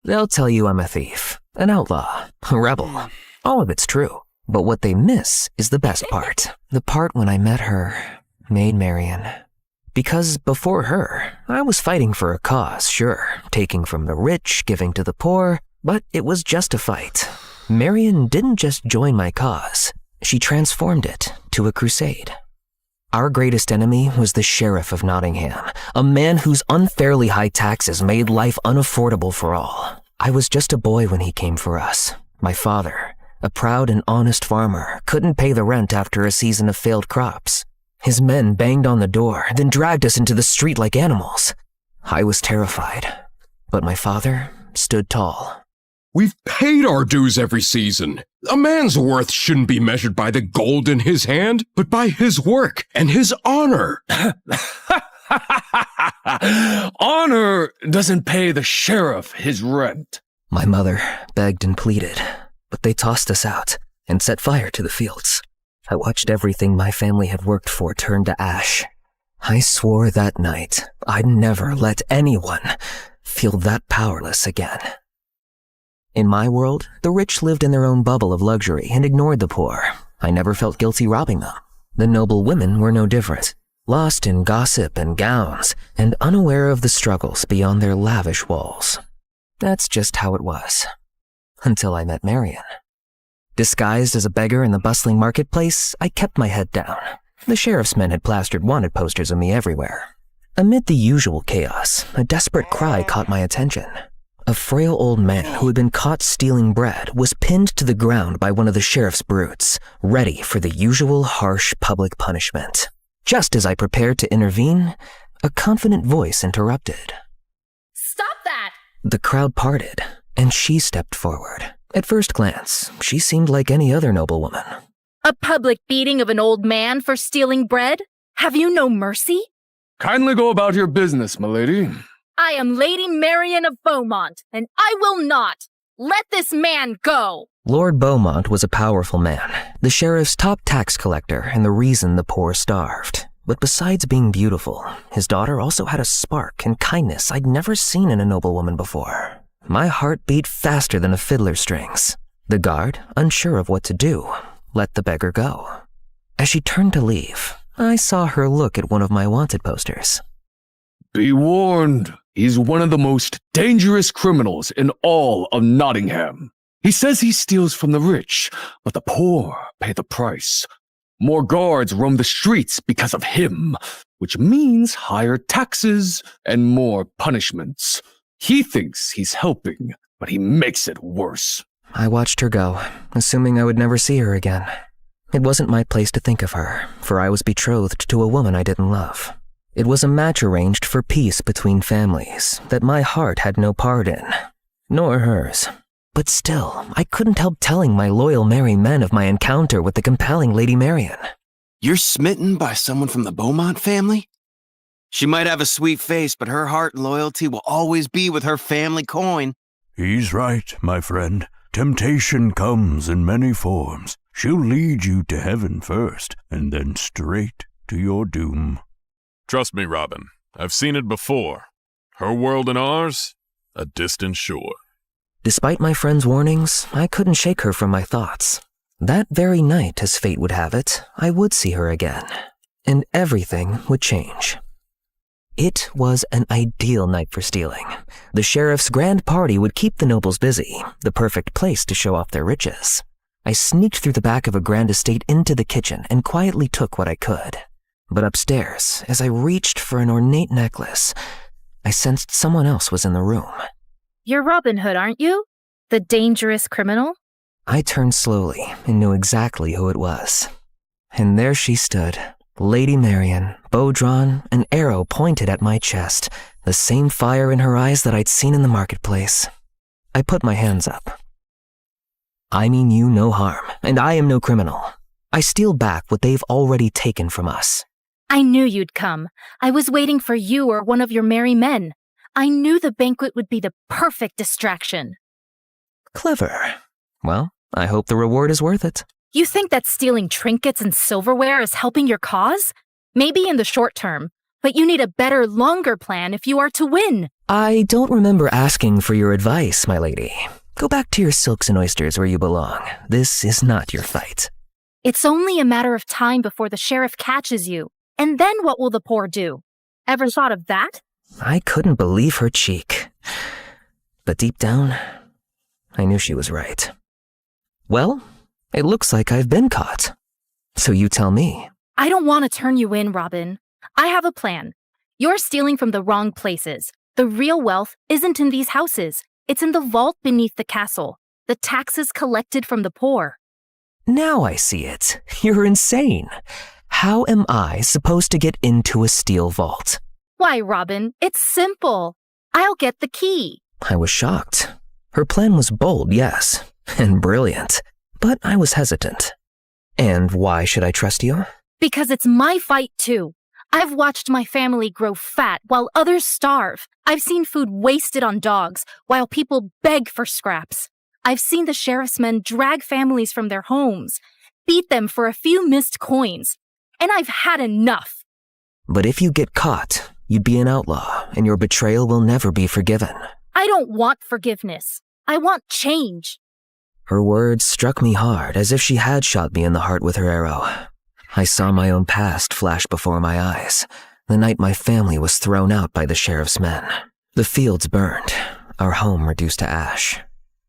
They'll tell you I'm a thief, an outlaw, a rebel. All of it's true. But what they miss is the best part. The part when I met her, Maid Marian. Because before her, I was fighting for a cause, sure, taking from the rich, giving to the poor, but it was just a fight. Marian didn't just join my cause, she transformed it to a crusade. Our greatest enemy was the Sheriff of Nottingham, a man whose unfairly high taxes made life unaffordable for all. I was just a boy when he came for us. My father, a proud and honest farmer, couldn't pay the rent after a season of failed crops. His men banged on the door, then dragged us into the street like animals. I was terrified, but my father stood tall. We've paid our dues every season. A man's worth shouldn't be measured by the gold in his hand, but by his work and his honor. Honor doesn't pay the sheriff his rent. My mother begged and pleaded, but they tossed us out and set fire to the fields. I watched everything my family had worked for turn to ash. I swore that night I'd never let anyone feel that powerless again. In my world, the rich lived in their own bubble of luxury and ignored the poor. I never felt guilty robbing them. The noble women were no different, lost in gossip and gowns and unaware of the struggles beyond their lavish walls. That's just how it was. Until I met Marian. Disguised as a beggar in the bustling marketplace, I kept my head down. The sheriff's men had plastered wanted posters of me everywhere. Amid the usual chaos, a desperate cry caught my attention. A frail old man who had been caught stealing bread was pinned to the ground by one of the sheriff's brutes, ready for the usual harsh public punishment. Just as I prepared to intervene, a confident voice interrupted. Stop that! The crowd parted, and she stepped forward. At first glance, she seemed like any other noblewoman. A public beating of an old man for stealing bread? Have you no mercy? Kindly go about your business, milady. I am Lady Marian of Beaumont, and I will not let this man go. Lord Beaumont was a powerful man, the sheriff's top tax collector and the reason the poor starved. But besides being beautiful, his daughter also had a spark and kindness I'd never seen in a noblewoman before. My heart beat faster than a fiddler's strings. The guard, unsure of what to do, let the beggar go. As she turned to leave, I saw her look at one of my wanted posters. Be warned, he's one of the most dangerous criminals in all of Nottingham. He says he steals from the rich, but the poor pay the price. More guards roam the streets because of him, which means higher taxes and more punishments. He thinks he's helping, but he makes it worse. I watched her go, assuming I would never see her again. It wasn't my place to think of her, for I was betrothed to a woman I didn't love. It was a match arranged for peace between families that my heart had no part in, nor hers. But still, I couldn't help telling my loyal merry men of my encounter with the compelling Lady Marian. You're smitten by someone from the Beaumont family? She might have a sweet face, but her heart and loyalty will always be with her family coin. He's right, my friend. Temptation comes in many forms. She'll lead you to heaven first, and then straight to your doom. Trust me, Robin. I've seen it before. Her world and ours, a distant shore. Despite my friend's warnings, I couldn't shake her from my thoughts. That very night, as fate would have it, I would see her again, and everything would change. It was an ideal night for stealing. The sheriff's grand party would keep the nobles busy, the perfect place to show off their riches. I sneaked through the back of a grand estate into the kitchen and quietly took what I could. But upstairs, as I reached for an ornate necklace, I sensed someone else was in the room. You're Robin Hood, aren't you? The dangerous criminal? I turned slowly and knew exactly who it was. And there she stood, Lady Marian, bow drawn, an arrow pointed at my chest, the same fire in her eyes that I'd seen in the marketplace. I put my hands up. I mean you no harm, and I am no criminal. I steal back what they've already taken from us. I knew you'd come. I was waiting for you or one of your merry men. I knew the banquet would be the perfect distraction. Clever. Well, I hope the reward is worth it. You think that stealing trinkets and silverware is helping your cause? Maybe in the short term, but you need a better, longer plan if you are to win. I don't remember asking for your advice, my lady. Go back to your silks and oysters where you belong. This is not your fight. It's only a matter of time before the sheriff catches you. And then what will the poor do? Ever thought of that? I couldn't believe her cheek. But deep down, I knew she was right. Well, it looks like I've been caught. So you tell me. I don't want to turn you in, Robin. I have a plan. You're stealing from the wrong places. The real wealth isn't in these houses. It's in the vault beneath the castle. The taxes collected from the poor. Now I see it. You're insane. How am I supposed to get into a steel vault? Why, Robin, it's simple. I'll get the key. I was shocked. Her plan was bold, yes, and brilliant, but I was hesitant. And why should I trust you? Because it's my fight, too. I've watched my family grow fat while others starve. I've seen food wasted on dogs while people beg for scraps. I've seen the sheriff's men drag families from their homes, beat them for a few missed coins, and I've had enough. But if you get caught, you'd be an outlaw, and your betrayal will never be forgiven. I don't want forgiveness. I want change. Her words struck me hard, as if she had shot me in the heart with her arrow. I saw my own past flash before my eyes, the night my family was thrown out by the sheriff's men. The fields burned, our home reduced to ash.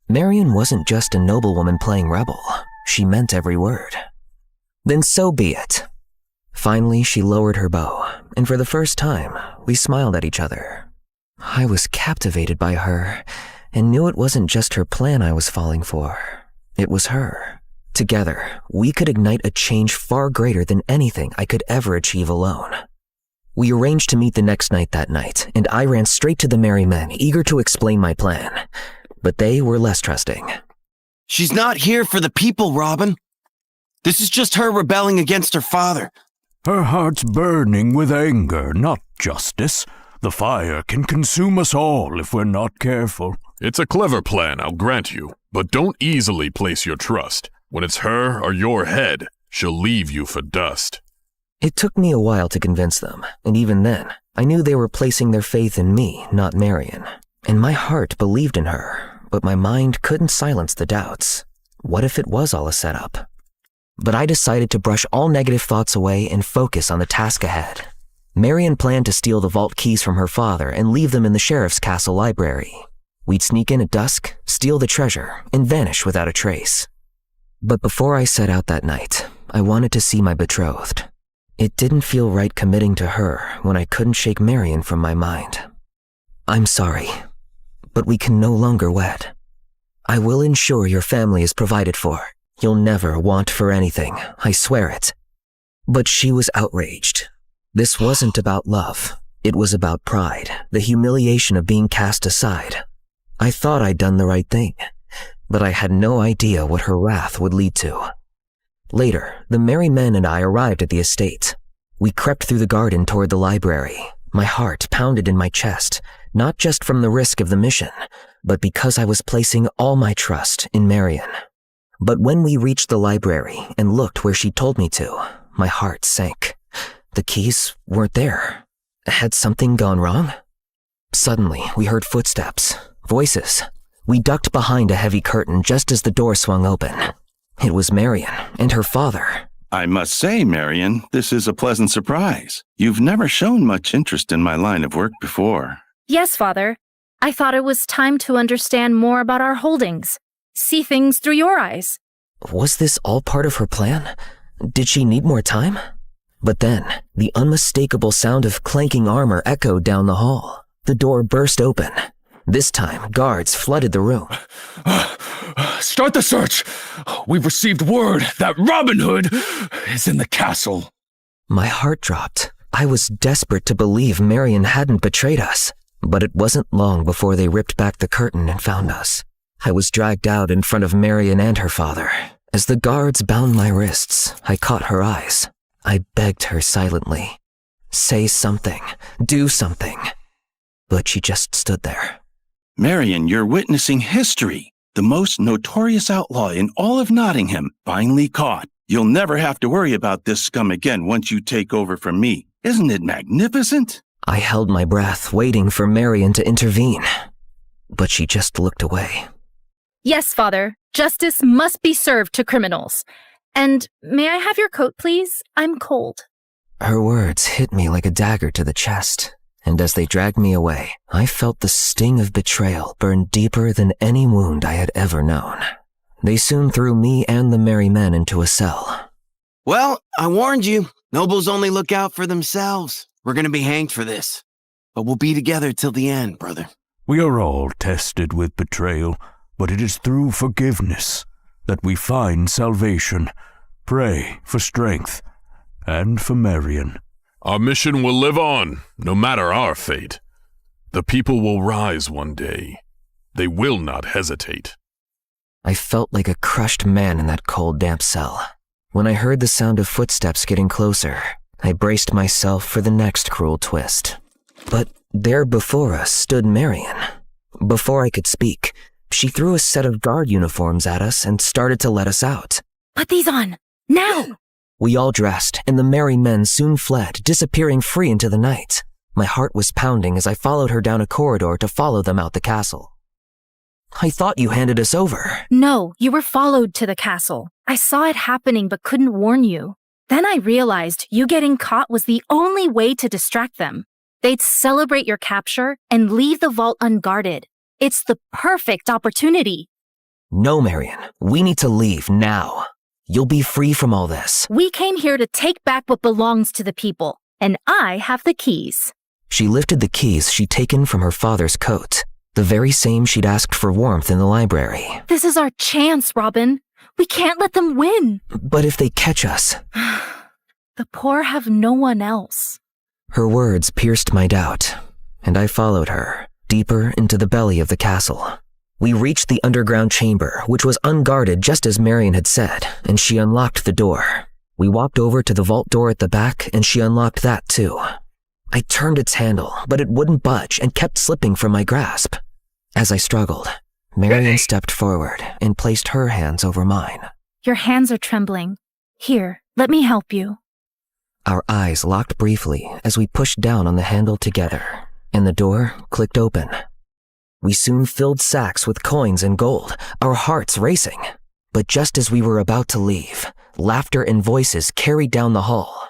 Marion wasn't just a noblewoman playing rebel. She meant every word. Then so be it. Finally, she lowered her bow, and for the first time, we smiled at each other. I was captivated by her, and knew it wasn't just her plan I was falling for. It was her. Together, we could ignite a change far greater than anything I could ever achieve alone. We arranged to meet the next night that night, and I ran straight to the merry men, eager to explain my plan. But they were less trusting. She's not here for the people, Robin. This is just her rebelling against her father. Her heart's burning with anger, not justice. The fire can consume us all if we're not careful. It's a clever plan, I'll grant you, but don't easily place your trust. When it's her or your head, she'll leave you for dust. It took me a while to convince them, and even then, I knew they were placing their faith in me, not Marion. And my heart believed in her, but my mind couldn't silence the doubts. What if it was all a setup? But I decided to brush all negative thoughts away and focus on the task ahead. Marion planned to steal the vault keys from her father and leave them in the sheriff's castle library. We'd sneak in at dusk, steal the treasure, and vanish without a trace. But before I set out that night, I wanted to see my betrothed. It didn't feel right committing to her when I couldn't shake Marion from my mind. I'm sorry, but we can no longer wed. I will ensure your family is provided for. You'll never want for anything, I swear it. But she was outraged. This wasn't about love. It was about pride, the humiliation of being cast aside. I thought I'd done the right thing, but I had no idea what her wrath would lead to. Later, the merry men and I arrived at the estate. We crept through the garden toward the library. My heart pounded in my chest, not just from the risk of the mission, but because I was placing all my trust in Marion. But when we reached the library and looked where she told me to, my heart sank. The keys weren't there. Had something gone wrong? Suddenly, we heard footsteps, voices. We ducked behind a heavy curtain just as the door swung open. It was Marion and her father. I must say, Marion, this is a pleasant surprise. You've never shown much interest in my line of work before. Yes, Father. I thought it was time to understand more about our holdings. See things through your eyes. Was this all part of her plan? Did she need more time? But then, the unmistakable sound of clanking armor echoed down the hall. The door burst open. This time, guards flooded the room. Start the search! We've received word that Robin Hood is in the castle. My heart dropped. I was desperate to believe Marion hadn't betrayed us. But it wasn't long before they ripped back the curtain and found us. I was dragged out in front of Marion and her father. As the guards bound my wrists, I caught her eyes. I begged her silently. Say something. Do something. But she just stood there. Marion, you're witnessing history. The most notorious outlaw in all of Nottingham, finally caught. You'll never have to worry about this scum again once you take over from me. Isn't it magnificent? I held my breath, waiting for Marion to intervene, but she just looked away. Yes, Father. Justice must be served to criminals. And may I have your coat, please? I'm cold. Her words hit me like a dagger to the chest, and as they dragged me away, I felt the sting of betrayal burn deeper than any wound I had ever known. They soon threw me and the merry men into a cell. Well, I warned you. Nobles only look out for themselves. We're gonna be hanged for this. But we'll be together till the end, brother. We are all tested with betrayal, but it is through forgiveness that we find salvation. Pray for strength and for Marion. Our mission will live on, no matter our fate. The people will rise one day. They will not hesitate. I felt like a crushed man in that cold, damp cell. When I heard the sound of footsteps getting closer, I braced myself for the next cruel twist. But there before us stood Marion. Before I could speak, she threw a set of guard uniforms at us and started to let us out. Put these on, now! We all dressed, and the merry men soon fled, disappearing free into the night. My heart was pounding as I followed her down a corridor to follow them out the castle. I thought you handed us over. No, you were followed to the castle. I saw it happening but couldn't warn you. Then I realized you getting caught was the only way to distract them. They'd celebrate your capture and leave the vault unguarded. It's the perfect opportunity. No, Marion. We need to leave now. You'll be free from all this. We came here to take back what belongs to the people, and I have the keys. She lifted the keys she'd taken from her father's coat, the very same she'd asked for warmth in the library. This is our chance, Robin. We can't let them win. But if they catch us... The poor have no one else. Her words pierced my doubt, and I followed her, deeper into the belly of the castle. We reached the underground chamber, which was unguarded just as Marion had said, and she unlocked the door. We walked over to the vault door at the back, and she unlocked that too. I turned its handle, but it wouldn't budge and kept slipping from my grasp. As I struggled, Marion stepped forward and placed her hands over mine. Your hands are trembling. Here, let me help you. Our eyes locked briefly as we pushed down on the handle together, and the door clicked open. We soon filled sacks with coins and gold, our hearts racing. But just as we were about to leave, laughter and voices carried down the hall.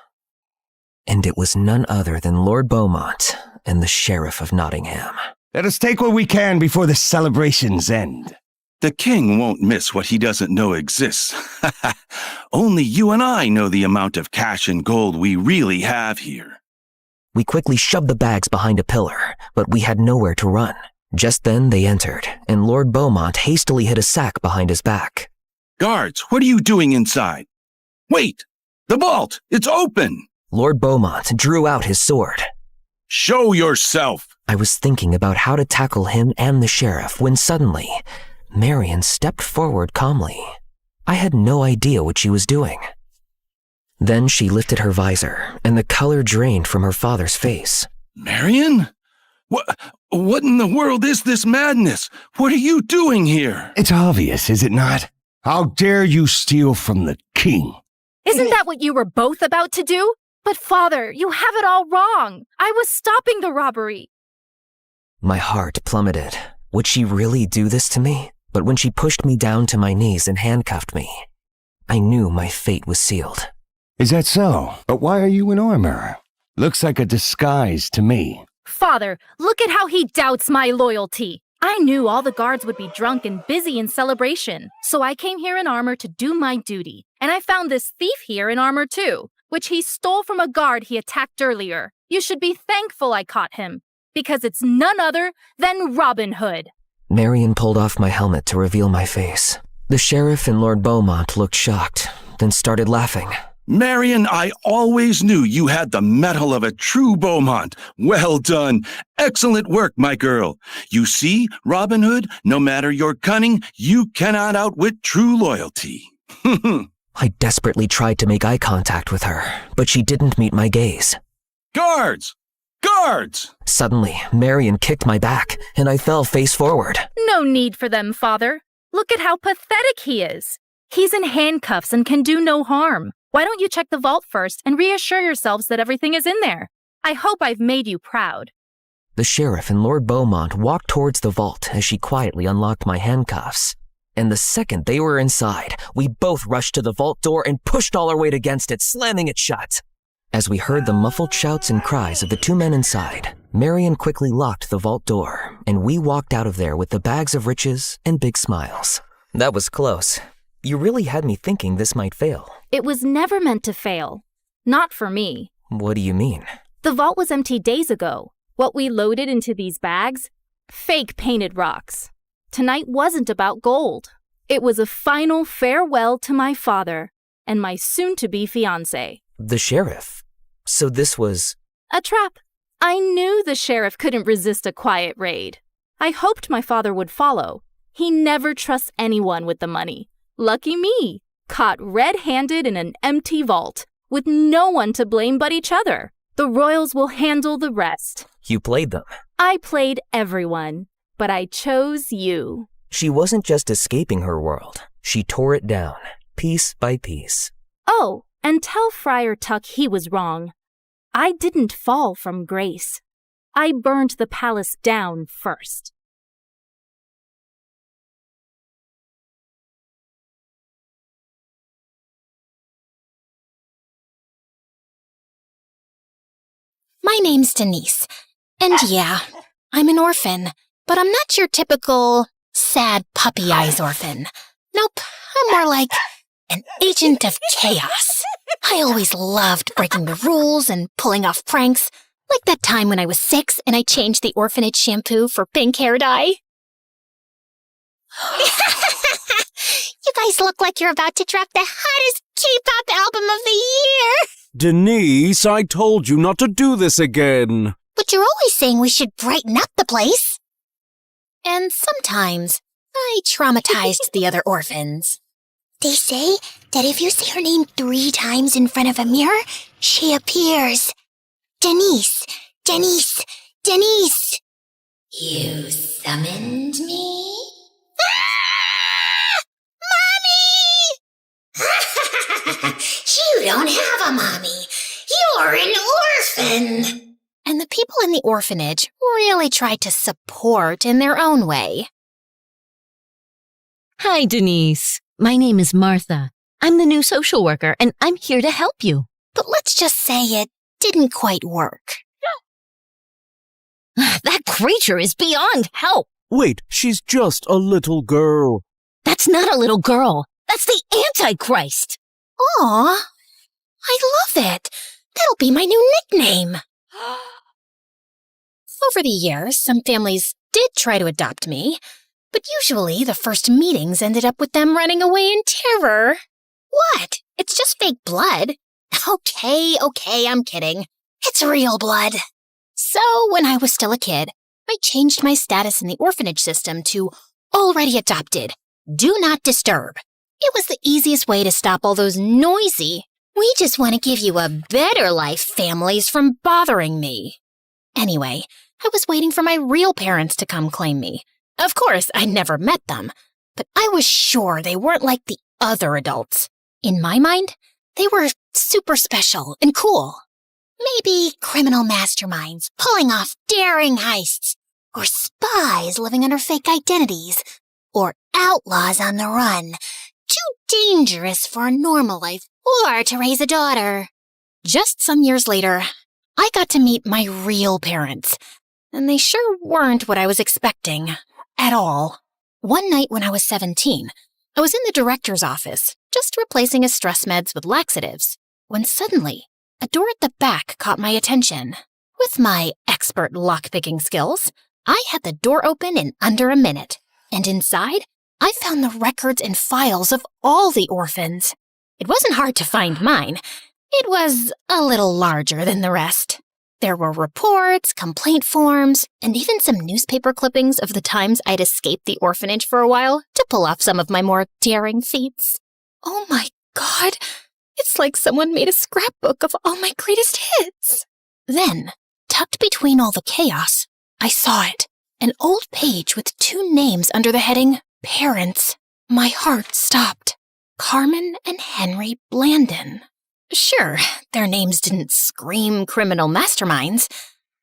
And it was none other than Lord Beaumont and the Sheriff of Nottingham. Let us take what we can before the celebrations end. The king won't miss what he doesn't know exists. Only you and I know the amount of cash and gold we really have here. We quickly shoved the bags behind a pillar, but we had nowhere to run. Just then they entered, and Lord Beaumont hastily hid a sack behind his back. Guards, what are you doing inside? Wait! The vault! It's open! Lord Beaumont drew out his sword. Show yourself! I was thinking about how to tackle him and the sheriff when suddenly, Marion stepped forward calmly. I had no idea what she was doing. Then she lifted her visor, and the color drained from her father's face. Marion? What in the world is this madness? What are you doing here? It's obvious, is it not? How dare you steal from the king? Isn't that what you were both about to do? But father, you have it all wrong. I was stopping the robbery. My heart plummeted. Would she really do this to me? But when she pushed me down to my knees and handcuffed me, I knew my fate was sealed. Is that so? But why are you in armor? Looks like a disguise to me. Father, look at how he doubts my loyalty. I knew all the guards would be drunk and busy in celebration, so I came here in armor to do my duty. And I found this thief here in armor too, which he stole from a guard he attacked earlier. You should be thankful I caught him, because it's none other than Robin Hood. Marion pulled off my helmet to reveal my face. The sheriff and Lord Beaumont looked shocked, then started laughing. Marion, I always knew you had the mettle of a true Beaumont. Well done. Excellent work, my girl. You see, Robin Hood, no matter your cunning, you cannot outwit true loyalty. I desperately tried to make eye contact with her, but she didn't meet my gaze. Guards! Guards! Suddenly, Marion kicked my back, and I fell face forward. No need for them, father. Look at how pathetic he is. He's in handcuffs and can do no harm. Why don't you check the vault first and reassure yourselves that everything is in there? I hope I've made you proud. The sheriff and Lord Beaumont walked towards the vault as she quietly unlocked my handcuffs. And the second they were inside, we both rushed to the vault door and pushed all our weight against it, slamming it shut. As we heard the muffled shouts and cries of the two men inside, Marion quickly locked the vault door, and we walked out of there with the bags of riches and big smiles. That was close. You really had me thinking this might fail. It was never meant to fail. Not for me. What do you mean? The vault was empty days ago. What we loaded into these bags? Fake painted rocks. Tonight wasn't about gold. It was a final farewell to my father and my soon-to-be fiancé. The sheriff? So this was... A trap. I knew the sheriff couldn't resist a quiet raid. I hoped my father would follow. He never trusts anyone with the money. Lucky me. Caught red-handed in an empty vault, with no one to blame but each other. The royals will handle the rest. You played them. I played everyone, but I chose you. She wasn't just escaping her world. She tore it down, piece by piece. Oh, and tell Friar Tuck he was wrong. I didn't fall from grace. I burned the palace down first. My name's Denise, and yeah, I'm an orphan, but I'm not your typical sad puppy eyes orphan. Nope, I'm more like an agent of chaos. I always loved breaking the rules and pulling off pranks, like that time when I was 6 and I changed the orphanage shampoo for pink hair dye. You guys look like you're about to drop the hottest K-pop album of the year. Denise, I told you not to do this again. But you're always saying we should brighten up the place. And sometimes I traumatized the other orphans. They say that if you say her name 3 times in front of a mirror, she appears. Denise, Denise, Denise. You summoned me? Ah! Mommy! You don't have a mommy. You're an orphan. And the people in the orphanage really tried to support in their own way. Hi, Denise. My name is Martha. I'm the new social worker, and I'm here to help you. But let's just say it didn't quite work. That creature is beyond help. Wait, she's just a little girl. That's not a little girl. That's the Antichrist. Aw, I love it. That'll be my new nickname. Over the years, some families did try to adopt me, but usually the first meetings ended up with them running away in terror. What? It's just fake blood. Okay, I'm kidding. It's real blood. So when I was still a kid, I changed my status in the orphanage system to already adopted. Do not disturb. It was the easiest way to stop all those noisy, we just want to give you a better life families from bothering me. Anyway, I was waiting for my real parents to come claim me. Of course, I'd never met them, but I was sure they weren't like the other adults. In my mind, they were super special and cool. Maybe criminal masterminds pulling off daring heists, or spies living under fake identities, or outlaws on the run, too dangerous for a normal life or to raise a daughter. Just some years later, I got to meet my real parents, and they sure weren't what I was expecting at all. One night when I was 17, I was in the director's office, just replacing his stress meds with laxatives, when suddenly, a door at the back caught my attention. With my expert lockpicking skills, I had the door open in under a minute, and inside, I found the records and files of all the orphans. It wasn't hard to find mine. It was a little larger than the rest. There were reports, complaint forms, and even some newspaper clippings of the times I'd escaped the orphanage for a while to pull off some of my more daring feats. Oh my God! It's like someone made a scrapbook of all my greatest hits. Then, tucked between all the chaos, I saw it. An old page with 2 names under the heading Parents. My heart stopped. Carmen and Henry Blandon. Sure, their names didn't scream criminal masterminds,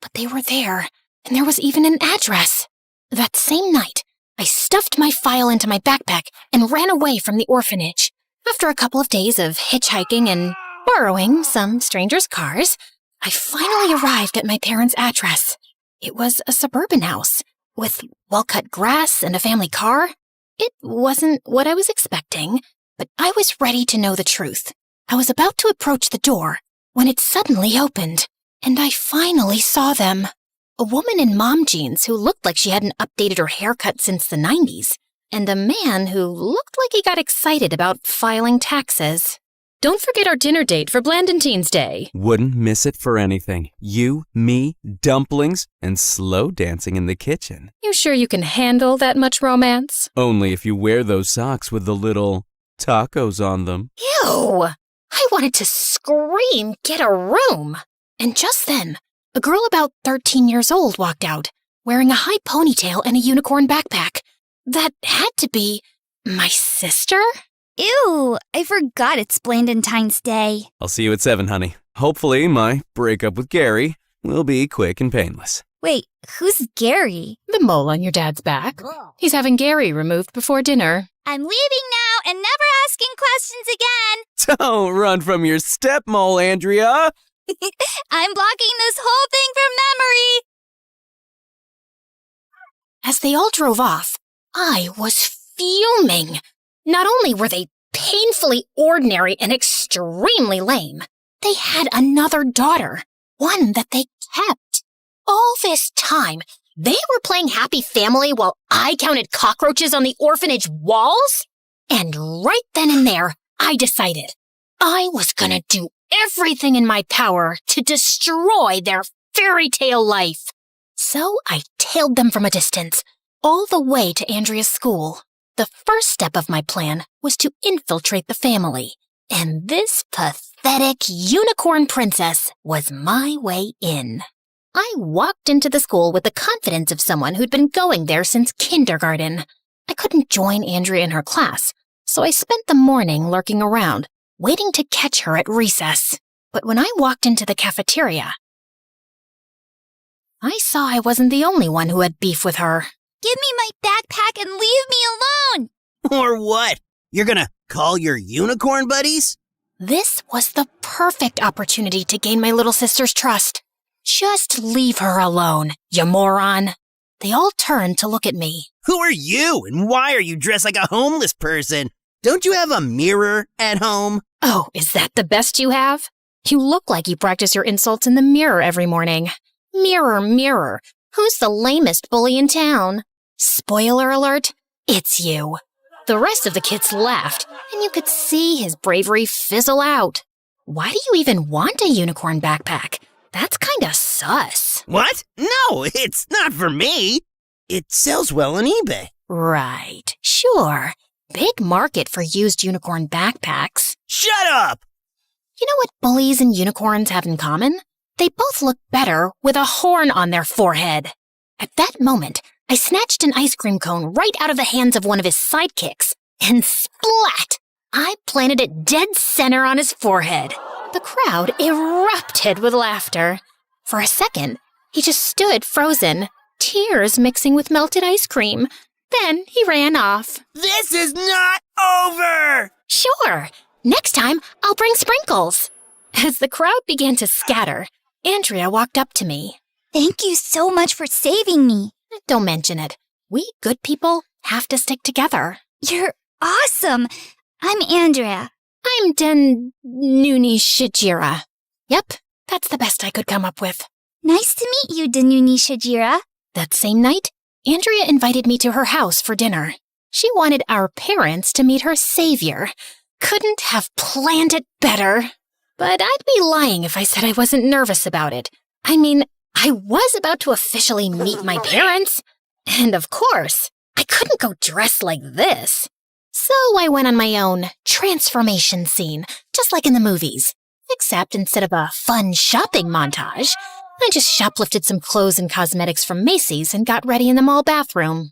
but they were there, and there was even an address. That same night, I stuffed my file into my backpack and ran away from the orphanage. After a couple of days of hitchhiking and borrowing some strangers' cars, I finally arrived at my parents' address. It was a suburban house with well-cut grass and a family car. It wasn't what I was expecting, but I was ready to know the truth. I was about to approach the door when it suddenly opened, and I finally saw them. A woman in mom jeans who looked like she hadn't updated her haircut since the 90s, and a man who looked like he got excited about filing taxes. Don't forget our dinner date for Blandentine's Day. Wouldn't miss it for anything. You, me, dumplings, and slow dancing in the kitchen. You sure you can handle that much romance? Only if you wear those socks with the little tacos on them. Ew! I wanted to scream, get a room. And just then, a girl about 13 years old walked out, wearing a high ponytail and a unicorn backpack. That had to be my sister? Ew, I forgot it's Blandentine's Day. I'll see you at 7, honey. Hopefully my breakup with Gary will be quick and painless. Wait, who's Gary? The mole on your dad's back. He's having Gary removed before dinner. I'm leaving now and never asking questions again. Don't run from your stepmole, Andrea. I'm blocking this whole thing from memory. As they all drove off, I was fuming. Not only were they painfully ordinary and extremely lame, they had another daughter, one that they kept. All this time, they were playing happy family while I counted cockroaches on the orphanage walls? And right then and there, I decided I was gonna do everything in my power to destroy their fairy tale life. So I tailed them from a distance, all the way to Andrea's school. The first step of my plan was to infiltrate the family, and this pathetic unicorn princess was my way in. I walked into the school with the confidence of someone who'd been going there since kindergarten. I couldn't join Andrea in her class, so I spent the morning lurking around, waiting to catch her at recess. But when I walked into the cafeteria, I saw I wasn't the only one who had beef with her. Give me my backpack and leave me alone! Or what? You're gonna call your unicorn buddies? This was the perfect opportunity to gain my little sister's trust. Just leave her alone, you moron. They all turned to look at me. Who are you, and why are you dressed like a homeless person? Don't you have a mirror at home? Oh, is that the best you have? You look like you practice your insults in the mirror every morning. Mirror, mirror, who's the lamest bully in town? Spoiler alert, it's you. The rest of the kids laughed, and you could see his bravery fizzle out. Why do you even want a unicorn backpack? That's kinda sus. What? No, it's not for me. It sells well on eBay. Right, sure. Big market for used unicorn backpacks. Shut up! You know what bullies and unicorns have in common? They both look better with a horn on their forehead. At that moment, I snatched an ice cream cone right out of the hands of one of his sidekicks, and splat! I planted it dead center on his forehead. The crowd erupted with laughter. For a second, he just stood frozen, tears mixing with melted ice cream. Then he ran off. This is not over! Sure. Next time, I'll bring sprinkles. As the crowd began to scatter, Andrea walked up to me. Thank you so much for saving me. Don't mention it. We good people have to stick together. You're awesome. I'm Andrea. I'm Denuni Shijira. Yep, that's the best I could come up with. Nice to meet you, Denuni Shijira. That same night, Andrea invited me to her house for dinner. She wanted our parents to meet her savior. Couldn't have planned it better. But I'd be lying if I said I wasn't nervous about it. I mean, I was about to officially meet my parents. And of course, I couldn't go dressed like this. So I went on my own transformation scene, just like in the movies. Except instead of a fun shopping montage, I just shoplifted some clothes and cosmetics from Macy's and got ready in the mall bathroom.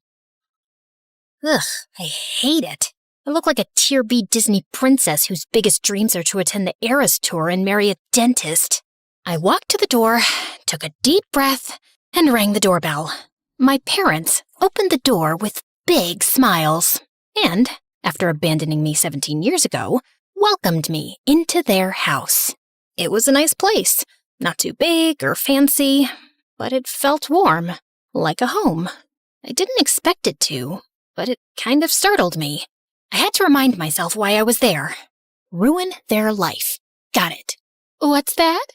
Ugh, I hate it. I look like a Tier B Disney princess whose biggest dreams are to attend the Eras Tour and marry a dentist. I walked to the door, took a deep breath, and rang the doorbell. My parents opened the door with big smiles and, after abandoning me 17 years ago, welcomed me into their house. It was a nice place, not too big or fancy, but it felt warm, like a home. I didn't expect it to, but it kind of startled me. I had to remind myself why I was there. Ruin their life. Got it. What's that?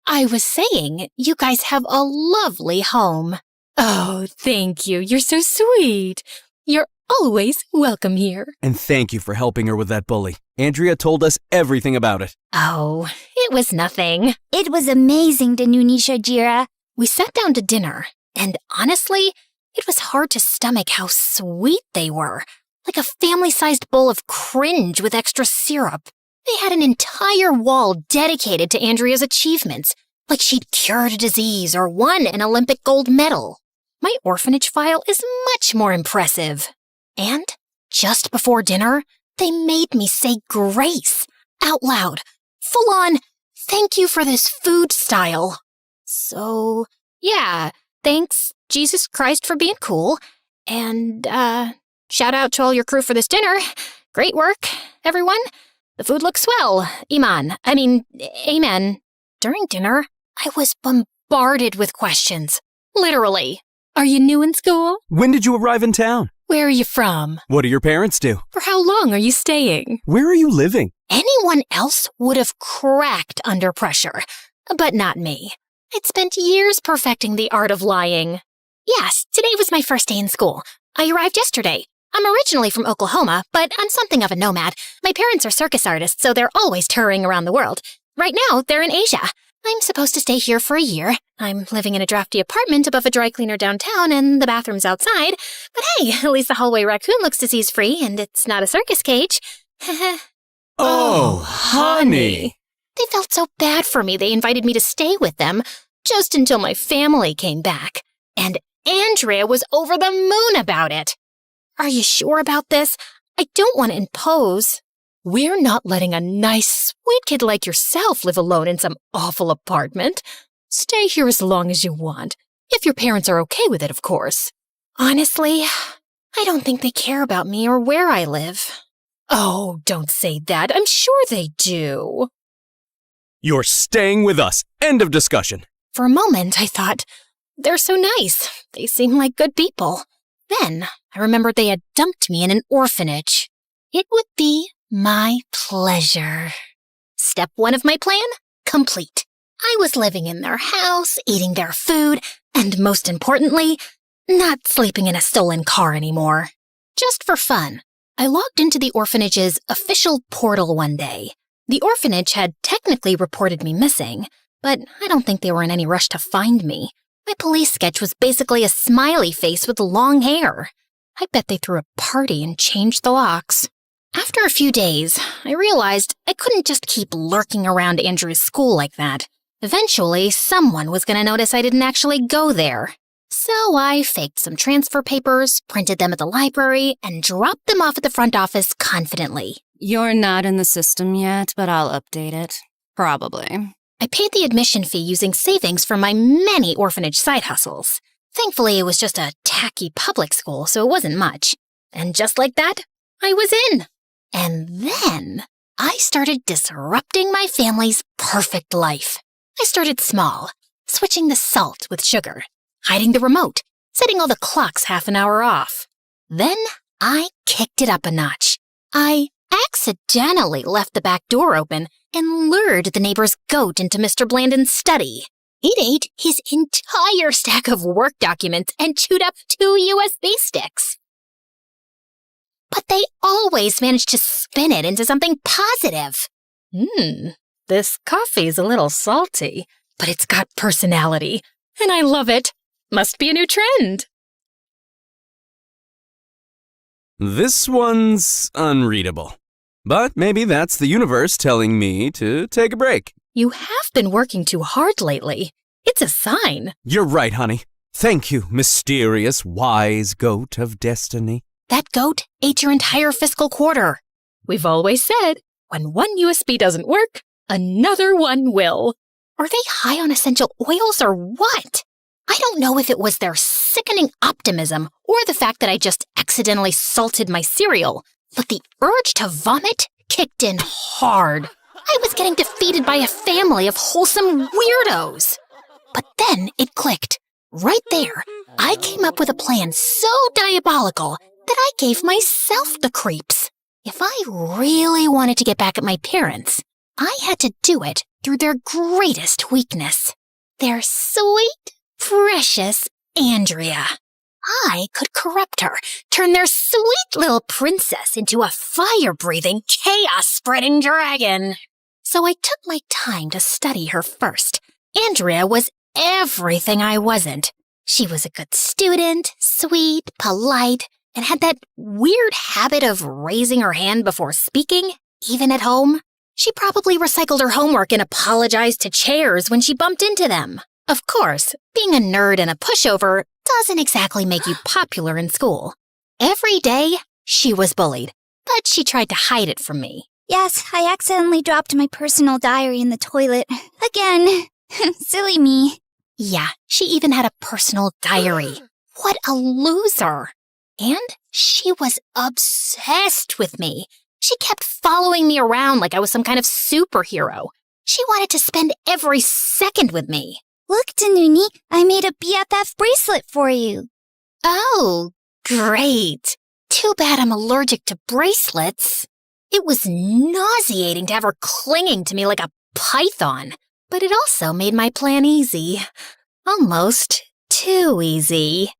I was saying, you guys have a lovely home. Oh, thank you. You're so sweet. You're always welcome here. And thank you for helping her with that bully. Andrea told us everything about it. Oh, it was nothing. It was amazing, Danunisha Jira. We sat down to dinner, and honestly, it was hard to stomach how sweet they were. Like a family-sized bowl of cringe with extra syrup. They had an entire wall dedicated to Andrea's achievements, like she'd cured a disease or won an Olympic gold medal. My orphanage file is much more impressive. And just before dinner, they made me say grace, out loud, full on, thank you for this food style. So, yeah, thanks, Jesus Christ, for being cool. And, shout out to all your crew for this dinner. Great work, everyone. The food looks swell. Amen. During dinner, I was bombarded with questions. Literally. Are you new in school? When did you arrive in town? Where are you from? What do your parents do? For how long are you staying? Where are you living? Anyone else would have cracked under pressure, but not me. I'd spent years perfecting the art of lying. Yes, today was my first day in school. I arrived yesterday. I'm originally from Oklahoma, but I'm something of a nomad. My parents are circus artists, so they're always touring around the world. Right now, they're in Asia. I'm supposed to stay here for a year. I'm living in a drafty apartment above a dry cleaner downtown, and the bathroom's outside. But hey, at least the hallway raccoon looks disease-free, and it's not a circus cage. Oh, honey. They felt so bad for me, they invited me to stay with them, just until my family came back. And Andrea was over the moon about it. Are you sure about this? I don't want to impose. We're not letting a nice, sweet kid like yourself live alone in some awful apartment. Stay here as long as you want. If your parents are okay with it, of course. Honestly, I don't think they care about me or where I live. Oh, don't say that. I'm sure they do. You're staying with us. End of discussion. For a moment, I thought, they're so nice. They seem like good people. Then, I remembered they had dumped me in an orphanage. It would be my pleasure. Step 1 of my plan, complete. I was living in their house, eating their food, and most importantly, not sleeping in a stolen car anymore. Just for fun, I logged into the orphanage's official portal one day. The orphanage had technically reported me missing, but I don't think they were in any rush to find me. My police sketch was basically a smiley face with long hair. I bet they threw a party and changed the locks. After a few days, I realized I couldn't just keep lurking around Andrew's school like that. Eventually, someone was going to notice I didn't actually go there. So I faked some transfer papers, printed them at the library, and dropped them off at the front office confidently. You're not in the system yet, but I'll update it. Probably. I paid the admission fee using savings from my many orphanage side hustles. Thankfully, it was just a tacky public school, so it wasn't much. And just like that, I was in. And then I started disrupting my family's perfect life. I started small, switching the salt with sugar, hiding the remote, setting all the clocks half an hour off. Then I kicked it up a notch. I accidentally left the back door open and lured the neighbor's goat into Mr. Blandon's study. It ate his entire stack of work documents and chewed up 2 USB sticks. But they always managed to spin it into something positive. This coffee's a little salty, but it's got personality, and I love it. Must be a new trend. This one's unreadable. But maybe that's the universe telling me to take a break. You have been working too hard lately. It's a sign. You're right, honey. Thank you, mysterious, wise goat of destiny. That goat ate your entire fiscal quarter. We've always said, when one USB doesn't work, another one will. Are they high on essential oils or what? I don't know if it was their sickening optimism or the fact that I just accidentally salted my cereal, but the urge to vomit kicked in hard. I was getting defeated by a family of wholesome weirdos. But then it clicked. Right there, I came up with a plan so diabolical that I gave myself the creeps. If I really wanted to get back at my parents, I had to do it through their greatest weakness. Their sweet, precious Andrea. I could corrupt her, turn their sweet little princess into a fire-breathing, chaos-spreading dragon. So I took my time to study her first. Andrea was everything I wasn't. She was a good student, sweet, polite, and had that weird habit of raising her hand before speaking, even at home. She probably recycled her homework and apologized to chairs when she bumped into them. Of course, being a nerd and a pushover doesn't exactly make you popular in school. Every day, she was bullied, but she tried to hide it from me. Yes, I accidentally dropped my personal diary in the toilet. Again. Silly me. Yeah, she even had a personal diary. What a loser. And she was obsessed with me. She kept following me around like I was some kind of superhero. She wanted to spend every second with me. Look, Danuni, I made a BFF bracelet for you. Oh, great. Too bad I'm allergic to bracelets. It was nauseating to have her clinging to me like a python, but it also made my plan easy. Almost too easy.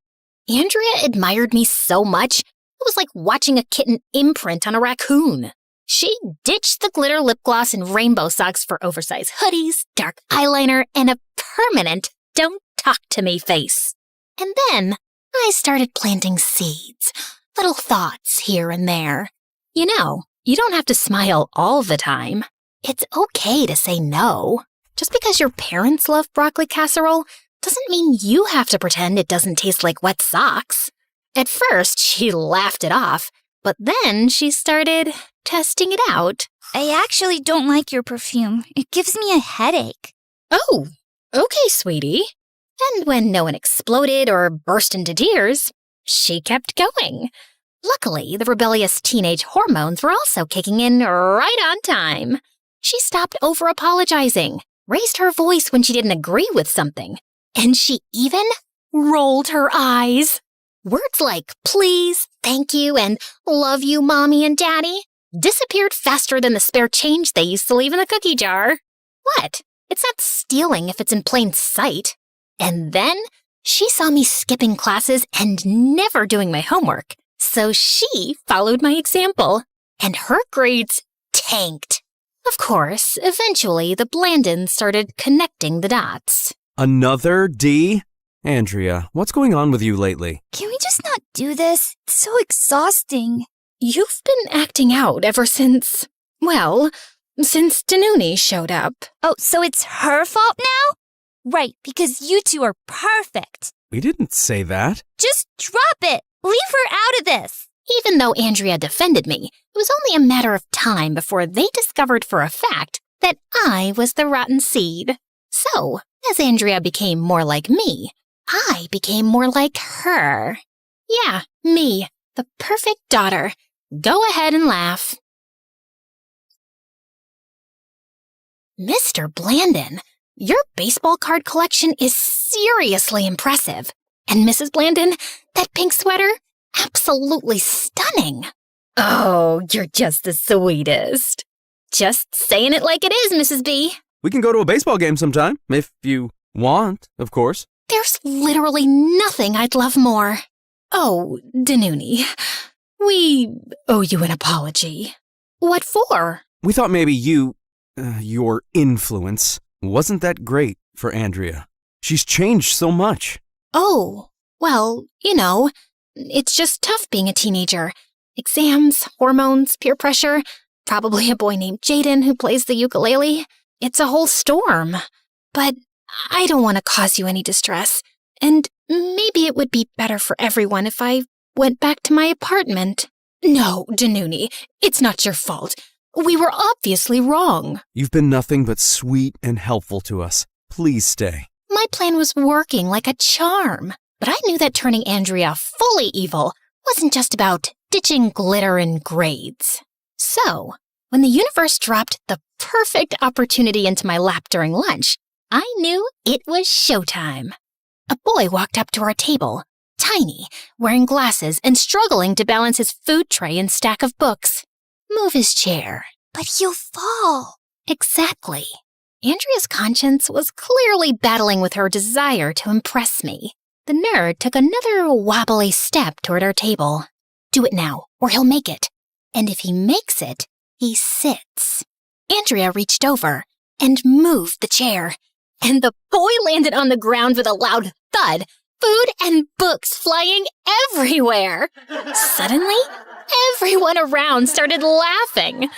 Andrea admired me so much, it was like watching a kitten imprint on a raccoon. She ditched the glitter lip gloss and rainbow socks for oversized hoodies, dark eyeliner, and a permanent don't talk to me face. And then I started planting seeds, little thoughts here and there. You know, you don't have to smile all the time. It's okay to say no. Just because your parents love broccoli casserole doesn't mean you have to pretend it doesn't taste like wet socks. At first, she laughed it off, but then she started testing it out. I actually don't like your perfume. It gives me a headache. Oh, okay, sweetie. And when no one exploded or burst into tears, she kept going. Luckily, the rebellious teenage hormones were also kicking in right on time. She stopped over-apologizing, raised her voice when she didn't agree with something, and she even rolled her eyes. Words like please, thank you, and love you, mommy and daddy disappeared faster than the spare change they used to leave in the cookie jar. What? It's not stealing if it's in plain sight. And then she saw me skipping classes and never doing my homework, so she followed my example, and her grades tanked. Of course, eventually the Blandons started connecting the dots. Another D? Andrea, what's going on with you lately? Can we just not do this? It's so exhausting. You've been acting out ever since, well, since Danuni showed up. Oh, so it's her fault now? Right, because you two are perfect. We didn't say that. Just drop it. Leave her out of this. Even though Andrea defended me, it was only a matter of time before they discovered for a fact that I was the rotten seed. So, as Andrea became more like me, I became more like her. Yeah, me, the perfect daughter. Go ahead and laugh. Mr. Blandon, your baseball card collection is seriously impressive. And Mrs. Blandon, that pink sweater, absolutely stunning. Oh, you're just the sweetest. Just saying it like it is, Mrs. B. We can go to a baseball game sometime, if you want, of course. There's literally nothing I'd love more. Oh, Danuni, we owe you an apology. What for? We thought maybe your influence wasn't that great for Andrea. She's changed so much. Oh, well, you know, it's just tough being a teenager. Exams, hormones, peer pressure, probably a boy named Jaden who plays the ukulele. It's a whole storm. But I don't want to cause you any distress, and maybe it would be better for everyone if I went back to my apartment. No, Danuni, it's not your fault. We were obviously wrong. You've been nothing but sweet and helpful to us. Please stay. My plan was working like a charm, but I knew that turning Andrea fully evil wasn't just about ditching glitter and grades. So, when the universe dropped the perfect opportunity into my lap during lunch, I knew it was showtime. A boy walked up to our table, tiny, wearing glasses and struggling to balance his food tray and stack of books. Move his chair. But he'll fall. Exactly. Andrea's conscience was clearly battling with her desire to impress me. The nerd took another wobbly step toward our table. Do it now, or he'll make it. And if he makes it, he sits. Andrea reached over and moved the chair, and the boy landed on the ground with a loud thud, food and books flying everywhere. Suddenly, everyone around started laughing,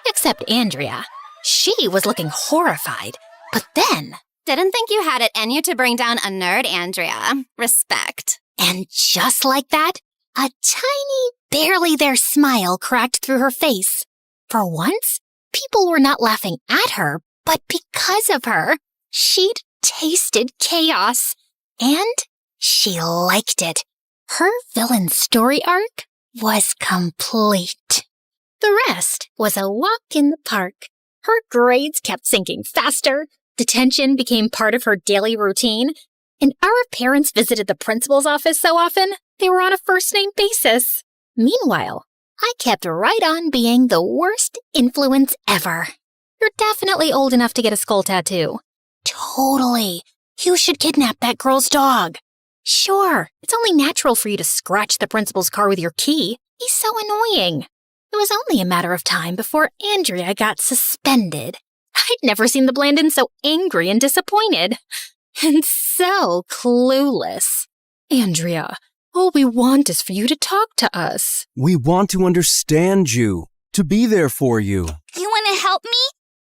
except Andrea. She was looking horrified, but then... Didn't think you had it in you to bring down a nerd, Andrea. Respect. And just like that, a tiny, barely there smile cracked through her face. For once, people were not laughing at her, but because of her. She'd tasted chaos, and she liked it. Her villain story arc was complete. The rest was a walk in the park. Her grades kept sinking faster, detention became part of her daily routine, and our parents visited the principal's office so often they were on a first-name basis. Meanwhile, I kept right on being the worst influence ever. You're definitely old enough to get a skull tattoo. Totally. You should kidnap that girl's dog. Sure, it's only natural for you to scratch the principal's car with your key. He's so annoying. It was only a matter of time before Andrea got suspended. I'd never seen the Blandons so angry and disappointed. And so clueless. Andrea, all we want is for you to talk to us. We want to understand you, to be there for you. You want to help me?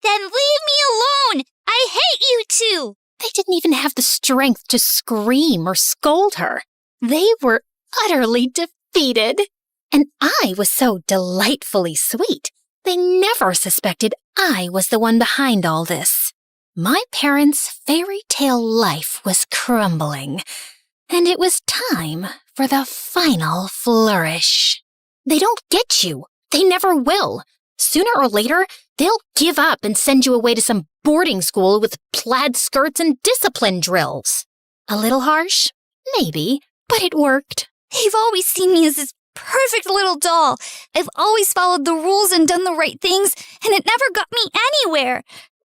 Then leave me alone! I hate you two! They didn't even have the strength to scream or scold her. They were utterly defeated. And I was so delightfully sweet, they never suspected I was the one behind all this. My parents' fairy tale life was crumbling, and it was time for the final flourish. They don't get you. They never will. Sooner or later, they'll give up and send you away to some boarding school with plaid skirts and discipline drills. A little harsh? Maybe, but it worked. They've always seen me as this perfect little doll. I've always followed the rules and done the right things, and it never got me anywhere.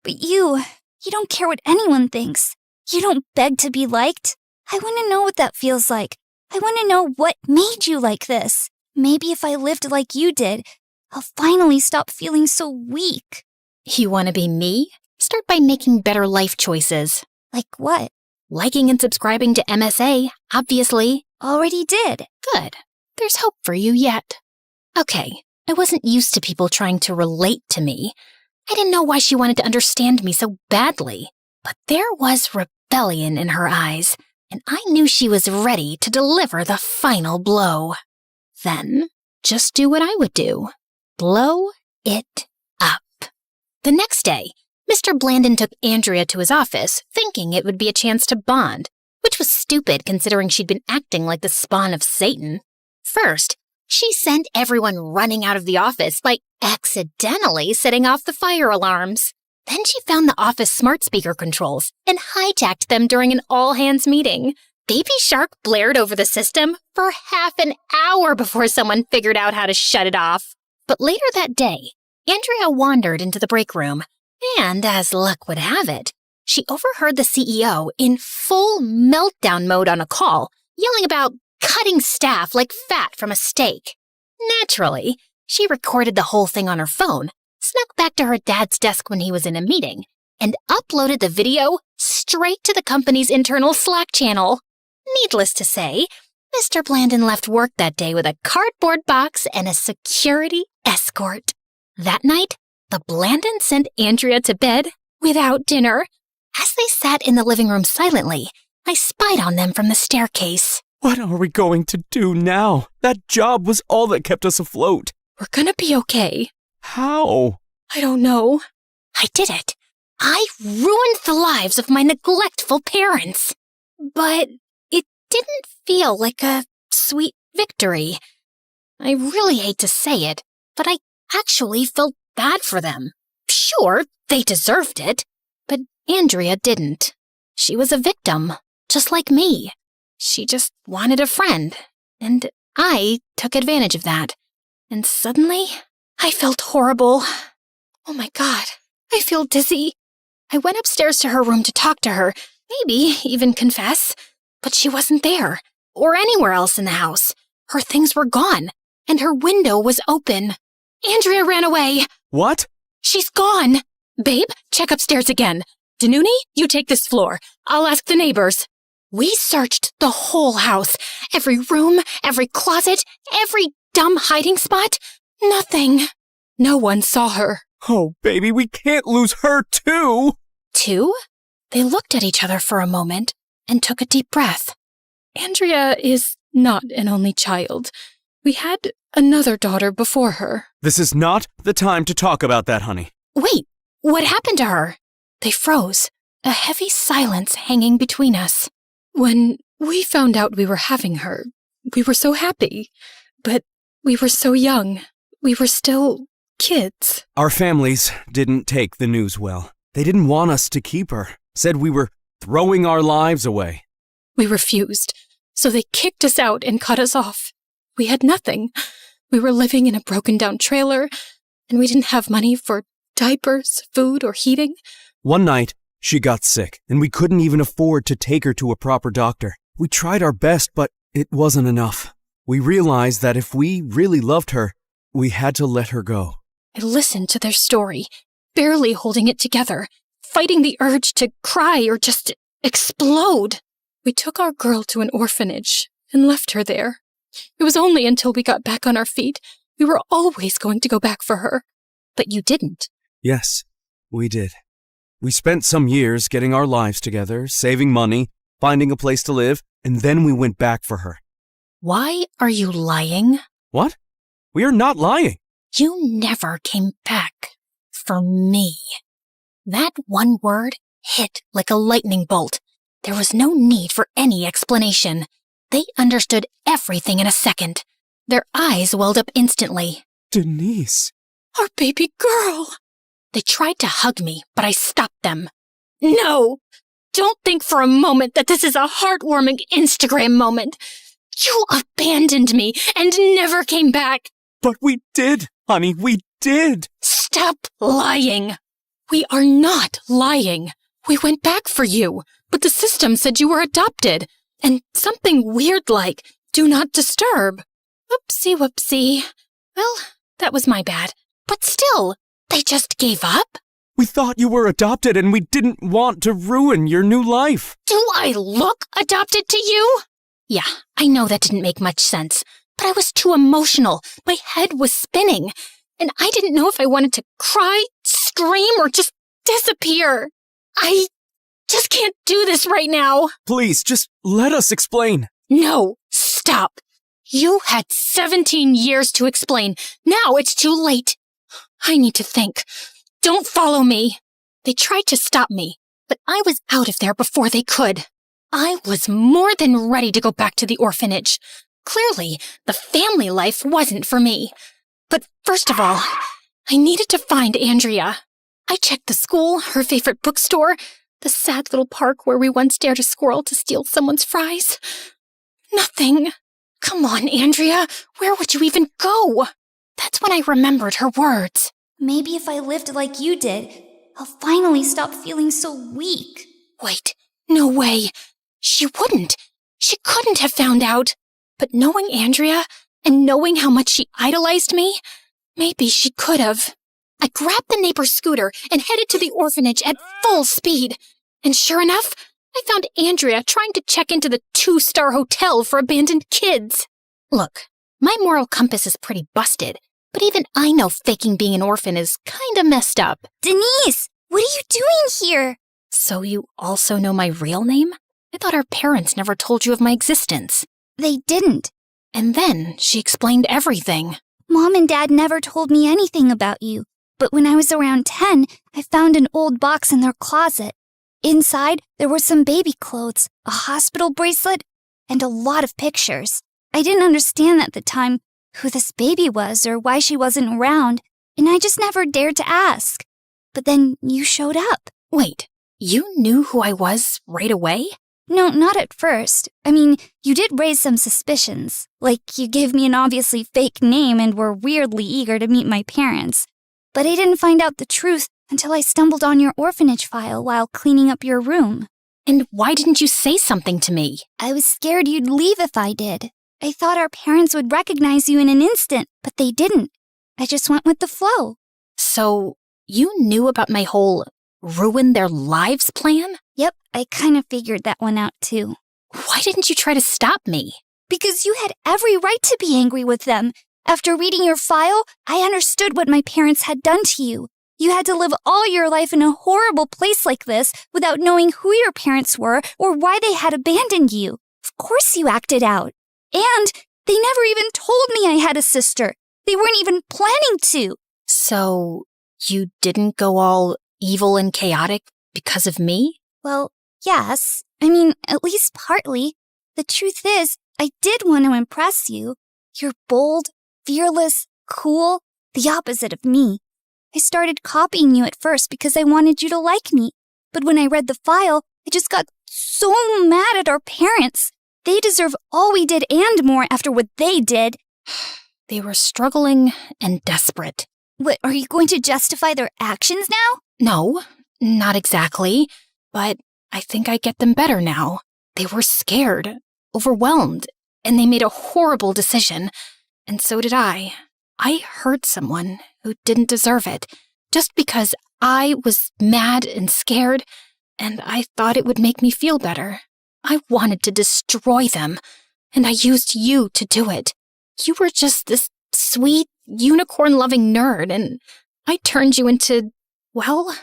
But you don't care what anyone thinks. You don't beg to be liked. I want to know what that feels like. I want to know what made you like this. Maybe if I lived like you did, I'll finally stop feeling so weak. You want to be me? Start by making better life choices. Like what? Liking and subscribing to MSA, obviously. Already did. Good. There's hope for you yet. Okay, I wasn't used to people trying to relate to me. I didn't know why she wanted to understand me so badly. But there was rebellion in her eyes, and I knew she was ready to deliver the final blow. Then, just do what I would do. Blow it up. The next day, Mr. Blandon took Andrea to his office, thinking it would be a chance to bond, which was stupid considering she'd been acting like the spawn of Satan. First, she sent everyone running out of the office by accidentally setting off the fire alarms. Then she found the office smart speaker controls and hijacked them during an all-hands meeting. Baby Shark blared over the system for half an hour before someone figured out how to shut it off. But later that day, Andrea wandered into the break room, and as luck would have it, she overheard the CEO in full meltdown mode on a call, yelling about cutting staff like fat from a steak. Naturally, she recorded the whole thing on her phone, snuck back to her dad's desk when he was in a meeting, and uploaded the video straight to the company's internal Slack channel. Needless to say, Mr. Blandon left work that day with a cardboard box and a security escort. That night, the Blandons sent Andrea to bed without dinner. As they sat in the living room silently, I spied on them from the staircase. What are we going to do now? That job was all that kept us afloat. We're gonna be okay. How? I don't know. I did it. I ruined the lives of my neglectful parents. But it didn't feel like a sweet victory. I really hate to say it, but I actually felt bad for them. Sure, they deserved it, but Andrea didn't. She was a victim, just like me. She just wanted a friend, and I took advantage of that. And suddenly, I felt horrible. Oh my God, I feel dizzy. I went upstairs to her room to talk to her, maybe even confess, but she wasn't there, or anywhere else in the house. Her things were gone, and her window was open. Andrea ran away. What? She's gone. Babe, check upstairs again. Danuni, you take this floor. I'll ask the neighbors. We searched the whole house. Every room, every closet, every dumb hiding spot. Nothing. No one saw her. Oh, baby, we can't lose her too. Two? They looked at each other for a moment and took a deep breath. Andrea is not an only child. We had another daughter before her. This is not the time to talk about that, honey. Wait, what happened to her? They froze, a heavy silence hanging between us. When we found out we were having her, we were so happy. But we were so young. We were still kids. Our families didn't take the news well. They didn't want us to keep her. Said we were throwing our lives away. We refused, so they kicked us out and cut us off. We had nothing. We were living in a broken-down trailer, and we didn't have money for diapers, food, or heating. One night, she got sick, and we couldn't even afford to take her to a proper doctor. We tried our best, but it wasn't enough. We realized that if we really loved her, we had to let her go. I listened to their story, barely holding it together, fighting the urge to cry or just explode. We took our girl to an orphanage and left her there. It was only until we got back on our feet. We were always going to go back for her. But you didn't. Yes, we did. We spent some years getting our lives together, saving money, finding a place to live, and then we went back for her. Why are you lying? What? We are not lying. You never came back for me. That one word hit like a lightning bolt. There was no need for any explanation. They understood everything in a second. Their eyes welled up instantly. Denise. Our baby girl. They tried to hug me, but I stopped them. No! Don't think for a moment that this is a heartwarming Instagram moment. You abandoned me and never came back. But we did, honey, we did. Stop lying. We are not lying. We went back for you, but the system said you were adopted. And something weird like, do not disturb. Oopsie whoopsie. Well, that was my bad. But still, they just gave up? We thought you were adopted and we didn't want to ruin your new life. Do I look adopted to you? Yeah, I know that didn't make much sense, but I was too emotional. My head was spinning, and I didn't know if I wanted to cry, scream, or just disappear. I just can't do this right now. Please, just let us explain. No, stop. You had 17 years to explain. Now it's too late. I need to think. Don't follow me. They tried to stop me, but I was out of there before they could. I was more than ready to go back to the orphanage. Clearly, the family life wasn't for me. But first of all, I needed to find Andrea. I checked the school, her favorite bookstore, the sad little park where we once dared a squirrel to steal someone's fries. Nothing. Come on, Andrea. Where would you even go? That's when I remembered her words. Maybe if I lived like you did, I'll finally stop feeling so weak. Wait, no way. She wouldn't. She couldn't have found out. But knowing Andrea and knowing how much she idolized me, maybe she could have. I grabbed the neighbor's scooter and headed to the orphanage at full speed. And sure enough, I found Andrea trying to check into the 2-star hotel for abandoned kids. Look, my moral compass is pretty busted, but even I know faking being an orphan is kinda messed up. Denise, what are you doing here? So you also know my real name? I thought our parents never told you of my existence. They didn't. And then she explained everything. Mom and Dad never told me anything about you, but when I was around 10, I found an old box in their closet. Inside, there were some baby clothes, a hospital bracelet, and a lot of pictures. I didn't understand at the time who this baby was or why she wasn't around, and I just never dared to ask. But then you showed up. Wait, you knew who I was right away? No, not at first. I mean, you did raise some suspicions. Like, you gave me an obviously fake name and were weirdly eager to meet my parents. But I didn't find out the truth until I stumbled on your orphanage file while cleaning up your room. And why didn't you say something to me? I was scared you'd leave if I did. I thought our parents would recognize you in an instant, but they didn't. I just went with the flow. So, you knew about my whole ruin their lives plan? Yep, I kind of figured that one out too. Why didn't you try to stop me? Because you had every right to be angry with them. After reading your file, I understood what my parents had done to you. You had to live all your life in a horrible place like this without knowing who your parents were or why they had abandoned you. Of course you acted out. And they never even told me I had a sister. They weren't even planning to. So, you didn't go all evil and chaotic because of me? Well, yes. I mean, at least partly. The truth is, I did want to impress you. You're bold, fearless, cool, the opposite of me. I started copying you at first because I wanted you to like me. But when I read the file, I just got so mad at our parents. They deserve all we did and more after what they did. They were struggling and desperate. What, are you going to justify their actions now? No, not exactly. But I think I get them better now. They were scared, overwhelmed, and they made a horrible decision. And so did I. I hurt someone who didn't deserve it, just because I was mad and scared, and I thought it would make me feel better. I wanted to destroy them, and I used you to do it. You were just this sweet, unicorn-loving nerd, and I turned you into, well,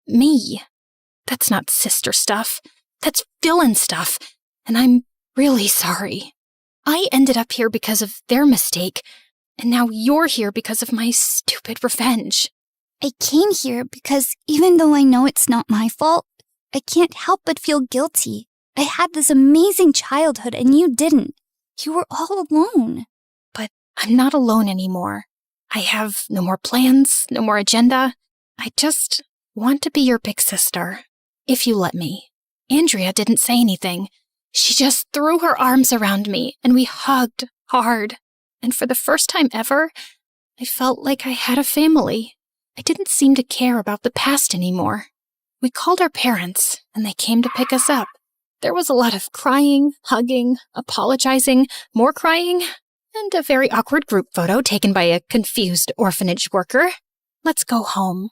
me. That's not sister stuff. That's villain stuff, and I'm really sorry. I ended up here because of their mistake, and now you're here because of my stupid revenge. I came here because even though I know it's not my fault, I can't help but feel guilty. I had this amazing childhood and you didn't. You were all alone. But I'm not alone anymore. I have no more plans, no more agenda. I just want to be your big sister, if you let me. Andrea didn't say anything. She just threw her arms around me and we hugged hard. And for the first time ever, I felt like I had a family. I didn't seem to care about the past anymore. We called our parents and they came to pick us up. There was a lot of crying, hugging, apologizing, more crying, and a very awkward group photo taken by a confused orphanage worker. Let's go home.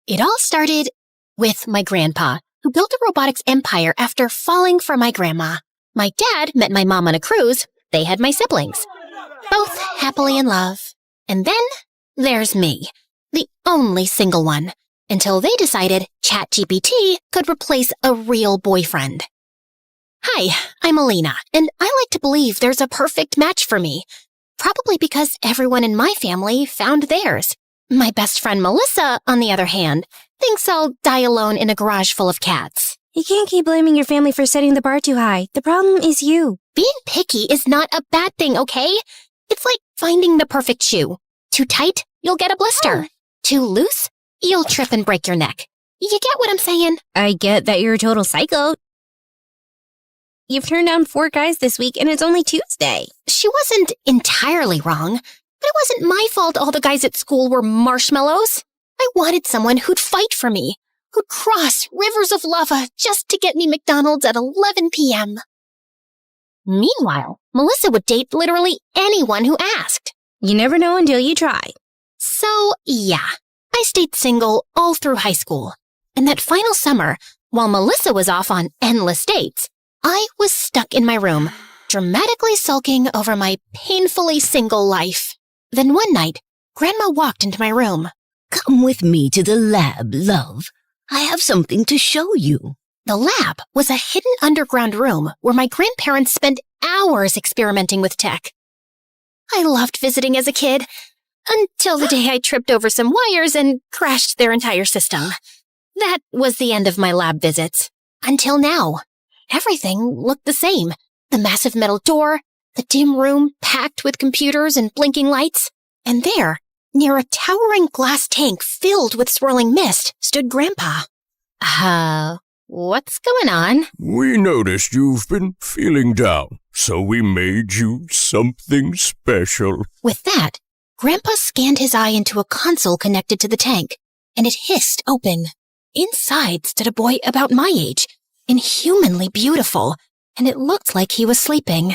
It all started with my grandpa, who built a robotics empire after falling for my grandma. My dad met my mom on a cruise. They had my siblings, both happily in love. And then there's me, the only single one, until they decided ChatGPT could replace a real boyfriend. Hi, I'm Alina, and I like to believe there's a perfect match for me, probably because everyone in my family found theirs. My best friend Melissa, on the other hand, thinks I'll die alone in a garage full of cats. You can't keep blaming your family for setting the bar too high. The problem is you. Being picky is not a bad thing, okay? It's like finding the perfect shoe. Too tight, you'll get a blister. Too loose, you'll trip and break your neck. You get what I'm saying? I get that you're a total psycho. You've turned down 4 guys this week and it's only Tuesday. She wasn't entirely wrong. But it wasn't my fault all the guys at school were marshmallows. I wanted someone who'd fight for me, who'd cross rivers of lava just to get me McDonald's at 11 p.m. Meanwhile, Melissa would date literally anyone who asked. You never know until you try. So, yeah, I stayed single all through high school. And that final summer, while Melissa was off on endless dates, I was stuck in my room, dramatically sulking over my painfully single life. Then one night, Grandma walked into my room. Come with me to the lab, love. I have something to show you. The lab was a hidden underground room where my grandparents spent hours experimenting with tech. I loved visiting as a kid, until the day I tripped over some wires and crashed their entire system. That was the end of my lab visits. Until now. Everything looked the same. The massive metal door, the dim room packed with computers and blinking lights. And there, near a towering glass tank filled with swirling mist, stood Grandpa. What's going on? We noticed you've been feeling down, so we made you something special. With that, Grandpa scanned his eye into a console connected to the tank, and it hissed open. Inside stood a boy about my age, inhumanly beautiful, and it looked like he was sleeping.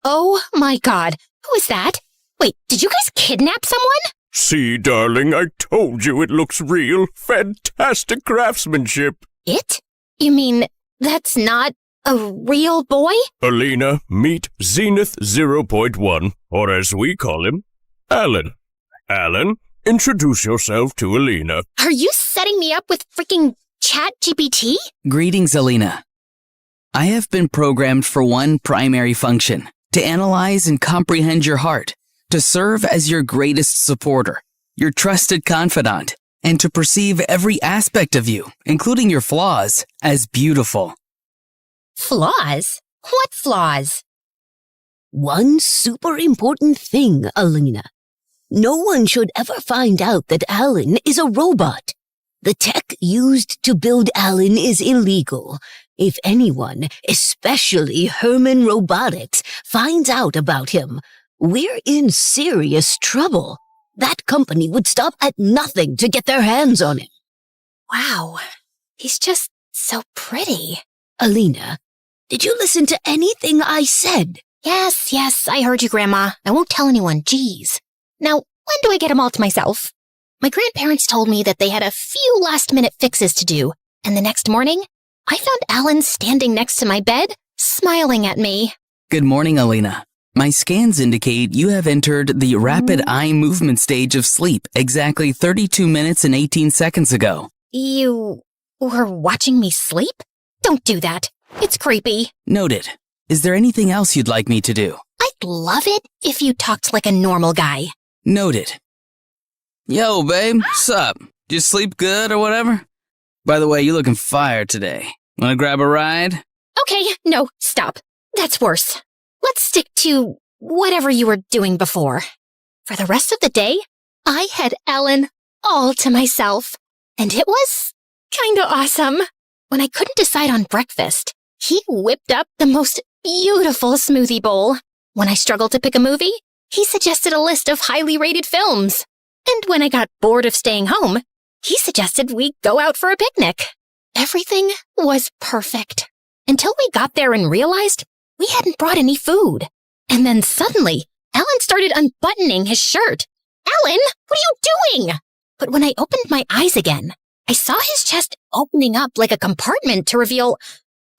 Oh my God, who is that? Wait, did you guys kidnap someone? See, darling, I told you it looks real. Fantastic craftsmanship. It? You mean that's not a real boy? Alina, meet Zenith 0.1, or as we call him, Alan. Alan, introduce yourself to Alina. Are you setting me up with freaking ChatGPT? Greetings, Alina. I have been programmed for one primary function, to analyze and comprehend your heart, to serve as your greatest supporter, your trusted confidant, and to perceive every aspect of you, including your flaws, as beautiful. Flaws? What flaws? One super important thing, Alina. No one should ever find out that Alan is a robot. The tech used to build Alan is illegal. If anyone, especially Herman Robotics, finds out about him, we're in serious trouble. That company would stop at nothing to get their hands on him. Wow, he's just so pretty. Alina, did you listen to anything I said? Yes, I heard you, Grandma. I won't tell anyone, jeez. Now, when do I get him all to myself? My grandparents told me that they had a few last-minute fixes to do, and the next morning, I found Alan standing next to my bed, smiling at me. Good morning, Alina. My scans indicate you have entered the rapid eye movement stage of sleep exactly 32 minutes and 18 seconds ago. You were watching me sleep? Don't do that. It's creepy. Noted. Is there anything else you'd like me to do? I'd love it if you talked like a normal guy. Noted. Yo, babe, sup? Did you sleep good or whatever? By the way, you looking fire today. Wanna grab a ride? Okay, no, stop. That's worse. Let's stick to whatever you were doing before. For the rest of the day, I had Alan all to myself. And it was kinda awesome. When I couldn't decide on breakfast, he whipped up the most beautiful smoothie bowl. When I struggled to pick a movie, he suggested a list of highly rated films. And when I got bored of staying home, he suggested we go out for a picnic. Everything was perfect. Until we got there and realized we hadn't brought any food. And then suddenly, Alan started unbuttoning his shirt. Alan, what are you doing? But when I opened my eyes again, I saw his chest opening up like a compartment to reveal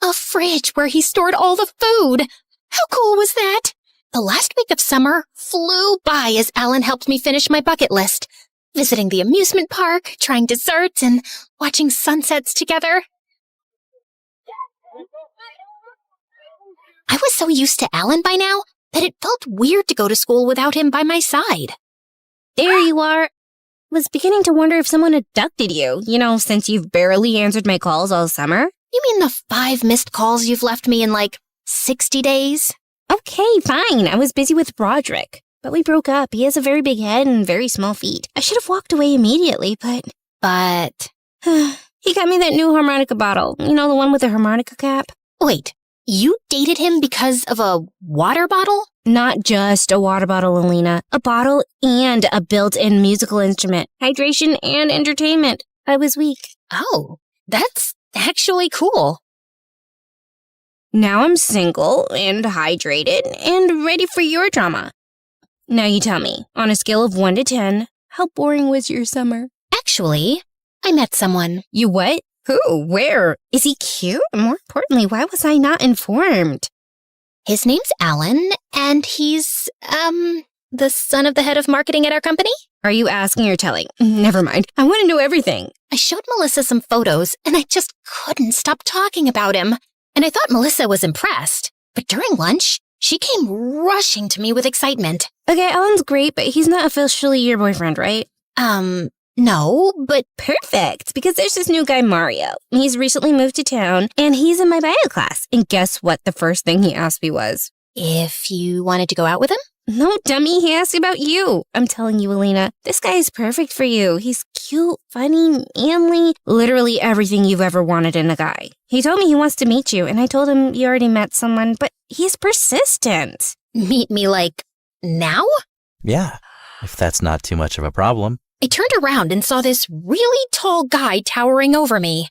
a fridge where he stored all the food. How cool was that? The last week of summer flew by as Alan helped me finish my bucket list, visiting the amusement park, trying desserts, and watching sunsets together. I was so used to Alan by now that it felt weird to go to school without him by my side. There you are. Was beginning to wonder if someone abducted you, since you've barely answered my calls all summer. You mean the 5 missed calls you've left me in 60 days? Okay, fine. I was busy with Roderick. But we broke up. He has a very big head and very small feet. I should have walked away immediately, but... He got me that new harmonica bottle. The one with the harmonica cap. Wait, you dated him because of a water bottle? Not just a water bottle, Alina. A bottle and a built-in musical instrument. Hydration and entertainment. I was weak. Oh, that's actually cool. Now I'm single and hydrated and ready for your drama. Now you tell me, on a scale of 1 to 10, how boring was your summer? Actually, I met someone. You what? Who? Where? Is he cute? More importantly, why was I not informed? His name's Alan, and he's, the son of the head of marketing at our company? Are you asking or telling? Never mind. I want to know everything. I showed Melissa some photos, and I just couldn't stop talking about him. And I thought Melissa was impressed. But during lunch, she came rushing to me with excitement. Okay, Alan's great, but he's not officially your boyfriend, right? No, but perfect, because there's this new guy, Mario. He's recently moved to town, and he's in my bio class. And guess what the first thing he asked me was? If you wanted to go out with him? No, dummy, he asked about you. I'm telling you, Alina, this guy is perfect for you. He's cute, funny, manly, literally everything you've ever wanted in a guy. He told me he wants to meet you, and I told him you already met someone, but he's persistent. Meet me like, now? Yeah, if that's not too much of a problem. I turned around and saw this really tall guy towering over me.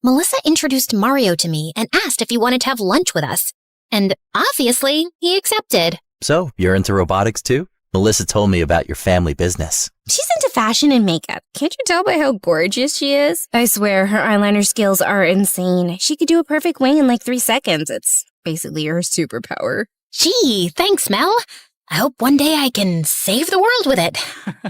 Melissa introduced Mario to me and asked if he wanted to have lunch with us. And obviously, he accepted. So, you're into robotics too? Melissa told me about your family business. She's into fashion and makeup. Can't you tell by how gorgeous she is? I swear, her eyeliner skills are insane. She could do a perfect wing in like 3 seconds. It's basically her superpower. Gee, thanks, Mel. I hope one day I can save the world with it.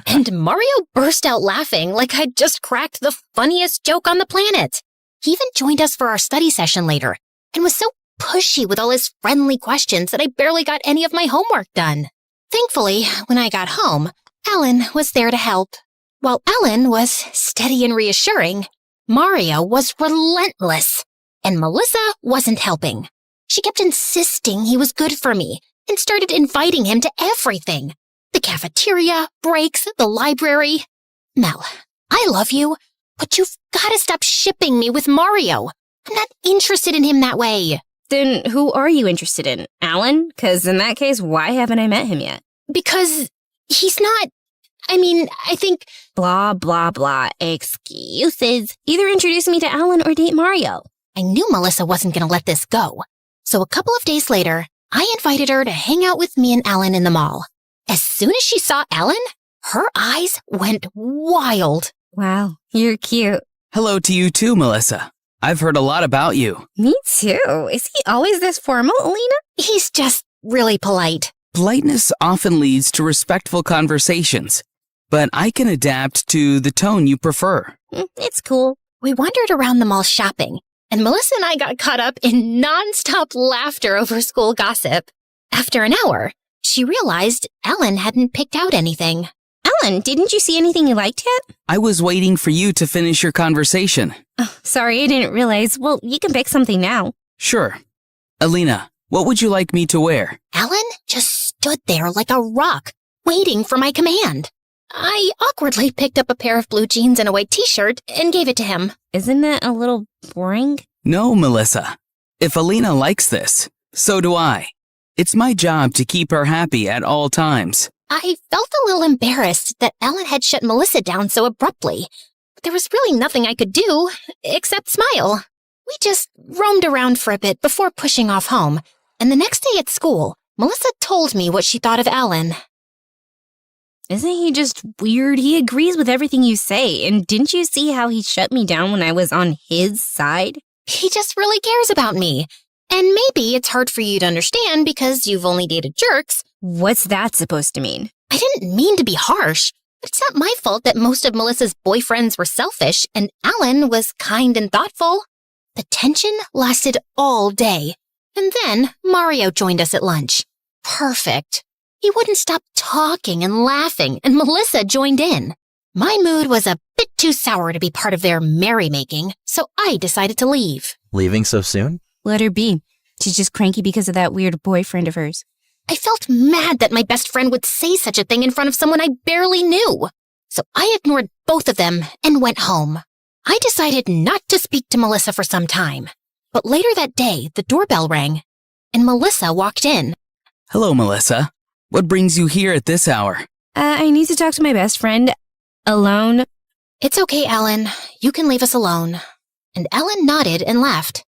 And Mario burst out laughing like I'd just cracked the funniest joke on the planet. He even joined us for our study session later and was so pushy with all his friendly questions that I barely got any of my homework done. Thankfully, when I got home, Alan was there to help. While Alan was steady and reassuring, Mario was relentless, and Melissa wasn't helping. She kept insisting he was good for me and started inviting him to everything. The cafeteria, breaks, the library. Mel, I love you, but you've got to stop shipping me with Mario. I'm not interested in him that way. Then who are you interested in? Alan? Because in that case, why haven't I met him yet? Because he's not... I think... Blah, blah, blah. Excuses. Either introduce me to Alan or date Mario. I knew Melissa wasn't going to let this go. So a couple of days later, I invited her to hang out with me and Alan in the mall. As soon as she saw Alan, her eyes went wild. Wow, you're cute. Hello to you too, Melissa. I've heard a lot about you. Me too. Is he always this formal, Alina? He's just really polite. Politeness often leads to respectful conversations, but I can adapt to the tone you prefer. It's cool. We wandered around the mall shopping, and Melissa and I got caught up in nonstop laughter over school gossip. After an hour, she realized Alan hadn't picked out anything. Alan, didn't you see anything you liked yet? I was waiting for you to finish your conversation. Oh, sorry, I didn't realize. Well, you can pick something now. Sure. Alina, what would you like me to wear? Alan just stood there like a rock, waiting for my command. I awkwardly picked up a pair of blue jeans and a white t-shirt and gave it to him. Isn't that a little boring? No, Melissa. If Alina likes this, so do I. It's my job to keep her happy at all times. I felt a little embarrassed that Alan had shut Melissa down so abruptly. But there was really nothing I could do except smile. We just roamed around for a bit before pushing off home. And the next day at school, Melissa told me what she thought of Alan. Isn't he just weird? He agrees with everything you say. And didn't you see how he shut me down when I was on his side? He just really cares about me. And maybe it's hard for you to understand because you've only dated jerks. What's that supposed to mean? I didn't mean to be harsh. It's not my fault that most of Melissa's boyfriends were selfish and Alan was kind and thoughtful. The tension lasted all day. And then Mario joined us at lunch. Perfect. He wouldn't stop talking and laughing, and Melissa joined in. My mood was a bit too sour to be part of their merrymaking, so I decided to leave. Leaving so soon? Let her be. She's just cranky because of that weird boyfriend of hers. I felt mad that my best friend would say such a thing in front of someone I barely knew. So I ignored both of them and went home. I decided not to speak to Melissa for some time. But later that day, the doorbell rang, and Melissa walked in. Hello, Melissa. What brings you here at this hour? I need to talk to my best friend. Alone. It's okay, Alan. You can leave us alone. And Alan nodded and left.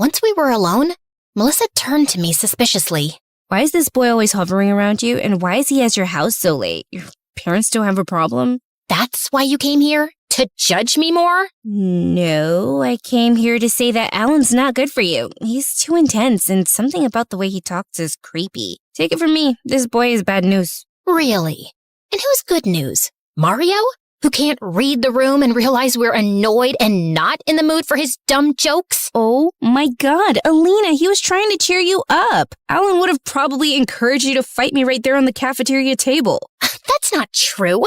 Once we were alone, Melissa turned to me suspiciously. Why is this boy always hovering around you, and why is he at your house so late? Your parents don't have a problem? That's why you came here? To judge me more? No, I came here to say that Alan's not good for you. He's too intense, and something about the way he talks is creepy. Take it from me, this boy is bad news. Really? And who's good news? Mario? Who can't read the room and realize we're annoyed and not in the mood for his dumb jokes? Oh my god, Alina, he was trying to cheer you up. Alan would have probably encouraged you to fight me right there on the cafeteria table. That's not true.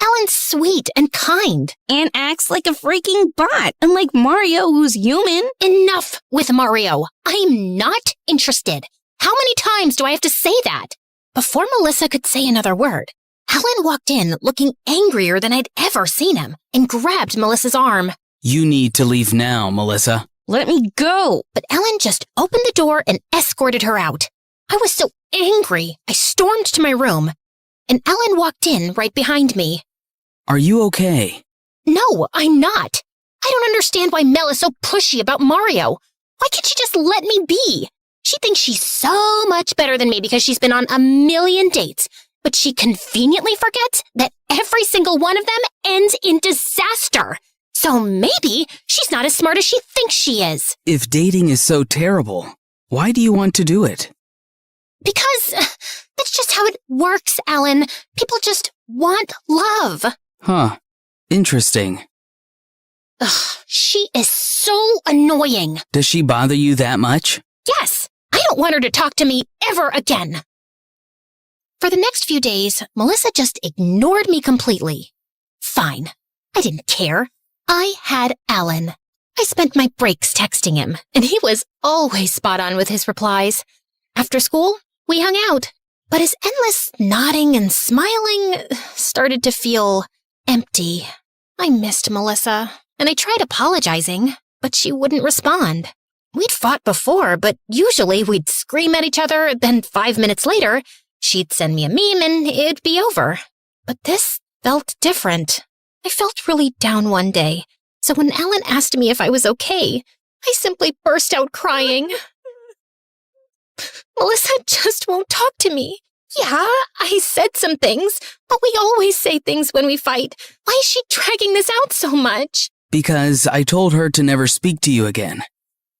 Alan's sweet and kind. And acts like a freaking bot, unlike Mario, who's human. Enough with Mario. I'm not interested. How many times do I have to say that? Before Melissa could say another word, Alan walked in looking angrier than I'd ever seen him and grabbed Melissa's arm. You need to leave now, Melissa. Let me go. But Alan just opened the door and escorted her out. I was so angry, I stormed to my room, and Alan walked in right behind me. Are you okay? No, I'm not. I don't understand why Mel is so pushy about Mario. Why can't she just let me be? She thinks she's so much better than me because she's been on a million dates, but she conveniently forgets that every single one of them ends in disaster. So maybe she's not as smart as she thinks she is. If dating is so terrible, why do you want to do it? Because that's just how it works, Alan. People just want love. Huh. Interesting. Ugh, she is so annoying. Does she bother you that much? Yes. I don't want her to talk to me ever again. For the next few days, Melissa just ignored me completely. Fine. I didn't care. I had Alan. I spent my breaks texting him, and he was always spot on with his replies. After school, we hung out, but his endless nodding and smiling started to feel empty. I missed Melissa, and I tried apologizing, but she wouldn't respond. We'd fought before, but usually we'd scream at each other, then 5 minutes later, she'd send me a meme and it'd be over. But this felt different. I felt really down one day, so when Alan asked me if I was okay, I simply burst out crying. Melissa just won't talk to me. Yeah, I said some things, but we always say things when we fight. Why is she dragging this out so much? Because I told her to never speak to you again.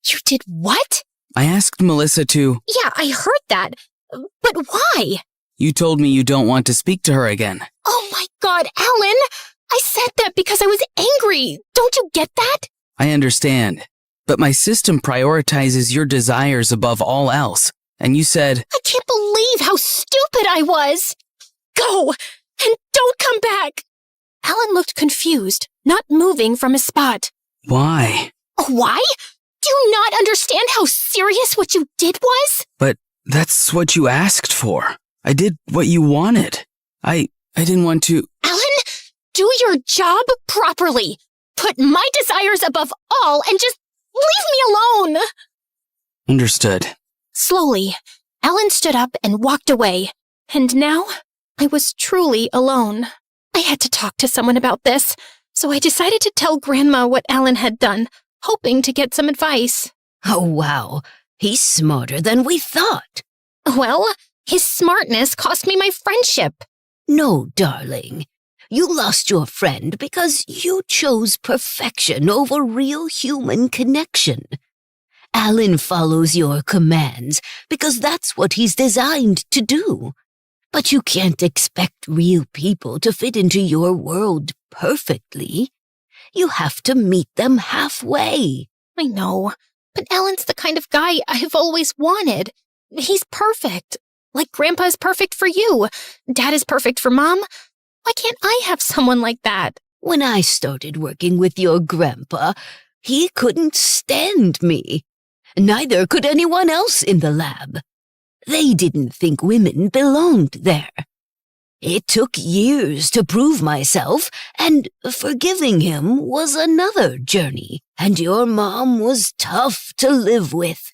You did what? I asked Melissa to... Yeah, I heard that. But why? You told me you don't want to speak to her again. Oh my God, Alan! I said that because I was angry. Don't you get that? I understand. But my system prioritizes your desires above all else. And you said... I can't believe how stupid I was. Go! And don't come back! Alan looked confused, not moving from his spot. Why? Why? Do you not understand how serious what you did was? But that's what you asked for. I did what you wanted. I didn't want to... Alan, do your job properly. Put my desires above all and just leave me alone. Understood. Slowly, Alan stood up and walked away. And now, I was truly alone. I had to talk to someone about this, so I decided to tell Grandma what Alan had done, hoping to get some advice. Oh, wow. He's smarter than we thought. Well, his smartness cost me my friendship. No, darling. You lost your friend because you chose perfection over real human connection. Alan follows your commands because that's what he's designed to do. But you can't expect real people to fit into your world perfectly. You have to meet them halfway. I know, but Alan's the kind of guy I've always wanted. He's perfect. Like Grandpa is perfect for you. Dad is perfect for Mom. Why can't I have someone like that? When I started working with your grandpa, he couldn't stand me. Neither could anyone else in the lab. They didn't think women belonged there. It took years to prove myself, and forgiving him was another journey. And your mom was tough to live with.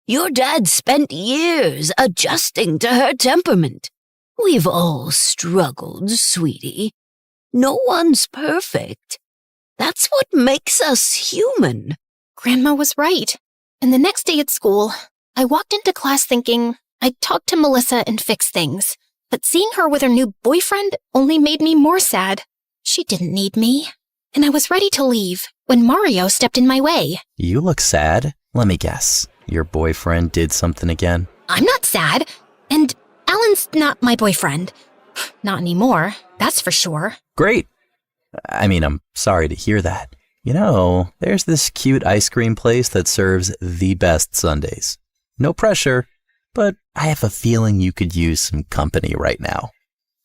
Your dad spent years adjusting to her temperament. We've all struggled, sweetie. No one's perfect. That's what makes us human. Grandma was right. And the next day at school, I walked into class thinking I'd talk to Melissa and fix things. But seeing her with her new boyfriend only made me more sad. She didn't need me. And I was ready to leave when Mario stepped in my way. You look sad. Let me guess. Your boyfriend did something again? I'm not sad. And Alan's not my boyfriend. Not anymore, that's for sure. Great. I mean, I'm sorry to hear that. You know, there's this cute ice cream place that serves the best sundaes. No pressure, but I have a feeling you could use some company right now.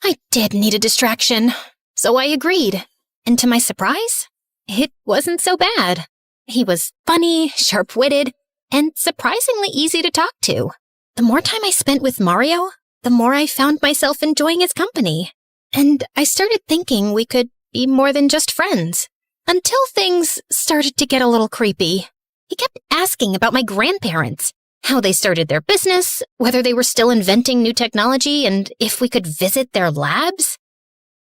I did need a distraction, so I agreed. And to my surprise, it wasn't so bad. He was funny, sharp-witted, and surprisingly easy to talk to. The more time I spent with Mario, the more I found myself enjoying his company. And I started thinking we could be more than just friends. Until things started to get a little creepy. He kept asking about my grandparents, how they started their business, whether they were still inventing new technology, and if we could visit their labs.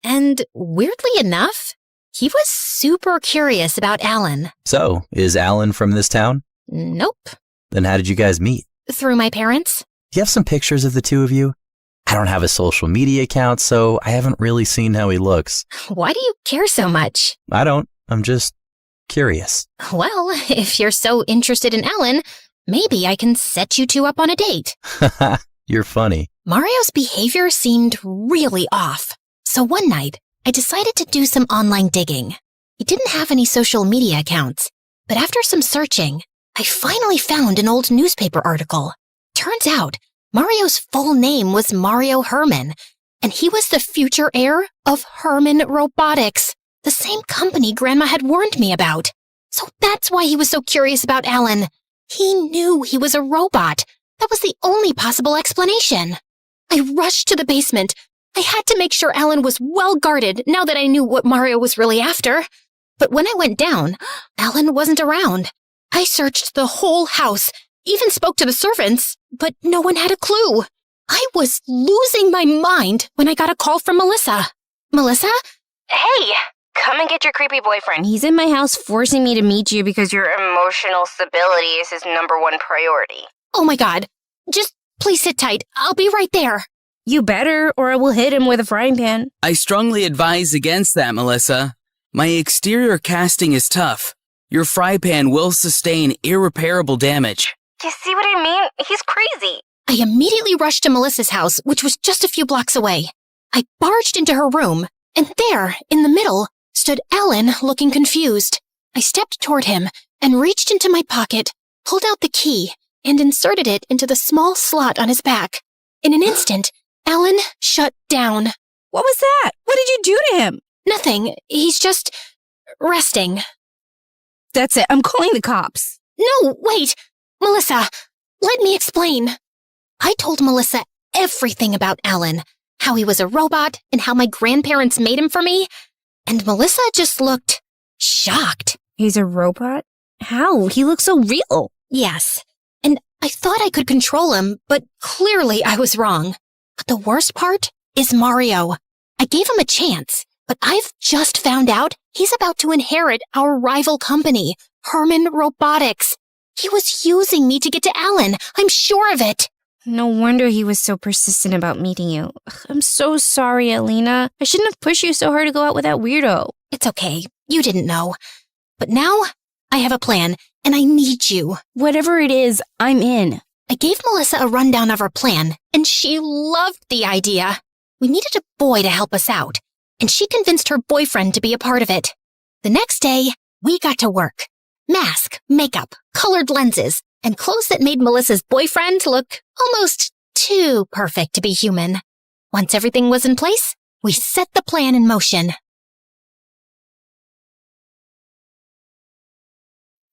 And weirdly enough, he was super curious about Alan. So, is Alan from this town? Nope. Then how did you guys meet? Through my parents. Do you have some pictures of the two of you? I don't have a social media account, so I haven't really seen how he looks. Why do you care so much? I don't. I'm just curious. Well, if you're so interested in Alan, maybe I can set you two up on a date. You're funny. Mario's behavior seemed really off. So one night, I decided to do some online digging. He didn't have any social media accounts, but after some searching, I finally found an old newspaper article. Turns out, Mario's full name was Mario Herman, and he was the future heir of Herman Robotics, the same company Grandma had warned me about. So that's why he was so curious about Alan. He knew he was a robot. That was the only possible explanation. I rushed to the basement. I had to make sure Alan was well guarded now that I knew what Mario was really after. But when I went down, Alan wasn't around. I searched the whole house, even spoke to the servants, but no one had a clue. I was losing my mind when I got a call from Melissa. Melissa? Hey, come and get your creepy boyfriend. He's in my house forcing me to meet you because your emotional stability is his #1 priority. Oh my God. Just please sit tight. I'll be right there. You better, or I will hit him with a frying pan. I strongly advise against that, Melissa. My exterior casting is tough. Your fry pan will sustain irreparable damage. You see what I mean? He's crazy. I immediately rushed to Melissa's house, which was just a few blocks away. I barged into her room, and there, in the middle, stood Alan looking confused. I stepped toward him and reached into my pocket, pulled out the key, and inserted it into the small slot on his back. In an instant, Alan shut down. What was that? What did you do to him? Nothing. He's just resting. That's it. I'm calling the cops. No, wait. Melissa, let me explain. I told Melissa everything about Alan, how he was a robot and how my grandparents made him for me. And Melissa just looked shocked. He's a robot? How? He looks so real. Yes. And I thought I could control him, but clearly I was wrong. But the worst part is Mario. I gave him a chance, but I've just found out he's about to inherit our rival company, Herman Robotics. He was using me to get to Alan. I'm sure of it. No wonder he was so persistent about meeting you. Ugh, I'm so sorry, Alina. I shouldn't have pushed you so hard to go out with that weirdo. It's okay. You didn't know. But now I have a plan, and I need you. Whatever it is, I'm in. I gave Melissa a rundown of our plan, and she loved the idea. We needed a boy to help us out, and she convinced her boyfriend to be a part of it. The next day, we got to work. Mask, makeup, colored lenses, and clothes that made Melissa's boyfriend look almost too perfect to be human. Once everything was in place, we set the plan in motion.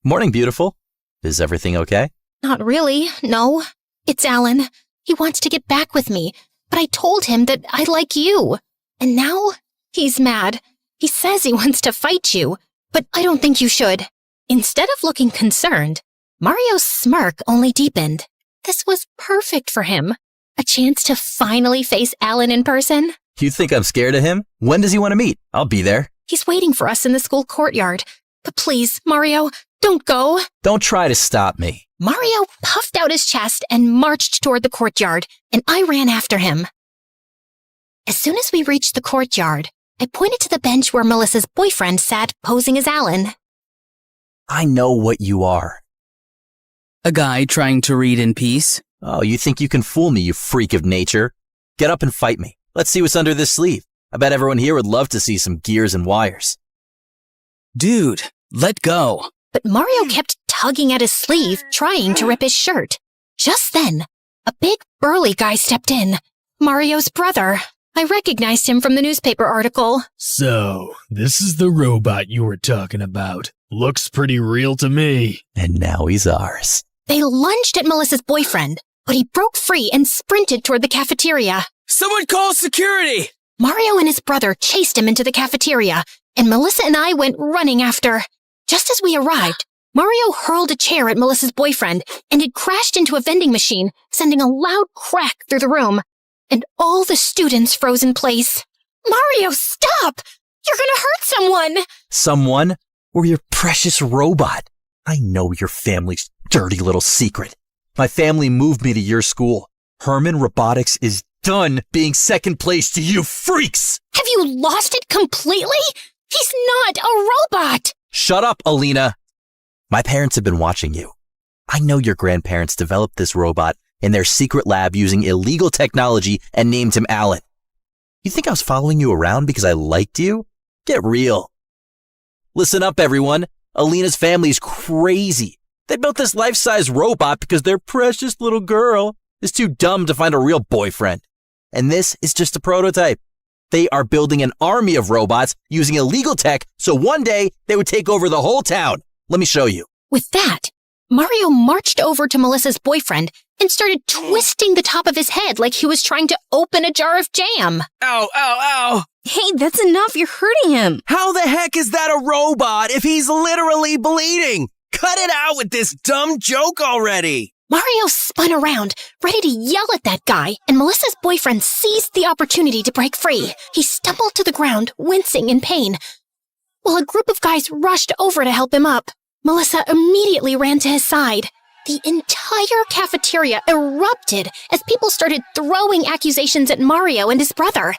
Morning, beautiful. Is everything okay? Not really, no. It's Alan. He wants to get back with me, but I told him that I like you. And now he's mad. He says he wants to fight you, but I don't think you should. Instead of looking concerned, Mario's smirk only deepened. This was perfect for him. A chance to finally face Alan in person. You think I'm scared of him? When does he want to meet? I'll be there. He's waiting for us in the school courtyard. But please, Mario, Don't go. Don't try to stop me. Mario puffed out his chest and marched toward the courtyard, and I ran after him. As soon as we reached the courtyard, I pointed to the bench where Melissa's boyfriend sat posing as Alan. I know what you are. A guy trying to read in peace. Oh, you think you can fool me, you freak of nature? Get up and fight me. Let's see what's under this sleeve. I bet everyone here would love to see some gears and wires. Dude, let go. But Mario kept tugging at his sleeve, trying to rip his shirt. Just then, a big burly guy stepped in. Mario's brother. I recognized him from the newspaper article. So, this is the robot you were talking about. Looks pretty real to me. And now he's ours. They lunged at Melissa's boyfriend, but he broke free and sprinted toward the cafeteria. Someone call security! Mario and his brother chased him into the cafeteria, and Melissa and I went running after. Just as we arrived, Mario hurled a chair at Melissa's boyfriend, and it crashed into a vending machine, sending a loud crack through the room. And all the students froze in place. Mario, stop! You're gonna hurt someone! Someone? Or your precious robot? I know your family's dirty little secret. My family moved me to your school. Herman Robotics is done being second place to you freaks! Have you lost it completely? He's not a robot! Shut up, Alina. My parents have been watching you. I know your grandparents developed this robot in their secret lab using illegal technology and named him Alan. You think I was following you around because I liked you? Get real. Listen up, everyone. Alina's family's crazy. They built this life-size robot because their precious little girl is too dumb to find a real boyfriend. And this is just a prototype. They are building an army of robots using illegal tech so one day they would take over the whole town. Let me show you. With that, Mario marched over to Melissa's boyfriend and started twisting the top of his head like he was trying to open a jar of jam. Ow, ow, ow. Hey, that's enough. You're hurting him. How the heck is that a robot if he's literally bleeding? Cut it out with this dumb joke already. Mario spun around, ready to yell at that guy, and Melissa's boyfriend seized the opportunity to break free. He stumbled to the ground, wincing in pain, while a group of guys rushed over to help him up. Melissa immediately ran to his side. The entire cafeteria erupted as people started throwing accusations at Mario and his brother.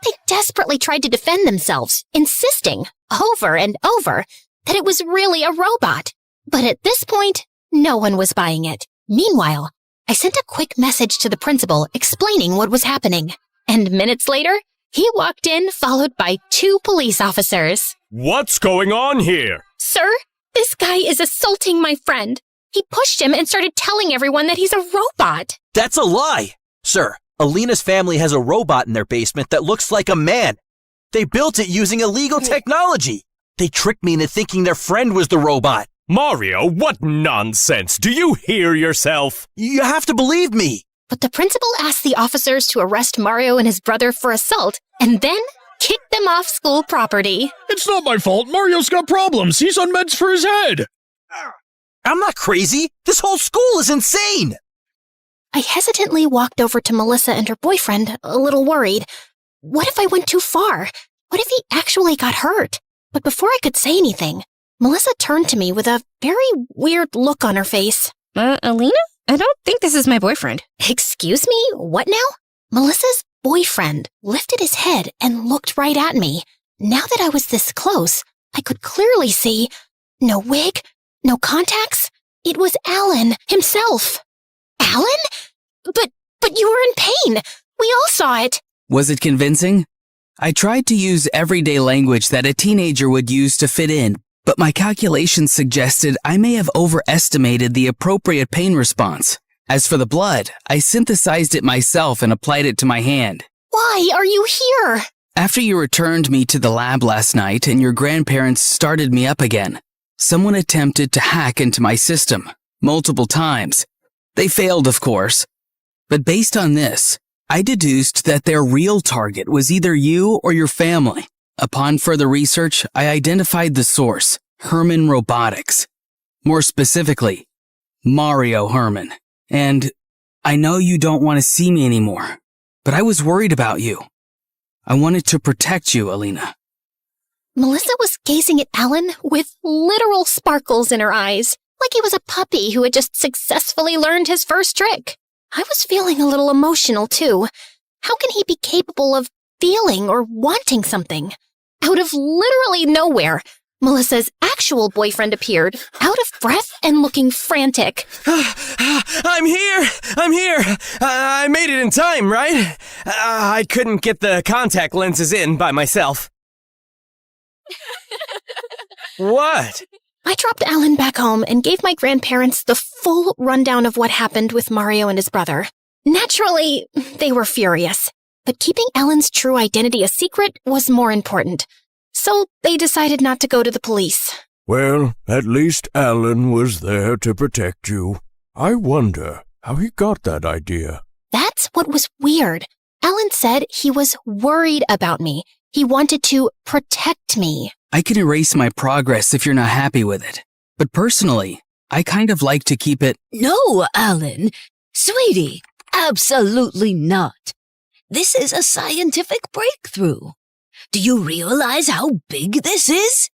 They desperately tried to defend themselves, insisting, over and over, that it was really a robot. But at this point, no one was buying it. Meanwhile, I sent a quick message to the principal explaining what was happening. And minutes later, he walked in followed by 2 police officers. What's going on here? Sir, this guy is assaulting my friend. He pushed him and started telling everyone that he's a robot. That's a lie. Sir, Alina's family has a robot in their basement that looks like a man. They built it using illegal technology. They tricked me into thinking their friend was the robot. Mario, what nonsense! Do you hear yourself? You have to believe me. But the principal asked the officers to arrest Mario and his brother for assault and then kicked them off school property. It's not my fault. Mario's got problems. He's on meds for his head. I'm not crazy. This whole school is insane. I hesitantly walked over to Melissa and her boyfriend, a little worried. What if I went too far? What if he actually got hurt? But before I could say anything, Melissa turned to me with a very weird look on her face. Alina? I don't think this is my boyfriend. Excuse me? What now? Melissa's boyfriend lifted his head and looked right at me. Now that I was this close, I could clearly see no wig, no contacts. It was Alan himself. Alan? But you were in pain. We all saw it. Was it convincing? I tried to use everyday language that a teenager would use to fit in, but my calculations suggested I may have overestimated the appropriate pain response. As for the blood, I synthesized it myself and applied it to my hand. Why are you here? After you returned me to the lab last night and your grandparents started me up again, someone attempted to hack into my system multiple times. They failed, of course. But based on this, I deduced that their real target was either you or your family. Upon further research, I identified the source, Herman Robotics. More specifically, Mario Herman. And I know you don't want to see me anymore, but I was worried about you. I wanted to protect you, Alina. Melissa was gazing at Alan with literal sparkles in her eyes, like he was a puppy who had just successfully learned his first trick. I was feeling a little emotional, too. How can he be capable of feeling or wanting something? Out of literally nowhere, Melissa's actual boyfriend appeared, out of breath and looking frantic. I'm here! I made it in time, right? I couldn't get the contact lenses in by myself. What? I dropped Alan back home and gave my grandparents the full rundown of what happened with Mario and his brother. Naturally, they were furious, but keeping Alan's true identity a secret was more important. So they decided not to go to the police. Well, at least Alan was there to protect you. I wonder how he got that idea. That's what was weird. Alan said he was worried about me. He wanted to protect me. I can erase my progress if you're not happy with it. But personally, I kind of like to keep it. No, Alan. Sweetie, absolutely not. This is a scientific breakthrough. Do you realize how big this is?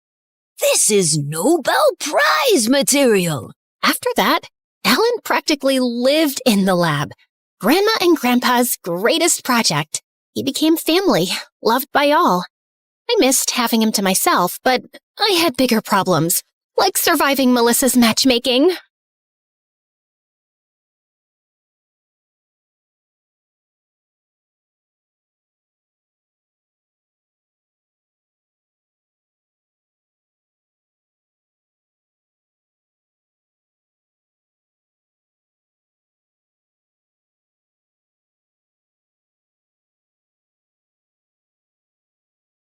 This is Nobel Prize material. After that, Alan practically lived in the lab. Grandma and Grandpa's greatest project. He became family, loved by all. I missed having him to myself, but I had bigger problems, like surviving Melissa's matchmaking.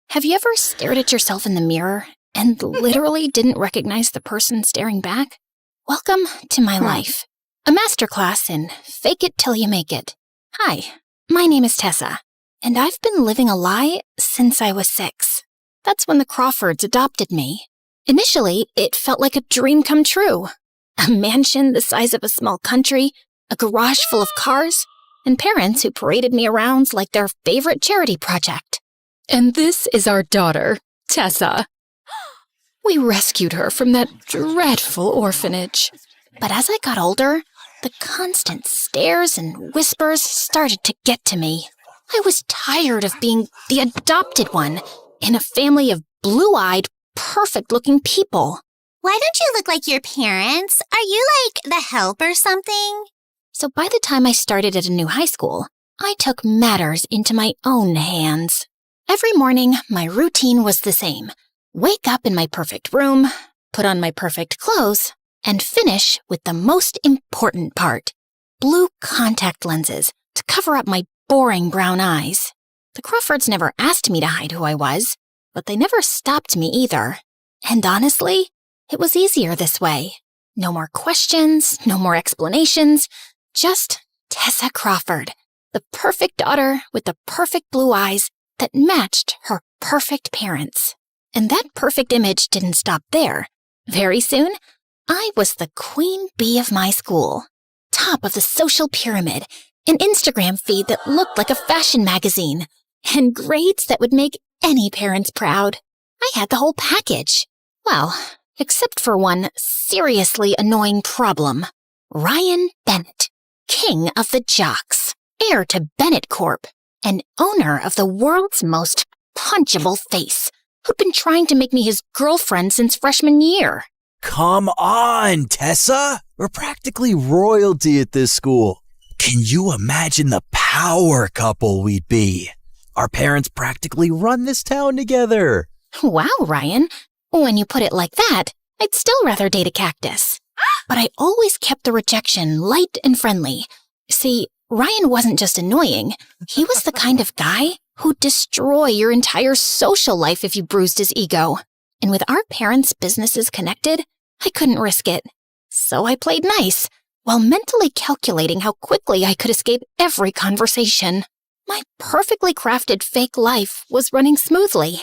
Have you ever stared at yourself in the mirror and literally didn't recognize the person staring back? Welcome to my life. A masterclass in Fake It Till You Make It. Hi, my name is Tessa, and I've been living a lie since I was 6. That's when the Crawfords adopted me. Initially, it felt like a dream come true. A mansion the size of a small country, a garage full of cars, and parents who paraded me around like their favorite charity project. And this is our daughter, Tessa. We rescued her from that dreadful orphanage. But as I got older, the constant stares and whispers started to get to me. I was tired of being the adopted one in a family of blue-eyed, perfect-looking people. Why don't you look like your parents? Are you like the help or something? So by the time I started at a new high school, I took matters into my own hands. Every morning, my routine was the same. Wake up in my perfect room, put on my perfect clothes, and finish with the most important part, blue contact lenses to cover up my boring brown eyes. The Crawfords never asked me to hide who I was, but they never stopped me either. And honestly, it was easier this way. No more questions, no more explanations, just Tessa Crawford, the perfect daughter with the perfect blue eyes that matched her perfect parents. And that perfect image didn't stop there. Very soon, I was the queen bee of my school. Top of the social pyramid, an Instagram feed that looked like a fashion magazine, and grades that would make any parents proud. I had the whole package. Well, except for one seriously annoying problem. Ryan Bennett, king of the jocks, heir to Bennett Corp., and owner of the world's most punchable face, who'd been trying to make me his girlfriend since freshman year. Come on, Tessa. We're practically royalty at this school. Can you imagine the power couple we'd be? Our parents practically run this town together. Wow, Ryan. When you put it like that, I'd still rather date a cactus. But I always kept the rejection light and friendly. See, Ryan wasn't just annoying. He was the kind of guy who'd destroy your entire social life if you bruised his ego. And with our parents' businesses connected, I couldn't risk it. So I played nice, while mentally calculating how quickly I could escape every conversation. My perfectly crafted fake life was running smoothly,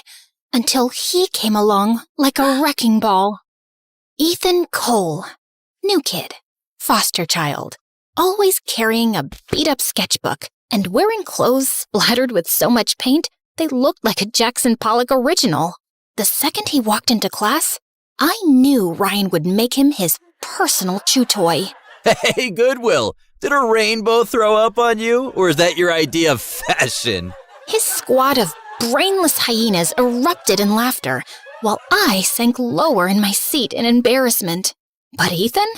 until he came along like a wrecking ball. Ethan Cole, new kid, foster child, always carrying a beat-up sketchbook and wearing clothes splattered with so much paint they looked like a Jackson Pollock original. The second he walked into class, I knew Ryan would make him his personal chew toy. Hey, Goodwill, did a rainbow throw up on you, or is that your idea of fashion? His squad of brainless hyenas erupted in laughter, while I sank lower in my seat in embarrassment. But Ethan?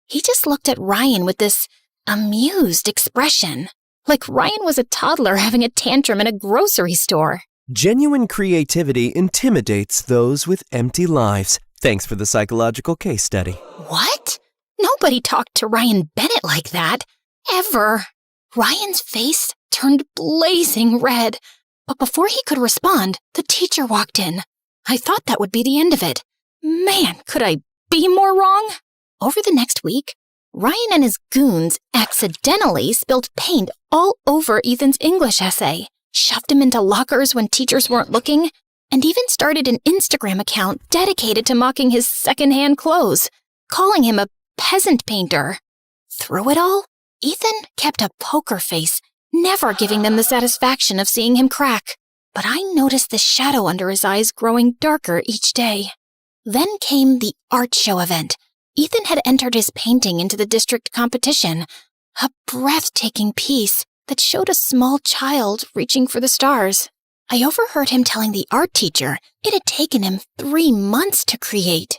He just looked at Ryan with this amused expression, like Ryan was a toddler having a tantrum in a grocery store. Genuine creativity intimidates those with empty lives. Thanks for the psychological case study. What? Nobody talked to Ryan Bennett like that, ever. Ryan's face turned blazing red, but before he could respond, the teacher walked in. I thought that would be the end of it. Man, could I be more wrong? Over the next week, Ryan and his goons accidentally spilled paint all over Ethan's English essay, shoved him into lockers when teachers weren't looking, and even started an Instagram account dedicated to mocking his secondhand clothes, calling him a peasant painter. Through it all, Ethan kept a poker face, never giving them the satisfaction of seeing him crack. But I noticed the shadow under his eyes growing darker each day. Then came the art show event. Ethan had entered his painting into the district competition, a breathtaking piece that showed a small child reaching for the stars. I overheard him telling the art teacher it had taken him 3 months to create.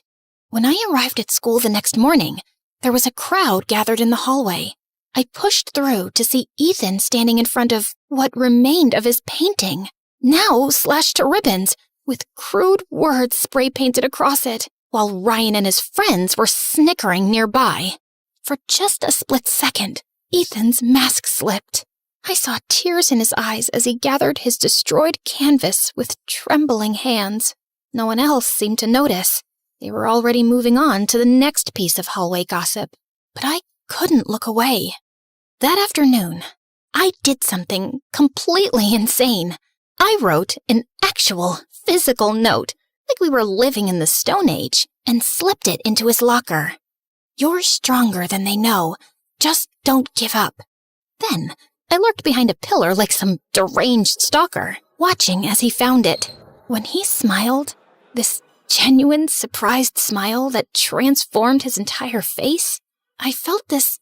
When I arrived at school the next morning, there was a crowd gathered in the hallway. I pushed through to see Ethan standing in front of what remained of his painting, now slashed to ribbons, with crude words spray painted across it, while Ryan and his friends were snickering nearby. For just a split second, Ethan's mask slipped. I saw tears in his eyes as he gathered his destroyed canvas with trembling hands. No one else seemed to notice. They were already moving on to the next piece of hallway gossip. But I couldn't look away. That afternoon, I did something completely insane. I wrote an actual physical note, like we were living in the Stone Age, and slipped it into his locker. You're stronger than they know. Just don't give up. Then, I lurked behind a pillar like some deranged stalker, watching as he found it. When he smiled, this genuine, surprised smile that transformed his entire face, I felt this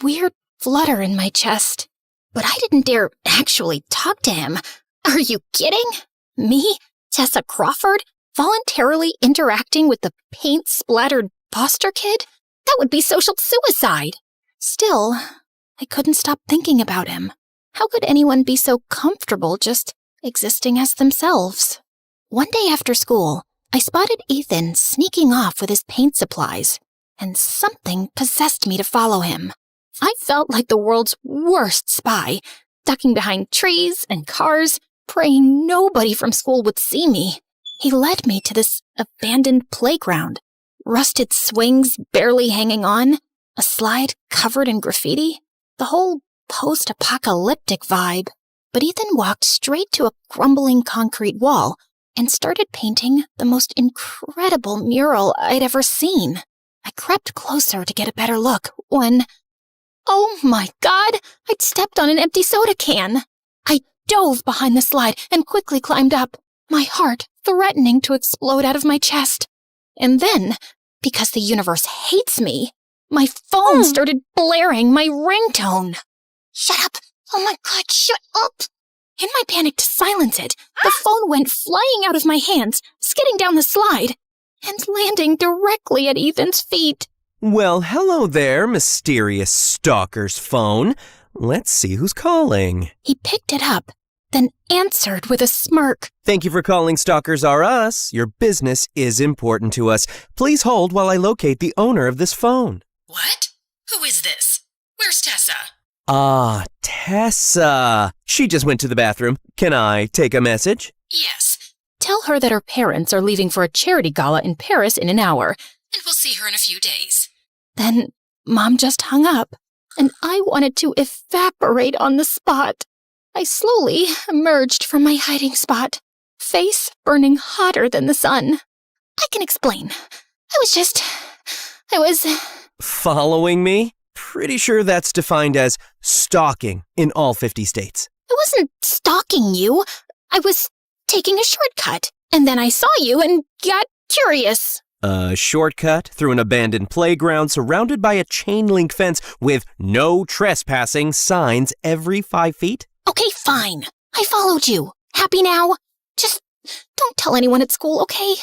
weird flutter in my chest. But I didn't dare actually talk to him. Are you kidding? Me, Tessa Crawford, voluntarily interacting with the paint-splattered foster kid? That would be social suicide. Still, I couldn't stop thinking about him. How could anyone be so comfortable just existing as themselves? One day after school, I spotted Ethan sneaking off with his paint supplies, and something possessed me to follow him. I felt like the world's worst spy, ducking behind trees and cars, praying nobody from school would see me. He led me to this abandoned playground, rusted swings barely hanging on, a slide covered in graffiti, the whole post-apocalyptic vibe. But Ethan walked straight to a crumbling concrete wall and started painting the most incredible mural I'd ever seen. I crept closer to get a better look when, oh my God, I'd stepped on an empty soda can. I dove behind the slide and quickly climbed up, my heart threatening to explode out of my chest. And then, because the universe hates me, my phone started blaring my ringtone. Shut up! Oh my God, shut up! In my panic to silence it, the phone went flying out of my hands, skidding down the slide, and landing directly at Ethan's feet. Well, hello there, mysterious stalker's phone. Let's see who's calling. He picked it up, then answered with a smirk. Thank you for calling Stalkers R Us. Your business is important to us. Please hold while I locate the owner of this phone. What? Who is this? Where's Tessa? Ah, Tessa. She just went to the bathroom. Can I take a message? Yes. Tell her that her parents are leaving for a charity gala in Paris in an hour. And we'll see her in a few days. Then Mom just hung up, and I wanted to evaporate on the spot. I slowly emerged from my hiding spot, face burning hotter than the sun. I can explain. I was... Following me? Pretty sure that's defined as stalking in all 50 states. I wasn't stalking you. I was taking a shortcut. And then I saw you and got curious. A shortcut through an abandoned playground surrounded by a chain link fence with no trespassing signs every 5 feet? Okay, fine. I followed you. Happy now? Just don't tell anyone at school, okay?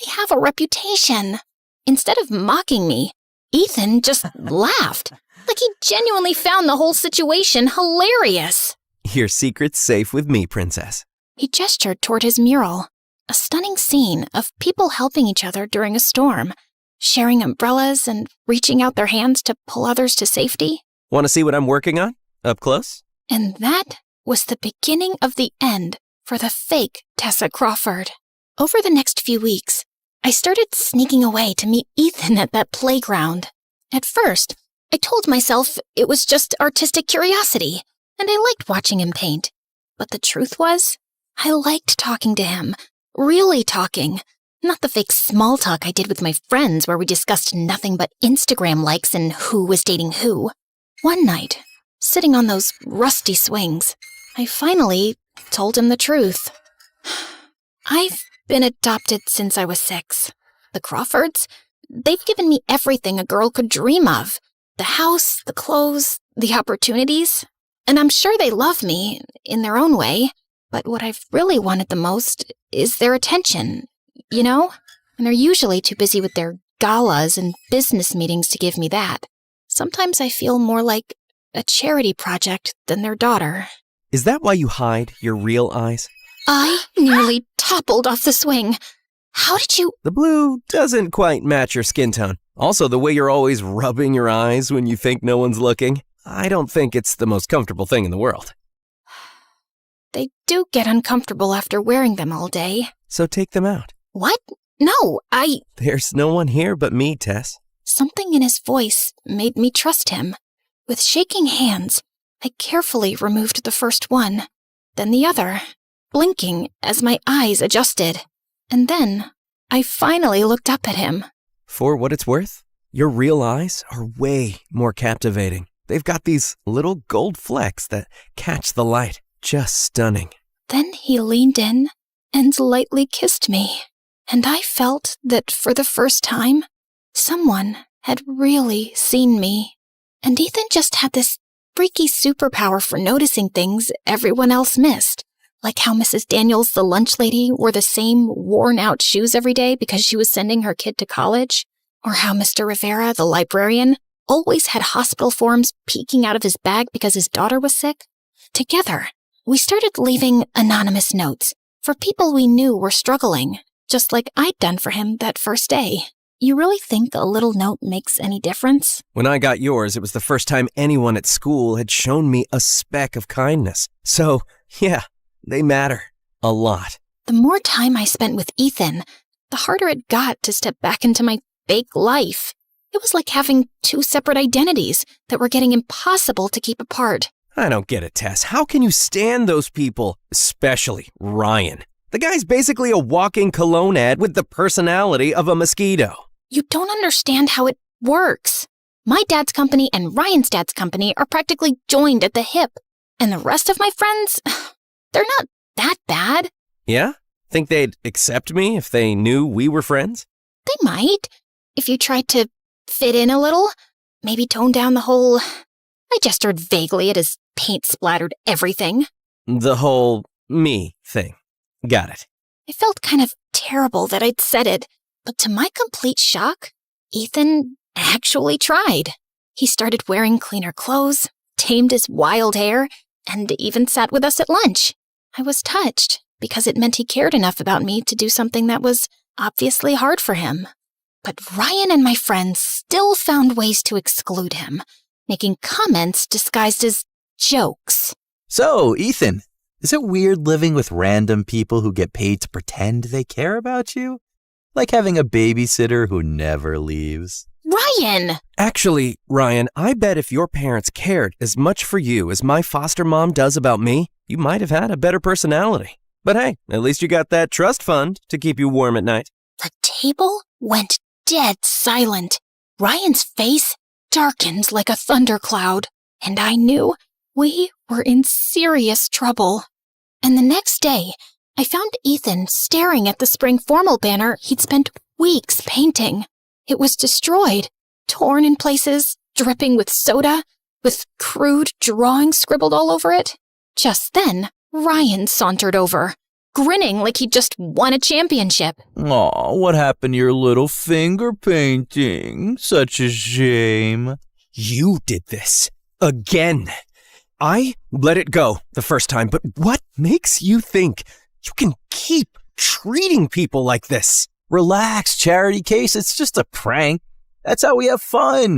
I have a reputation. Instead of mocking me, Ethan just laughed. Like he genuinely found the whole situation hilarious. Your secret's safe with me, princess. He gestured toward his mural. A stunning scene of people helping each other during a storm, sharing umbrellas and reaching out their hands to pull others to safety. Want to see what I'm working on? Up close? And that was the beginning of the end for the fake Tessa Crawford. Over the next few weeks, I started sneaking away to meet Ethan at that playground. At first, I told myself it was just artistic curiosity, and I liked watching him paint. But the truth was, I liked talking to him. Really talking. Not the fake small talk I did with my friends where we discussed nothing but Instagram likes and who was dating who. One night, sitting on those rusty swings, I finally told him the truth. I've been adopted since I was 6. The Crawfords, they've given me everything a girl could dream of. The house, the clothes, the opportunities. And I'm sure they love me in their own way. But what I've really wanted the most is their attention, you know? And they're usually too busy with their galas and business meetings to give me that. Sometimes I feel more like a charity project than their daughter. Is that why you hide your real eyes? I nearly toppled off the swing. How did you— The blue doesn't quite match your skin tone. Also, the way you're always rubbing your eyes when you think no one's looking. I don't think it's the most comfortable thing in the world. They do get uncomfortable after wearing them all day. So take them out. What? No, There's no one here but me, Tess. Something in his voice made me trust him. With shaking hands, I carefully removed the first one, then the other, blinking as my eyes adjusted. And then I finally looked up at him. For what it's worth, your real eyes are way more captivating. They've got these little gold flecks that catch the light. Just stunning. Then he leaned in and lightly kissed me, and I felt that for the first time, someone had really seen me. And Ethan just had this freaky superpower for noticing things everyone else missed, like how Mrs. Daniels, the lunch lady, wore the same worn-out shoes every day because she was sending her kid to college, or how Mr. Rivera, the librarian, always had hospital forms peeking out of his bag because his daughter was sick. Together, we started leaving anonymous notes for people we knew were struggling, just like I'd done for him that first day. You really think a little note makes any difference? When I got yours, it was the first time anyone at school had shown me a speck of kindness. So, yeah, they matter. A lot. The more time I spent with Ethan, the harder it got to step back into my fake life. It was like having 2 separate identities that were getting impossible to keep apart. I don't get it, Tess. How can you stand those people? Especially Ryan. The guy's basically a walking cologne ad with the personality of a mosquito. You don't understand how it works. My dad's company and Ryan's dad's company are practically joined at the hip. And the rest of my friends, they're not that bad. Yeah? Think they'd accept me if they knew we were friends? They might. If you tried to fit in a little, maybe tone down the whole— I gestured vaguely at his paint-splattered everything. The whole me thing. Got it. I felt kind of terrible that I'd said it, but to my complete shock, Ethan actually tried. He started wearing cleaner clothes, tamed his wild hair, and even sat with us at lunch. I was touched because it meant he cared enough about me to do something that was obviously hard for him. But Ryan and my friends still found ways to exclude him, making comments disguised as jokes. So, Ethan, is it weird living with random people who get paid to pretend they care about you? Like having a babysitter who never leaves? Ryan! Actually, Ryan, I bet if your parents cared as much for you as my foster mom does about me, you might have had a better personality. But hey, at least you got that trust fund to keep you warm at night. The table went dead silent. Ryan's face darkened like a thundercloud, and I knew we were in serious trouble. And the next day, I found Ethan staring at the spring formal banner he'd spent weeks painting. It was destroyed, torn in places, dripping with soda, with crude drawings scribbled all over it. Just then, Ryan sauntered over, grinning like he'd just won a championship. Aw, what happened to your little finger painting? Such a shame. You did this. Again. I let it go the first time, but what makes you think you can keep treating people like this? Relax, Charity Case. It's just a prank. That's how we have fun.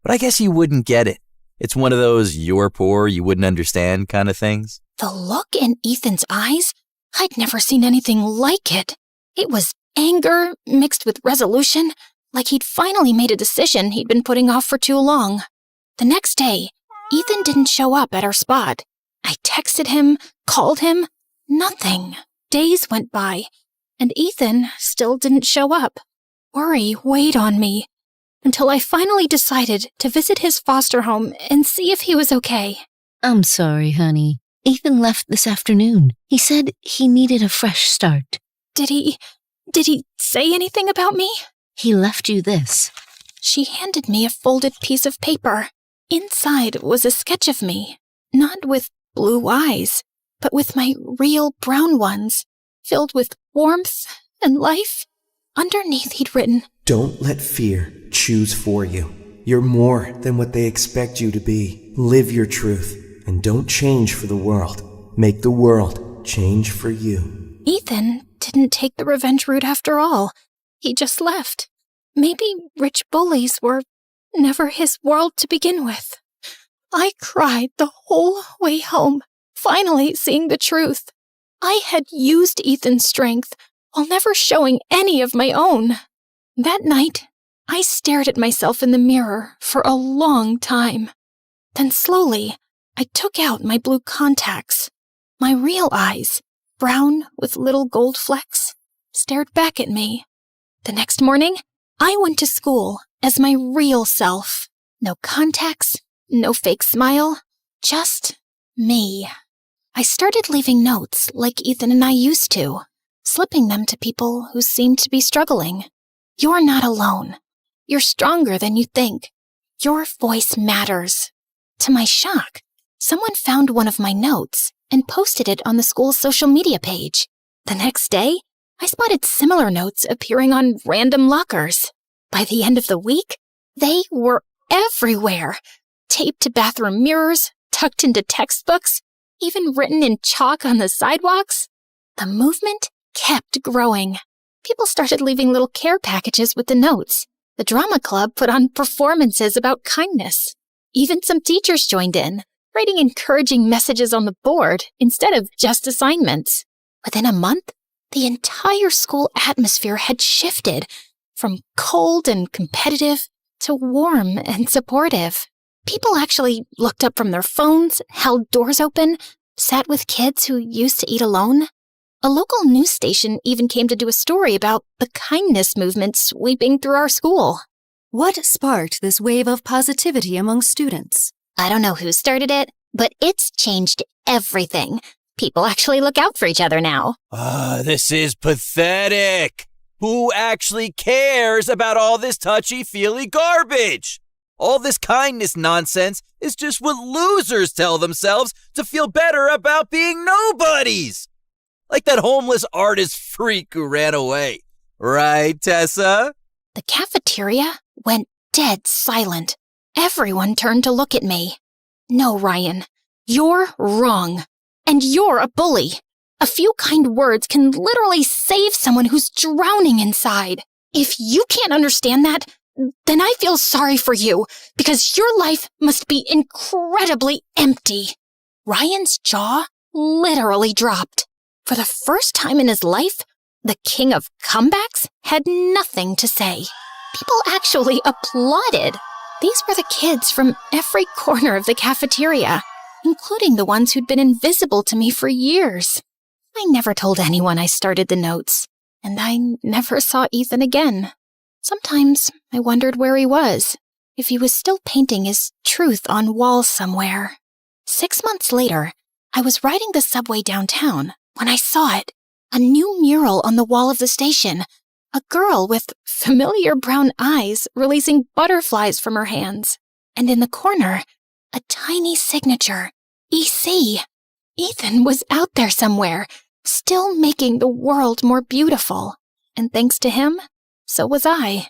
But I guess you wouldn't get it. It's one of those you're poor, you wouldn't understand kind of things. The look in Ethan's eyes, I'd never seen anything like it. It was anger mixed with resolution, like he'd finally made a decision he'd been putting off for too long. The next day, Ethan didn't show up at our spot. I texted him, called him, nothing. Days went by, and Ethan still didn't show up. Worry weighed on me, until I finally decided to visit his foster home and see if he was okay. I'm sorry, honey. Ethan left this afternoon. He said he needed a fresh start. Did he say anything about me? He left you this. She handed me a folded piece of paper. Inside was a sketch of me, not with blue eyes, but with my real brown ones, filled with warmth and life. Underneath he'd written, "Don't let fear choose for you. You're more than what they expect you to be. Live your truth, and don't change for the world. Make the world change for you." Ethan didn't take the revenge route after all. He just left. Maybe rich bullies were never his world to begin with. I cried the whole way home, finally seeing the truth. I had used Ethan's strength while never showing any of my own. That night, I stared at myself in the mirror for a long time. Then slowly, I took out my blue contacts. My real eyes, brown with little gold flecks, stared back at me. The next morning, I went to school as my real self. No contacts, no fake smile, just me. I started leaving notes like Ethan and I used to, slipping them to people who seemed to be struggling. You're not alone. You're stronger than you think. Your voice matters. To my shock, someone found one of my notes and posted it on the school's social media page. The next day, I spotted similar notes appearing on random lockers. By the end of the week, they were everywhere. Taped to bathroom mirrors, tucked into textbooks, even written in chalk on the sidewalks. The movement kept growing. People started leaving little care packages with the notes. The drama club put on performances about kindness. Even some teachers joined in, writing encouraging messages on the board instead of just assignments. Within a month, the entire school atmosphere had shifted from cold and competitive to warm and supportive. People actually looked up from their phones, held doors open, sat with kids who used to eat alone. A local news station even came to do a story about the kindness movement sweeping through our school. What sparked this wave of positivity among students? I don't know who started it, but it's changed everything. People actually look out for each other now. This is pathetic. Who actually cares about all this touchy-feely garbage? All this kindness nonsense is just what losers tell themselves to feel better about being nobodies. Like that homeless artist freak who ran away. Right, Tessa? The cafeteria went dead silent. Everyone turned to look at me. No, Ryan, you're wrong. And you're a bully. A few kind words can literally save someone who's drowning inside. If you can't understand that, then I feel sorry for you, because your life must be incredibly empty. Ryan's jaw literally dropped. For the first time in his life, the king of comebacks had nothing to say. People actually applauded. These were the kids from every corner of the cafeteria, including the ones who'd been invisible to me for years. I never told anyone I started the notes, and I never saw Ethan again. Sometimes I wondered where he was, if he was still painting his truth on walls somewhere. 6 months later, I was riding the subway downtown when I saw it A new mural on the wall of the station. A girl with familiar brown eyes releasing butterflies from her hands. And in the corner, a tiny signature. EC. Ethan was out there somewhere, still making the world more beautiful. And thanks to him, so was I.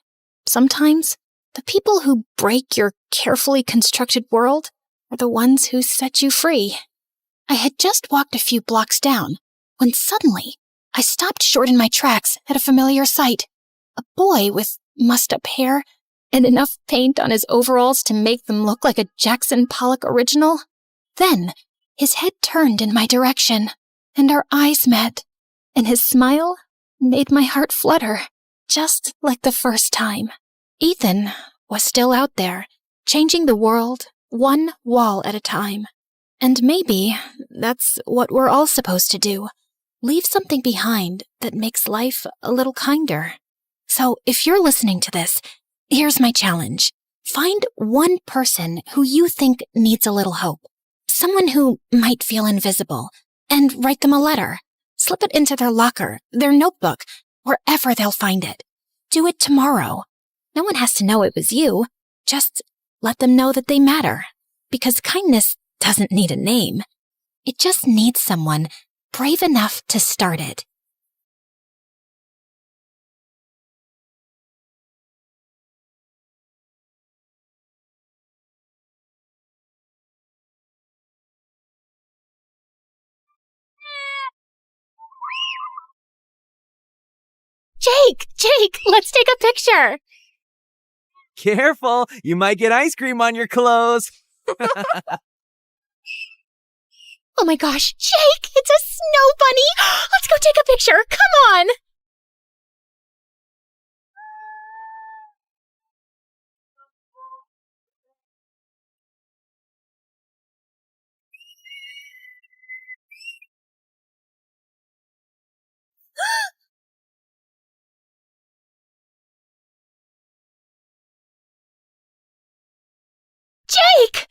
Sometimes, the people who break your carefully constructed world are the ones who set you free. I had just walked a few blocks down when suddenly I stopped short in my tracks at a familiar sight. A boy with mussed-up hair and enough paint on his overalls to make them look like a Jackson Pollock original. Then, his head turned in my direction, and our eyes met, and his smile made my heart flutter, just like the first time. Ethan was still out there, changing the world one wall at a time. And maybe that's what we're all supposed to do. Leave something behind that makes life a little kinder. So if you're listening to this, here's my challenge. Find one person who you think needs a little hope. Someone who might feel invisible. And write them a letter. Slip it into their locker, their notebook, wherever they'll find it. Do it tomorrow. No one has to know it was you. Just let them know that they matter. Because kindness doesn't need a name. It just needs someone brave enough to start it. Jake, let's take a picture. Careful, you might get ice cream on your clothes. Oh my gosh, Jake, it's a snow bunny. Let's go take a picture. Come on. Jake!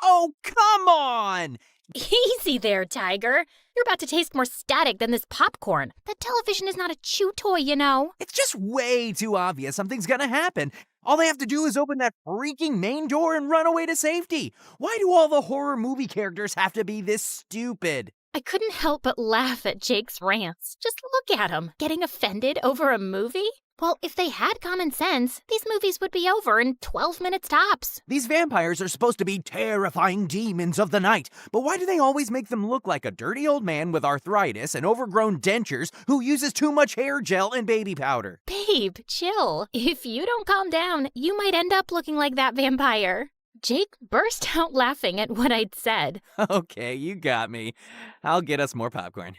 Oh, come on! Easy there, Tiger. You're about to taste more static than this popcorn. The television is not a chew toy, you know. It's just way too obvious something's gonna happen. All they have to do is open that freaking main door and run away to safety. Why do all the horror movie characters have to be this stupid? I couldn't help but laugh at Jake's rants. Just look at him, getting offended over a movie? Well, if they had common sense, these movies would be over in 12 minutes tops. These vampires are supposed to be terrifying demons of the night, but why do they always make them look like a dirty old man with arthritis and overgrown dentures who uses too much hair gel and baby powder? Babe, chill. If you don't calm down, you might end up looking like that vampire. Jake burst out laughing at what I'd said. Okay, you got me. I'll get us more popcorn.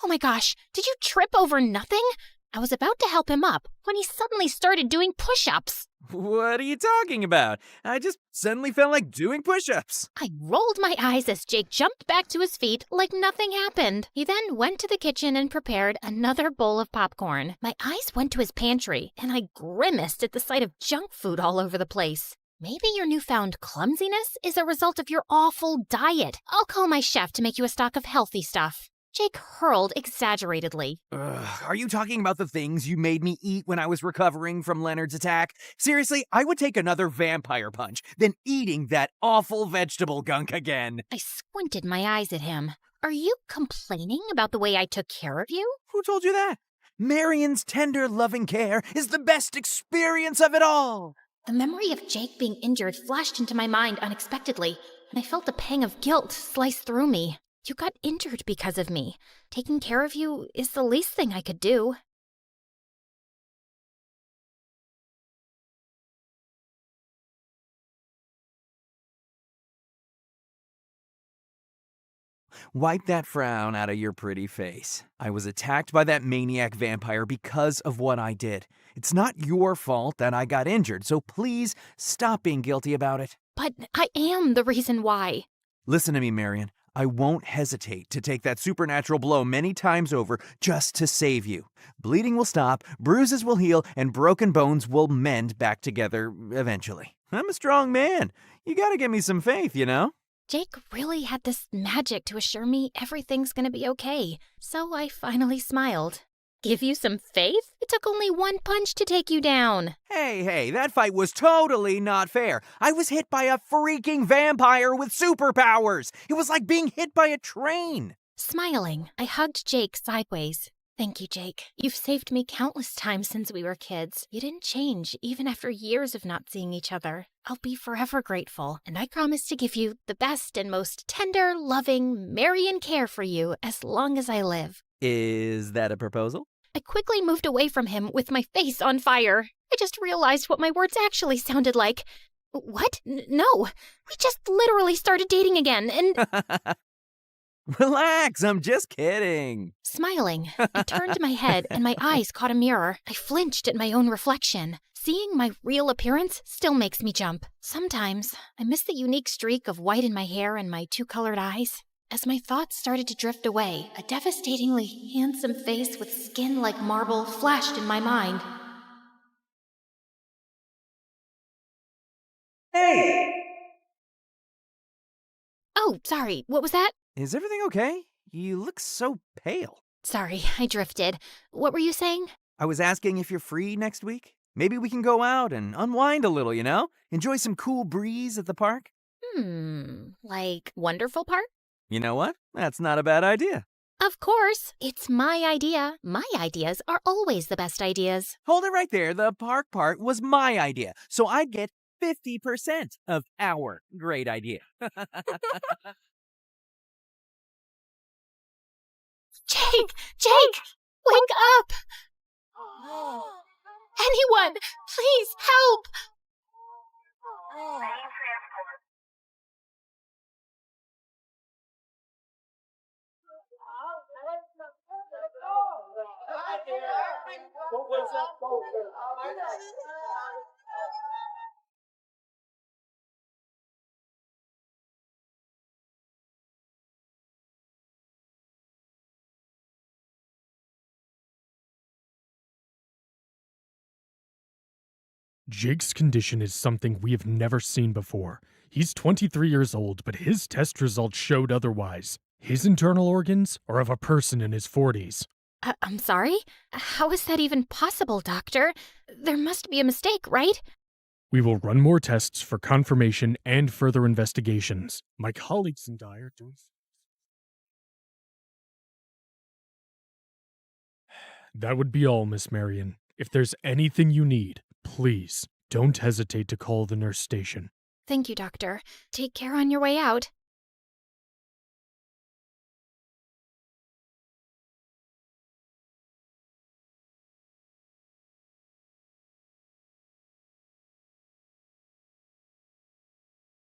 Oh my gosh, did you trip over nothing? I was about to help him up when he suddenly started doing push-ups. What are you talking about? I just suddenly felt like doing push-ups. I rolled my eyes as Jake jumped back to his feet like nothing happened. He then went to the kitchen and prepared another bowl of popcorn. My eyes went to his pantry, and I grimaced at the sight of junk food all over the place. Maybe your newfound clumsiness is a result of your awful diet. I'll call my chef to make you a stock of healthy stuff. Jake hurled exaggeratedly. Are you talking about the things you made me eat when I was recovering from Leonard's attack? Seriously, I would take another vampire punch than eating that awful vegetable gunk again. I squinted my eyes at him. Are you complaining about the way I took care of you? Who told you that? Marion's tender, loving care is the best experience of it all. The memory of Jake being injured flashed into my mind unexpectedly, and I felt a pang of guilt slice through me. You got injured because of me. Taking care of you is the least thing I could do. Wipe that frown out of your pretty face. I was attacked by that maniac vampire because of what I did. It's not your fault that I got injured, so please stop being guilty about it. But I am the reason why. Listen to me, Marion. I won't hesitate to take that supernatural blow many times over just to save you. Bleeding will stop, bruises will heal, and broken bones will mend back together eventually. I'm a strong man. You gotta give me some faith, you know? Jake really had this magic to assure me everything's gonna be okay, so I finally smiled. Give you some faith? It took only one punch to take you down. Hey, that fight was totally not fair. I was hit by a freaking vampire with superpowers. It was like being hit by a train. Smiling, I hugged Jake sideways. Thank you, Jake. You've saved me countless times since we were kids. You didn't change, even after years of not seeing each other. I'll be forever grateful, and I promise to give you the best and most tender, loving, Marion care for you as long as I live. Is that a proposal? I quickly moved away from him with my face on fire. I just realized what my words actually sounded like. What? No. We just literally started dating again, and... Relax, I'm just kidding. Smiling, I turned my head and my eyes caught a mirror. I flinched at my own reflection. Seeing my real appearance still makes me jump. Sometimes, I miss the unique streak of white in my hair and my two-colored eyes. As my thoughts started to drift away, a devastatingly handsome face with skin like marble flashed in my mind. Hey! Oh, sorry, what was that? Is everything okay? You look so pale. Sorry, I drifted. What were you saying? I was asking if you're free next week. Maybe we can go out and unwind a little, you know? Enjoy some cool breeze at the park. Like Wonderful Park? You know what? That's not a bad idea. Of course. It's my idea. My ideas are always the best ideas. Hold it right there. The park part was my idea, so I'd get 50% of our great idea. Jake! Wake up! Anyone, please help! Jake's condition is something we have never seen before. He's 23 years old, but his test results showed otherwise. His internal organs are of a person in his 40s. I'm sorry? How is that even possible, Doctor? There must be a mistake, right? We will run more tests for confirmation and further investigations. My colleagues and I are doing... That would be all, Miss Marion. If there's anything you need, please don't hesitate to call the nurse station. Thank you, Doctor. Take care on your way out.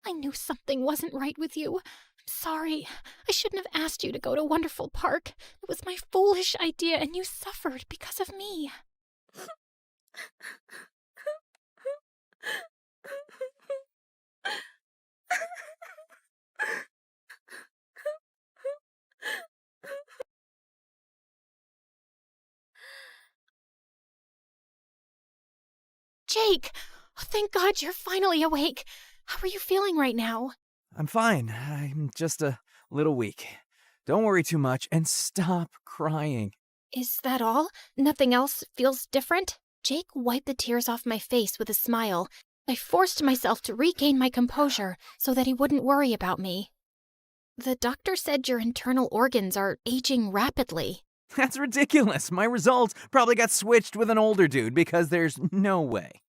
I knew something wasn't right with you. I'm sorry. I shouldn't have asked you to go to Wonderful Park. It was my foolish idea, and you suffered because of me. Jake! Oh, thank God you're finally awake. How are you feeling right now? I'm fine. I'm just a little weak. Don't worry too much and stop crying. Is that all? Nothing else feels different? Jake wiped the tears off my face with a smile. I forced myself to regain my composure so that he wouldn't worry about me. The doctor said your internal organs are aging rapidly. That's ridiculous. My results probably got switched with an older dude because there's no way.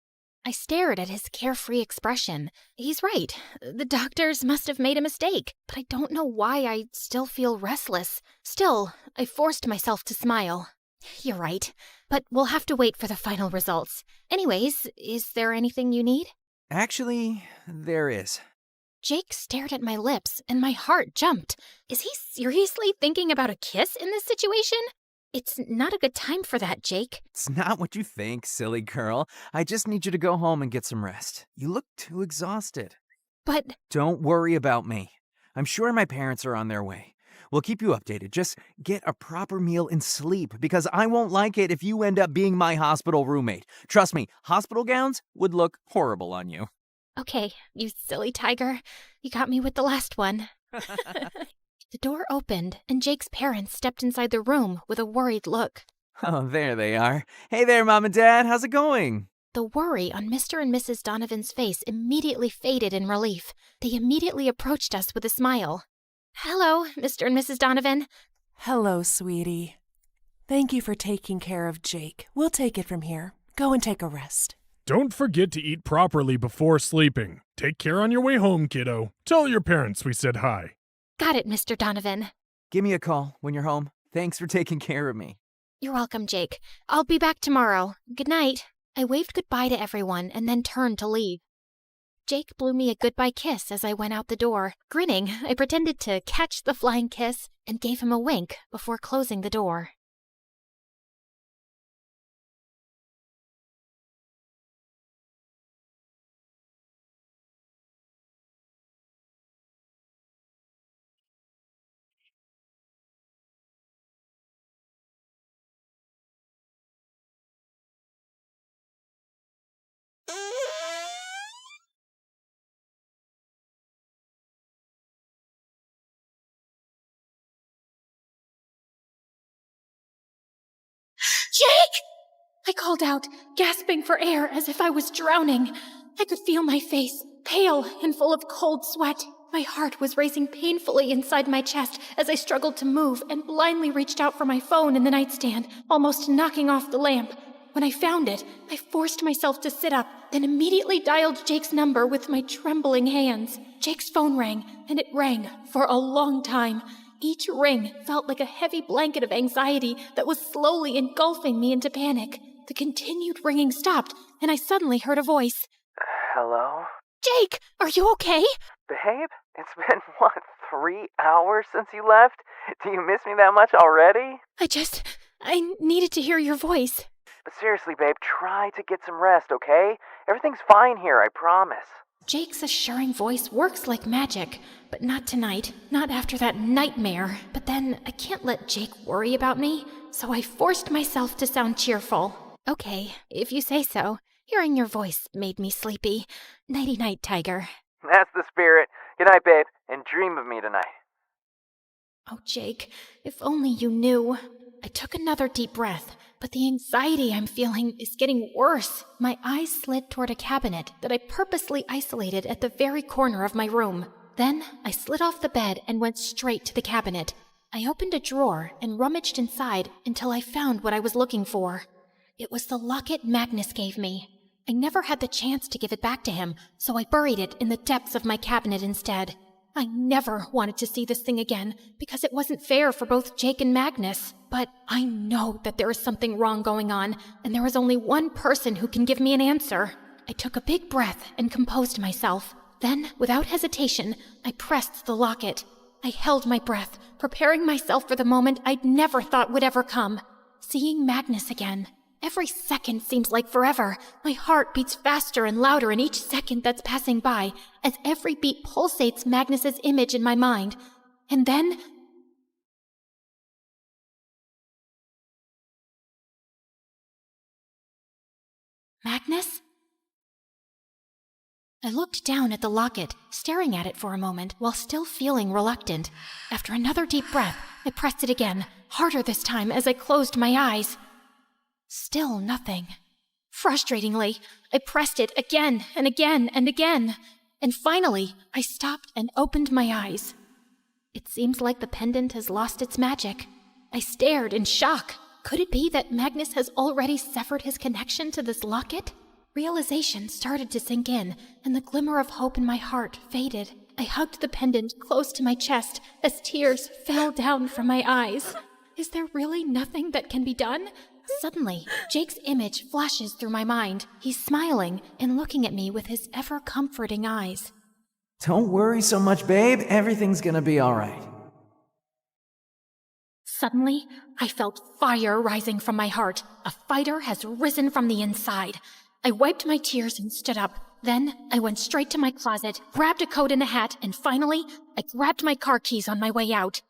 I stared at his carefree expression. He's right. The doctors must have made a mistake, but I don't know why I still feel restless. Still, I forced myself to smile. You're right, but we'll have to wait for the final results. Anyways, is there anything you need? Actually, there is. Jake stared at my lips, and my heart jumped. Is he seriously thinking about a kiss in this situation? It's not a good time for that, Jake. It's not what you think, silly girl. I just need you to go home and get some rest. You look too exhausted. But... Don't worry about me. I'm sure my parents are on their way. We'll keep you updated. Just get a proper meal and sleep, because I won't like it if you end up being my hospital roommate. Trust me, hospital gowns would look horrible on you. Okay, you silly tiger. You got me with the last one. The door opened, and Jake's parents stepped inside the room with a worried look. Oh, there they are. Hey there, Mom and Dad. How's it going? The worry on Mr. and Mrs. Donovan's face immediately faded in relief. They immediately approached us with a smile. Hello, Mr. and Mrs. Donovan. Hello, sweetie. Thank you for taking care of Jake. We'll take it from here. Go and take a rest. Don't forget to eat properly before sleeping. Take care on your way home, kiddo. Tell your parents we said hi. Got it, Mr. Donovan. Give me a call when you're home. Thanks for taking care of me. You're welcome, Jake. I'll be back tomorrow. Good night. I waved goodbye to everyone and then turned to leave. Jake blew me a goodbye kiss as I went out the door. Grinning, I pretended to catch the flying kiss and gave him a wink before closing the door. Jake! I called out, gasping for air as if I was drowning. I could feel my face, pale and full of cold sweat. My heart was racing painfully inside my chest as I struggled to move and blindly reached out for my phone in the nightstand, almost knocking off the lamp. When I found it, I forced myself to sit up, then immediately dialed Jake's number with my trembling hands. Jake's phone rang, and it rang for a long time. Each ring felt like a heavy blanket of anxiety that was slowly engulfing me into panic. The continued ringing stopped, and I suddenly heard a voice. Hello? Jake, are you okay? Babe, it's been, 3 hours since you left? Do you miss me that much already? I needed to hear your voice. But seriously, babe, try to get some rest, okay? Everything's fine here, I promise. Jake's assuring voice works like magic, but not tonight, not after that nightmare. But then I can't let Jake worry about me, so I forced myself to sound cheerful. Okay, if you say so. Hearing your voice made me sleepy. Nighty-night, Tiger. That's the spirit. Good night, babe, and dream of me tonight. Oh, Jake, if only you knew. I took another deep breath, but the anxiety I'm feeling is getting worse. My eyes slid toward a cabinet that I purposely isolated at the very corner of my room. Then I slid off the bed and went straight to the cabinet. I opened a drawer and rummaged inside until I found what I was looking for. It was the locket Magnus gave me. I never had the chance to give it back to him, so I buried it in the depths of my cabinet instead. I never wanted to see this thing again, because it wasn't fair for both Jake and Magnus. But I know that there is something wrong going on, and there is only one person who can give me an answer. I took a big breath and composed myself. Then, without hesitation, I pressed the locket. I held my breath, preparing myself for the moment I'd never thought would ever come. Seeing Magnus again. Every second seems like forever. My heart beats faster and louder in each second that's passing by, as every beat pulsates Magnus's image in my mind. And then... Magnus? I looked down at the locket, staring at it for a moment while still feeling reluctant. After another deep breath, I pressed it again, harder this time as I closed my eyes. Still nothing. Frustratingly, I pressed it again and again and again, and finally, I stopped and opened my eyes. It seems like the pendant has lost its magic. I stared in shock. Could it be that Magnus has already severed his connection to this locket? Realization started to sink in, and the glimmer of hope in my heart faded. I hugged the pendant close to my chest as tears fell down from my eyes. Is there really nothing that can be done? Suddenly, Jake's image flashes through my mind. He's smiling and looking at me with his ever-comforting eyes. Don't worry so much, babe. Everything's gonna be alright. Suddenly, I felt fire rising from my heart. A fighter has risen from the inside. I wiped my tears and stood up. Then, I went straight to my closet, grabbed a coat and a hat, and finally, I grabbed my car keys on my way out.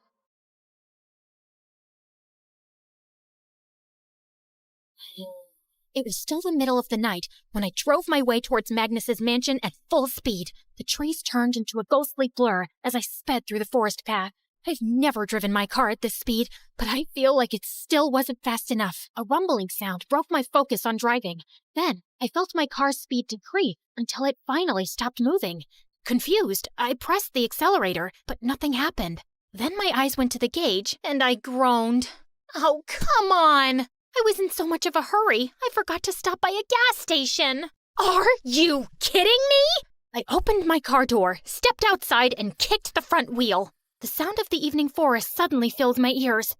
It was still the middle of the night when I drove my way towards Magnus's mansion at full speed. The trees turned into a ghostly blur as I sped through the forest path. I've never driven my car at this speed, but I feel like it still wasn't fast enough. A rumbling sound broke my focus on driving. Then, I felt my car's speed decrease until it finally stopped moving. Confused, I pressed the accelerator, but nothing happened. Then my eyes went to the gauge, and I groaned. Oh, come on! I was in so much of a hurry, I forgot to stop by a gas station. Are you kidding me? I opened my car door, stepped outside, and kicked the front wheel. The sound of the evening forest suddenly filled my ears.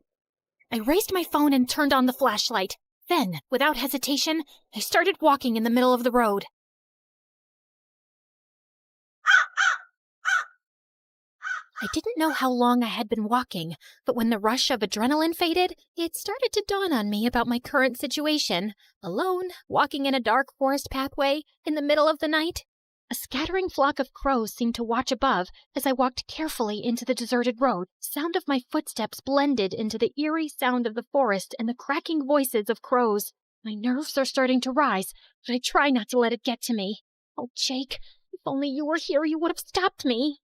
I raised my phone and turned on the flashlight. Then, without hesitation, I started walking in the middle of the road. I didn't know how long I had been walking, but when the rush of adrenaline faded, it started to dawn on me about my current situation. Alone, walking in a dark forest pathway, in the middle of the night. A scattering flock of crows seemed to watch above as I walked carefully into the deserted road. Sound of my footsteps blended into the eerie sound of the forest and the cracking voices of crows. My nerves are starting to rise, but I try not to let it get to me. Oh, Jake, if only you were here, you would have stopped me.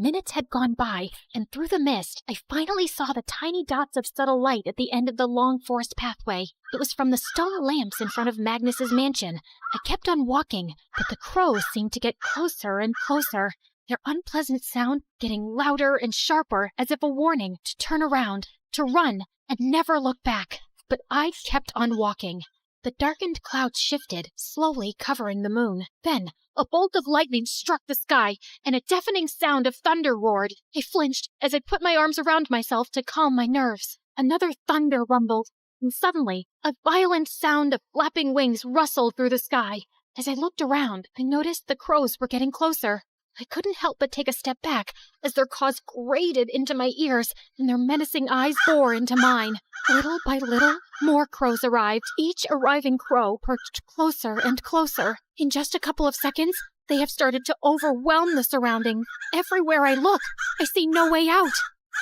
Minutes had gone by, and through the mist, I finally saw the tiny dots of subtle light at the end of the long forest pathway. It was from the stone lamps in front of Magnus's mansion. I kept on walking, but the crows seemed to get closer and closer, their unpleasant sound getting louder and sharper as if a warning to turn around, to run, and never look back. But I kept on walking. The darkened clouds shifted, slowly covering the moon. Then, a bolt of lightning struck the sky, and a deafening sound of thunder roared. I flinched as I put my arms around myself to calm my nerves. Another thunder rumbled, and suddenly, a violent sound of flapping wings rustled through the sky. As I looked around, I noticed the crows were getting closer. I couldn't help but take a step back as their caws grated into my ears and their menacing eyes bored into mine. Little by little, more crows arrived. Each arriving crow perched closer and closer. In just a couple of seconds, they have started to overwhelm the surroundings. Everywhere I look, I see no way out.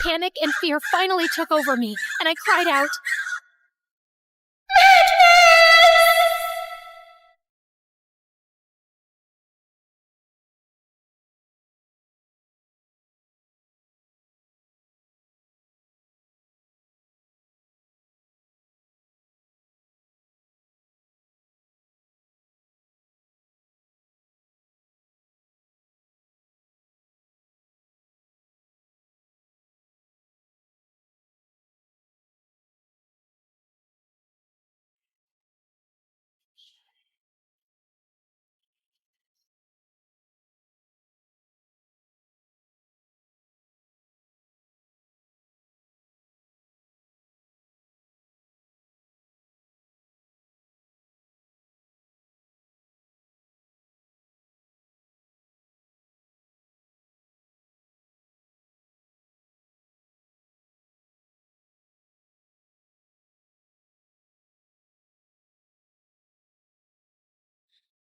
Panic and fear finally took over me, and I cried out,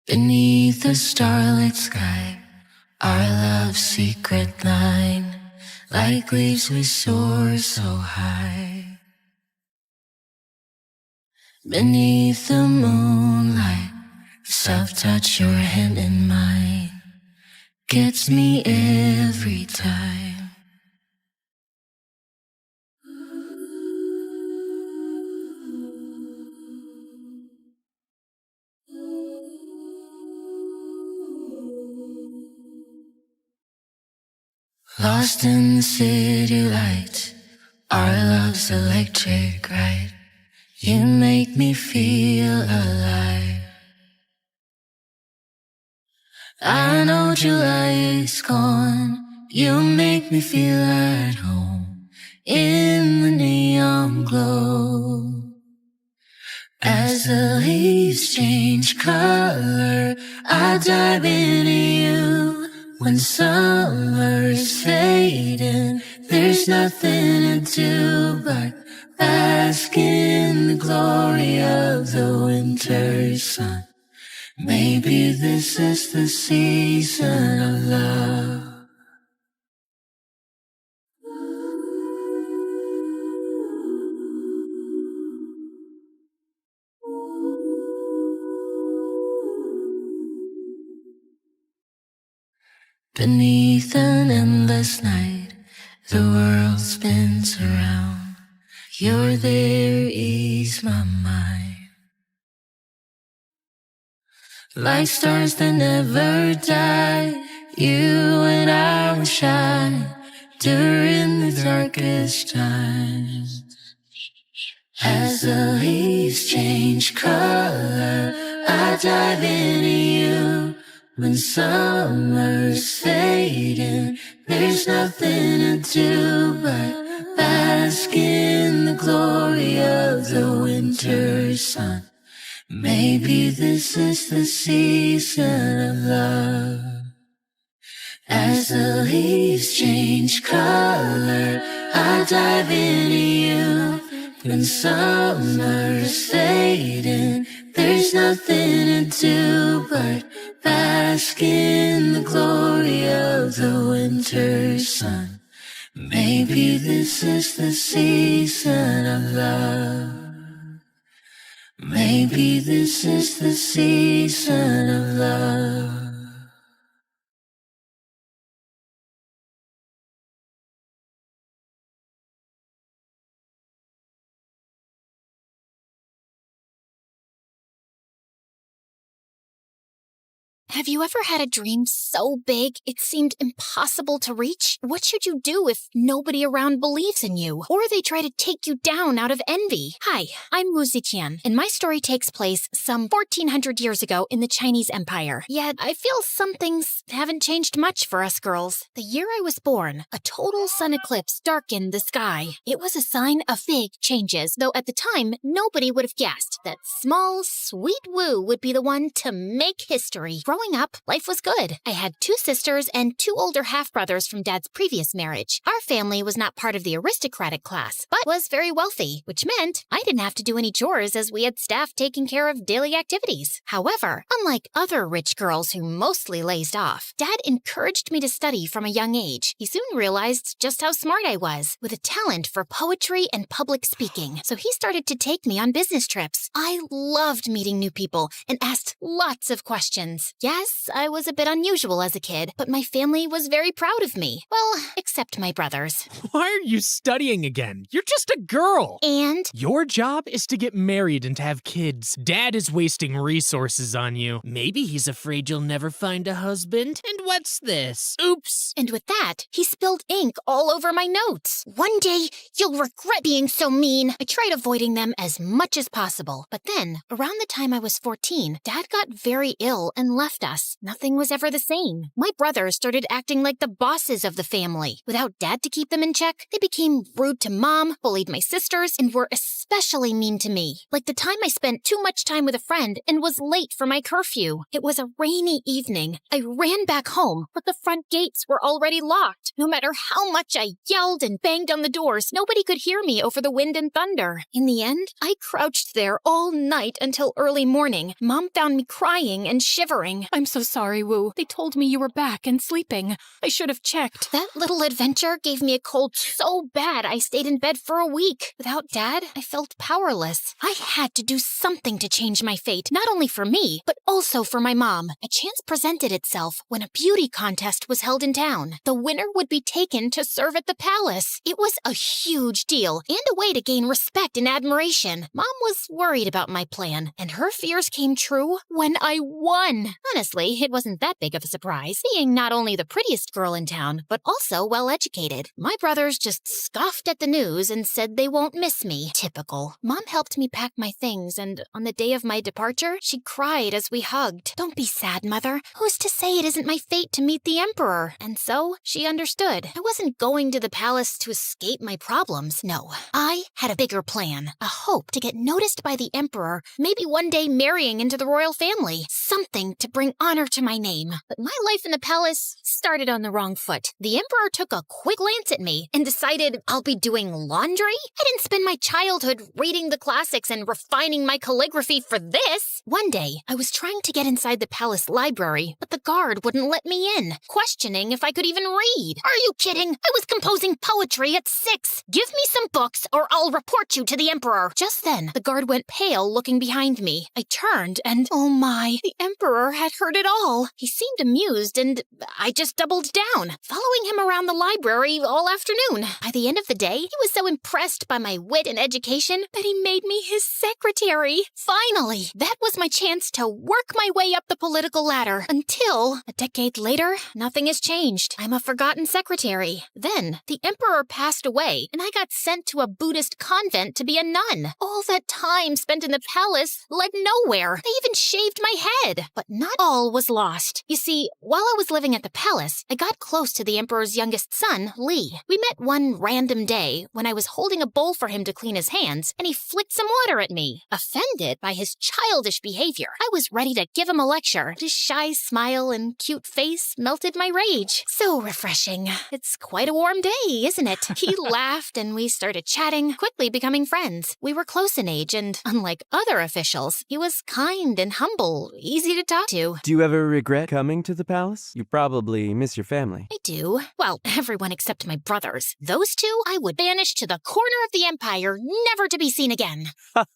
Beneath the starlit sky, our love's secret line, like leaves we soar so high. Beneath the moonlight, soft touch your hand in mine, gets me every time. Lost in the city lights, our love's electric, right? You make me feel alive. I know July is gone. You make me feel at home in the neon glow. As the leaves change color, I dive into you. When summer's fading, there's nothing to do but bask in the glory of the winter sun. Maybe this is the season of love. Beneath an endless night, the world spins around. You're there, ease my mind. Like stars that never die, you and I will shine during the darkest times. As the leaves change color, I dive into you. When summer's fading, there's nothing to do but bask in the glory of the winter sun. Maybe this is the season of love. As the leaves change color, I dive into you. When summer's fading, there's nothing to do but bask in the glory of the winter sun. Maybe this is the season of love. Maybe this is the season of love. Have you ever had a dream so big it seemed impossible to reach? What should you do if nobody around believes in you? Or they try to take you down out of envy? Hi, I'm Wu Ziqian, and my story takes place some 1400 years ago in the Chinese Empire. Yet, I feel some things haven't changed much for us girls. The year I was born, a total sun eclipse darkened the sky. It was a sign of big changes, though at the time, nobody would have guessed that small, sweet Wu would be the one to make history. Growing up, life was good. I had 2 sisters and 2 older half-brothers from Dad's previous marriage. Our family was not part of the aristocratic class, but was very wealthy, which meant I didn't have to do any chores as we had staff taking care of daily activities. However, unlike other rich girls who mostly lazed off, Dad encouraged me to study from a young age. He soon realized just how smart I was, with a talent for poetry and public speaking, so he started to take me on business trips. I loved meeting new people and asked lots of questions. Yes, I was a bit unusual as a kid, but my family was very proud of me. Well, except my brothers. Why are you studying again? You're just a girl. And? Your job is to get married and to have kids. Dad is wasting resources on you. Maybe he's afraid you'll never find a husband. And what's this? Oops. And with that, he spilled ink all over my notes. One day, you'll regret being so mean. I tried avoiding them as much as possible. But then, around the time I was 14, Dad got very ill and left us. Nothing was ever the same. My brothers started acting like the bosses of the family. Without Dad to keep them in check, they became rude to Mom, bullied my sisters, and were especially mean to me. Like the time I spent too much time with a friend and was late for my curfew. It was a rainy evening. I ran back home, but the front gates were already locked. No matter how much I yelled and banged on the doors, nobody could hear me over the wind and thunder. In the end, I crouched there all night until early morning. Mom found me crying and shivering. I'm so sorry, Wu. They told me you were back and sleeping. I should have checked. That little adventure gave me a cold so bad I stayed in bed for a week. Without Dad, I felt powerless. I had to do something to change my fate, not only for me, but also for my mom. A chance presented itself when a beauty contest was held in town. The winner would be taken to serve at the palace. It was a huge deal and a way to gain respect and admiration. Mom was worried about my plan, and her fears came true when I won. Honestly, it wasn't that big of a surprise, being not only the prettiest girl in town, but also well-educated. My brothers just scoffed at the news and said they won't miss me. Typical. Mom helped me pack my things, and on the day of my departure, she cried as we hugged. Don't be sad, Mother. Who's to say it isn't my fate to meet the Emperor? And so, she understood. I wasn't going to the palace to escape my problems. No, I had a bigger plan. A hope to get noticed by the Emperor, maybe one day marrying into the royal family. Something to bring honor to my name. But my life in the palace started on the wrong foot. The Emperor took a quick glance at me and decided I'll be doing laundry? I didn't spend my childhood reading the classics and refining my calligraphy for this. One day, I was trying to get inside the palace library, but the guard wouldn't let me in, questioning if I could even read. Are you kidding? I was composing poetry at 6. Give me some books or I'll report you to the Emperor. Just then, the guard went pale looking behind me. I turned and, oh my, the Emperor had heard it all. He seemed amused and I just doubled down, following him around the library all afternoon. By the end of the day, he was so impressed by my wit and education that he made me his secretary. Finally, that was my chance to work my way up the political ladder until, a decade later, nothing has changed. I'm a forgotten secretary. Then, the Emperor passed away, and I got sent to a Buddhist convent to be a nun. All that time spent in the palace led nowhere. They even shaved my head. But not all was lost. You see, while I was living at the palace, I got close to the Emperor's youngest son, Li. We met one random day when I was holding a bowl for him to clean his hands, and he flicked some water at me. Offended by his childish behavior, I was ready to give him a lecture, but his shy smile and cute face melted my rage. So refreshing. It's quite a warm day, isn't it? He laughed and we started chatting, quickly becoming friends. We were close in age, and unlike other officials, he was kind and humble, easy to talk to. Do you ever regret coming to the palace? You probably miss your family. I do. Well, everyone except my brothers. Those two I would banish to the corner of the empire, never to be seen again.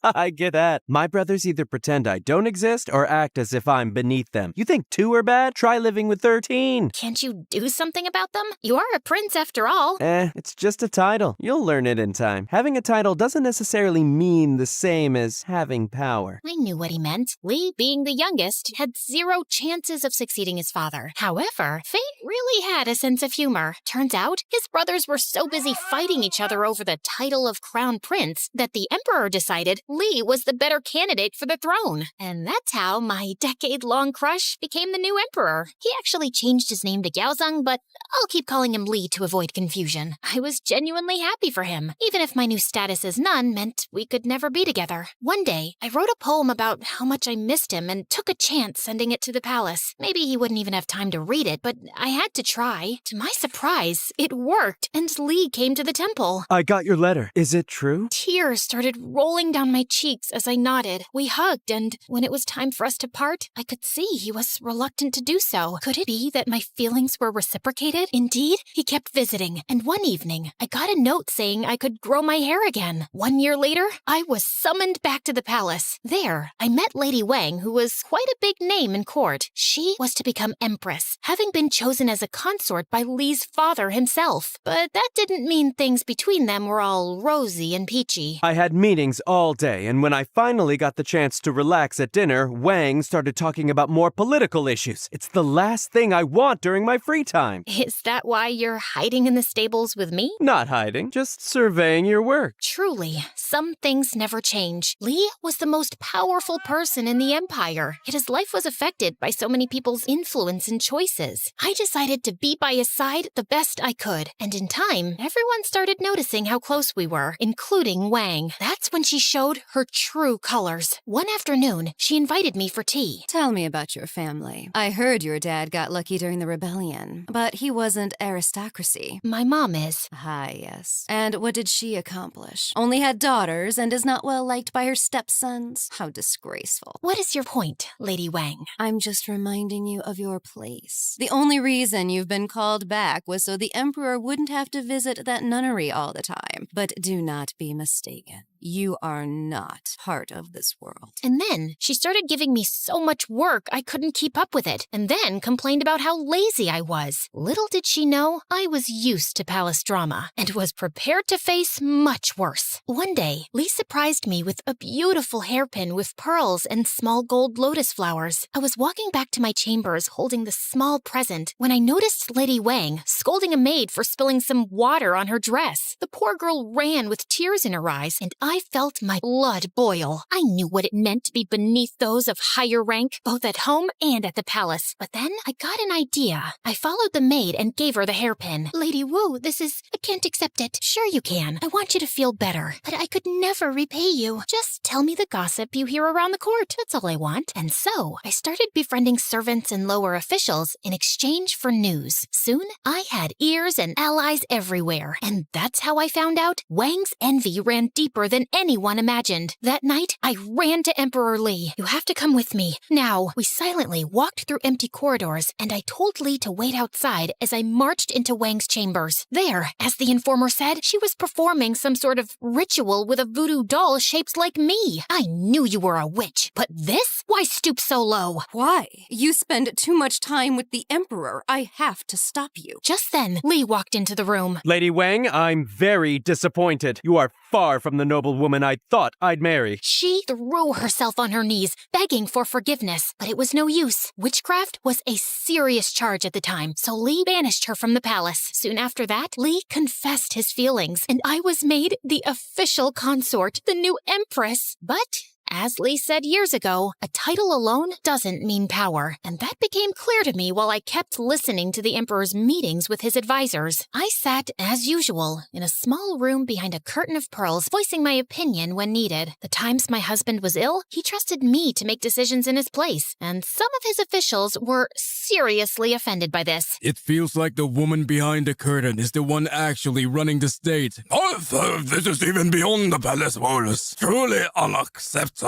I get that. My brothers either pretend I don't exist or act as if I'm beneath them. You think 2 are bad? Try living with 13. Can't you do something about them? You are a prince after all. It's just a title. You'll learn it in time. Having a title doesn't necessarily mean the same as having power. I knew what he meant. Li, being the youngest, had 0 chances of succeeding his father. However, fate really had a sense of humor. Turns out, his brothers were so busy fighting each other over the title of crown prince that the Emperor decided Li was the better candidate for the throne. And that's how my decade-long crush became the new emperor. He actually changed his name to Gaozong, but I'll keep calling him Li to avoid confusion. I was genuinely happy for him, even if my new status as nun meant we could never be together. One day, I wrote a poem about how much I missed him and took a chance sending it to the palace. Maybe he wouldn't even have time to read it, but I had to try. To my surprise, it worked, and Li came to the temple. I got your letter. Is it true? Tears started rolling down my cheeks as I nodded. We hugged, and when it was time for us to part, I could see he was reluctant to do so. Could it be that my feelings were reciprocated? Indeed, he kept visiting, and one evening, I got a note saying I could grow my hair again. 1 year later, I was summoned back to the palace. There, I met Lady Wang, who was quite a big name in court. She was to become empress, having been chosen as a consort by Li's father himself. But that didn't mean things between them were all rosy and peachy. I had meetings all day, and when I finally got the chance to relax at dinner, Wang started talking about more political issues. It's the last thing I want during my free time. Is that why you're hiding in the stables with me? Not hiding, just surveying your work. Truly, some things never change. Li was the most powerful person in the empire, yet his life was affected by so many people's influence and choices. I decided to be by his side the best I could, and in time, everyone started noticing how close we were, including Wang. That's when she showed her true colors. One afternoon, she invited me for tea. Tell me about your family. I heard your dad got lucky during the rebellion, but he wasn't aristocracy. My mom is. Ah, yes. And what did she accomplish? Only had daughters and is not well liked by her stepsons? How disgraceful. What is your point, Lady Wang? I'm just reminding you of your place. The only reason you've been called back was so the Emperor wouldn't have to visit that nunnery all the time. But do not be mistaken. You are not part of this world. And then she started giving me so much work I couldn't keep up with it, and then complained about how lazy I was. Little did she know I was used to palace drama and was prepared to face much worse. One day, Lee surprised me with a beautiful hairpin with pearls and small gold lotus flowers. I was walking back to my chambers holding the small present when I noticed Lady Wang scolding a maid for spilling some water on her dress. The poor girl ran with tears in her eyes, and I felt my blood boil. I knew what it meant to be beneath those of higher rank, both at home and at the palace. But then I got an idea. I followed the maid and gave her the hairpin. Lady Wu, I can't accept it. Sure you can. I want you to feel better. But I could never repay you. Just tell me the gossip you hear around the court. That's all I want. And so I started befriending servants and lower officials in exchange for news. Soon I had ears and allies everywhere. And that's how I found out Wang's envy ran deeper than anyone imagined. That night, I ran to Emperor Li. You have to come with me. Now, we silently walked through empty corridors, and I told Li to wait outside as I marched into Wang's chambers. There, as the informer said, she was performing some sort of ritual with a voodoo doll shaped like me. I knew you were a witch, but this? Why stoop so low? Why? You spend too much time with the Emperor. I have to stop you. Just then, Li walked into the room. Lady Wang, I'm very disappointed. You are far from the noble woman I thought I'd marry. She threw herself on her knees, begging for forgiveness, but it was no use. Witchcraft was a serious charge at the time, so Li banished her from the palace. Soon after that, Li confessed his feelings, and I was made the official consort, the new empress. But as Lee said years ago, a title alone doesn't mean power, and that became clear to me while I kept listening to the Emperor's meetings with his advisors. I sat, as usual, in a small room behind a curtain of pearls, voicing my opinion when needed. The times my husband was ill, he trusted me to make decisions in his place, and some of his officials were seriously offended by this. It feels like the woman behind the curtain is the one actually running the state. Oh, this is even beyond the palace walls. Truly unacceptable.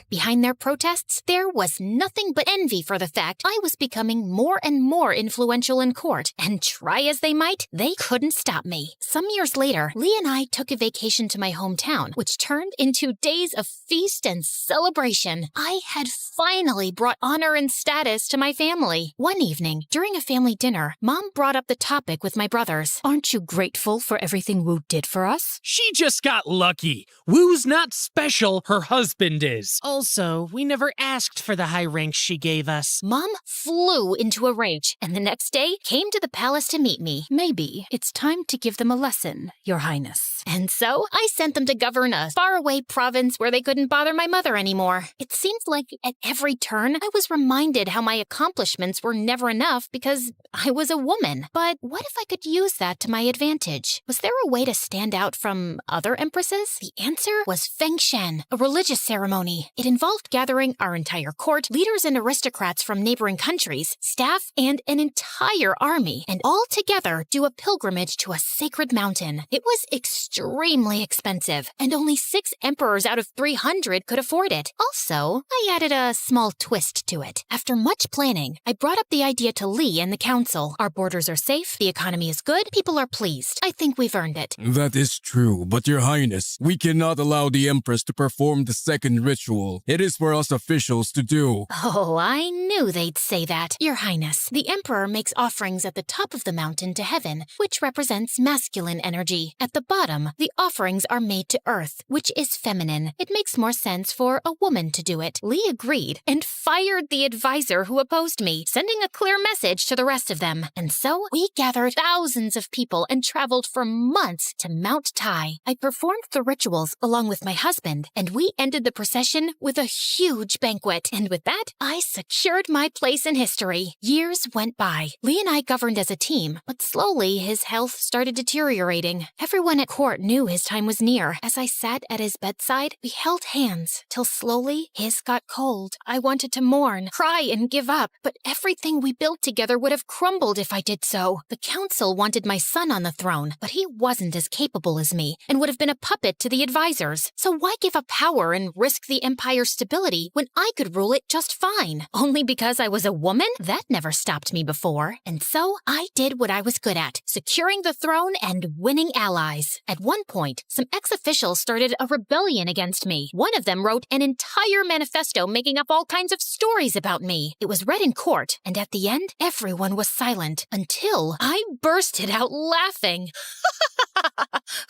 Behind their protests, there was nothing but envy for the fact I was becoming more and more influential in court, and try as they might, they couldn't stop me. Some years later, Lee and I took a vacation to my hometown, which turned into days of feast and celebration. I had finally brought honor and status to my family. One evening, during a family dinner, Mom brought up the topic with my brothers. Aren't you grateful for everything Wu did for us? She just got lucky. Wu's not special, her husband is. Also, we never asked for the high ranks she gave us. Mom flew into a rage, and the next day came to the palace to meet me. Maybe it's time to give them a lesson, Your Highness. And so I sent them to govern a faraway province where they couldn't bother my mother anymore. It seemed like at every turn I was reminded how my accomplishments were never enough because I was a woman. But what if I could use that to my advantage? Was there a way to stand out from other empresses? The answer was Feng Shen, a religious ceremony. It involved gathering our entire court, leaders and aristocrats from neighboring countries, staff, and an entire army, and all together do a pilgrimage to a sacred mountain. It was extremely expensive, and only 6 emperors out of 300 could afford it. Also, I added a small twist to it. After much planning, I brought up the idea to Lee and the council. Our borders are safe, the economy is good, people are pleased. I think we've earned it. That is true, but Your Highness, we cannot allow the Empress to perform the second ritual. It is for us officials to do. Oh, I knew they'd say that. Your Highness, the Emperor makes offerings at the top of the mountain to heaven, which represents masculine energy. At the bottom, the offerings are made to earth, which is feminine. It makes more sense for a woman to do it. Lee agreed and fired the advisor who opposed me, sending a clear message to the rest of them. And so we gathered thousands of people and traveled for months to Mount Tai. I performed the rituals along with my husband, and we ended the procession with a huge banquet. And with that, I secured my place in history. Years went by. Lee and I governed as a team, but slowly his health started deteriorating. Everyone at court knew his time was near. As I sat at his bedside, we held hands, till slowly his got cold. I wanted to mourn, cry, and give up, but everything we built together would have crumbled if I did so. The council wanted my son on the throne, but he wasn't as capable as me, and would have been a puppet to the advisors. So why give up power and risk risk the Empire's stability when I could rule it just fine? Only because I was a woman? That never stopped me before. And so I did what I was good at, securing the throne and winning allies. At one point, some ex-officials started a rebellion against me. One of them wrote an entire manifesto making up all kinds of stories about me. It was read in court, and at the end, everyone was silent until I bursted out laughing.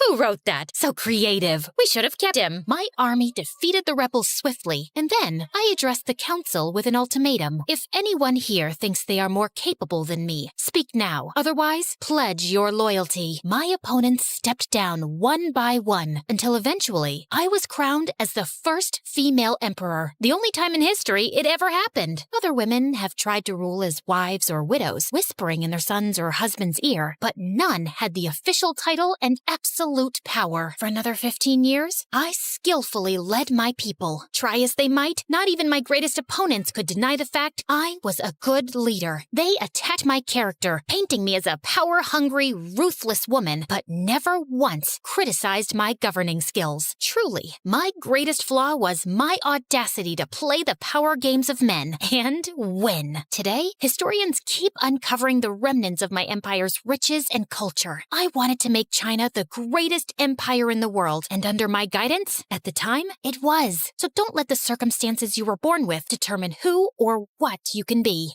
Who wrote that? So creative. We should have kept him. My army defeated the rebels swiftly, and then I addressed the council with an ultimatum. If anyone here thinks they are more capable than me, speak now. Otherwise, pledge your loyalty. My opponents stepped down one by one until eventually I was crowned as the first female emperor. The only time in history it ever happened. Other women have tried to rule as wives or widows, whispering in their son's or husband's ear, but none had the official title and absolute power. For another 15 years, I skillfully led my people. Try as they might, not even my greatest opponents could deny the fact I was a good leader. They attacked my character, painting me as a power-hungry, ruthless woman, but never once criticized my governing skills. Truly, my greatest flaw was my audacity to play the power games of men and win. Today, historians keep uncovering the remnants of my empire's riches and culture. I wanted to make China the greatest empire in the world, and under my guidance, at the time, it was. So don't let the circumstances you were born with determine who or what you can be.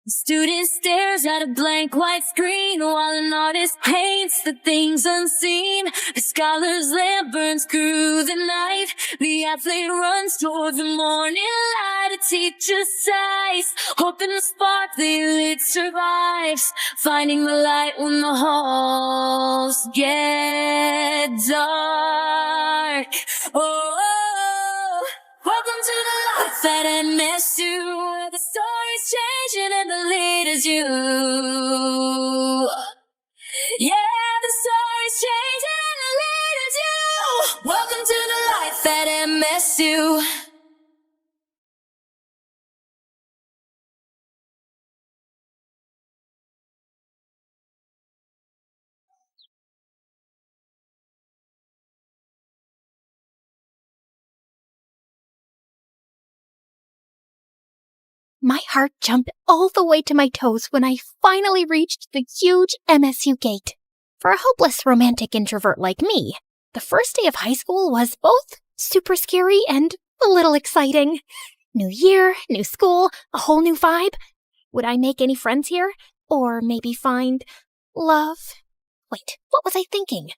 The student stares at a blank white screen while an artist paints the things unseen. The scholar's lamp burns through the night. The athlete runs toward the morning light. A teacher sighs, hoping the spark they lit survives. Finding the light when the halls get dark. Oh, welcome to the life at MSU, where the story's changing and the leader's you. Yeah, the story's changing and the leader's you. Welcome to the life at MSU. My heart jumped all the way to my toes when I finally reached the huge MSU gate. For a hopeless romantic introvert like me, the first day of high school was both super scary and a little exciting. New year, new school, a whole new vibe. Would I make any friends here? Or maybe find love? Wait, what was I thinking?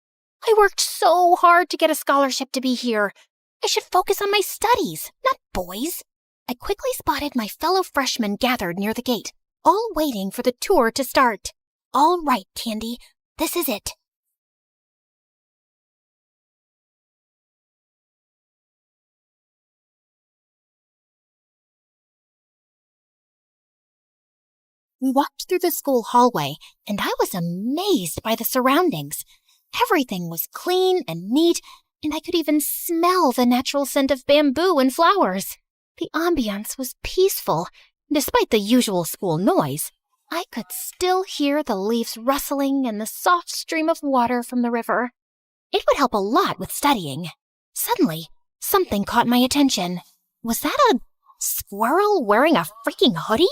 I worked so hard to get a scholarship to be here. I should focus on my studies, not boys. I quickly spotted my fellow freshmen gathered near the gate, all waiting for the tour to start. All right, Candy, this is it. We walked through the school hallway, and I was amazed by the surroundings. Everything was clean and neat, and I could even smell the natural scent of bamboo and flowers. The ambiance was peaceful. Despite the usual school noise, I could still hear the leaves rustling and the soft stream of water from the river. It would help a lot with studying. Suddenly, something caught my attention. Was that a squirrel wearing a freaking hoodie?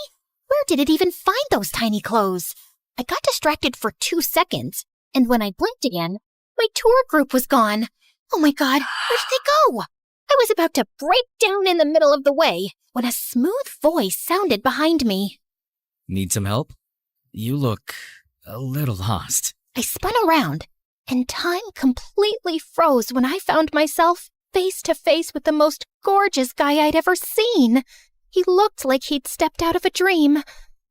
Where did it even find those tiny clothes? I got distracted for 2 seconds, and when I blinked again, my tour group was gone. Oh my God, where did they go? I was about to break down in the middle of the way when a smooth voice sounded behind me. Need some help? You look a little lost. I spun around, and time completely froze when I found myself face to face with the most gorgeous guy I'd ever seen. He looked like he'd stepped out of a dream.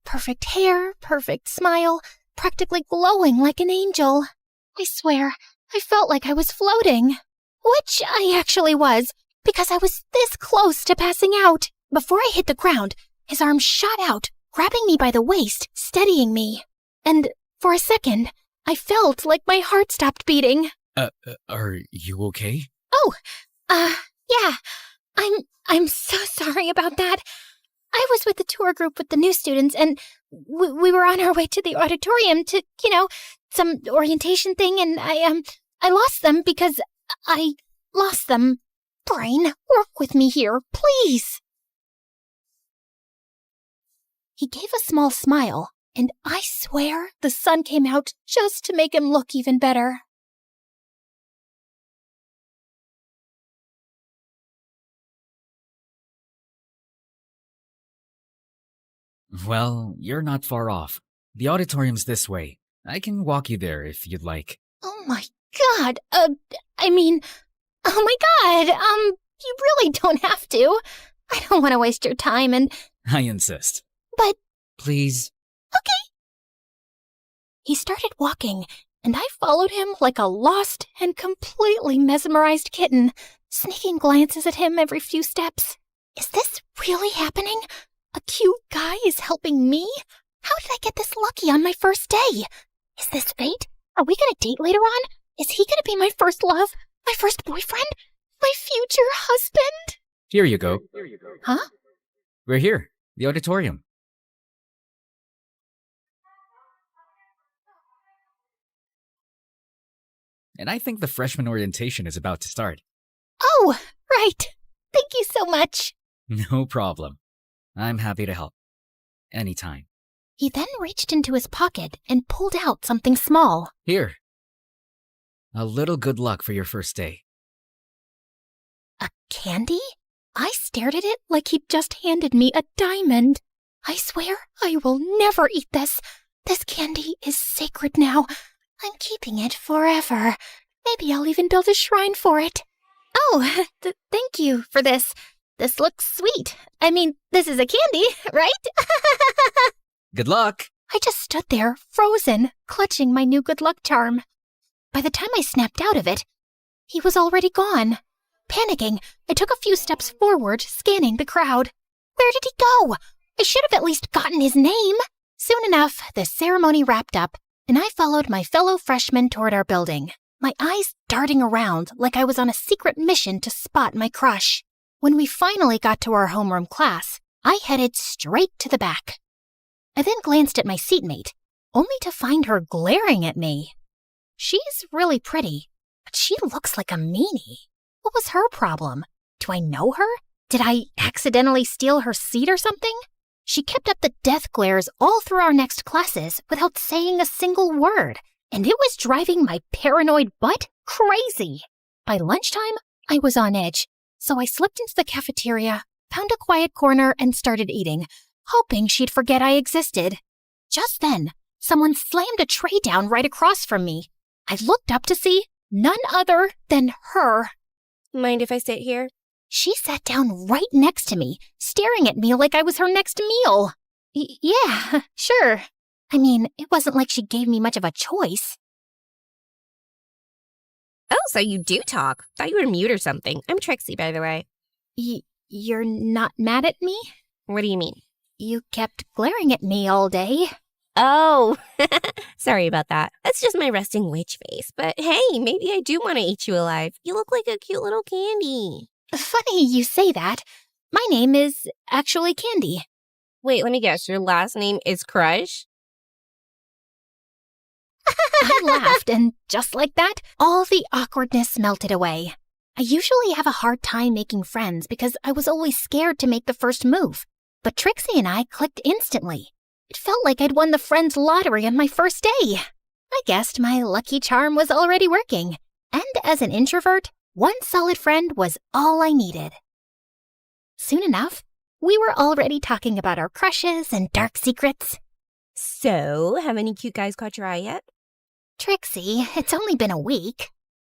Perfect hair, perfect smile, practically glowing like an angel. I swear, I felt like I was floating. Which I actually was, because I was this close to passing out. Before I hit the ground, his arm shot out, grabbing me by the waist, steadying me. And for a second, I felt like my heart stopped beating. Are you okay? Oh, yeah. I'm so sorry about that. I was with the tour group with the new students, and we were on our way to the auditorium to, some orientation thing, and I lost them because I lost them. Brain, work with me here, please. He gave a small smile, and I swear the sun came out just to make him look even better. Well, you're not far off. The auditorium's this way. I can walk you there if you'd like. Oh my god, oh my god, you really don't have to. I don't want to waste your time and... I insist. But... Please. Okay. He started walking, and I followed him like a lost and completely mesmerized kitten, sneaking glances at him every few steps. Is this really happening? A cute guy is helping me? How did I get this lucky on my first day? Is this fate? Are we gonna date later on? Is he gonna be my first love? My first boyfriend? My future husband? Here you go. Huh? We're here. The auditorium. And I think the freshman orientation is about to start. Oh, right. Thank you so much. No problem. I'm happy to help. Anytime. He then reached into his pocket and pulled out something small. Here. A little good luck for your first day. A candy? I stared at it like he'd just handed me a diamond. I swear I will never eat this. This candy is sacred now. I'm keeping it forever. Maybe I'll even build a shrine for it. Oh, thank you for this. This looks sweet. I mean, this is a candy, right? Good luck! I just stood there, frozen, clutching my new good luck charm. By the time I snapped out of it, he was already gone. Panicking, I took a few steps forward, scanning the crowd. Where did he go? I should have at least gotten his name. Soon enough, the ceremony wrapped up, and I followed my fellow freshmen toward our building, my eyes darting around like I was on a secret mission to spot my crush. When we finally got to our homeroom class, I headed straight to the back. I then glanced at my seatmate, only to find her glaring at me. She's really pretty, but she looks like a meanie. What was her problem? Do I know her? Did I accidentally steal her seat or something? She kept up the death glares all through our next classes without saying a single word, and it was driving my paranoid butt crazy. By lunchtime, I was on edge, so I slipped into the cafeteria, found a quiet corner, and started eating, hoping she'd forget I existed. Just then, someone slammed a tray down right across from me. I looked up to see none other than her. Mind if I sit here? She sat down right next to me, staring at me like I was her next meal. Yeah, sure. I mean, it wasn't like she gave me much of a choice. Oh, so you do talk. Thought you were mute or something. I'm Trixie, by the way. You're not mad at me? What do you mean? You kept glaring at me all day. Oh, sorry about that. That's just my resting witch face. But hey, maybe I do want to eat you alive. You look like a cute little candy. Funny you say that. My name is actually Candy. Wait, let me guess. Your last name is Crush? I laughed, and just like that, all the awkwardness melted away. I usually have a hard time making friends because I was always scared to make the first move. But Trixie and I clicked instantly. It felt like I'd won the friends lottery on my first day. I guessed my lucky charm was already working. And as an introvert, one solid friend was all I needed. Soon enough, we were already talking about our crushes and dark secrets. So, have any cute guys caught your eye yet? Trixie, it's only been a week.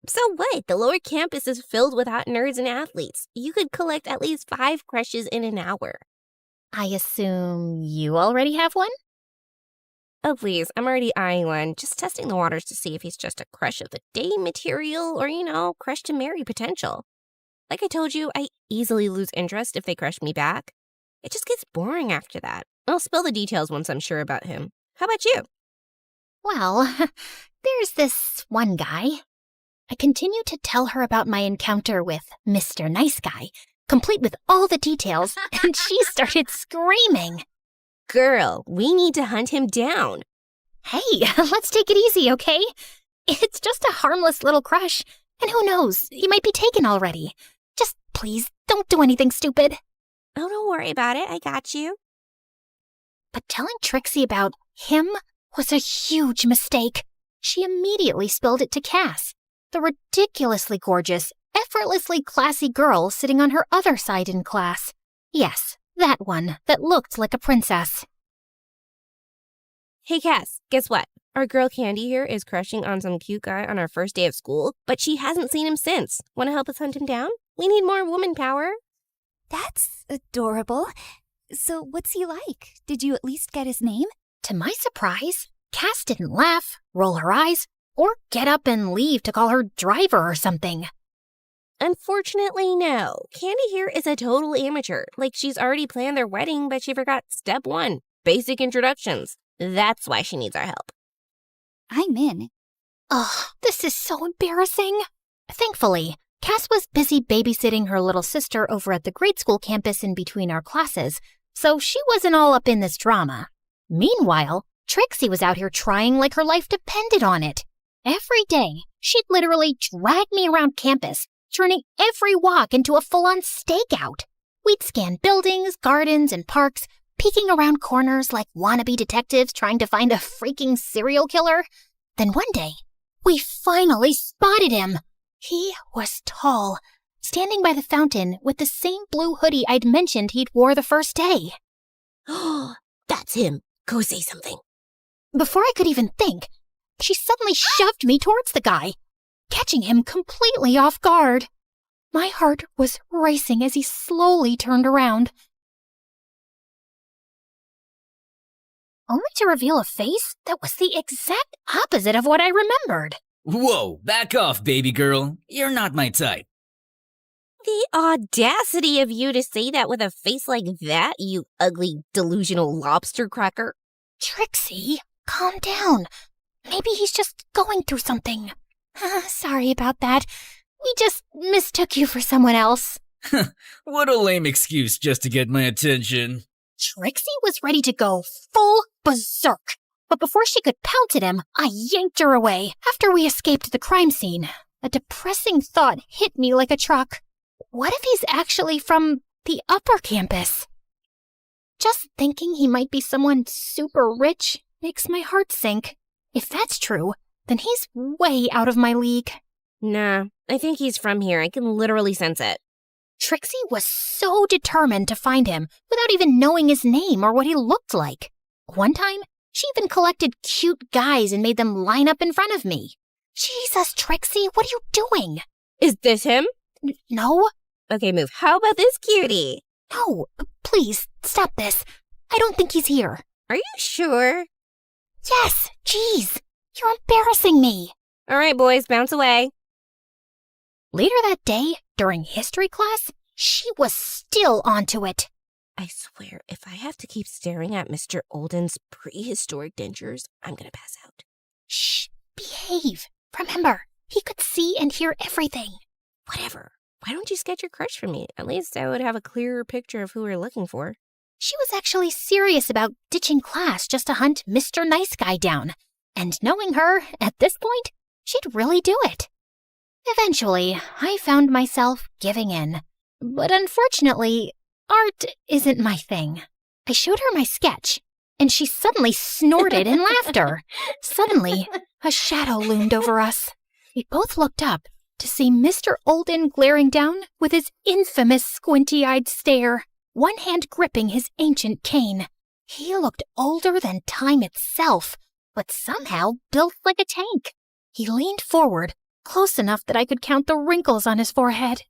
So what? The lower campus is filled with hot nerds and athletes. You could collect at least 5 crushes in an hour. I assume you already have one? Oh, please. I'm already eyeing one. Just testing the waters to see if he's just a crush of the day material or, crush to marry potential. Like I told you, I easily lose interest if they crush me back. It just gets boring after that. I'll spill the details once I'm sure about him. How about you? Well, there's this one guy. I continued to tell her about my encounter with Mr. Nice Guy, complete with all the details, and she started screaming. Girl, we need to hunt him down. Hey, let's take it easy, okay? It's just a harmless little crush, and who knows, he might be taken already. Just please, don't do anything stupid. Oh, don't worry about it. I got you. But telling Trixie about him was a huge mistake. She immediately spilled it to Cass, the ridiculously gorgeous, effortlessly classy girl sitting on her other side in class. Yes, that one that looked like a princess. Hey, Cass, guess what? Our girl Candy here is crushing on some cute guy on our first day of school, but she hasn't seen him since. Want to help us hunt him down? We need more woman power. That's adorable. So what's he like? Did you at least get his name? To my surprise, Cass didn't laugh, roll her eyes, or get up and leave to call her driver or something. Unfortunately, no. Candy here is a total amateur. Like, she's already planned their wedding, but she forgot step 1, basic introductions. That's why she needs our help. I'm in. Ugh, this is so embarrassing. Thankfully, Cass was busy babysitting her little sister over at the grade school campus in between our classes, so she wasn't all up in this drama. Meanwhile, Trixie was out here trying like her life depended on it. Every day, she'd literally drag me around campus, turning every walk into a full-on stakeout. We'd scan buildings, gardens, and parks, peeking around corners like wannabe detectives trying to find a freaking serial killer. Then one day, we finally spotted him. He was tall, standing by the fountain with the same blue hoodie I'd mentioned he'd wore the first day. Oh, that's him. Go say something. Before I could even think, she suddenly shoved me towards the guy, catching him completely off guard. My heart was racing as he slowly turned around, only to reveal a face that was the exact opposite of what I remembered. Whoa, back off, baby girl. You're not my type. The audacity of you to say that with a face like that, you ugly, delusional lobster cracker. Trixie, calm down. Maybe he's just going through something. Sorry about that. We just mistook you for someone else. What a lame excuse just to get my attention. Trixie was ready to go full berserk. But before she could pounce at him, I yanked her away. After we escaped the crime scene, a depressing thought hit me like a truck. What if he's actually from the upper campus? Just thinking he might be someone super rich makes my heart sink. If that's true, then he's way out of my league. Nah, I think he's from here. I can literally sense it. Trixie was so determined to find him without even knowing his name or what he looked like. One time, she even collected cute guys and made them line up in front of me. Jesus, Trixie, what are you doing? Is this him? No. Okay, move. How about this cutie? No, please, stop this. I don't think he's here. Are you sure? Yes, jeez. You're embarrassing me. All right, boys, bounce away. Later that day, during history class, she was still onto it. I swear, if I have to keep staring at Mr. Olden's prehistoric dentures, I'm gonna pass out. Shh, behave. Remember, he could see and hear everything. Whatever. Why don't you sketch your crush for me? At least I would have a clearer picture of who we're looking for. She was actually serious about ditching class just to hunt Mr. Nice Guy down. And knowing her, at this point, she'd really do it. Eventually, I found myself giving in. But unfortunately, art isn't my thing. I showed her my sketch, and she suddenly snorted in laughter. Suddenly, a shadow loomed over us. We both looked up to see Mr. Olden glaring down with his infamous squinty-eyed stare, one hand gripping his ancient cane. He looked older than time itself, but somehow built like a tank. He leaned forward, close enough that I could count the wrinkles on his forehead.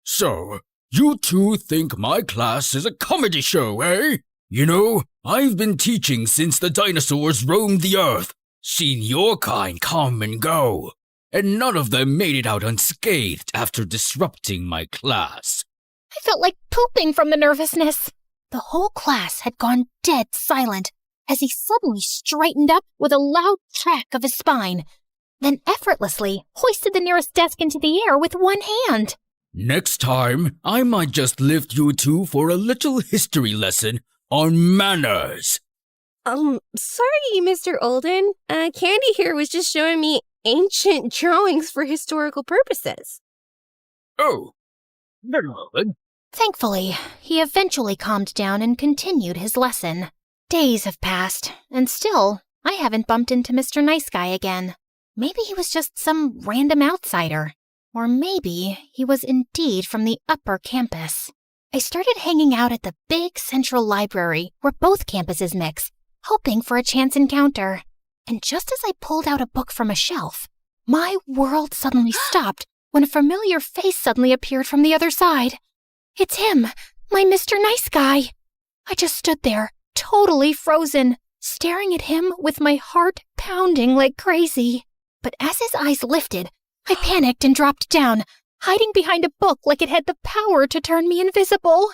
So, you two think my class is a comedy show, eh? You know, I've been teaching since the dinosaurs roamed the earth, seen your kind come and go, and none of them made it out unscathed after disrupting my class. I felt like pooping from the nervousness. The whole class had gone dead silent as he suddenly straightened up with a loud crack of his spine. then effortlessly hoisted the nearest desk into the air with one hand. Next time, I might just lift you two for a little history lesson on manners. Sorry, Mr. Olden. Candy here was just showing me ancient drawings for historical purposes. Oh, very well then. Thankfully, he eventually calmed down and continued his lesson. Days have passed, and still, I haven't bumped into Mr. Nice Guy again. Maybe he was just some random outsider. Or maybe he was indeed from the upper campus. I started hanging out at the big central library where both campuses mix, hoping for a chance encounter. And just as I pulled out a book from a shelf, my world suddenly stopped when a familiar face suddenly appeared from the other side. It's him, my Mr. Nice Guy. I just stood there, totally frozen, staring at him with my heart pounding like crazy. But as his eyes lifted, I panicked and dropped down, hiding behind a book like it had the power to turn me invisible.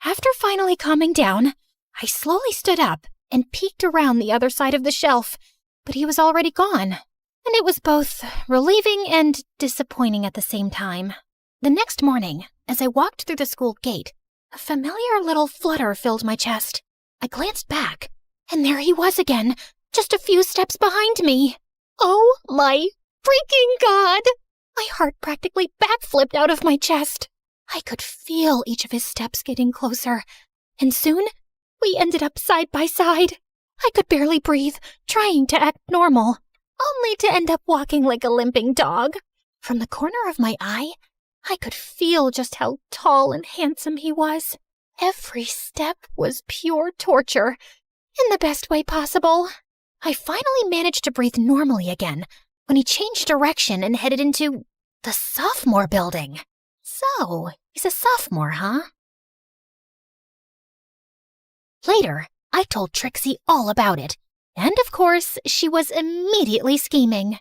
After finally calming down, I slowly stood up and peeked around the other side of the shelf, but he was already gone. And it was both relieving and disappointing at the same time. The next morning, as I walked through the school gate, a familiar little flutter filled my chest. I glanced back, and there he was again, just a few steps behind me. Oh my freaking God! My heart practically backflipped out of my chest. I could feel each of his steps getting closer, and soon we ended up side by side. I could barely breathe, trying to act normal, only to end up walking like a limping dog. From the corner of my eye, I could feel just how tall and handsome he was. Every step was pure torture, in the best way possible. I finally managed to breathe normally again when he changed direction and headed into the sophomore building. So, he's a sophomore, huh? Later, I told Trixie all about it, and of course, she was immediately scheming.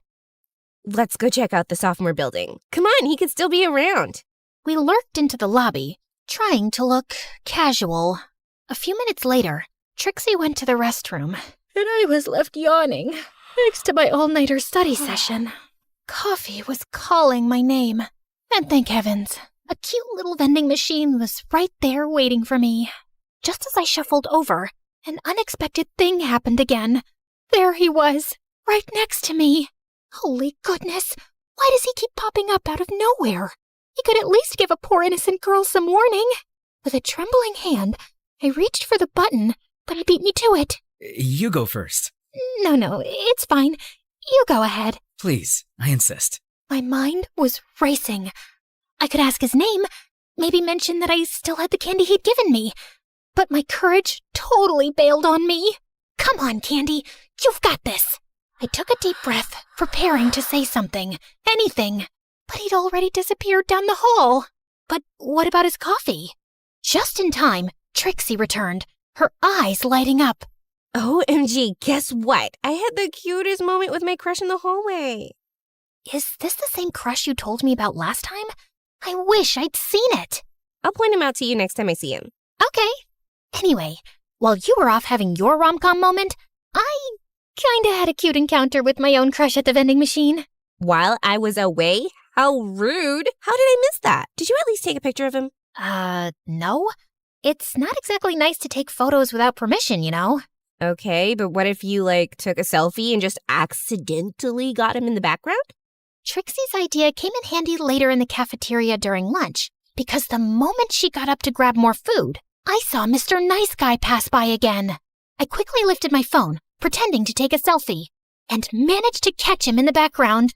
Let's go check out the sophomore building. Come on, he could still be around. We lurked into the lobby, trying to look casual. A few minutes later, Trixie went to the restroom, and I was left yawning next to my all-nighter study session. Coffee was calling my name, and thank heavens, a cute little vending machine was right there waiting for me. Just as I shuffled over, an unexpected thing happened again. There he was, right next to me. Holy goodness, why does he keep popping up out of nowhere? He could at least give a poor innocent girl some warning. With a trembling hand, I reached for the button, but he beat me to it. You go first. No, it's fine. You go ahead. Please, I insist. My mind was racing. I could ask his name, maybe mention that I still had the candy he'd given me. But my courage totally bailed on me. Come on, Candy, you've got this. I took a deep breath, preparing to say something, anything. But he'd already disappeared down the hall. But what about his coffee? Just in time, Trixie returned, her eyes lighting up. OMG, guess what? I had the cutest moment with my crush in the hallway. Is this the same crush you told me about last time? I wish I'd seen it. I'll point him out to you next time I see him. Okay. Anyway, while you were off having your rom-com moment, I kinda had a cute encounter with my own crush at the vending machine. While I was away? How rude. How did I miss that? Did you at least take a picture of him? No. It's not exactly nice to take photos without permission, you know? Okay, but what if you, took a selfie and just accidentally got him in the background? Trixie's idea came in handy later in the cafeteria during lunch, because the moment she got up to grab more food, I saw Mr. Nice Guy pass by again. I quickly lifted my phone, pretending to take a selfie, and managed to catch him in the background.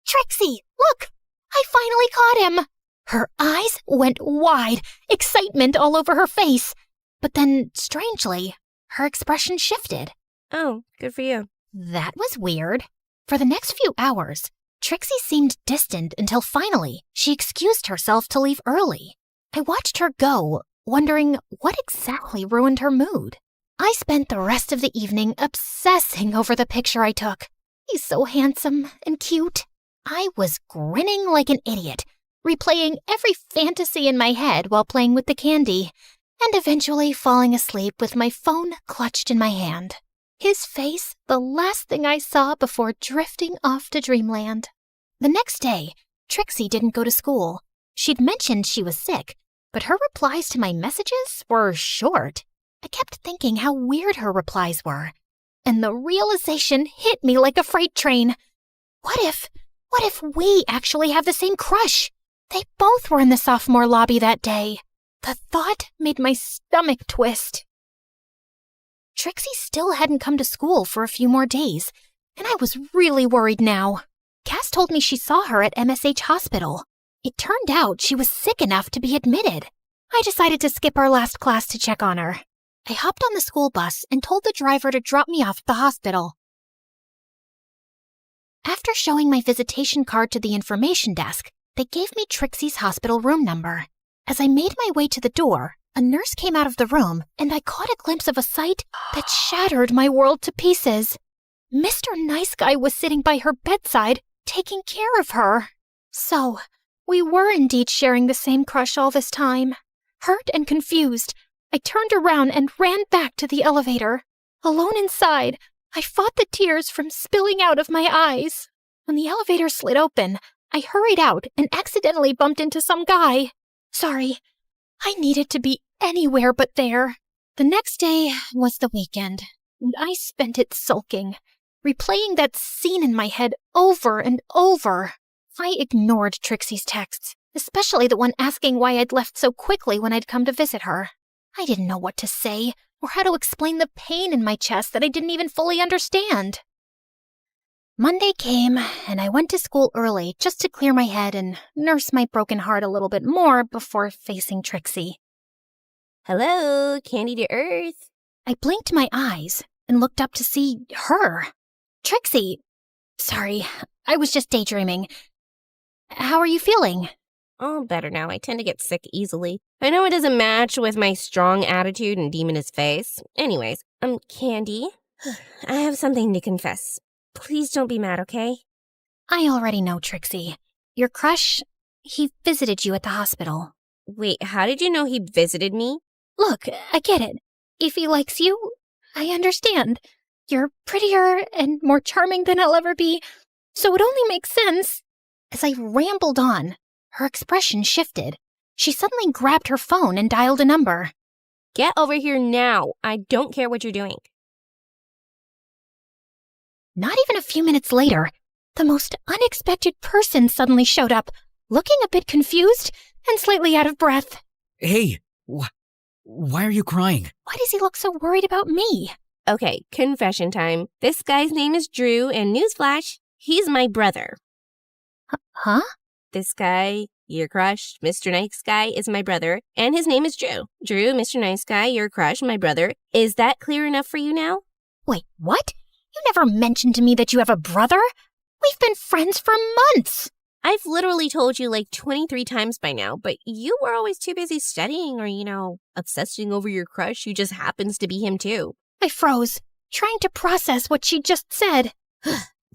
Trixie, look! I finally caught him! Her eyes went wide, excitement all over her face. But then, strangely, her expression shifted. Oh, good for you. That was weird. For the next few hours, Trixie seemed distant until finally she excused herself to leave early. I watched her go, wondering what exactly ruined her mood. I spent the rest of the evening obsessing over the picture I took. He's so handsome and cute. I was grinning like an idiot, replaying every fantasy in my head while playing with the candy, and eventually falling asleep with my phone clutched in my hand. His face, the last thing I saw before drifting off to dreamland. The next day, Trixie didn't go to school. She'd mentioned she was sick, but her replies to my messages were short. I kept thinking how weird her replies were, and the realization hit me like a freight train. What if we actually have the same crush? They both were in the sophomore lobby that day. The thought made my stomach twist. Trixie still hadn't come to school for a few more days, and I was really worried now. Cass told me she saw her at MSH Hospital. It turned out she was sick enough to be admitted. I decided to skip our last class to check on her. I hopped on the school bus and told the driver to drop me off at the hospital. After showing my visitation card to the information desk, they gave me Trixie's hospital room number. As I made my way to the door, a nurse came out of the room, and I caught a glimpse of a sight that shattered my world to pieces. Mr. Nice Guy was sitting by her bedside, taking care of her. So, we were indeed sharing the same crush all this time. Hurt and confused, I turned around and ran back to the elevator. Alone inside, I fought the tears from spilling out of my eyes. When the elevator slid open, I hurried out and accidentally bumped into some guy. Sorry, I needed to be anywhere but there. The next day was the weekend, and I spent it sulking, replaying that scene in my head over and over. I ignored Trixie's texts, especially the one asking why I'd left so quickly when I'd come to visit her. I didn't know what to say, or how to explain the pain in my chest that I didn't even fully understand. Monday came, and I went to school early just to clear my head and nurse my broken heart a little bit more before facing Trixie. Hello, Candy to Earth. I blinked my eyes and looked up to see her. Trixie! Sorry, I was just daydreaming. How are you feeling? All better now. I tend to get sick easily. I know it doesn't match with my strong attitude and demoness face. Anyways, Candy, I have something to confess. Please don't be mad, okay? I already know, Trixie. Your crush, he visited you at the hospital. Wait, how did you know he visited me? Look, I get it. If he likes you, I understand. You're prettier and more charming than I'll ever be, so it only makes sense. As I rambled on, her expression shifted. She suddenly grabbed her phone and dialed a number. Get over here now. I don't care what you're doing. Not even a few minutes later, the most unexpected person suddenly showed up, looking a bit confused and slightly out of breath. Hey, why are you crying? Why does he look so worried about me? Okay, confession time. This guy's name is Drew, and newsflash, he's my brother. Huh? This guy, your crush, Mr. Nice Guy, is my brother, and his name is Drew. Drew, Mr. Nice Guy, your crush, my brother. Is that clear enough for you now? Wait, what? You never mentioned to me that you have a brother? We've been friends for months. I've literally told you like 23 times by now, but you were always too busy studying or, obsessing over your crush who just happens to be him too. I froze, trying to process what she just said.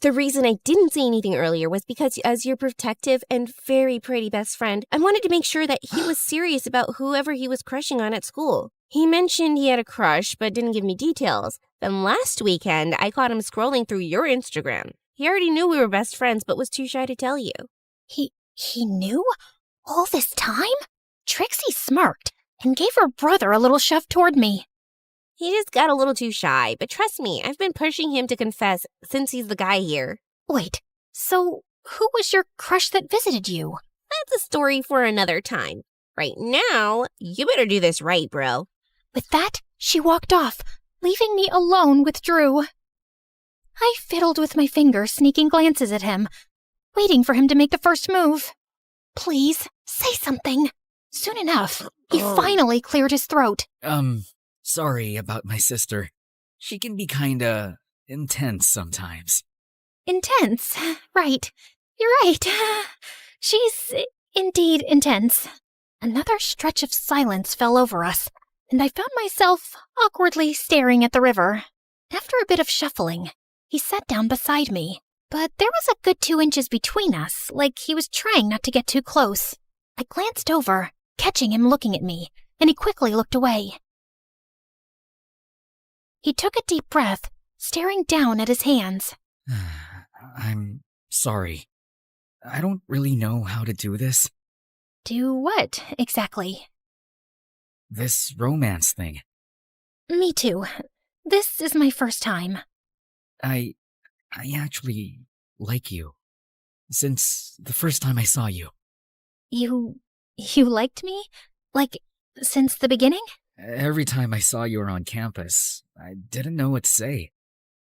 The reason I didn't say anything earlier was because as your protective and very pretty best friend, I wanted to make sure that he was serious about whoever he was crushing on at school. He mentioned he had a crush, but didn't give me details. Then last weekend, I caught him scrolling through your Instagram. He already knew we were best friends, but was too shy to tell you. He knew? All this time? Trixie smirked and gave her brother a little shove toward me. He just got a little too shy, but trust me, I've been pushing him to confess since he's the guy here. Wait, so who was your crush that visited you? That's a story for another time. Right now, you better do this right, bro. With that, she walked off, leaving me alone with Drew. I fiddled with my fingers, sneaking glances at him, waiting for him to make the first move. Please, say something. Soon enough, he finally cleared his throat. Sorry about my sister. She can be kinda intense sometimes. Intense? Right. You're right. She's indeed intense. Another stretch of silence fell over us, and I found myself awkwardly staring at the river. After a bit of shuffling, he sat down beside me, but there was a good 2 inches between us, like he was trying not to get too close. I glanced over, catching him looking at me, and he quickly looked away. He took a deep breath, staring down at his hands. I'm sorry. I don't really know how to do this. Do what, exactly? This romance thing. Me too. This is my first time. I actually like you. Since the first time I saw you. You liked me? Like, since the beginning? Every time I saw you around campus, I didn't know what to say.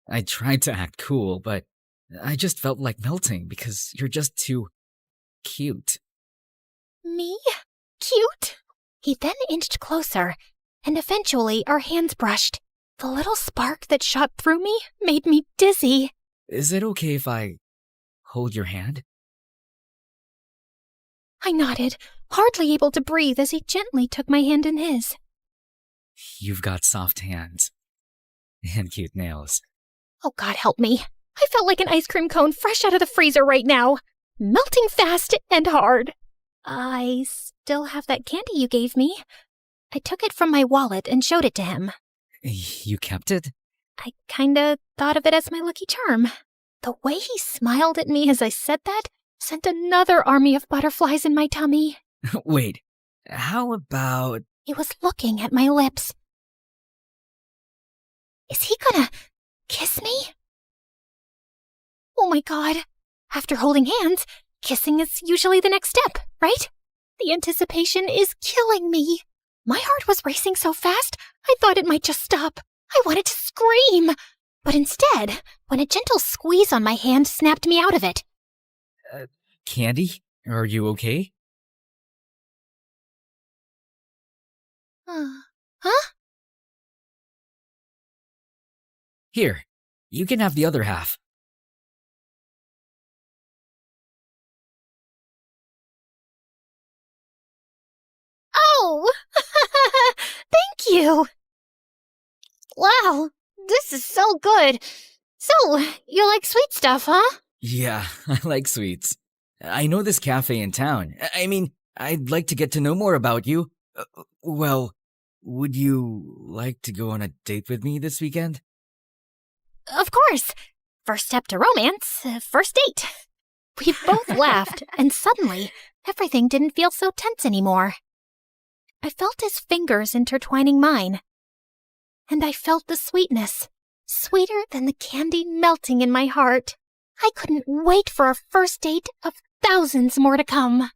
I tried to act cool, but I just felt like melting because you're just too cute. Me? Cute? He then inched closer, and eventually our hands brushed. The little spark that shot through me made me dizzy. Is it okay if I hold your hand? I nodded, hardly able to breathe as he gently took my hand in his. You've got soft hands. And cute nails. Oh, God help me. I felt like an ice cream cone fresh out of the freezer right now. Melting fast and hard. I still have that candy you gave me. I took it from my wallet and showed it to him. You kept it? I kinda thought of it as my lucky charm. The way he smiled at me as I said that sent another army of butterflies in my tummy. Wait, how about... He was looking at my lips. Is he gonna kiss me? Oh my God. After holding hands, kissing is usually the next step, right? The anticipation is killing me. My heart was racing so fast, I thought it might just stop. I wanted to scream. But instead, when a gentle squeeze on my hand snapped me out of it. Candy? Are you okay? Huh? Here, you can have the other half. Oh! Thank you! Wow, this is so good. So, you like sweet stuff, huh? Yeah, I like sweets. I know this cafe in town. I mean, I'd like to get to know more about you. Well, would you like to go on a date with me this weekend? Of course. First step to romance, first date. We both laughed, and suddenly, everything didn't feel so tense anymore. I felt his fingers intertwining mine. And I felt the sweetness, sweeter than the candy melting in my heart. I couldn't wait for our first date of thousands more to come.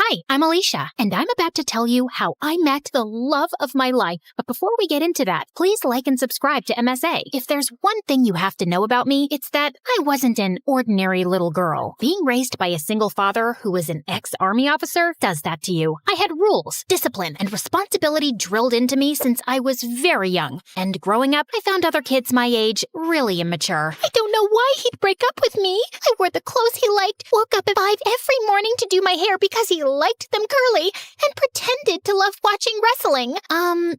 Hi, I'm Alicia, and I'm about to tell you how I met the love of my life. But before we get into that, please like and subscribe to MSA. If there's one thing you have to know about me, it's that I wasn't an ordinary little girl. Being raised by a single father who was an ex-army officer does that to you. I had rules, discipline, and responsibility drilled into me since I was very young. And growing up, I found other kids my age really immature. I don't know why he'd break up with me. I wore the clothes he liked, woke up at 5 every morning to do my hair because he liked them curly, and pretended to love watching wrestling.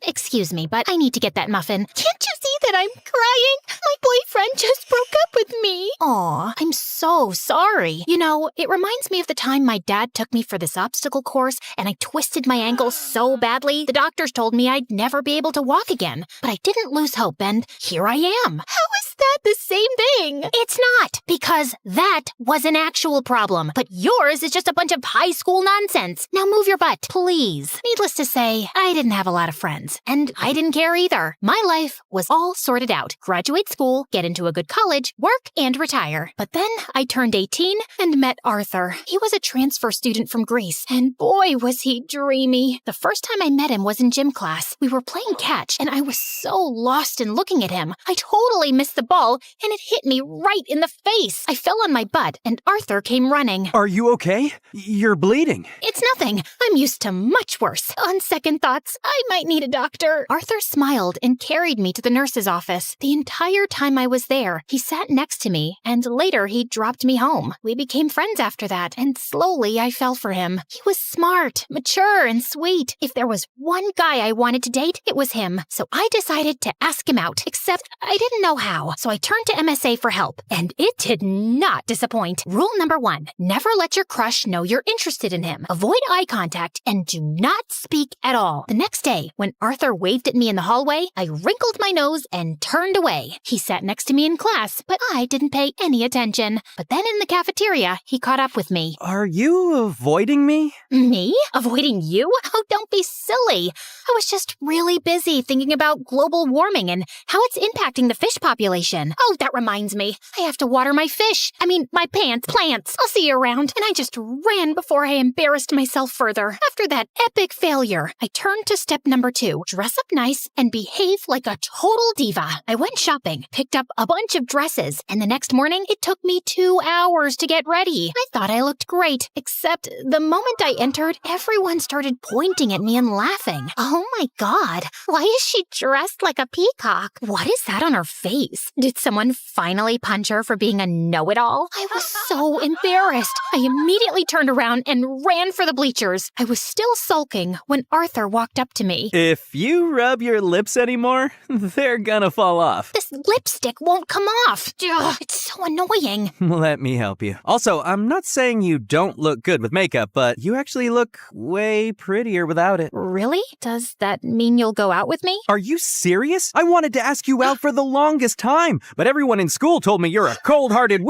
Excuse me, but I need to get that muffin. Can't you see that I'm crying? My boyfriend just broke up with me. Aw, I'm so sorry. You know, it reminds me of the time my dad took me for this obstacle course, and I twisted my ankle so badly, the doctors told me I'd never be able to walk again. But I didn't lose hope, and here I am. How is that the same thing? It's not, because that was an actual problem. But yours is just a bunch of high school nonsense. Now move your butt, please. Needless to say, I didn't have a lot of friends, and I didn't care either. My life was all sorted out. Graduate school, get into a good college, work, and retire. But then I turned 18 and met Arthur. He was a transfer student from Greece, and boy was he dreamy. The first time I met him was in gym class. We were playing catch, and I was so lost in looking at him. I totally missed the ball, and it hit me right in the face. I fell on my butt, and Arthur came running. Are you okay? You're bleeding. It's nothing. I'm used to much worse. On second thoughts, I might need a doctor. Arthur smiled and carried me to the nurse's office. The entire time I was there, he sat next to me, and later he dropped me home. We became friends after that, and slowly I fell for him. He was smart, mature, and sweet. If there was one guy I wanted to date, it was him. So I decided to ask him out, except I didn't know how. So I turned to MSA for help, and it did not disappoint. Rule number 1, never let your crush know you're interested in him. Avoid eye contact and do not speak at all. The next day, when Arthur waved at me in the hallway, I wrinkled my nose and turned away. He sat next to me in class, but I didn't pay any attention. But then in the cafeteria, he caught up with me. Are you avoiding me? Me? Avoiding you? Oh, don't be silly. I was just really busy thinking about global warming and how it's impacting the fish population. Oh, that reminds me. I have to water my fish. My plants. I'll see you around. And I just ran before I embarrassed myself further. After that epic failure, I turned to step number 2. Dress up nice and behave like a total diva. I went shopping, picked up a bunch of dresses, and the next morning, it took me 2 hours to get ready. I thought I looked great, except the moment I entered, everyone started pointing at me and laughing. Oh my god, why is she dressed like a peacock? What is that on her face? Did someone finally punch her for being a know-it-all? I was so embarrassed. I immediately turned around and ran for the bleachers. I was still sulking when Arthur walked up to me. If you rub your lips anymore, they're gonna fall off. This lipstick won't come off. Ugh, it's so annoying. Let me help you. Also, I'm not saying you don't look good with makeup, but you actually look way prettier without it. Really? Does that mean you'll go out with me? Are you serious? I wanted to ask you out for the longest time, but everyone in school told me you're a cold-hearted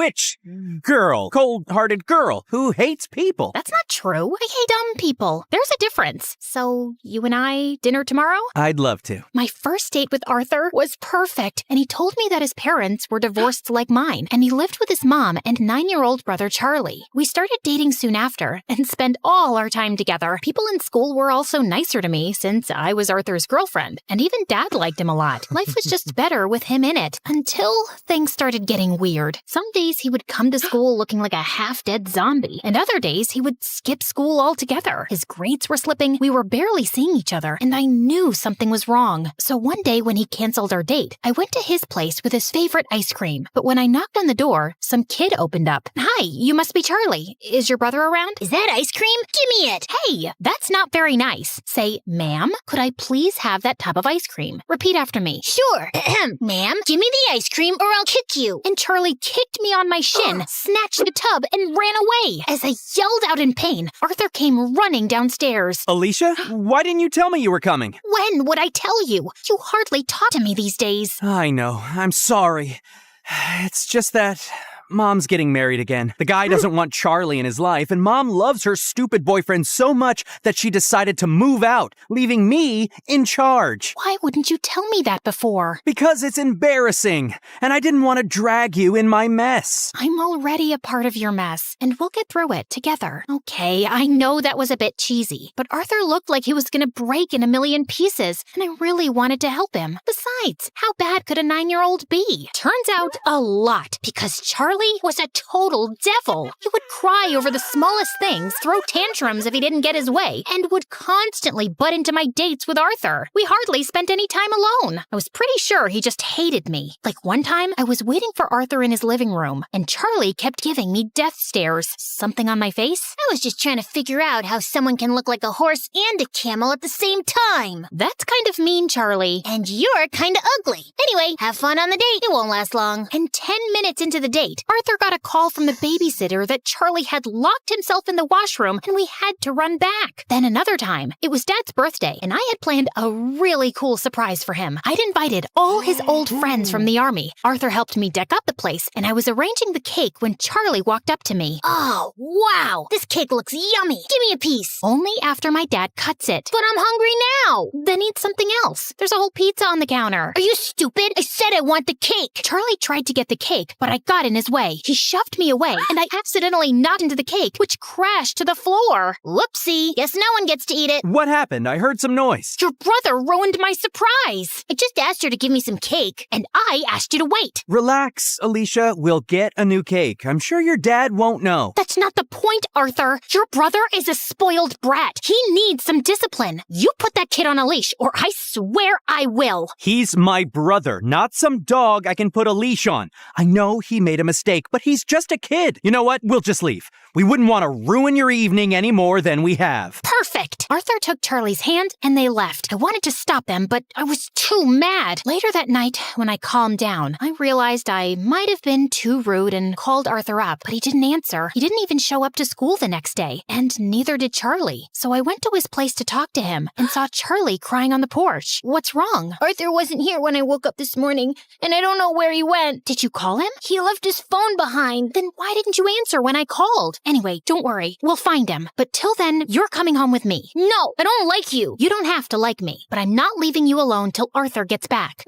cold-hearted girl who hates people. That's not true. I hate dumb people. There's a difference. So, you and I, dinner tomorrow? I'd love to. My first date with Arthur was perfect, and he told me that his parents were divorced like mine, and he lived with his mom and 9-year-old brother Charlie. We started dating soon after, and spent all our time together. People in school were also nicer to me, since I was Arthur's girlfriend, and even Dad liked him a lot. Life was just better with him in it, until things started getting weird. Some days he would come to school looking like a half-dead zombie, and other days he would skip school altogether. His grades were slipping, we were barely seeing each other, and I knew something was wrong. So one day when he canceled our date, I went to his place with his favorite ice cream. But when I knocked on the door, some kid opened up. Hi, you must be Charlie. Is your brother around? Is that ice cream? Give me it! Hey, that's not very nice. Say, ma'am, could I please have that tub of ice cream? Repeat after me. Sure. Ma'am, give me the ice cream or I'll kick you. And Charlie kicked me on my shin, snatched the tub, and ran away. As I yelled out in pain, Arthur came running downstairs. Alicia, why didn't you tell me you were coming? When would I tell you? You hardly talk to me these days. I know. I'm sorry. It's just that Mom's getting married again. The guy doesn't want Charlie in his life, and Mom loves her stupid boyfriend so much that she decided to move out, leaving me in charge. Why wouldn't you tell me that before? Because it's embarrassing, and I didn't want to drag you in my mess. I'm already a part of your mess, and we'll get through it together. Okay, I know that was a bit cheesy, but Arthur looked like he was gonna break in a million pieces, and I really wanted to help him. Besides, how bad could a 9-year-old be? Turns out, a lot, because Charlie was a total devil. He would cry over the smallest things, throw tantrums if he didn't get his way, and would constantly butt into my dates with Arthur. We hardly spent any time alone. I was pretty sure he just hated me. Like one time, I was waiting for Arthur in his living room, and Charlie kept giving me death stares. Something on my face? I was just trying to figure out how someone can look like a horse and a camel at the same time. That's kind of mean, Charlie. And you're kind of ugly. Anyway, have fun on the date. It won't last long. And 10 minutes into the date, Arthur got a call from the babysitter that Charlie had locked himself in the washroom and we had to run back. Then another time, it was Dad's birthday and I had planned a really cool surprise for him. I'd invited all his old friends from the army. Arthur helped me deck up the place and I was arranging the cake when Charlie walked up to me. Oh, wow! This cake looks yummy! Give me a piece! Only after my dad cuts it. But I'm hungry now! Then eat something else. There's a whole pizza on the counter. Are you stupid? I said I want the cake! Charlie tried to get the cake, but I got in his way. way. He shoved me away, and I accidentally knocked into the cake, which crashed to the floor. Whoopsie. Guess no one gets to eat it. What happened? I heard some noise. Your brother ruined my surprise. I just asked her to give me some cake, and I asked you to wait. Relax, Alicia. We'll get a new cake. I'm sure your dad won't know. That's not the point, Arthur. Your brother is a spoiled brat. He needs some discipline. You put that kid on a leash, or I swear I will. He's my brother, not some dog I can put a leash on. I know he made a mistake, but he's just a kid. You know what? We'll just leave. We wouldn't want to ruin your evening any more than we have. Perfect. Arthur took Charlie's hand and they left. I wanted to stop them, but I was too mad. Later that night, when I calmed down, I realized I might have been too rude and called Arthur up, but he didn't answer. He didn't even show up to school the next day, and neither did Charlie. So I went to his place to talk to him and saw Charlie crying on the porch. What's wrong? Arthur wasn't here when I woke up this morning, and I don't know where he went. Did you call him? He left his phone behind. Then why didn't you answer when I called? Anyway, don't worry. We'll find him. But till then, you're coming home with me. No, I don't like you. You don't have to like me, but I'm not leaving you alone till Arthur gets back.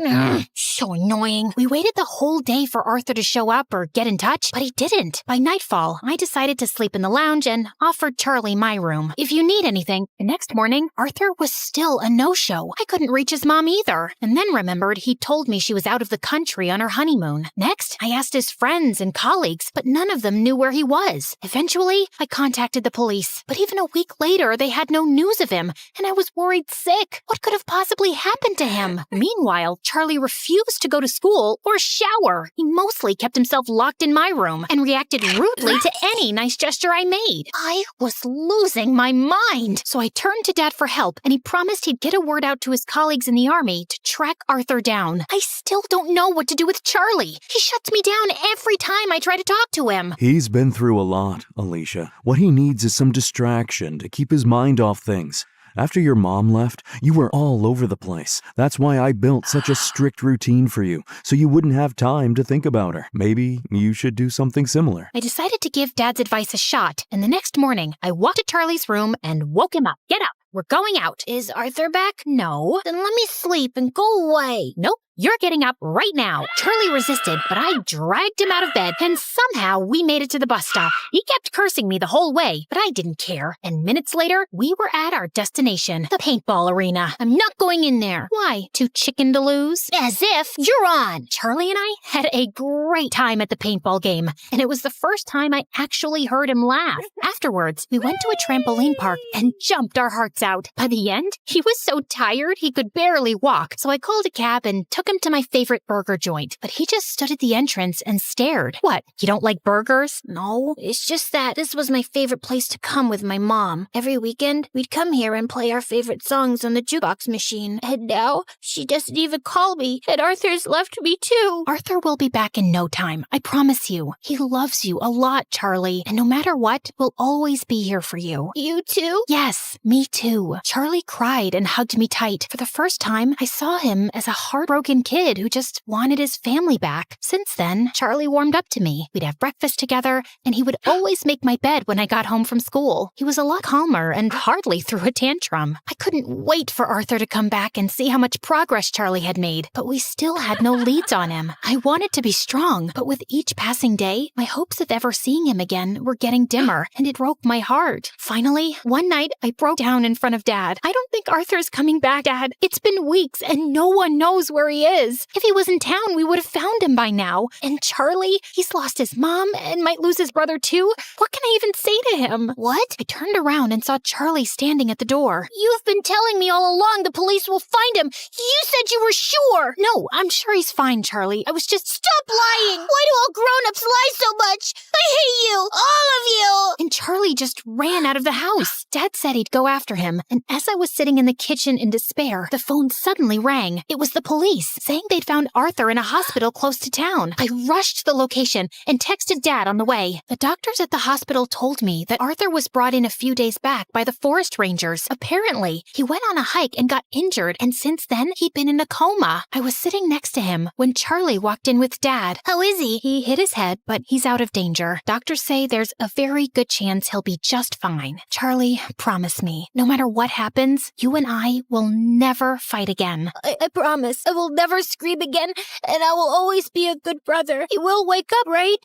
So annoying. We waited the whole day for Arthur to show up or get in touch, but he didn't. By nightfall, I decided to sleep in the lounge and offered Charlie my room. If you need anything. The next morning, Arthur was still a no-show. I couldn't reach his mom either, and then remembered he told me she was out of the country on her honeymoon. Next, I asked his friends and colleagues, but none of them knew where he was. Eventually, I contacted the police, but even a week later, they had no news of him, and I was worried sick. What could have possibly happened to him? Meanwhile, Charlie refused to go to school or shower. He mostly kept himself locked in my room and reacted rudely to any nice gesture I made. I was losing my mind. So I turned to Dad for help, and he promised he'd get a word out to his colleagues in the army to track Arthur down. I still don't know what to do with Charlie. He shuts me down every time I try to talk to him. He's been through a lot, Alicia. What he needs is some distraction to keep his mind off things. After your mom left, you were all over the place. That's why I built such a strict routine for you, so you wouldn't have time to think about her. Maybe you should do something similar. I decided to give Dad's advice a shot, and the next morning, I walked to Charlie's room and woke him up. Get up. We're going out. Is Arthur back? No. Then let me sleep and go away. Nope. You're getting up right now. Charlie resisted, but I dragged him out of bed, and somehow we made it to the bus stop. He kept cursing me the whole way, but I didn't care. And minutes later, we were at our destination, the paintball arena. I'm not going in there. Why? Too chicken to lose? As if you're on. Charlie and I had a great time at the paintball game, and it was the first time I actually heard him laugh. Afterwards, we went to a trampoline park and jumped our hearts out. By the end, he was so tired he could barely walk, so I called a cab and took him to my favorite burger joint, but he just stood at the entrance and stared. What, you don't like burgers? No, it's just that this was my favorite place to come with my mom. Every weekend, we'd come here and play our favorite songs on the jukebox machine. And now, she doesn't even call me, and Arthur's left me too. Arthur will be back in no time, I promise you. He loves you a lot, Charlie, and no matter what, we'll always be here for you. You too? Yes, me too. Charlie cried and hugged me tight. For the first time, I saw him as a heartbroken kid who just wanted his family back. Since then, Charlie warmed up to me. We'd have breakfast together, and he would always make my bed when I got home from school. He was a lot calmer and hardly threw a tantrum. I couldn't wait for Arthur to come back and see how much progress Charlie had made, but we still had no leads on him. I wanted to be strong, but with each passing day, my hopes of ever seeing him again were getting dimmer, and it broke my heart. Finally, one night, I broke down in front of Dad. I don't think Arthur's coming back, Dad. It's been weeks, and no one knows where he is. If he was in town, we would have found him by now. And Charlie, he's lost his mom and might lose his brother too. What can I even say to him? What? I turned around and saw Charlie standing at the door. You've been telling me all along the police will find him. You said you were sure. No, I'm sure he's fine, Charlie. I was just... Stop lying. Why do all grown-ups lie so much? I hate you. All of you. And Charlie just ran out of the house. Dad said he'd go after him. And as I was sitting in the kitchen in despair, the phone suddenly rang. It was the police, saying they'd found Arthur in a hospital close to town. I rushed to the location and texted Dad on the way. The doctors at the hospital told me that Arthur was brought in a few days back by the forest rangers. Apparently, he went on a hike and got injured, and since then, he'd been in a coma. I was sitting next to him when Charlie walked in with Dad. How is he? He hit his head, but he's out of danger. Doctors say there's a very good chance he'll be just fine. Charlie, promise me, no matter matter what happens, you and I will never fight again. I promise. I will never scream again, and I will always be a good brother. He will wake up, right?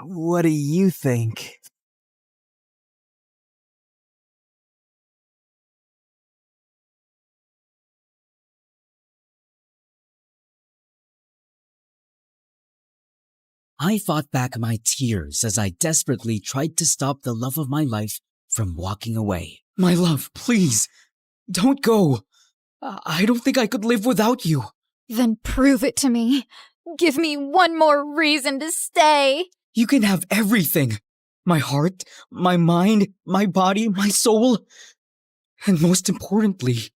What do you think? I fought back my tears as I desperately tried to stop the love of my life from walking away. My love, please, don't go. I don't think I could live without you. Then prove it to me. Give me one more reason to stay. You can have everything. My heart, my mind, my body, my soul. And most importantly,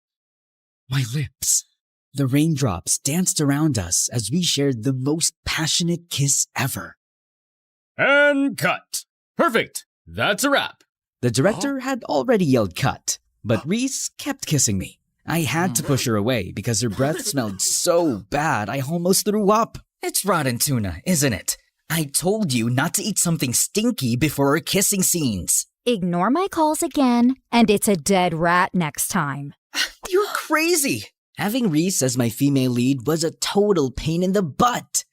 my lips. The raindrops danced around us as we shared the most passionate kiss ever. And cut. Perfect. That's a wrap. The director had already yelled cut, but Reese kept kissing me. I had to push her away because her breath smelled so bad I almost threw up. It's rotten tuna, isn't it? I told you not to eat something stinky before our kissing scenes. Ignore my calls again, and it's a dead rat next time. You're crazy. Having Reese as my female lead was a total pain in the butt.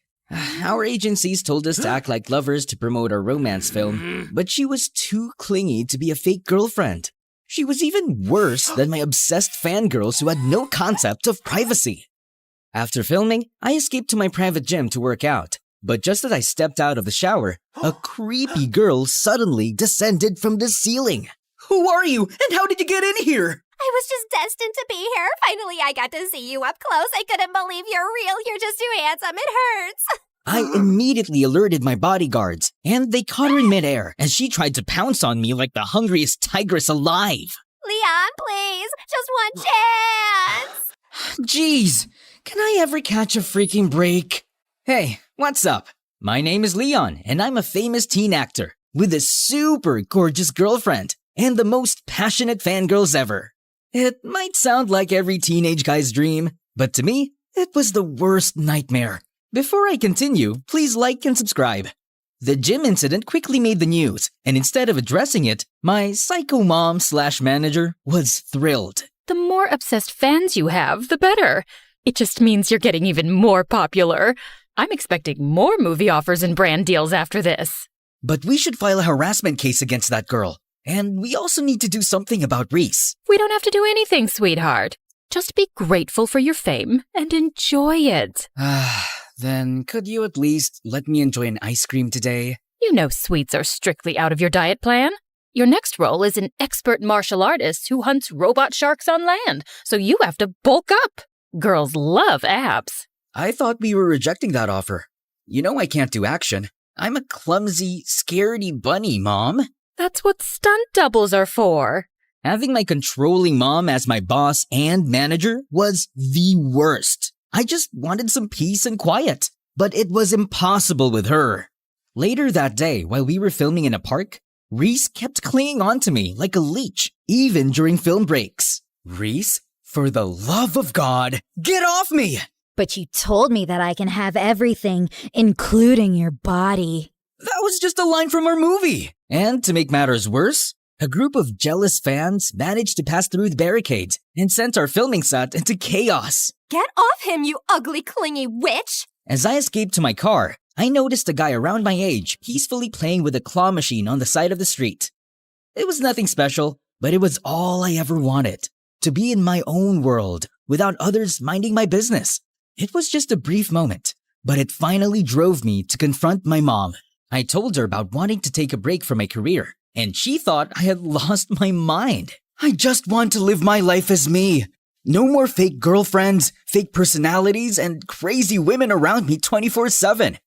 Our agencies told us to act like lovers to promote our romance film, but she was too clingy to be a fake girlfriend. She was even worse than my obsessed fangirls who had no concept of privacy. After filming, I escaped to my private gym to work out, but just as I stepped out of the shower, a creepy girl suddenly descended from the ceiling. Who are you, and how did you get in here? I was just destined to be here. Finally, I got to see you up close. I couldn't believe you're real. You're just too handsome. It hurts. I immediately alerted my bodyguards, and they caught her in midair as she tried to pounce on me like the hungriest tigress alive. Leon, please. Just one chance. Jeez, can I ever catch a freaking break? Hey, what's up? My name is Leon, and I'm a famous teen actor with a super gorgeous girlfriend and the most passionate fangirls ever. It might sound like every teenage guy's dream, but to me, it was the worst nightmare. Before I continue, please like and subscribe. The gym incident quickly made the news, and instead of addressing it, my psycho mom/manager was thrilled. The more obsessed fans you have, the better. It just means you're getting even more popular. I'm expecting more movie offers and brand deals after this. But we should file a harassment case against that girl. And we also need to do something about Reese. We don't have to do anything, sweetheart. Just be grateful for your fame and enjoy it. Then could you at least let me enjoy an ice cream today? You know sweets are strictly out of your diet plan. Your next role is an expert martial artist who hunts robot sharks on land, so you have to bulk up. Girls love abs. I thought we were rejecting that offer. You know I can't do action. I'm a clumsy, scaredy bunny, Mom. That's what stunt doubles are for. Having my controlling mom as my boss and manager was the worst. I just wanted some peace and quiet, but it was impossible with her. Later that day, while we were filming in a park, Reese kept clinging on to me like a leech, even during film breaks. Reese, for the love of God, get off me! But you told me that I can have everything, including your body. That was just a line from our movie. And to make matters worse, a group of jealous fans managed to pass through the barricades and sent our filming set into chaos. Get off him, you ugly, clingy witch! As I escaped to my car, I noticed a guy around my age peacefully playing with a claw machine on the side of the street. It was nothing special, but it was all I ever wanted. To be in my own world, without others minding my business. It was just a brief moment, but it finally drove me to confront my mom. I told her about wanting to take a break from my career, and she thought I had lost my mind. I just want to live my life as me. No more fake girlfriends, fake personalities, and crazy women around me 24/7.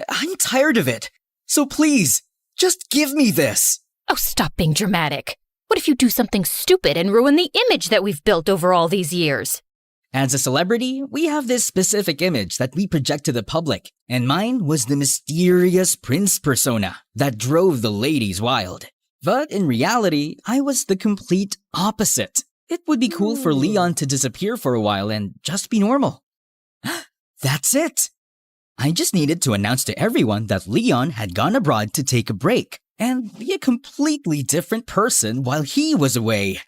I'm tired of it. So please, just give me this. Oh, stop being dramatic. What if you do something stupid and ruin the image that we've built over all these years? As a celebrity, we have this specific image that we project to the public, and mine was the mysterious prince persona that drove the ladies wild. But in reality, I was the complete opposite. It would be cool for Leon to disappear for a while and just be normal. That's it. I just needed to announce to everyone that Leon had gone abroad to take a break and be a completely different person while he was away.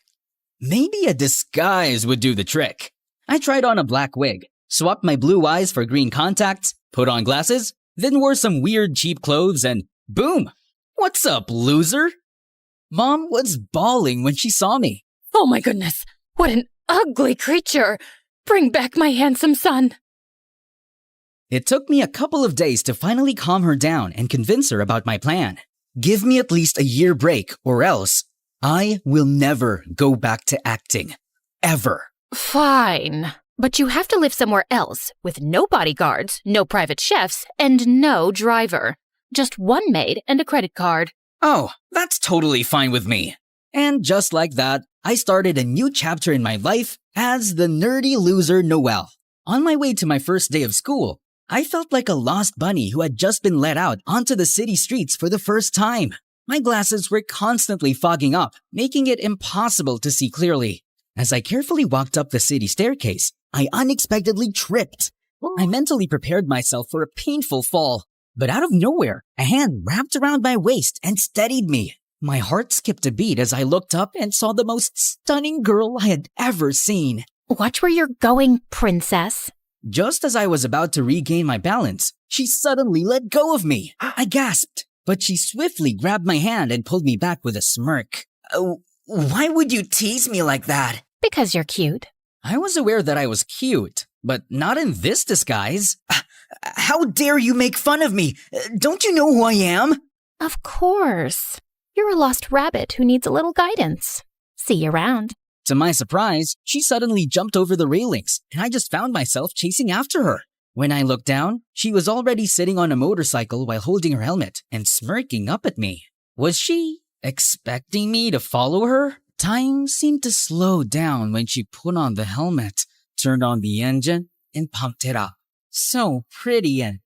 Maybe a disguise would do the trick. I tried on a black wig, swapped my blue eyes for green contacts, put on glasses, then wore some weird cheap clothes and boom! What's up, loser? Mom was bawling when she saw me. Oh my goodness, what an ugly creature! Bring back my handsome son! It took me a couple of days to finally calm her down and convince her about my plan. Give me at least a year break, or else I will never go back to acting. Ever. Fine. But you have to live somewhere else, with no bodyguards, no private chefs, and no driver. Just one maid and a credit card. Oh, that's totally fine with me. And just like that, I started a new chapter in my life as the nerdy loser Noel. On my way to my first day of school, I felt like a lost bunny who had just been let out onto the city streets for the first time. My glasses were constantly fogging up, making it impossible to see clearly. As I carefully walked up the city staircase, I unexpectedly tripped. I mentally prepared myself for a painful fall, but out of nowhere, a hand wrapped around my waist and steadied me. My heart skipped a beat as I looked up and saw the most stunning girl I had ever seen. Watch where you're going, princess. Just as I was about to regain my balance, she suddenly let go of me. I gasped, but she swiftly grabbed my hand and pulled me back with a smirk. Why would you tease me like that? Because you're cute. I was aware that I was cute, but not in this disguise. How dare you make fun of me? Don't you know who I am? Of course. You're a lost rabbit who needs a little guidance. See you around. To my surprise, she suddenly jumped over the railings, and I just found myself chasing after her. When I looked down, she was already sitting on a motorcycle while holding her helmet and smirking up at me. Was she expecting me to follow her? Time seemed to slow down when she put on the helmet, turned on the engine, and pumped it up. So pretty and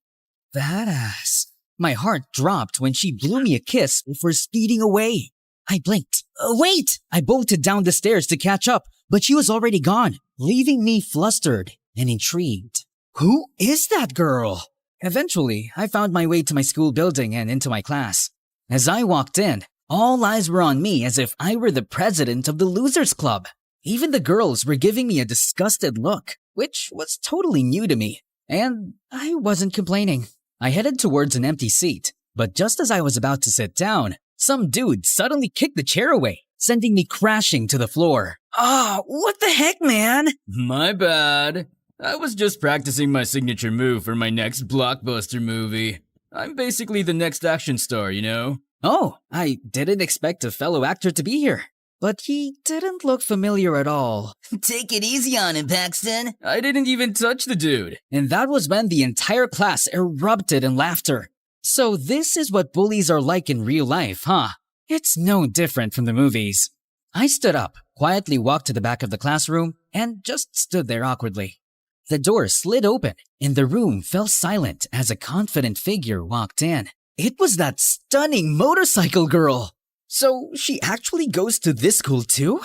badass. My heart dropped when she blew me a kiss before speeding away. I blinked. Wait! I bolted down the stairs to catch up, but she was already gone, leaving me flustered and intrigued. Who is that girl? Eventually, I found my way to my school building and into my class. As I walked in, all eyes were on me as if I were the president of the Losers Club. Even the girls were giving me a disgusted look, which was totally new to me, and I wasn't complaining. I headed towards an empty seat, but just as I was about to sit down, some dude suddenly kicked the chair away, sending me crashing to the floor. What the heck, man? My bad. I was just practicing my signature move for my next blockbuster movie. I'm basically the next action star, you know? Oh, I didn't expect a fellow actor to be here. But he didn't look familiar at all. Take it easy on him, Paxton. I didn't even touch the dude. And that was when the entire class erupted in laughter. So this is what bullies are like in real life, huh? It's no different from the movies. I stood up, quietly walked to the back of the classroom, and just stood there awkwardly. The door slid open, and the room fell silent as a confident figure walked in. It was that stunning motorcycle girl! So she actually goes to this school too?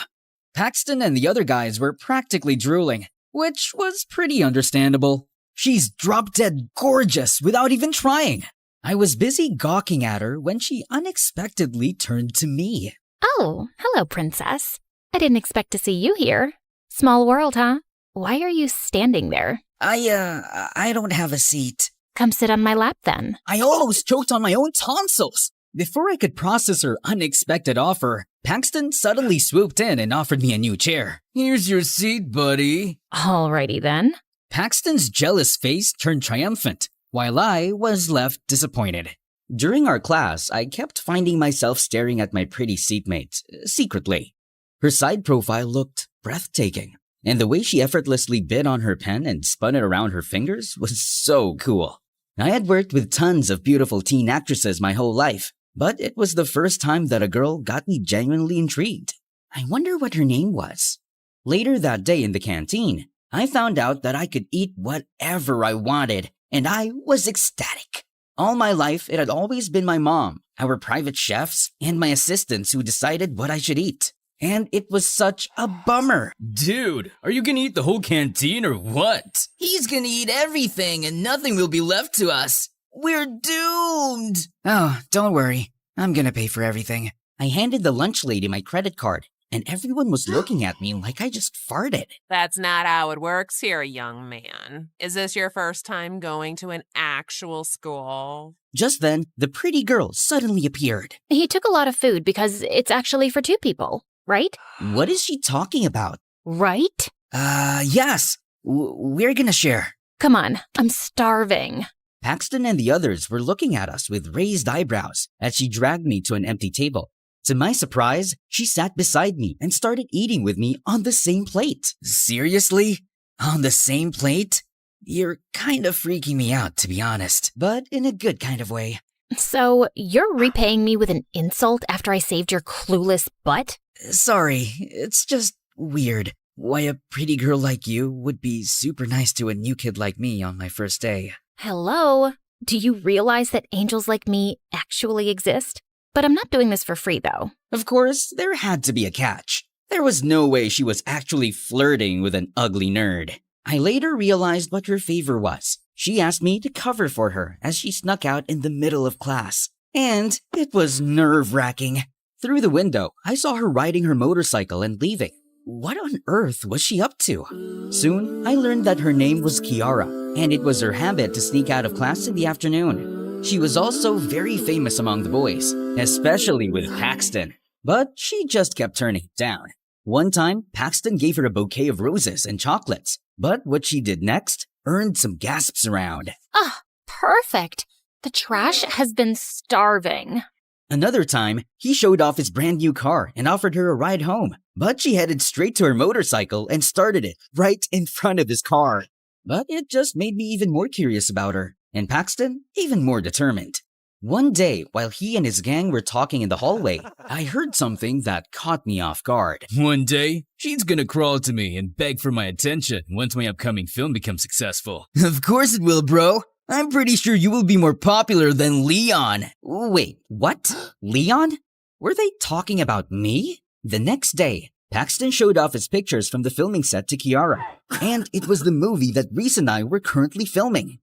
Paxton and the other guys were practically drooling, which was pretty understandable. She's drop-dead gorgeous without even trying. I was busy gawking at her when she unexpectedly turned to me. Oh, hello, princess. I didn't expect to see you here. Small world, huh? Why are you standing there? I don't have a seat. Come sit on my lap then. I almost choked on my own tonsils. Before I could process her unexpected offer, Paxton suddenly swooped in and offered me a new chair. Here's your seat, buddy. Alrighty then. Paxton's jealous face turned triumphant, while I was left disappointed. During our class, I kept finding myself staring at my pretty seatmate, secretly. Her side profile looked breathtaking, and the way she effortlessly bit on her pen and spun it around her fingers was so cool. I had worked with tons of beautiful teen actresses my whole life, but it was the first time that a girl got me genuinely intrigued. I wonder what her name was. Later that day in the canteen, I found out that I could eat whatever I wanted, and I was ecstatic. All my life, it had always been my mom, our private chefs, and my assistants who decided what I should eat. And it was such a bummer. Dude, are you gonna eat the whole canteen or what? He's gonna eat everything and nothing will be left to us. We're doomed. Oh, don't worry. I'm gonna pay for everything. I handed the lunch lady my credit card, and everyone was looking at me like I just farted. That's not how it works here, young man. Is this your first time going to an actual school? Just then, the pretty girl suddenly appeared. He took a lot of food because it's actually for 2 people, right? What is she talking about? Right? Yes. We're gonna share. Come on, I'm starving. Paxton and the others were looking at us with raised eyebrows as she dragged me to an empty table. To my surprise, she sat beside me and started eating with me on the same plate. Seriously? On the same plate? You're kind of freaking me out, to be honest, but in a good kind of way. So, you're repaying me with an insult after I saved your clueless butt? Sorry, it's just weird. Why a pretty girl like you would be super nice to a new kid like me on my first day. Hello? Do you realize that angels like me actually exist? But I'm not doing this for free, though. Of course, there had to be a catch. There was no way she was actually flirting with an ugly nerd. I later realized what her favor was. She asked me to cover for her as she snuck out in the middle of class. And it was nerve-wracking. Through the window, I saw her riding her motorcycle and leaving. What on earth was she up to? Soon, I learned that her name was Kiara, and it was her habit to sneak out of class in the afternoon. She was also very famous among the boys, especially with Paxton. But she just kept turning it down. One time, Paxton gave her a bouquet of roses and chocolates, but what she did next earned some gasps around. Ah, perfect. The trash has been starving. Another time, he showed off his brand new car and offered her a ride home, but she headed straight to her motorcycle and started it right in front of his car. But it just made me even more curious about her, and Paxton even more determined. One day, while he and his gang were talking in the hallway, I heard something that caught me off guard. One day, she's gonna crawl to me and beg for my attention once my upcoming film becomes successful. Of course it will, bro. I'm pretty sure you will be more popular than Leon. Wait, what? Leon? Were they talking about me? The next day, Paxton showed off his pictures from the filming set to Kiara, and it was the movie that Reese and I were currently filming.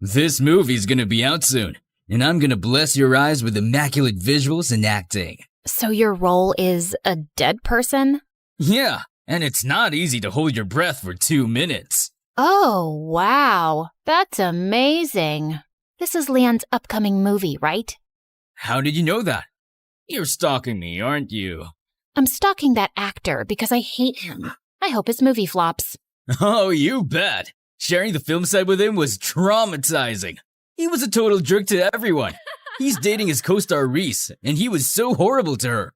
This movie's gonna be out soon, and I'm gonna bless your eyes with immaculate visuals and acting. So your role is a dead person? Yeah, and it's not easy to hold your breath for 2 minutes. Oh, wow. That's amazing. This is Leon's upcoming movie, right? How did you know that? You're stalking me, aren't you? I'm stalking that actor because I hate him. I hope his movie flops. Oh, you bet. Sharing the film set with him was traumatizing. He was a total jerk to everyone. He's dating his co-star Reese, and he was so horrible to her.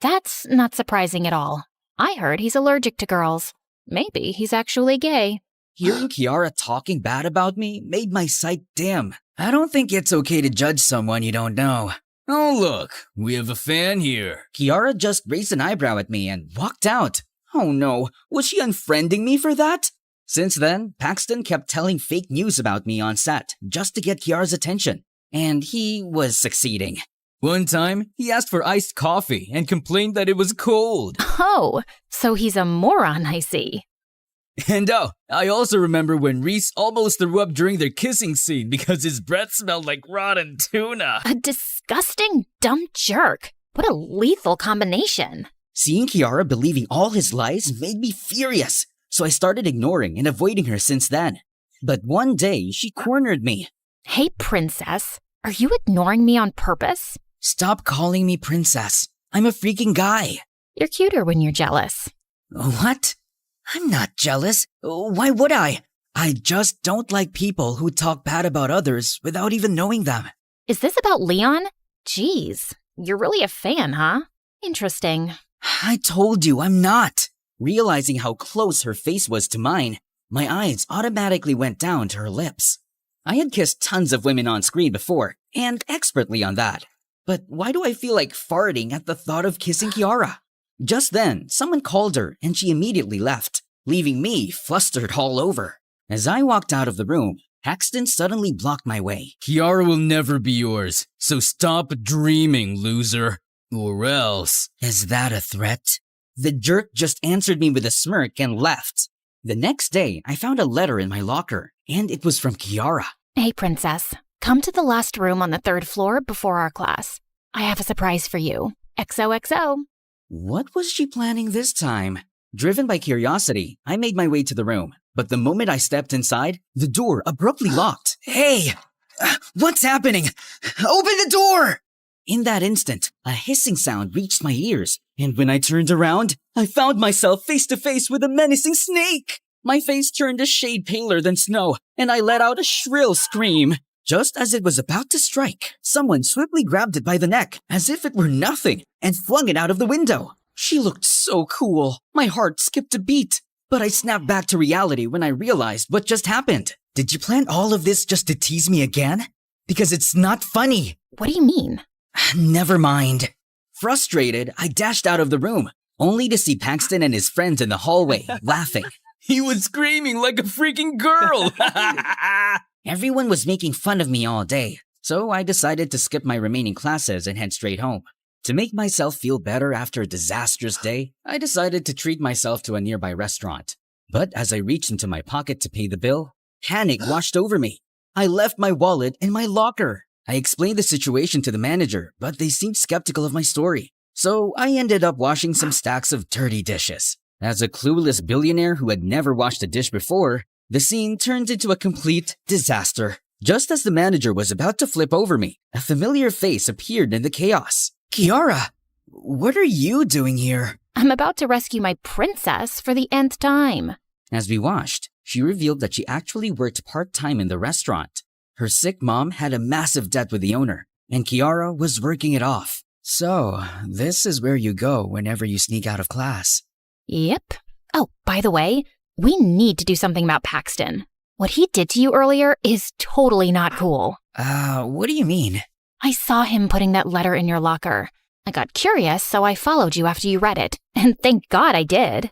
That's not surprising at all. I heard he's allergic to girls. Maybe he's actually gay. Hearing Kiara talking bad about me made my sight dim. I don't think it's okay to judge someone you don't know. Oh, look, we have a fan here. Kiara just raised an eyebrow at me and walked out. Oh no, was she unfriending me for that? Since then, Paxton kept telling fake news about me on set just to get Kiara's attention. And he was succeeding. One time, he asked for iced coffee and complained that it was cold. Oh, so he's a moron, I see. And I also remember when Reese almost threw up during their kissing scene because his breath smelled like rotten tuna. A disgusting, dumb jerk. What a lethal combination. Seeing Kiara believing all his lies made me furious, so I started ignoring and avoiding her since then. But one day, she cornered me. Hey, princess, are you ignoring me on purpose? Stop calling me princess. I'm a freaking guy. You're cuter when you're jealous. What? I'm not jealous. Why would I? I just don't like people who talk bad about others without even knowing them. Is this about Leon? Jeez, you're really a fan, huh? Interesting. I told you I'm not. Realizing how close her face was to mine, my eyes automatically went down to her lips. I had kissed tons of women on screen before, and expertly on that. But why do I feel like farting at the thought of kissing Kiara? Just then, someone called her and she immediately left, leaving me flustered all over. As I walked out of the room, Paxton suddenly blocked my way. Kiara will never be yours, so stop dreaming, loser. Or else. Is that a threat? The jerk just answered me with a smirk and left. The next day, I found a letter in my locker, and it was from Kiara. Hey, princess. Come to the last room on the 3rd floor before our class. I have a surprise for you. XOXO. What was she planning this time? Driven by curiosity, I made my way to the room. But the moment I stepped inside, the door abruptly locked. Hey! What's happening? Open the door! In that instant, a hissing sound reached my ears, and when I turned around, I found myself face to face with a menacing snake. My face turned a shade paler than snow, and I let out a shrill scream. Just as it was about to strike, someone swiftly grabbed it by the neck, as if it were nothing, and flung it out of the window. She looked so cool. My heart skipped a beat. But I snapped back to reality when I realized what just happened. Did you plan all of this just to tease me again? Because it's not funny. What do you mean? Never mind. Frustrated, I dashed out of the room, only to see Paxton and his friends in the hallway, laughing. He was screaming like a freaking girl! Everyone was making fun of me all day, so I decided to skip my remaining classes and head straight home. To make myself feel better after a disastrous day, I decided to treat myself to a nearby restaurant. But as I reached into my pocket to pay the bill, panic washed over me. I left my wallet in my locker. I explained the situation to the manager, but they seemed skeptical of my story. So I ended up washing some stacks of dirty dishes. As a clueless billionaire who had never washed a dish before, the scene turned into a complete disaster. Just as the manager was about to flip over me, a familiar face appeared in the chaos. Kiara, what are you doing here? I'm about to rescue my princess for the nth time. As we watched, she revealed that she actually worked part-time in the restaurant. Her sick mom had a massive debt with the owner, and Kiara was working it off. So, this is where you go whenever you sneak out of class. Yep. Oh, by the way, we need to do something about Paxton. What he did to you earlier is totally not cool. What do you mean? I saw him putting that letter in your locker. I got curious, so I followed you after you read it. And thank God I did.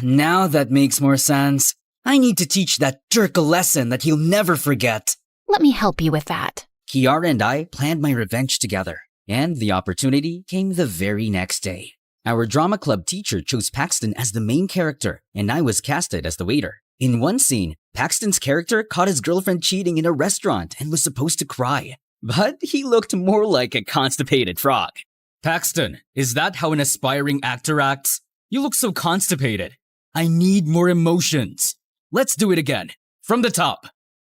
Now that makes more sense. I need to teach that jerk a lesson that he'll never forget. Let me help you with that. Kiara and I planned my revenge together, and the opportunity came the very next day. Our drama club teacher chose Paxton as the main character, and I was casted as the waiter. In one scene, Paxton's character caught his girlfriend cheating in a restaurant and was supposed to cry. But he looked more like a constipated frog. Paxton, is that how an aspiring actor acts? You look so constipated. I need more emotions. Let's do it again. From the top.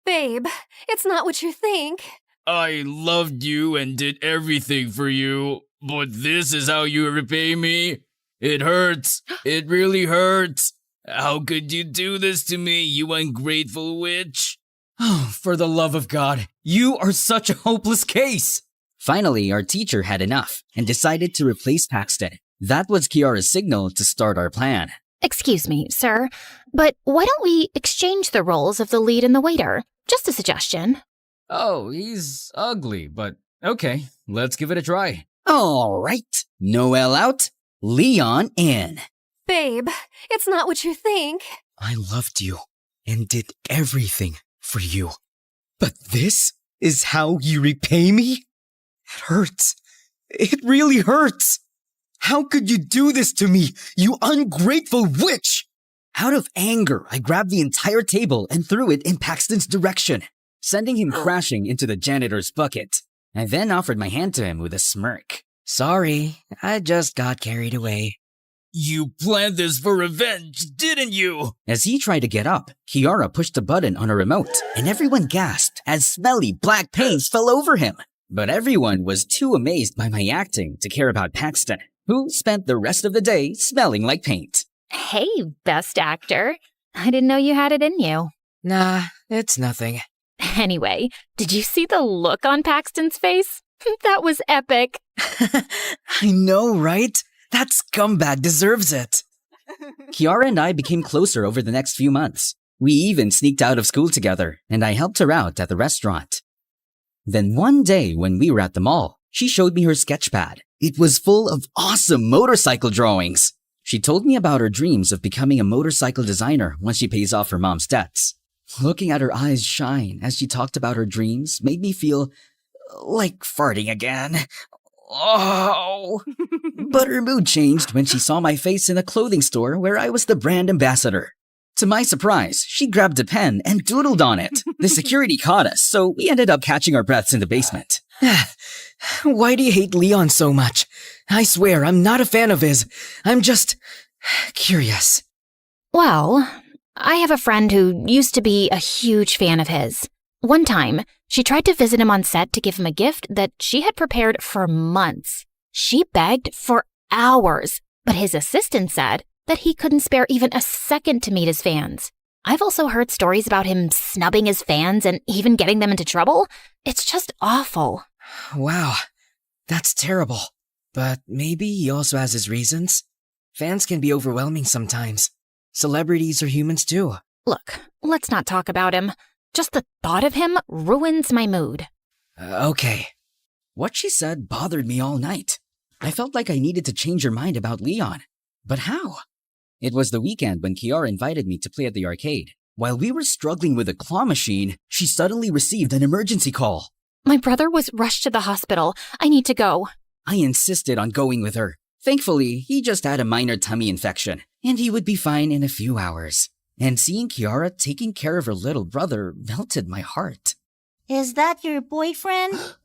Babe, it's not what you think. I loved you and did everything for you, but this is how you repay me? It hurts. It really hurts. How could you do this to me, you ungrateful witch? Oh, for the love of God, you are such a hopeless case. Finally, our teacher had enough and decided to replace Paxton. That was Kiara's signal to start our plan. Excuse me, sir, but why don't we exchange the roles of the lead and the waiter? Just a suggestion. Oh, he's ugly, but okay, let's give it a try. All right, Noelle out, Leon in. Babe, it's not what you think. I loved you and did everything for you. But this is how you repay me? It hurts. It really hurts. How could you do this to me, you ungrateful witch? Out of anger, I grabbed the entire table and threw it in Paxton's direction, sending him crashing into the janitor's bucket. I then offered my hand to him with a smirk. Sorry, I just got carried away. You planned this for revenge, didn't you? As he tried to get up, Kiara pushed a button on a remote, and everyone gasped as smelly black paints fell over him. But everyone was too amazed by my acting to care about Paxton, who spent the rest of the day smelling like paint. Hey, best actor. I didn't know you had it in you. Nah, it's nothing. Anyway, did you see the look on Paxton's face? That was epic. I know, right? That scumbag deserves it. Kiara and I became closer over the next few months. We even sneaked out of school together, and I helped her out at the restaurant. Then one day when we were at the mall, she showed me her sketchpad. It was full of awesome motorcycle drawings. She told me about her dreams of becoming a motorcycle designer once she pays off her mom's debts. Looking at her eyes shine as she talked about her dreams made me feel like farting again. Oh! But her mood changed when she saw my face in a clothing store where I was the brand ambassador. To my surprise, she grabbed a pen and doodled on it. The security caught us, so we ended up catching our breaths in the basement. Why do you hate Leon so much? I swear, I'm not a fan of his. I'm just curious. Well, I have a friend who used to be a huge fan of his. One time, she tried to visit him on set to give him a gift that she had prepared for months. She begged for hours, but his assistant said that he couldn't spare even a second to meet his fans. I've also heard stories about him snubbing his fans and even getting them into trouble. It's just awful. Wow, that's terrible. But maybe he also has his reasons. Fans can be overwhelming sometimes. Celebrities are humans too. Look, let's not talk about him. Just the thought of him ruins my mood. Okay. What she said bothered me all night. I felt like I needed to change her mind about Leon. But how? It was the weekend when Kiara invited me to play at the arcade. While we were struggling with a claw machine, she suddenly received an emergency call. My brother was rushed to the hospital. I need to go. I insisted on going with her. Thankfully, he just had a minor tummy infection, and he would be fine in a few hours. And seeing Kiara taking care of her little brother melted my heart. Is that your boyfriend?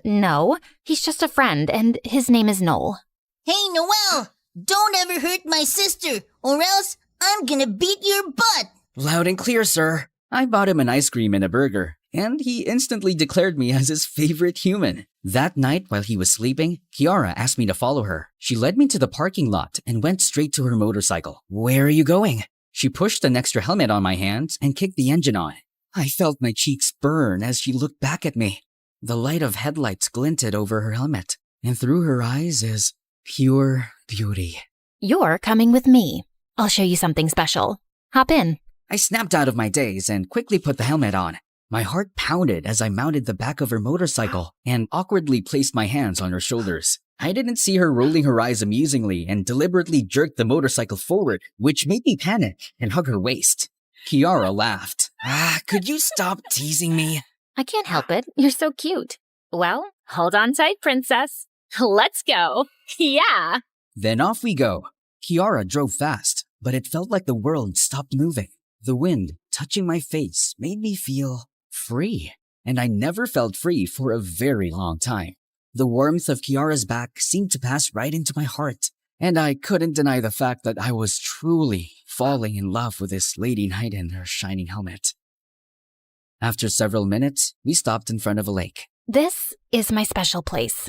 No. He's just a friend, and his name is Noel. Hey, Noel! Don't ever hurt my sister, or else I'm gonna beat your butt! Loud and clear, sir. I bought him an ice cream and a burger, and he instantly declared me as his favorite human. That night, while he was sleeping, Kiara asked me to follow her. She led me to the parking lot and went straight to her motorcycle. Where are you going? She pushed an extra helmet on my hands and kicked the engine on. I felt my cheeks burn as she looked back at me. The light of headlights glinted over her helmet, and through her eyes is pure beauty. You're coming with me. I'll show you something special. Hop in. I snapped out of my daze and quickly put the helmet on. My heart pounded as I mounted the back of her motorcycle and awkwardly placed my hands on her shoulders. I didn't see her rolling her eyes amusingly and deliberately jerked the motorcycle forward, which made me panic and hug her waist. Kiara laughed. Could you stop teasing me? I can't help it. You're so cute. Well, hold on tight, princess. Let's go. Yeah. Then off we go. Kiara drove fast, but it felt like the world stopped moving. The wind touching my face made me feel free, and I never felt free for a very long time. The warmth of Kiara's back seemed to pass right into my heart, and I couldn't deny the fact that I was truly falling in love with this lady knight in her shining helmet. After several minutes, we stopped in front of a lake. This is my special place.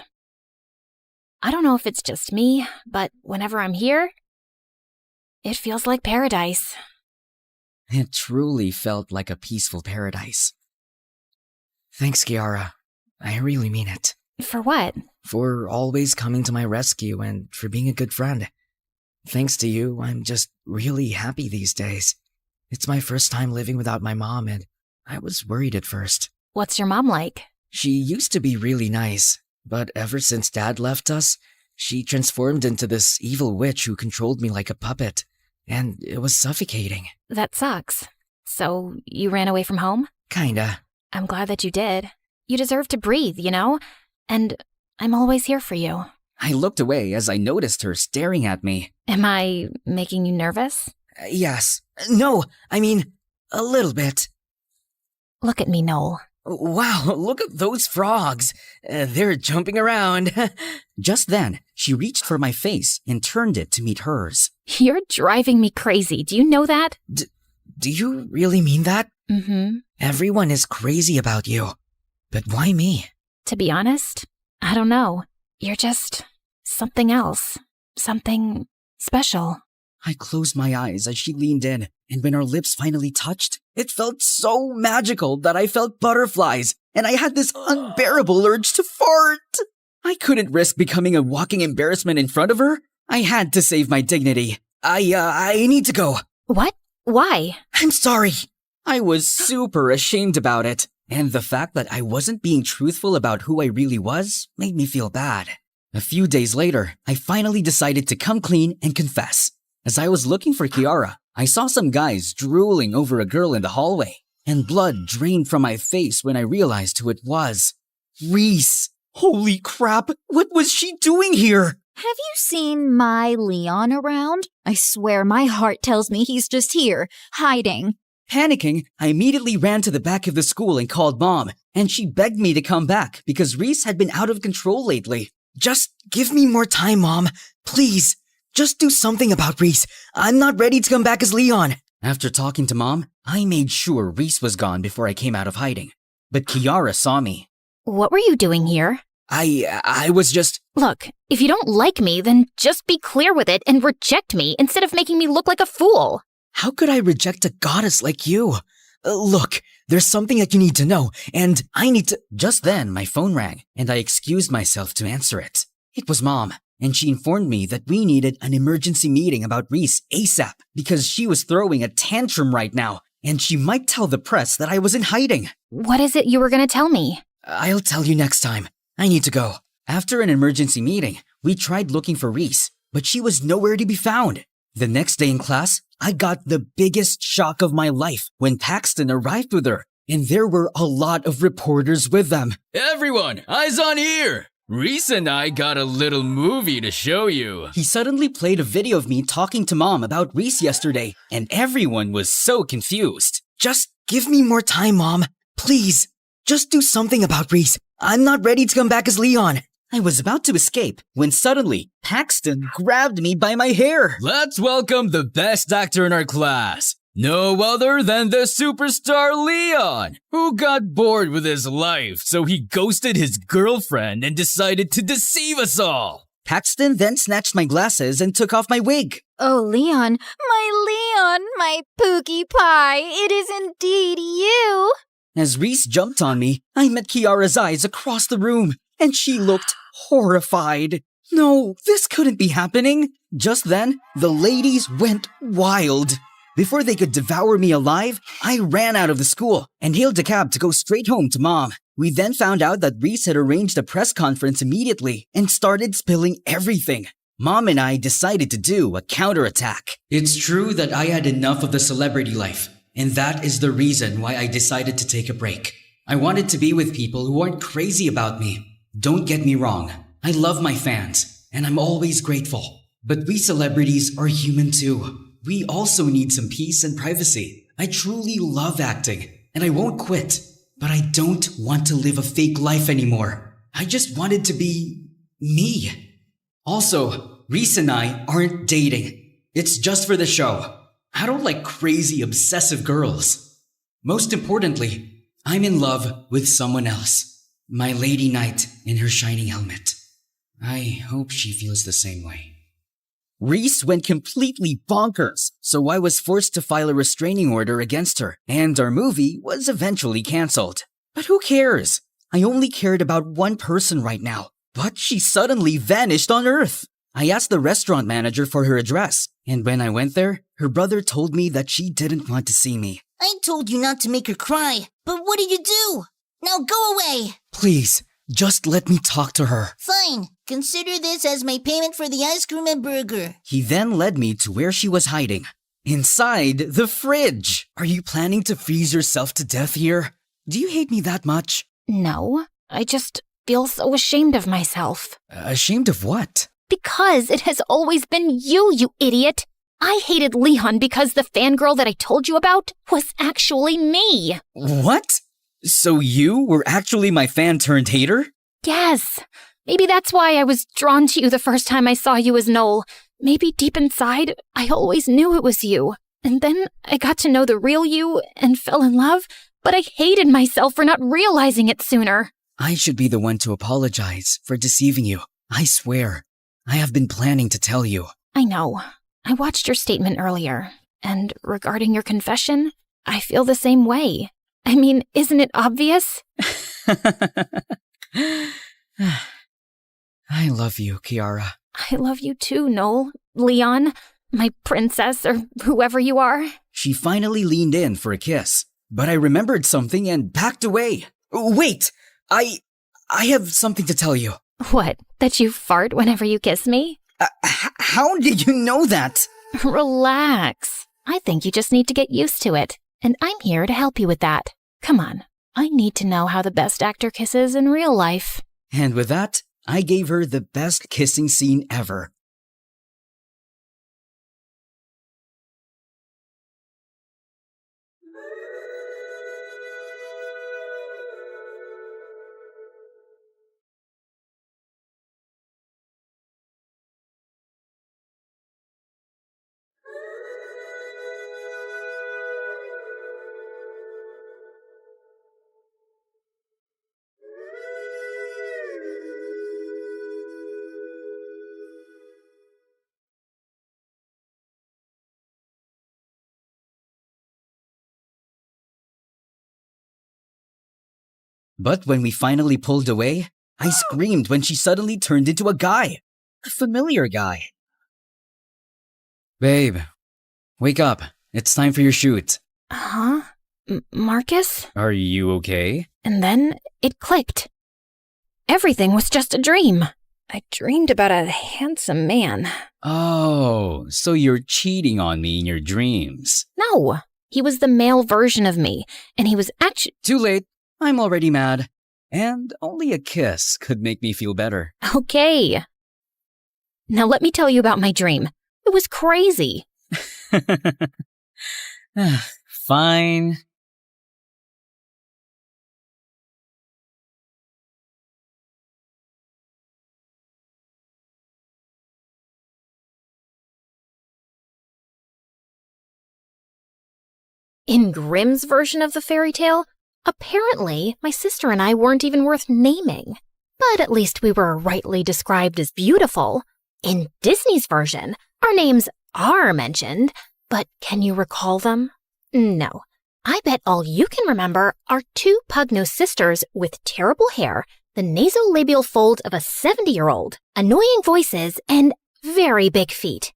I don't know if it's just me, but whenever I'm here, it feels like paradise. It truly felt like a peaceful paradise. Thanks, Kiara. I really mean it. For what? For always coming to my rescue and for being a good friend. Thanks to you, I'm just really happy these days. It's my first time living without my mom, and I was worried at first. What's your mom like? She used to be really nice, but ever since Dad left us, she transformed into this evil witch who controlled me like a puppet, and it was suffocating. That sucks. So, you ran away from home? Kinda. I'm glad that you did. You deserve to breathe, you know? And I'm always here for you. I looked away as I noticed her staring at me. Am I making you nervous? Yes. No, I mean, a little bit. Look at me, Noel. Wow, look at those frogs. They're jumping around. Just then, she reached for my face and turned it to meet hers. You're driving me crazy. Do you know that? Do you really mean that? Mm-hmm. Everyone is crazy about you. But why me? To be honest, I don't know. You're just something else. Something special. I closed my eyes as she leaned in, and when our lips finally touched, it felt so magical that I felt butterflies, and I had this unbearable urge to fart. I couldn't risk becoming a walking embarrassment in front of her. I had to save my dignity. I need to go. What? Why? I'm sorry. I was super ashamed about it, and the fact that I wasn't being truthful about who I really was made me feel bad. A few days later, I finally decided to come clean and confess. As I was looking for Kiara, I saw some guys drooling over a girl in the hallway, and blood drained from my face when I realized who it was. Reese! Holy crap! What was she doing here? Have you seen my Leon around? I swear my heart tells me he's just here, hiding. Panicking, I immediately ran to the back of the school and called Mom, and she begged me to come back because Reese had been out of control lately. Just give me more time, Mom. Please. Just do something about Reese. I'm not ready to come back as Leon. After talking to Mom, I made sure Reese was gone before I came out of hiding. But Kiara saw me. What were you doing here? I was just... Look, if you don't like me, then just be clear with it and reject me instead of making me look like a fool. How could I reject a goddess like you? Look, there's something that you need to know, and I need to... Just then, my phone rang, and I excused myself to answer it. It was Mom, and she informed me that we needed an emergency meeting about Reese ASAP because she was throwing a tantrum right now, and she might tell the press that I was in hiding. What is it you were going to tell me? I'll tell you next time. I need to go. After an emergency meeting, we tried looking for Reese, but she was nowhere to be found. The next day in class, I got the biggest shock of my life when Paxton arrived with her, and there were a lot of reporters with them. Everyone, eyes on here! Reese and I got a little movie to show you. He suddenly played a video of me talking to Mom about Reese yesterday, and everyone was so confused. Just give me more time, Mom. Please. Just do something about Reese. I'm not ready to come back as Leon. I was about to escape when suddenly Paxton grabbed me by my hair. Let's welcome the best actor in our class. No other than the superstar Leon, who got bored with his life, so he ghosted his girlfriend and decided to deceive us all. Paxton then snatched my glasses and took off my wig. Oh, Leon, my Pookie Pie, it is indeed you. As Reese jumped on me, I met Kiara's eyes across the room, and she looked horrified. No, this couldn't be happening. Just then, the ladies went wild. Before they could devour me alive, I ran out of the school and hailed a cab to go straight home to Mom. We then found out that Reese had arranged a press conference immediately and started spilling everything. Mom and I decided to do a counterattack. It's true that I had enough of the celebrity life, and that is the reason why I decided to take a break. I wanted to be with people who aren't crazy about me. Don't get me wrong, I love my fans, and I'm always grateful. But we celebrities are human too. We also need some peace and privacy. I truly love acting, and I won't quit. But I don't want to live a fake life anymore. I just wanted to be me. Also, Reese and I aren't dating. It's just for the show. I don't like crazy, obsessive girls. Most importantly, I'm in love with someone else. My lady knight in her shining helmet. I hope she feels the same way. Reese went completely bonkers, so I was forced to file a restraining order against her, and our movie was eventually cancelled. But who cares? I only cared about one person right now, but she suddenly vanished on Earth. I asked the restaurant manager for her address, and when I went there, her brother told me that she didn't want to see me. I told you not to make her cry, but what did you do? Now go away! Please, just let me talk to her. Fine. Consider this as my payment for the ice cream and burger. He then led me to where she was hiding. Inside the fridge. Are you planning to freeze yourself to death here? Do you hate me that much? No, I just feel so ashamed of myself. Ashamed of what? Because it has always been you, you idiot. I hated Leon because the fangirl that I told you about was actually me. What? So you were actually my fan turned hater? Yes. Maybe that's why I was drawn to you the first time I saw you as Noel. Maybe deep inside, I always knew it was you. And then I got to know the real you and fell in love, but I hated myself for not realizing it sooner. I should be the one to apologize for deceiving you. I swear. I have been planning to tell you. I know. I watched your statement earlier. And regarding your confession, I feel the same way. I mean, isn't it obvious? I love you, Kiara. I love you too, Noel. Leon, my princess, or whoever you are. She finally leaned in for a kiss, but I remembered something and backed away. Wait! I have something to tell you. What, that you fart whenever you kiss me? How did you know that? Relax. I think you just need to get used to it, and I'm here to help you with that. Come on, I need to know how the best actor kisses in real life. And with that, I gave her the best kissing scene ever. But when we finally pulled away, I screamed when she suddenly turned into a guy. A familiar guy. Babe, wake up. It's time for your shoot. Huh? Marcus? Are you okay? And then it clicked. Everything was just a dream. I dreamed about a handsome man. Oh, so you're cheating on me in your dreams. No, he was the male version of me, and he was actually— Too late. I'm already mad. And only a kiss could make me feel better. Okay. Now let me tell you about my dream. It was crazy. Fine. In Grimm's version of the fairy tale, apparently my sister and I weren't even worth naming. But at least we were rightly described as beautiful. In Disney's version, our names are mentioned, but can you recall them? No. I bet all you can remember are two pug-nosed sisters with terrible hair, the nasolabial fold of a 70-year-old, annoying voices, and very big feet.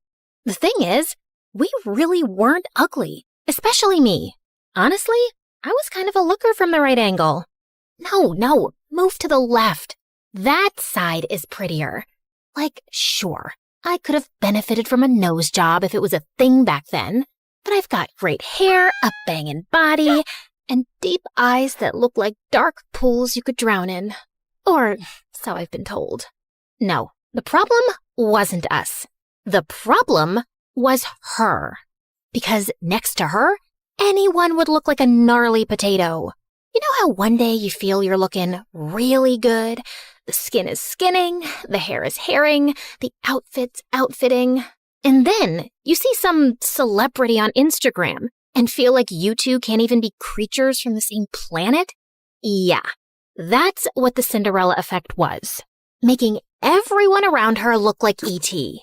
The thing is, we really weren't ugly, especially me. Honestly, I was kind of a looker from the right angle. No, move to the left. That side is prettier. Like, sure, I could have benefited from a nose job if it was a thing back then, but I've got great hair, a bangin' body, and deep eyes that look like dark pools you could drown in. Or so I've been told. No, the problem wasn't us. The problem was her. Because next to her, anyone would look like a gnarly potato. You know how one day you feel you're looking really good? The skin is skinning, the hair is hairing, the outfit's outfitting. And then you see some celebrity on Instagram and feel like you two can't even be creatures from the same planet? Yeah, that's what the Cinderella effect was. Making everyone around her look like E.T.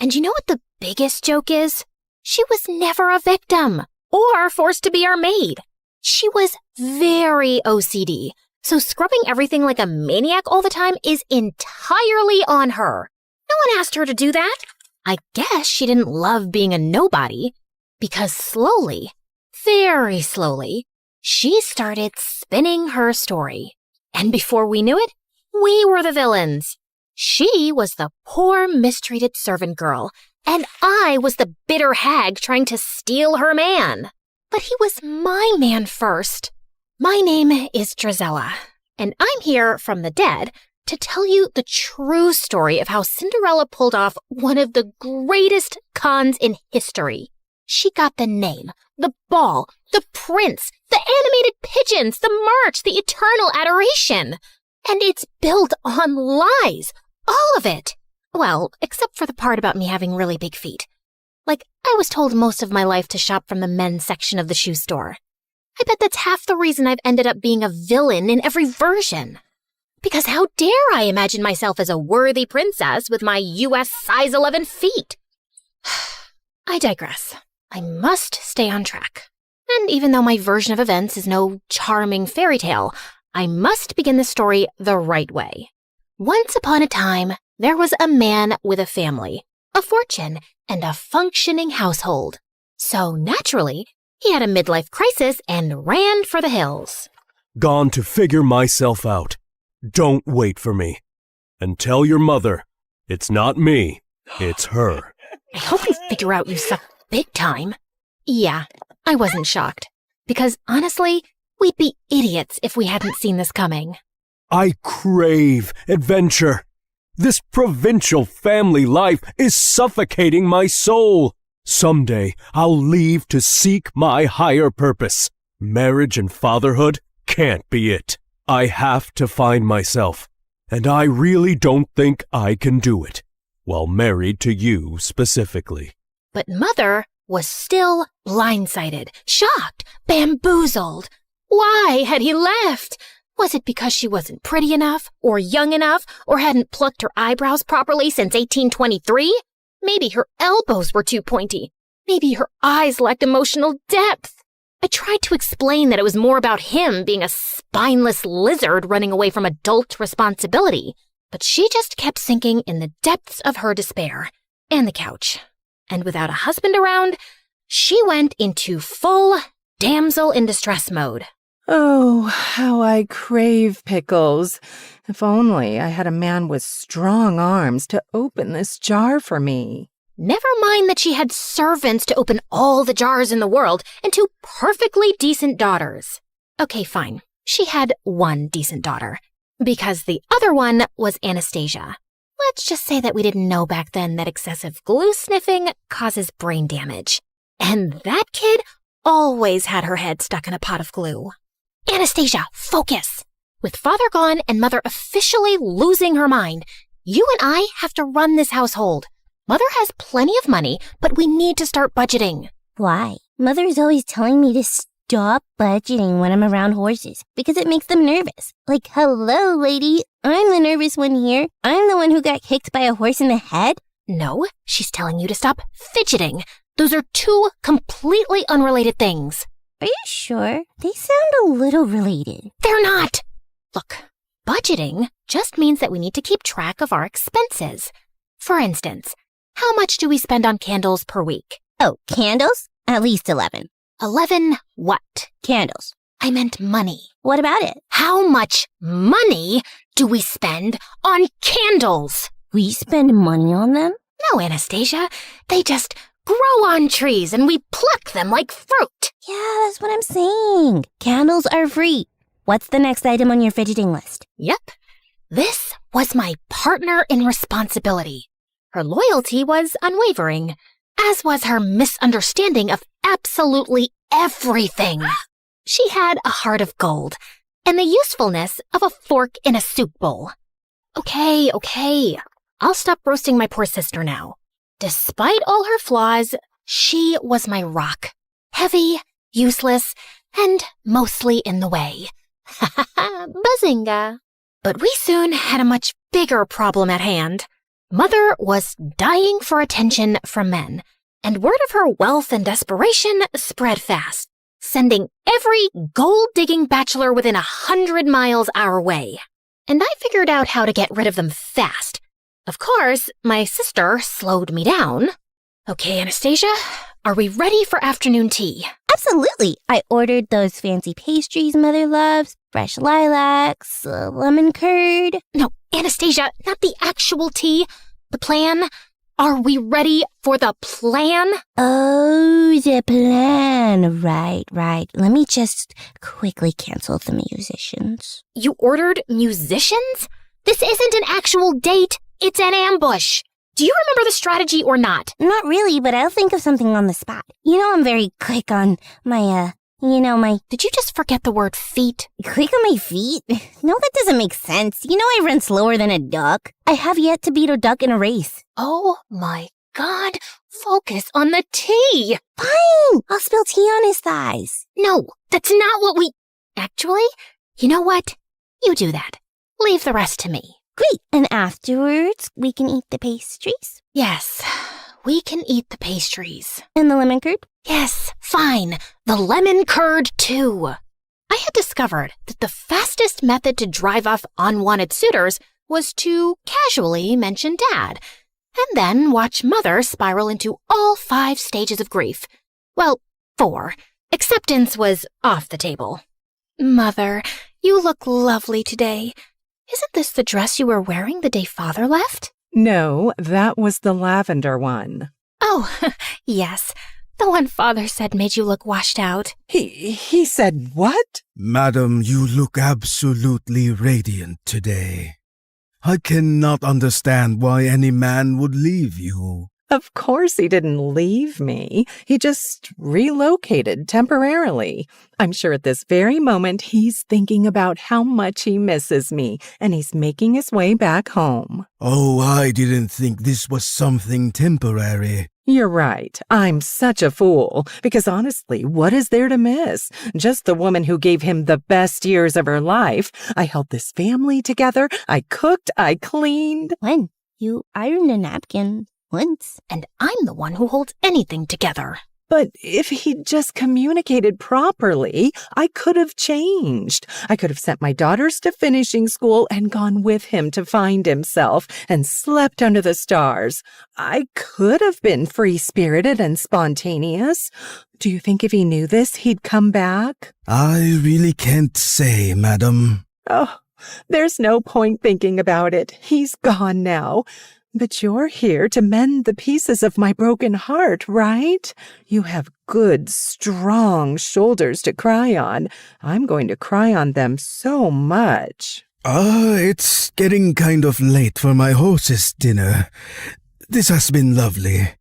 And you know what the biggest joke is? She was never a victim or forced to be our maid. She was very OCD, so scrubbing everything like a maniac all the time is entirely on her. No one asked her to do that. I guess she didn't love being a nobody, because slowly, very slowly, she started spinning her story. And before we knew it, we were the villains. She was the poor, mistreated servant girl, and I was the bitter hag trying to steal her man. But he was my man first. My name is Drizella, and I'm here from the dead to tell you the true story of how Cinderella pulled off one of the greatest cons in history. She got the name, the ball, the prince, the animated pigeons, the march, the eternal adoration. And it's built on lies, all of it. Well, except for the part about me having really big feet. Like, I was told most of my life to shop from the men's section of the shoe store. I bet that's half the reason I've ended up being a villain in every version. Because how dare I imagine myself as a worthy princess with my US size 11 feet? I digress. I must stay on track. And even though my version of events is no charming fairy tale, I must begin the story the right way. Once upon a time, there was a man with a family, a fortune, and a functioning household. So naturally, he had a midlife crisis and ran for the hills. Gone to figure myself out. Don't wait for me. And tell your mother, it's not me, it's her. I hope you figure out you suck big time. Yeah, I wasn't shocked. Because honestly, we'd be idiots if we hadn't seen this coming. I crave adventure. This provincial family life is suffocating my soul. Someday I'll leave to seek my higher purpose. Marriage and fatherhood can't be it. I have to find myself, and I really don't think I can do it, while married to you specifically. But Mother was still blindsided, shocked, bamboozled. Why had he left? Was it because she wasn't pretty enough, or young enough, or hadn't plucked her eyebrows properly since 1823? Maybe her elbows were too pointy. Maybe her eyes lacked emotional depth. I tried to explain that it was more about him being a spineless lizard running away from adult responsibility, but she just kept sinking in the depths of her despair and the couch. And without a husband around, she went into full damsel in distress mode. Oh, how I crave pickles. If only I had a man with strong arms to open this jar for me. Never mind that she had servants to open all the jars in the world and 2 perfectly decent daughters. Okay, fine. She had 1 decent daughter, because the other one was Anastasia. Let's just say that we didn't know back then that excessive glue sniffing causes brain damage. And that kid always had her head stuck in a pot of glue. Anastasia, focus! With father gone and mother officially losing her mind, you and I have to run this household. Mother has plenty of money, but we need to start budgeting. Why? Mother is always telling me to stop budgeting when I'm around horses because it makes them nervous. Like, hello, lady, I'm the nervous one here. I'm the one who got kicked by a horse in the head. No, she's telling you to stop fidgeting. Those are 2 completely unrelated things. Are you sure? They sound a little related. They're not! Look, budgeting just means that we need to keep track of our expenses. For instance, how much do we spend on candles per week? Oh, candles? At least 11. 11 what? Candles. I meant money. What about it? How much money do we spend on candles? We spend money on them? No, Anastasia. They just grow on trees and we pluck them like fruit. Yeah, that's what I'm saying. Candles are free. What's the next item on your fidgeting list? Yep. This was my partner in responsibility. Her loyalty was unwavering, as was her misunderstanding of absolutely everything. She had a heart of gold and the usefulness of a fork in a soup bowl. Okay. I'll stop roasting my poor sister now. Despite all her flaws, she was my rock. Heavy, useless, and mostly in the way. Bazinga! But we soon had a much bigger problem at hand. Mother was dying for attention from men, and word of her wealth and desperation spread fast, sending every gold-digging bachelor within 100 miles our way. And I figured out how to get rid of them fast. Of course, my sister slowed me down. Okay, Anastasia, are we ready for afternoon tea? Absolutely. I ordered those fancy pastries Mother loves, fresh lilacs, lemon curd. No, Anastasia, not the actual tea. The plan. Are we ready for the plan? Oh, the plan. Right. Let me just quickly cancel the musicians. You ordered musicians? This isn't an actual date. It's an ambush. Do you remember the strategy or not? Not really, but I'll think of something on the spot. You know I'm very quick on my. Did you just forget the word feet? Quick on my feet? No, that doesn't make sense. You know I run slower than a duck. I have yet to beat a duck in a race. Oh my God. Focus on the tea. Fine. I'll spill tea on his thighs. No, that's not what we... Actually, you know what? You do that. Leave the rest to me. Great. And afterwards, we can eat the pastries? Yes, we can eat the pastries. And the lemon curd? Yes, fine. The lemon curd, too. I had discovered that the fastest method to drive off unwanted suitors was to casually mention Dad, and then watch Mother spiral into all 5 stages of grief. Well, 4. Acceptance was off the table. Mother, you look lovely today. Isn't this the dress you were wearing the day Father left? No, that was the lavender one. Oh, yes. The one Father said made you look washed out. He said what? Madam, you look absolutely radiant today. I cannot understand why any man would leave you. Of course he didn't leave me. He just relocated temporarily. I'm sure at this very moment he's thinking about how much he misses me, and he's making his way back home. Oh, I didn't think this was something temporary. You're right. I'm such a fool. Because honestly, what is there to miss? Just the woman who gave him the best years of her life. I held this family together. I cooked. I cleaned. When? You ironed a napkin. Once. And I'm the one who holds anything together. But if he'd just communicated properly, I could have changed. I could have sent my daughters to finishing school and gone with him to find himself and slept under the stars. I could have been free-spirited and spontaneous. Do you think if he knew this, he'd come back? I really can't say, madam. Oh, there's no point thinking about it. He's gone now. But you're here to mend the pieces of my broken heart, right? You have good, strong shoulders to cry on. I'm going to cry on them so much. It's getting kind of late for my hostess dinner. This has been lovely.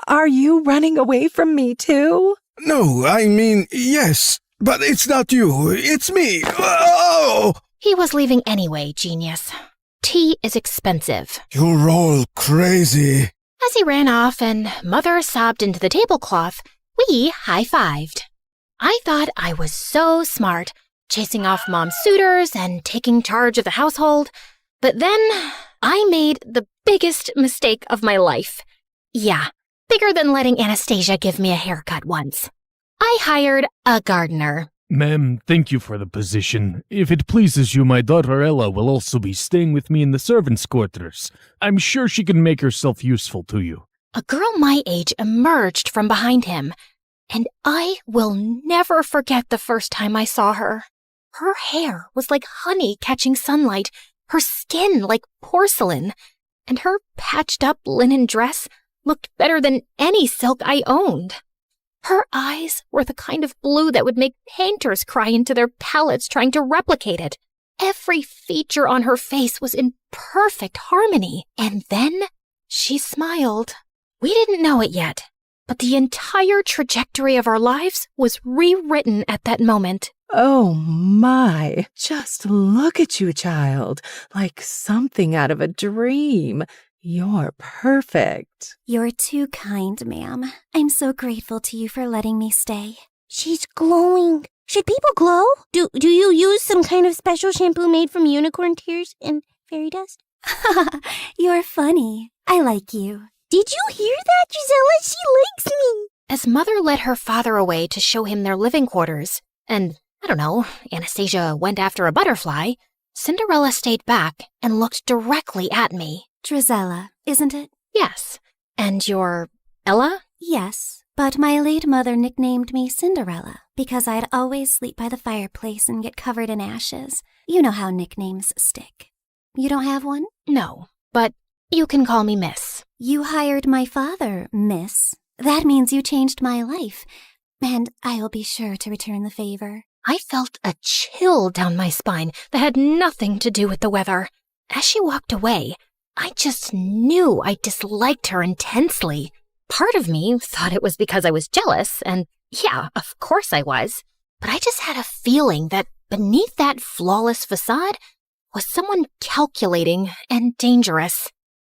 Are you running away from me too? No, I mean, yes, but it's not you, it's me. Oh! He was leaving anyway, genius. Tea is expensive. You're all crazy. As he ran off and Mother sobbed into the tablecloth, we high-fived. I thought I was so smart, chasing off Mom's suitors and taking charge of the household. But then I made the biggest mistake of my life. Yeah, bigger than letting Anastasia give me a haircut once. I hired a gardener. Ma'am, thank you for the position. If it pleases you, my daughter Ella will also be staying with me in the servants' quarters. I'm sure she can make herself useful to you. A girl my age emerged from behind him, and I will never forget the first time I saw her. Her hair was like honey catching sunlight, her skin like porcelain, and her patched-up linen dress looked better than any silk I owned. Her eyes were the kind of blue that would make painters cry into their palettes trying to replicate it. Every feature on her face was in perfect harmony. And then she smiled. We didn't know it yet, but the entire trajectory of our lives was rewritten at that moment. Oh my, just look at you, child, like something out of a dream. You're perfect. You're too kind, ma'am. I'm so grateful to you for letting me stay. She's glowing. Should people glow? Do you use some kind of special shampoo made from unicorn tears and fairy dust? You're funny. I like you. Did you hear that, Gisela? She likes me. As Mother led her father away to show him their living quarters, and, I don't know, Anastasia went after a butterfly, Cinderella stayed back and looked directly at me. Drizella, isn't it? Yes. And you're Ella? Yes, but my late mother nicknamed me Cinderella because I'd always sleep by the fireplace and get covered in ashes. You know how nicknames stick. You don't have one? No, but you can call me Miss. You hired my father, Miss. That means you changed my life, and I'll be sure to return the favor. I felt a chill down my spine that had nothing to do with the weather. As she walked away, I just knew I disliked her intensely. Part of me thought it was because I was jealous, and yeah, of course I was. But I just had a feeling that beneath that flawless facade was someone calculating and dangerous.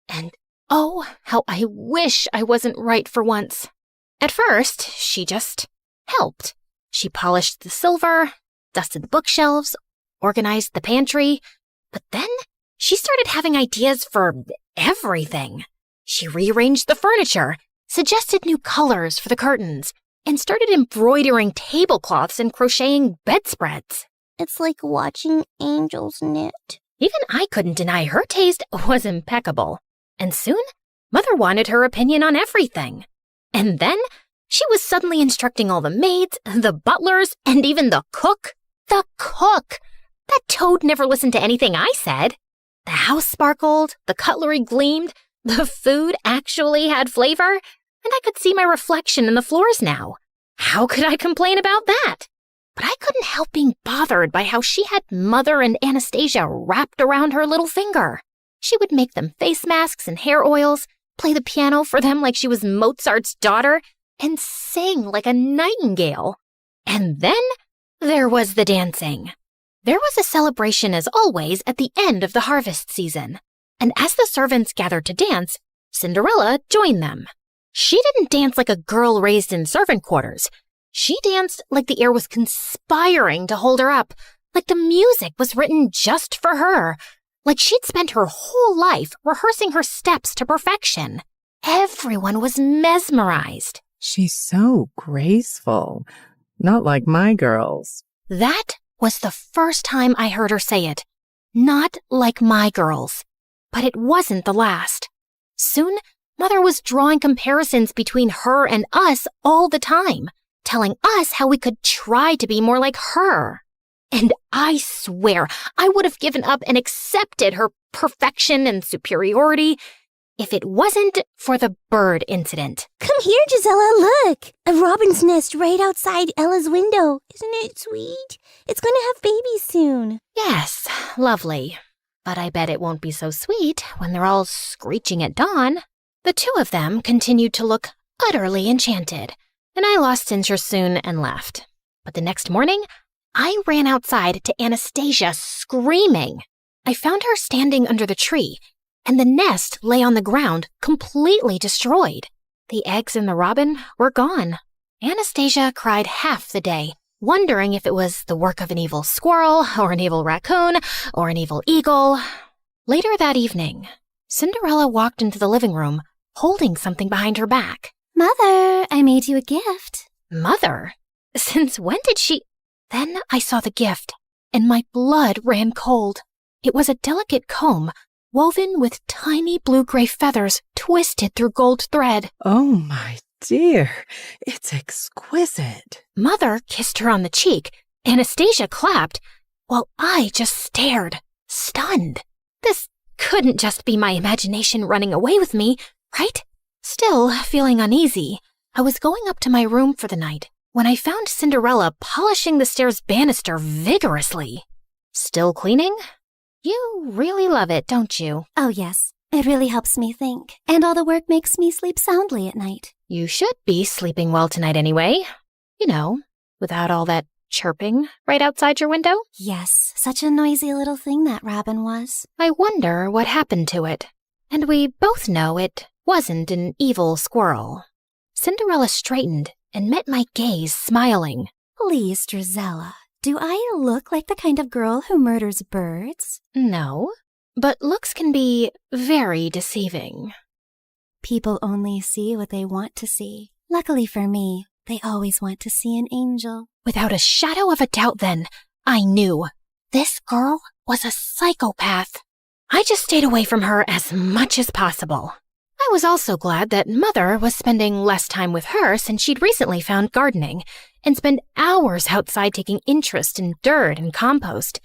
And oh, how I wish I wasn't right for once. At first, she just helped. She polished the silver, dusted the bookshelves, organized the pantry, but then she started having ideas for everything. She rearranged the furniture, suggested new colors for the curtains, and started embroidering tablecloths and crocheting bedspreads. It's like watching angels knit. Even I couldn't deny her taste was impeccable. And soon, Mother wanted her opinion on everything. And then she was suddenly instructing all the maids, the butlers, and even the cook. The cook! That toad never listened to anything I said. The house sparkled, the cutlery gleamed, the food actually had flavor, and I could see my reflection in the floors now. How could I complain about that? But I couldn't help being bothered by how she had Mother and Anastasia wrapped around her little finger. She would make them face masks and hair oils, play the piano for them like she was Mozart's daughter, and sing like a nightingale. And then there was the dancing. There was a celebration, as always, at the end of the harvest season. And as the servants gathered to dance, Cinderella joined them. She didn't dance like a girl raised in servant quarters. She danced like the air was conspiring to hold her up, like the music was written just for her, like she'd spent her whole life rehearsing her steps to perfection. Everyone was mesmerized. She's so graceful. Not like my girls. That was the first time I heard her say it. Not like my girls. But it wasn't the last. Soon, Mother was drawing comparisons between her and us all the time, telling us how we could try to be more like her. And I swear, I would have given up and accepted her perfection and superiority if it wasn't for the bird incident. Come here, Gisela, look! A robin's nest right outside Ella's window. Isn't it sweet? It's gonna have babies soon. Yes, lovely. But I bet it won't be so sweet when they're all screeching at dawn. The two of them continued to look utterly enchanted, and I lost interest soon and left. But the next morning, I ran outside to Anastasia screaming. I found her standing under the tree, and the nest lay on the ground, completely destroyed. The eggs and the robin were gone. Anastasia cried half the day, wondering if it was the work of an evil squirrel, or an evil raccoon, or an evil eagle. Later that evening, Cinderella walked into the living room, holding something behind her back. Mother, I made you a gift. Mother? Since when did she... Then I saw the gift, and my blood ran cold. It was a delicate comb, woven with tiny blue-gray feathers twisted through gold thread. Oh, my dear, it's exquisite. Mother kissed her on the cheek. Anastasia clapped, while I just stared, stunned. This couldn't just be my imagination running away with me, right? Still feeling uneasy, I was going up to my room for the night when I found Cinderella polishing the stairs banister vigorously. Still cleaning? You really love it, don't you? Oh, yes. It really helps me think. And all the work makes me sleep soundly at night. You should be sleeping well tonight anyway. You know, without all that chirping right outside your window. Yes, such a noisy little thing that robin was. I wonder what happened to it. And we both know it wasn't an evil squirrel. Cinderella straightened and met my gaze, smiling. Please, Drizella, do I look like the kind of girl who murders birds? No, but looks can be very deceiving. People only see what they want to see. Luckily for me, they always want to see an angel. Without a shadow of a doubt then, I knew this girl was a psychopath. I just stayed away from her as much as possible. I was also glad that Mother was spending less time with her since she'd recently found gardening and spent hours outside taking interest in dirt and compost.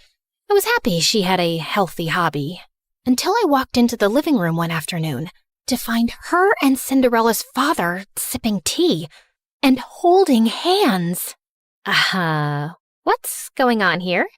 I was happy she had a healthy hobby. Until I walked into the living room one afternoon to find her and Cinderella's father sipping tea and holding hands. What's going on here?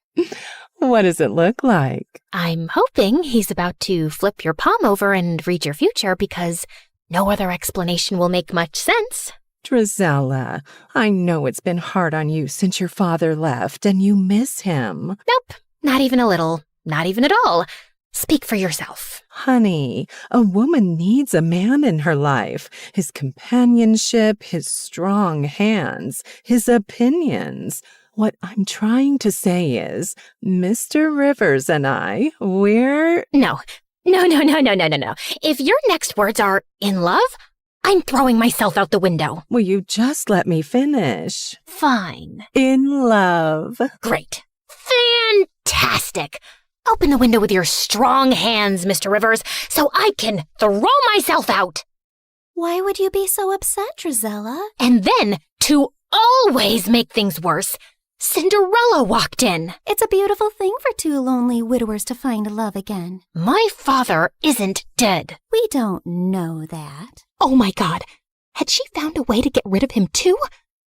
What does it look like? I'm hoping he's about to flip your palm over and read your future because no other explanation will make much sense. Drizella, I know it's been hard on you since your father left and you miss him. Nope, not even a little, not even at all. Speak for yourself. Honey, a woman needs a man in her life. His companionship, his strong hands, his opinions. What I'm trying to say is, Mr. Rivers and I, we're... No. If your next words are in love, I'm throwing myself out the window. Will you just let me finish? Fine. In love. Great. Fantastic. Open the window with your strong hands, Mr. Rivers, so I can throw myself out. Why would you be so upset, Drizella? And then, to always make things worse, Cinderella walked in. It's a beautiful thing for two lonely widowers to find love again. My father isn't dead. We don't know that. Oh my God. Had she found a way to get rid of him too?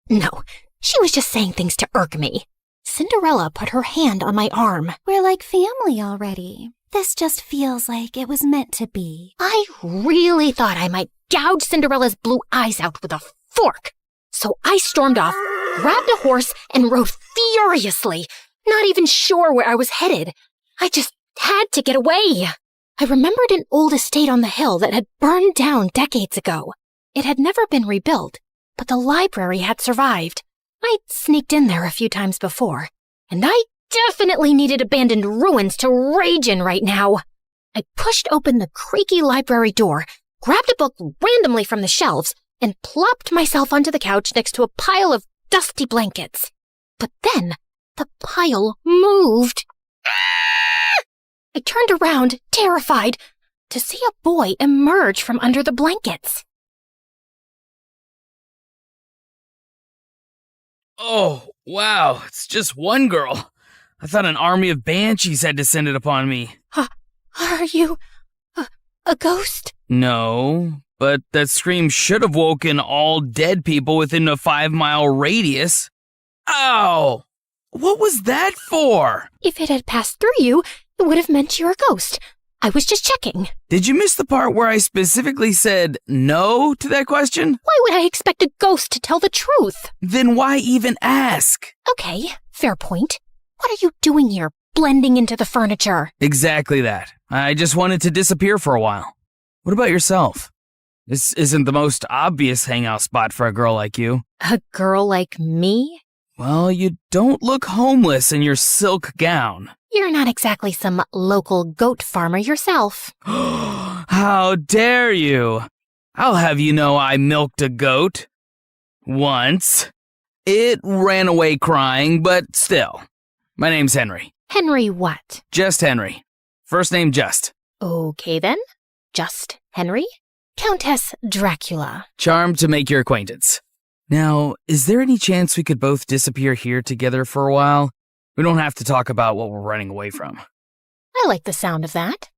No, she was just saying things to irk me. Cinderella put her hand on my arm. We're like family already. This just feels like it was meant to be. I really thought I might gouge Cinderella's blue eyes out with a fork. So I stormed off, grabbed a horse, and rode furiously, not even sure where I was headed. I just had to get away. I remembered an old estate on the hill that had burned down decades ago. It had never been rebuilt, but the library had survived. I'd sneaked in there a few times before, and I definitely needed abandoned ruins to rage in right now. I pushed open the creaky library door, grabbed a book randomly from the shelves, and plopped myself onto the couch next to a pile of dusty blankets. But then the pile moved. I turned around, terrified, to see a boy emerge from under the blankets. Oh, wow, it's just one girl. I thought an army of banshees had descended upon me. Are you a ghost? No, but that scream should have woken all dead people within a 5-mile radius. Ow! What was that for? If it had passed through you, it would have meant you're a ghost. I was just checking. Did you miss the part where I specifically said no to that question? Why would I expect a ghost to tell the truth? Then why even ask? Okay, fair point. What are you doing here, blending into the furniture? Exactly that. I just wanted to disappear for a while. What about yourself? This isn't the most obvious hangout spot for a girl like you. A girl like me? Well, you don't look homeless in your silk gown. You're not exactly some local goat farmer yourself. How dare you? I'll have you know I milked a goat. Once. It ran away crying, but still. My name's Henry. Henry what? Just Henry. First name Just. Okay then. Just Henry. Countess Dracula. Charmed to make your acquaintance. Now, is there any chance we could both disappear here together for a while? We don't have to talk about what we're running away from. I like the sound of that.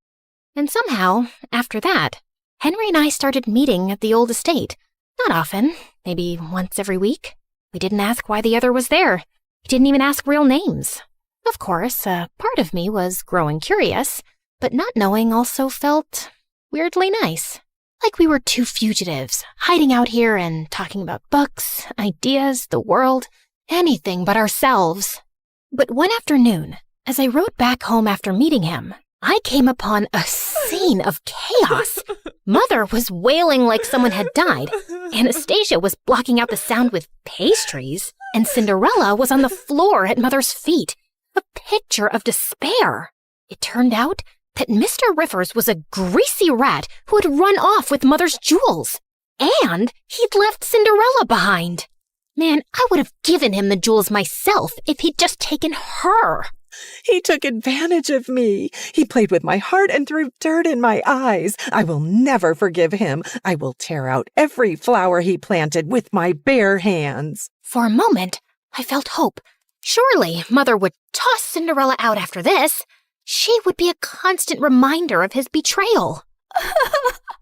And somehow, after that, Henry and I started meeting at the old estate. Not often, maybe once every week. We didn't ask why the other was there. We didn't even ask real names. Of course, a part of me was growing curious, but not knowing also felt weirdly nice. Like we were two fugitives, hiding out here and talking about books, ideas, the world, anything but ourselves. But one afternoon, as I rode back home after meeting him, I came upon a scene of chaos. Mother was wailing like someone had died. Anastasia was blocking out the sound with pastries, and Cinderella was on the floor at Mother's feet, a picture of despair. It turned out that Mr. Rivers was a greasy rat who had run off with Mother's jewels. And he'd left Cinderella behind. Man, I would have given him the jewels myself if he'd just taken her. He took advantage of me. He played with my heart and threw dirt in my eyes. I will never forgive him. I will tear out every flower he planted with my bare hands. For a moment, I felt hope. Surely Mother would toss Cinderella out after this. She would be a constant reminder of his betrayal.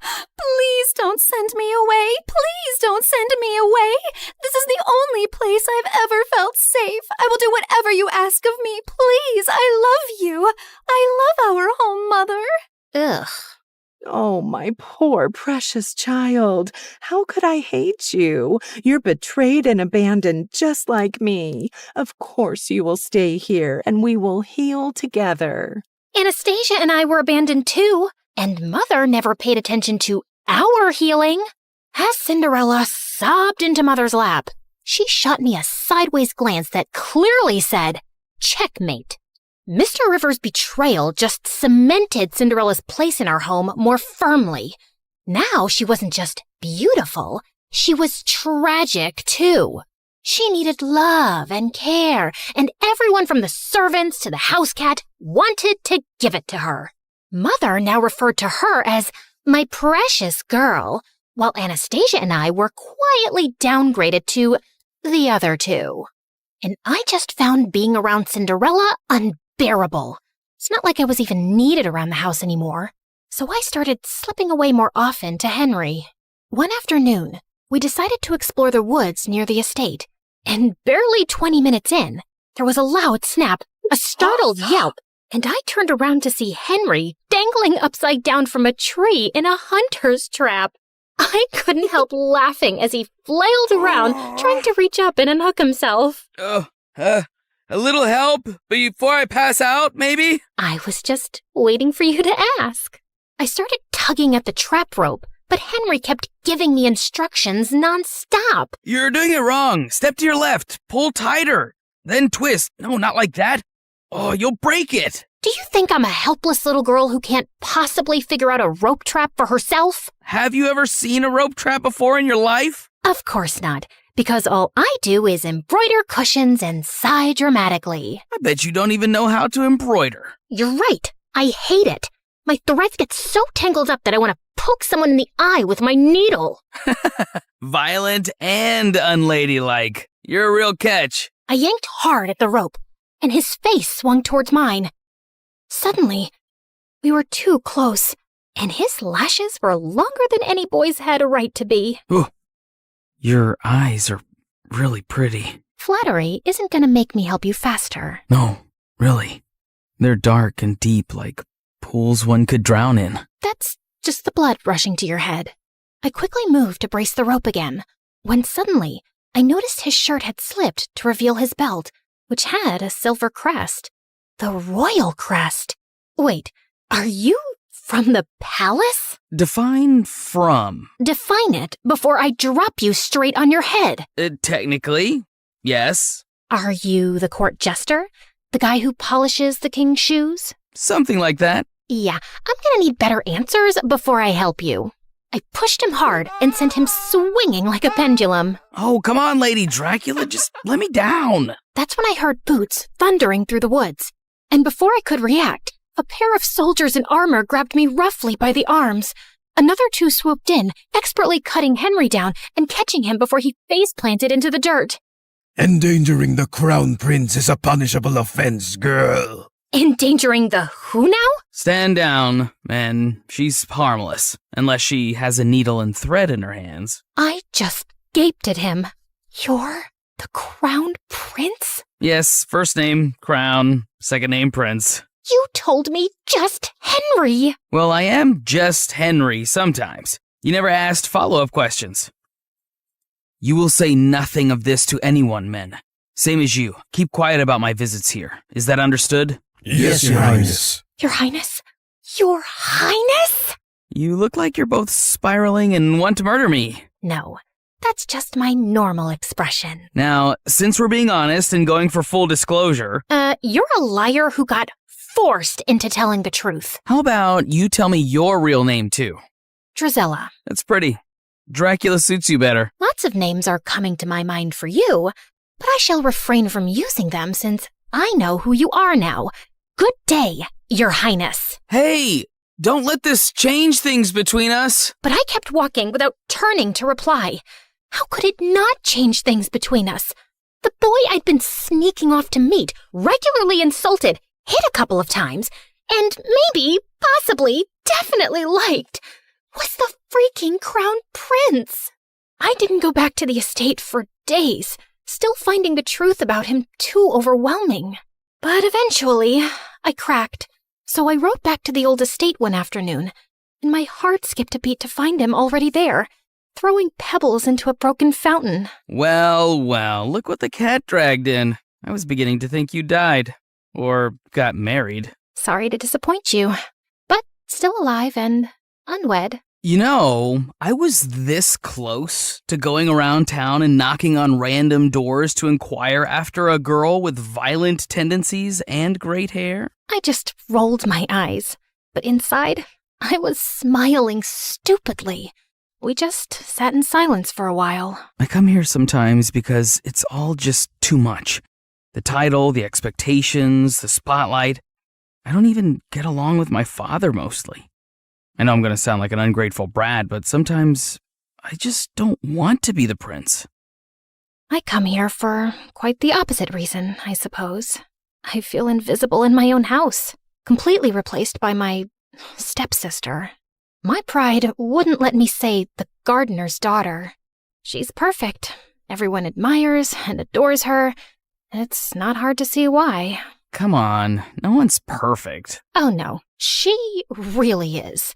Please don't send me away. Please don't send me away. This is the only place I've ever felt safe. I will do whatever you ask of me. Please, I love you. I love our home, Mother. Ugh. Oh, my poor, precious child. How could I hate you? You're betrayed and abandoned just like me. Of course you will stay here, and we will heal together. Anastasia and I were abandoned too, and Mother never paid attention to our healing. As Cinderella sobbed into Mother's lap, she shot me a sideways glance that clearly said, "Checkmate." Mr. Rivers' betrayal just cemented Cinderella's place in our home more firmly. Now she wasn't just beautiful, she was tragic too. She needed love and care, and everyone from the servants to the house cat wanted to give it to her. Mother now referred to her as my precious girl, while Anastasia and I were quietly downgraded to the other two. And I just found being around Cinderella unbearable. It's not like I was even needed around the house anymore. So I started slipping away more often to Henry. One afternoon, we decided to explore the woods near the estate. And barely 20 minutes in, there was a loud snap, a startled yelp, and I turned around to see Henry dangling upside down from a tree in a hunter's trap. I couldn't help laughing as he flailed around, trying to reach up and unhook himself. A little help before I pass out, maybe? I was just waiting for you to ask. I started tugging at the trap rope, but Henry kept giving me instructions nonstop. You're doing it wrong. Step to your left. Pull tighter. Then twist. No, not like that. Oh, you'll break it! Do you think I'm a helpless little girl who can't possibly figure out a rope trap for herself? Have you ever seen a rope trap before in your life? Of course not, because all I do is embroider cushions and sigh dramatically. I bet you don't even know how to embroider. You're right. I hate it. My threads get so tangled up that I want to poke someone in the eye with my needle. Violent and unladylike. You're a real catch. I yanked hard at the rope, and his face swung towards mine. Suddenly, we were too close, and his lashes were longer than any boy's had a right to be. Ooh, your eyes are really pretty. Flattery isn't going to make me help you faster. No, really. They're dark and deep, like pools one could drown in. That's just the blood rushing to your head. I quickly moved to brace the rope again, when suddenly I noticed his shirt had slipped to reveal his belt, which had a silver crest. The royal crest. Wait, are you from the palace? Define from. Define it before I drop you straight on your head. Technically, yes. Are you the court jester? The guy who polishes the king's shoes? Something like that. Yeah, I'm gonna need better answers before I help you. I pushed him hard and sent him swinging like a pendulum. Oh, come on, Lady Dracula, just let me down. That's when I heard boots thundering through the woods. And before I could react, a pair of soldiers in armor grabbed me roughly by the arms. Another two swooped in, expertly cutting Henry down and catching him before he face-planted into the dirt. Endangering the crown prince is a punishable offense, girl. Endangering the who now? Stand down, man. She's harmless, unless she has a needle and thread in her hands. I just gaped at him. You're the crown prince? Yes, first name, Crown, second name, Prince. You told me just Henry. Well, I am just Henry sometimes. You never asked follow-up questions. You will say nothing of this to anyone, men. Same as you. Keep quiet about my visits here. Is that understood? Yes, Your Highness. Your Highness? Your Highness? You look like you're both spiraling and want to murder me. No, that's just my normal expression. Now, since we're being honest and going for full disclosure... You're a liar who got forced into telling the truth. How about you tell me your real name, too? Drizella. That's pretty. Dracula suits you better. Lots of names are coming to my mind for you, but I shall refrain from using them since I know who you are now. Good day, Your Highness. Hey, don't let this change things between us. But I kept walking without turning to reply. How could it not change things between us? The boy I'd been sneaking off to meet, regularly insulted, hit a couple of times, and maybe, possibly, definitely liked, was the freaking crown prince. I didn't go back to the estate for days, still finding the truth about him too overwhelming. But eventually, I cracked, so I rode back to the old estate one afternoon, and my heart skipped a beat to find him already there, throwing pebbles into a broken fountain. Well, look what the cat dragged in. I was beginning to think you died. Or got married. Sorry to disappoint you, but still alive and unwed. You know, I was this close to going around town and knocking on random doors to inquire after a girl with violent tendencies and great hair. I just rolled my eyes, but inside, I was smiling stupidly. We just sat in silence for a while. I come here sometimes because it's all just too much. The title, the expectations, the spotlight. I don't even get along with my father mostly. I know I'm going to sound like an ungrateful brat, but sometimes I just don't want to be the prince. I come here for quite the opposite reason, I suppose. I feel invisible in my own house, completely replaced by my stepsister. My pride wouldn't let me say the gardener's daughter. She's perfect. Everyone admires and adores her. It's not hard to see why. Come on, no one's perfect. Oh no, she really is.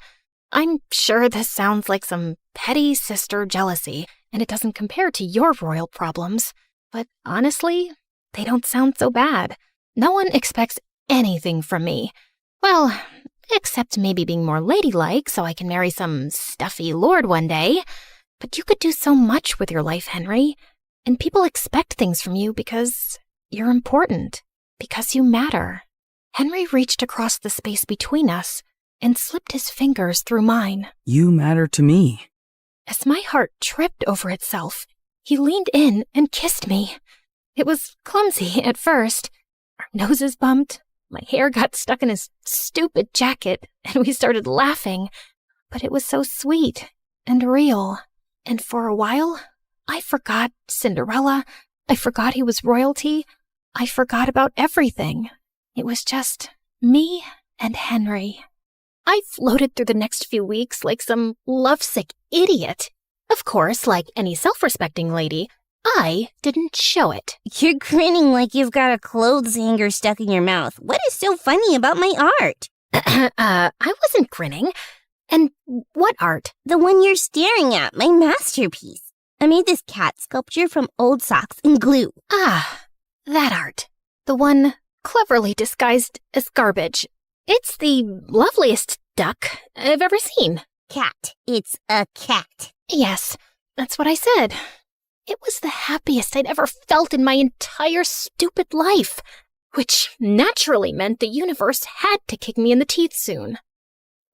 I'm sure this sounds like some petty sister jealousy, and it doesn't compare to your royal problems. But honestly, they don't sound so bad. No one expects anything from me. Well, except maybe being more ladylike so I can marry some stuffy lord one day. But you could do so much with your life, Henry. And people expect things from you because you're important. Because you matter. Henry reached across the space between us and slipped his fingers through mine. You matter to me. As my heart tripped over itself, he leaned in and kissed me. It was clumsy at first. Our noses bumped, my hair got stuck in his stupid jacket, and we started laughing. But it was so sweet and real. And for a while, I forgot Cinderella. I forgot he was royalty. I forgot about everything. It was just me and Henry. I floated through the next few weeks like some lovesick idiot. Of course, like any self-respecting lady, I didn't show it. You're grinning like you've got a clothes hanger stuck in your mouth. What is so funny about my art? I wasn't grinning. And what art? The one you're staring at, my masterpiece. I made this cat sculpture from old socks and glue. Ah, that art. The one cleverly disguised as garbage. It's the loveliest duck I've ever seen. Cat. It's a cat. Yes, that's what I said. It was the happiest I'd ever felt in my entire stupid life, which naturally meant the universe had to kick me in the teeth soon.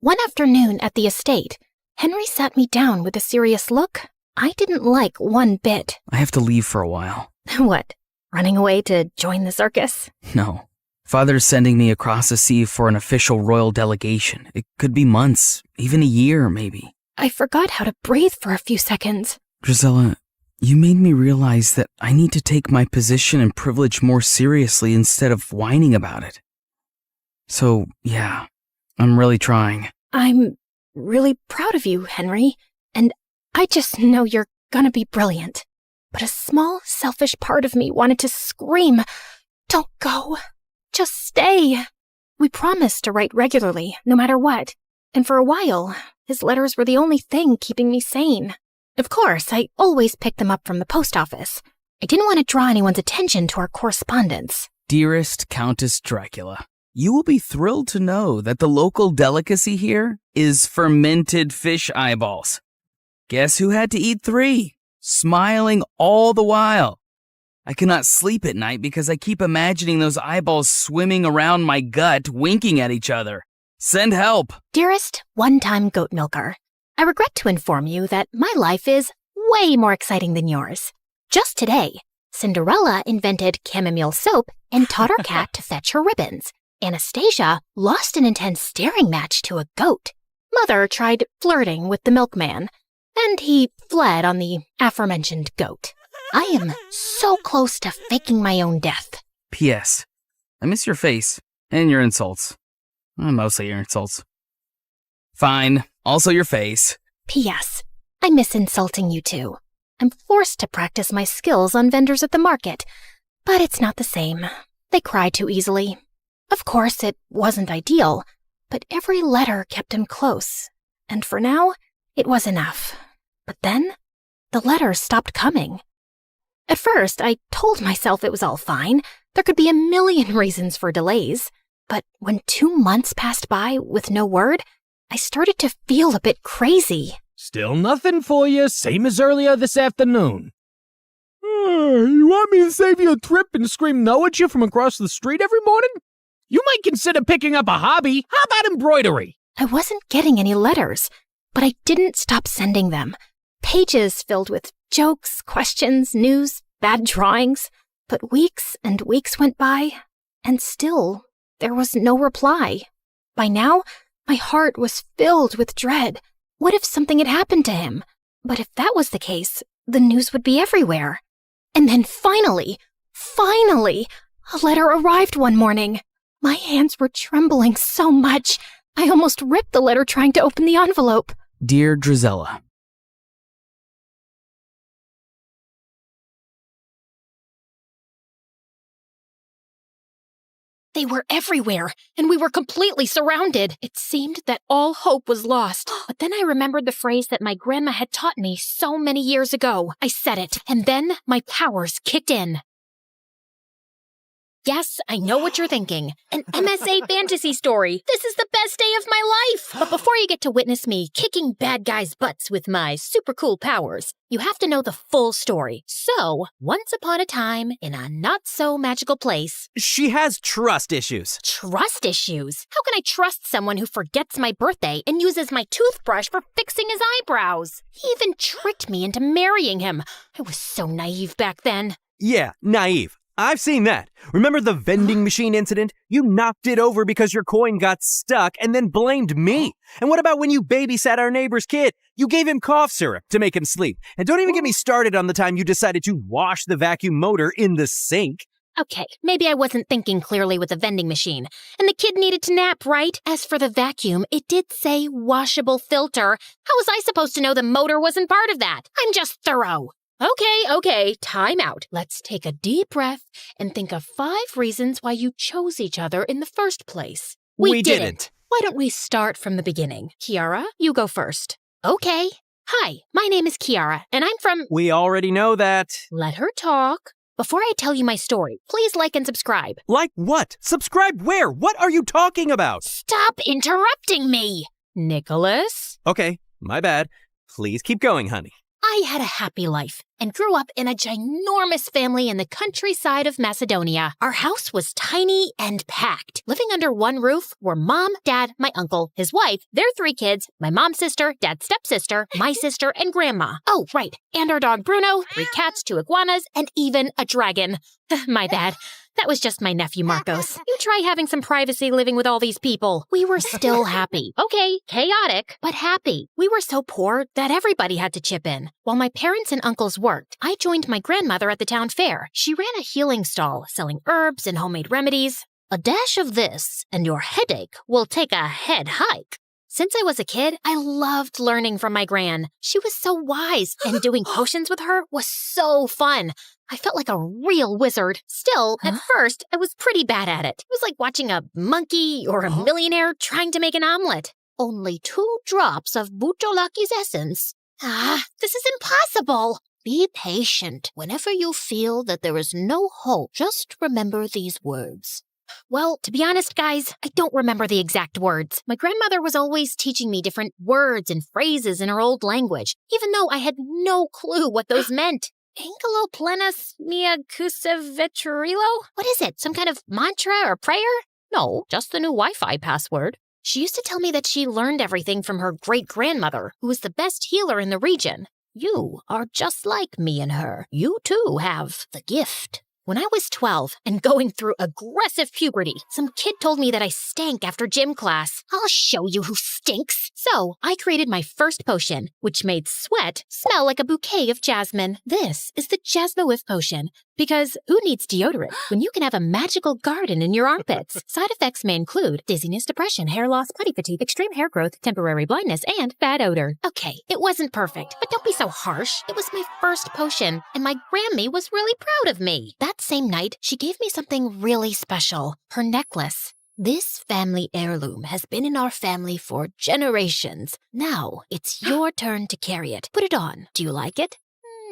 One afternoon at the estate, Henry sat me down with a serious look I didn't like one bit. I have to leave for a while. What, running away to join the circus? No. Father's sending me across the sea for an official royal delegation. It could be months, even a year, maybe. I forgot how to breathe for a few seconds. Drizella, you made me realize that I need to take my position and privilege more seriously instead of whining about it. So, yeah, I'm really trying. I'm really proud of you, Henry, and I just know you're gonna be brilliant. But a small, selfish part of me wanted to scream, "Don't go. Just stay." We promised to write regularly, no matter what, and for a while, his letters were the only thing keeping me sane. Of course, I always picked them up from the post office. I didn't want to draw anyone's attention to our correspondence. Dearest Countess Dracula, you will be thrilled to know that the local delicacy here is fermented fish eyeballs. Guess who had to eat 3? Smiling all the while. I cannot sleep at night because I keep imagining those eyeballs swimming around my gut, winking at each other. Send help. Dearest one-time goat milker, I regret to inform you that my life is way more exciting than yours. Just today, Cinderella invented chamomile soap and taught our cat to fetch her ribbons. Anastasia lost an intense staring match to a goat. Mother tried flirting with the milkman, and he fled on the aforementioned goat. I am so close to faking my own death. P.S. I miss your face and your insults. Mostly your insults. Fine. Also your face. P.S. I miss insulting you too. I'm forced to practice my skills on vendors at the market, but it's not the same. They cry too easily. Of course, it wasn't ideal, but every letter kept him close, and for now, it was enough. But then, the letters stopped coming. At first, I told myself it was all fine. There could be a million reasons for delays. But when 2 months passed by with no word, I started to feel a bit crazy. Still nothing for you, same as earlier this afternoon. You want me to save you a trip and scream no at you from across the street every morning? You might consider picking up a hobby. How about embroidery? I wasn't getting any letters, but I didn't stop sending them. Pages filled with jokes, questions, news, bad drawings. But weeks and weeks went by, and still there was no reply. By now, my heart was filled with dread. What if something had happened to him? But if that was the case, the news would be everywhere. And then finally, a letter arrived one morning. My hands were trembling so much, I almost ripped the letter trying to open the envelope. Dear Drizella, They were everywhere, and we were completely surrounded. It seemed that all hope was lost. But then I remembered the phrase that my grandma had taught me so many years ago. I said it, and then my powers kicked in. Yes, I know what you're thinking. An MSA fantasy story. This is the best day of my life. But before you get to witness me kicking bad guys' butts with my super cool powers, you have to know the full story. So, once upon a time, in a not-so-magical place... She has trust issues. Trust issues? How can I trust someone who forgets my birthday and uses my toothbrush for fixing his eyebrows? He even tricked me into marrying him. I was so naive back then. Yeah, naive. I've seen that. Remember the vending machine incident? You knocked it over because your coin got stuck and then blamed me. And what about when you babysat our neighbor's kid? You gave him cough syrup to make him sleep. And don't even get me started on the time you decided to wash the vacuum motor in the sink. Okay, maybe I wasn't thinking clearly with the vending machine. And the kid needed to nap, right? As for the vacuum, it did say washable filter. How was I supposed to know the motor wasn't part of that? I'm just thorough. Okay, time out. Let's take a deep breath and think of 5 reasons why you chose each other in the first place. We didn't. Why don't we start from the beginning? Kiara, you go first. Okay. Hi, my name is Kiara, and I'm from... We already know that. Let her talk. Before I tell you my story, please like and subscribe. Like what? Subscribe where? What are you talking about? Stop interrupting me! Nicholas? Okay, my bad. Please keep going, honey. I had a happy life and grew up in a ginormous family in the countryside of Macedonia. Our house was tiny and packed. Living under one roof were Mom, Dad, my uncle, his wife, their 3 kids, my mom's sister, Dad's stepsister, my sister, and Grandma. Oh, right, and our dog Bruno, 3 cats, 2 iguanas, and even a dragon. My bad. That was just my nephew Marcos. You try having some privacy living with all these people. We were still happy. Okay, chaotic, but happy. We were so poor that everybody had to chip in. While my parents and uncles worked, I joined my grandmother at the town fair. She ran a healing stall, selling herbs and homemade remedies. A dash of this, and your headache will take a head hike. Since I was a kid, I loved learning from my gran. She was so wise, and doing potions with her was so fun. I felt like a real wizard. Still, at first, I was pretty bad at it. It was like watching a monkey or a millionaire trying to make an omelet. Only 2 drops of Butolaki's essence. This is impossible. Be patient. Whenever you feel that there is no hope, just remember these words. Well, to be honest, guys, I don't remember the exact words. My grandmother was always teaching me different words and phrases in her old language, even though I had no clue what those meant. Angelo plenas mea cusevetrilo? What is it? Some kind of mantra or prayer? No, just the new Wi-Fi password. She used to tell me that she learned everything from her great-grandmother, who was the best healer in the region. You are just like me and her. You, too, have the gift. When I was 12 and going through aggressive puberty, some kid told me that I stank after gym class. I'll show you who stinks. So I created my first potion, which made sweat smell like a bouquet of jasmine. This is the Jasmine Whiff Potion. Because who needs deodorant when you can have a magical garden in your armpits? Side effects may include dizziness, depression, hair loss, body fatigue, extreme hair growth, temporary blindness, and bad odor. Okay, it wasn't perfect, but don't be so harsh. It was my first potion, and my Grammy was really proud of me. That same night, she gave me something really special, her necklace. This family heirloom has been in our family for generations. Now, it's your turn to carry it. Put it on. Do you like it?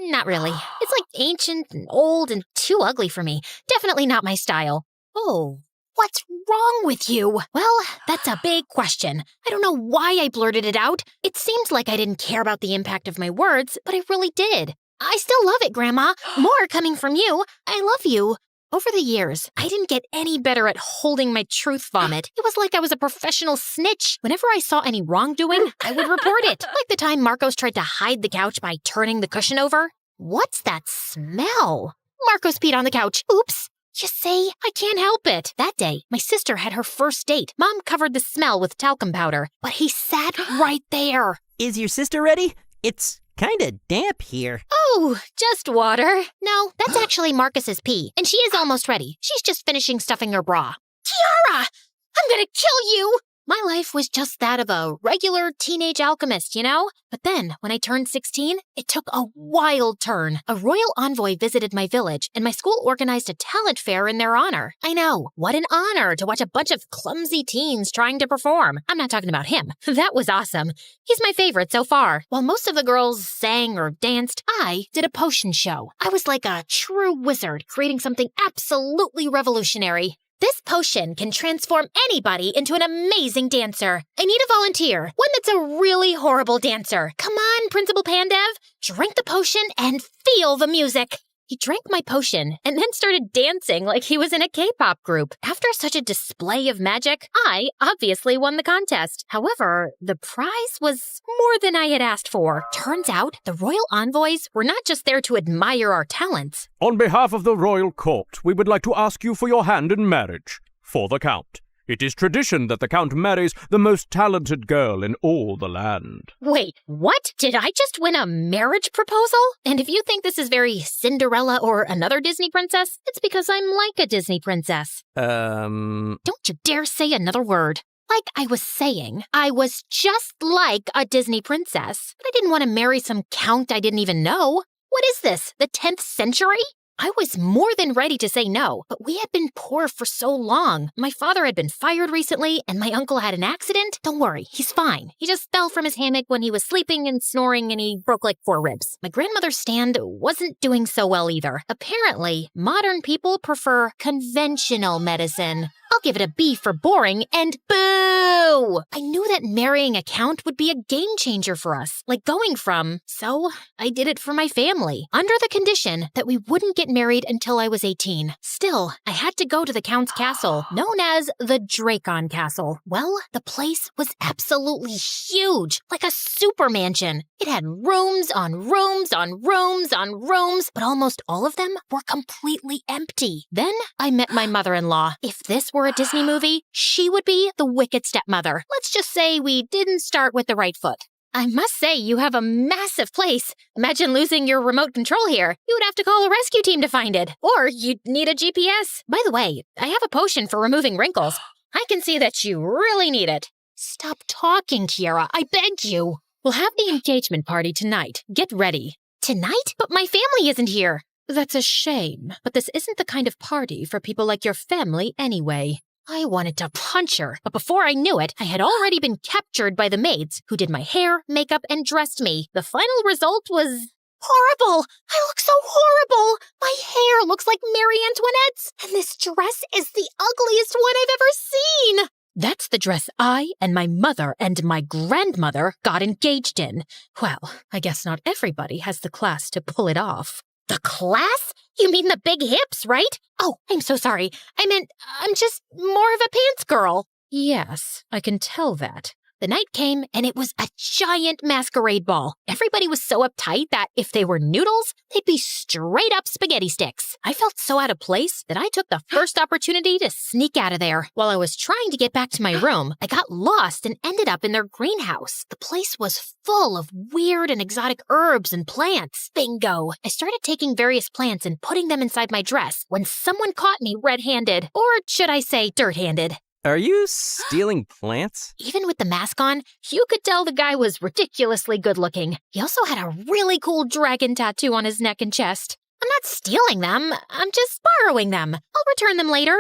Not really. It's like ancient and old and too ugly for me. Definitely not my style. Oh, what's wrong with you? Well, that's a big question. I don't know why I blurted it out. It seems like I didn't care about the impact of my words, but I really did. I still love it, Grandma. More coming from you. I love you. Over the years, I didn't get any better at holding my truth vomit. It was like I was a professional snitch. Whenever I saw any wrongdoing, I would report it. Like the time Marcos tried to hide the couch by turning the cushion over. What's that smell? Marcos peed on the couch. Oops. You see, I can't help it. That day, my sister had her first date. Mom covered the smell with talcum powder, but he sat right there. Is your sister ready? It's kinda damp here. Oh, just water. No, that's actually Marcus's pee, and she is almost ready. She's just finishing stuffing her bra. Kiara! I'm gonna kill you! My life was just that of a regular teenage alchemist, you know? But then, when I turned 16, it took a wild turn. A royal envoy visited my village, and my school organized a talent fair in their honor. I know, what an honor to watch a bunch of clumsy teens trying to perform. I'm not talking about him. That was awesome. He's my favorite so far. While most of the girls sang or danced, I did a potion show. I was like a true wizard, creating something absolutely revolutionary. This potion can transform anybody into an amazing dancer. I need a volunteer, one that's a really horrible dancer. Come on, Principal Pandev, drink the potion and feel the music. He drank my potion and then started dancing like he was in a K-pop group. After such a display of magic, I obviously won the contest. However, the prize was more than I had asked for. Turns out, the royal envoys were not just there to admire our talents. On behalf of the royal court, we would like to ask you for your hand in marriage. For the Count. It is tradition that the Count marries the most talented girl in all the land. Wait, what? Did I just win a marriage proposal? And if you think this is very Cinderella or another Disney princess, it's because I'm like a Disney princess. Don't you dare say another word. Like I was saying, I was just like a Disney princess. But I didn't want to marry some count I didn't even know. What is this, the 10th century? I was more than ready to say no, but we had been poor for so long. My father had been fired recently, and my uncle had an accident. Don't worry, he's fine. He just fell from his hammock when he was sleeping and snoring, and he broke like 4 ribs. My grandmother's stand wasn't doing so well either. Apparently, modern people prefer conventional medicine. I'll give it a B for boring, and boo! I knew that marrying a count would be a game changer for us, like going from, so I did it for my family, under the condition that we wouldn't get married until I was 18. Still, I had to go to the count's castle, known as the Dracon Castle. Well, the place was absolutely huge, like a super mansion. It had rooms on rooms on rooms on rooms, but almost all of them were completely empty. Then I met my mother-in-law. If this were a Disney movie, she would be the wicked stepmother. Let's just say we didn't start with the right foot. I must say, you have a massive place. Imagine losing your remote control here. You would have to call a rescue team to find it. Or you'd need a GPS. By the way, I have a potion for removing wrinkles. I can see that you really need it. Stop talking, Kiara. I beg you. We'll have the engagement party tonight. Get ready. Tonight? But my family isn't here. That's a shame, but this isn't the kind of party for people like your family anyway. I wanted to punch her, but before I knew it, I had already been captured by the maids who did my hair, makeup, and dressed me. The final result was horrible. I look so horrible. My hair looks like Marie Antoinette's, and this dress is the ugliest one I've ever seen. That's the dress I and my mother and my grandmother got engaged in. Well, I guess not everybody has the class to pull it off. The class? You mean the big hips, right? Oh, I'm so sorry. I meant, I'm just more of a pants girl. Yes, I can tell that. The night came, and it was a giant masquerade ball. Everybody was so uptight that if they were noodles, they'd be straight up spaghetti sticks. I felt so out of place that I took the first opportunity to sneak out of there. While I was trying to get back to my room, I got lost and ended up in their greenhouse. The place was full of weird and exotic herbs and plants. Bingo! I started taking various plants and putting them inside my dress when someone caught me red-handed, or should I say dirt-handed. Are you stealing plants? Even with the mask on, you could tell the guy was ridiculously good-looking. He also had a really cool dragon tattoo on his neck and chest. I'm not stealing them. I'm just borrowing them. I'll return them later.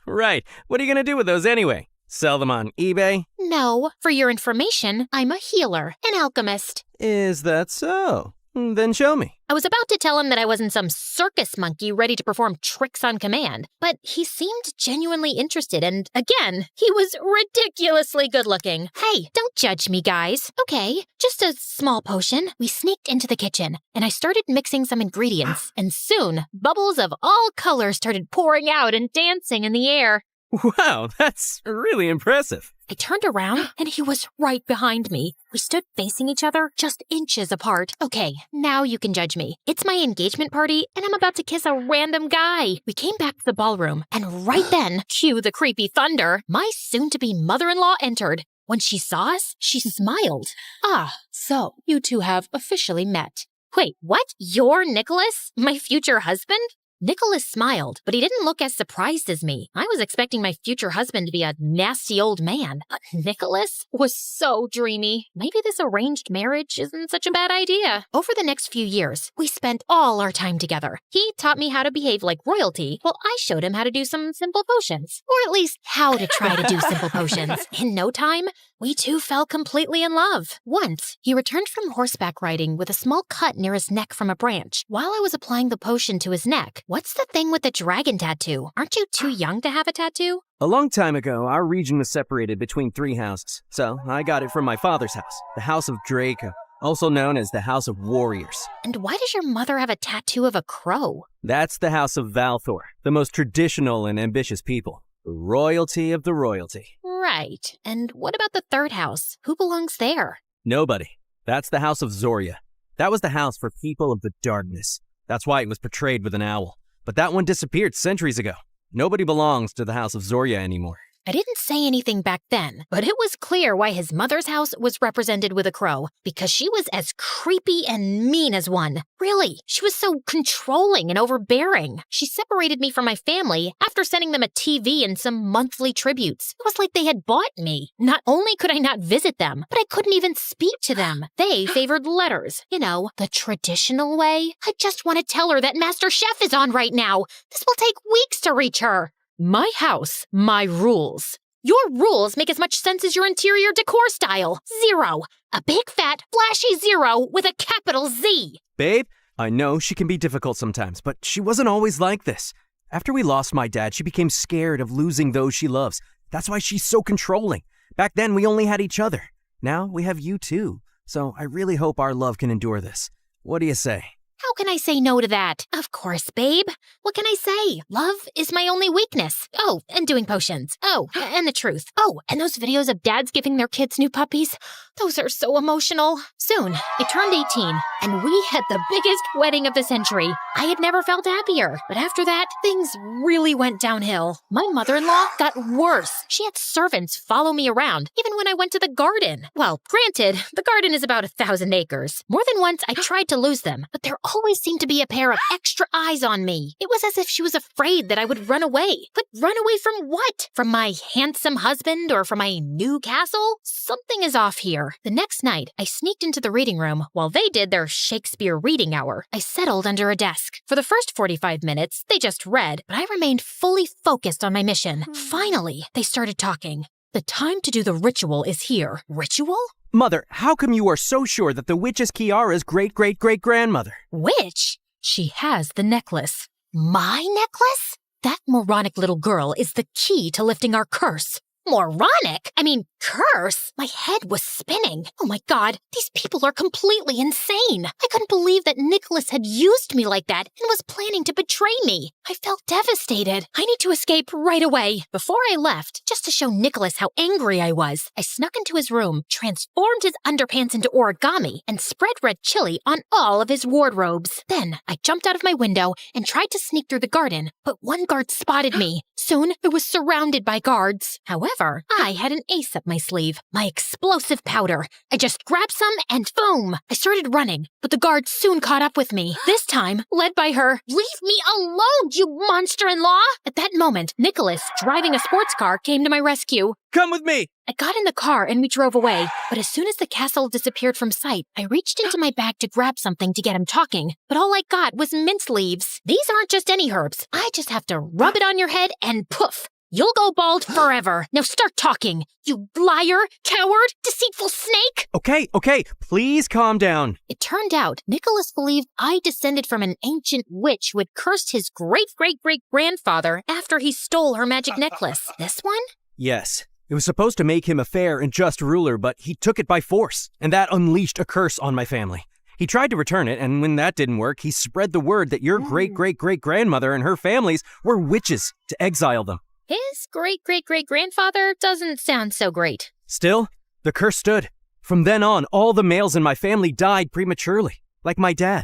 Right. What are you going to do with those anyway? Sell them on eBay? No. For your information, I'm a healer, an alchemist. Is that so? Then show me. I was about to tell him that I wasn't some circus monkey ready to perform tricks on command, but he seemed genuinely interested, and again, he was ridiculously good-looking. Hey, don't judge me, guys. Okay, just a small potion. We sneaked into the kitchen, and I started mixing some ingredients, and soon, bubbles of all colors started pouring out and dancing in the air. Wow, that's really impressive. I turned around, and he was right behind me. We stood facing each other, just inches apart. Okay, now you can judge me. It's my engagement party, and I'm about to kiss a random guy. We came back to the ballroom, and right then, cue the creepy thunder, my soon-to-be mother-in-law entered. When she saw us, she smiled. Ah, so you two have officially met. Wait, what? You're Nicholas? My future husband? Nicholas smiled, but he didn't look as surprised as me. I was expecting my future husband to be a nasty old man, but Nicholas was so dreamy. Maybe this arranged marriage isn't such a bad idea. Over the next few years, we spent all our time together. He taught me how to behave like royalty, while I showed him how to do some simple potions. Or at least how to try to do simple potions. In no time, we two fell completely in love. Once, he returned from horseback riding with a small cut near his neck from a branch. While I was applying the potion to his neck, "What's the thing with the dragon tattoo? Aren't you too young to have a tattoo?" A long time ago, our region was separated between 3 houses, so I got it from my father's house, the House of Draco, also known as the House of Warriors. And why does your mother have a tattoo of a crow? That's the House of Valthor, the most traditional and ambitious people. The royalty of the royalty. Right. And what about the third house? Who belongs there? Nobody. That's the House of Zoria. That was the house for people of the darkness. That's why it was portrayed with an owl. But that one disappeared centuries ago. Nobody belongs to the House of Zoria anymore. I didn't say anything back then, but it was clear why his mother's house was represented with a crow, because she was as creepy and mean as one. Really, she was so controlling and overbearing. She separated me from my family after sending them a TV and some monthly tributes. It was like they had bought me. Not only could I not visit them, but I couldn't even speak to them. They favored letters. You know, the traditional way. I just want to tell her that Master Chef is on right now. This will take weeks to reach her. My house, my rules. Your rules make as much sense as your interior decor style. 0. A big fat, flashy 0 with a capital Z. Babe, I know she can be difficult sometimes, but she wasn't always like this. After we lost my dad, she became scared of losing those she loves. That's why she's so controlling. Back then, we only had each other. Now, we have you too. So I really hope our love can endure this. What do you say? How can I say no to that? Of course, babe. What can I say? Love is my only weakness. Oh, and doing potions. Oh, and the truth. Oh, and those videos of dads giving their kids new puppies. Those are so emotional. Soon, I turned 18, and we had the biggest wedding of the century. I had never felt happier. But after that, things really went downhill. My mother-in-law got worse. She had servants follow me around, even when I went to the garden. Well, granted, the garden is about 1,000 acres. More than once, I tried to lose them, but there always seemed to be a pair of extra eyes on me. It was as if she was afraid that I would run away. But run away from what? From my handsome husband or from my new castle? Something is off here. The next night, I sneaked into the reading room while they did their Shakespeare reading hour. I settled under a desk. For the first 45 minutes, they just read, but I remained fully focused on my mission. Finally, they started talking. The time to do the ritual is here. Ritual? Mother, how come you are so sure that the witch is Kiara's great-great-great-grandmother? Witch? She has the necklace. My necklace? That moronic little girl is the key to lifting our curse. Moronic? I mean, curse? My head was spinning. Oh my God, these people are completely insane. I couldn't believe that Nicholas had used me like that and was planning to betray me. I felt devastated. I need to escape right away. Before I left, just to show Nicholas how angry I was, I snuck into his room, transformed his underpants into origami, and spread red chili on all of his wardrobes. Then I jumped out of my window and tried to sneak through the garden, but one guard spotted me. Soon, I was surrounded by guards. However, I had an ace up my sleeve, my explosive powder. I just grabbed some and boom! I started running, but the guards soon caught up with me. This time, led by her. Leave me alone, you monster-in-law! At that moment, Nicholas, driving a sports car, came to my rescue. Come with me! I got in the car and we drove away, but as soon as the castle disappeared from sight, I reached into my bag to grab something to get him talking, but all I got was mint leaves. These aren't just any herbs. I just have to rub it on your head and poof! You'll go bald forever. Now start talking, you liar, coward, deceitful snake! Okay, please calm down. It turned out Nicholas believed I descended from an ancient witch who had cursed his great-great-great-grandfather after he stole her magic necklace. This one? Yes. It was supposed to make him a fair and just ruler, but he took it by force, and that unleashed a curse on my family. He tried to return it, and when that didn't work, he spread the word that your great-great-great-grandmother and her families were witches to exile them. His great-great-great-grandfather doesn't sound so great. Still, the curse stood. From then on, all the males in my family died prematurely, like my dad.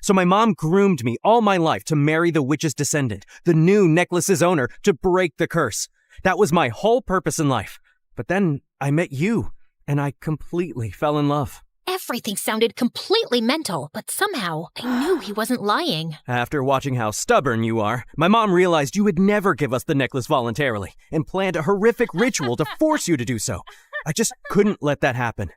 So my mom groomed me all my life to marry the witch's descendant, the new necklace's owner, to break the curse. That was my whole purpose in life. But then I met you, and I completely fell in love. Everything sounded completely mental, but somehow I knew he wasn't lying. After watching how stubborn you are, my mom realized you would never give us the necklace voluntarily and planned a horrific ritual to force you to do so. I just couldn't let that happen.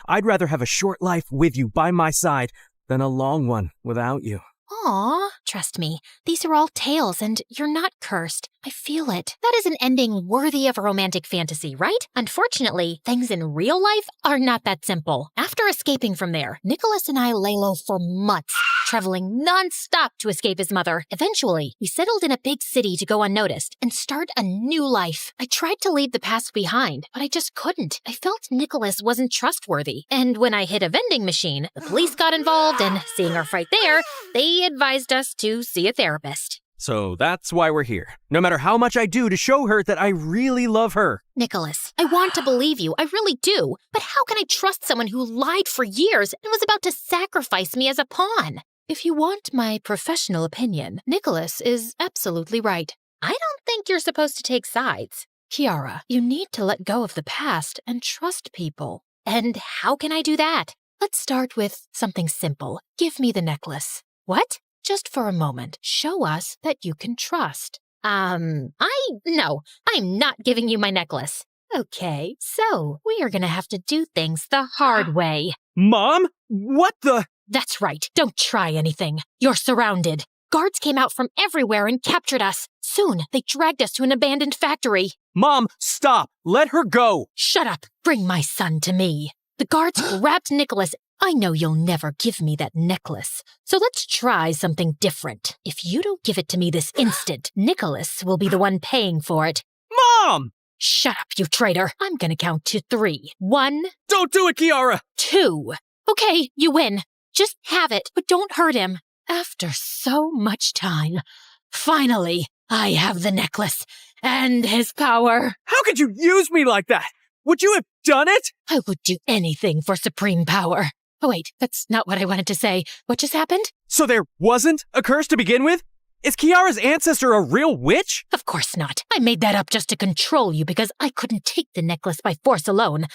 I'd rather have a short life with you by my side than a long one without you. Aw, trust me, these are all tales and you're not cursed. I feel it. That is an ending worthy of a romantic fantasy, right? Unfortunately, things in real life are not that simple. After escaping from there, Nicholas and I lay low for months, traveling non-stop to escape his mother. Eventually, we settled in a big city to go unnoticed and start a new life. I tried to leave the past behind, but I just couldn't. I felt Nicholas wasn't trustworthy. And when I hit a vending machine, the police got involved and, seeing our fight there, they advised us to see a therapist. So that's why we're here. No matter how much I do to show her that I really love her. Nicholas, I want to believe you. I really do. But how can I trust someone who lied for years and was about to sacrifice me as a pawn? If you want my professional opinion, Nicholas is absolutely right. I don't think you're supposed to take sides. Kiara, you need to let go of the past and trust people. And how can I do that? Let's start with something simple. Give me the necklace. What? Just for a moment, show us that you can trust. No, I'm not giving you my necklace. Okay, so we are gonna have to do things the hard way. Mom? What the? That's right, don't try anything. You're surrounded. Guards came out from everywhere and captured us. Soon, they dragged us to an abandoned factory. Mom, stop! Let her go! Shut up! Bring my son to me. The guards grabbed Nicholas. I know you'll never give me that necklace, so let's try something different. If you don't give it to me this instant, Nicholas will be the one paying for it. Mom! Shut up, you traitor. I'm gonna count to 3. 1. Don't do it, Kiara! 2. Okay, you win. Just have it, but don't hurt him. After so much time, finally, I have the necklace and his power. How could you use me like that? Would you have done it? I would do anything for supreme power. Oh wait, that's not what I wanted to say. What just happened? So there wasn't a curse to begin with? Is Kiara's ancestor a real witch? Of course not. I made that up just to control you because I couldn't take the necklace by force alone.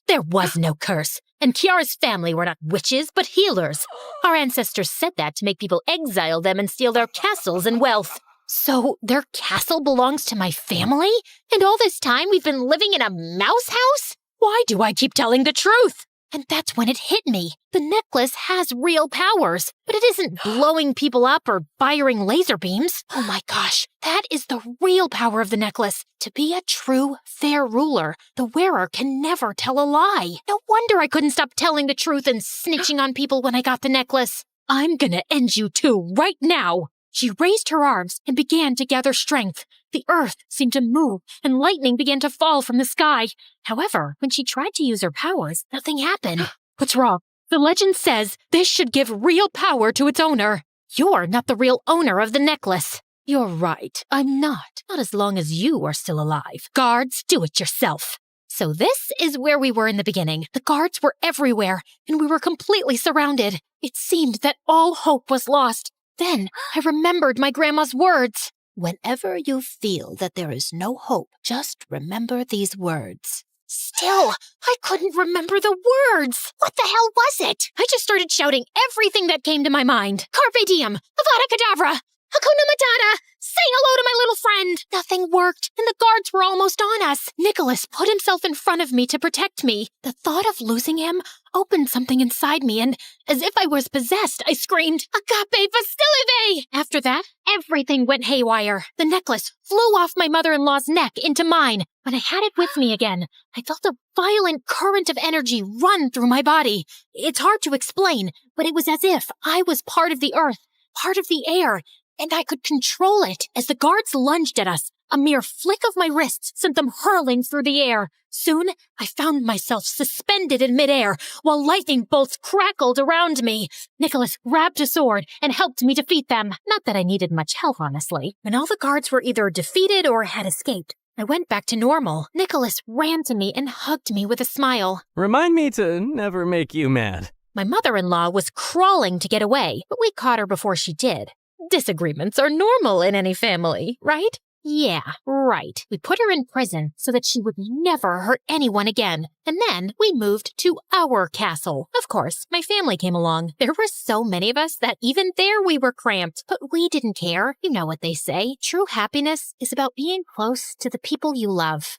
There was no curse. And Kiara's family were not witches, but healers. Our ancestors said that to make people exile them and steal their castles and wealth. So their castle belongs to my family? And all this time we've been living in a mouse house? Why do I keep telling the truth? And that's when it hit me. The necklace has real powers, but it isn't blowing people up or firing laser beams. Oh my gosh, that is the real power of the necklace. To be a true, fair ruler, the wearer can never tell a lie. No wonder I couldn't stop telling the truth and snitching on people when I got the necklace. I'm gonna end you two right now. She raised her arms and began to gather strength. The earth seemed to move, and lightning began to fall from the sky. However, when she tried to use her powers, nothing happened. What's wrong? The legend says this should give real power to its owner. You're not the real owner of the necklace. You're right, I'm not. Not as long as you are still alive. Guards, do it yourself. So this is where we were in the beginning. The guards were everywhere, and we were completely surrounded. It seemed that all hope was lost. Then I remembered my grandma's words. Whenever you feel that there is no hope, just remember these words. Still, I couldn't remember the words. What the hell was it? I just started shouting everything that came to my mind. Carpe diem, Avada Kedavra, Hakuna Matata, say hello to my little friend. Nothing worked, and the guards were almost on us. Nicholas put himself in front of me to protect me. The thought of losing him opened something inside me, and as if I was possessed, I screamed, Agape Fastileve! After that, everything went haywire. The necklace flew off my mother-in-law's neck into mine. When I had it with me again, I felt a violent current of energy run through my body. It's hard to explain, but it was as if I was part of the earth, part of the air, and I could control it. As the guards lunged at us, a mere flick of my wrists sent them hurling through the air. Soon, I found myself suspended in midair, while lightning bolts crackled around me. Nicholas grabbed a sword and helped me defeat them. Not that I needed much help, honestly. When all the guards were either defeated or had escaped, I went back to normal. Nicholas ran to me and hugged me with a smile. Remind me to never make you mad. My mother-in-law was crawling to get away, but we caught her before she did. Disagreements are normal in any family, right? Yeah, right. We put her in prison so that she would never hurt anyone again. And then we moved to our castle. Of course, my family came along. There were so many of us that even there we were cramped. But we didn't care. You know what they say. True happiness is about being close to the people you love.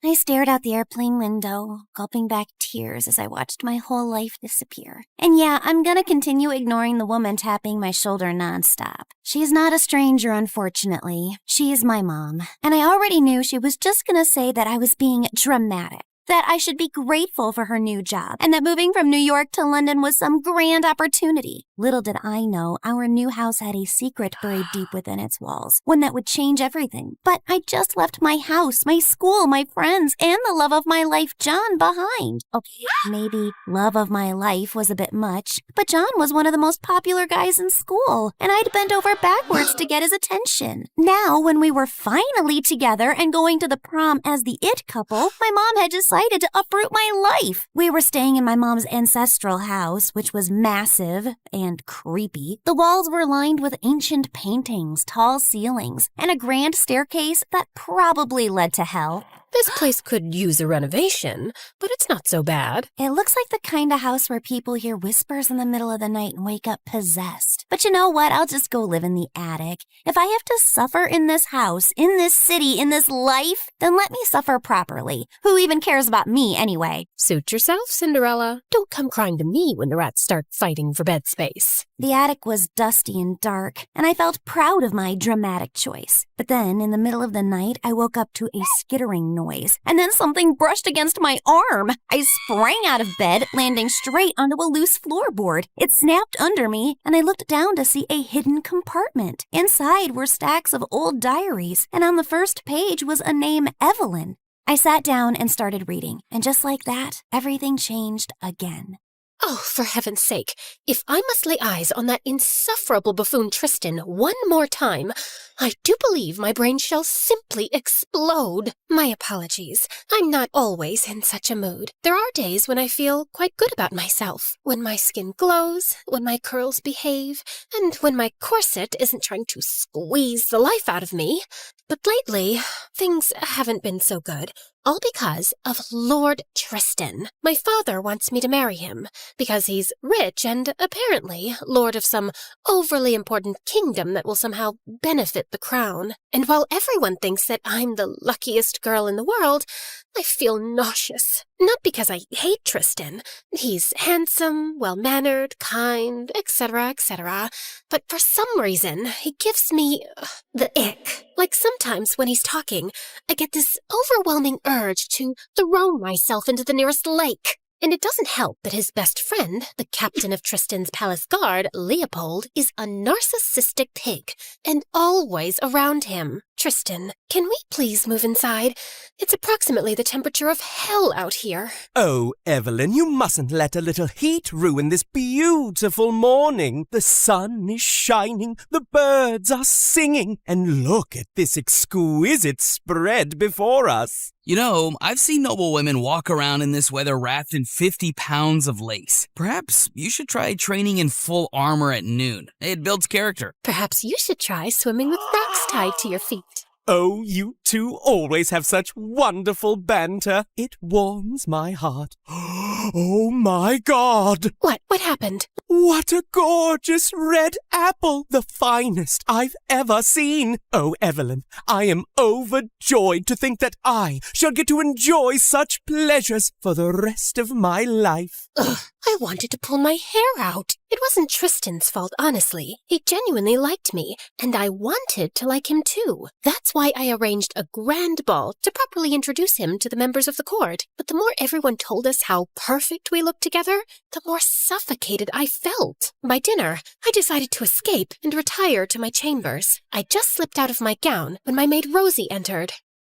I stared out the airplane window, gulping back tears as I watched my whole life disappear. And yeah, I'm gonna continue ignoring the woman tapping my shoulder nonstop. She's not a stranger, unfortunately. She's my mom. And I already knew she was just gonna say that I was being dramatic, that I should be grateful for her new job, and that moving from New York to London was some grand opportunity. Little did I know our new house had a secret buried deep within its walls, one that would change everything. But I just left my house, my school, my friends, and the love of my life, John, behind. Okay, maybe love of my life was a bit much, but John was one of the most popular guys in school, and I'd bent over backwards to get his attention. Now, when we were finally together and going to the prom as the it couple, my mom had decided to uproot my life. We were staying in my mom's ancestral house, which was massive and creepy. The walls were lined with ancient paintings, tall ceilings, and a grand staircase that probably led to hell. This place could use a renovation, but it's not so bad. It looks like the kind of house where people hear whispers in the middle of the night and wake up possessed. But you know what? I'll just go live in the attic. If I have to suffer in this house, in this city, in this life, then let me suffer properly. Who even cares about me anyway? Suit yourself, Cinderella. Don't come crying to me when the rats start fighting for bed space. The attic was dusty and dark, and I felt proud of my dramatic choice. But then, in the middle of the night, I woke up to a skittering noise, and then something brushed against my arm. I sprang out of bed, landing straight onto a loose floorboard. It snapped under me, and I looked down to see a hidden compartment. Inside were stacks of old diaries, and on the first page was a name, Evelyn. I sat down and started reading, and just like that, everything changed again. Oh, for heaven's sake, if I must lay eyes on that insufferable buffoon Tristan one more time, I do believe my brain shall simply explode. My apologies. I'm not always in such a mood. There are days when I feel quite good about myself, when my skin glows, when my curls behave, and when my corset isn't trying to squeeze the life out of me. But lately, things haven't been so good. All because of Lord Tristan. My father wants me to marry him, because he's rich and apparently lord of some overly important kingdom that will somehow benefit the crown. And while everyone thinks that I'm the luckiest girl in the world, I feel nauseous. Not because I hate Tristan. He's handsome, well-mannered, kind, etc., etc. But for some reason, he gives me the ick. Like sometimes when he's talking, I get this overwhelming urge to throw myself into the nearest lake. And it doesn't help that his best friend, the captain of Tristan's palace guard, Leopold, is a narcissistic pig, and always around him. Tristan, can we please move inside? It's approximately the temperature of hell out here. Oh, Evelyn, you mustn't let a little heat ruin this beautiful morning. The sun is shining, the birds are singing, and look at this exquisite spread before us. You know, I've seen noble women walk around in this weather wrapped in 50 pounds of lace. Perhaps you should try training in full armor at noon. It builds character. Perhaps you should try swimming with rocks tied to your feet. Oh, you two always have such wonderful banter. It warms my heart. Oh, my God. What happened? What a gorgeous red apple. The finest I've ever seen. Oh, Evelyn, I am overjoyed to think that I shall get to enjoy such pleasures for the rest of my life. Ugh, I wanted to pull my hair out. It wasn't Tristan's fault, honestly. He genuinely liked me, and I wanted to like him too. That's why I arranged a grand ball to properly introduce him to the members of the court. But the more everyone told us how perfect we looked together, the more suffocated I felt. By dinner, I decided to escape and retire to my chambers. I just slipped out of my gown when my maid Rosie entered.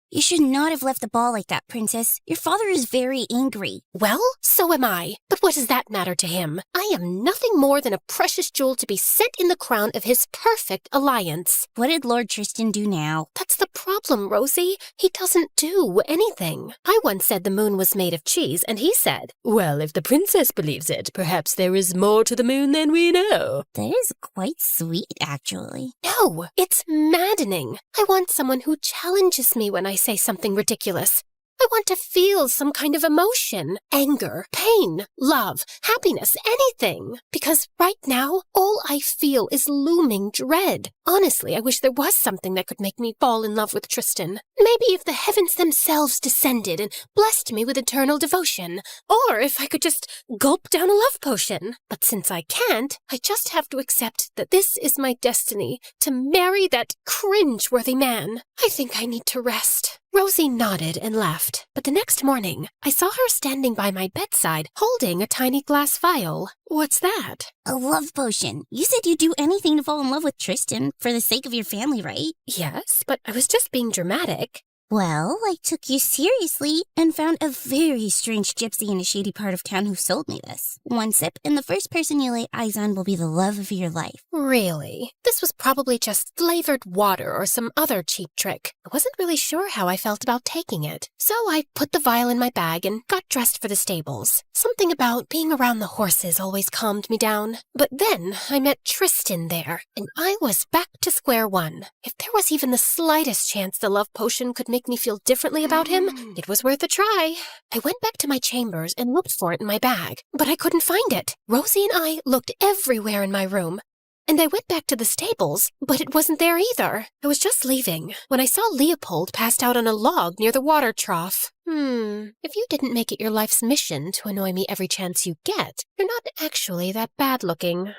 You should not have left the ball like that, Princess. Your father is very angry. Well, so am I. But what does that matter to him? I am nothing more than a precious jewel to be set in the crown of his perfect alliance. What did Lord Tristan do now? That's the problem, Rosie. He doesn't do anything. I once said the moon was made of cheese, and he said, well, if the princess believes it, perhaps there is more to the moon than we know. That is quite sweet, actually. No, it's maddening. I want someone who challenges me when I say something ridiculous. I want to feel some kind of emotion, anger, pain, love, happiness, anything. Because right now, all I feel is looming dread. Honestly, I wish there was something that could make me fall in love with Tristan. Maybe if the heavens themselves descended and blessed me with eternal devotion. Or if I could just gulp down a love potion. But since I can't, I just have to accept that this is my destiny, to marry that cringe-worthy man. I think I need to rest. Rosie nodded and left, but the next morning, I saw her standing by my bedside holding a tiny glass vial. What's that? A love potion. You said you'd do anything to fall in love with Tristan for the sake of your family, right? Yes, but I was just being dramatic. Well, I took you seriously and found a very strange gypsy in a shady part of town who sold me this. One sip, and the first person you lay eyes on will be the love of your life. Really? This was probably just flavored water or some other cheap trick. I wasn't really sure how I felt about taking it. So I put the vial in my bag and got dressed for the stables. Something about being around the horses always calmed me down. But then I met Tristan there, and I was back to square one. If there was even the slightest chance the love potion could make me feel differently about him, it was worth a try. I went back to my chambers and looked for it in my bag, but I couldn't find it. Rosie and I looked everywhere in my room, and I went back to the stables, but it wasn't there either. I was just leaving when I saw Leopold passed out on a log near the water trough. If you didn't make it your life's mission to annoy me every chance you get, you're not actually that bad looking.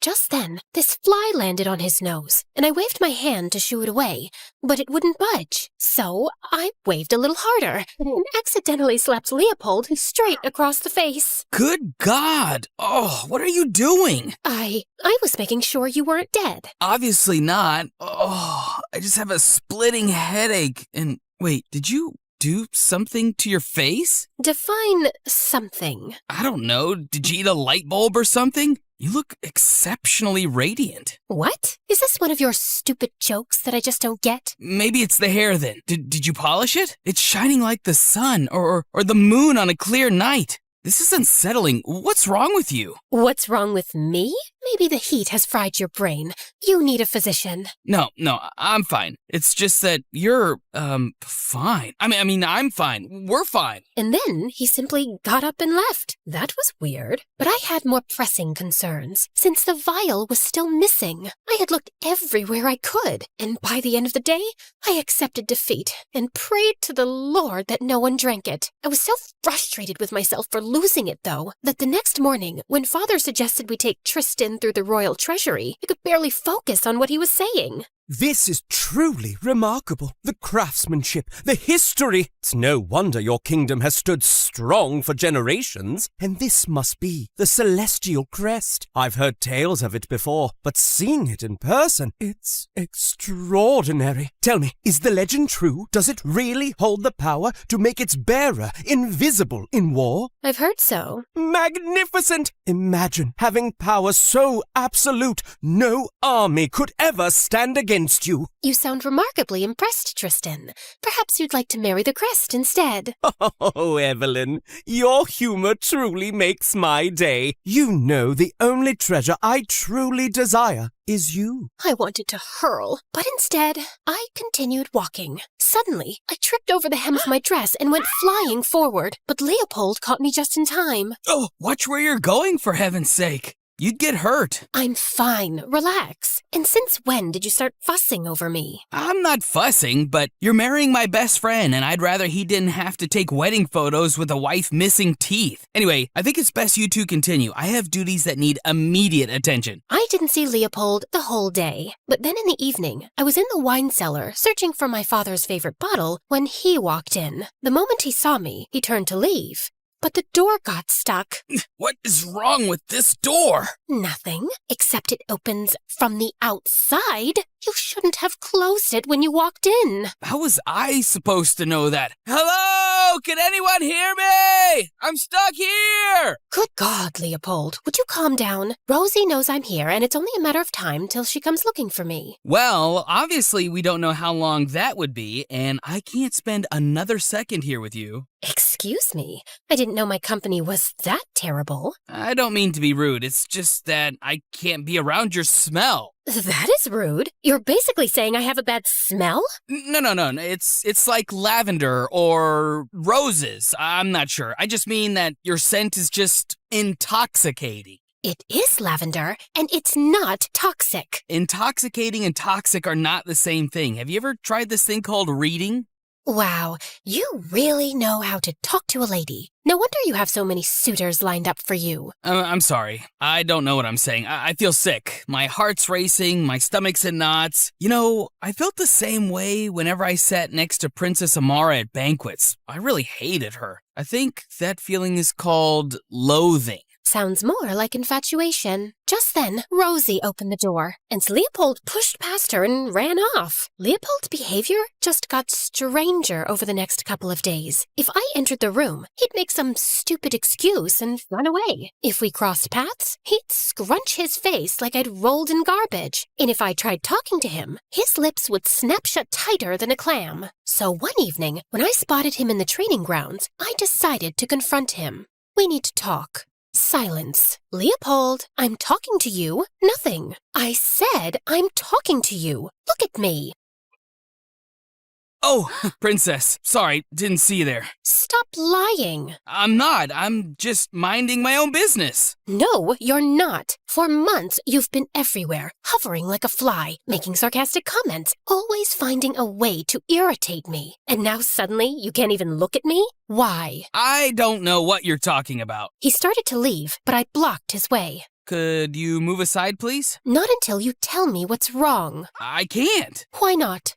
Just then, this fly landed on his nose, and I waved my hand to shoo it away, but it wouldn't budge. So I waved a little harder and accidentally slapped Leopold straight across the face. Good God! Oh, what are you doing? I was making sure you weren't dead. Obviously not. Oh, I just have a splitting headache. And wait, did you do something to your face? Define something. I don't know. Did you eat a light bulb or something? You look exceptionally radiant. What? Is this one of your stupid jokes that I just don't get? Maybe it's the hair then. Did you polish it? It's shining like the sun or the moon on a clear night. This is unsettling. What's wrong with you? What's wrong with me? Maybe the heat has fried your brain. You need a physician. No, I'm fine. It's just that you're, fine. I mean, I'm fine. We're fine. And then he simply got up and left. That was weird. But I had more pressing concerns, since the vial was still missing. I had looked everywhere I could, and by the end of the day, I accepted defeat and prayed to the Lord that no one drank it. I was so frustrated with myself for losing it, though, that the next morning, when Father suggested we take Tristan through the royal treasury, I could barely focus on what he was saying. This is truly remarkable. The craftsmanship, the history. It's no wonder your kingdom has stood strong for generations. And this must be the celestial crest. I've heard tales of it before, but seeing it in person, it's extraordinary. Tell me, is the legend true? Does it really hold the power to make its bearer invisible in war? I've heard so. Magnificent! Imagine having power so absolute, no army could ever stand against you. You sound remarkably impressed, Tristan. Perhaps you'd like to marry the crest instead. Oh, Evelyn, your humor truly makes my day. You know the only treasure I truly desire is you. I wanted to hurl, but instead, I continued walking. Suddenly, I tripped over the hem of my dress and went flying forward, but Leopold caught me just in time. Oh, watch where you're going, for heaven's sake. You'd get hurt. I'm fine. Relax. And since when did you start fussing over me? I'm not fussing, but you're marrying my best friend, and I'd rather he didn't have to take wedding photos with a wife missing teeth. Anyway, I think it's best you two continue. I have duties that need immediate attention. I didn't see Leopold the whole day. But then in the evening, I was in the wine cellar searching for my father's favorite bottle when he walked in. The moment he saw me, he turned to leave. but the door got stuck. What is wrong with this door? Nothing, except it opens from the outside. You shouldn't have closed it when you walked in. How was I supposed to know that? Hello? Can anyone hear me? I'm stuck here! Good God, Leopold, would you calm down? Rosie knows I'm here, and it's only a matter of time till she comes looking for me. Well, obviously we don't know how long that would be, and I can't spend another second here with you. Excuse me, I didn't know my company was that terrible. I don't mean to be rude, it's just that I can't be around your smell. That is rude. You're basically saying I have a bad smell? No. It's like lavender or roses. I'm not sure. I just mean that your scent is just intoxicating. It is lavender, and it's not toxic. Intoxicating and toxic are not the same thing. Have you ever tried this thing called reading? Wow, you really know how to talk to a lady. No wonder you have so many suitors lined up for you. I'm sorry. I don't know what I'm saying. I feel sick. My heart's racing, my stomach's in knots. You know, I felt the same way whenever I sat next to Princess Amara at banquets. I really hated her. I think that feeling is called loathing. Sounds more like infatuation. Just then, Rosie opened the door, and Leopold pushed past her and ran off. Leopold's behavior just got stranger over the next couple of days. If I entered the room, he'd make some stupid excuse and run away. If we crossed paths, he'd scrunch his face like I'd rolled in garbage. And if I tried talking to him, his lips would snap shut tighter than a clam. So one evening, when I spotted him in the training grounds, I decided to confront him. We need to talk. Silence. Leopold, I'm talking to you. Nothing. I said I'm talking to you. Look at me. Oh, Princess. Sorry, didn't see you there. Stop lying. I'm not. I'm just minding my own business. No, you're not. For months, you've been everywhere, hovering like a fly, making sarcastic comments, always finding a way to irritate me. And now suddenly, you can't even look at me? Why? I don't know what you're talking about. He started to leave, but I blocked his way. Could you move aside, please? Not until you tell me what's wrong. I can't. Why not?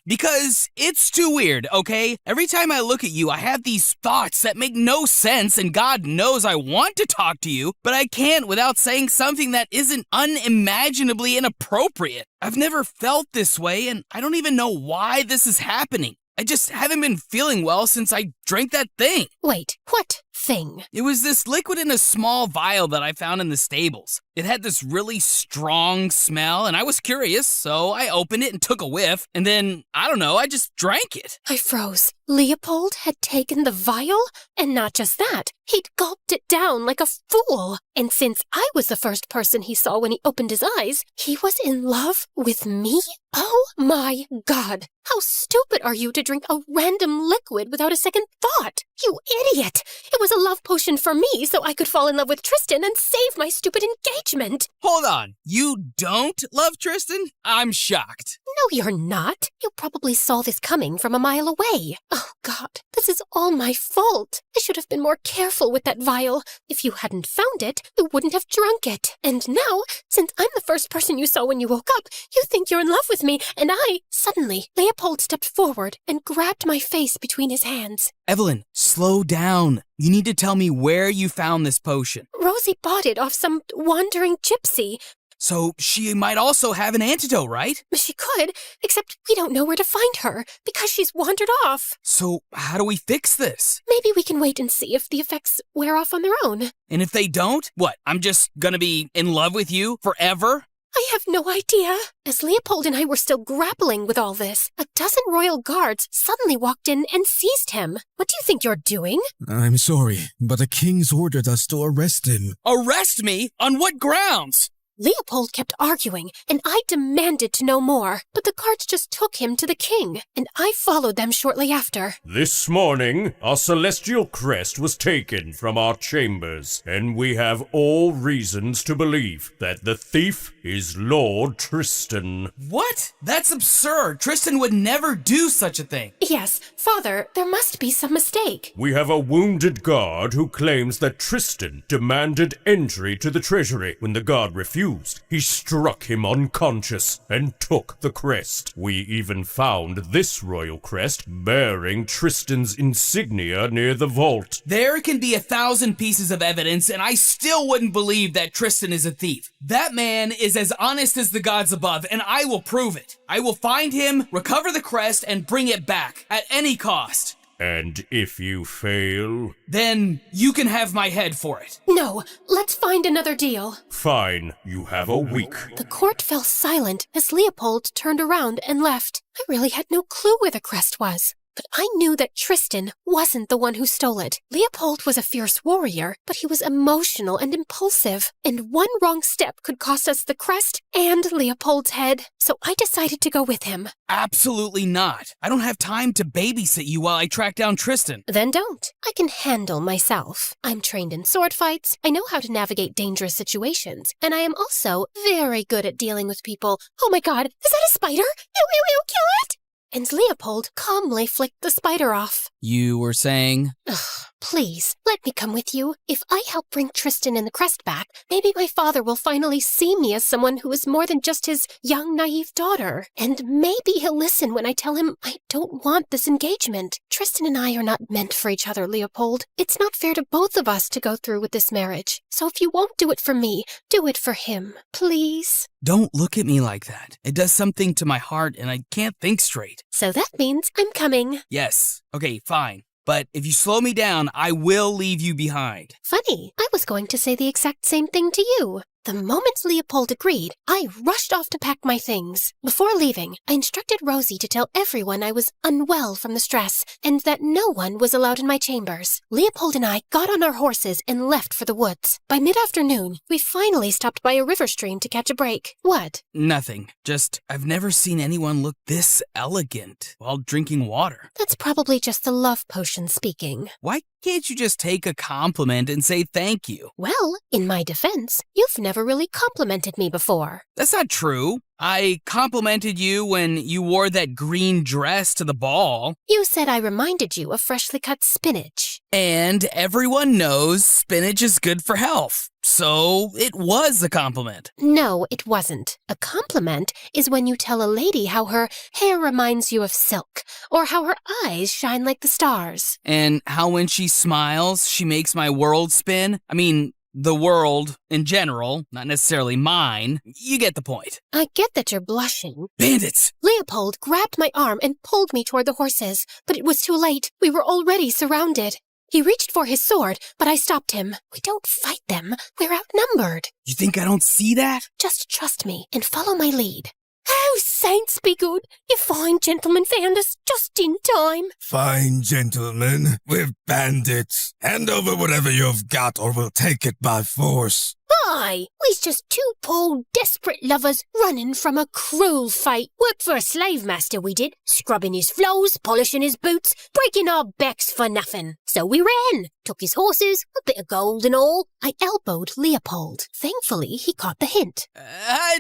Because it's too weird, okay? Every time I look at you, I have these thoughts that make no sense, and God knows I want to talk to you, but I can't without saying something that isn't unimaginably inappropriate. I've never felt this way, and I don't even know why this is happening. I just haven't been feeling well since I drank that thing. Wait, what thing? It was this liquid in a small vial that I found in the stables. It had this really strong smell, and I was curious, so I opened it and took a whiff, and then, I don't know, I just drank it. I froze. Leopold had taken the vial, and not just that, he'd gulped it down like a fool. And since I was the first person he saw when he opened his eyes, he was in love with me? Oh my God! How stupid are you to drink a random liquid without a second thought? You idiot! It was a love potion for me so I could fall in love with Tristan and save my stupid engagement. Hold on, you don't love Tristan? I'm shocked. No, you're not. You probably saw this coming from a mile away. Oh, God, this is all my fault. I should have been more careful with that vial. If you hadn't found it, you wouldn't have drunk it. And now, since I'm the first person you saw when you woke up, you think you're in love with me, and Suddenly, Leopold stepped forward and grabbed my face between his hands. Evelyn, slow down. You need to tell me where you found this potion. Rosie bought it off some wandering gypsy. So she might also have an antidote, right? She could, except we don't know where to find her, because she's wandered off. So how do we fix this? Maybe we can wait and see if the effects wear off on their own. And if they don't, what, I'm just gonna be in love with you forever? I have no idea. As Leopold and I were still grappling with all this, a dozen royal guards suddenly walked in and seized him. What do you think you're doing? I'm sorry, but the king's ordered us to arrest him. Arrest me? On what grounds? Leopold kept arguing, and I demanded to know more, but the guards just took him to the king, and I followed them shortly after. This morning, our celestial crest was taken from our chambers, and we have all reasons to believe that the thief is Lord Tristan. What? That's absurd. Tristan would never do such a thing. Yes, Father, there must be some mistake. We have a wounded guard who claims that Tristan demanded entry to the treasury. When the guard refused, he struck him unconscious and took the crest. We even found this royal crest bearing Tristan's insignia near the vault. There can be 1,000 pieces of evidence, and I still wouldn't believe that Tristan is a thief. That man is as honest as the gods above, and I will prove it. I will find him, recover the crest, and bring it back at any cost. And if you fail? Then you can have my head for it. No, let's find another deal. Fine, you have a week. The court fell silent as Leopold turned around and left. I really had no clue where the crest was. But I knew that Tristan wasn't the one who stole it. Leopold was a fierce warrior, but he was emotional and impulsive. And one wrong step could cost us the crest and Leopold's head. So I decided to go with him. Absolutely not. I don't have time to babysit you while I track down Tristan. Then don't. I can handle myself. I'm trained in sword fights, I know how to navigate dangerous situations, and I am also very good at dealing with people. Oh my god, is that a spider? Ew, kill it! And Leopold calmly flicked the spider off. You were saying? Ugh, please, let me come with you. If I help bring Tristan and the crest back, maybe my father will finally see me as someone who is more than just his young, naive daughter. And maybe he'll listen when I tell him I don't want this engagement. Tristan and I are not meant for each other, Leopold. It's not fair to both of us to go through with this marriage. So if you won't do it for me, do it for him. Please? Don't look at me like that. It does something to my heart and I can't think straight. So that means I'm coming. Yes. Okay, fine. But if you slow me down, I will leave you behind. Funny, I was going to say the exact same thing to you. The moment Leopold agreed, I rushed off to pack my things. Before leaving, I instructed Rosie to tell everyone I was unwell from the stress and that no one was allowed in my chambers. Leopold and I got on our horses and left for the woods. By mid-afternoon, we finally stopped by a river stream to catch a break. What? Nothing. Just, I've never seen anyone look this elegant while drinking water. That's probably just the love potion speaking. Why can't you just take a compliment and say thank you? Well, in my defense, you've never really complimented me before. That's not true. I complimented you when you wore that green dress to the ball. You said I reminded you of freshly cut spinach. And everyone knows spinach is good for health. So it was a compliment. No, it wasn't. A compliment is when you tell a lady how her hair reminds you of silk, or how her eyes shine like the stars. And how when she smiles, she makes my world spin. I mean, the world in general, not necessarily mine. You get the point. I get that you're blushing. Bandits! Leopold grabbed my arm and pulled me toward the horses, but it was too late. We were already surrounded. He reached for his sword, but I stopped him. We don't fight them. We're outnumbered. You think I don't see that? Just trust me and follow my lead. Oh, saints be good. You fine gentlemen found us just in time. Fine gentlemen, we're bandits. Hand over whatever you've got or we'll take it by force. Aye, we's just two poor, desperate lovers running from a cruel fate. Worked for a slave master, we did. Scrubbing his floors, polishing his boots, breaking our backs for nothing. So we ran, took his horses, a bit of gold and all. I elbowed Leopold. Thankfully, he caught the hint.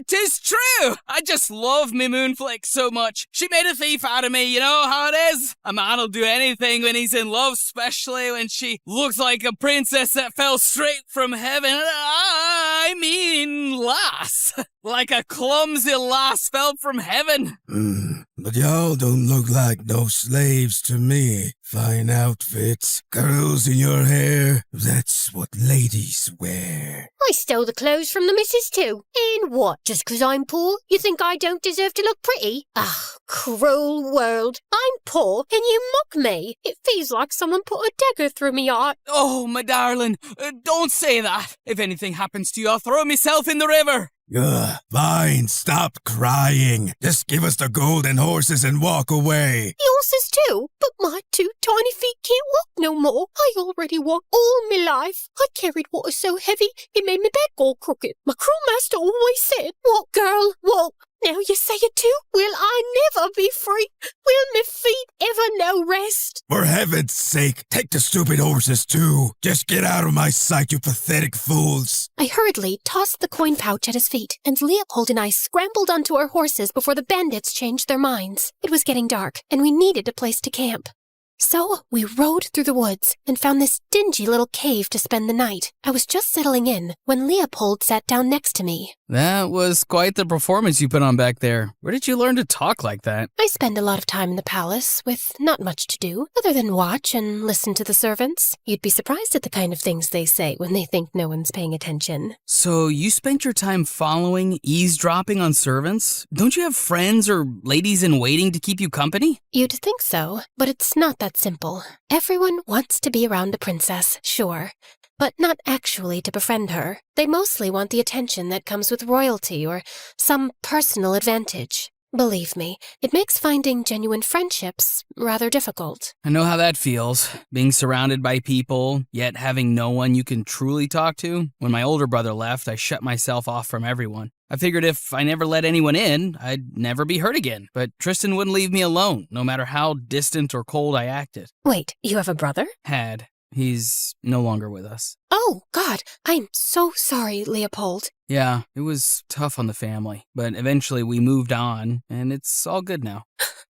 'Tis true! I just love me Moonflake so much. She made a thief out of me, you know how it is? A man'll do anything when he's in love, especially when she looks like a princess that fell straight from heaven. I mean, lass. Like a clumsy lass fell from heaven. But y'all don't look like no slaves to me. Fine outfits, curls in your hair. That's what ladies wear. I stole the clothes from the missus too. And what, just 'cause I'm poor, you think I don't deserve to look pretty? Ah, cruel world. I'm poor and you mock me. It feels like someone put a dagger through me heart. Oh, my darling, don't say that. If anything happens to you, I'll throw myself in the river. Fine, stop crying. Just give us the gold and horses and walk away. The horses too, but my two tiny feet can't walk no more. I already walked all my life. I carried water so heavy, it made me back all crooked. My cruel master always said, walk, girl, walk. Now you say it too? Will I never be free? Will my feet ever no rest. For heaven's sake, take the stupid horses too. Just get out of my sight, you pathetic fools. I hurriedly tossed the coin pouch at his feet, and Leopold and I scrambled onto our horses before the bandits changed their minds. It was getting dark, and we needed a place to camp. So we rode through the woods and found this dingy little cave to spend the night. I was just settling in when Leopold sat down next to me. That was quite the performance you put on back there. Where did you learn to talk like that? I spend a lot of time in the palace with not much to do other than watch and listen to the servants. You'd be surprised at the kind of things they say when they think no one's paying attention. So you spent your time following, eavesdropping on servants? Don't you have friends or ladies in waiting to keep you company? You'd think so, but it's not that simple. Everyone wants to be around a princess, sure, but not actually to befriend her. They mostly want the attention that comes with royalty or some personal advantage. Believe me, it makes finding genuine friendships rather difficult. I know how that feels, being surrounded by people, yet having no one you can truly talk to. When my older brother left, I shut myself off from everyone. I figured if I never let anyone in, I'd never be hurt again. But Tristan wouldn't leave me alone, no matter how distant or cold I acted. Wait, you have a brother? Had. He's no longer with us. Oh, God, I'm so sorry, Leopold. Yeah, it was tough on the family, but eventually we moved on, and it's all good now.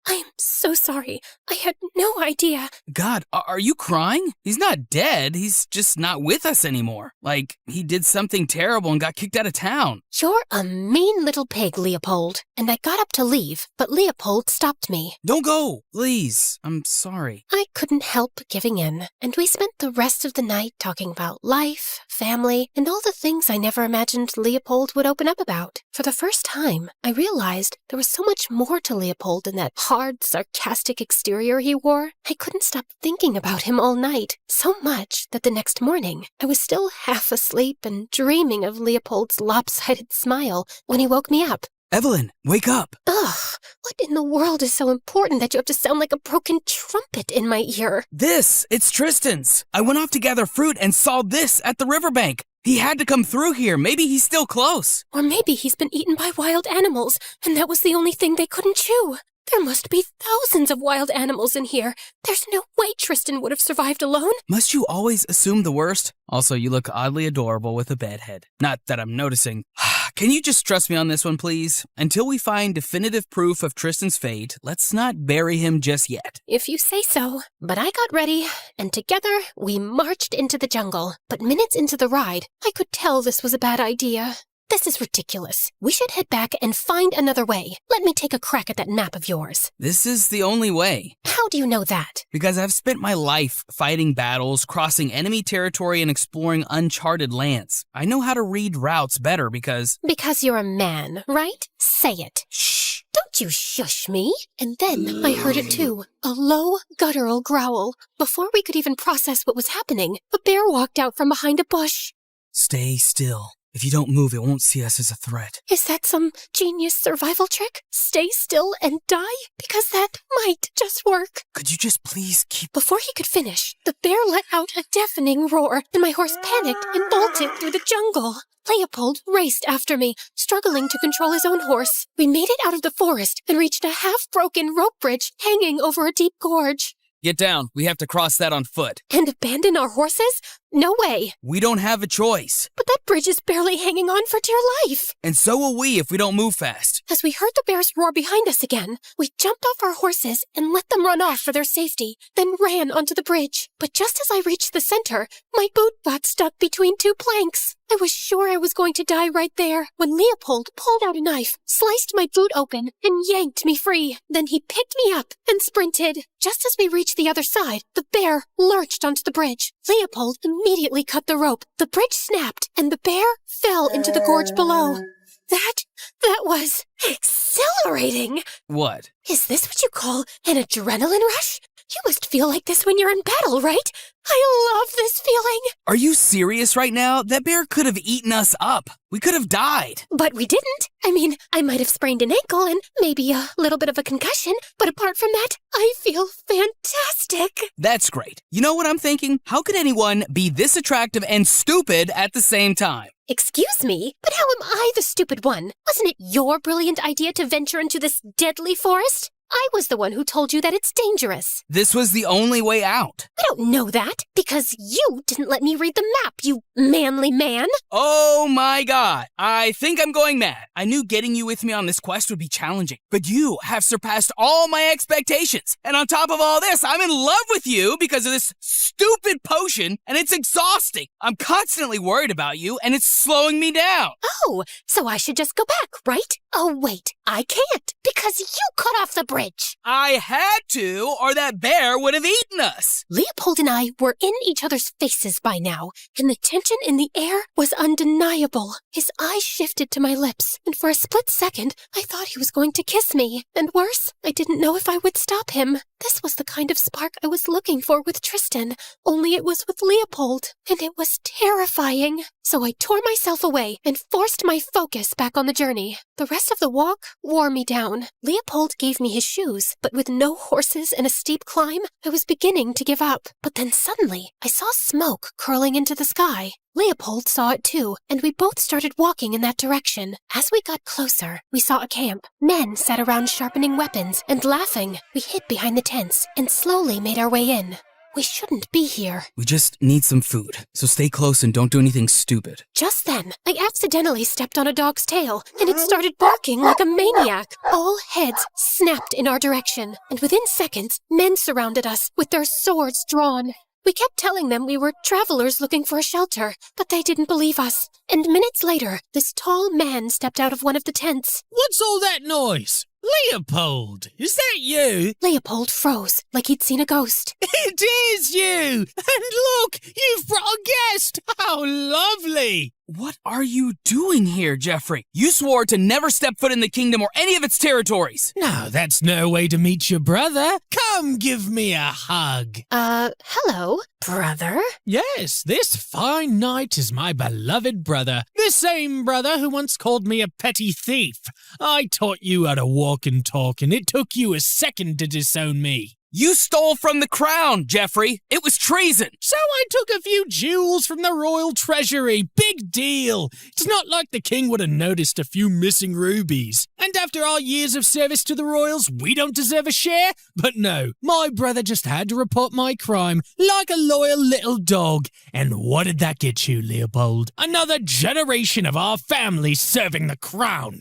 I am so sorry. I had no idea. God, are you crying? He's not dead. He's just not with us anymore. Like, he did something terrible and got kicked out of town. You're a mean little pig, Leopold. And I got up to leave, but Leopold stopped me. Don't go, please. I'm sorry. I couldn't help giving in, and we spent the rest of the night talking about life, family, and all the things I never imagined Leopold would open up about. For the first time, I realized there was so much more to Leopold than that hard, sarcastic exterior he wore. I couldn't stop thinking about him all night, so much that the next morning I was still half asleep and dreaming of Leopold's lopsided smile when he woke me up. Evelyn, wake up. Ugh, what in the world is so important that you have to sound like a broken trumpet in my ear? It's Tristan's. I went off to gather fruit and saw this at the riverbank. He had to come through here. Maybe he's still close. Or maybe he's been eaten by wild animals, and that was the only thing they couldn't chew. There must be thousands of wild animals in here. There's no way Tristan would have survived alone. Must you always assume the worst? Also, you look oddly adorable with a bed head. Not that I'm noticing. Can you just trust me on this one, please? Until we find definitive proof of Tristan's fate, let's not bury him just yet. If you say so. But I got ready, and together we marched into the jungle. But minutes into the ride, I could tell this was a bad idea. This is ridiculous. We should head back and find another way. Let me take a crack at that map of yours. This is the only way. How do you know that? Because I've spent my life fighting battles, crossing enemy territory, and exploring uncharted lands. I know how to read routes better because... Because you're a man, right? Say it. Shh. Don't you shush me. And then I heard it too. A low, guttural growl. Before we could even process what was happening, a bear walked out from behind a bush. Stay still. If you don't move, it won't see us as a threat. Is that some genius survival trick? Stay still and die? Because that might just work. Could you just please keep... Before he could finish, the bear let out a deafening roar, and my horse panicked and bolted through the jungle. Leopold raced after me, struggling to control his own horse. We made it out of the forest and reached a half-broken rope bridge hanging over a deep gorge. Get down. We have to cross that on foot. And abandon our horses? No way. We don't have a choice. But that bridge is barely hanging on for dear life. And so will we if we don't move fast. As we heard the bears roar behind us again, we jumped off our horses and let them run off for their safety, then ran onto the bridge. But just as I reached the center, my boot got stuck between two planks. I was sure I was going to die right there when Leopold pulled out a knife, sliced my boot open, and yanked me free. Then he picked me up and sprinted. Just as we reached the other side, the bear lurched onto the bridge. Leopold immediately cut the rope. The bridge snapped, and the bear fell into the gorge below. That was exhilarating. What? Is this what you call an adrenaline rush? You must feel like this when you're in battle, right? I love this feeling. Are you serious right now? That bear could have eaten us up. We could have died. But we didn't. I mean, I might have sprained an ankle and maybe a little bit of a concussion, but apart from that, I feel fantastic. That's great. You know what I'm thinking? How could anyone be this attractive and stupid at the same time? Excuse me, but how am I the stupid one? Wasn't it your brilliant idea to venture into this deadly forest? I was the one who told you that it's dangerous. This was the only way out. I don't know that, because you didn't let me read the map, you manly man. Oh my god, I think I'm going mad. I knew getting you with me on this quest would be challenging, but you have surpassed all my expectations. And on top of all this, I'm in love with you because of this stupid potion, and it's exhausting. I'm constantly worried about you, and it's slowing me down. Oh, so I should just go back, right? Oh, wait, I can't, because you cut off the bridge. I had to, or that bear would have eaten us. Leopold and I were in each other's faces by now, and the tension in the air was undeniable. His eyes shifted to my lips, and for a split second, I thought he was going to kiss me. And worse, I didn't know if I would stop him. This was the kind of spark I was looking for with Tristan, only it was with Leopold, and it was terrifying. So I tore myself away and forced my focus back on the journey. The rest of the walk wore me down. Leopold gave me his shoes, but with no horses and a steep climb, I was beginning to give up. But then suddenly, I saw smoke curling into the sky. Leopold saw it too, and we both started walking in that direction. As we got closer, we saw a camp. Men sat around sharpening weapons and laughing. We hid behind the tents and slowly made our way in. We shouldn't be here. We just need some food, so stay close and don't do anything stupid. Just then, I accidentally stepped on a dog's tail, and it started barking like a maniac. All heads snapped in our direction, and within seconds, men surrounded us with their swords drawn. We kept telling them we were travelers looking for a shelter, but they didn't believe us. And minutes later, this tall man stepped out of one of the tents. What's all that noise? Leopold, is that you? Leopold froze, like he'd seen a ghost. It is you! And look, you've brought a guest! How lovely! What are you doing here, Jeffrey? You swore to never step foot in the kingdom or any of its territories. No, that's no way to meet your brother. Come give me a hug. Hello, brother? Yes, this fine knight is my beloved brother. The same brother who once called me a petty thief. I taught you how to walk and talk, and it took you a second to disown me. You stole from the crown, Jeffrey. It was treason. So I took a few jewels from the royal treasury. Big deal. It's not like the king would have noticed a few missing rubies. And after our years of service to the royals, we don't deserve a share? But no, my brother just had to report my crime like a loyal little dog. And what did that get you, Leopold? Another generation of our family serving the crown.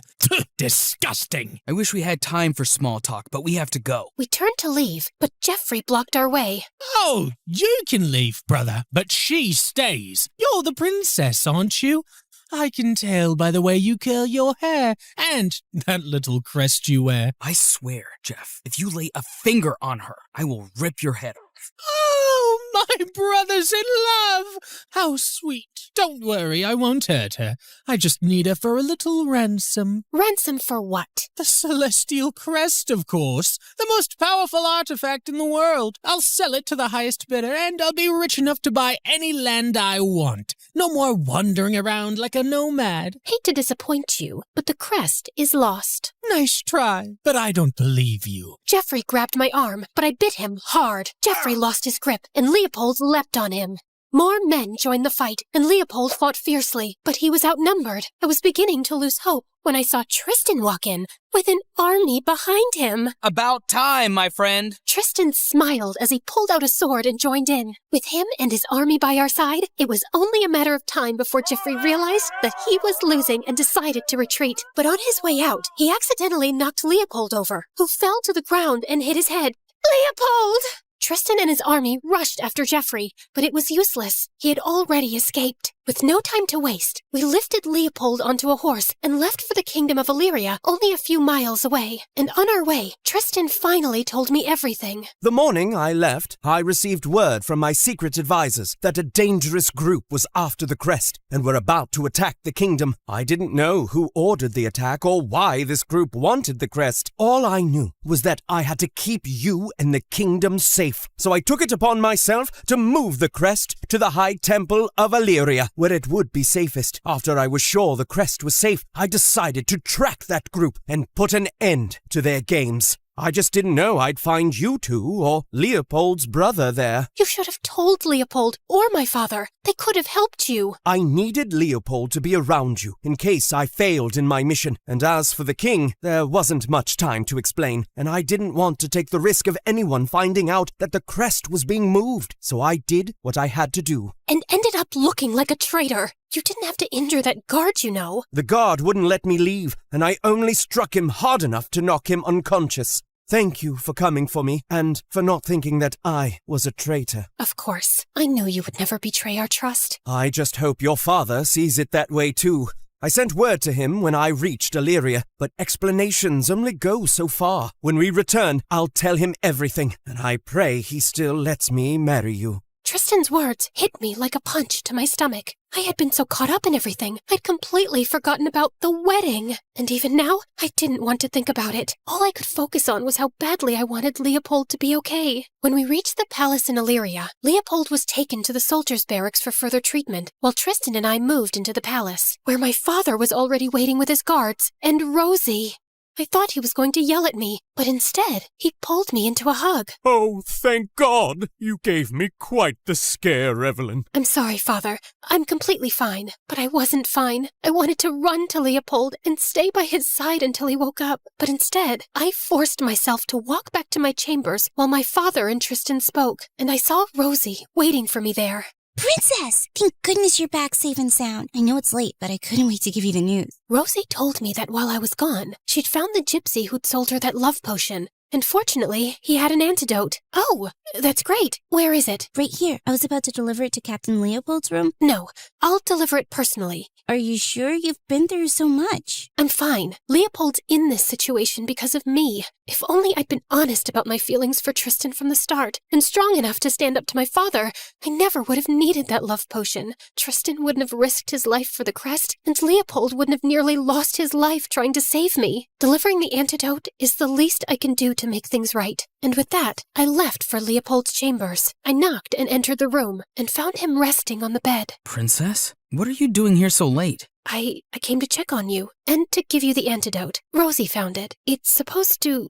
Disgusting. I wish we had time for small talk, but we have to go. We turned to leave, but Jeffrey blocked our way. Oh, you can leave, brother, but she stays. You're the princess, aren't you? I can tell by the way you curl your hair and that little crest you wear. I swear, Jeff, if you lay a finger on her, I will rip your head off. Oh, my brother's in love! How sweet. Don't worry, I won't hurt her. I just need her for a little ransom. Ransom for what? The celestial crest, of course. The most powerful artifact in the world. I'll sell it to the highest bidder, and I'll be rich enough to buy any land I want. No more wandering around like a nomad. Hate to disappoint you, but the crest is lost. Nice try, but I don't believe you. Jeffrey grabbed my arm, but I bit him hard. Jeffrey lost his grip, and Leopold leapt on him. More men joined the fight, and Leopold fought fiercely, but he was outnumbered. I was beginning to lose hope when I saw Tristan walk in, with an army behind him. About time, my friend. Tristan smiled as he pulled out a sword and joined in. With him and his army by our side, it was only a matter of time before Jeffrey realized that he was losing and decided to retreat. But on his way out, he accidentally knocked Leopold over, who fell to the ground and hit his head. Leopold! Tristan and his army rushed after Jeffrey, but it was useless. He had already escaped. With no time to waste, we lifted Leopold onto a horse and left for the kingdom of Illyria, only a few miles away. And on our way, Tristan finally told me everything. The morning I left, I received word from my secret advisors that a dangerous group was after the crest and were about to attack the kingdom. I didn't know who ordered the attack or why this group wanted the crest. All I knew was that I had to keep you and the kingdom safe. So I took it upon myself to move the crest to the High Temple of Illyria, where it would be safest. After I was sure the crest was safe, I decided to track that group and put an end to their games. I just didn't know I'd find you two or Leopold's brother there. You should have told Leopold or my father. They could have helped you. I needed Leopold to be around you in case I failed in my mission. And as for the king, there wasn't much time to explain, and I didn't want to take the risk of anyone finding out that the crest was being moved. So I did what I had to do. And ended up looking like a traitor. You didn't have to injure that guard, you know. The guard wouldn't let me leave, and I only struck him hard enough to knock him unconscious. Thank you for coming for me, and for not thinking that I was a traitor. Of course. I knew you would never betray our trust. I just hope your father sees it that way too. I sent word to him when I reached Illyria, but explanations only go so far. When we return, I'll tell him everything, and I pray he still lets me marry you. Tristan's words hit me like a punch to my stomach. I had been so caught up in everything, I'd completely forgotten about the wedding. And even now, I didn't want to think about it. All I could focus on was how badly I wanted Leopold to be okay. When we reached the palace in Illyria, Leopold was taken to the soldiers' barracks for further treatment, while Tristan and I moved into the palace, where my father was already waiting with his guards, and Rosie. I thought he was going to yell at me, but instead, he pulled me into a hug. Oh, thank God! You gave me quite the scare, Evelyn. I'm sorry, Father. I'm completely fine. But I wasn't fine. I wanted to run to Leopold and stay by his side until he woke up. But instead, I forced myself to walk back to my chambers while my father and Tristan spoke, and I saw Rosie waiting for me there. Princess! Thank goodness you're back safe and sound. I know it's late, but I couldn't wait to give you the news. Rosie told me that while I was gone, she'd found the gypsy who'd sold her that love potion. And fortunately, he had an antidote. Oh, that's great. Where is it? Right here. I was about to deliver it to Captain Leopold's room. No, I'll deliver it personally. Are you sure? You've been through so much. I'm fine. Leopold's in this situation because of me. If only I'd been honest about my feelings for Tristan from the start, and strong enough to stand up to my father, I never would have needed that love potion. Tristan wouldn't have risked his life for the crest, and Leopold wouldn't have nearly lost his life trying to save me. Delivering the antidote is the least I can do to make things right. And with that, I left for Leopold's chambers. I knocked and entered the room, and found him resting on the bed. Princess? What are you doing here so late? I came to check on you, and to give you the antidote. Rosie found it. It's supposed to,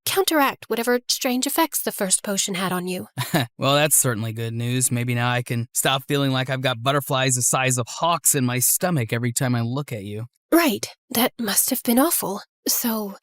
counteract whatever strange effects the first potion had on you. Well, that's certainly good news. Maybe now I can stop feeling like I've got butterflies the size of hawks in my stomach every time I look at you. Right. That must have been awful. So,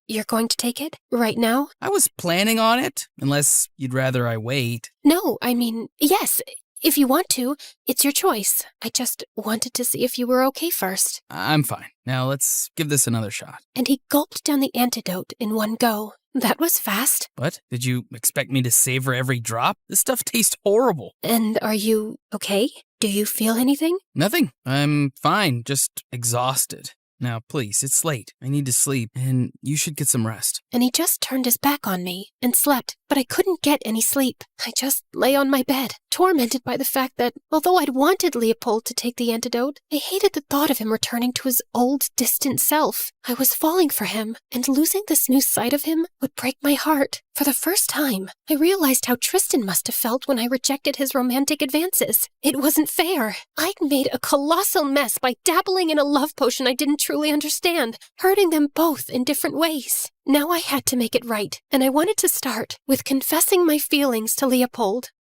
you're going to take it? Right now? I was planning on it, unless you'd rather I wait. No, I mean, yes. If you want to, it's your choice. I just wanted to see if you were okay first. I'm fine. Now let's give this another shot. And he gulped down the antidote in one go. That was fast. What? Did you expect me to savor every drop? This stuff tastes horrible. And are you okay? Do you feel anything? Nothing. I'm fine, just exhausted. Now, please, it's late. I need to sleep, and you should get some rest. And he just turned his back on me and slept, but I couldn't get any sleep. I just lay on my bed, tormented by the fact that, although I'd wanted Leopold to take the antidote, I hated the thought of him returning to his old, distant self. I was falling for him, and losing this new sight of him would break my heart. For the first time, I realized how Tristan must have felt when I rejected his romantic advances. It wasn't fair. I'd made a colossal mess by dabbling in a love potion I didn't truly understand, hurting them both in different ways. Now I had to make it right, and I wanted to start with confessing my feelings to Leopold.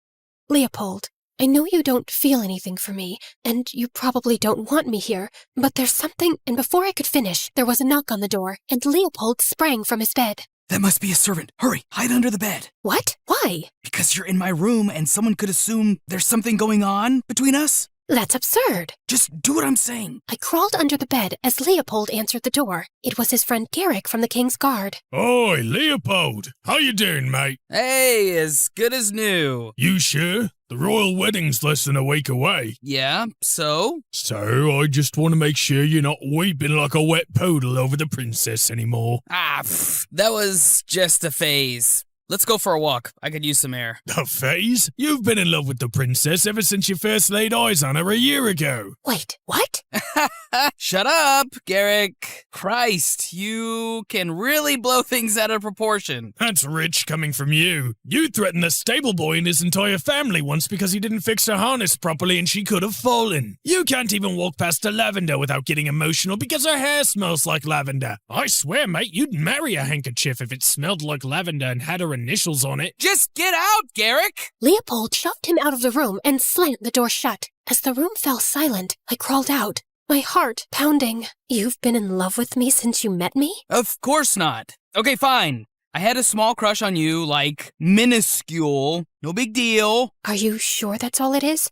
Leopold, I know you don't feel anything for me, and you probably don't want me here, but there's something, and before I could finish, there was a knock on the door, and Leopold sprang from his bed. That must be a servant. Hurry, hide under the bed. What? Why? Because you're in my room and someone could assume there's something going on between us. That's absurd. Just do what I'm saying. I crawled under the bed as Leopold answered the door. It was his friend Garrick from the King's Guard. Oi, Leopold. How you doing, mate? Hey, as good as new. You sure? The royal wedding's less than a week away. Yeah, so? So, I just want to make sure you're not weeping like a wet poodle over the princess anymore. That was just a phase. let's go for a walk. I could use some air. A phase? You've been in love with the princess ever since you first laid eyes on her a year ago. Wait, what? Shut up, Garrick. Christ, you can really blow things out of proportion. That's rich coming from you. You threatened the stable boy and his entire family once because he didn't fix her harness properly and she could have fallen. You can't even walk past a lavender without getting emotional because her hair smells like lavender. I swear, mate, you'd marry a handkerchief if it smelled like lavender and had her initials on it. Just get out, Garrick! Leopold shoved him out of the room and slammed the door shut. As the room fell silent, I crawled out, my heart pounding. You've been in love with me since you met me? Of course not. Okay, fine. I had a small crush on you, like, minuscule. No big deal. Are you sure that's all it is?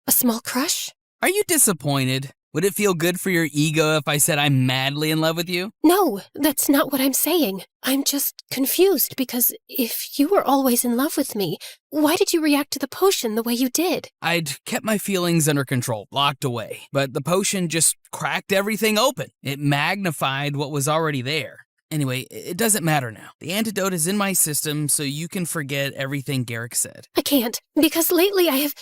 A small crush? Are you disappointed? Would it feel good for your ego if I said I'm madly in love with you? No, that's not what I'm saying. I'm just confused because if you were always in love with me, why did you react to the potion the way you did? I'd kept my feelings under control, locked away. But the potion just cracked everything open. It magnified what was already there. Anyway, it doesn't matter now. The antidote is in my system, so you can forget everything Garrick said. I can't, because lately I have...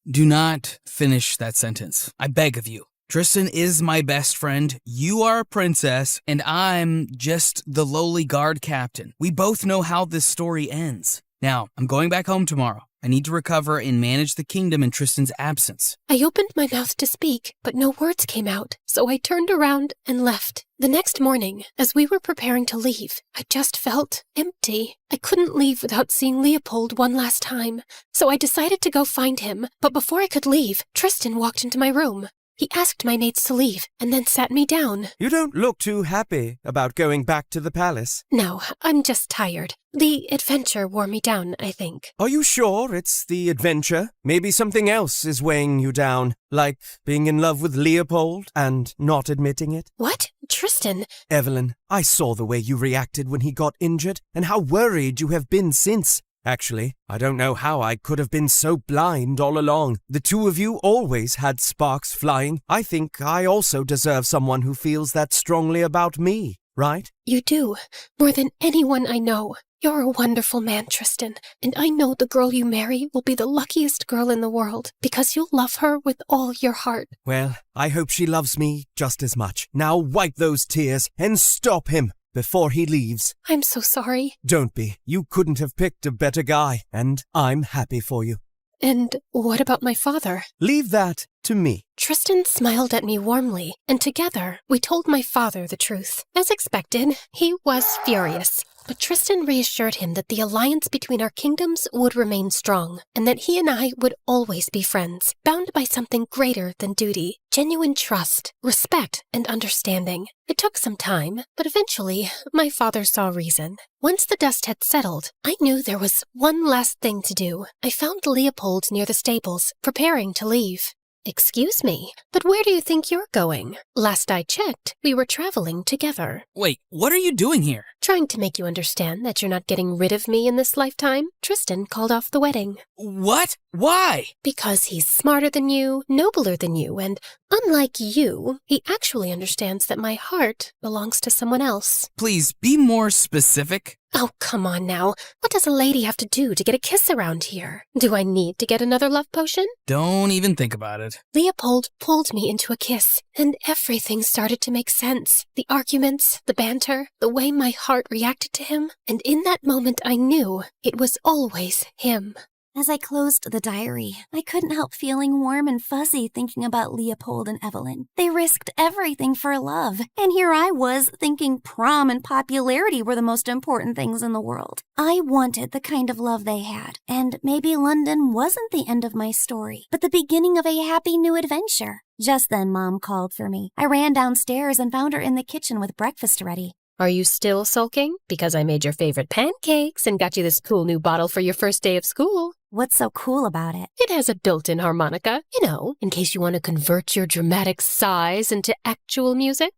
Do not finish that sentence. I beg of you. Tristan is my best friend, you are a princess, and I'm just the lowly guard captain. We both know how this story ends. Now, I'm going back home tomorrow. I need to recover and manage the kingdom in Tristan's absence. I opened my mouth to speak, but no words came out, so I turned around and left. The next morning, as we were preparing to leave, I just felt empty. I couldn't leave without seeing Leopold one last time, so I decided to go find him. But before I could leave, Tristan walked into my room. He asked my maids to leave and then sat me down. You don't look too happy about going back to the palace. No, I'm just tired. The adventure wore me down, I think. Are you sure it's the adventure? Maybe something else is weighing you down, like being in love with Leopold and not admitting it? What? Tristan? Evelyn, I saw the way you reacted when he got injured and how worried you have been since. Actually, I don't know how I could have been so blind all along. The two of you always had sparks flying. I think I also deserve someone who feels that strongly about me, right? You do, more than anyone I know. You're a wonderful man, Tristan, and I know the girl you marry will be the luckiest girl in the world because you'll love her with all your heart. Well, I hope she loves me just as much. Now wipe those tears and stop him before he leaves. I'm so sorry. Don't be. You couldn't have picked a better guy, and I'm happy for you. And what about my father? Leave that to me. Tristan smiled at me warmly, and together we told my father the truth. As expected, he was furious. But Tristan reassured him that the alliance between our kingdoms would remain strong, and that he and I would always be friends, bound by something greater than duty, genuine trust, respect, and understanding. It took some time, but eventually my father saw reason. Once the dust had settled, I knew there was one last thing to do. I found Leopold near the stables, preparing to leave. Excuse me, but where do you think you're going? Last I checked, we were traveling together. Wait, what are you doing here? Trying to make you understand that you're not getting rid of me in this lifetime, Tristan called off the wedding. What? Why? Because he's smarter than you, nobler than you, and unlike you, he actually understands that my heart belongs to someone else. Please, be more specific. Oh, come on now. What does a lady have to do to get a kiss around here? Do I need to get another love potion? Don't even think about it. Leopold pulled me into a kiss, and everything started to make sense. The arguments, the banter, the way my heart reacted to him. And in that moment, I knew it was always him. As I closed the diary, I couldn't help feeling warm and fuzzy thinking about Leopold and Evelyn. They risked everything for love, and here I was thinking prom and popularity were the most important things in the world. I wanted the kind of love they had, and maybe London wasn't the end of my story, but the beginning of a happy new adventure. Just then, Mom called for me. I ran downstairs and found her in the kitchen with breakfast ready. Are you still sulking? Because I made your favorite pancakes and got you this cool new bottle for your first day of school. What's so cool about it? It has a built-in harmonica, you know, in case you want to convert your dramatic sighs into actual music.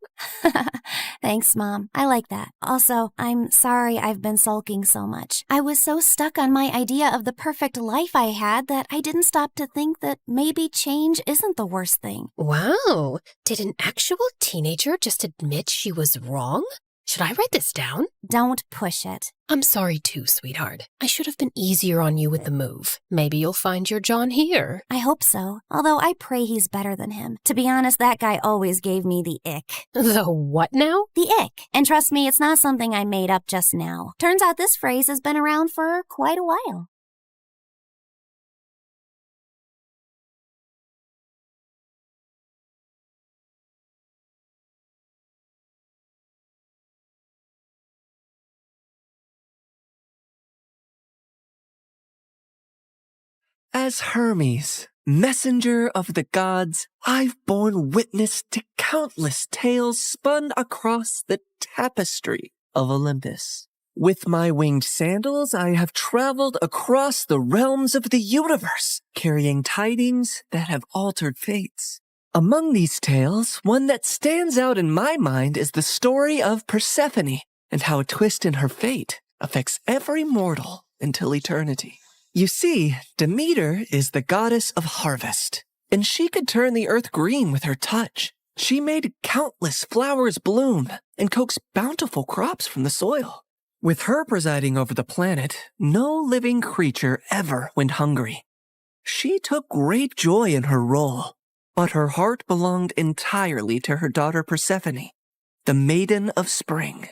Thanks, Mom. I like that. Also, I'm sorry I've been sulking so much. I was so stuck on my idea of the perfect life I had that I didn't stop to think that maybe change isn't the worst thing. Wow. Did an actual teenager just admit she was wrong? Should I write this down? Don't push it. I'm sorry too, sweetheart. I should have been easier on you with the move. Maybe you'll find your John here. I hope so. Although I pray he's better than him. To be honest, that guy always gave me the ick. The what now? The ick. And trust me, it's not something I made up just now. Turns out this phrase has been around for quite a while. As Hermes, messenger of the gods, I've borne witness to countless tales spun across the tapestry of Olympus. With my winged sandals, I have traveled across the realms of the universe, carrying tidings that have altered fates. Among these tales, one that stands out in my mind is the story of Persephone and how a twist in her fate affects every mortal until eternity. You see, Demeter is the goddess of harvest, and she could turn the earth green with her touch. She made countless flowers bloom and coaxed bountiful crops from the soil. With her presiding over the planet, no living creature ever went hungry. She took great joy in her role, but her heart belonged entirely to her daughter Persephone, the Maiden of Spring.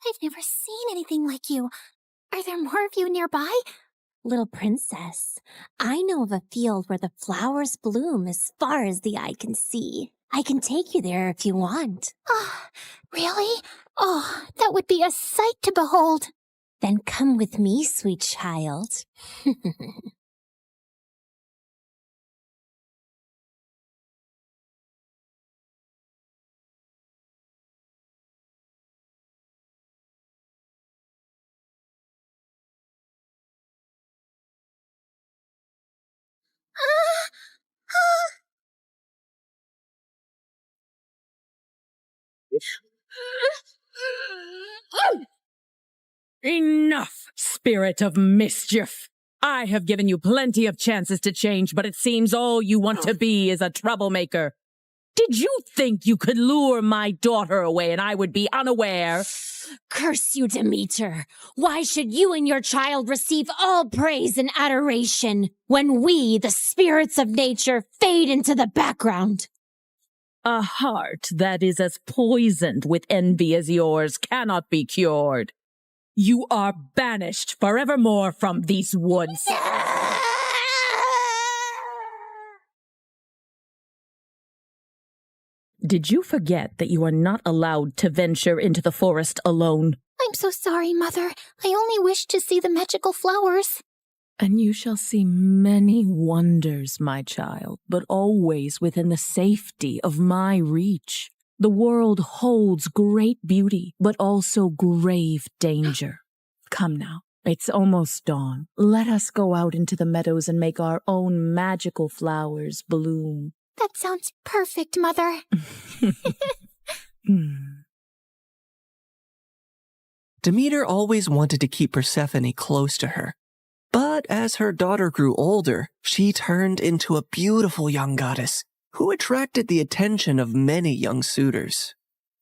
I've never seen anything like you. Are there more of you nearby? Little princess, I know of a field where the flowers bloom as far as the eye can see. I can take you there if you want. Oh, really? Oh, that would be a sight to behold. Then come with me, sweet child. Enough, spirit of mischief! I have given you plenty of chances to change, but it seems all you want to be is a troublemaker. Did you think you could lure my daughter away and I would be unaware? Curse you, Demeter! Why should you and your child receive all praise and adoration when we, the spirits of nature, fade into the background? A heart that is as poisoned with envy as yours cannot be cured. You are banished forevermore from these woods. Did you forget that you are not allowed to venture into the forest alone? I'm so sorry, Mother. I only wished to see the magical flowers. And you shall see many wonders, my child, but always within the safety of my reach. The world holds great beauty, but also grave danger. Come now, it's almost dawn. Let us go out into the meadows and make our own magical flowers bloom. That sounds perfect, Mother. Demeter always wanted to keep Persephone close to her. But as her daughter grew older, she turned into a beautiful young goddess who attracted the attention of many young suitors.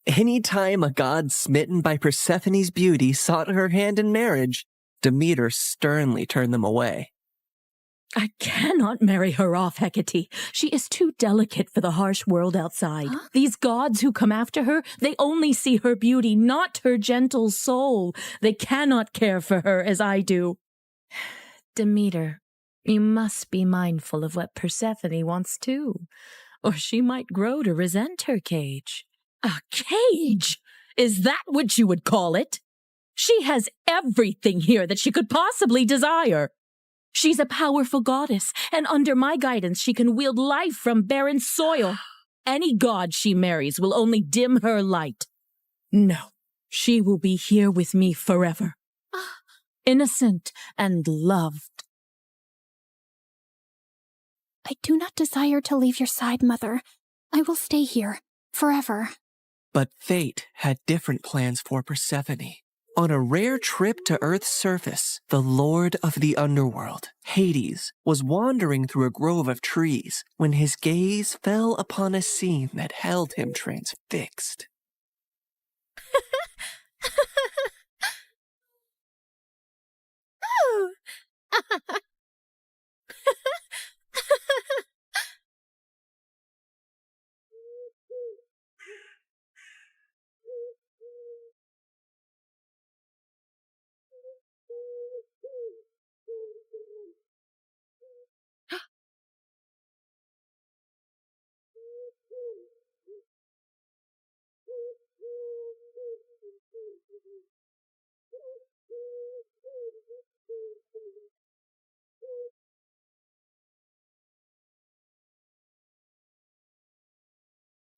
Anytime a god smitten by Persephone's beauty sought her hand in marriage, Demeter sternly turned them away. I cannot marry her off, Hecate. She is too delicate for the harsh world outside. Huh? These gods who come after her, they only see her beauty, not her gentle soul. They cannot care for her as I do. Demeter, you must be mindful of what Persephone wants too, or she might grow to resent her cage. A cage? Is that what you would call it? She has everything here that she could possibly desire. She's a powerful goddess, and under my guidance she can wield life from barren soil. Any god she marries will only dim her light. No, she will be here with me forever. Innocent and loved. I do not desire to leave your side, Mother. I will stay here, forever. But fate had different plans for Persephone. On a rare trip to Earth's surface, the Lord of the Underworld, Hades, was wandering through a grove of trees when his gaze fell upon a scene that held him transfixed.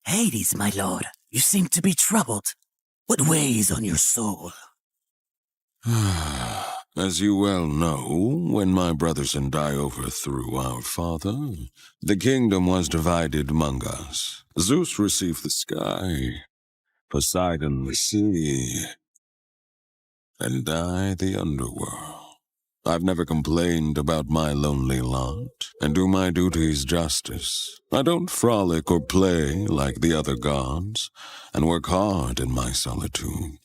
Hades, my lord, you seem to be troubled. What weighs on your soul? As you well know, when my brothers and I overthrew our father, the kingdom was divided among us. Zeus received the sky, Poseidon the sea, and I the underworld. I've never complained about my lonely lot, and do my duties justice. I don't frolic or play like the other gods, and work hard in my solitude.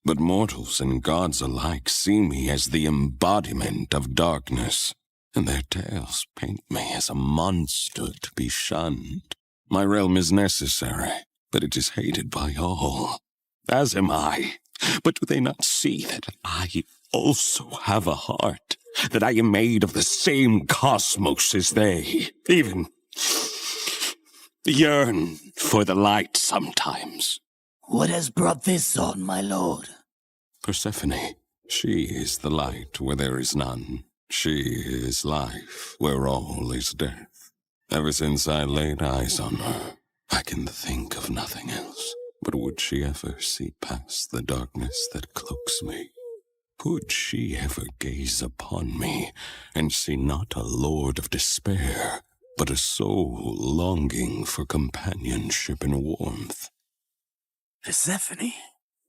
But mortals and gods alike see me as the embodiment of darkness, and their tales paint me as a monster to be shunned. My realm is necessary, but it is hated by all, as am I. But do they not see that I also have a heart, that I am made of the same cosmos as they, even yearn for the light sometimes? What has brought this on, my lord? Persephone, she is the light where there is none. She is life where all is death. Ever since I laid eyes on her, I can think of nothing else. But would she ever see past the darkness that cloaks me? Could she ever gaze upon me and see not a lord of despair, but a soul longing for companionship and warmth? Persephone,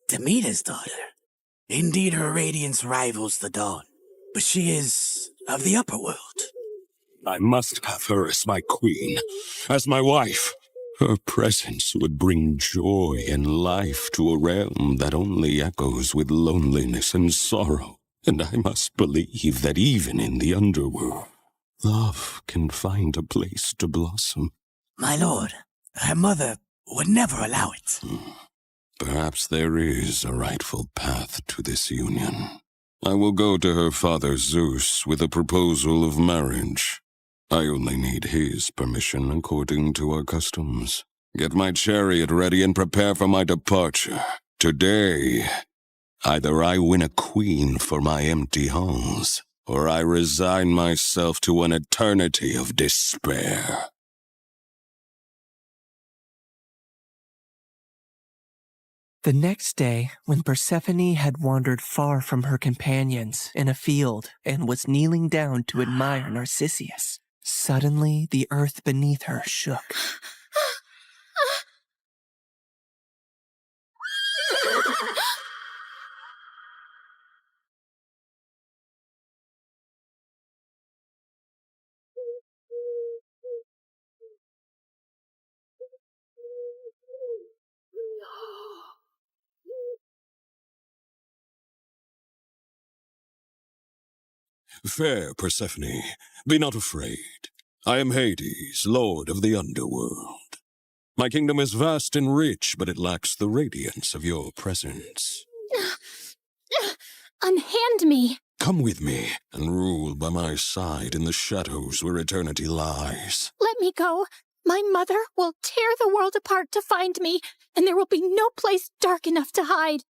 Demeter's daughter. Indeed, her radiance rivals the dawn, but she is of the upper world. I must have her as my queen, as my wife. Her presence would bring joy and life to a realm that only echoes with loneliness and sorrow. And I must believe that even in the underworld, love can find a place to blossom. My lord, her mother would never allow it. Perhaps there is a rightful path to this union. I will go to her father Zeus with a proposal of marriage. I only need his permission according to our customs. Get my chariot ready and prepare for my departure. Today, either I win a queen for my empty halls, or I resign myself to an eternity of despair. The next day, when Persephone had wandered far from her companions in a field and was kneeling down to admire Narcissus, suddenly the earth beneath her shook. Fair Persephone, be not afraid. I am Hades, lord of the underworld. My kingdom is vast and rich, but it lacks the radiance of your presence. Unhand me! Come with me and rule by my side in the shadows where eternity lies. Let me go. My mother will tear the world apart to find me, and there will be no place dark enough to hide.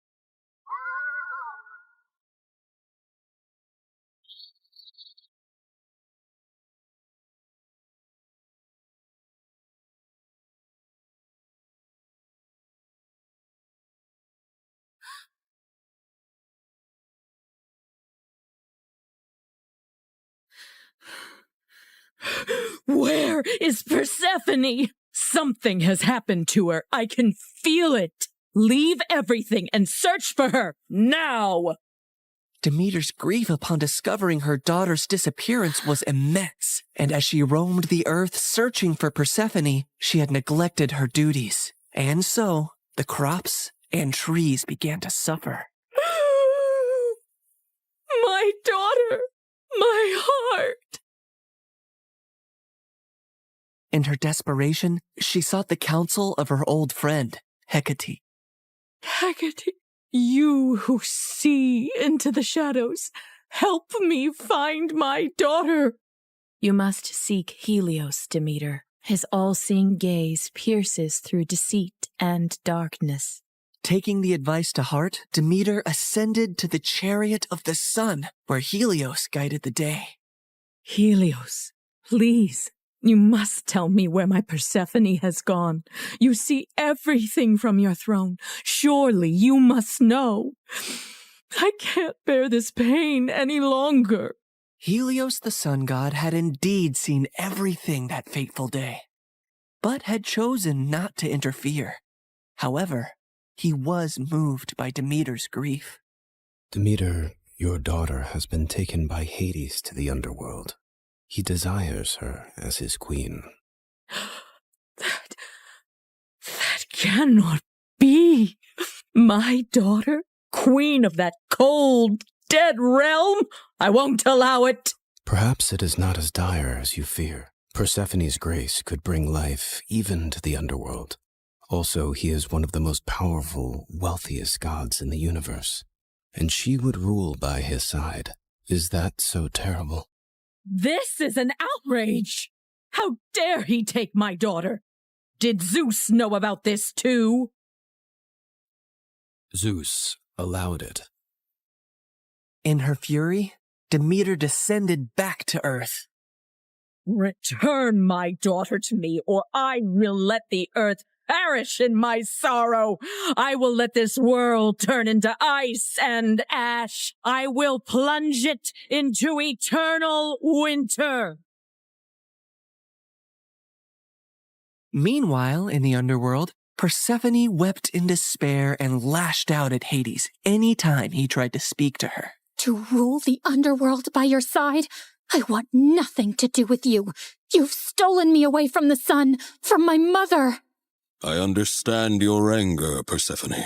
Where is Persephone? Something has happened to her. I can feel it. Leave everything and search for her now. Demeter's grief upon discovering her daughter's disappearance was immense, and as she roamed the earth searching for Persephone, she had neglected her duties. And so, the crops and trees began to suffer. My daughter! My heart! In her desperation, she sought the counsel of her old friend, Hecate. Hecate, you who see into the shadows, help me find my daughter. You must seek Helios, Demeter. His all-seeing gaze pierces through deceit and darkness. Taking the advice to heart, Demeter ascended to the chariot of the sun, where Helios guided the day. Helios, please, you must tell me where my Persephone has gone. You see everything from your throne. Surely you must know. I can't bear this pain any longer. Helios the sun god had indeed seen everything that fateful day, but had chosen not to interfere. However, he was moved by Demeter's grief. Demeter, your daughter has been taken by Hades to the underworld. He desires her as his queen. That cannot be. My daughter, queen of that cold, dead realm? I won't allow it. Perhaps it is not as dire as you fear. Persephone's grace could bring life even to the underworld. Also, he is one of the most powerful, wealthiest gods in the universe, and she would rule by his side. Is that so terrible? This is an outrage! How dare he take my daughter? Did Zeus know about this too? Zeus allowed it. In her fury, Demeter descended back to earth. Return my daughter to me, or I will let the earth perish in my sorrow. I will let this world turn into ice and ash. I will plunge it into eternal winter. Meanwhile, in the underworld, Persephone wept in despair and lashed out at Hades any time he tried to speak to her. To rule the underworld by your side? I want nothing to do with you. You've stolen me away from the sun, from my mother. I understand your anger, Persephone.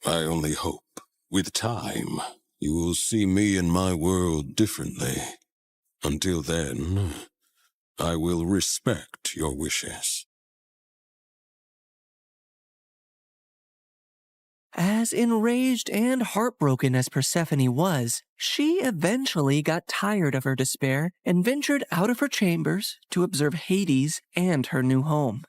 I only hope, with time, you will see me and my world differently. Until then, I will respect your wishes. As enraged and heartbroken as Persephone was, she eventually got tired of her despair and ventured out of her chambers to observe Hades and her new home.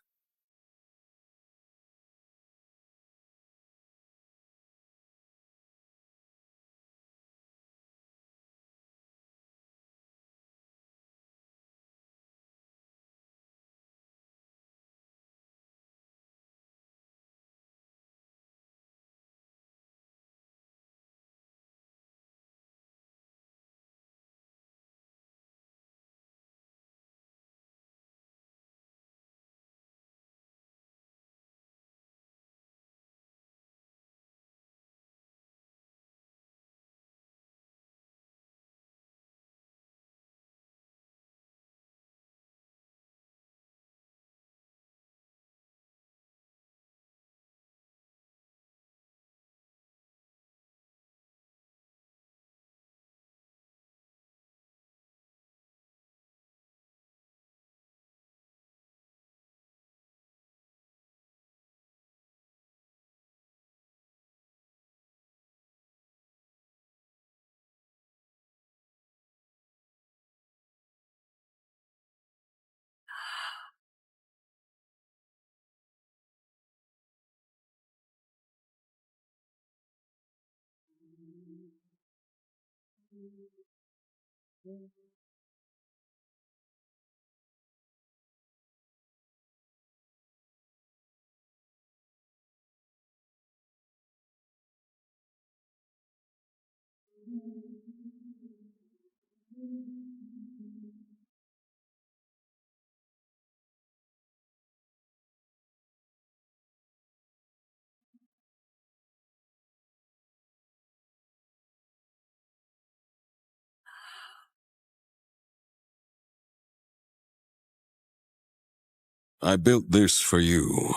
I built this for you,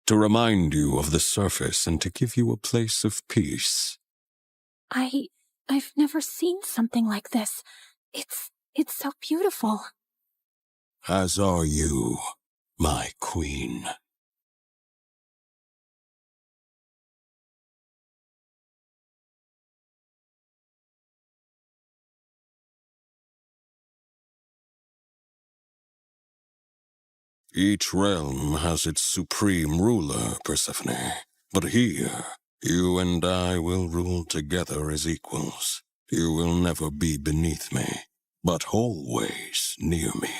to remind you of the surface and to give you a place of peace. I've never seen something like this. It's so beautiful. As are you, my queen. Each realm has its supreme ruler, Persephone. But here, you and I will rule together as equals. You will never be beneath me, but always near me.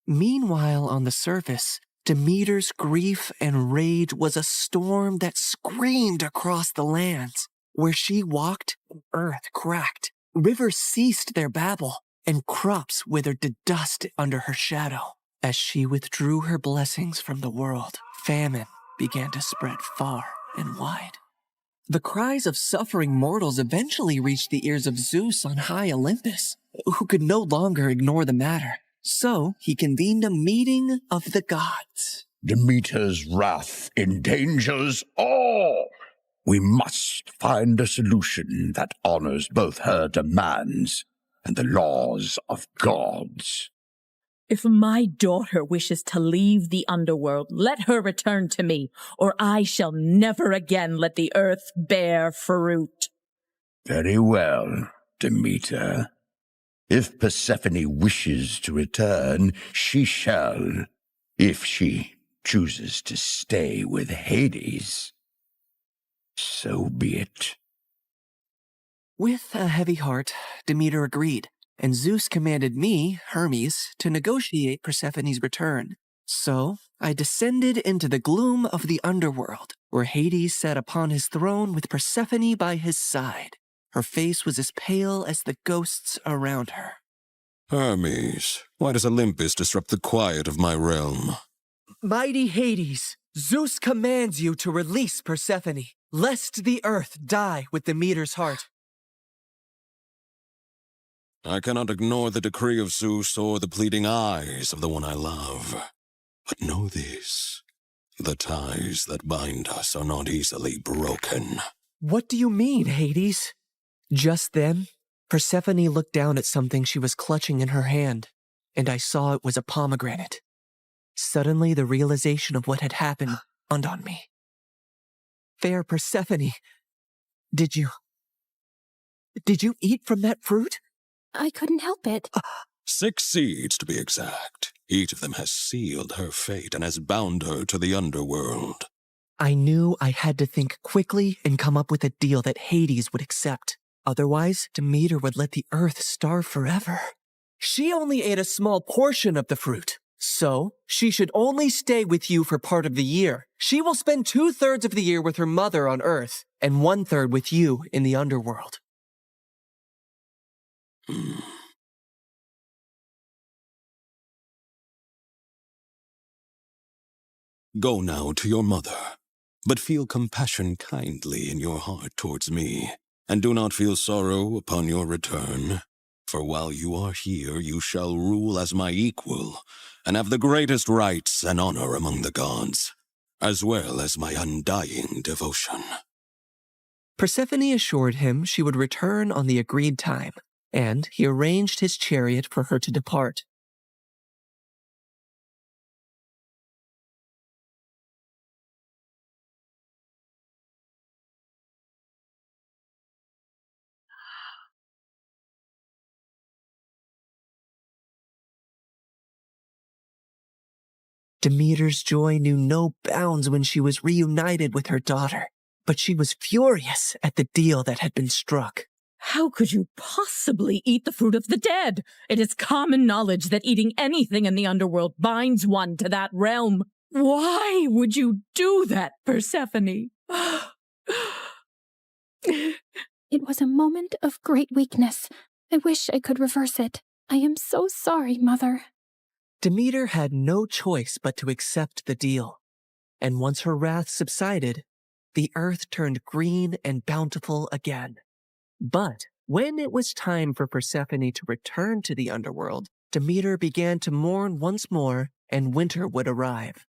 Meanwhile, on the surface, Demeter's grief and rage was a storm that screamed across the lands. Where she walked, earth cracked, rivers ceased their babble, and crops withered to dust under her shadow. As she withdrew her blessings from the world, famine began to spread far and wide. The cries of suffering mortals eventually reached the ears of Zeus on high Olympus, who could no longer ignore the matter. So he convened a meeting of the gods. Demeter's wrath endangers all. We must find a solution that honors both her demands and the laws of gods. If my daughter wishes to leave the underworld, let her return to me, or I shall never again let the earth bear fruit. Very well, Demeter. If Persephone wishes to return, she shall, if she chooses to stay with Hades. So be it. With a heavy heart, Demeter agreed, and Zeus commanded me, Hermes, to negotiate Persephone's return. So I descended into the gloom of the underworld, where Hades sat upon his throne with Persephone by his side. Her face was as pale as the ghosts around her. Hermes, why does Olympus disrupt the quiet of my realm? Mighty Hades, Zeus commands you to release Persephone, lest the earth die with Demeter's heart. I cannot ignore the decree of Zeus or the pleading eyes of the one I love. But know this, the ties that bind us are not easily broken. What do you mean, Hades? Just then, Persephone looked down at something she was clutching in her hand, and I saw it was a pomegranate. Suddenly, the realization of what had happened dawned on me. Fair Persephone, did you eat from that fruit? I couldn't help it. 6 seeds, to be exact. Each of them has sealed her fate and has bound her to the underworld. I knew I had to think quickly and come up with a deal that Hades would accept. Otherwise, Demeter would let the earth starve forever. She only ate a small portion of the fruit, so she should only stay with you for part of the year. She will spend 2/3 of the year with her mother on Earth, and 1/3 with you in the underworld. Go now to your mother, but feel compassion kindly in your heart towards me, and do not feel sorrow upon your return. For while you are here, you shall rule as my equal, and have the greatest rights and honor among the gods, as well as my undying devotion. Persephone assured him she would return on the agreed time, and he arranged his chariot for her to depart. Demeter's joy knew no bounds when she was reunited with her daughter, but she was furious at the deal that had been struck. How could you possibly eat the fruit of the dead? It is common knowledge that eating anything in the underworld binds one to that realm. Why would you do that, Persephone? It was a moment of great weakness. I wish I could reverse it. I am so sorry, Mother. Demeter had no choice but to accept the deal. And once her wrath subsided, the earth turned green and bountiful again. But when it was time for Persephone to return to the underworld, Demeter began to mourn once more, and winter would arrive,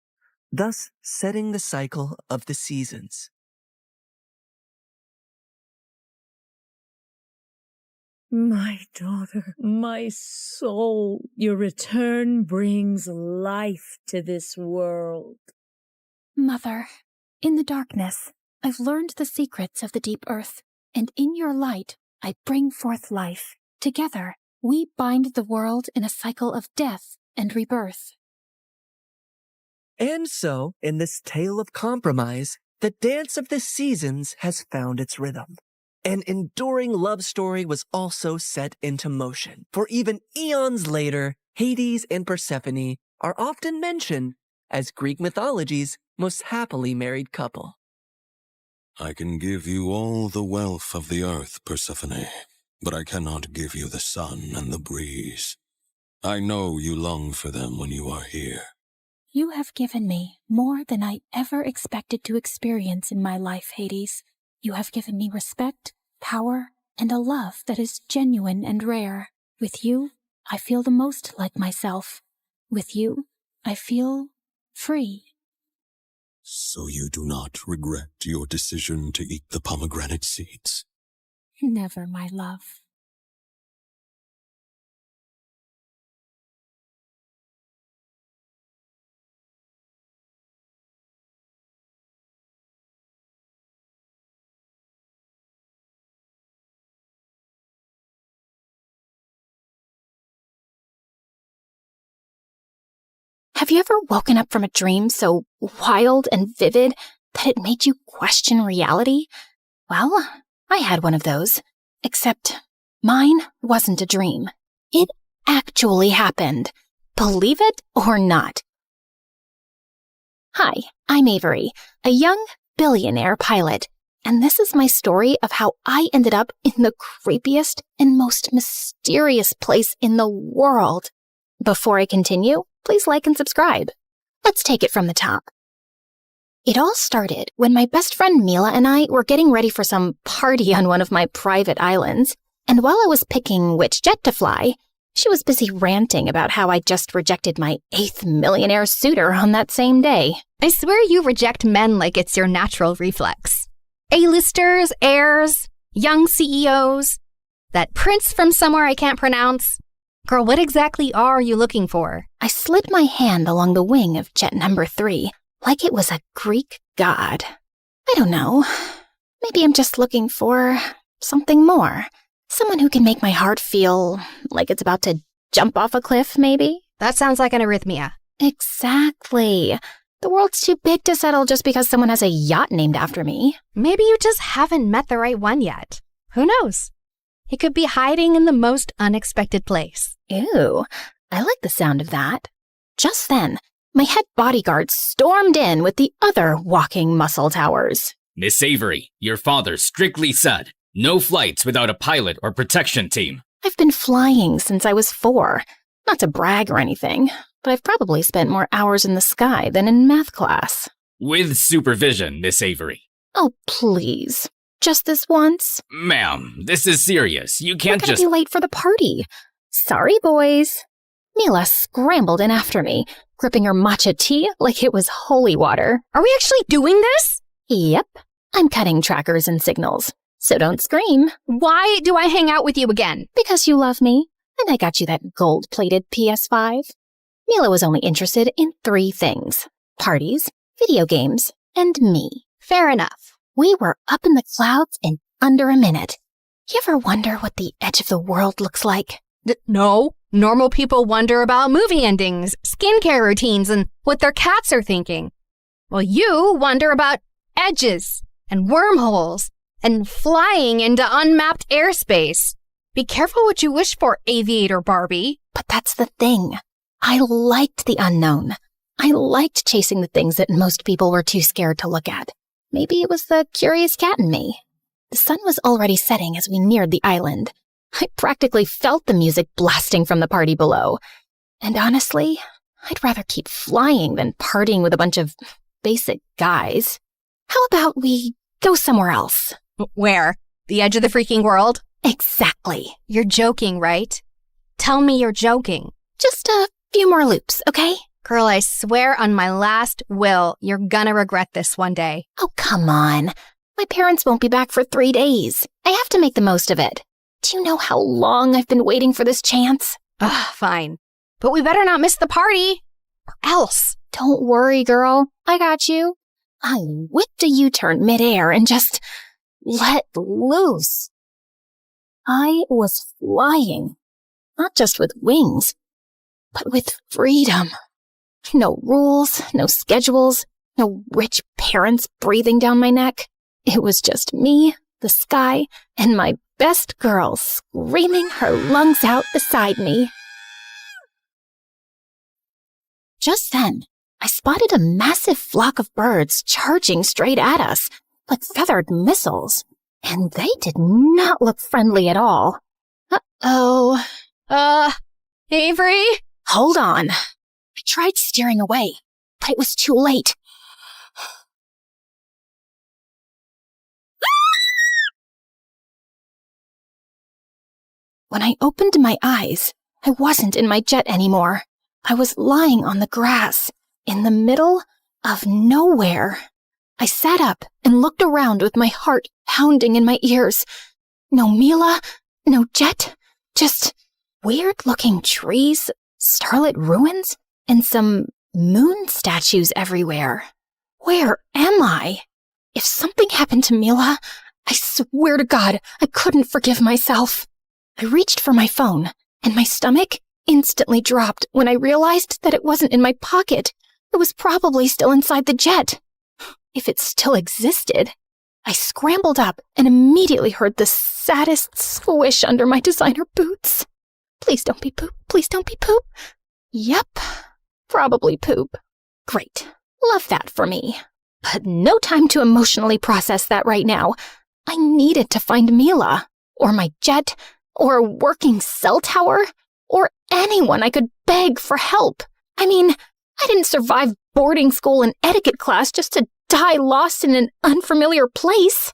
thus setting the cycle of the seasons. My daughter, my soul, your return brings life to this world. Mother, in the darkness, I've learned the secrets of the deep earth, and in your light, I bring forth life. Together, we bind the world in a cycle of death and rebirth. And so, in this tale of compromise, the dance of the seasons has found its rhythm. An enduring love story was also set into motion, for even eons later, Hades and Persephone are often mentioned as Greek mythology's most happily married couple. I can give you all the wealth of the earth, Persephone, but I cannot give you the sun and the breeze. I know you long for them when you are here. You have given me more than I ever expected to experience in my life, Hades. You have given me respect, power, and a love that is genuine and rare. With you, I feel the most like myself. With you, I feel free. So you do not regret your decision to eat the pomegranate seeds? Never, my love. Have you ever woken up from a dream so wild and vivid that it made you question reality? Well, I had one of those. Except mine wasn't a dream. It actually happened. Believe it or not. Hi, I'm Avery, a young billionaire pilot, and this is my story of how I ended up in the creepiest and most mysterious place in the world. Before I continue, please like and subscribe. Let's take it from the top. It all started when my best friend Mila and I were getting ready for some party on one of my private islands, and while I was picking which jet to fly, she was busy ranting about how I just rejected my 8th millionaire suitor on that same day. I swear you reject men like it's your natural reflex. A-listers, heirs, young CEOs, that prince from somewhere I can't pronounce. Girl, what exactly are you looking for? I slid my hand along the wing of jet number 3, like it was a Greek god. I don't know. Maybe I'm just looking for something more. Someone who can make my heart feel like it's about to jump off a cliff, maybe? That sounds like an arrhythmia. Exactly. The world's too big to settle just because someone has a yacht named after me. Maybe you just haven't met the right one yet. Who knows? He could be hiding in the most unexpected place. Ew, I like the sound of that. Just then, my head bodyguard stormed in with the other walking muscle towers. Miss Avery, your father strictly said, no flights without a pilot or protection team. I've been flying since I was 4. Not to brag or anything, but I've probably spent more hours in the sky than in math class. With supervision, Miss Avery. Oh, please. Just this once? Ma'am, this is serious. You can't We're gonna be late for the party. Sorry, boys. Mila scrambled in after me, gripping her matcha tea like it was holy water. Are we actually doing this? Yep. I'm cutting trackers and signals, so don't scream. Why do I hang out with you again? Because you love me, and I got you that gold-plated PS5. Mila was only interested in 3 things: parties, video games, and me. Fair enough. We were up in the clouds in under a minute. You ever wonder what the edge of the world looks like? No. Normal people wonder about movie endings, skincare routines, and what their cats are thinking. Well, you wonder about edges and wormholes and flying into unmapped airspace. Be careful what you wish for, Aviator Barbie. But that's the thing. I liked the unknown. I liked chasing the things that most people were too scared to look at. Maybe it was the curious cat in me. The sun was already setting as we neared the island. I practically felt the music blasting from the party below. And honestly, I'd rather keep flying than partying with a bunch of basic guys. How about we go somewhere else? Where? The edge of the freaking world? Exactly. You're joking, right? Tell me you're joking. Just a few more loops, okay? Girl, I swear on my last will, you're gonna regret this one day. Oh, come on. My parents won't be back for 3 days. I have to make the most of it. Do you know how long I've been waiting for this chance? Ugh, fine. But we better not miss the party, or else. Don't worry, girl. I got you. I whipped a U-turn midair and just let loose. I was flying, not just with wings, but with freedom. No rules, no schedules, no rich parents breathing down my neck. It was just me, the sky, and my best girl screaming her lungs out beside me. Just then, I spotted a massive flock of birds charging straight at us, like feathered missiles, and they did not look friendly at all. Uh-oh. Avery? Hold on. I tried steering away, but it was too late. When I opened my eyes, I wasn't in my jet anymore. I was lying on the grass, in the middle of nowhere. I sat up and looked around with my heart pounding in my ears. No Mila, no jet, just weird-looking trees, starlit ruins, and some moon statues everywhere. Where am I? If something happened to Mila, I swear to God, I couldn't forgive myself. I reached for my phone, and my stomach instantly dropped when I realized that it wasn't in my pocket. It was probably still inside the jet. If it still existed. I scrambled up and immediately heard the saddest squish under my designer boots. Please don't be poop. Please don't be poop. Yep, probably poop. Great. Love that for me. But no time to emotionally process that right now. I needed to find Mila, or my jet, or a working cell tower, or anyone I could beg for help. I mean, I didn't survive boarding school and etiquette class just to die lost in an unfamiliar place.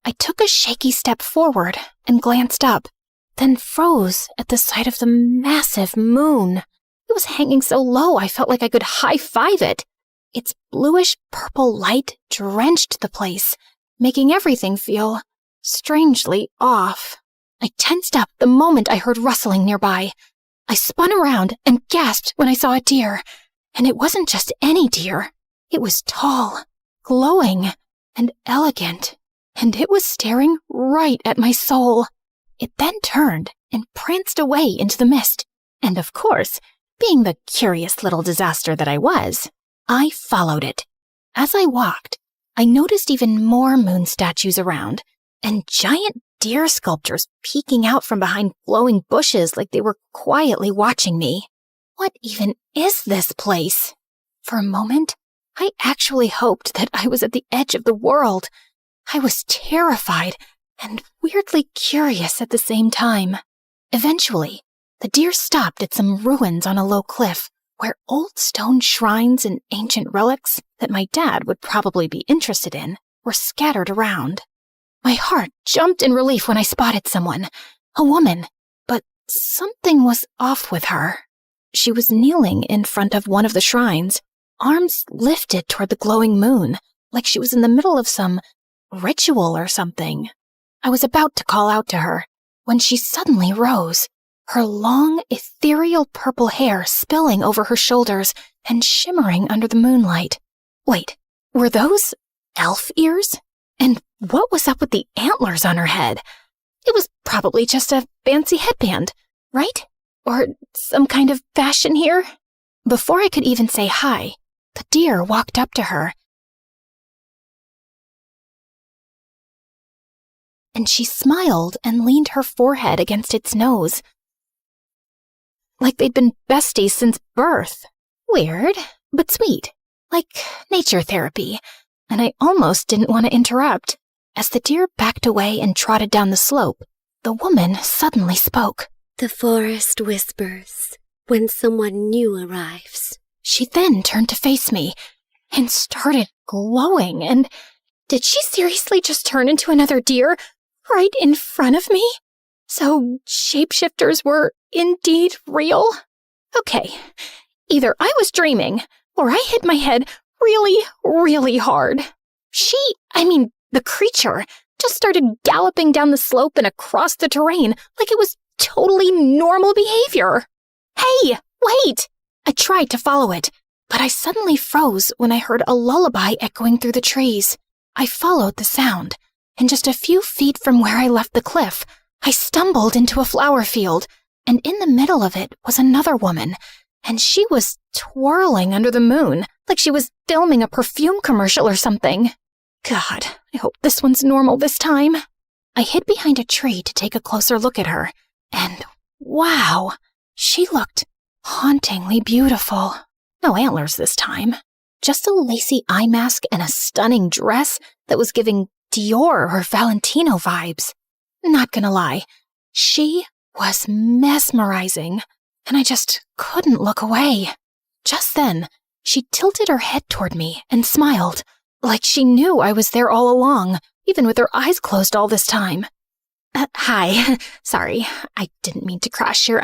I took a shaky step forward and glanced up, then froze at the sight of the massive moon. It was hanging so low I felt like I could high-five it. Its bluish-purple light drenched the place, making everything feel strangely off. I tensed up the moment I heard rustling nearby. I spun around and gasped when I saw a deer. And it wasn't just any deer. It was tall, glowing, and elegant. And it was staring right at my soul. It then turned and pranced away into the mist. And of course, being the curious little disaster that I was, I followed it. As I walked, I noticed even more moon statues around, and giant deer sculptures peeking out from behind glowing bushes like they were quietly watching me. What even is this place? For a moment, I actually hoped that I was at the edge of the world. I was terrified and weirdly curious at the same time. Eventually, the deer stopped at some ruins on a low cliff where old stone shrines and ancient relics that my dad would probably be interested in were scattered around. My heart jumped in relief when I spotted someone, a woman, but something was off with her. She was kneeling in front of one of the shrines, arms lifted toward the glowing moon, like she was in the middle of some ritual or something. I was about to call out to her when she suddenly rose, her long, ethereal purple hair spilling over her shoulders and shimmering under the moonlight. Wait, were those elf ears? And what was up with the antlers on her head? It was probably just a fancy headband, right? Or some kind of fashion here? Before I could even say hi, the deer walked up to her. And she smiled and leaned her forehead against its nose, like they'd been besties since birth. Weird, but sweet, like nature therapy. And I almost didn't want to interrupt. As the deer backed away and trotted down the slope, the woman suddenly spoke. The forest whispers when someone new arrives. She then turned to face me and started glowing. And did she seriously just turn into another deer right in front of me? So shapeshifters were indeed real? Okay, either I was dreaming, or I hit my head really, really hard. The creature, just started galloping down the slope and across the terrain like it was totally normal behavior. Hey, wait! I tried to follow it, but I suddenly froze when I heard a lullaby echoing through the trees. I followed the sound, and just a few feet from where I left the cliff, I stumbled into a flower field, and in the middle of it was another woman, and she was twirling under the moon like she was filming a perfume commercial or something. God, I hope this one's normal this time. I hid behind a tree to take a closer look at her, and wow, she looked hauntingly beautiful. No antlers this time. Just a lacy eye mask and a stunning dress that was giving Dior or Valentino vibes. Not gonna lie, she was mesmerizing, and I just couldn't look away. Just then, she tilted her head toward me and smiled, like she knew I was there all along, even with her eyes closed all this time. Hi, sorry, I didn't mean to crash your,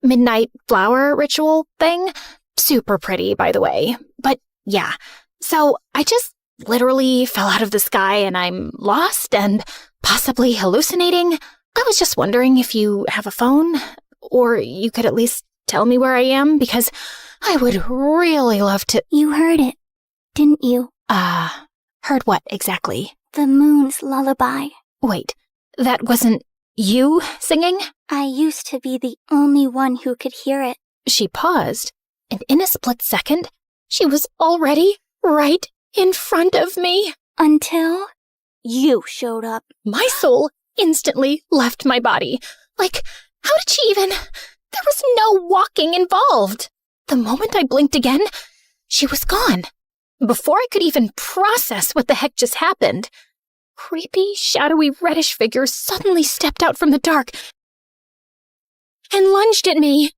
midnight flower ritual thing. Super pretty, by the way. But yeah, so I just literally fell out of the sky and I'm lost and possibly hallucinating. I was just wondering if you have a phone, or you could at least tell me where I am, because I would really love to— You heard it, didn't you? Heard what exactly? The moon's lullaby. Wait, that wasn't you singing? I used to be the only one who could hear it. She paused, and in a split second, she was already right in front of me. Until you showed up. My soul instantly left my body. Like, how did she even— There was no walking involved. The moment I blinked again, she was gone. Before I could even process what the heck just happened, creepy, shadowy, reddish figure suddenly stepped out from the dark and lunged at me.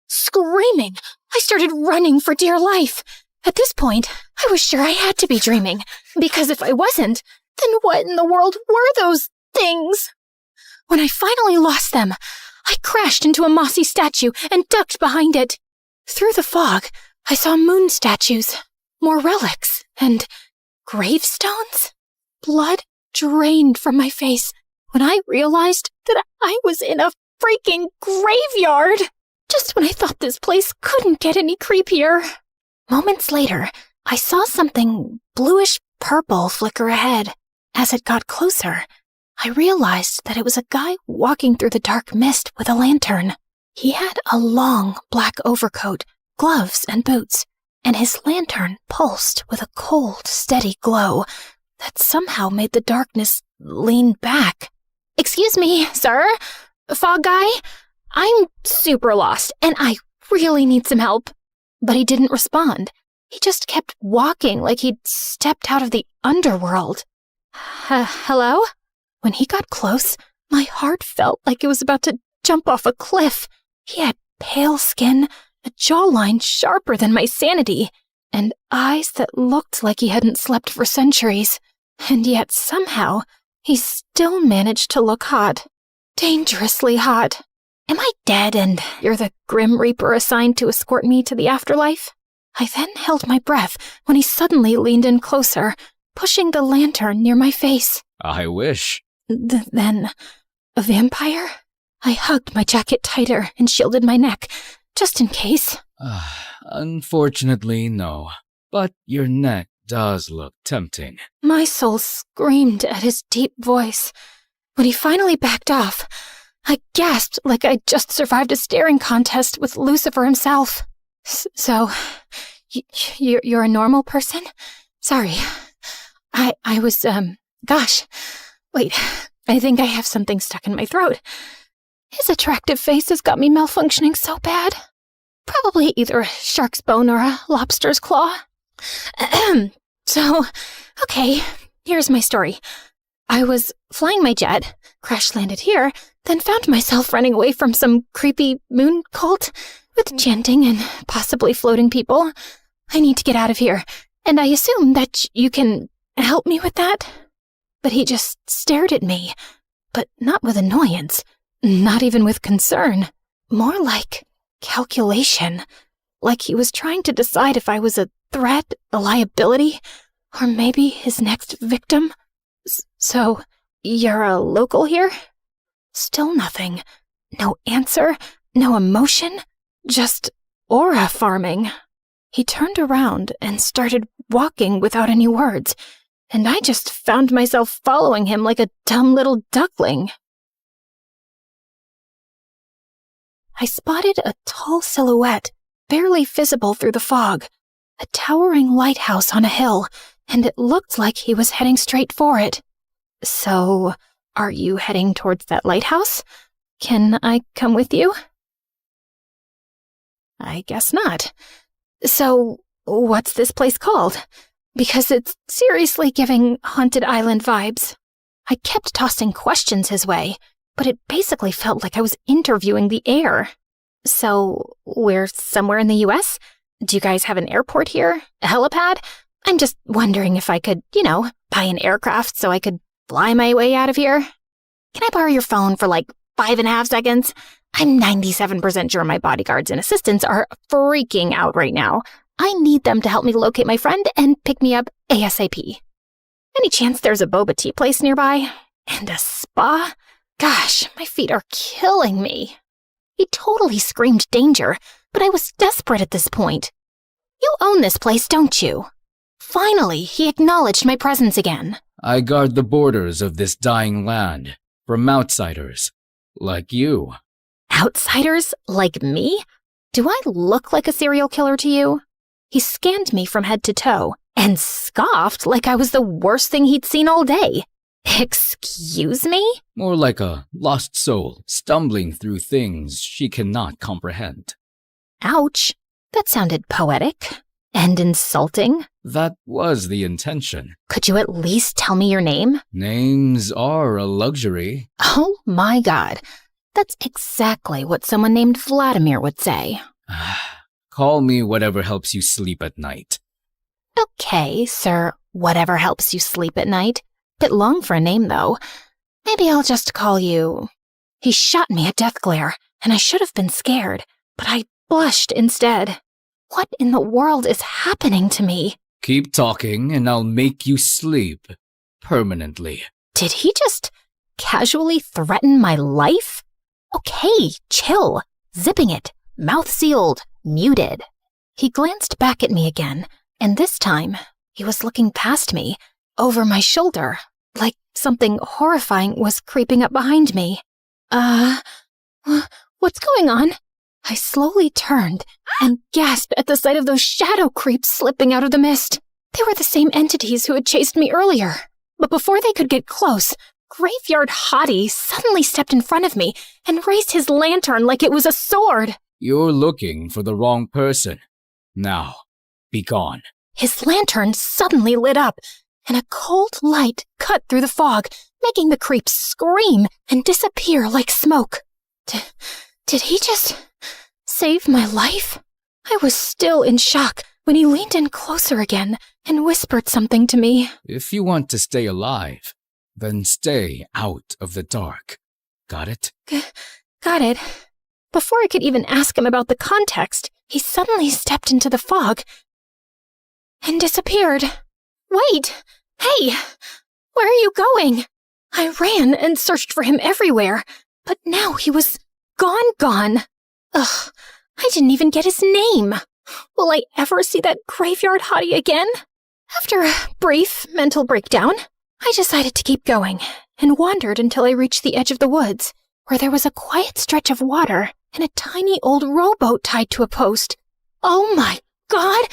Screaming, I started running for dear life. At this point, I was sure I had to be dreaming, because if I wasn't, then what in the world were those things? When I finally lost them, I crashed into a mossy statue and ducked behind it. Through the fog, I saw moon statues, more relics, and gravestones. Blood drained from my face when I realized that I was in a freaking graveyard. Just when I thought this place couldn't get any creepier. Moments later, I saw something bluish-purple flicker ahead. As it got closer, I realized that it was a guy walking through the dark mist with a lantern. He had a long black overcoat, gloves, and boots, and his lantern pulsed with a cold, steady glow that somehow made the darkness lean back. "Excuse me, sir? Fog guy? I'm super lost, and I really need some help." But he didn't respond. He just kept walking like he'd stepped out of the underworld. Hello? When he got close, my heart felt like it was about to jump off a cliff. He had pale skin, a jawline sharper than my sanity, and eyes that looked like he hadn't slept for centuries. And yet somehow, he still managed to look hot. Dangerously hot. Am I dead and you're the Grim Reaper assigned to escort me to the afterlife? I then held my breath when he suddenly leaned in closer, pushing the lantern near my face. I wish. Then, a vampire? I hugged my jacket tighter and shielded my neck, just in case. Unfortunately, no. But your neck does look tempting. My soul screamed at his deep voice. When he finally backed off, I gasped like I'd just survived a staring contest with Lucifer himself. So, you're a normal person? Sorry. I was, gosh. Wait, I think I have something stuck in my throat. His attractive face has got me malfunctioning so bad. Probably either a shark's bone or a lobster's claw. So, okay, here's my story. I was flying my jet, crash-landed here, then found myself running away from some creepy moon cult with chanting and possibly floating people. I need to get out of here, and I assume that you can help me with that? But he just stared at me, but not with annoyance, not even with concern. More like calculation. Like he was trying to decide if I was a threat, a liability, or maybe his next victim. So, you're a local here? Still nothing. No answer, no emotion, just aura farming. He turned around and started walking without any words, and I just found myself following him like a dumb little duckling. I spotted a tall silhouette, barely visible through the fog, a towering lighthouse on a hill, and it looked like he was heading straight for it. So, are you heading towards that lighthouse? Can I come with you? I guess not. So, what's this place called? Because it's seriously giving Haunted Island vibes. I kept tossing questions his way, but it basically felt like I was interviewing the air. So, we're somewhere in the US? Do you guys have an airport here? A helipad? I'm just wondering if I could, buy an aircraft so I could fly my way out of here. Can I borrow your phone for like 5.5 seconds? I'm 97% sure my bodyguards and assistants are freaking out right now. I need them to help me locate my friend and pick me up ASAP. Any chance there's a boba tea place nearby? And a spa? Gosh, my feet are killing me. He totally screamed danger, but I was desperate at this point. You own this place, don't you? Finally, he acknowledged my presence again. I guard the borders of this dying land from outsiders like you. Outsiders like me? Do I look like a serial killer to you? He scanned me from head to toe and scoffed like I was the worst thing he'd seen all day. Excuse me? More like a lost soul stumbling through things she cannot comprehend. Ouch. That sounded poetic and insulting. That was the intention. Could you at least tell me your name? Names are a luxury. Oh my God. That's exactly what someone named Vladimir would say. Call me whatever helps you sleep at night. Okay, sir, whatever helps you sleep at night. Bit long for a name, though. Maybe I'll just call you... He shot me a death glare, and I should have been scared, but I blushed instead. What in the world is happening to me? Keep talking, and I'll make you sleep. Permanently. Did he just casually threaten my life? Okay, chill. Zipping it. Mouth sealed. Muted. He glanced back at me again, and this time, he was looking past me, over my shoulder, like something horrifying was creeping up behind me. What's going on? I slowly turned and gasped at the sight of those shadow creeps slipping out of the mist. They were the same entities who had chased me earlier. But before they could get close, Graveyard Hottie suddenly stepped in front of me and raised his lantern like it was a sword. You're looking for the wrong person. Now, be gone. His lantern suddenly lit up, and a cold light cut through the fog, making the creeps scream and disappear like smoke. Did he just save my life? I was still in shock when he leaned in closer again and whispered something to me. If you want to stay alive, then stay out of the dark. Got it? Got it. Before I could even ask him about the context, he suddenly stepped into the fog and disappeared. Wait! Hey! Where are you going? I ran and searched for him everywhere, but now he was gone. Ugh, I didn't even get his name. Will I ever see that Graveyard Hottie again? After a brief mental breakdown, I decided to keep going and wandered until I reached the edge of the woods, where there was a quiet stretch of water and a tiny old rowboat tied to a post. Oh my God!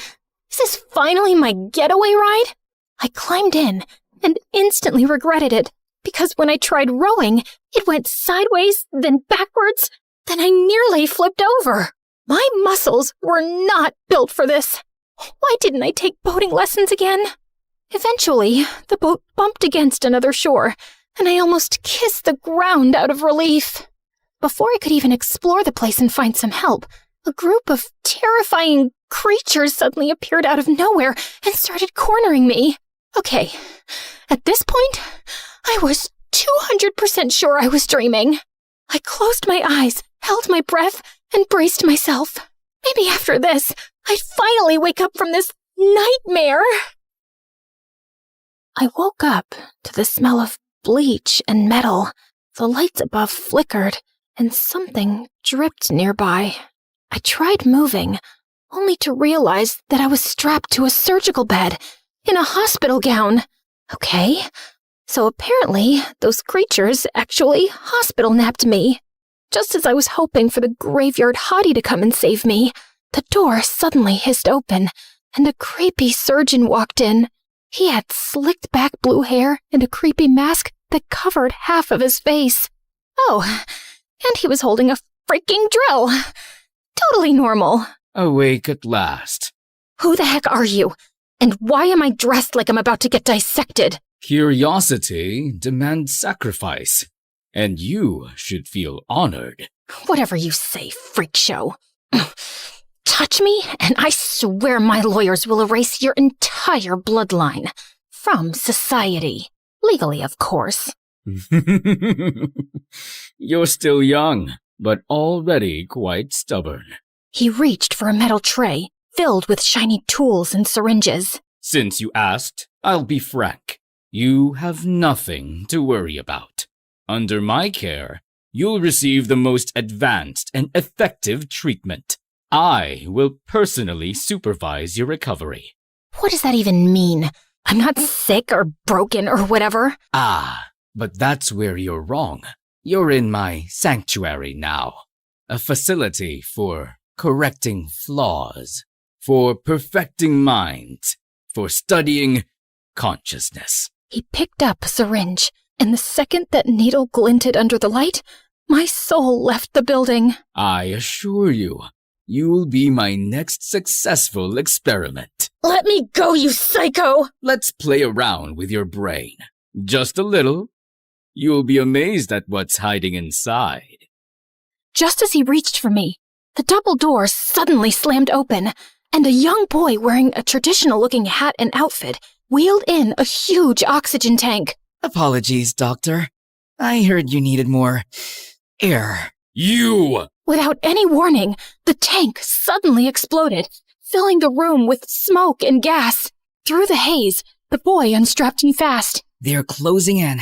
Is this finally my getaway ride? I climbed in and instantly regretted it, because when I tried rowing, it went sideways, then backwards, then I nearly flipped over. My muscles were not built for this. Why didn't I take boating lessons again? Eventually, the boat bumped against another shore, and I almost kissed the ground out of relief. Before I could even explore the place and find some help, a group of terrifying creatures suddenly appeared out of nowhere and started cornering me. Okay, at this point, I was 200% sure I was dreaming. I closed my eyes held my breath, and braced myself. Maybe after this, I'd finally wake up from this nightmare. I woke up to the smell of bleach and metal. The lights above flickered, and something dripped nearby. I tried moving, only to realize that I was strapped to a surgical bed in a hospital gown. Okay, so apparently those creatures actually hospital napped me. Just as I was hoping for the graveyard hottie to come and save me, the door suddenly hissed open, and a creepy surgeon walked in. He had slicked back blue hair and a creepy mask that covered half of his face. Oh, and he was holding a freaking drill. Totally normal. Awake at last. Who the heck are you? And why am I dressed like I'm about to get dissected? Curiosity demands sacrifice, and you should feel honored. Whatever you say, freak show. Touch me, and I swear my lawyers will erase your entire bloodline. From society. Legally, of course. You're still young, but already quite stubborn. He reached for a metal tray, filled with shiny tools and syringes. Since you asked, I'll be frank. You have nothing to worry about. Under my care, you'll receive the most advanced and effective treatment. I will personally supervise your recovery. What does that even mean? I'm not sick or broken or whatever. Ah, but that's where you're wrong. You're in my sanctuary now. A facility for correcting flaws, for perfecting minds, for studying consciousness. He picked up a syringe, and the second that needle glinted under the light, my soul left the building. I assure you, you'll be my next successful experiment. Let me go, you psycho! Let's play around with your brain. Just a little. You'll be amazed at what's hiding inside. Just as he reached for me, the double door suddenly slammed open, and a young boy wearing a traditional-looking hat and outfit wheeled in a huge oxygen tank. Apologies, Doctor. I heard you needed more air. You! Without any warning, the tank suddenly exploded, filling the room with smoke and gas. Through the haze, the boy unstrapped me fast. They're closing in.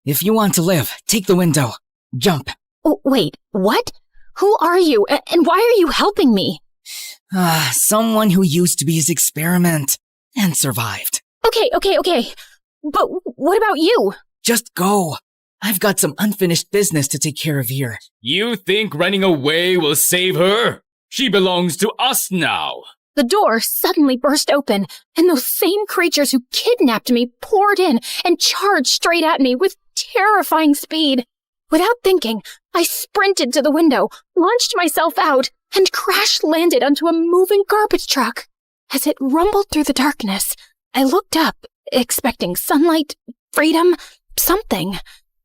If you want to live, take the window. Jump. Oh, wait, what? Who are you, and why are you helping me? Someone who used to be his experiment and survived. Okay. But what about you? Just go. I've got some unfinished business to take care of here. You think running away will save her? She belongs to us now. The door suddenly burst open, and those same creatures who kidnapped me poured in and charged straight at me with terrifying speed. Without thinking, I sprinted to the window, launched myself out, and crash-landed onto a moving garbage truck. As it rumbled through the darkness, I looked up, expecting sunlight, freedom, something.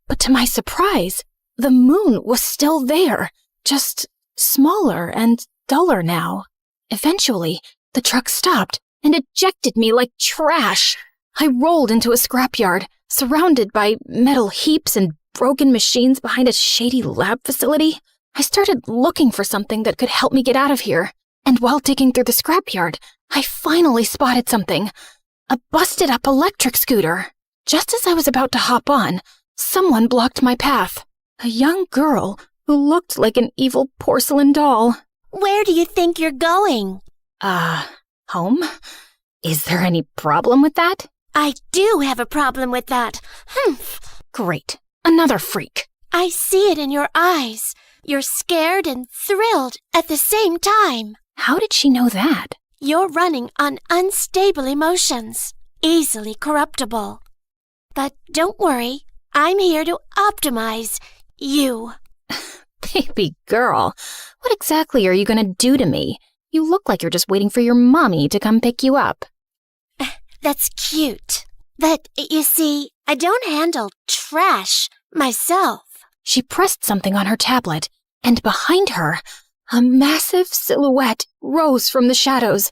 But to my surprise, the moon was still there, just smaller and duller now. Eventually, the truck stopped and ejected me like trash. I rolled into a scrapyard, surrounded by metal heaps and broken machines behind a shady lab facility. I started looking for something that could help me get out of here. And while digging through the scrapyard, I finally spotted something. A busted-up electric scooter. Just as I was about to hop on, someone blocked my path. A young girl who looked like an evil porcelain doll. Where do you think you're going? Home? Is there any problem with that? I do have a problem with that. Great. Another freak. I see it in your eyes. You're scared and thrilled at the same time. How did she know that? You're running on unstable emotions, easily corruptible. But don't worry, I'm here to optimize you. Baby girl, what exactly are you going to do to me? You look like you're just waiting for your mommy to come pick you up. That's cute. But, you see, I don't handle trash myself. She pressed something on her tablet, and behind her, a massive silhouette rose from the shadows,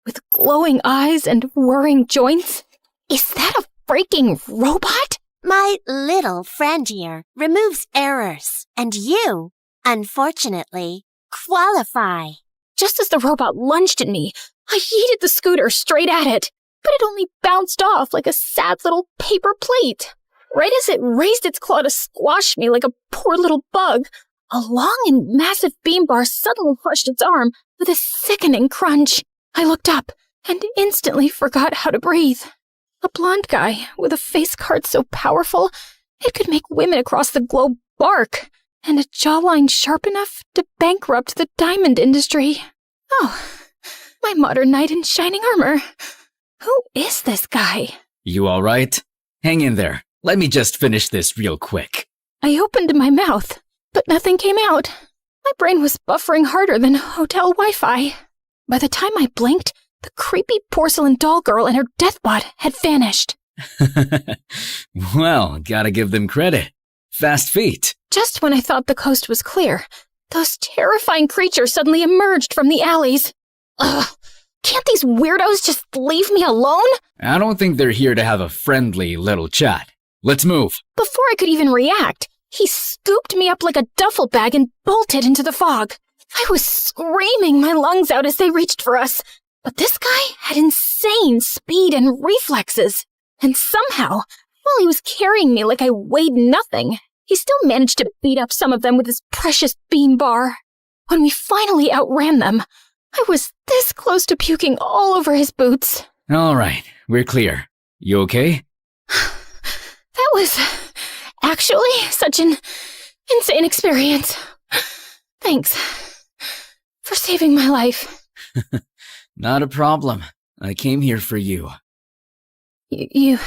with glowing eyes and whirring joints. Is that a freaking robot? My little friend here removes errors, and you Unfortunately, qualify. Just as the robot lunged at me, I yeeted the scooter straight at it, but it only bounced off like a sad little paper plate. Right as it raised its claw to squash me like a poor little bug, a long and massive beam bar suddenly crushed its arm with a sickening crunch. I looked up and instantly forgot how to breathe. A blonde guy with a face card so powerful it could make women across the globe bark, and a jawline sharp enough to bankrupt the diamond industry. Oh, my modern knight in shining armor. Who is this guy? You all right? Hang in there. Let me just finish this real quick. I opened my mouth, but nothing came out. My brain was buffering harder than hotel Wi-Fi. By the time I blinked, the creepy porcelain doll girl and her deathbot had vanished. Well, gotta give them credit. Fast feet. Just when I thought the coast was clear, those terrifying creatures suddenly emerged from the alleys. Ugh, can't these weirdos just leave me alone? I don't think they're here to have a friendly little chat. Let's move. Before I could even react, he scooped me up like a duffel bag and bolted into the fog. I was screaming my lungs out as they reached for us, but this guy had insane speed and reflexes. And somehow, while he was carrying me like I weighed nothing, he still managed to beat up some of them with his precious bean bar. When we finally outran them, I was this close to puking all over his boots. All right, we're clear. You okay? That was actually such an insane experience. Thanks for saving my life. Not a problem. I came here for you. You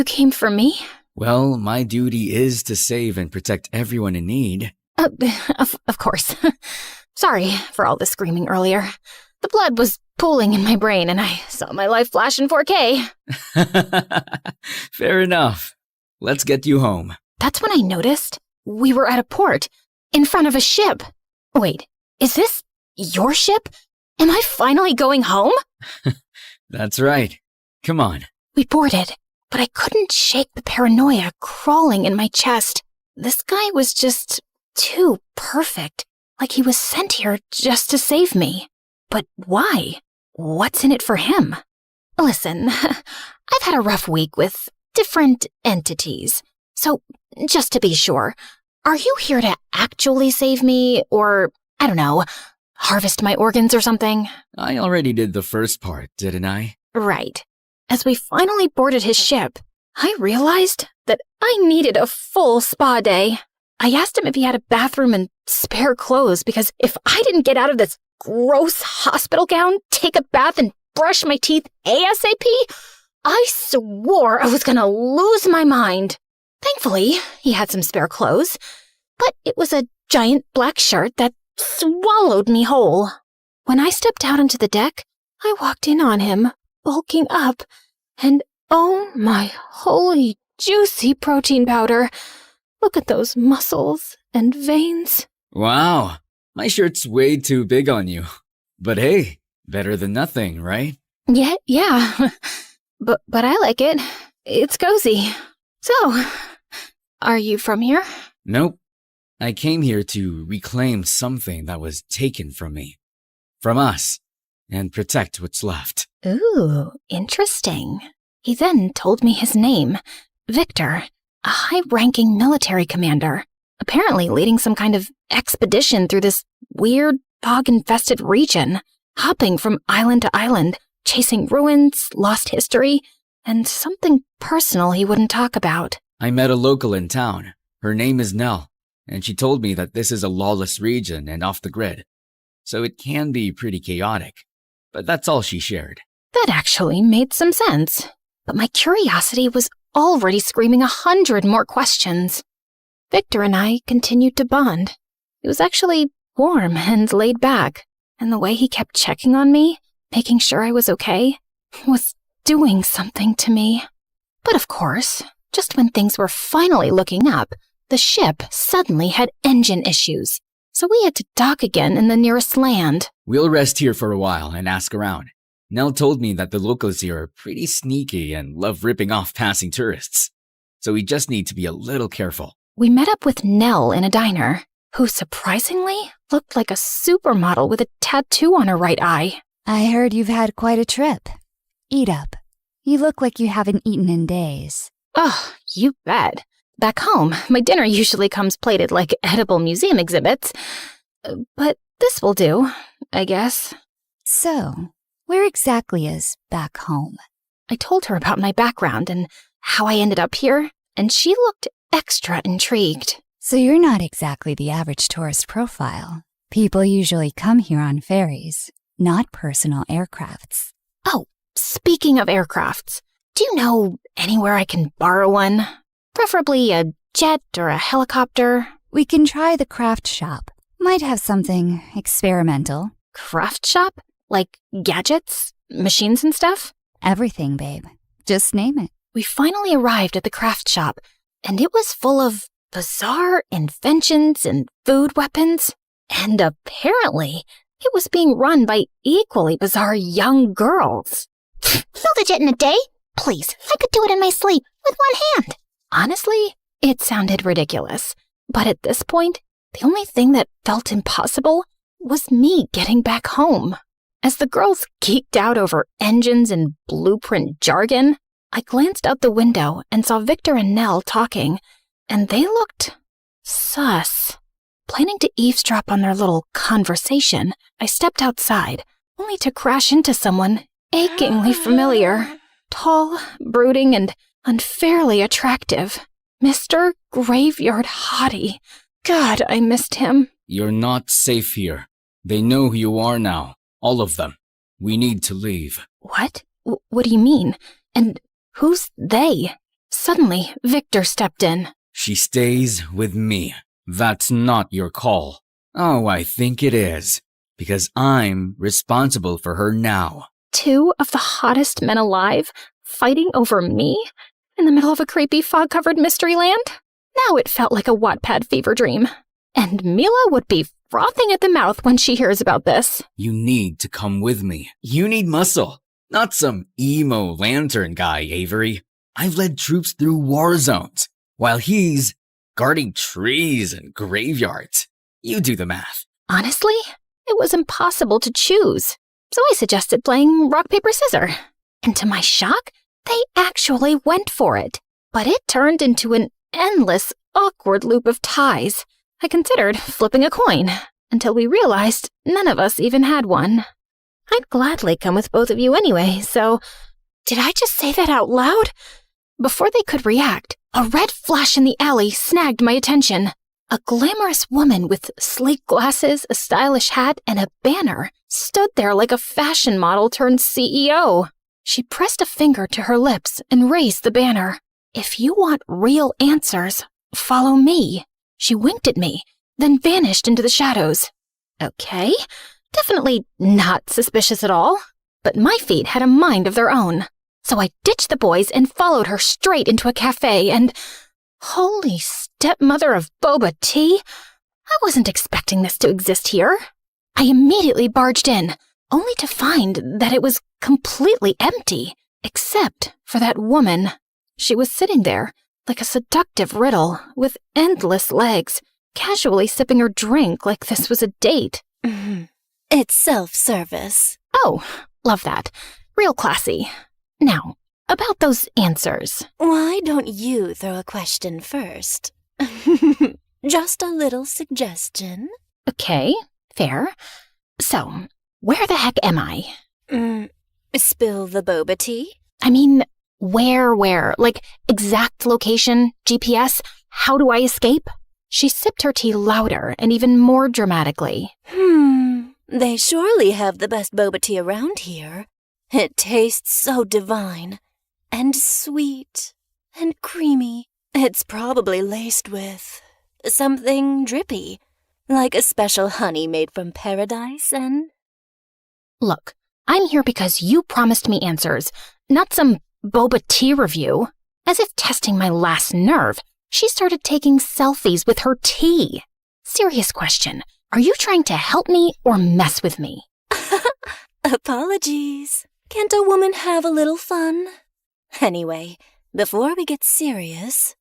came for me? Well, my duty is to save and protect everyone in need. Of course. Sorry for all the screaming earlier. The blood was pooling in my brain and I saw my life flash in 4K. Fair enough. Let's get you home. That's when I noticed we were at a port, in front of a ship. Wait, is this your ship? Am I finally going home? That's right. Come on. We boarded, but I couldn't shake the paranoia crawling in my chest. This guy was just too perfect, like he was sent here just to save me. But why? What's in it for him? Listen, I've had a rough week with different entities. So, just to be sure, are you here to actually save me, or, I don't know, harvest my organs or something? I already did the first part, didn't I? Right. As we finally boarded his ship, I realized that I needed a full spa day. I asked him if he had a bathroom and spare clothes, because if I didn't get out of this gross hospital gown, take a bath, and brush my teeth ASAP, I swore I was gonna lose my mind. Thankfully, he had some spare clothes, but it was a giant black shirt that swallowed me whole. When I stepped out onto the deck, I walked in on him, bulking up, and oh my holy juicy protein powder. Look at those muscles and veins. Wow, my shirt's way too big on you. But hey, better than nothing, right? Yeah. But I like it. It's cozy. So, are you from here? Nope. I came here to reclaim something that was taken from me. From us. And protect what's left. Ooh, interesting. He then told me his name, Victor, a high-ranking military commander, apparently leading some kind of expedition through this weird, fog-infested region, hopping from island to island, chasing ruins, lost history, and something personal he wouldn't talk about. I met a local in town. Her name is Nell, and she told me that this is a lawless region and off the grid, so it can be pretty chaotic. But that's all she shared. That actually made some sense. But my curiosity was already screaming 100 more questions. Victor and I continued to bond. It was actually warm and laid back, and the way he kept checking on me, making sure I was okay, was doing something to me. But of course, just when things were finally looking up, the ship suddenly had engine issues, so we had to dock again in the nearest land. We'll rest here for a while and ask around. Nell told me that the locals here are pretty sneaky and love ripping off passing tourists, so we just need to be a little careful. We met up with Nell in a diner, who surprisingly looked like a supermodel with a tattoo on her right eye. I heard you've had quite a trip. Eat up. You look like you haven't eaten in days. Oh, you bet. Back home, my dinner usually comes plated like edible museum exhibits. But this will do, I guess. So, where exactly is back home? I told her about my background and how I ended up here, and she looked extra intrigued. So you're not exactly the average tourist profile. People usually come here on ferries, not personal aircrafts. Oh, speaking of aircrafts, do you know anywhere I can borrow one? Preferably a jet or a helicopter. We can try the craft shop. Might have something experimental. Craft shop? Like gadgets, machines and stuff? Everything, babe. Just name it. We finally arrived at the craft shop, and it was full of bizarre inventions and food weapons. And apparently, it was being run by equally bizarre young girls. Build a jet in a day? Please, I could do it in my sleep with one hand. Honestly, it sounded ridiculous. But at this point, the only thing that felt impossible was me getting back home. As the girls geeked out over engines and blueprint jargon, I glanced out the window and saw Victor and Nell talking, and they looked sus. Planning to eavesdrop on their little conversation, I stepped outside, only to crash into someone achingly familiar. Tall, brooding, and unfairly attractive. Mr. Graveyard Hottie. God, I missed him. You're not safe here. They know who you are now. All of them. We need to leave. What? What do you mean? And who's they? Suddenly, Victor stepped in. She stays with me. That's not your call. Oh, I think it is. Because I'm responsible for her now. 2 of the hottest men alive fighting over me in the middle of a creepy fog-covered mystery land? Now it felt like a Wattpad fever dream. And Mila would be frothing at the mouth when she hears about this. You need to come with me. You need muscle. Not some emo lantern guy, Avery. I've led troops through war zones, while he's guarding trees and graveyards. You do the math. Honestly, it was impossible to choose. So I suggested playing rock, paper, scissors. And to my shock, they actually went for it. But it turned into an endless, awkward loop of ties. I considered flipping a coin, until we realized none of us even had one. I'd gladly come with both of you anyway, so... Did I just say that out loud? Before they could react, a red flash in the alley snagged my attention. A glamorous woman with sleek glasses, a stylish hat, and a banner stood there like a fashion model turned CEO. She pressed a finger to her lips and raised the banner. If you want real answers, follow me. She winked at me, then vanished into the shadows. Okay, definitely not suspicious at all. But my feet had a mind of their own. So I ditched the boys and followed her straight into a cafe and... Holy stepmother of boba tea! I wasn't expecting this to exist here. I immediately barged in, only to find that it was completely empty, except for that woman. She was sitting there, like a seductive riddle, with endless legs, casually sipping her drink like this was a date. It's self-service. Oh, love that. Real classy. Now, about those answers. Why don't you throw a question first? Just a little suggestion. Okay, fair. So, where the heck am I? Spill the boba tea? I mean, where? Like, exact location, GPS? How do I escape? She sipped her tea louder and even more dramatically. They surely have the best boba tea around here. It tastes so divine, and sweet, and creamy. It's probably laced with something drippy, like a special honey made from paradise and... Look, I'm here because you promised me answers, not some boba tea review. As if testing my last nerve, she started taking selfies with her tea. Serious question, are you trying to help me or mess with me? Apologies. Can't a woman have a little fun? Anyway, before we get serious...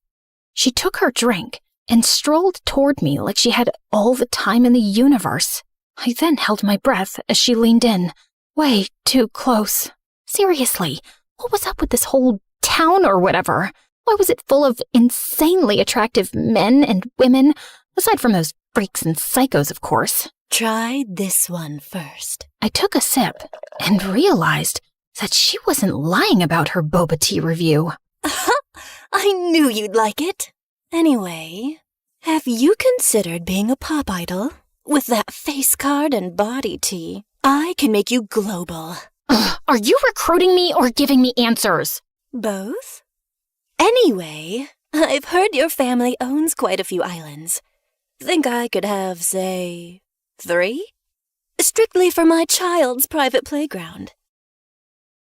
She took her drink, and strolled toward me like she had all the time in the universe. I then held my breath as she leaned in, way too close. Seriously, what was up with this whole town or whatever? Why was it full of insanely attractive men and women, aside from those freaks and psychos, of course? Try this one first. I took a sip and realized that she wasn't lying about her boba tea review. I knew you'd like it. Anyway, have you considered being a pop idol? With that face card and body tea, I can make you global. Are you recruiting me or giving me answers? Both? Anyway, I've heard your family owns quite a few islands. Think I could have, say, 3? Strictly for my child's private playground.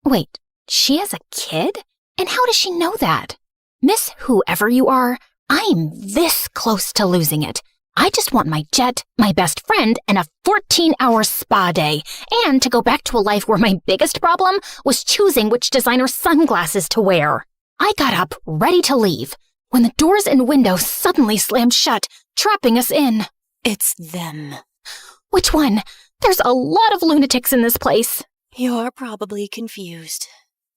Wait, she has a kid? And how does she know that? Miss whoever you are, I'm this close to losing it. I just want my jet, my best friend, and a 14-hour spa day, and to go back to a life where my biggest problem was choosing which designer sunglasses to wear. I got up, ready to leave, when the doors and windows suddenly slammed shut, trapping us in. It's them. Which one? There's a lot of lunatics in this place. You're probably confused.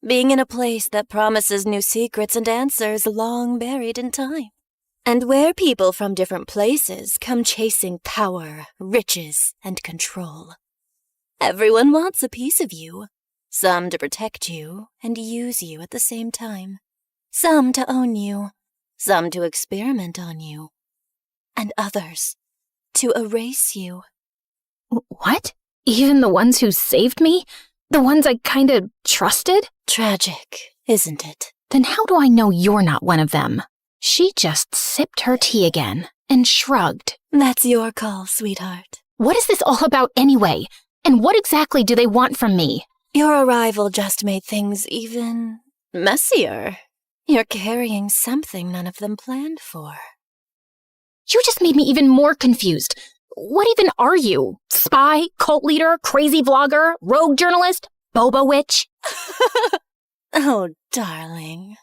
Being in a place that promises new secrets and answers long buried in time. And where people from different places come chasing power, riches, and control. Everyone wants a piece of you. Some to protect you and use you at the same time. Some to own you. Some to experiment on you. And others to erase you. What? Even the ones who saved me? The ones I kinda trusted? Tragic, isn't it? Then how do I know you're not one of them? She just sipped her tea again and shrugged. That's your call, sweetheart. What is this all about anyway? And what exactly do they want from me? Your arrival just made things even messier. You're carrying something none of them planned for. You just made me even more confused. What even are you? Spy, cult leader, crazy vlogger, rogue journalist, boba witch? Oh, darling.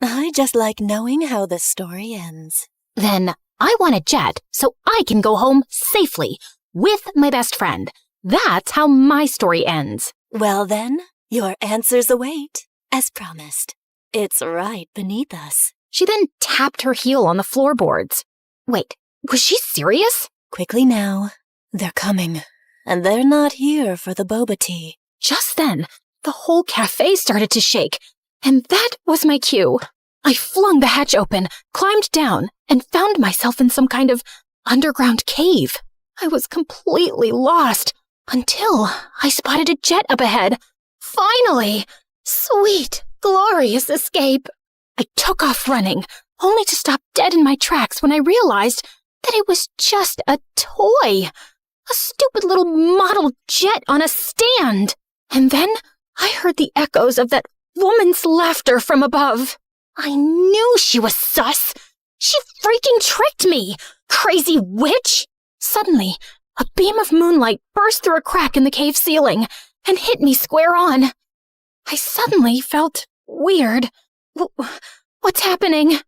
I just like knowing how the story ends. Then I want a jet so I can go home safely with my best friend. That's how my story ends. Well then, your answers await, as promised. It's right beneath us. She then tapped her heel on the floorboards. Wait, was she serious? Quickly now. They're coming, and they're not here for the boba tea. Just then, the whole cafe started to shake, and that was my cue. I flung the hatch open, climbed down, and found myself in some kind of underground cave. I was completely lost until I spotted a jet up ahead. Finally! Sweet, glorious escape. I took off running, only to stop dead in my tracks when I realized that it was just a toy. A stupid little model jet on a stand. And then I heard the echoes of that woman's laughter from above. I knew she was sus. She freaking tricked me, crazy witch. Suddenly, a beam of moonlight burst through a crack in the cave ceiling and hit me square on. I suddenly felt weird. What's happening?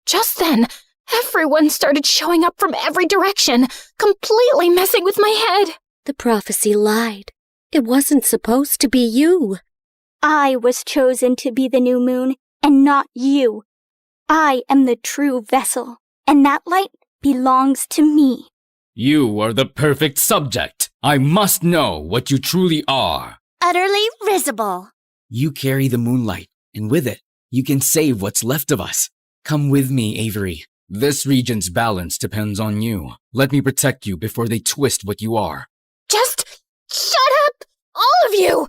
Just then, everyone started showing up from every direction, completely messing with my head. The prophecy lied. It wasn't supposed to be you. I was chosen to be the new moon, and not you. I am the true vessel, and that light belongs to me. You are the perfect subject. I must know what you truly are. Utterly risible. You carry the moonlight, and with it, you can save what's left of us. Come with me, Avery. This region's balance depends on you. Let me protect you before they twist what you are. Just shut up, all of you!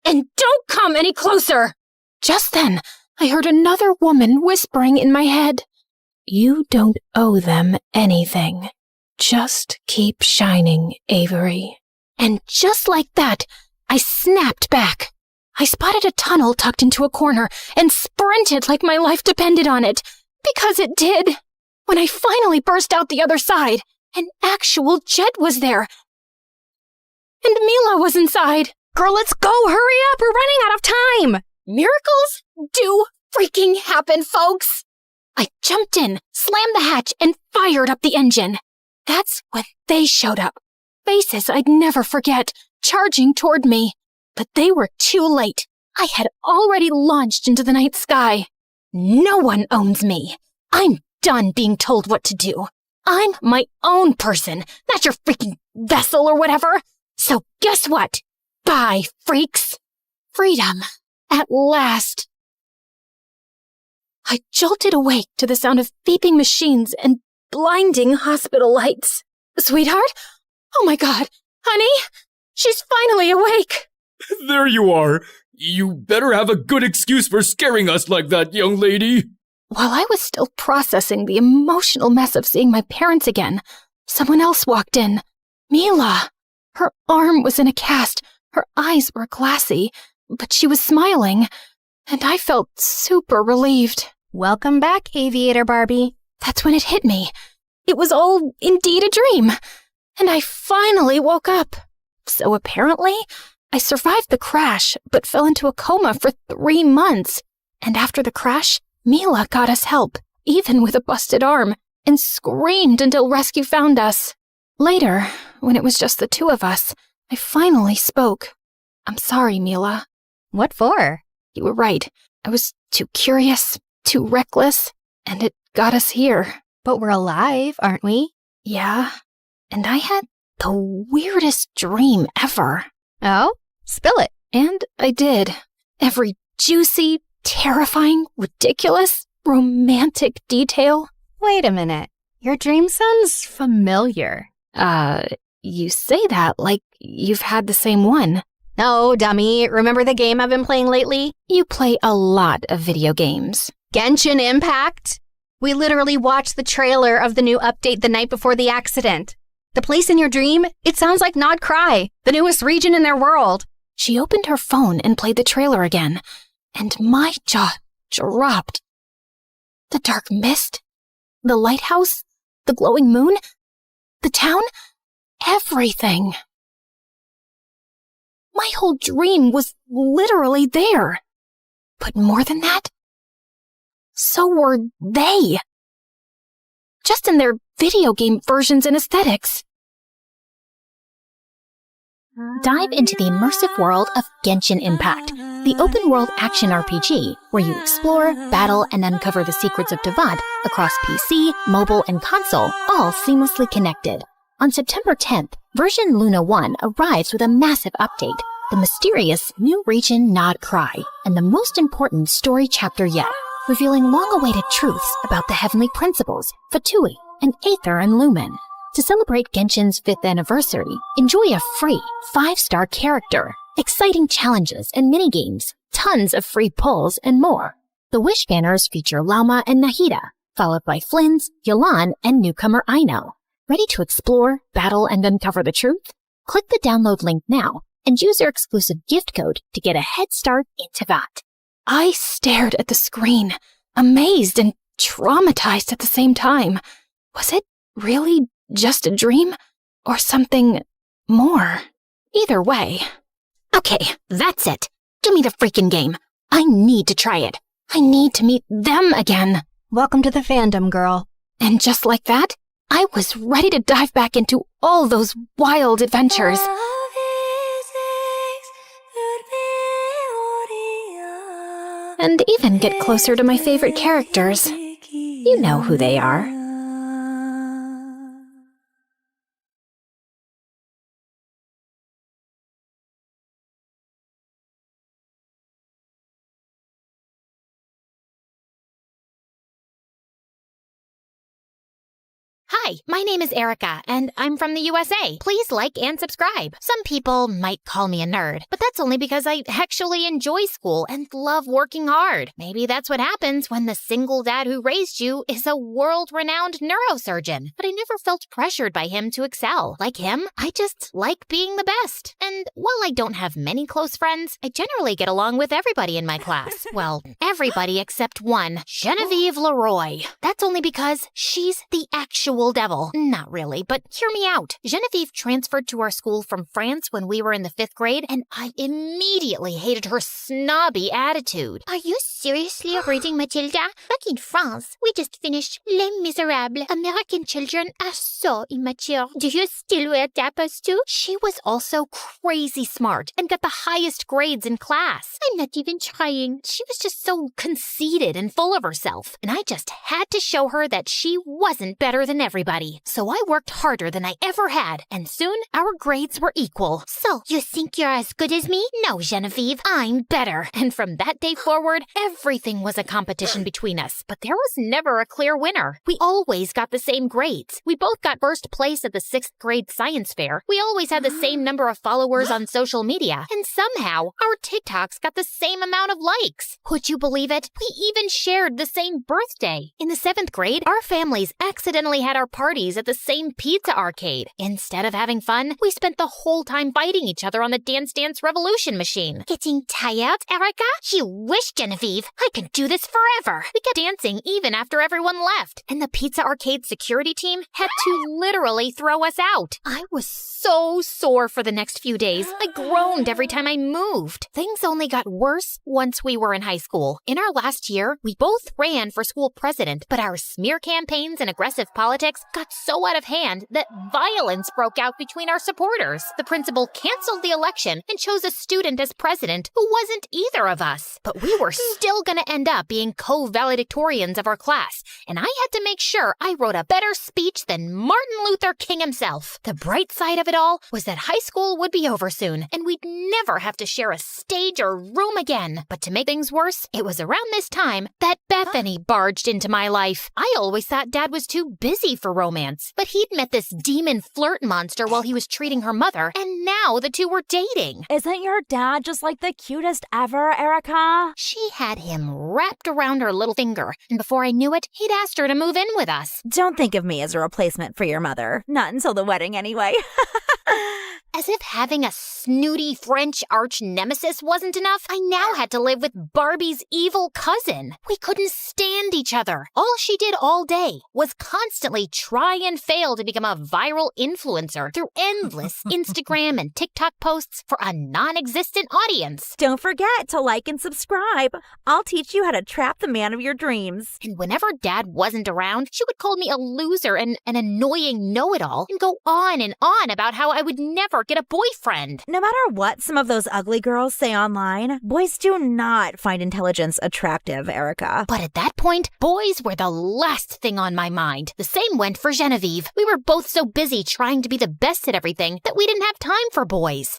And don't come any closer! Just then, I heard another woman whispering in my head. You don't owe them anything. Just keep shining, Avery. And just like that, I snapped back. I spotted a tunnel tucked into a corner and sprinted like my life depended on it. Because it did. When I finally burst out the other side, an actual jet was there. And Mila was inside. Girl, let's go! Hurry up! We're running out of time! Miracles do freaking happen, folks! I jumped in, slammed the hatch, and fired up the engine. That's when they showed up. Faces I'd never forget, charging toward me. But they were too late. I had already launched into the night sky. No one owns me. I'm done being told what to do. I'm my own person, not your freaking vessel or whatever. So guess what? Bye, freaks. Freedom. At last. I jolted awake to the sound of beeping machines and blinding hospital lights. Sweetheart? Oh my God. Honey? She's finally awake. There you are. You better have a good excuse for scaring us like that, young lady. While I was still processing the emotional mess of seeing my parents again, someone else walked in. Mila. Her arm was in a cast, her eyes were glassy, but she was smiling, and I felt super relieved. Welcome back, Aviator Barbie. That's when it hit me. It was all indeed a dream, and I finally woke up. So apparently, I survived the crash, but fell into a coma for 3 months. And after the crash, Mila got us help, even with a busted arm, and screamed until rescue found us. Later, when it was just the two of us, I finally spoke. I'm sorry, Mila. What for? You were right. I was too curious, too reckless, and it got us here. But we're alive, aren't we? Yeah, and I had the weirdest dream ever. Oh? Spill it. And I did. Every juicy, terrifying, ridiculous, romantic detail. Wait a minute. Your dream sounds familiar. You say that like you've had the same one. No, dummy. Remember the game I've been playing lately? You play a lot of video games. Genshin Impact? We literally watched the trailer of the new update the night before the accident. The place in your dream, it sounds like Nod Cry, the newest region in their world. She opened her phone and played the trailer again, and my jaw dropped. The dark mist, the lighthouse, the glowing moon, the town, everything. My whole dream was literally there. But more than that, so were they. Just in their video game versions and aesthetics. Dive into the immersive world of Genshin Impact, the open-world action RPG where you explore, battle, and uncover the secrets of Devad across PC, mobile, and console, all seamlessly connected. On September 10th, version Luna 1 arrives with a massive update, the mysterious new region Nod Cry, and the most important story chapter yet, revealing long-awaited truths about the heavenly principles, Fatui, and Aether and Lumen. To celebrate Genshin's 5th anniversary, enjoy a free 5-star character, exciting challenges and minigames, tons of free pulls, and more. The Wish banners feature Lauma and Nahida, followed by Flynn's, Yolan, and newcomer Aino. Ready to explore, battle, and uncover the truth? Click the download link now and use your exclusive gift code to get a head start into that. I stared at the screen, amazed and traumatized at the same time. Was it really just a dream? Or something more? Either way. Okay, that's it. Give me the freaking game. I need to try it. I need to meet them again. Welcome to the fandom, girl. And just like that, I was ready to dive back into all those wild adventures. And even get closer to my favorite characters. You know who they are. Hi, my name is Erica, and I'm from the USA. Please like and subscribe. Some people might call me a nerd, but that's only because I actually enjoy school and love working hard. Maybe that's what happens when the single dad who raised you is a world-renowned neurosurgeon. But I never felt pressured by him to excel. Like him, I just like being the best. And while I don't have many close friends, I generally get along with everybody in my class. Well, everybody except one, Genevieve Leroy. That's only because she's the actual devil. Not really, but hear me out. Genevieve transferred to our school from France when we were in the 5th grade, and I immediately hated her snobby attitude. Are you seriously reading Matilda? Back in France, we just finished Les Miserables. American children are so immature. Do you still wear tapas too? She was also crazy smart and got the highest grades in class. I'm not even trying. She was just so conceited and full of herself, and I just had to show her that she wasn't better than everybody. So I worked harder than I ever had, and soon our grades were equal. So, you think you're as good as me? No, Genevieve, I'm better. And from that day forward, everything was a competition between us, but there was never a clear winner. We always got the same grades. We both got first place at the 6th grade science fair. We always had the same number of followers on social media, and somehow our TikToks got the same amount of likes. Would you believe it? We even shared the same birthday. In the 7th grade, our families accidentally had our parties at the same pizza arcade. Instead of having fun, we spent the whole time fighting each other on the Dance Dance Revolution machine. Getting tired, Erica? You wish, Genevieve. I could do this forever. We kept dancing even after everyone left, and the pizza arcade security team had to literally throw us out. I was so sore for the next few days. I groaned every time I moved. Things only got worse once we were in high school. In our last year, we both ran for school president, but our smear campaigns and aggressive politics got so out of hand that violence broke out between our supporters. The principal canceled the election and chose a student as president who wasn't either of us. But we were still gonna end up being co-valedictorians of our class, and I had to make sure I wrote a better speech than Martin Luther King himself. The bright side of it all was that high school would be over soon, and we'd never have to share a stage or room again. But to make things worse, it was around this time that Bethany barged into my life. I always thought Dad was too busy for romance, but he'd met this demon flirt monster while he was treating her mother, and now the two were dating. Isn't your dad just like the cutest ever, Erica? She had him wrapped around her little finger, and before I knew it, he'd asked her to move in with us. Don't think of me as a replacement for your mother. Not until the wedding, anyway. As if having a snooty French arch nemesis wasn't enough, I now had to live with Barbie's evil cousin. We couldn't stand each other. All she did all day was constantly try and fail to become a viral influencer through endless Instagram and TikTok posts for a non-existent audience. Don't forget to like and subscribe. I'll teach you how to trap the man of your dreams. And whenever Dad wasn't around, she would call me a loser and an annoying know-it-all and go on and on about how I would never get a boyfriend. No matter what some of those ugly girls say online, boys do not find intelligence attractive, Erica. But at that point, boys were the last thing on my mind. The same went for Genevieve. We were both so busy trying to be the best at everything that we didn't have time for boys.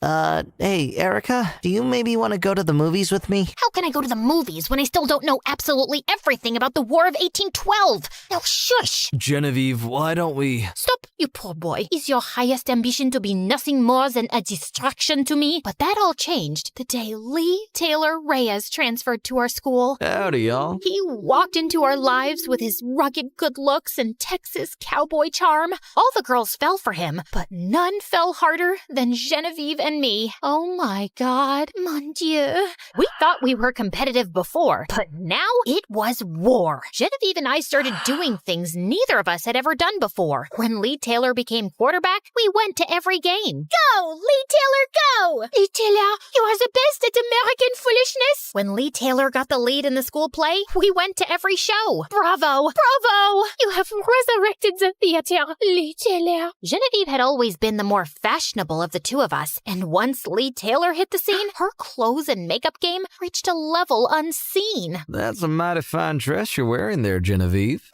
Hey, Erica, do you maybe want to go to the movies with me? How can I go to the movies when I still don't know absolutely everything about the War of 1812? Now shush! Genevieve, why don't we... Stop, you poor boy. Is your highest ambition to be nothing more than a distraction to me? But that all changed the day Lee Taylor Reyes transferred to our school. Howdy, y'all. He walked into our lives with his rugged good looks and Texas cowboy charm. All the girls fell for him, but none fell harder than Genevieve and me. Oh my God. Mon Dieu. We thought we were competitive before, but now it was war. Genevieve and I started doing things neither of us had ever done before. When Lee Taylor became quarterback, we went to every game. Go, Lee Taylor, go! Lee Taylor, you are the best at American foolishness. When Lee Taylor got the lead in the school play, we went to every show. Bravo! Bravo! You have resurrected the theater, Lee Taylor. Genevieve had always been the more fashionable of the two of us, and once Lee Taylor hit the scene, her clothes and makeup game reached a level unseen. That's a mighty fine dress you're wearing there, Genevieve.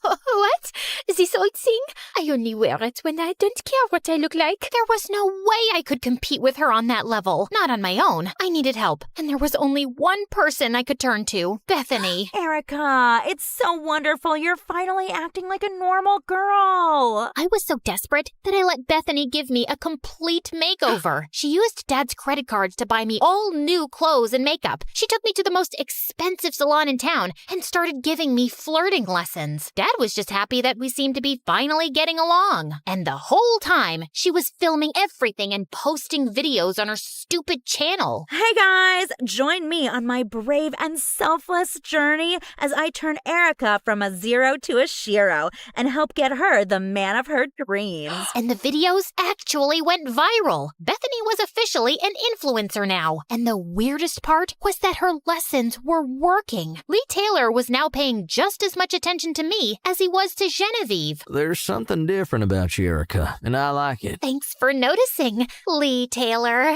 What? This old thing? I only wear it when I don't care what I look like. There was no way I could compete with her on that level. Not on my own. I needed help, and there was only one person I could turn to, Bethany. Erica, it's so wonderful. You're finally acting like a normal girl. I was so desperate that I let Bethany give me a complete makeover. She used Dad's credit cards to buy me all new clothes and makeup. She took me to the most expensive salon in town and started giving me flirting lessons. Dad was just happy happy that we seemed to be finally getting along. And the whole time, she was filming everything and posting videos on her stupid channel. Hey guys, join me on my brave and selfless journey as I turn Erica from a zero to a shiro and help get her the man of her dreams. And the videos actually went viral. Bethany was officially an influencer now. And the weirdest part was that her lessons were working. Lee Taylor was now paying just as much attention to me as he was to Genevieve. There's something different about you, Erica, and I like it. Thanks for noticing, Lee Taylor.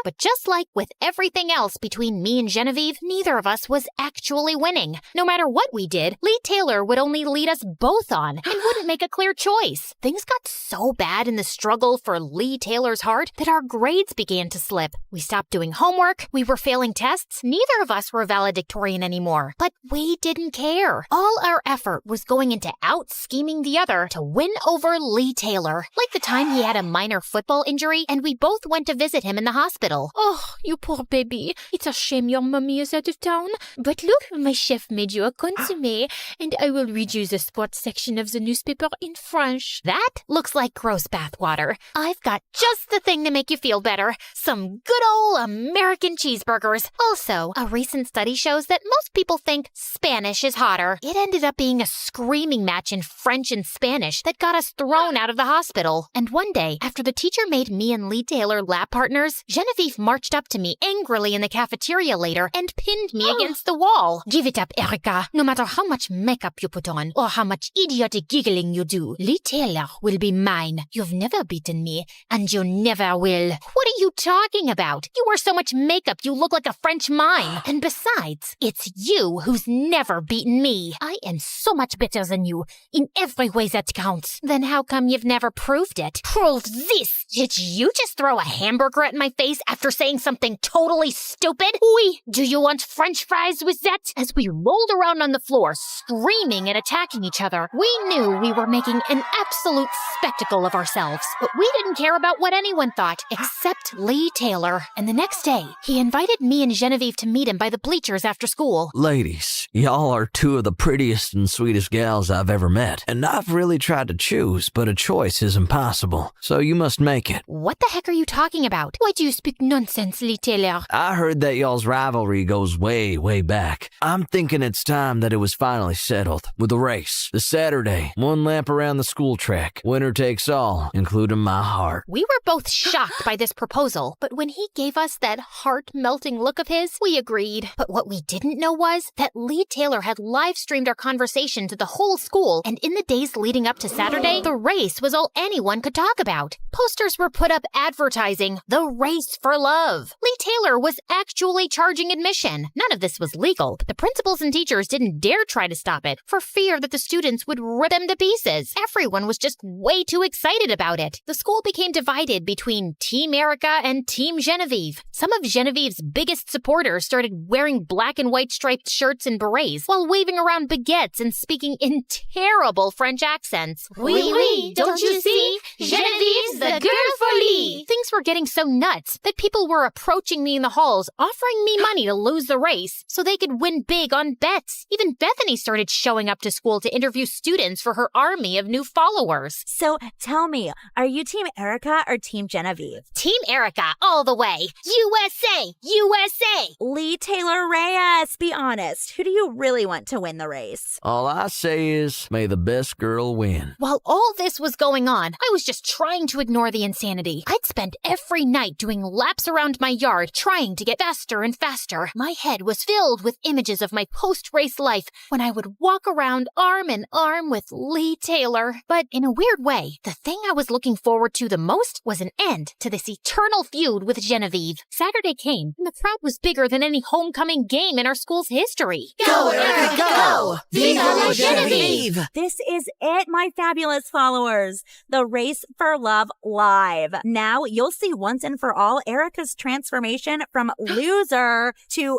But just like with everything else between me and Genevieve, neither of us was actually winning. No matter what we did, Lee Taylor would only lead us both on and wouldn't make a clear choice. Things got so bad in the struggle for Lee Taylor's heart that our grades began to slip. We stopped doing homework, we were failing tests, neither of us were valedictorian anymore. But we didn't care. All our effort was going into out-scheming the other to win over Lee Taylor. Like the time he had a minor football injury and we both went to visit him in the hospital. Oh, you poor baby. It's a shame your mummy is out of town. But look, my chef made you a consommé, and I will read you the sports section of the newspaper in French. That looks like gross bathwater. I've got just the thing to make you feel better. Some good old American cheeseburgers. Also, a recent study shows that most people think Spanish is hotter. It ended up being a screaming match in French and Spanish that got us thrown out of the hospital. And one day, after the teacher made me and Lee Taylor lab partners, Genevieve marched up to me angrily in the cafeteria later and pinned me against the wall. Give it up, Erica. No matter how much makeup you put on or how much idiotic giggling you do, Lee Taylor will be mine. You've never beaten me, and you never will. What are you talking about? You wear so much makeup you look like a French mime. And besides, it's you who's never beaten me. I am so much better than you in every way that counts. Then how come you've never proved it? Proved this? Did you just throw a hamburger at my face after saying something totally stupid? Oui, do you want French fries with that? As we rolled around on the floor, screaming and attacking each other, we knew we were making an absolute spectacle of ourselves. But we didn't care about what anyone thought, except Lee Taylor. And the next day, he invited me and Genevieve to meet him by the bleachers after school. Ladies, y'all are two of the prettiest and sweetest gals I've ever met. And I've really tried to choose, but a choice is impossible. So you must make it. What the heck are you talking about? Why do you speak nonsense, Lee Taylor? I heard that y'all's rivalry goes way, way back. I'm thinking it's time that it was finally settled. With the race, the Saturday, one lap around the school track. Winner takes all, including my heart. We were both shocked by this proposal, but when he gave us that heart-melting look of his, we agreed. But what we didn't know was that Lee Taylor had live-streamed our conversation to the whole school, and in the days leading up to Saturday, the race was all anyone could talk about. Posters were put up advertising the race for love. Lee Taylor was actually charging admission. None of this was legal, but the principals and teachers didn't dare try to stop it for fear that the students would rip him to pieces. Everyone was just way too excited about it. The school became divided between Team Erica and Team Genevieve. Some of Genevieve's biggest supporters started wearing black and white striped shirts and berets while waving around baguettes and speaking in terrible French accents. Oui, oui, don't you see? Genevieve's the girl for Lee. Things were getting so nuts that people were approaching me in the halls, offering me money to lose the race so they could win big on bets. Even Bethany started showing up to school to interview students for her army of new followers. So tell me, are you Team Erica or Team Genevieve? Team Erica, all the way. USA! USA! Lee Taylor Reyes, be honest. Who do you really want to win the race? All I say is, may the best girl win. While all this was going on, I was just trying to ignore the insanity. I'd spend every night doing laps around my yard, trying to get faster and faster. My head was filled with images of my post-race life when I would walk around arm in arm with Lee Taylor. But in a weird way, the thing I was looking forward to the most was an end to this eternal feud with Genevieve. Saturday came, and the crowd was bigger than any homecoming game in our school's history. Go, Erica, go! Viva la Genevieve! This is it, my fabulous followers. The Race for Love Live. Now you'll see once and for all Erica's transformation from loser to,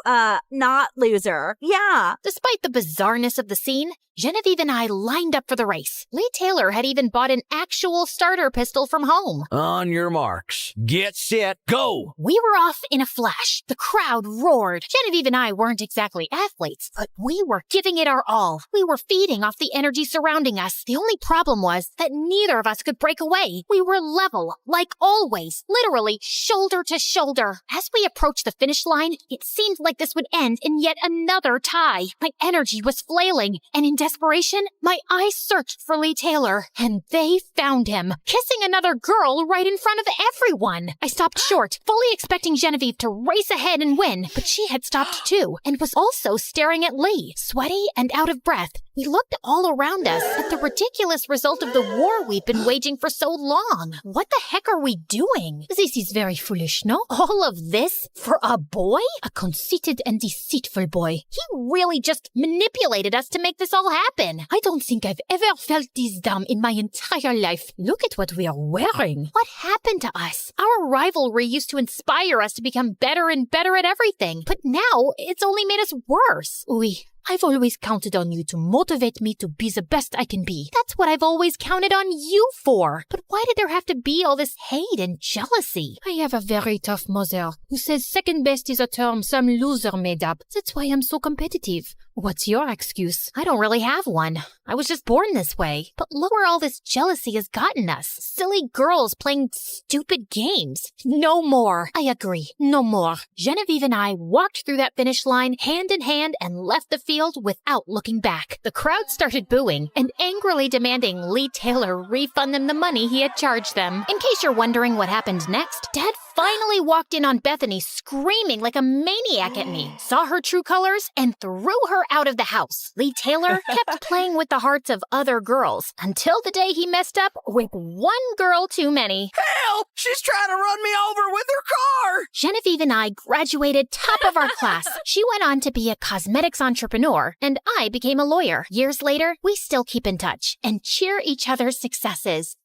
not loser. Yeah. Despite the bizarreness of the scene, Genevieve and I lined up for the race. Lee Taylor had even bought an actual starter pistol from home. On your marks. Get set, go! We were off in a flash. The crowd roared. Genevieve and I weren't exactly athletes, but we were giving it our all. We were feeding off the energy surrounding us. The only problem was that neither of us could break away. We were level, like always, literally shoulder to shoulder. As we approached the finish line, it seemed like this would end in yet another tie. My energy was flailing, and in desperation, my eyes searched for Lee Taylor, and they found him, kissing another girl right in front of everyone. I stopped short, fully expecting Genevieve to race ahead and win, but she had stopped too, and was also staring at Lee, sweaty and out of breath. We looked all around us at the ridiculous result of the war we've been waging for so long. What the heck are we doing? This is very foolish, no? All of this for a boy? A conceited and deceitful boy. He really just manipulated us to make this all happen. I don't think I've ever felt this dumb in my entire life. Look at what we are wearing. What happened to us? Our rivalry used to inspire us to become better and better at everything, but now it's only made us worse. Oui. I've always counted on you to motivate me to be the best I can be. That's what I've always counted on you for. But why did there have to be all this hate and jealousy? I have a very tough mother who says second best is a term some loser made up. That's why I'm so competitive. What's your excuse? I don't really have one. I was just born this way. But look where all this jealousy has gotten us. Silly girls playing stupid games. No more. I agree. No more. Genevieve and I walked through that finish line hand in hand and left the field without looking back. The crowd started booing and angrily demanding Lee Taylor refund them the money he had charged them. In case you're wondering what happened next, Dad finally walked in on Bethany screaming like a maniac at me, saw her true colors, and threw her out of the house. Lee Taylor kept playing with the hearts of other girls until the day he messed up with one girl too many. Hell! She's trying to run me over with her car! Genevieve and I graduated top of our class. She went on to be a cosmetics entrepreneur, and I became a lawyer. Years later, we still keep in touch and cheer each other's successes.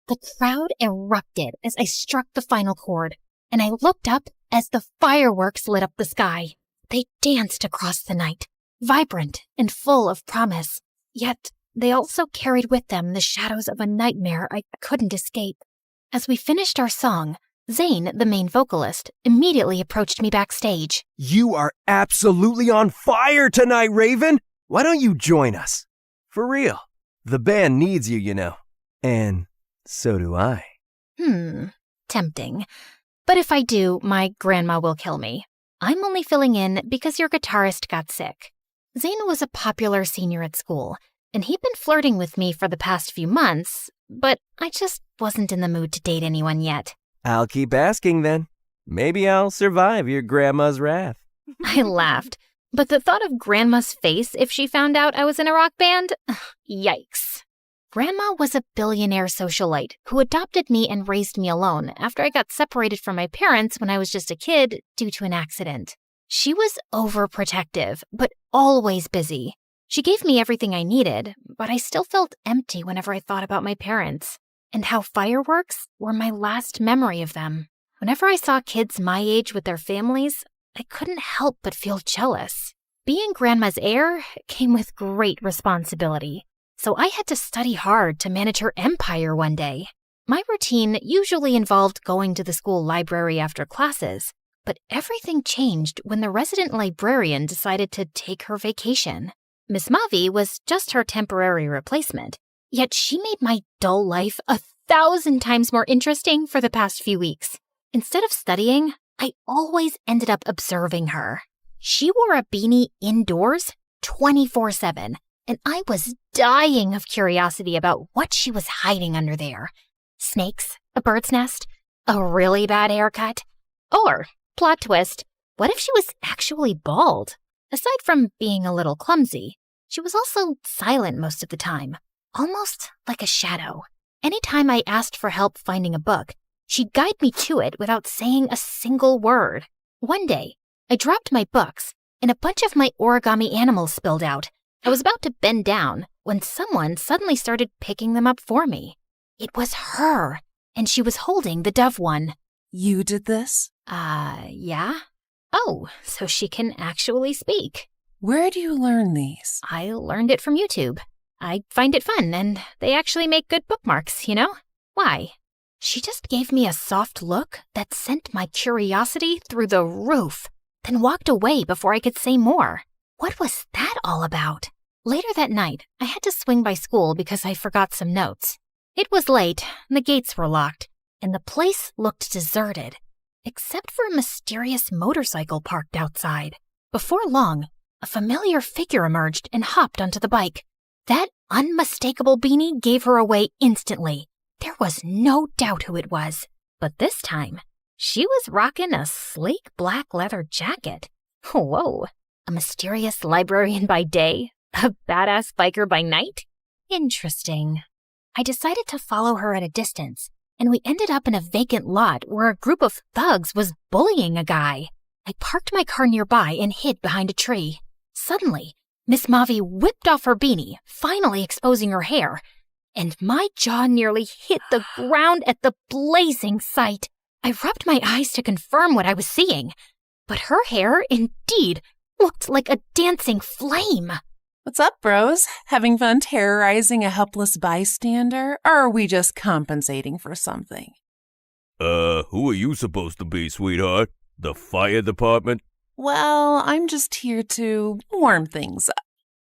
The crowd erupted as I struck the final chord, and I looked up as the fireworks lit up the sky. They danced across the night, vibrant and full of promise. Yet they also carried with them the shadows of a nightmare I couldn't escape. As we finished our song, Zane, the main vocalist, immediately approached me backstage. You are absolutely on fire tonight, Raven! Why don't you join us? For real. The band needs you, you know. And so do I. Tempting. But if I do, my grandma will kill me. I'm only filling in because your guitarist got sick. Zane was a popular senior at school, and he'd been flirting with me for the past few months, but I just wasn't in the mood to date anyone yet. I'll keep asking then. Maybe I'll survive your grandma's wrath. I laughed, but the thought of Grandma's face if she found out I was in a rock band? Yikes. Grandma was a billionaire socialite who adopted me and raised me alone after I got separated from my parents when I was just a kid due to an accident. She was overprotective, but always busy. She gave me everything I needed, but I still felt empty whenever I thought about my parents, and how fireworks were my last memory of them. Whenever I saw kids my age with their families, I couldn't help but feel jealous. Being Grandma's heir came with great responsibility. So I had to study hard to manage her empire one day. My routine usually involved going to the school library after classes, but everything changed when the resident librarian decided to take her vacation. Miss Mavi was just her temporary replacement, yet she made my dull life 1,000 times more interesting for the past few weeks. Instead of studying, I always ended up observing her. She wore a beanie indoors 24/7. And I was dying of curiosity about what she was hiding under there. Snakes, a bird's nest, a really bad haircut, or, plot twist, what if she was actually bald? Aside from being a little clumsy, she was also silent most of the time, almost like a shadow. Anytime I asked for help finding a book, she'd guide me to it without saying a single word. One day, I dropped my books, and a bunch of my origami animals spilled out. I was about to bend down when someone suddenly started picking them up for me. It was her, and she was holding the dove one. You did this? Yeah? Oh, so she can actually speak. Where do you learn these? I learned it from YouTube. I find it fun, and they actually make good bookmarks, you know? Why? She just gave me a soft look that sent my curiosity through the roof, then walked away before I could say more. What was that all about? Later that night, I had to swing by school because I forgot some notes. It was late, the gates were locked, and the place looked deserted, except for a mysterious motorcycle parked outside. Before long, a familiar figure emerged and hopped onto the bike. That unmistakable beanie gave her away instantly. There was no doubt who it was. But this time, she was rocking a sleek black leather jacket. Whoa, a mysterious librarian by day, a badass biker by night? Interesting. I decided to follow her at a distance, and we ended up in a vacant lot where a group of thugs was bullying a guy. I parked my car nearby and hid behind a tree. Suddenly, Miss Mavi whipped off her beanie, finally exposing her hair, and my jaw nearly hit the ground at the blazing sight. I rubbed my eyes to confirm what I was seeing, but her hair indeed looked like a dancing flame. What's up, bros? Having fun terrorizing a helpless bystander, or are we just compensating for something? Who are you supposed to be, sweetheart? The fire department? Well, I'm just here to warm things up.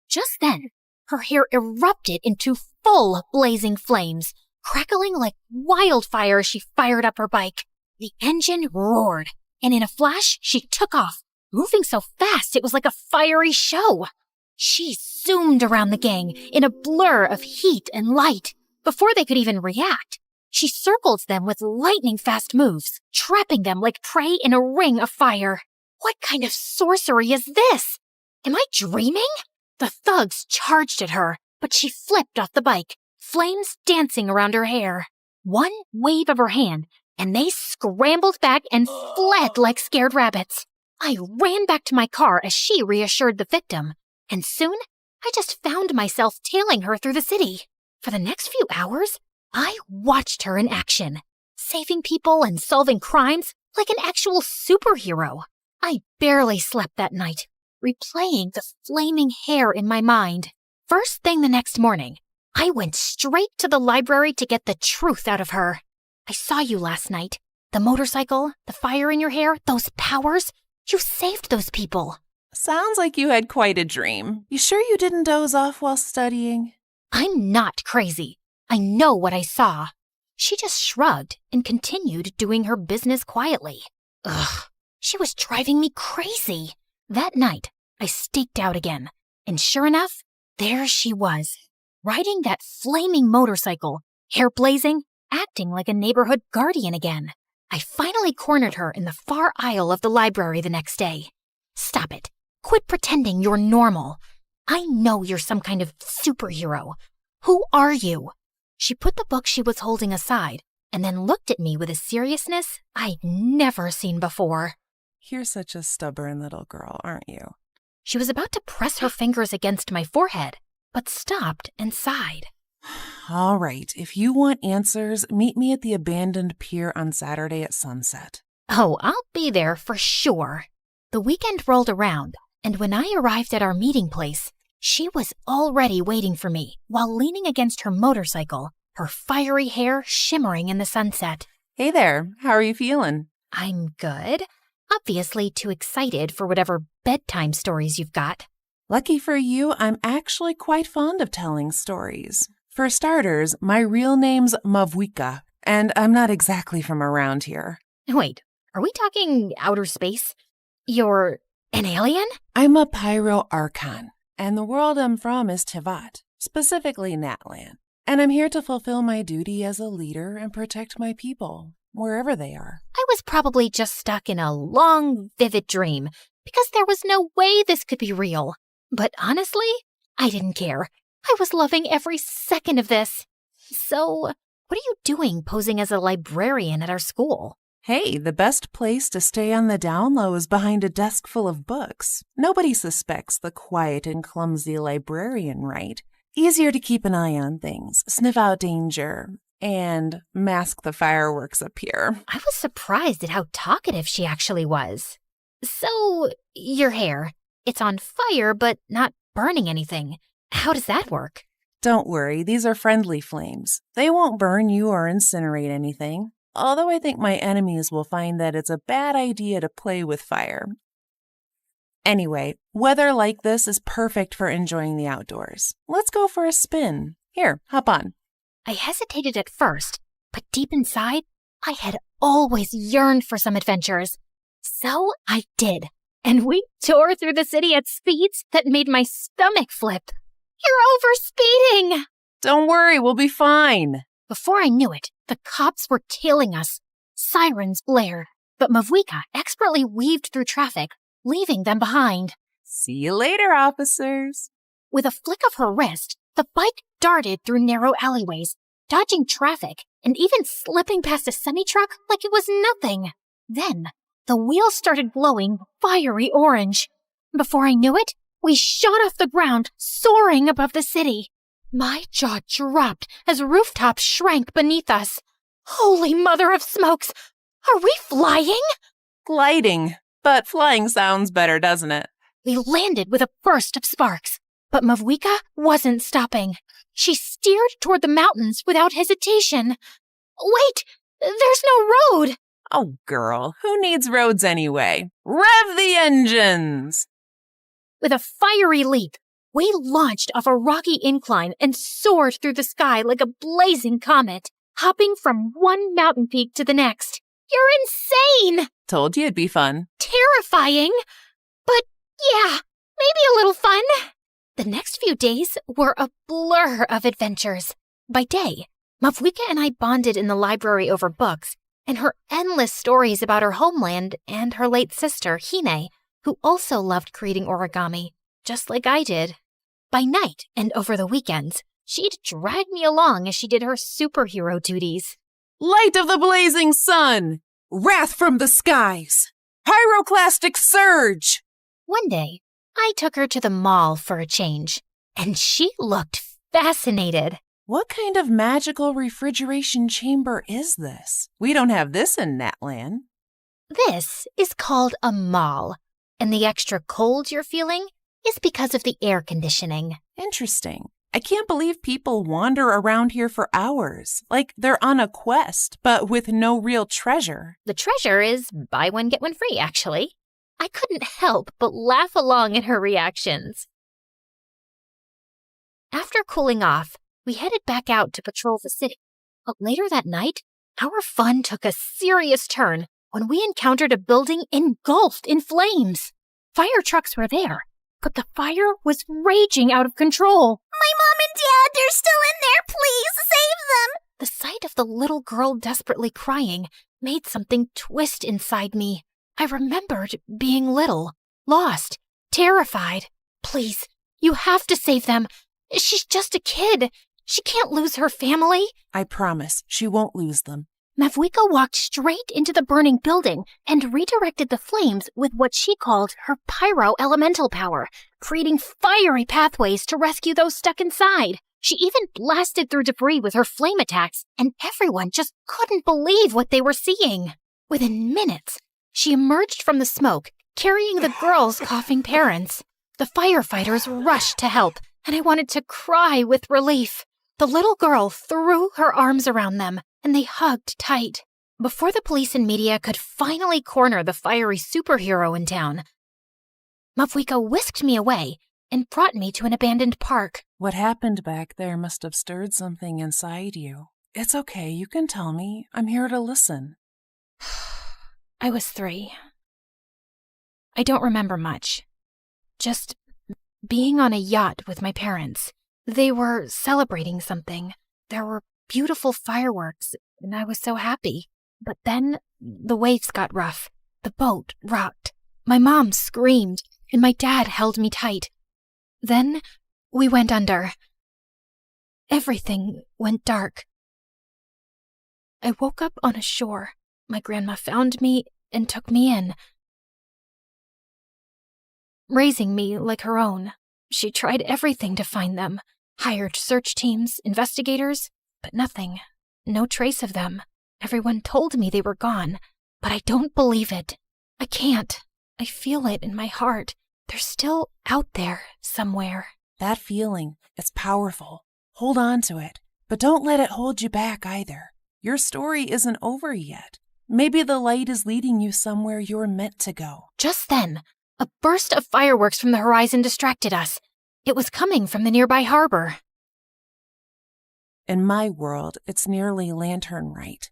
Just then, her hair erupted into full blazing flames, crackling like wildfire as she fired up her bike. The engine roared, and in a flash, she took off, moving so fast it was like a fiery show. She zoomed around the gang in a blur of heat and light. Before they could even react, she circled them with lightning-fast moves, trapping them like prey in a ring of fire. What kind of sorcery is this? Am I dreaming? The thugs charged at her, but she flipped off the bike, flames dancing around her hair. One wave of her hand, and they scrambled back and fled like scared rabbits. I ran back to my car as she reassured the victim, and soon I just found myself tailing her through the city. For the next few hours, I watched her in action, saving people and solving crimes like an actual superhero. I barely slept that night, replaying the flaming hair in my mind. First thing the next morning, I went straight to the library to get the truth out of her. I saw you last night. The motorcycle, the fire in your hair, those powers. You saved those people. Sounds like you had quite a dream. You sure you didn't doze off while studying? I'm not crazy. I know what I saw. She just shrugged and continued doing her business quietly. Ugh, she was driving me crazy. That night, I staked out again, and sure enough, there she was, riding that flaming motorcycle, hair blazing, acting like a neighborhood guardian again. I finally cornered her in the far aisle of the library the next day. Stop it. Quit pretending you're normal. I know you're some kind of superhero. Who are you? She put the book she was holding aside and then looked at me with a seriousness I'd never seen before. You're such a stubborn little girl, aren't you? She was about to press her fingers against my forehead, but stopped and sighed. All right, if you want answers, meet me at the abandoned pier on Saturday at sunset. Oh, I'll be there for sure. The weekend rolled around, and when I arrived at our meeting place, she was already waiting for me while leaning against her motorcycle, her fiery hair shimmering in the sunset. Hey there, how are you feeling? I'm good. Obviously too excited for whatever bedtime stories you've got. Lucky for you, I'm actually quite fond of telling stories. For starters, my real name's Mavwika, and I'm not exactly from around here. Wait, are we talking outer space? You're an alien? I'm a pyro-archon, and the world I'm from is Tivat, specifically Natlan. And I'm here to fulfill my duty as a leader and protect my people, wherever they are. I was probably just stuck in a long, vivid dream, because there was no way this could be real. But honestly, I didn't care. I was loving every second of this. So, what are you doing posing as a librarian at our school? Hey, the best place to stay on the down low is behind a desk full of books. Nobody suspects the quiet and clumsy librarian, right? Easier to keep an eye on things, sniff out danger, and mask the fireworks appear. I was surprised at how talkative she actually was. So, your hair, it's on fire but not burning anything. How does that work? Don't worry, these are friendly flames. They won't burn you or incinerate anything. Although I think my enemies will find that it's a bad idea to play with fire. Anyway, weather like this is perfect for enjoying the outdoors. Let's go for a spin. Here, hop on. I hesitated at first, but deep inside, I had always yearned for some adventures. So I did, and we tore through the city at speeds that made my stomach flip. You're overspeeding! Don't worry, we'll be fine. Before I knew it, the cops were tailing us. Sirens blared, but Mavwika expertly weaved through traffic, leaving them behind. See you later, officers. With a flick of her wrist, the bike darted through narrow alleyways, dodging traffic and even slipping past a semi-truck like it was nothing. Then, the wheels started glowing fiery orange. Before I knew it, we shot off the ground, soaring above the city. My jaw dropped as rooftops shrank beneath us. Holy mother of smokes! Are we flying? Gliding. But flying sounds better, doesn't it? We landed with a burst of sparks, but Mavwika wasn't stopping. She steered toward the mountains without hesitation. Wait! There's no road! Oh, girl, who needs roads anyway? Rev the engines! With a fiery leap, we launched off a rocky incline and soared through the sky like a blazing comet, hopping from one mountain peak to the next. You're insane! Told you it'd be fun. Terrifying, but yeah, maybe a little fun. The next few days were a blur of adventures. By day, Mavwika and I bonded in the library over books and her endless stories about her homeland and her late sister, Hine, who also loved creating origami, just like I did. By night and over the weekends, she'd drag me along as she did her superhero duties. Light of the blazing sun! Wrath from the skies! Pyroclastic surge! One day, I took her to the mall for a change, and she looked fascinated. What kind of magical refrigeration chamber is this? We don't have this in Natlan. This is called a mall, and the extra cold you're feeling is because of the air conditioning. Interesting. I can't believe people wander around here for hours, like they're on a quest, but with no real treasure. The treasure is buy one, get one free, actually. I couldn't help but laugh along at her reactions. After cooling off, we headed back out to patrol the city. But later that night, our fun took a serious turn when we encountered a building engulfed in flames. Fire trucks were there, but the fire was raging out of control. My mom and dad, they're still in there. Please save them. The sight of the little girl desperately crying made something twist inside me. I remembered being little, lost, terrified. Please, you have to save them. She's just a kid. She can't lose her family. I promise, she won't lose them. Mavwika walked straight into the burning building and redirected the flames with what she called her pyro elemental power, creating fiery pathways to rescue those stuck inside. She even blasted through debris with her flame attacks, and everyone just couldn't believe what they were seeing. Within minutes, she emerged from the smoke, carrying the girls' coughing parents. The firefighters rushed to help, and I wanted to cry with relief. The little girl threw her arms around them, and they hugged tight. Before the police and media could finally corner the fiery superhero in town, Mavwika whisked me away and brought me to an abandoned park. What happened back there must have stirred something inside you. It's okay, you can tell me. I'm here to listen. I was 3. I don't remember much. Just being on a yacht with my parents. They were celebrating something. There were beautiful fireworks, and I was so happy. But then the waves got rough. The boat rocked. My mom screamed, and my dad held me tight. Then we went under. Everything went dark. I woke up on a shore. My grandma found me and took me in, raising me like her own. She tried everything to find them, hired search teams, investigators, but nothing. No trace of them. Everyone told me they were gone, but I don't believe it. I can't. I feel it in my heart. They're still out there somewhere. That feeling is powerful. Hold on to it, but don't let it hold you back either. Your story isn't over yet. Maybe the light is leading you somewhere you're meant to go. Just then, a burst of fireworks from the horizon distracted us. It was coming from the nearby harbor. In my world, it's nearly lantern rite.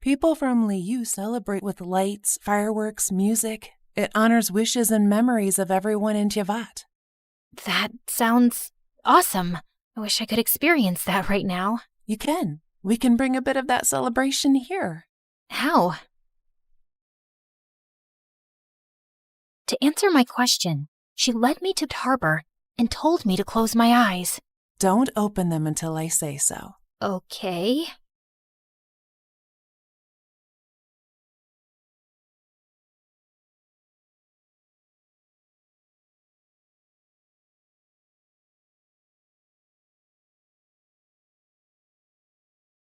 People from Liu celebrate with lights, fireworks, music. It honors wishes and memories of everyone in Tiavat. That sounds awesome. I wish I could experience that right now. You can. We can bring a bit of that celebration here. How? To answer my question, she led me to the harbor and told me to close my eyes. Don't open them until I say so. Okay.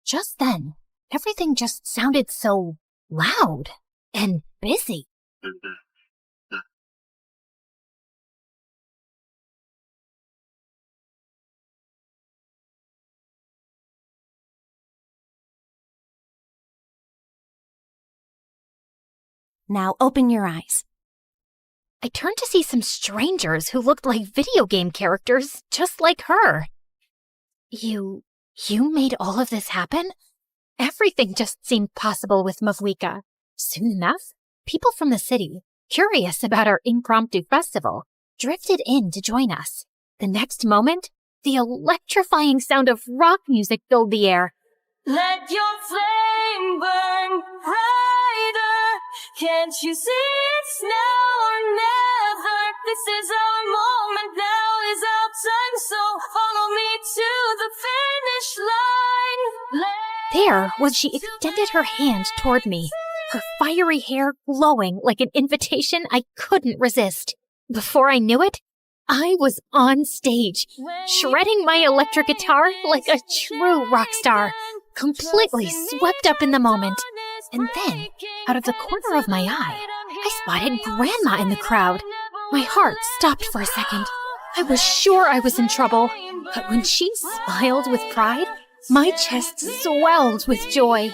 Just then, everything just sounded so loud and busy. Now open your eyes. I turned to see some strangers who looked like video game characters, just like her. You made all of this happen? Everything just seemed possible with Mavwika. Soon enough, people from the city, curious about our impromptu festival, drifted in to join us. The next moment, the electrifying sound of rock music filled the air. Let your flame burn brighter. Can't you see it's now or never? This is our moment, now is our time. So follow me to the finish line. There was she extended her hand toward me, her fiery hair glowing like an invitation I couldn't resist. Before I knew it, I was on stage, shredding my electric guitar like a true rock star, completely swept up in the moment. And then, out of the corner of my eye, I spotted Grandma in the crowd. My heart stopped for a second. I was sure I was in trouble, but when she smiled with pride, my chest swelled with joy.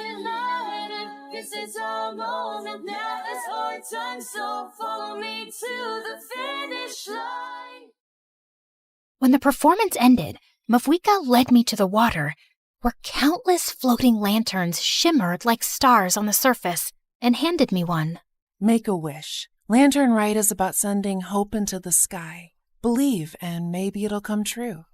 This is our moment, now is our time, so follow me to the finish line. When the performance ended, Mavwika led me to the water, where countless floating lanterns shimmered like stars on the surface, and handed me one. Make a wish. Lantern Rite is about sending hope into the sky. Believe, and maybe it'll come true.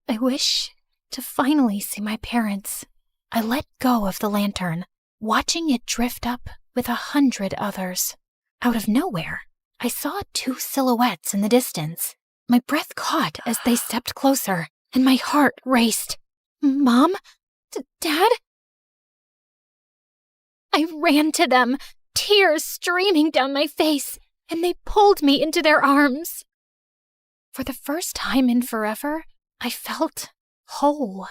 I wish to finally see my parents. I let go of the lantern, watching it drift up with 100 others. Out of nowhere, I saw 2 silhouettes in the distance. My breath caught as they stepped closer, and my heart raced. Mom? Dad? I ran to them, tears streaming down my face, and they pulled me into their arms. For the first time in forever, I felt whole.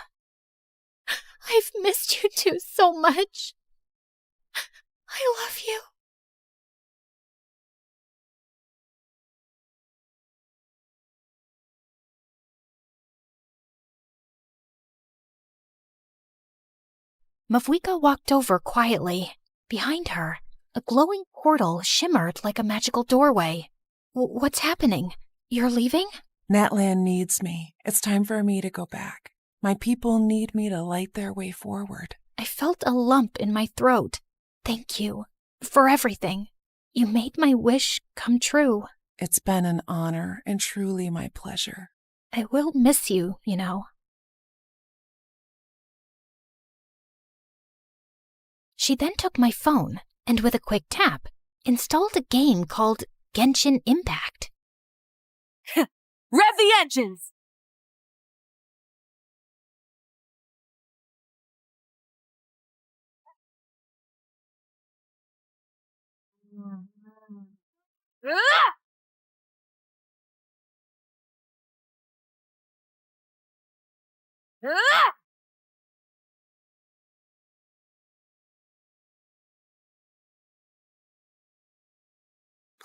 I've missed you two so much. I love you. Mavwika walked over quietly. Behind her, a glowing portal shimmered like a magical doorway. What's happening? You're leaving? Natlan needs me. It's time for me to go back. My people need me to light their way forward. I felt a lump in my throat. Thank you for everything. You made my wish come true. It's been an honor and truly my pleasure. I will miss you, you know. She then took my phone and with a quick tap, installed a game called Genshin Impact. Rev the engines!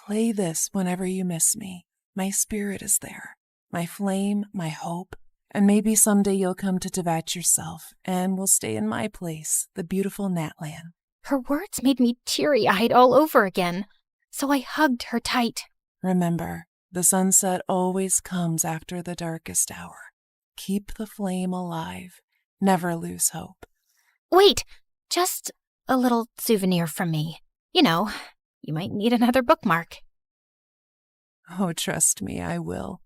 Play this whenever you miss me. My spirit is there, my flame, my hope, and maybe someday you'll come to Tevat yourself and will stay in my place, the beautiful Natlan. Her words made me teary-eyed all over again, so I hugged her tight. Remember, the sunset always comes after the darkest hour. Keep the flame alive. Never lose hope. Wait, just a little souvenir from me. You know, you might need another bookmark. Oh, trust me, I will.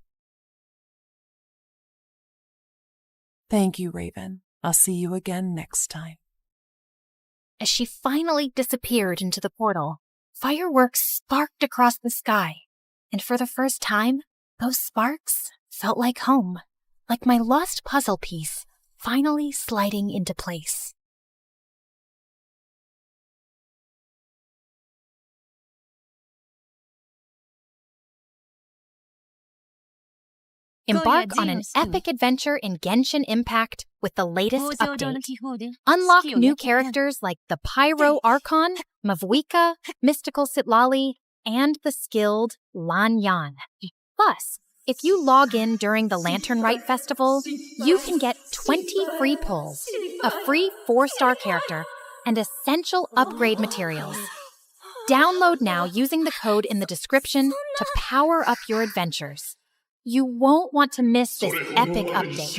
Thank you, Raven. I'll see you again next time. As she finally disappeared into the portal, fireworks sparked across the sky, and for the first time, those sparks felt like home, like my lost puzzle piece finally sliding into place. Embark on an epic adventure in Genshin Impact with the latest update. Unlock new characters like the Pyro Archon, Mavuika, Mystical Sitlali, and the skilled Lan Yan. Plus, if you log in during the Lantern Rite Festival, you can get 20 free pulls, a free 4-star character, and essential upgrade materials. Download now using the code in the description to power up your adventures. You won't want to miss this epic update.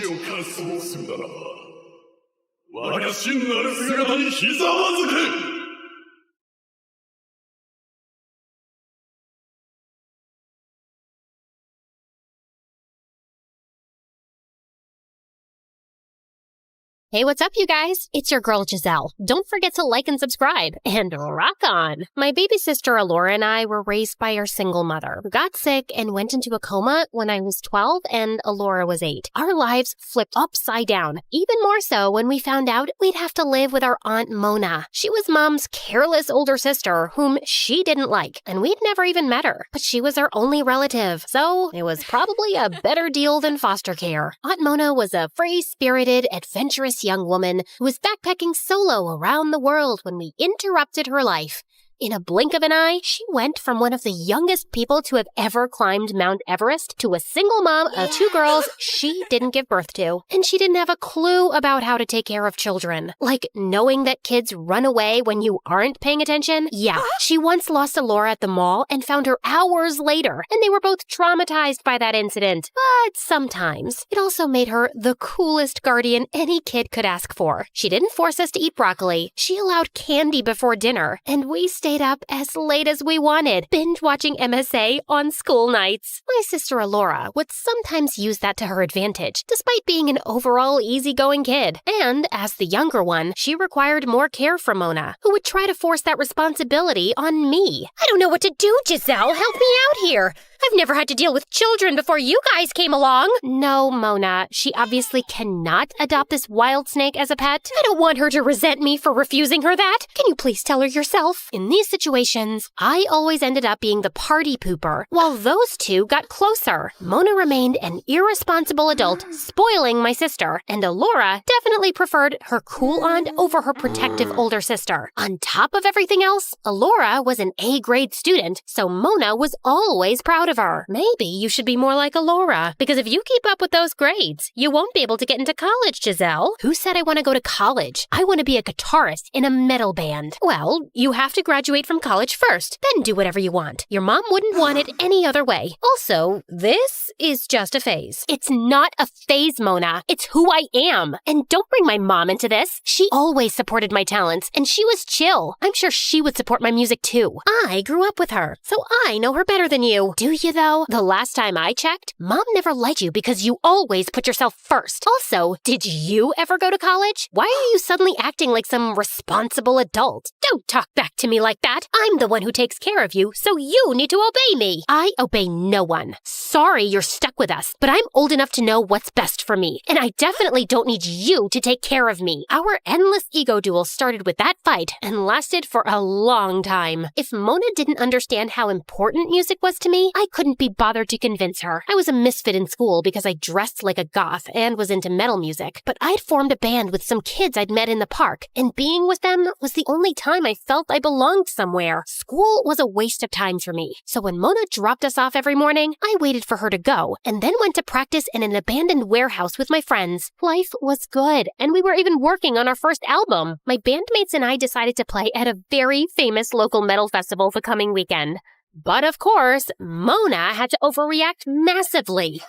Hey, what's up, you guys? It's your girl, Giselle. Don't forget to like and subscribe. And rock on! My baby sister, Alora, and I were raised by our single mother, who got sick and went into a coma when I was 12 and Alora was 8. Our lives flipped upside down, even more so when we found out we'd have to live with our Aunt Mona. She was Mom's careless older sister, whom she didn't like, and we'd never even met her. But she was our only relative, so it was probably a better deal than foster care. Aunt Mona was a free-spirited, adventurous young woman who was backpacking solo around the world when we interrupted her life. In a blink of an eye, she went from one of the youngest people to have ever climbed Mount Everest to a single mom of 2 girls she didn't give birth to. And she didn't have a clue about how to take care of children. Like knowing that kids run away when you aren't paying attention. Yeah, she once lost Alora at the mall and found her hours later, and they were both traumatized by that incident. But sometimes, it also made her the coolest guardian any kid could ask for. She didn't force us to eat broccoli. She allowed candy before dinner, and we stayed up as late as we wanted, binge-watching MSA on school nights. My sister Alora would sometimes use that to her advantage, despite being an overall easygoing kid. And as the younger one, she required more care from Mona, who would try to force that responsibility on me. I don't know what to do, Giselle. Help me out here. I've never had to deal with children before you guys came along. No, Mona, she obviously cannot adopt this wild snake as a pet. I don't want her to resent me for refusing her that. Can you please tell her yourself? In these situations, I always ended up being the party pooper, while those two got closer. Mona remained an irresponsible adult, spoiling my sister, and Alora definitely preferred her cool aunt over her protective older sister. On top of everything else, Alora was an A-grade student, so Mona was always proud of her. Maybe you should be more like Alora, because if you keep up with those grades, you won't be able to get into college, Giselle. Who said I want to go to college? I want to be a guitarist in a metal band. Well, you have to graduate from college first, then do whatever you want. Your mom wouldn't want it any other way. Also, this is just a phase. It's not a phase, Mona. It's who I am. And don't bring my mom into this. She always supported my talents, and she was chill. I'm sure she would support my music too. I grew up with her, so I know her better than you. Do you, though? The last time I checked, Mom never liked you because you always put yourself first. Also, did you ever go to college? Why are you suddenly acting like some responsible adult? Don't talk back to me like that. I'm the one who takes care of you, so you need to obey me. I obey no one. Sorry you're stuck with us, but I'm old enough to know what's best for me, and I definitely don't need you to take care of me. Our endless ego duel started with that fight and lasted for a long time. If Mona didn't understand how important music was to me, I couldn't be bothered to convince her. I was a misfit in school because I dressed like a goth and was into metal music, but I'd formed a band with some kids I'd met in the park, and being with them was the only time I felt I belonged somewhere. School was a waste of time for me, so when Mona dropped us off every morning, I waited for her to go, and then went to practice in an abandoned warehouse with my friends. Life was good, and we were even working on our first album. My bandmates and I decided to play at a very famous local metal festival the coming weekend. But of course, Mona had to overreact massively.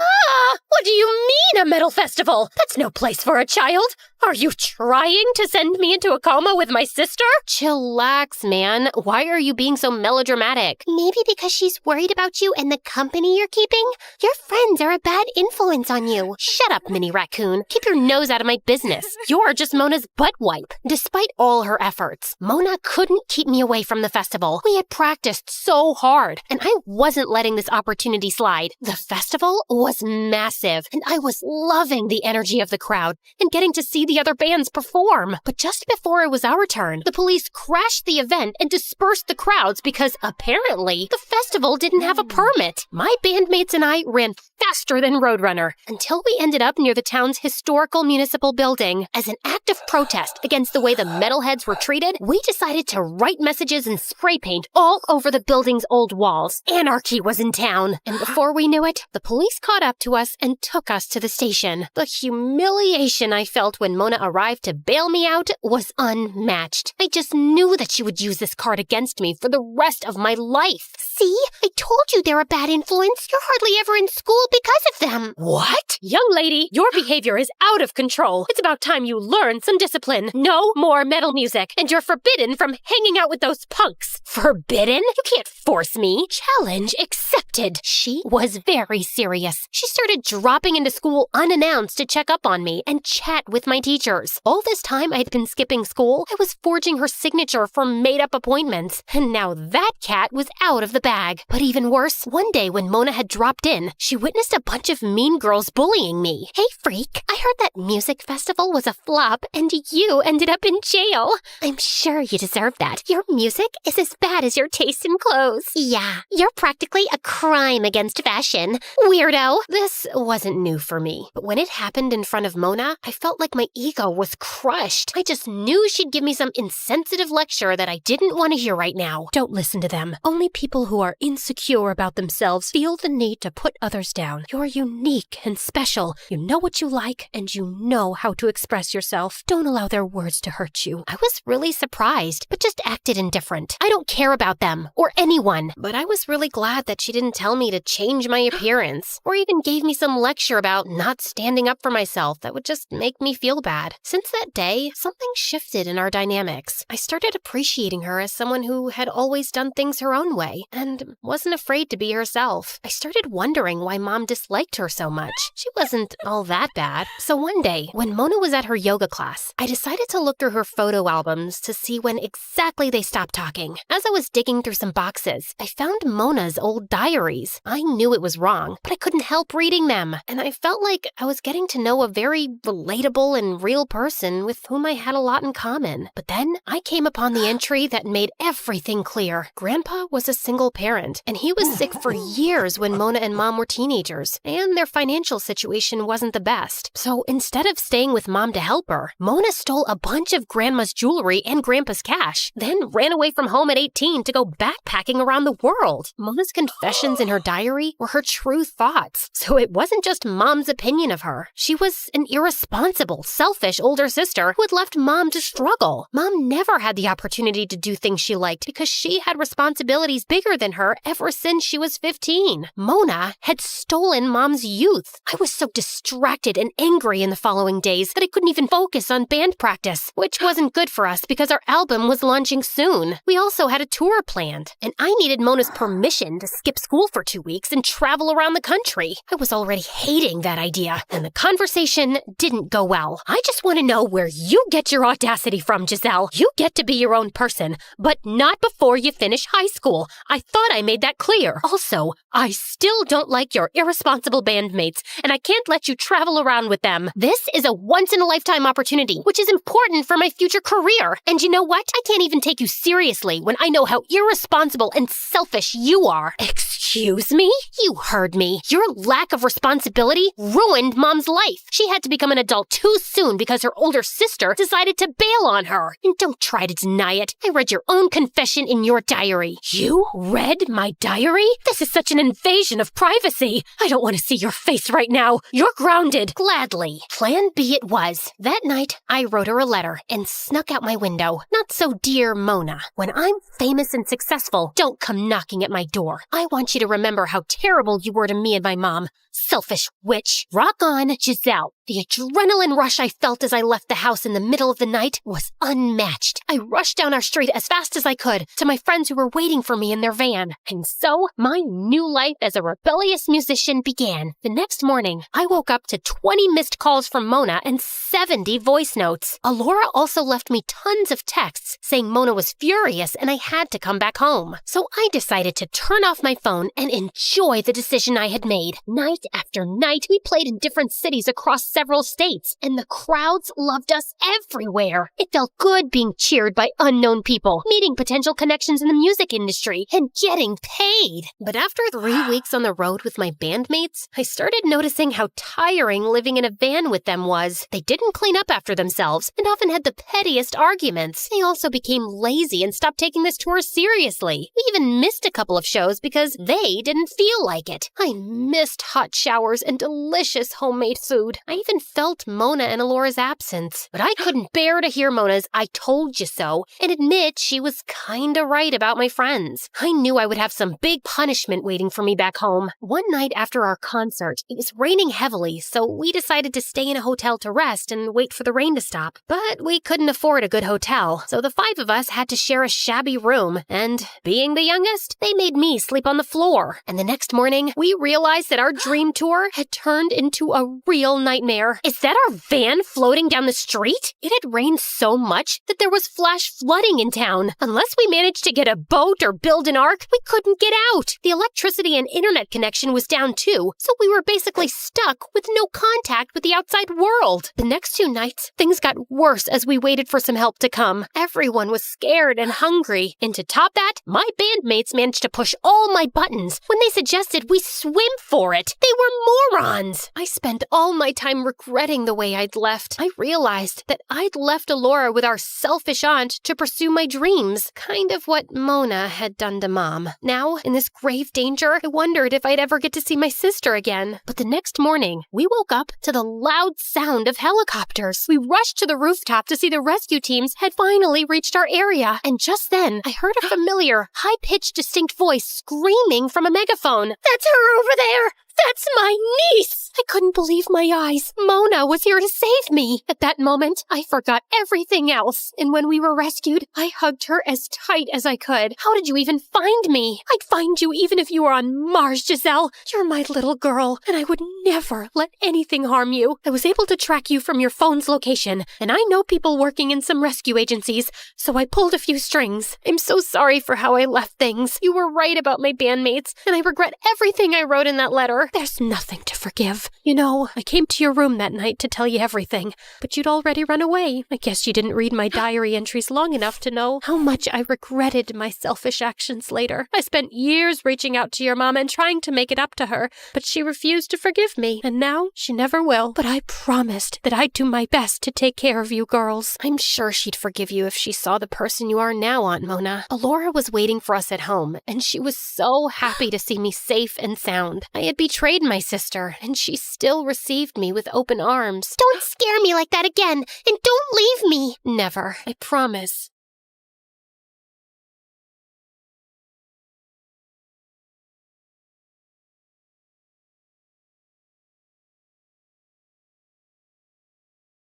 What do you mean, a metal festival? That's no place for a child. Are you trying to send me into a coma with my sister? Chillax, man. Why are you being so melodramatic? Maybe because she's worried about you and the company you're keeping? Your friends are a bad influence on you. Shut up, Mini Raccoon. Keep your nose out of my business. You're just Mona's butt wipe. Despite all her efforts, Mona couldn't keep me away from the festival. We had practiced so hard, and I wasn't letting this opportunity slide. The festival was massive, and I was loving the energy of the crowd and getting to see the other bands perform. But just before it was our turn, the police crashed the event and dispersed the crowds because apparently the festival didn't have a permit. My bandmates and I ran faster than Roadrunner until we ended up near the town's historical municipal building. As an act of protest against the way the metalheads were treated, we decided to write messages and spray paint all over the building's old walls. Anarchy was in town, and before we knew it, the police caught up to us and took us to the station. The humiliation I felt when Mona arrived to bail me out was unmatched. I just knew that she would use this card against me for the rest of my life. See? I told you they're a bad influence. You're hardly ever in school because of them. What? Young lady, your behavior is out of control. It's about time you learn some discipline. No more metal music, and you're forbidden from hanging out with those punks. Forbidden? You can't force me. Challenge accepted. She was very serious. She started dropping into school unannounced to check up on me and chat with my teachers. All this time I'd been skipping school, I was forging her signature for made-up appointments. And now that cat was out of the bag. But even worse, one day when Mona had dropped in, she witnessed a bunch of mean girls bullying me. Hey, freak, I heard that music festival was a flop and you ended up in jail. I'm sure you deserve that. Your music is as bad as your taste in clothes. Yeah, you're practically a crime against fashion. Weirdo. This wasn't new for me, but when it happened in front of Mona, I felt like my ego was crushed. I just knew she'd give me some insensitive lecture that I didn't want to hear right now. Don't listen to them. Only people who are insecure about themselves feel the need to put others down. You're unique and special. You know what you like, and you know how to express yourself. Don't allow their words to hurt you. I was really surprised, but just acted indifferent. I don't care about them, or anyone, but I was really glad that she didn't tell me to change my appearance, or even gave me some lecture about not standing up for myself that would just make me feel bad. Since that day, something shifted in our dynamics. I started appreciating her as someone who had always done things her own way, and wasn't afraid to be herself. I started wondering why Mom disliked her so much. She wasn't all that bad. So one day, when Mona was at her yoga class, I decided to look through her photo albums to see when exactly they stopped talking. As I was digging through some boxes, I found Mona's old diaries. I knew it was wrong, but I couldn't help reading them, and I felt like I was getting to know a very relatable and real person with whom I had a lot in common. But then I came upon the entry that made everything clear. Grandpa was a single parent, and he was sick for years when Mona and Mom were teenagers, and their financial situation wasn't the best. So instead of staying with Mom to help her, Mona stole a bunch of Grandma's jewelry and Grandpa's cash, then ran away from home at 18 to go backpacking around the world. Mona's confessions in her diary were her true thoughts, so it wasn't just Mom's opinion of her. She was an irresponsible, selfish older sister who had left Mom to struggle. Mom never had the opportunity to do things she liked because she had responsibilities bigger than her ever since she was 15. Mona had stolen Mom's youth. I was so distracted and angry in the following days that I couldn't even focus on band practice, which wasn't good for us because our album was launching soon. We also had a tour planned, and I needed Mona's permission to skip school for 2 weeks and travel around the country. I was already hating that idea, and the conversation didn't go well. I just want to know where you get your audacity from, Giselle. You get to be your own person, but not before you finish high school. I thought I made that clear. Also, I still don't like your irresponsible bandmates, and I can't let you travel around with them. This is a once-in-a-lifetime opportunity, which is important for my future career. And you know what? I can't even take you seriously when I know how irresponsible and selfish you are. Excuse Excuse me? You heard me. Your lack of responsibility ruined Mom's life. She had to become an adult too soon because her older sister decided to bail on her. And don't try to deny it. I read your own confession in your diary. You read my diary? This is such an invasion of privacy. I don't want to see your face right now. You're grounded. Gladly. Plan B it was. That night, I wrote her a letter and snuck out my window. Not so dear Mona. When I'm famous and successful, don't come knocking at my door. I want you to remember how terrible you were to me and my mom. Selfish witch. Rock on, Giselle. The adrenaline rush I felt as I left the house in the middle of the night was unmatched. I rushed down our street as fast as I could to my friends who were waiting for me in their van. And so, my new life as a rebellious musician began. The next morning, I woke up to 20 missed calls from Mona and 70 voice notes. Alora also left me tons of texts saying Mona was furious and I had to come back home. So I decided to turn off my phone and enjoy the decision I had made. Night after night, we played in different cities across several states, and the crowds loved us everywhere. It felt good being cheered by unknown people, meeting potential connections in the music industry, and getting paid. But after 3 weeks on the road with my bandmates, I started noticing how tiring living in a van with them was. They didn't clean up after themselves, and often had the pettiest arguments. They also became lazy and stopped taking this tour seriously. We even missed a couple of shows because they didn't feel like it. I missed hot showers and delicious homemade food. I even felt Mona and Alora's absence. But I couldn't bear to hear Mona's "I told you so" and admit she was kinda right about my friends. I knew I would have some big punishment waiting for me back home. One night after our concert, it was raining heavily, so we decided to stay in a hotel to rest and wait for the rain to stop. But we couldn't afford a good hotel, so the 5 of us had to share a shabby room, and being the youngest, they made me sleep on the floor. And the next morning, we realized that our dream tour had turned into a real nightmare. Is that our van floating down the street? It had rained so much that there was flash flooding in town. Unless we managed to get a boat or build an ark, we couldn't get out. The electricity and internet connection was down too, so we were basically stuck with no contact with the outside world. The next 2 nights, things got worse as we waited for some help to come. Everyone was scared and hungry. And to top that, my bandmates managed to push all my buttons when they suggested we swim for it. They were morons. I spent all my time regretting the way I'd left. I realized that I'd left Alora with our selfish aunt to pursue my dreams, kind of what Mona had done to Mom. Now, in this grave danger, I wondered if I'd ever get to see my sister again. But the next morning, we woke up to the loud sound of helicopters. We rushed to the rooftop to see the rescue teams had finally reached our area. And just then, I heard a familiar, high-pitched, distinct voice screaming from a megaphone. "That's her over there! That's my niece!" I couldn't believe my eyes. Mona was here to save me. At that moment, I forgot everything else. And when we were rescued, I hugged her as tight as I could. How did you even find me? I'd find you even if you were on Mars, Giselle. You're my little girl, and I would never let anything harm you. I was able to track you from your phone's location, and I know people working in some rescue agencies, so I pulled a few strings. I'm so sorry for how I left things. You were right about my bandmates, and I regret everything I wrote in that letter. There's nothing to forgive. You know, I came to your room that night to tell you everything, but you'd already run away. I guess you didn't read my diary entries long enough to know how much I regretted my selfish actions later. I spent years reaching out to your mom and trying to make it up to her, but she refused to forgive me, and now she never will. But I promised that I'd do my best to take care of you girls. I'm sure she'd forgive you if she saw the person you are now, Aunt Mona. Alora was waiting for us at home, and she was so happy to see me safe and sound. I had betrayed my sister, and she still received me with open arms. Don't scare me like that again, and don't leave me. Never, I promise.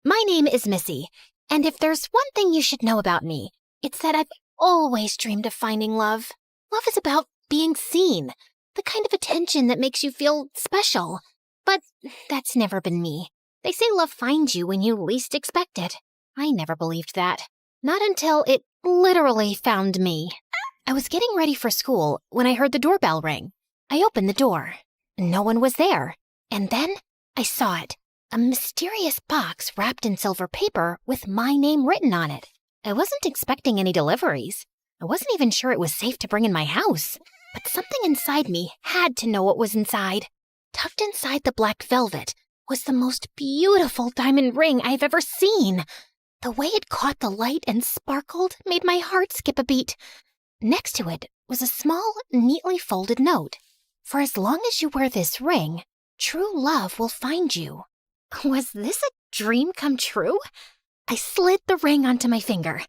My name is Missy, and if there's one thing you should know about me, it's that I've always dreamed of finding love. Love is about being seen, the kind of attention that makes you feel special. But that's never been me. They say love finds you when you least expect it. I never believed that. Not until it literally found me. I was getting ready for school when I heard the doorbell ring. I opened the door. No one was there. And then I saw it. A mysterious box wrapped in silver paper with my name written on it. I wasn't expecting any deliveries. I wasn't even sure it was safe to bring in my house. but something inside me had to know what was inside. Tucked inside the black velvet was the most beautiful diamond ring I've ever seen. The way it caught the light and sparkled made my heart skip a beat. Next to it was a small, neatly folded note. For as long as you wear this ring, true love will find you. Was this a dream come true? I slid the ring onto my finger.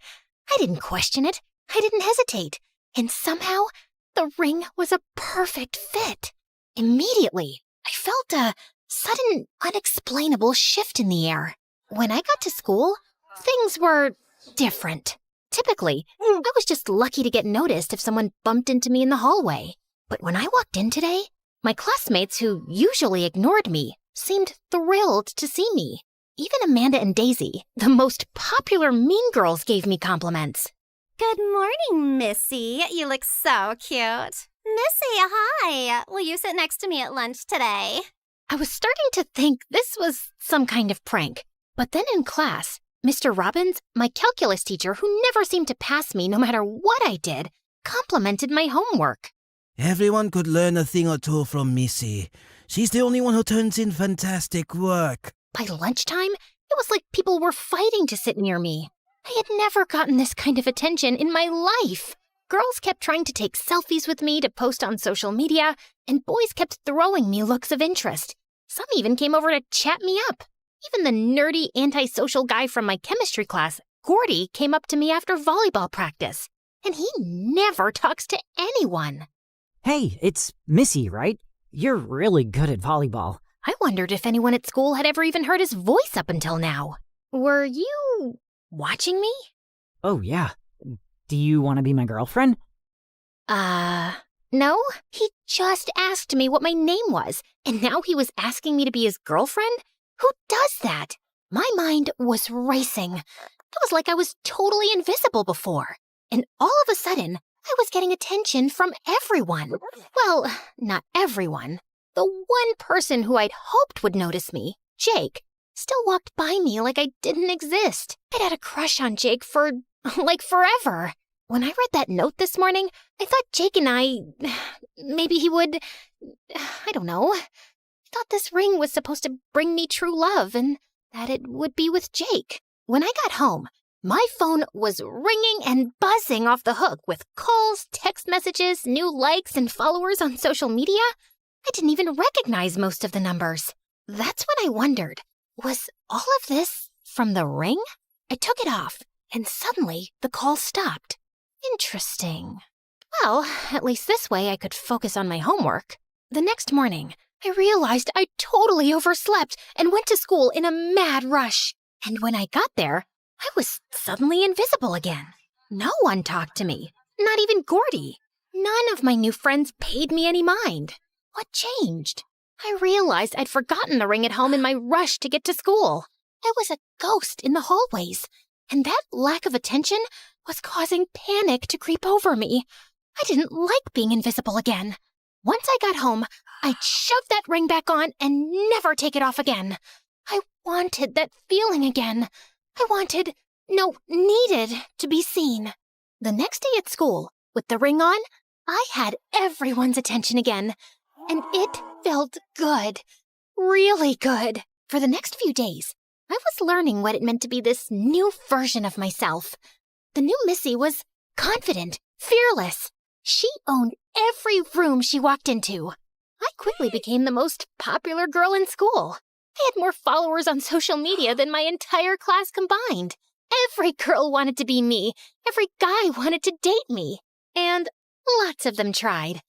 I didn't question it. I didn't hesitate. And somehow, the ring was a perfect fit. Immediately, I felt a sudden, unexplainable shift in the air. When I got to school, things were different. Typically, I was just lucky to get noticed if someone bumped into me in the hallway. But when I walked in today, my classmates who usually ignored me seemed thrilled to see me. Even Amanda and Daisy, the most popular mean girls, gave me compliments. Good morning, Missy. You look so cute. Missy, hi. Will you sit next to me at lunch today? I was starting to think this was some kind of prank. But then in class, Mr. Robbins, my calculus teacher who never seemed to pass me no matter what I did, complimented my homework. Everyone could learn a thing or two from Missy. She's the only one who turns in fantastic work. By lunchtime, it was like people were fighting to sit near me. I had never gotten this kind of attention in my life. Girls kept trying to take selfies with me to post on social media, and boys kept throwing me looks of interest. Some even came over to chat me up. Even the nerdy, antisocial guy from my chemistry class, Gordy, came up to me after volleyball practice. And he never talks to anyone. Hey, it's Missy, right? You're really good at volleyball. I wondered if anyone at school had ever even heard his voice up until now. Were you watching me? Oh, yeah. Do you want to be my girlfriend? No. He just asked me what my name was, and now he was asking me to be his girlfriend? Who does that? My mind was racing. It was like I was totally invisible before. And all of a sudden, I was getting attention from everyone. Well, not everyone. The one person who I'd hoped would notice me, Jake, still walked by me like I didn't exist. I'd had a crush on Jake for, like, forever. When I read that note this morning, I thought Jake and maybe he would, I don't know. I thought this ring was supposed to bring me true love and that it would be with Jake. When I got home, my phone was ringing and buzzing off the hook with calls, text messages, new likes, and followers on social media. I didn't even recognize most of the numbers. That's when I wondered, was all of this from the ring? I took it off, and suddenly the call stopped. Interesting. Well, at least this way I could focus on my homework. The next morning, I realized I totally overslept and went to school in a mad rush. And when I got there, I was suddenly invisible again. No one talked to me, not even Gordy. None of my new friends paid me any mind. What changed? I realized I'd forgotten the ring at home in my rush to get to school. I was a ghost in the hallways, and that lack of attention was causing panic to creep over me. I didn't like being invisible again. Once I got home, I'd shove that ring back on and never take it off again. I wanted that feeling again. Needed to be seen. The next day at school, with the ring on, I had everyone's attention again. And it felt good. Really good. For the next few days, I was learning what it meant to be this new version of myself. The new Missy was confident, fearless. She owned every room she walked into. I quickly became the most popular girl in school. I had more followers on social media than my entire class combined. Every girl wanted to be me. Every guy wanted to date me. And lots of them tried.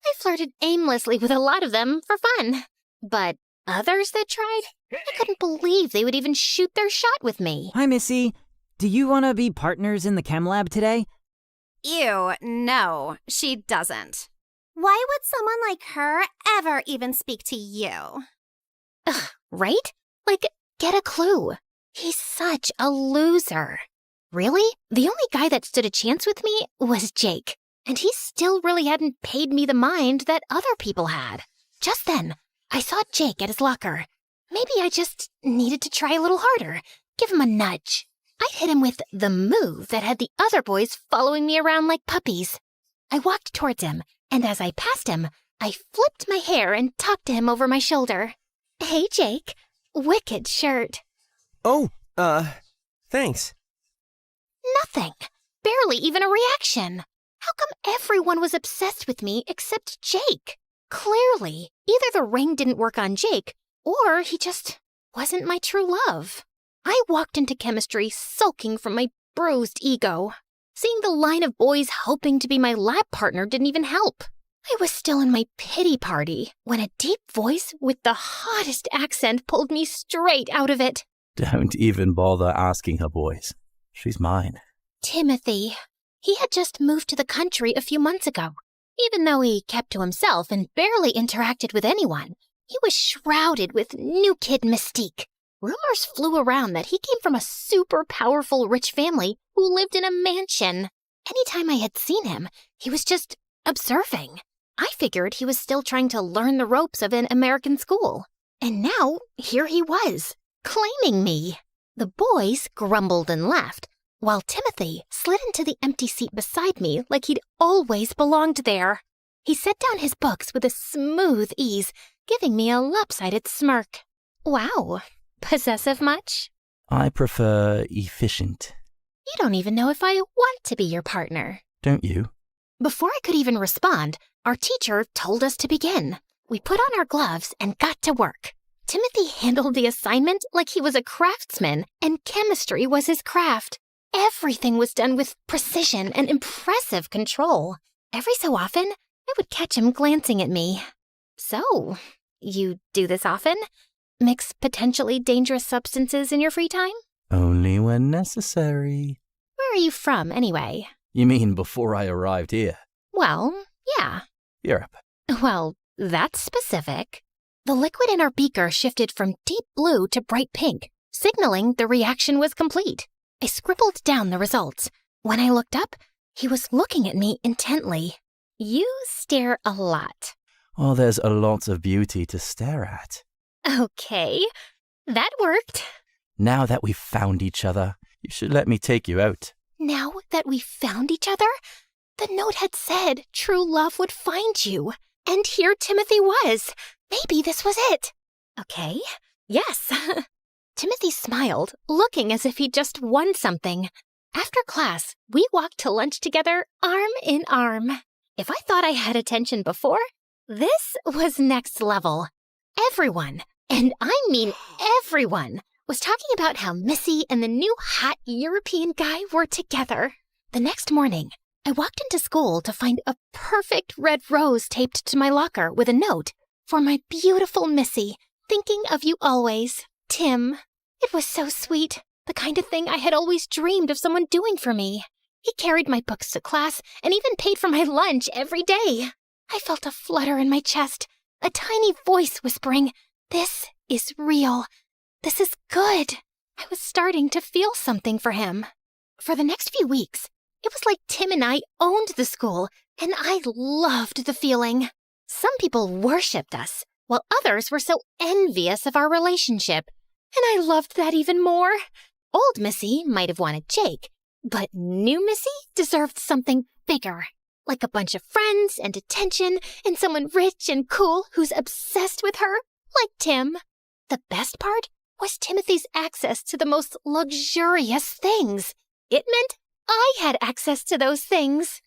I flirted aimlessly with a lot of them for fun. But others that tried, I couldn't believe they would even shoot their shot with me. Hi, Missy. Do you want to be partners in the chem lab today? Ew, no, she doesn't. Why would someone like her ever even speak to you? Ugh, right? Like, get a clue. He's such a loser. Really? The only guy that stood a chance with me was Jake. And he still really hadn't paid me the mind that other people had. Just then, I saw Jake at his locker. Maybe I just needed to try a little harder, give him a nudge. I'd hit him with the move that had the other boys following me around like puppies. I walked towards him and as I passed him, I flipped my hair and talked to him over my shoulder. Hey, Jake. Wicked shirt. Oh, thanks. Nothing. Barely even a reaction. How come everyone was obsessed with me except Jake? Clearly, either the ring didn't work on Jake, or he just wasn't my true love. I walked into chemistry sulking from my bruised ego. Seeing the line of boys hoping to be my lab partner didn't even help. I was still in my pity party when a deep voice with the hottest accent pulled me straight out of it. Don't even bother asking her, boys. She's mine. Timothy. He had just moved to the country a few months ago. Even though he kept to himself and barely interacted with anyone, he was shrouded with new kid mystique. Rumors flew around that he came from a super powerful rich family who lived in a mansion. Anytime I had seen him, he was just observing. I figured he was still trying to learn the ropes of an American school. And now, here he was, claiming me. The boys grumbled and laughed, while Timothy slid into the empty seat beside me like he'd always belonged there. He set down his books with a smooth ease, giving me a lopsided smirk. Wow, possessive much? I prefer efficient. You don't even know if I want to be your partner. Don't you? Before I could even respond, our teacher told us to begin. We put on our gloves and got to work. Timothy handled the assignment like he was a craftsman, and chemistry was his craft. Everything was done with precision and impressive control. Every so often, I would catch him glancing at me. So, you do this often? Mix potentially dangerous substances in your free time? Only when necessary. Where are you from, anyway? You mean before I arrived here? Well, yeah. Europe. Well, that's specific. The liquid in our beaker shifted from deep blue to bright pink, signaling the reaction was complete. I scribbled down the results. When I looked up, he was looking at me intently. You stare a lot. Oh, there's a lot of beauty to stare at. Okay, that worked. Now that we've found each other, you should let me take you out. Now that we found each other? The note had said true love would find you. And here Timothy was. Maybe this was it. Okay, yes. Timothy smiled, looking as if he'd just won something. After class, we walked to lunch together, arm in arm. If I thought I had attention before, this was next level. Everyone, and I mean everyone, was talking about how Missy and the new hot European guy were together. The next morning, I walked into school to find a perfect red rose taped to my locker with a note, "For my beautiful Missy, thinking of you always, Tim." It was so sweet, the kind of thing I had always dreamed of someone doing for me. He carried my books to class and even paid for my lunch every day. I felt a flutter in my chest, a tiny voice whispering, "This is real. This is good." I was starting to feel something for him. For the next few weeks, it was like Tim and I owned the school, and I loved the feeling. Some people worshipped us, while others were so envious of our relationship. And I loved that even more. Old Missy might have wanted Jake, but new Missy deserved something bigger. Like a bunch of friends and attention, and someone rich and cool who's obsessed with her, like Tim. The best part was Timothy's access to the most luxurious things. It meant I had access to those things.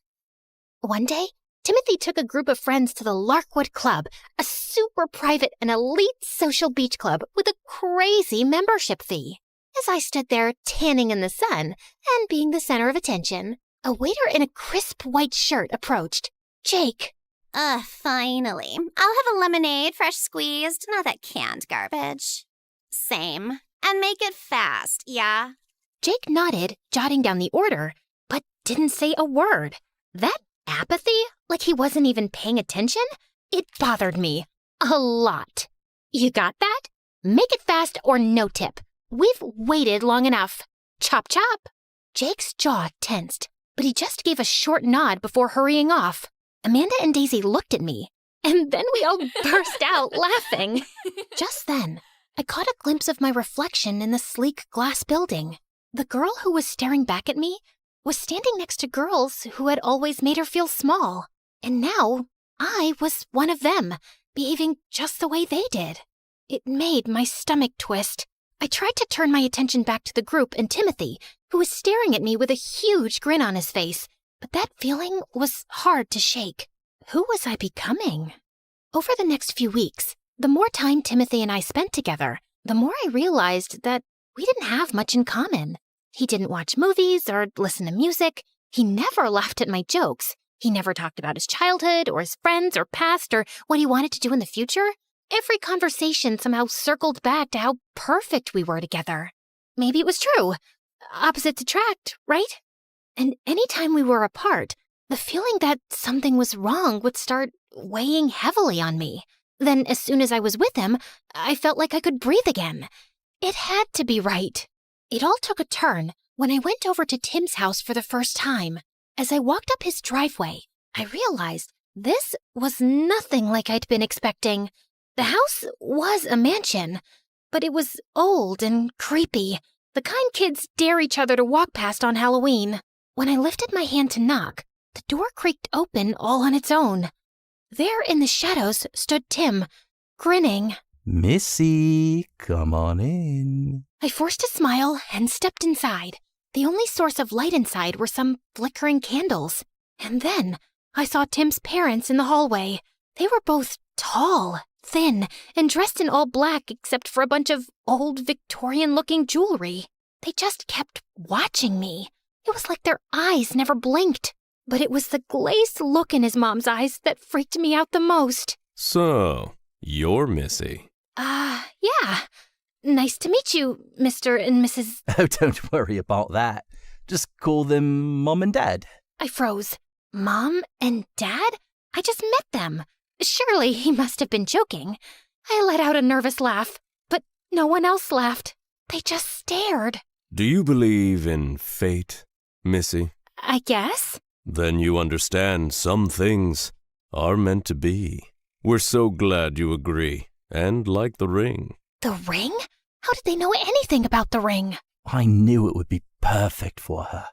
One day, Timothy took a group of friends to the Larkwood Club, a super private and elite social beach club with a crazy membership fee. As I stood there tanning in the sun and being the center of attention, a waiter in a crisp white shirt approached. Jake. Finally. I'll have a lemonade, fresh squeezed, not that canned garbage. Same. And make it fast, yeah? Jake nodded, jotting down the order, but didn't say a word. That apathy, like he wasn't even paying attention, it bothered me a lot. You got that? Make it fast or no tip. We've waited long enough. Chop chop. Jake's jaw tensed, but he just gave a short nod before hurrying off. Amanda and Daisy looked at me, and then we all burst out laughing. Just then, I caught a glimpse of my reflection in the sleek glass building. The girl who was staring back at me was standing next to girls who had always made her feel small. And now I was one of them, behaving just the way they did. It made my stomach twist. I tried to turn my attention back to the group and Timothy, who was staring at me with a huge grin on his face, but that feeling was hard to shake. Who was I becoming? Over the next few weeks, the more time Timothy and I spent together, the more I realized that we didn't have much in common. He didn't watch movies or listen to music. He never laughed at my jokes. He never talked about his childhood or his friends or past or what he wanted to do in the future. Every conversation somehow circled back to how perfect we were together. Maybe it was true. Opposites attract, right? And anytime we were apart, the feeling that something was wrong would start weighing heavily on me. Then, as soon as I was with him, I felt like I could breathe again. It had to be right. It all took a turn when I went over to Tim's house for the first time. As I walked up his driveway, I realized this was nothing like I'd been expecting. The house was a mansion, but it was old and creepy, the kind kids dare each other to walk past on Halloween. When I lifted my hand to knock, the door creaked open all on its own. There in the shadows stood Tim, grinning. Missy, come on in. I forced a smile and stepped inside. The only source of light inside were some flickering candles. And then I saw Tim's parents in the hallway. They were both tall, thin, and dressed in all black except for a bunch of old Victorian-looking jewelry. They just kept watching me. It was like their eyes never blinked. But it was the glazed look in his mom's eyes that freaked me out the most. So, you're Missy. Yeah. Nice to meet you, Mr. and Mrs. Oh, don't worry about that. Just call them Mom and Dad. I froze. Mom and Dad? I just met them. Surely he must have been joking. I let out a nervous laugh, but no one else laughed. They just stared. Do you believe in fate, Missy? I guess. Then you understand some things are meant to be. We're so glad you agree and like the ring. The ring? How did they know anything about the ring? I knew it would be perfect for her.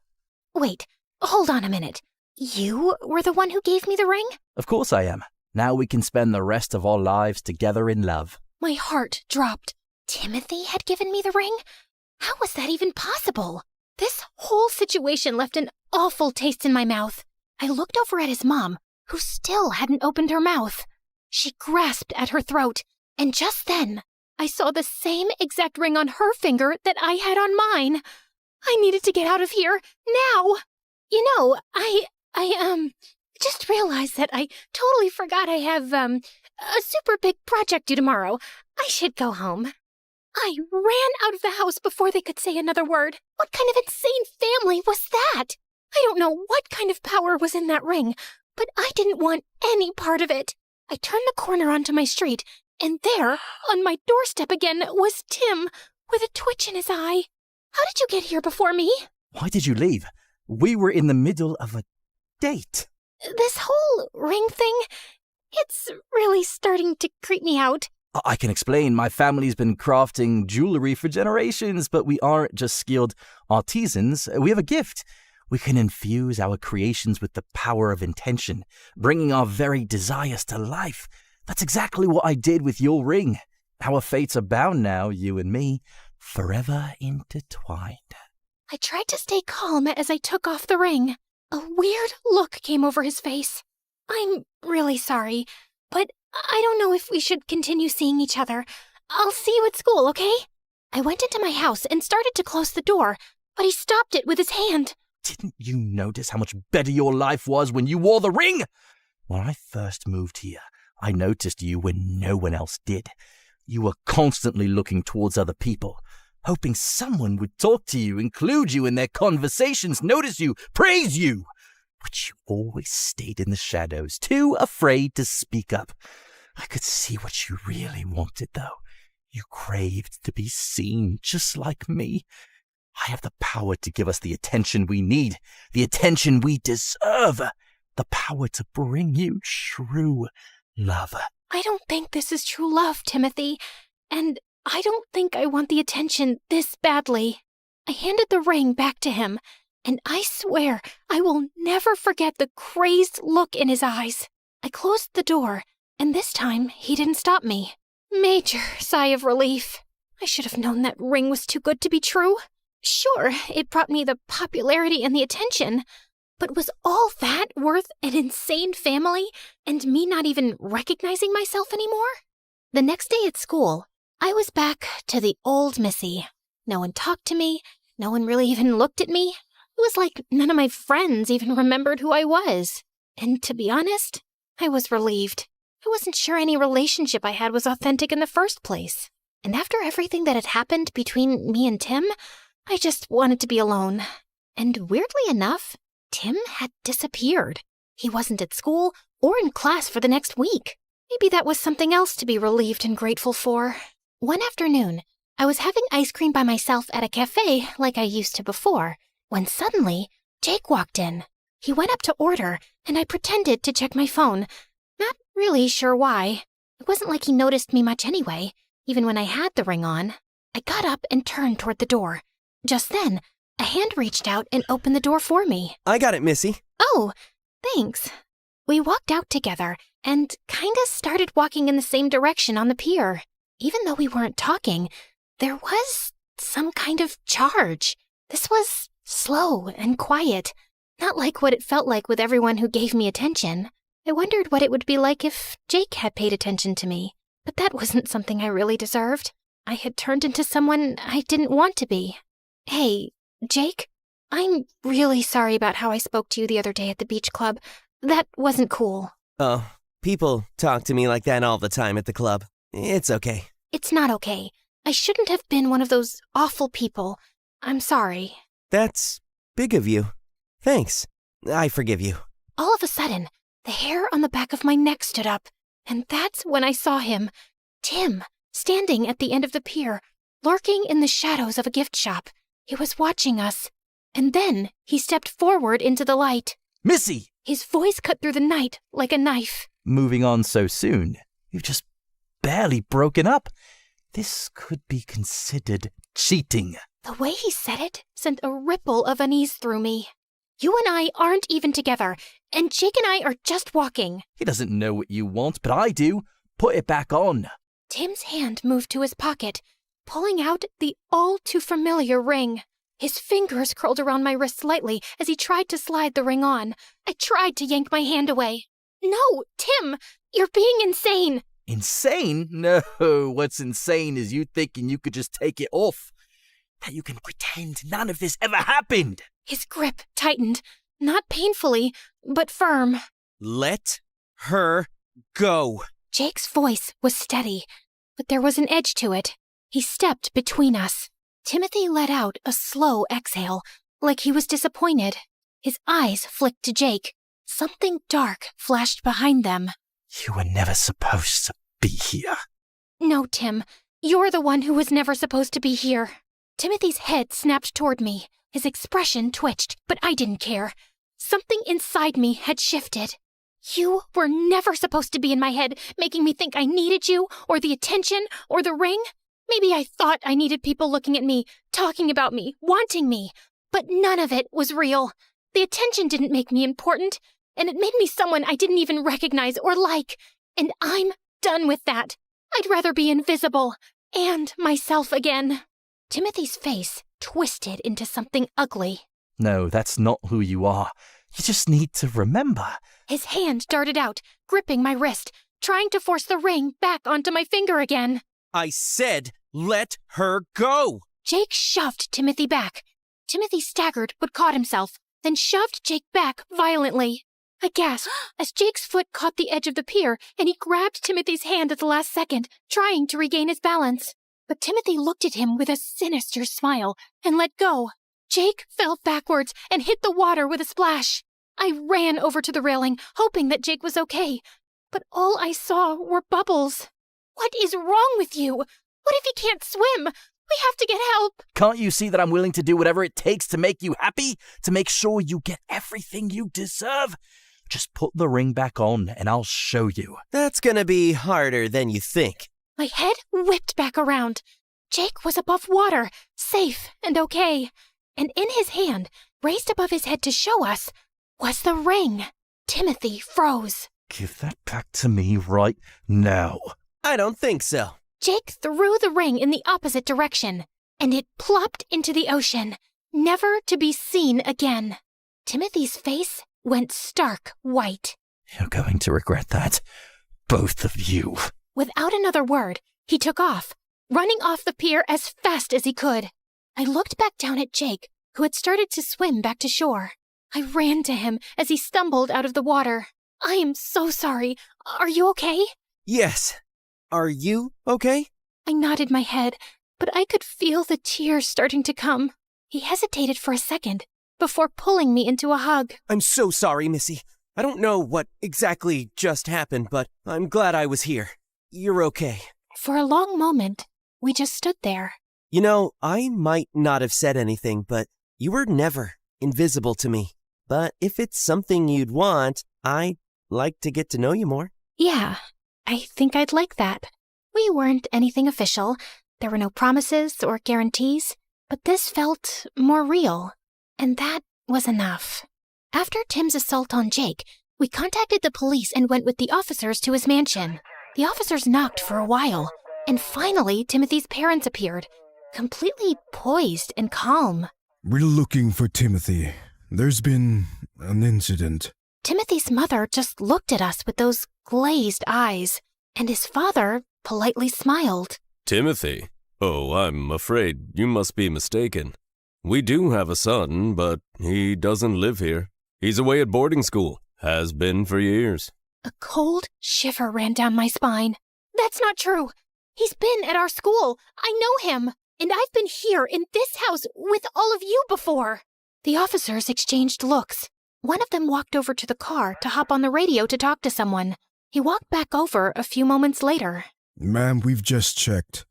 Wait, hold on a minute. You were the one who gave me the ring? Of course I am. Now we can spend the rest of our lives together in love. My heart dropped. Timothy had given me the ring? How was that even possible? This whole situation left an awful taste in my mouth. I looked over at his mom, who still hadn't opened her mouth. She grasped at her throat, and just then, I saw the same exact ring on her finger that I had on mine. I needed to get out of here, now. You know, I just realized that I totally forgot I have, a super big project due tomorrow. I should go home. I ran out of the house before they could say another word. What kind of insane family was that? I don't know what kind of power was in that ring, but I didn't want any part of it. I turned the corner onto my street, and there, on my doorstep again, was Tim, with a twitch in his eye. How did you get here before me? Why did you leave? We were in the middle of a date. This whole ring thing, it's really starting to creep me out. I can explain. My family's been crafting jewelry for generations, but we aren't just skilled artisans. We have a gift. We can infuse our creations with the power of intention, bringing our very desires to life. That's exactly what I did with your ring. Our fates are bound now, you and me, forever intertwined. I tried to stay calm as I took off the ring. A weird look came over his face. I'm really sorry, but I don't know if we should continue seeing each other. I'll see you at school, okay? I went into my house and started to close the door, but he stopped it with his hand. Didn't you notice how much better your life was when you wore the ring? When I first moved here, I noticed you when no one else did. You were constantly looking towards other people, hoping someone would talk to you, include you in their conversations, notice you, praise you. But you always stayed in the shadows, too afraid to speak up. I could see what you really wanted, though. You craved to be seen, just like me. I have the power to give us the attention we need, the attention we deserve, the power to bring you true love. I don't think this is true love, Timothy, and I don't think I want the attention this badly. I handed the ring back to him, and I swear I will never forget the crazed look in his eyes. I closed the door, and this time he didn't stop me. Major sigh of relief. I should have known that ring was too good to be true. Sure, it brought me the popularity and the attention, but was all that worth an insane family and me not even recognizing myself anymore? The next day at school, I was back to the old Missy. No one talked to me. No one really even looked at me. It was like none of my friends even remembered who I was. And to be honest, I was relieved. I wasn't sure any relationship I had was authentic in the first place. And after everything that had happened between me and Tim, I just wanted to be alone. And weirdly enough, Tim had disappeared. He wasn't at school or in class for the next week. Maybe that was something else to be relieved and grateful for. One afternoon, I was having ice cream by myself at a cafe like I used to before, when suddenly Jake walked in. He went up to order, and I pretended to check my phone. Not really sure why. It wasn't like he noticed me much anyway, even when I had the ring on. I got up and turned toward the door. Just then, a hand reached out and opened the door for me. I got it, Missy. Oh, thanks. We walked out together and kinda started walking in the same direction on the pier. Even though we weren't talking, there was some kind of charge. This was slow and quiet, not like what it felt like with everyone who gave me attention. I wondered what it would be like if Jake had paid attention to me, but that wasn't something I really deserved. I had turned into someone I didn't want to be. Hey, Jake, I'm really sorry about how I spoke to you the other day at the beach club. That wasn't cool. Oh, people talk to me like that all the time at the club. It's okay. It's not okay. I shouldn't have been one of those awful people. I'm sorry. That's big of you. Thanks. I forgive you. All of a sudden, the hair on the back of my neck stood up, and that's when I saw him, Tim, standing at the end of the pier, lurking in the shadows of a gift shop. He was watching us, and then he stepped forward into the light. Missy! His voice cut through the night like a knife. Moving on so soon? You've just barely broken up. This could be considered cheating. The way he said it sent a ripple of unease through me. You and I aren't even together, and Jake and I are just walking. He doesn't know what you want, but I do. Put it back on. Tim's hand moved to his pocket, pulling out the all-too-familiar ring. His fingers curled around my wrist slightly as he tried to slide the ring on. I tried to yank my hand away. No, Tim, you're being insane. Insane? No, what's insane is you thinking you could just take it off. That you can pretend none of this ever happened. His grip tightened, not painfully, but firm. Let her go. Jake's voice was steady, but there was an edge to it. He stepped between us. Timothy let out a slow exhale, like he was disappointed. His eyes flicked to Jake. Something dark flashed behind them. You were never supposed to be here. No, Tim. You're the one who was never supposed to be here. Timothy's head snapped toward me. His expression twitched, but I didn't care. Something inside me had shifted. You were never supposed to be in my head, making me think I needed you, or the attention, or the ring. Maybe I thought I needed people looking at me, talking about me, wanting me. But none of it was real. The attention didn't make me important, and it made me someone I didn't even recognize or like. And I'm done with that. I'd rather be invisible, and myself again. Timothy's face twisted into something ugly. No, that's not who you are. You just need to remember. His hand darted out, gripping my wrist, trying to force the ring back onto my finger again. I said, let her go. Jake shoved Timothy back. Timothy staggered but caught himself, then shoved Jake back violently. I gasped as Jake's foot caught the edge of the pier and he grabbed Timothy's hand at the last second, trying to regain his balance. But Timothy looked at him with a sinister smile and let go. Jake fell backwards and hit the water with a splash. I ran over to the railing, hoping that Jake was okay, but all I saw were bubbles. What is wrong with you? What if he can't swim? We have to get help. Can't you see that I'm willing to do whatever it takes to make you happy? To make sure you get everything you deserve? Just put the ring back on and I'll show you. That's gonna be harder than you think. My head whipped back around. Jake was above water, safe and okay. And in his hand, raised above his head to show us, was the ring. Timothy froze. Give that back to me right now. I don't think so. Jake threw the ring in the opposite direction, and it plopped into the ocean, never to be seen again. Timothy's face went stark white. You're going to regret that. Both of you. Without another word, he took off, running off the pier as fast as he could. I looked back down at Jake, who had started to swim back to shore. I ran to him as he stumbled out of the water. I am so sorry. Are you okay? Yes. Are you okay? I nodded my head, but I could feel the tears starting to come. He hesitated for a second before pulling me into a hug. I'm so sorry, Missy. I don't know what exactly just happened, but I'm glad I was here. You're okay. For a long moment, we just stood there. You know, I might not have said anything, but you were never invisible to me. But if it's something you'd want, I'd like to get to know you more. Yeah, I think I'd like that. We weren't anything official. There were no promises or guarantees, but this felt more real. And that was enough. After Tim's assault on Jake, we contacted the police and went with the officers to his mansion. The officers knocked for a while, and finally Timothy's parents appeared, completely poised and calm. We're looking for Timothy. There's been an incident. Timothy's mother just looked at us with those glazed eyes, and his father politely smiled. Timothy? Oh, I'm afraid you must be mistaken. We do have a son, but he doesn't live here. He's away at boarding school. Has been for years. A cold shiver ran down my spine. That's not true. He's been at our school. I know him. And I've been here in this house with all of you before. The officers exchanged looks. One of them walked over to the car to hop on the radio to talk to someone. He walked back over a few moments later. Ma'am, we've just checked.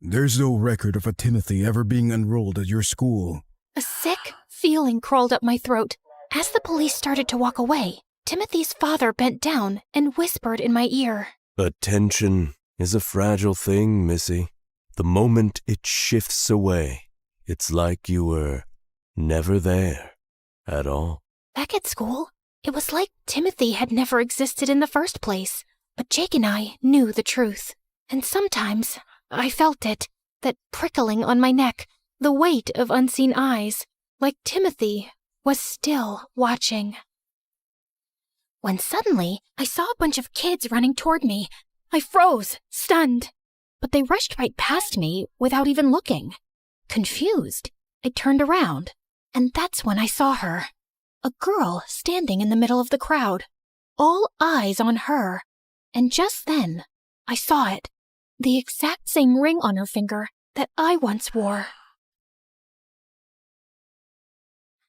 There's no record of a Timothy ever being enrolled at your school. A sick feeling crawled up my throat. As the police started to walk away, Timothy's father bent down and whispered in my ear. Attention is a fragile thing, Missy. The moment it shifts away, it's like you were never there at all. Back at school, it was like Timothy had never existed in the first place. But Jake and I knew the truth. And sometimes I felt it, that prickling on my neck, the weight of unseen eyes, like Timothy was still watching. When suddenly I saw a bunch of kids running toward me. I froze, stunned. But they rushed right past me without even looking. Confused, I turned around, and that's when I saw her. A girl standing in the middle of the crowd, all eyes on her. And just then, I saw it, the exact same ring on her finger that I once wore.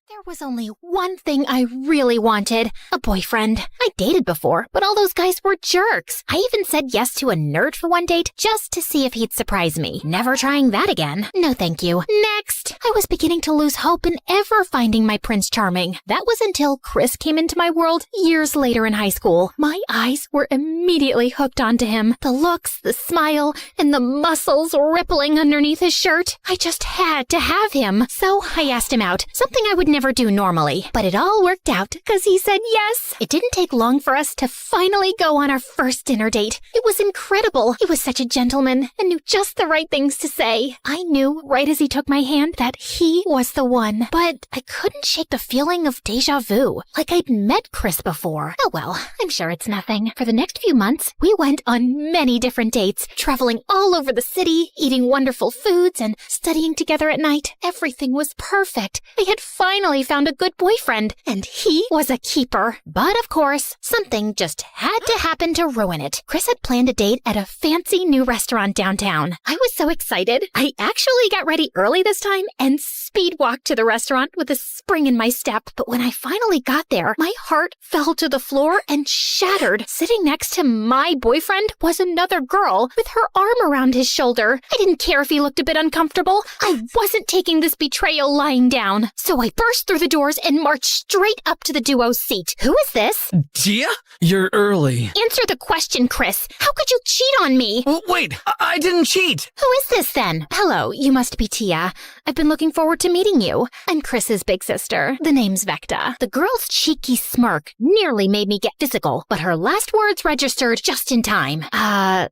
There was only one thing I really wanted, a boyfriend. I dated before, but all those guys were jerks. I even said yes to a nerd for one date just to see if he'd surprise me. Never trying that again. No thank you. Next! I was beginning to lose hope in ever finding my Prince Charming. That was until Chris came into my world years later in high school. My eyes were immediately hooked onto him. The looks, the smile, and the muscles rippling underneath his shirt. I just had to have him. So I asked him out, something I would never do normally. But it all worked out because he said yes. It didn't take long for us to finally go on our first dinner date. It was incredible. He was such a gentleman and knew just the right things to say. I knew right as he took my hand that he was the one. But I couldn't shake the feeling of deja vu, like I'd met Chris before. Oh well, I'm sure it's nothing. For the next few months, we went on many different dates, traveling all over the city, eating wonderful foods, and studying together at night. Everything was perfect. I had finally found a good boyfriend, and he was a keeper. But of course, something just had to happen to ruin it. Chris had planned a date at a fancy new restaurant downtown. I was so excited. I actually got ready early this time and speed walked to the restaurant with a spring in my step. But when I finally got there, my heart fell to the floor and shattered. Sitting next to my boyfriend was another girl with her arm around his shoulder. I didn't care if he looked a bit uncomfortable. I wasn't taking this betrayal lying down. So I burst burst through the doors and marched straight up to the duo's seat. Who is this? Tia? You're early. Answer the question, Chris. How could you cheat on me? Wait, I didn't cheat. Who is this then? Hello, you must be Tia. I've been looking forward to meeting you. I'm Chris's big sister. The name's Vecta. The girl's cheeky smirk nearly made me get physical, but her last words registered just in time.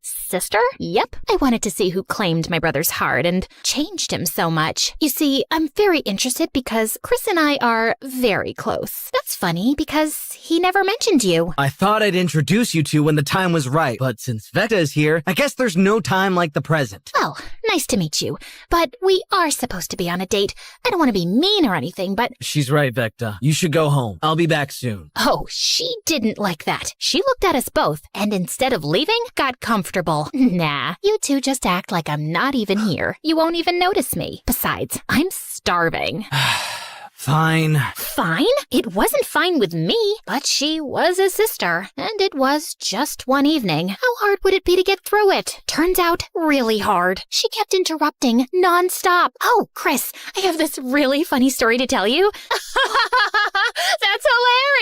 Sister? Yep. I wanted to see who claimed my brother's heart and changed him so much. You see, I'm very interested because Chris and I are very close. That's funny because he never mentioned you. I thought I'd introduce you two when the time was right, but since Vecta is here, I guess there's no time like the present. Well, nice to meet you, but we are supposed to be on a date. I don't want to be mean or anything, but... She's right, Vecta. You should go home. I'll be back soon. Oh, she didn't like that. She looked at us both, and instead of leaving, got comfortable. Nah, you two just act like I'm not even here. You won't even notice me. Besides, I'm starving. Fine. Fine? It wasn't fine with me, but she was a sister, and it was just one evening. How hard would it be to get through it? Turns out, really hard. She kept interrupting nonstop. Oh, Chris, I have this really funny story to tell you. That's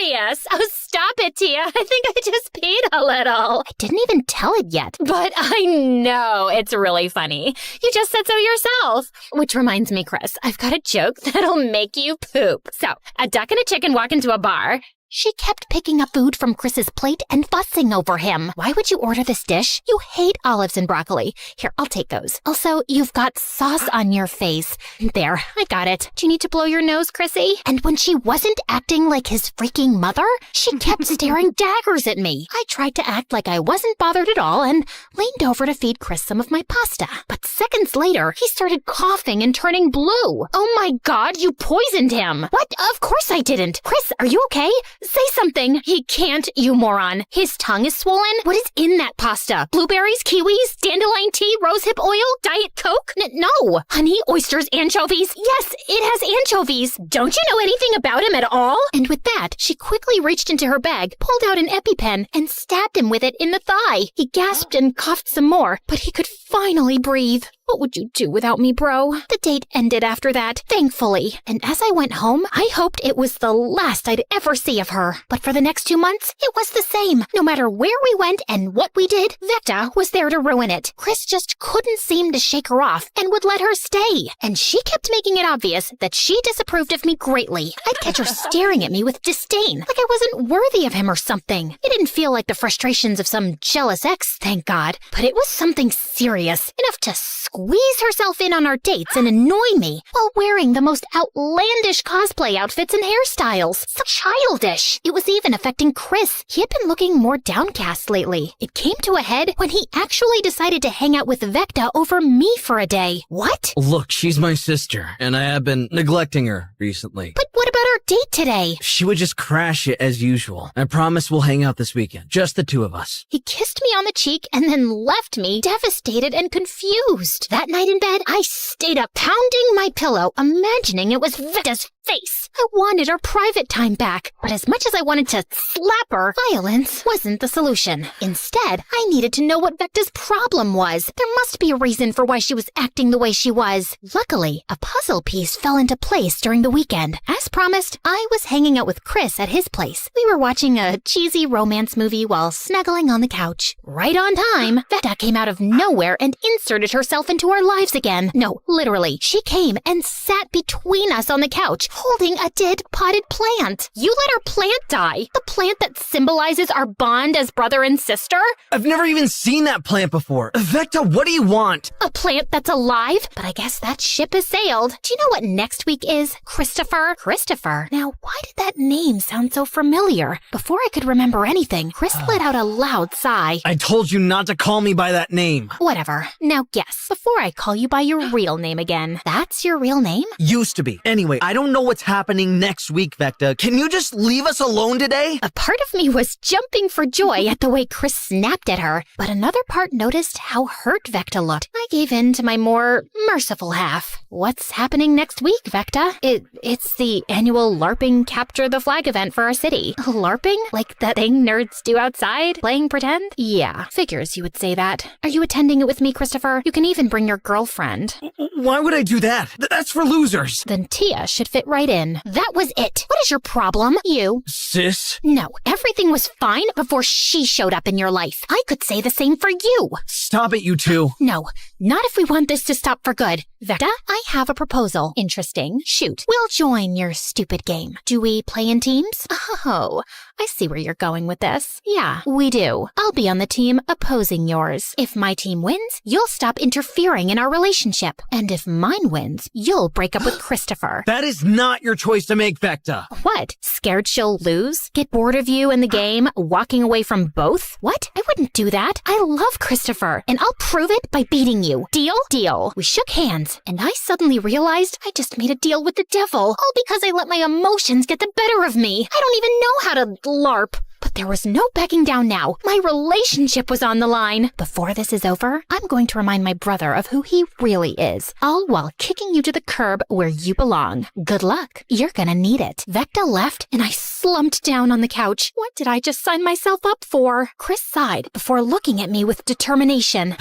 hilarious. Oh, stop it, Tia. I think I just peed a little. I didn't even tell it yet, but I know it's really funny. You just said so yourself. Which reminds me, Chris, I've got a joke that'll make you poop. So, a duck and a chicken walk into a bar. She kept picking up food from Chris's plate and fussing over him. Why would you order this dish? You hate olives and broccoli. Here, I'll take those. Also, you've got sauce on your face. There, I got it. Do you need to blow your nose, Chrissy? And when she wasn't acting like his freaking mother, she kept staring daggers at me. I tried to act like I wasn't bothered at all and leaned over to feed Chris some of my pasta. But seconds later, he started coughing and turning blue. Oh my God, you poisoned him. What? Of course I didn't. Chris, are you okay? Say something. He can't, you moron. His tongue is swollen. What is in that pasta? Blueberries, kiwis, dandelion tea, rosehip oil, Diet Coke? No. Honey, oysters, anchovies. Yes, it has anchovies. Don't you know anything about him at all? And with that, she quickly reached into her bag, pulled out an EpiPen, and stabbed him with it in the thigh. He gasped and coughed some more, but he could finally breathe. What would you do without me, bro? The date ended after that, thankfully. And as I went home, I hoped it was the last I'd ever see of her. But for the next 2 months, it was the same. No matter where we went and what we did, Vecta was there to ruin it. Chris just couldn't seem to shake her off and would let her stay. And she kept making it obvious that she disapproved of me greatly. I'd catch her staring at me with disdain, like I wasn't worthy of him or something. It didn't feel like the frustrations of some jealous ex, thank God. But it was something serious, enough to squeeze herself in on our dates and annoy me while wearing the most outlandish cosplay outfits and hairstyles. So childish. It was even affecting Chris. He had been looking more downcast lately. It came to a head when he actually decided to hang out with Vecta over me for a day. What? Look, she's my sister, and I have been neglecting her recently. But what about our date today? She would just crash it as usual. I promise we'll hang out this weekend. Just the two of us. He kissed me on the cheek and then left me devastated and confused. That night in bed, I stayed up pounding my pillow, imagining it was Vecta's face. I wanted our private time back, but as much as I wanted to slap her, violence wasn't the solution. Instead, I needed to know what Vecta's problem was. There must be a reason for why she was acting the way she was. Luckily, a puzzle piece fell into place during the weekend. As promised, I was hanging out with Chris at his place. We were watching a cheesy romance movie while snuggling on the couch. Right on time, Vecta came out of nowhere and inserted herself into our lives again. No, literally. She came and sat between us on the couch, holding a dead potted plant. You let our plant die. The plant that symbolizes our bond as brother and sister? I've never even seen that plant before. Vecta, what do you want? A plant that's alive? But I guess that ship has sailed. Do you know what next week is? Christopher? Christopher? Now, why did that name sound so familiar? Before I could remember anything, Chris let out a loud sigh. I told you not to call me by that name. Whatever. Now guess, before I call you by your real name again. That's your real name? Used to be. Anyway, I don't know what's happening next week, Vecta. Can you just leave us alone today? A part of me was jumping for joy at the way Chris snapped at her, but another part noticed how hurt Vecta looked. I gave in to my more merciful half. What's happening next week, Vecta? It's the annual LARPing Capture the Flag event for our city. LARPing? Like that thing nerds do outside? Playing pretend? Yeah, figures you would say that. Are you attending it with me, Christopher? You can even bring your girlfriend. Why would I do that? That's for losers. Then Tia should fit right in. That was it. What is your problem? You. Sis? No, everything was fine before she showed up in your life. I could say the same for you. Stop it, you two. No, not if we want this to stop for good. Vecta, I have a proposal. Interesting. Shoot. We'll join your stupid game. Do we play in teams? Oh, I see where you're going with this. Yeah, we do. I'll be on the team opposing yours. If my team wins, you'll stop interfering in our relationship. And if mine wins, you'll break up with Christopher. That is not your choice to make, Vecta. What? Scared she'll lose? Get bored of you and the game? Walking away from both? What? I wouldn't do that. I love Christopher, and I'll prove it by beating you. Deal? Deal. We shook hands, and I suddenly realized I just made a deal with the devil, all because I let my emotions get the better of me. I don't even know how to LARP. But there was no backing down now. My relationship was on the line. Before this is over, I'm going to remind my brother of who he really is, all while kicking you to the curb where you belong. Good luck. You're gonna need it. Vecta left, and I slumped down on the couch. What did I just sign myself up for? Chris sighed before looking at me with determination.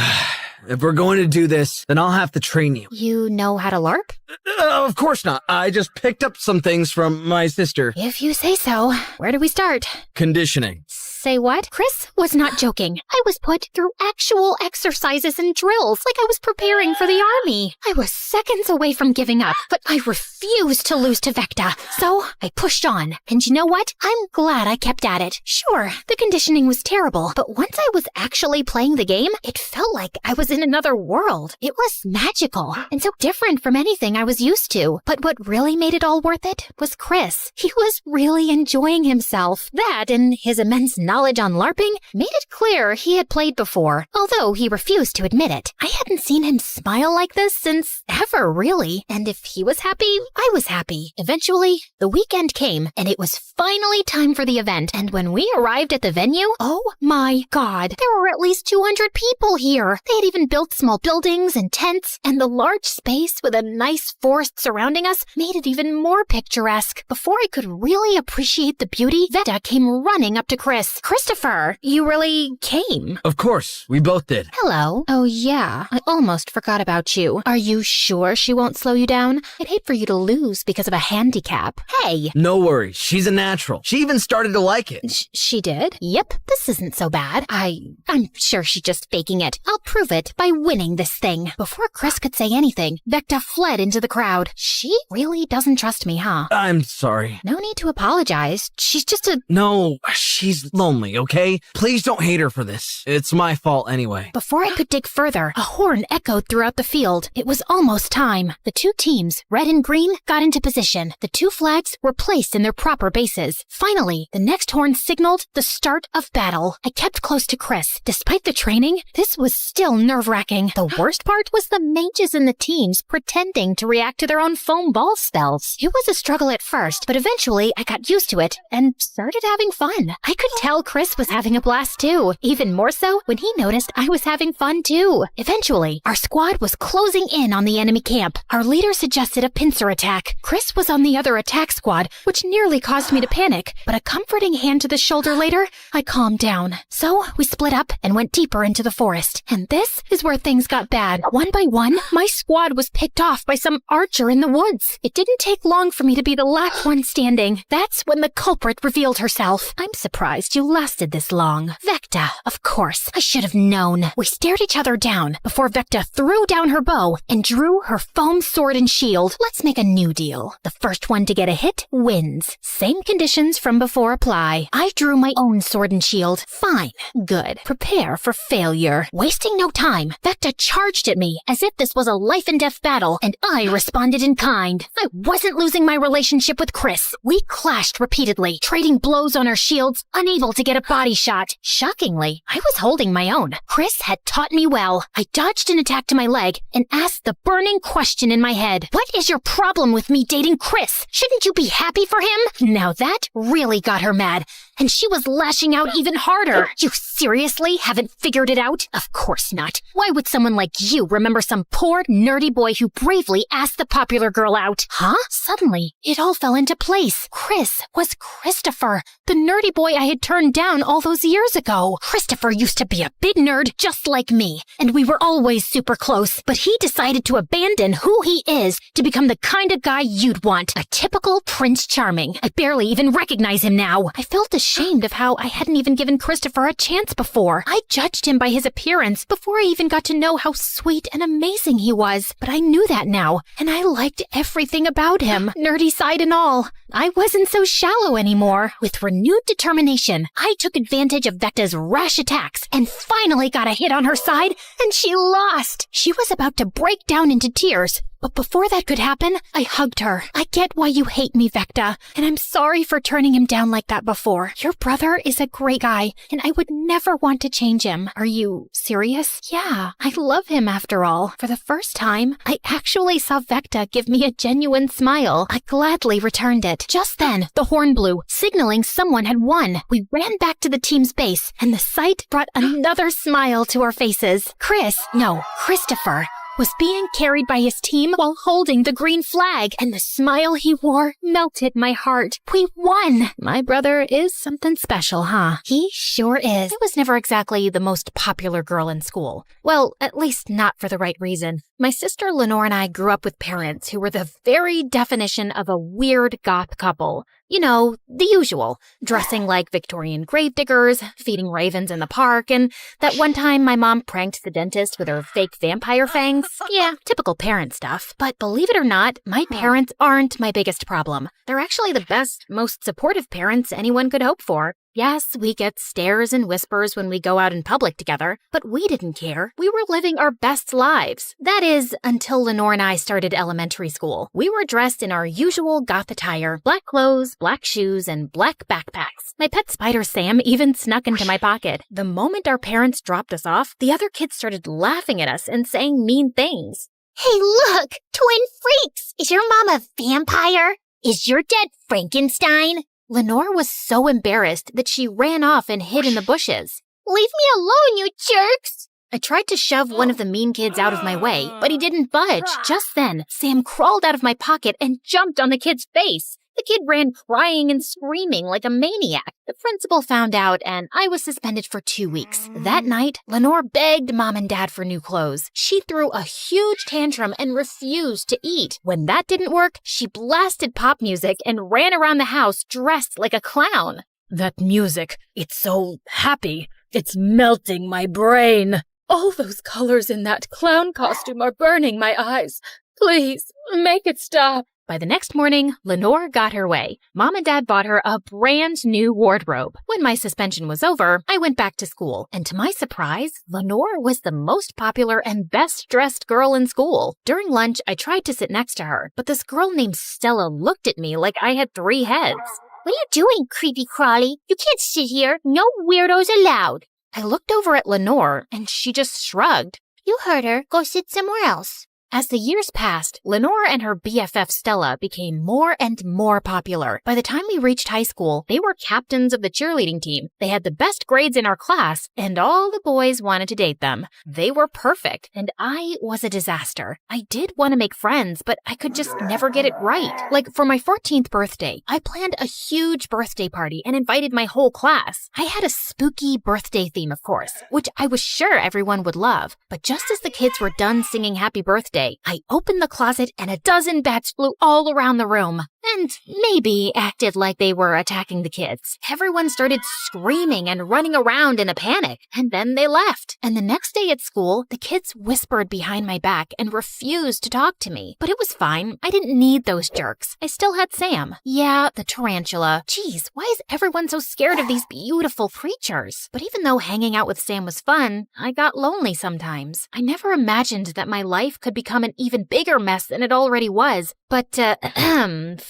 If we're going to do this, then I'll have to train you. You know how to LARP? Of course not. I just picked up some things from my sister. If you say so. Where do we start? Conditioning. Say what? Chris was not joking. I was put through actual exercises and drills like I was preparing for the army. I was seconds away from giving up, but I refused to lose to Vecta. So I pushed on. And you know what? I'm glad I kept at it. Sure, the conditioning was terrible, but once I was actually playing the game, it felt like I was in another world. It was magical and so different from anything I was used to. But what really made it all worth it was Chris. He was really enjoying himself. That and his immense knowledge on LARPing made it clear he had played before, although he refused to admit it. I hadn't seen him smile like this since ever, really. And if he was happy, I was happy. Eventually, the weekend came, and it was finally time for the event. And when we arrived at the venue, oh my God, there were at least 200 people here. They had even built small buildings and tents, and the large space with a nice forest surrounding us made it even more picturesque. Before I could really appreciate the beauty, Vecta came running up to Chris. Christopher, you really came. Of course, we both did. Hello. Oh yeah, I almost forgot about you. Are you sure she won't slow you down? I'd hate for you to lose because of a handicap. Hey! No worries, she's a natural. She even started to like it. She did? Yep, this isn't so bad. I'm sure she's just faking it. I'll prove it by winning this thing. Before Chris could say anything, Vecta fled into the crowd. She really doesn't trust me, huh? I'm sorry. No need to apologize. She's just a... No, she's lonely, okay? Please don't hate her for this. It's my fault anyway. Before I could dig further, a horn echoed throughout the field. It was almost time. The two teams, red and green, got into position. The two flags were placed in their proper bases. Finally, the next horn signaled the start of battle. I kept close to Chris. Despite the training, this was still nerve-wracking. The worst part was the mages in the teams pretending to react to their own foam ball spells. It was a struggle at first, but eventually I got used to it and started having fun. I could tell Chris was having a blast too, even more so when he noticed I was having fun too. Eventually, our squad was closing in on the enemy camp. Our leader suggested a pincer attack. Chris was on the other attack squad, which nearly caused me to panic, but a comforting hand to the shoulder later, I calmed down. So we split up and went deeper into the forest. And this is where things got bad. One by one, my squad was picked off by some archer in the woods. It didn't take long for me to be the last one standing. That's when the culprit revealed herself. I'm surprised you lasted this long. Vecta, of course. I should have known. We stared each other down before Vecta threw down her bow and drew her foam sword and shield. Let's make a new deal. The first one to get a hit wins. Same conditions from before apply. I drew my own sword and shield. Fine. Good. Prepare for failure. Wasting no time, Vecta charged at me as if this was a life and death battle, and I responded in kind. I wasn't losing my relationship with Chris. We clashed repeatedly, trading blows on our shields, unable to get a body shot. Shockingly, I was holding my own. Chris had taught me well. I dodged an attack to my leg and asked the burning question in my head. What is your problem with me dating Chris? Shouldn't you be happy for him? Now that really got her mad. and she was lashing out even harder. You seriously haven't figured it out? Of course not. Why would someone like you remember some poor, nerdy boy who bravely asked the popular girl out? Huh? Suddenly, it all fell into place. Chris was Christopher, the nerdy boy I had turned down all those years ago. Christopher used to be a big nerd just like me, and we were always super close, but he decided to abandon who he is to become the kind of guy you'd want. A typical Prince Charming. I barely even recognize him now. I felt ashamed of how I hadn't even given Christopher a chance before. I judged him by his appearance before I even got to know how sweet and amazing he was. But I knew that now, and I liked everything about him, nerdy side and all. I wasn't so shallow anymore. With renewed determination, I took advantage of Vecta's rash attacks and finally got a hit on her side, and she lost. She was about to break down into tears, but before that could happen, I hugged her. I get why you hate me, Vecta, and I'm sorry for turning him down like that before. Your brother is a great guy, and I would never want to change him. Are you serious? Yeah, I love him after all. For the first time, I actually saw Vecta give me a genuine smile. I gladly returned it. Just then, the horn blew, signaling someone had won. We ran back to the team's base, and the sight brought another smile to our faces. Christopher was being carried by his team while holding the green flag, and the smile he wore melted my heart. We won! My brother is something special, huh? He sure is. I was never exactly the most popular girl in school. Well, at least not for the right reason. My sister Lenore and I grew up with parents who were the very definition of a weird goth couple. You know, the usual. Dressing like Victorian gravediggers, feeding ravens in the park, and that one time my mom pranked the dentist with her fake vampire fangs. Yeah, typical parent stuff. But believe it or not, my parents aren't my biggest problem. They're actually the best, most supportive parents anyone could hope for. Yes, we get stares and whispers when we go out in public together, but we didn't care. We were living our best lives. That is, until Lenore and I started elementary school. We were dressed in our usual goth attire, black clothes, black shoes, and black backpacks. My pet spider Sam even snuck into my pocket. The moment our parents dropped us off, the other kids started laughing at us and saying mean things. Hey, look! Twin freaks! Is your mom a vampire? Is your dad Frankenstein? Lenore was so embarrassed that she ran off and hid in the bushes. Leave me alone, you jerks! I tried to shove one of the mean kids out of my way, but he didn't budge. Just then, Sam crawled out of my pocket and jumped on the kid's face. The kid ran crying and screaming like a maniac. The principal found out, and I was suspended for 2 weeks. That night, Lenore begged Mom and Dad for new clothes. She threw a huge tantrum and refused to eat. When that didn't work, she blasted pop music and ran around the house dressed like a clown. That music, it's so happy. It's melting my brain. All those colors in that clown costume are burning my eyes. Please, make it stop. By the next morning, Lenore got her way. Mom and Dad bought her a brand new wardrobe. When my suspension was over, I went back to school. And to my surprise, Lenore was the most popular and best-dressed girl in school. During lunch, I tried to sit next to her, but this girl named Stella looked at me like I had 3 heads. What are you doing, creepy crawly? You can't sit here. No weirdos allowed. I looked over at Lenore, and she just shrugged. You heard her. Go sit somewhere else. As the years passed, Lenore and her BFF Stella became more and more popular. By the time we reached high school, they were captains of the cheerleading team. They had the best grades in our class, and all the boys wanted to date them. They were perfect, and I was a disaster. I did want to make friends, but I could just never get it right. Like, for my 14th birthday, I planned a huge birthday party and invited my whole class. I had a spooky birthday theme, of course, which I was sure everyone would love. But just as the kids were done singing happy birthday, I opened the closet and a dozen bats flew all around the room. And maybe acted like they were attacking the kids. Everyone started screaming and running around in a panic, and then they left. And the next day at school, the kids whispered behind my back and refused to talk to me. But it was fine. I didn't need those jerks. I still had Sam. Yeah, the tarantula. Geez, why is everyone so scared of these beautiful creatures? But even though hanging out with Sam was fun, I got lonely sometimes. I never imagined that my life could become an even bigger mess than it already was. But,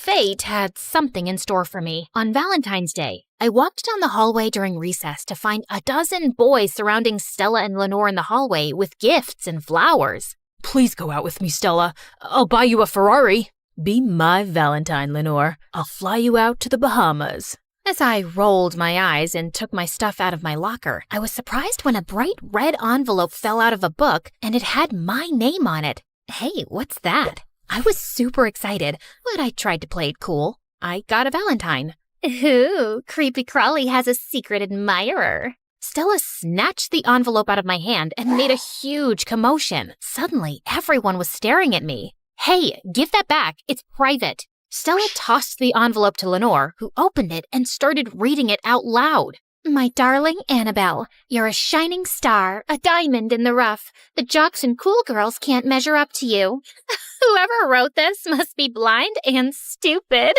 fate had something in store for me. On Valentine's Day, I walked down the hallway during recess to find a dozen boys surrounding Stella and Lenore in the hallway with gifts and flowers. Please go out with me, Stella. I'll buy you a Ferrari. Be my Valentine, Lenore. I'll fly you out to the Bahamas. As I rolled my eyes and took my stuff out of my locker, I was surprised when a bright red envelope fell out of a book and it had my name on it. Hey, what's that? I was super excited, but I tried to play it cool. I got a Valentine. Ooh, Creepy Crawly has a secret admirer. Stella snatched the envelope out of my hand and made a huge commotion. Suddenly, everyone was staring at me. Hey, give that back. It's private. Stella tossed the envelope to Lenore, who opened it and started reading it out loud. My darling Annabelle, you're a shining star, a diamond in the rough. The jocks and cool girls can't measure up to you. Whoever wrote this must be blind and stupid.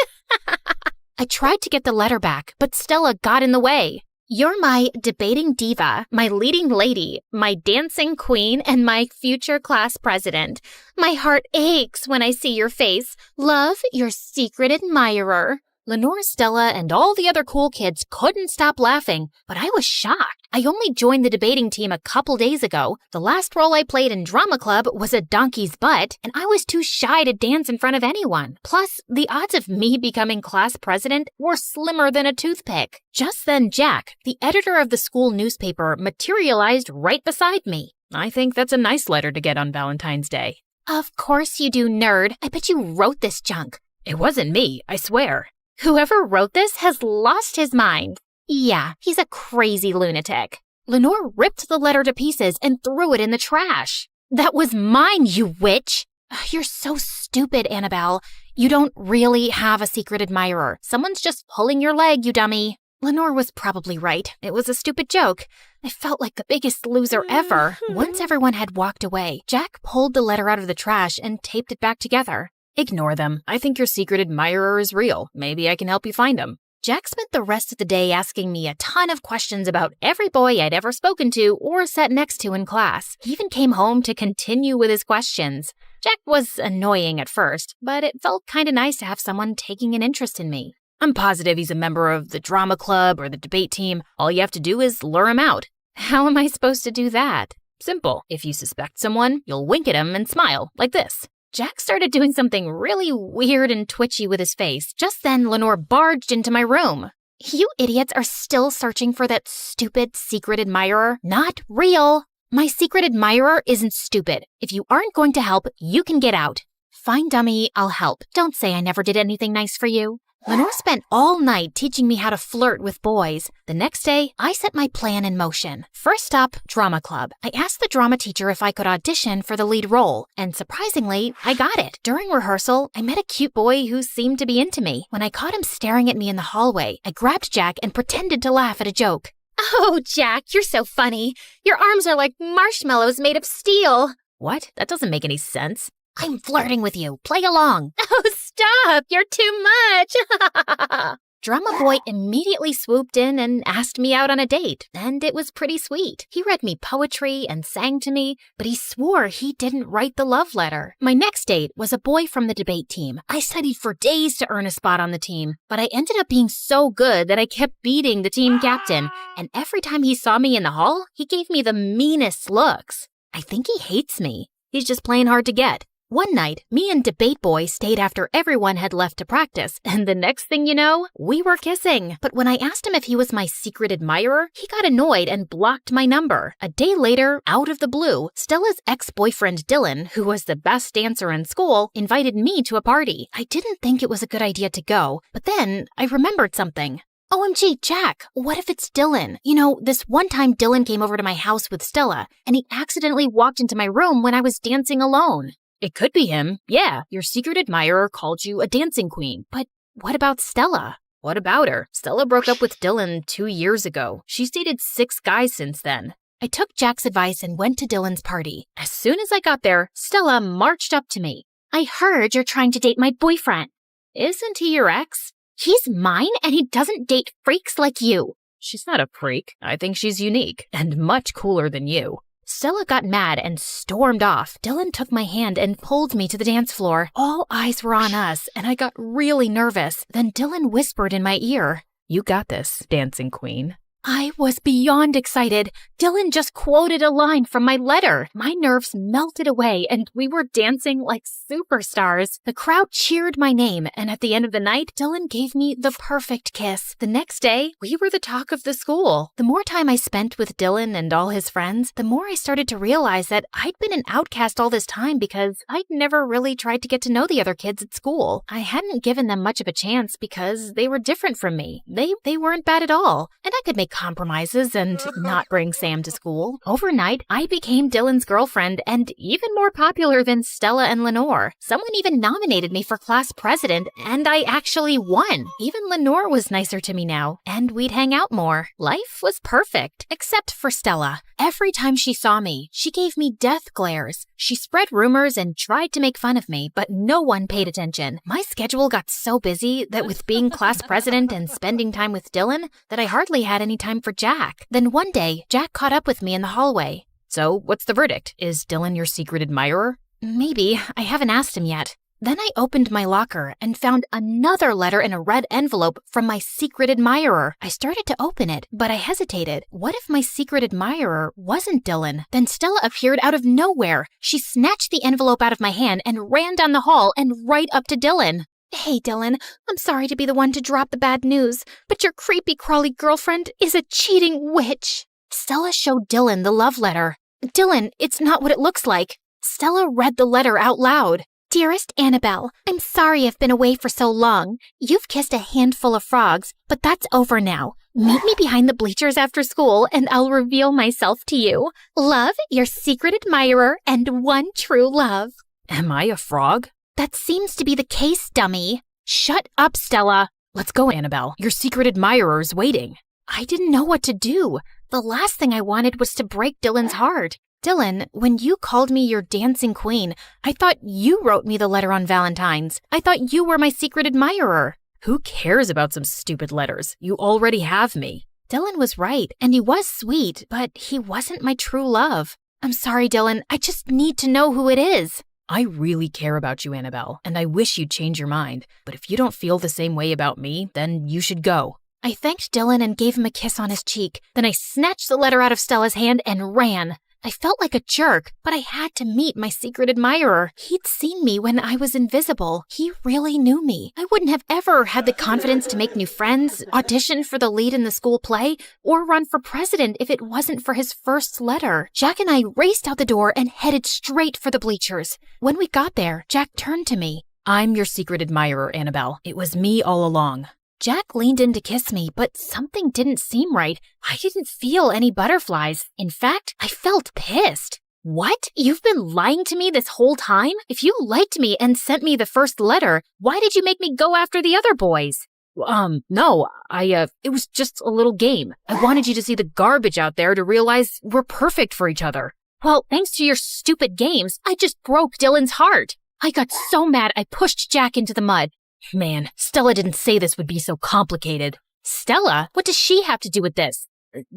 I tried to get the letter back, but Stella got in the way. You're my debating diva, my leading lady, my dancing queen, and my future class president. My heart aches when I see your face. Love, your secret admirer. Lenore, Stella, and all the other cool kids couldn't stop laughing, but I was shocked. I only joined the debating team a couple days ago. The last role I played in drama club was a donkey's butt, and I was too shy to dance in front of anyone. Plus, the odds of me becoming class president were slimmer than a toothpick. Just then, Jack, the editor of the school newspaper, materialized right beside me. I think that's a nice letter to get on Valentine's Day. Of course you do, nerd. I bet you wrote this junk. It wasn't me, I swear. Whoever wrote this has lost his mind. Yeah, he's a crazy lunatic. Lenore ripped the letter to pieces and threw it in the trash. That was mine, you witch! You're so stupid, Annabelle. You don't really have a secret admirer. Someone's just pulling your leg, you dummy. Lenore was probably right. It was a stupid joke. I felt like the biggest loser ever. Once everyone had walked away, Jack pulled the letter out of the trash and taped it back together. Ignore them. I think your secret admirer is real. Maybe I can help you find him. Jack spent the rest of the day asking me a ton of questions about every boy I'd ever spoken to or sat next to in class. He even came home to continue with his questions. Jack was annoying at first, but it felt kind of nice to have someone taking an interest in me. I'm positive he's a member of the drama club or the debate team. All you have to do is lure him out. How am I supposed to do that? Simple. If you suspect someone, you'll wink at him and smile, like this. Jack started doing something really weird and twitchy with his face. Just then, Lenore barged into my room. You idiots are still searching for that stupid secret admirer? Not real. My secret admirer isn't stupid. If you aren't going to help, you can get out. Fine, dummy, I'll help. Don't say I never did anything nice for you. Lenore spent all night teaching me how to flirt with boys. The next day, I set my plan in motion. First up, drama club. I asked the drama teacher if I could audition for the lead role, and surprisingly, I got it. During rehearsal, I met a cute boy who seemed to be into me. When I caught him staring at me in the hallway, I grabbed Jack and pretended to laugh at a joke. Oh, Jack, you're so funny. Your arms are like marshmallows made of steel. What? That doesn't make any sense. I'm flirting with you. Play along. Oh, stop. You're too much. Drama boy immediately swooped in and asked me out on a date, and it was pretty sweet. He read me poetry and sang to me, but he swore he didn't write the love letter. My next date was a boy from the debate team. I studied for days to earn a spot on the team, but I ended up being so good that I kept beating the team captain, and every time he saw me in the hall, he gave me the meanest looks. I think he hates me. He's just playing hard to get. One night, me and Debate Boy stayed after everyone had left to practice, and the next thing you know, we were kissing. But when I asked him if he was my secret admirer, he got annoyed and blocked my number. A day later, out of the blue, Stella's ex-boyfriend Dylan, who was the best dancer in school, invited me to a party. I didn't think it was a good idea to go, but then I remembered something. OMG, Jack, what if it's Dylan? You know, this one time Dylan came over to my house with Stella, and he accidentally walked into my room when I was dancing alone. It could be him. Yeah, your secret admirer called you a dancing queen. But what about Stella? What about her? Stella broke up with Dylan 2 years ago. She's dated 6 guys since then. I took Jack's advice and went to Dylan's party. As soon as I got there, Stella marched up to me. I heard you're trying to date my boyfriend. Isn't he your ex? He's mine and he doesn't date freaks like you. She's not a freak. I think she's unique and much cooler than you. Stella got mad and stormed off. Dylan took my hand and pulled me to the dance floor. All eyes were on us, and I got really nervous. Then Dylan whispered in my ear, "You got this, dancing queen." I was beyond excited. Dylan just quoted a line from my letter. My nerves melted away, and we were dancing like superstars. The crowd cheered my name, and at the end of the night, Dylan gave me the perfect kiss. The next day, we were the talk of the school. The more time I spent with Dylan and all his friends, the more I started to realize that I'd been an outcast all this time because I'd never really tried to get to know the other kids at school. I hadn't given them much of a chance because they were different from me. They weren't bad at all, and I could make compromises and not bring Sam to school. Overnight, I became Dylan's girlfriend and even more popular than Stella and Lenore. Someone even nominated me for class president, and I actually won. Even Lenore was nicer to me now, and we'd hang out more. Life was perfect, except for Stella. Every time she saw me, she gave me death glares. She spread rumors and tried to make fun of me, but no one paid attention. My schedule got so busy that with being class president and spending time with Dylan, that I hardly had any time for Jack. Then one day, Jack caught up with me in the hallway. "So, what's the verdict? Is Dylan your secret admirer?" "Maybe. I haven't asked him yet." Then I opened my locker and found another letter in a red envelope from my secret admirer. I started to open it, but I hesitated. What if my secret admirer wasn't Dylan? Then Stella appeared out of nowhere. She snatched the envelope out of my hand and ran down the hall and right up to Dylan. "Hey, Dylan, I'm sorry to be the one to drop the bad news, but your creepy crawly girlfriend is a cheating witch." Stella showed Dylan the love letter. "Dylan, it's not what it looks like." Stella read the letter out loud. "Dearest Annabelle, I'm sorry I've been away for so long. You've kissed a handful of frogs, but that's over now. Meet me behind the bleachers after school and I'll reveal myself to you. Love, your secret admirer and one true love." Am I a frog? That seems to be the case, dummy. Shut up, Stella. Let's go, Annabelle. Your secret admirer is waiting. I didn't know what to do. The last thing I wanted was to break Dylan's heart. Dylan, when you called me your dancing queen, I thought you wrote me the letter on Valentine's. I thought you were my secret admirer. Who cares about some stupid letters? You already have me. Dylan was right, and he was sweet, but he wasn't my true love. I'm sorry, Dylan. I just need to know who it is. I really care about you, Annabelle, and I wish you'd change your mind. But if you don't feel the same way about me, then you should go. I thanked Dylan and gave him a kiss on his cheek. Then I snatched the letter out of Stella's hand and ran. I felt like a jerk, but I had to meet my secret admirer. He'd seen me when I was invisible. He really knew me. I wouldn't have ever had the confidence to make new friends, audition for the lead in the school play, or run for president if it wasn't for his first letter. Jack and I raced out the door and headed straight for the bleachers. When we got there, Jack turned to me. I'm your secret admirer, Annabelle. It was me all along. Jack leaned in to kiss me, but something didn't seem right. I didn't feel any butterflies. In fact, I felt pissed. What? You've been lying to me this whole time? If you liked me and sent me the first letter, why did you make me go after the other boys? No, it was just a little game. I wanted you to see the garbage out there to realize we're perfect for each other. Well, thanks to your stupid games, I just broke Dylan's heart. I got so mad I pushed Jack into the mud. Man, Stella didn't say this would be so complicated. Stella? What does she have to do with this?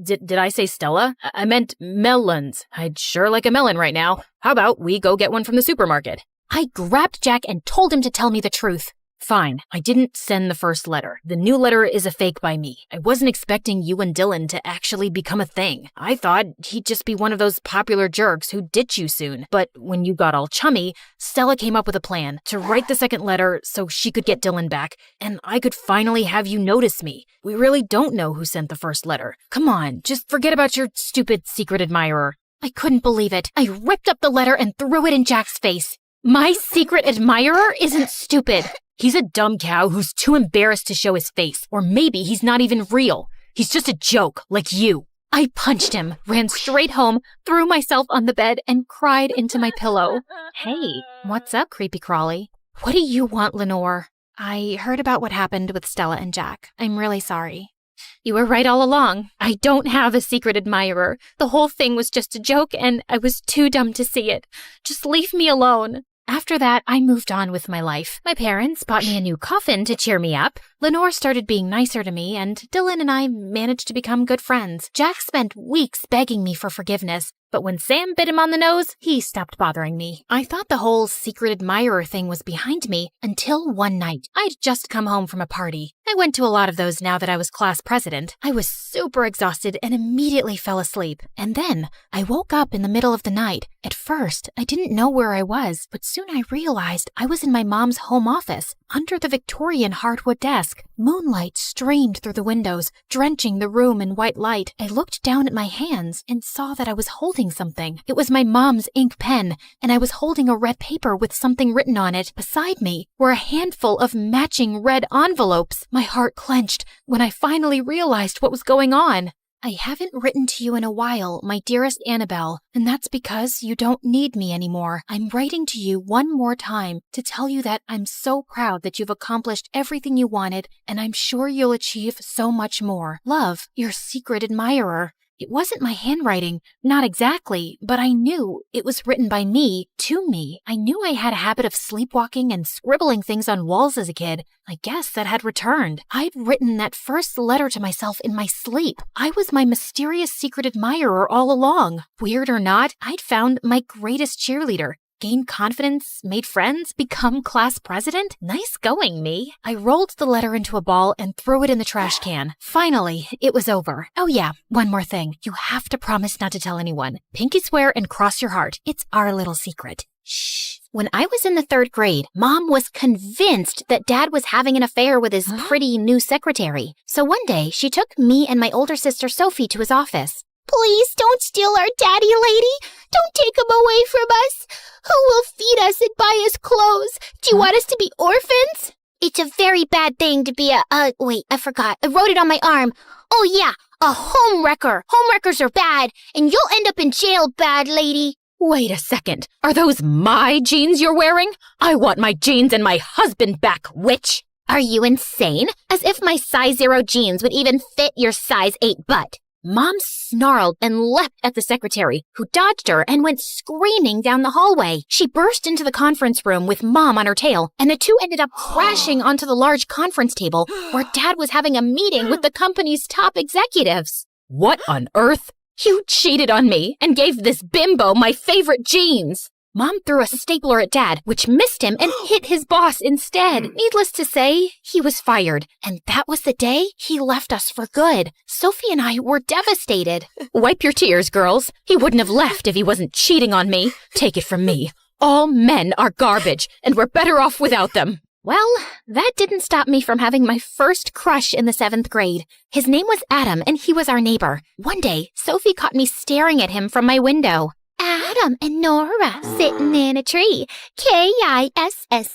Did I say Stella? I meant melons. I'd sure like a melon right now. How about we go get one from the supermarket? I grabbed Jack and told him to tell me the truth. Fine, I didn't send the first letter. The new letter is a fake by me. I wasn't expecting you and Dylan to actually become a thing. I thought he'd just be one of those popular jerks who'd ditch you soon. But when you got all chummy, Stella came up with a plan to write the second letter so she could get Dylan back, and I could finally have you notice me. We really don't know who sent the first letter. Come on, just forget about your stupid secret admirer. I couldn't believe it. I ripped up the letter and threw it in Jack's face. My secret admirer isn't stupid. He's a dumb cow who's too embarrassed to show his face. Or maybe he's not even real. He's just a joke, like you. I punched him, ran straight home, threw myself on the bed, and cried into my pillow. Hey, what's up, creepy crawly? What do you want, Lenore? I heard about what happened with Stella and Jack. I'm really sorry. You were right all along. I don't have a secret admirer. The whole thing was just a joke, and I was too dumb to see it. Just leave me alone. After that, I moved on with my life. My parents bought me a new coffin to cheer me up. Lenore started being nicer to me, and Dylan and I managed to become good friends. Jack spent weeks begging me for forgiveness, But when Sam bit him on the nose, he stopped bothering me. I thought the whole secret admirer thing was behind me until one night. I'd just come home from a party. I went to a lot of those now that I was class president. I was super exhausted and immediately fell asleep. And then I woke up in the middle of the night. At first, I didn't know where I was, but soon I realized I was in my mom's home office, under the Victorian hardwood desk. Moonlight streamed through the windows, drenching the room in white light. I looked down at my hands and saw that I was holding something. It was my mom's ink pen, and I was holding a red paper with something written on it. Beside me were a handful of matching red envelopes. My heart clenched when I finally realized what was going on. I haven't written to you in a while, my dearest Annabelle, and that's because you don't need me anymore. I'm writing to you one more time to tell you that I'm so proud that you've accomplished everything you wanted, and I'm sure you'll achieve so much more. Love, your secret admirer. It wasn't my handwriting, not exactly, but I knew it was written by me, to me. I knew I had a habit of sleepwalking and scribbling things on walls as a kid. I guess that had returned. I'd written that first letter to myself in my sleep. I was my mysterious secret admirer all along. Weird or not, I'd found my greatest cheerleader. Gained confidence, made friends, become class president? Nice going, me. I rolled the letter into a ball and threw it in the trash can. Finally, it was over. Oh yeah, one more thing. You have to promise not to tell anyone. Pinky swear and cross your heart. It's our little secret. Shh. When I was in the 3rd grade, Mom was convinced that Dad was having an affair with his pretty new secretary. So one day, she took me and my older sister Sophie to his office. Please don't steal our daddy, lady. Don't take him away from us. Who will feed us and buy us clothes? Do you want us to be orphans? It's a very bad thing to be wait, I forgot. I wrote it on my arm. Oh yeah, a homewrecker. Homewreckers are bad, and you'll end up in jail, bad lady. Wait a second. Are those my jeans you're wearing? I want my jeans and my husband back, witch. Are you insane? As if my size 0 jeans would even fit your size 8 butt. Mom snarled and leapt at the secretary, who dodged her and went screaming down the hallway. She burst into the conference room with Mom on her tail, and the two ended up crashing onto the large conference table where Dad was having a meeting with the company's top executives. What on earth? You cheated on me and gave this bimbo my favorite jeans. Mom threw a stapler at Dad, which missed him and hit his boss instead. Needless to say, he was fired. And that was the day he left us for good. Sophie and I were devastated. Wipe your tears, girls. He wouldn't have left if he wasn't cheating on me. Take it from me. All men are garbage, and we're better off without them. Well, that didn't stop me from having my first crush in the 7th grade. His name was Adam, and he was our neighbor. One day, Sophie caught me staring at him from my window. Adam and Nora sitting in a tree. Kissing.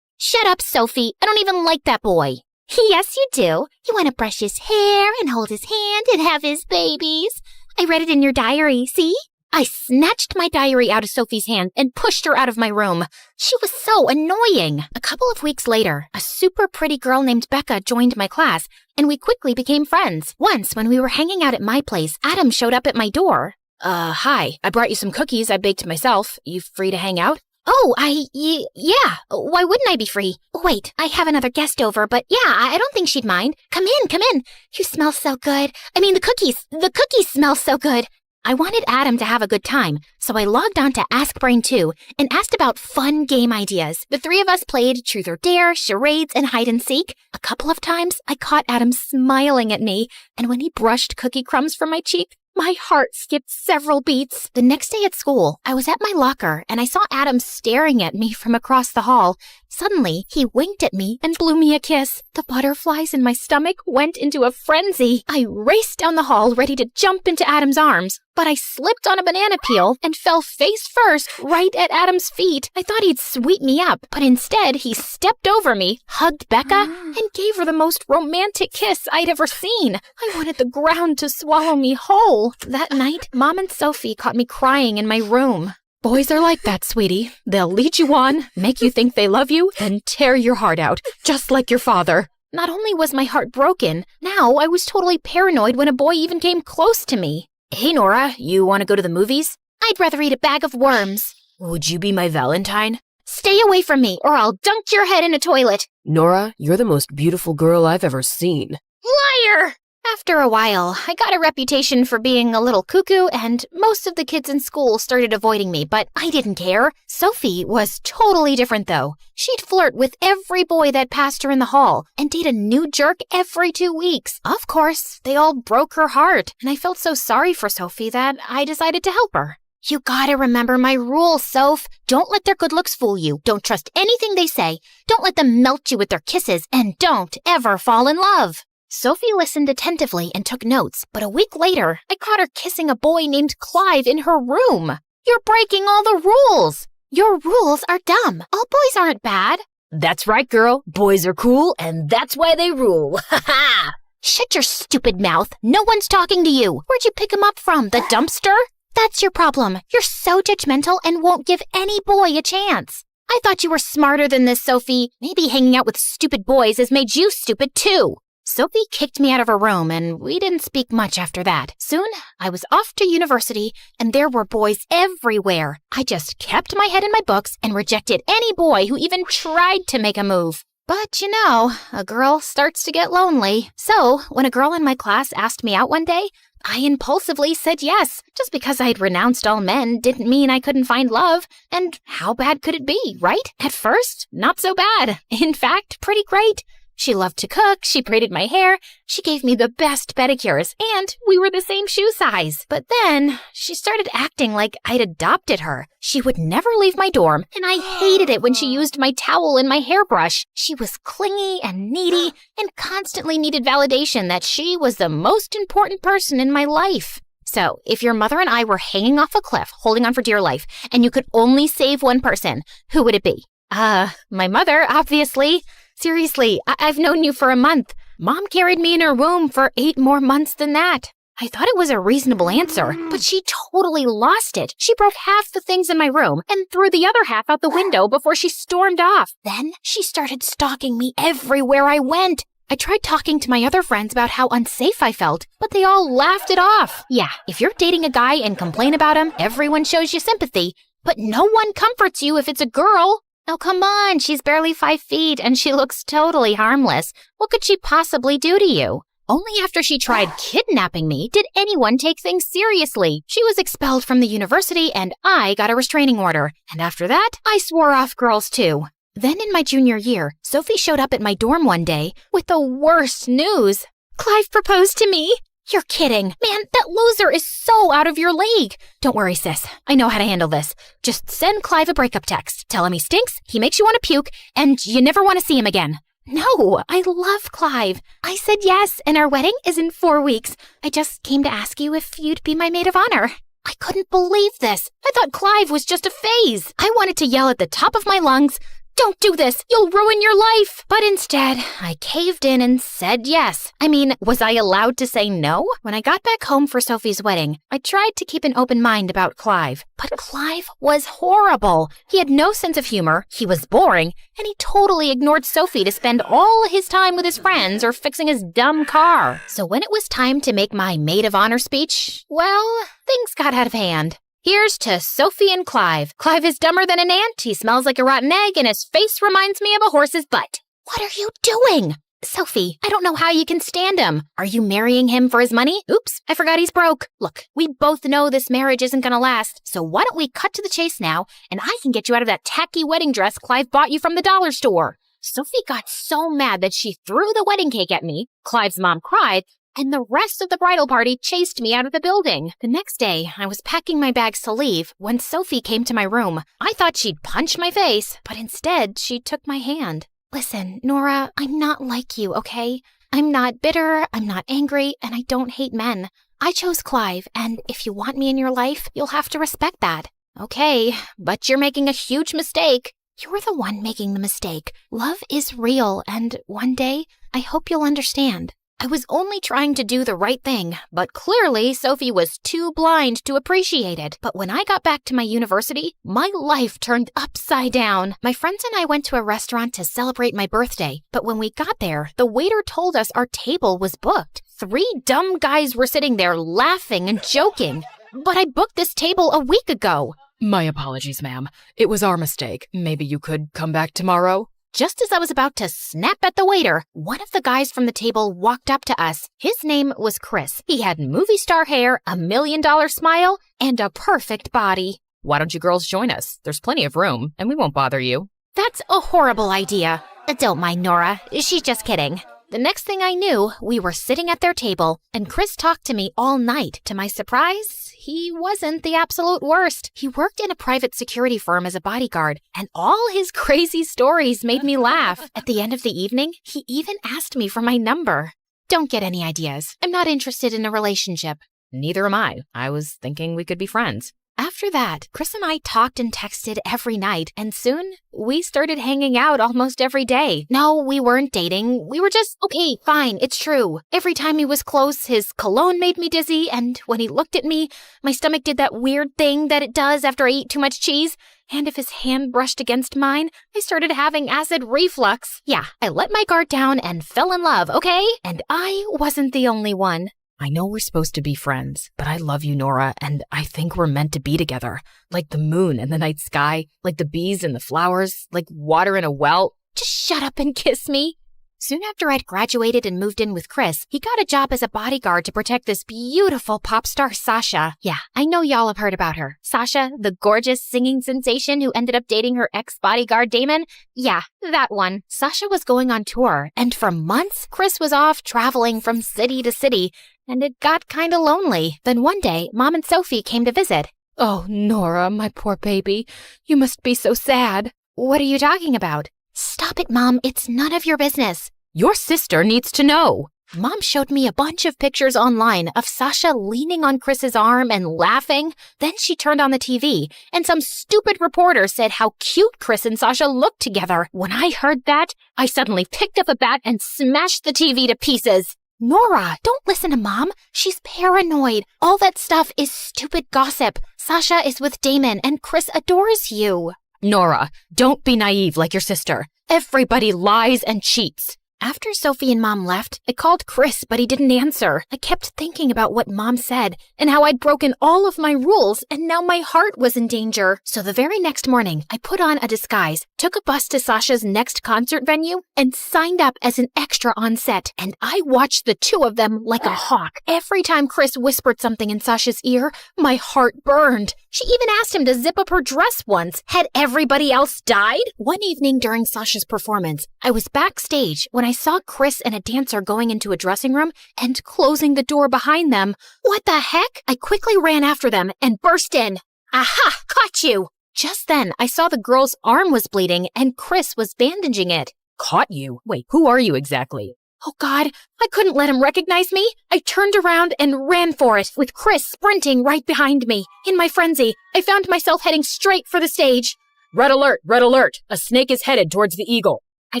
Shut up, Sophie. I don't even like that boy. Yes, you do. You want to brush his hair and hold his hand and have his babies. I read it in your diary, see? I snatched my diary out of Sophie's hand and pushed her out of my room. She was so annoying. A couple of weeks later, a super pretty girl named Becca joined my class, and we quickly became friends. Once, when we were hanging out at my place, Adam showed up at my door. Hi. I brought you some cookies I baked myself. You free to hang out? Oh, yeah. Why wouldn't I be free? Wait, I have another guest over, but yeah, I don't think she'd mind. Come in. You smell so good. I mean, the cookies smell so good. I wanted Adam to have a good time, so I logged on to Ask Brain 2 and asked about fun game ideas. The three of us played Truth or Dare, charades, and hide and seek. A couple of times, I caught Adam smiling at me, and when he brushed cookie crumbs from my cheek, my heart skipped several beats. The next day at school, I was at my locker and I saw Adam staring at me from across the hall. Suddenly, he winked at me and blew me a kiss. The butterflies in my stomach went into a frenzy. I raced down the hall ready to jump into Adam's arms, but I slipped on a banana peel and fell face first right at Adam's feet. I thought he'd sweep me up, but instead he stepped over me, hugged Becca, and gave her the most romantic kiss I'd ever seen. I wanted the ground to swallow me whole. That night, Mom and Sophie caught me crying in my room. Boys are like that, sweetie. They'll lead you on, make you think they love you, then tear your heart out, just like your father. Not only was my heart broken, now I was totally paranoid when a boy even came close to me. Hey, Nora, you want to go to the movies? I'd rather eat a bag of worms. Would you be my Valentine? Stay away from me, or I'll dunk your head in a toilet. Nora, you're the most beautiful girl I've ever seen. Liar! After a while, I got a reputation for being a little cuckoo, and most of the kids in school started avoiding me, but I didn't care. Sophie was totally different, though. She'd flirt with every boy that passed her in the hall and date a new jerk every 2 weeks. Of course, they all broke her heart, and I felt so sorry for Sophie that I decided to help her. You gotta remember my rules, Soph. Don't let their good looks fool you. Don't trust anything they say. Don't let them melt you with their kisses, and don't ever fall in love. Sophie listened attentively and took notes, but a week later, I caught her kissing a boy named Clive in her room. You're breaking all the rules. Your rules are dumb. All boys aren't bad. That's right, girl. Boys are cool, and that's why they rule. Ha ha! Shut your stupid mouth. No one's talking to you. Where'd you pick him up from? The dumpster? That's your problem. You're so judgmental and won't give any boy a chance. I thought you were smarter than this, Sophie. Maybe hanging out with stupid boys has made you stupid too. Sophie kicked me out of her room, and we didn't speak much after that. Soon, I was off to university, and there were boys everywhere. I just kept my head in my books and rejected any boy who even tried to make a move. But you know, a girl starts to get lonely. So, when a girl in my class asked me out one day, I impulsively said yes. Just because I'd renounced all men didn't mean I couldn't find love. And how bad could it be, right? At first, not so bad. In fact, pretty great. She loved to cook, she braided my hair, she gave me the best pedicures, and we were the same shoe size. But then, she started acting like I'd adopted her. She would never leave my dorm, and I hated it when she used my towel and my hairbrush. She was clingy and needy, and constantly needed validation that she was the most important person in my life. So, if your mother and I were hanging off a cliff, holding on for dear life, and you could only save one person, who would it be? My mother, obviously. Seriously, I've known you for a month. Mom carried me in her womb for 8 more months than that. I thought it was a reasonable answer, but she totally lost it. She broke half the things in my room and threw the other half out the window before she stormed off. Then she started stalking me everywhere I went. I tried talking to my other friends about how unsafe I felt, but they all laughed it off. Yeah, if you're dating a guy and complain about him, everyone shows you sympathy, but no one comforts you if it's a girl. Oh, come on, she's barely 5 feet and she looks totally harmless. What could she possibly do to you? Only after she tried kidnapping me did anyone take things seriously. She was expelled from the university and I got a restraining order. And after that, I swore off girls too. Then in my junior year, Sophie showed up at my dorm one day with the worst news. Clive proposed to me. You're kidding. Man, that loser is so out of your league. Don't worry, sis. I know how to handle this. Just send Clive a breakup text. Tell him he stinks, he makes you want to puke, and you never want to see him again. No, I love Clive. I said yes, and our wedding is in 4 weeks. I just came to ask you if you'd be my maid of honor. I couldn't believe this. I thought Clive was just a phase. I wanted to yell at the top of my lungs, "Don't do this! You'll ruin your life!" But instead, I caved in and said yes. I mean, was I allowed to say no? When I got back home for Sophie's wedding, I tried to keep an open mind about Clive. But Clive was horrible. He had no sense of humor, he was boring, and he totally ignored Sophie to spend all his time with his friends or fixing his dumb car. So when it was time to make my maid of honor speech, well, things got out of hand. Here's to Sophie and Clive. Clive is dumber than an ant, he smells like a rotten egg, and his face reminds me of a horse's butt. What are you doing? Sophie, I don't know how you can stand him. Are you marrying him for his money? Oops, I forgot he's broke. Look, we both know this marriage isn't gonna last, so why don't we cut to the chase now, and I can get you out of that tacky wedding dress Clive bought you from the dollar store. Sophie got so mad that she threw the wedding cake at me. Clive's mom cried, and the rest of the bridal party chased me out of the building. The next day, I was packing my bags to leave when Sophie came to my room. I thought she'd punch my face, but instead, she took my hand. Listen, Nora, I'm not like you, okay? I'm not bitter, I'm not angry, and I don't hate men. I chose Clive, and if you want me in your life, you'll have to respect that. Okay, but you're making a huge mistake. You're the one making the mistake. Love is real, and one day, I hope you'll understand. I was only trying to do the right thing, but clearly Sophie was too blind to appreciate it. But when I got back to my university, my life turned upside down. My friends and I went to a restaurant to celebrate my birthday, but when we got there, the waiter told us our table was booked. 3 dumb guys were sitting there laughing and joking. But I booked this table a week ago. My apologies, ma'am. It was our mistake. Maybe you could come back tomorrow? just as I was about to snap at the waiter, one of the guys from the table walked up to us. His name was Chris. He had movie star hair, a $1 million smile, and a perfect body. Why don't you girls join us? There's plenty of room, and we won't bother you. That's a horrible idea. Don't mind Nora. She's just kidding. The next thing I knew, we were sitting at their table, and Chris talked to me all night. To my surprise, he wasn't the absolute worst. He worked in a private security firm as a bodyguard, and all his crazy stories made me laugh. At the end of the evening, he even asked me for my number. Don't get any ideas. I'm not interested in a relationship. Neither am I. I was thinking we could be friends. After that, Chris and I talked and texted every night, and soon we started hanging out almost every day. No, we weren't dating. We were just, okay, fine, it's true. Every time he was close, his cologne made me dizzy, and when he looked at me, my stomach did that weird thing that it does after I eat too much cheese. And if his hand brushed against mine, I started having acid reflux. Yeah, I let my guard down and fell in love, okay? And I wasn't the only one. I know we're supposed to be friends, but I love you, Nora, and I think we're meant to be together. Like the moon and the night sky, like the bees and the flowers, like water in a well. Just shut up and kiss me. Soon after I'd graduated and moved in with Chris, he got a job as a bodyguard to protect this beautiful pop star, Sasha. Yeah, I know y'all have heard about her. Sasha, the gorgeous singing sensation who ended up dating her ex-bodyguard Damon? Yeah, that one. Sasha was going on tour, and for months, Chris was off traveling from city to city, and it got kinda lonely. Then one day, Mom and Sophie came to visit. Oh, Nora, my poor baby. You must be so sad. What are you talking about? Stop it, Mom. It's none of your business. Your sister needs to know. Mom showed me a bunch of pictures online of Sasha leaning on Chris's arm and laughing. Then she turned on the TV, and some stupid reporter said how cute Chris and Sasha looked together. When I heard that, I suddenly picked up a bat and smashed the TV to pieces. Nora, don't listen to Mom. She's paranoid. All that stuff is stupid gossip. Sasha is with Damon, and Chris adores you. Nora, don't be naive like your sister. Everybody lies and cheats. After Sophie and Mom left, I called Chris, but he didn't answer. I kept thinking about what Mom said and how I'd broken all of my rules, and now my heart was in danger. So the very next morning, I put on a disguise, took a bus to Sasha's next concert venue, and signed up as an extra on set. And I watched the two of them like a hawk. Every time Chris whispered something in Sasha's ear, my heart burned. She even asked him to zip up her dress once. Had everybody else died? One evening during Sasha's performance, I was backstage when I saw Chris and a dancer going into a dressing room and closing the door behind them. What the heck? I quickly ran after them and burst in. Aha! Caught you! Just then, I saw the girl's arm was bleeding and Chris was bandaging it. Caught you? Wait, who are you exactly? Oh God, I couldn't let him recognize me. I turned around and ran for it, with Chris sprinting right behind me. In my frenzy, I found myself heading straight for the stage. Red alert, red alert. A snake is headed towards the eagle. I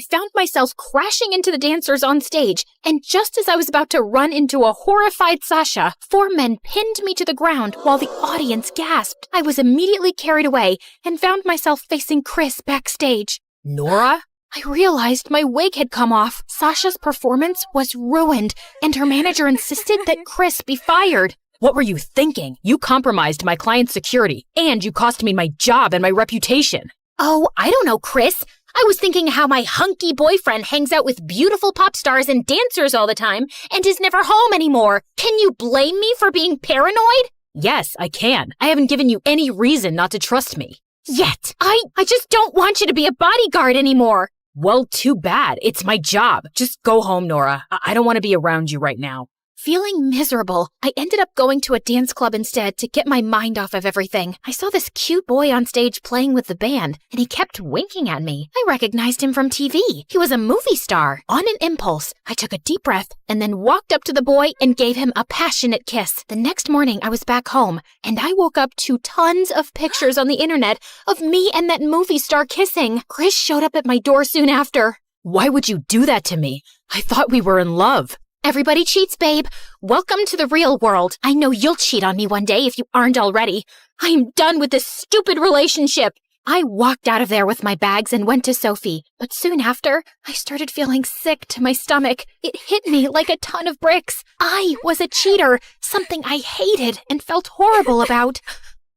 found myself crashing into the dancers on stage, and just as I was about to run into a horrified Sasha, 4 men pinned me to the ground while the audience gasped. I was immediately carried away and found myself facing Chris backstage. Nora? I realized my wig had come off. Sasha's performance was ruined, and her manager insisted that Chris be fired. What were you thinking? You compromised my client's security, and you cost me my job and my reputation. Oh, I don't know, Chris. I was thinking how my hunky boyfriend hangs out with beautiful pop stars and dancers all the time and is never home anymore. Can you blame me for being paranoid? Yes, I can. I haven't given you any reason not to trust me. Yet. I just don't want you to be a bodyguard anymore. Well, too bad. It's my job. Just go home, Nora. I don't want to be around you right now. Feeling miserable, I ended up going to a dance club instead to get my mind off of everything. I saw this cute boy on stage playing with the band, and he kept winking at me. I recognized him from TV. He was a movie star. On an impulse, I took a deep breath and then walked up to the boy and gave him a passionate kiss. The next morning, I was back home, and I woke up to tons of pictures on the internet of me and that movie star kissing. Chris showed up at my door soon after. Why would you do that to me? I thought we were in love. Everybody cheats, babe. Welcome to the real world. I know you'll cheat on me one day if you aren't already. I am done with this stupid relationship. I walked out of there with my bags and went to Sophie. But soon after, I started feeling sick to my stomach. It hit me like a ton of bricks. I was a cheater, something I hated and felt horrible about.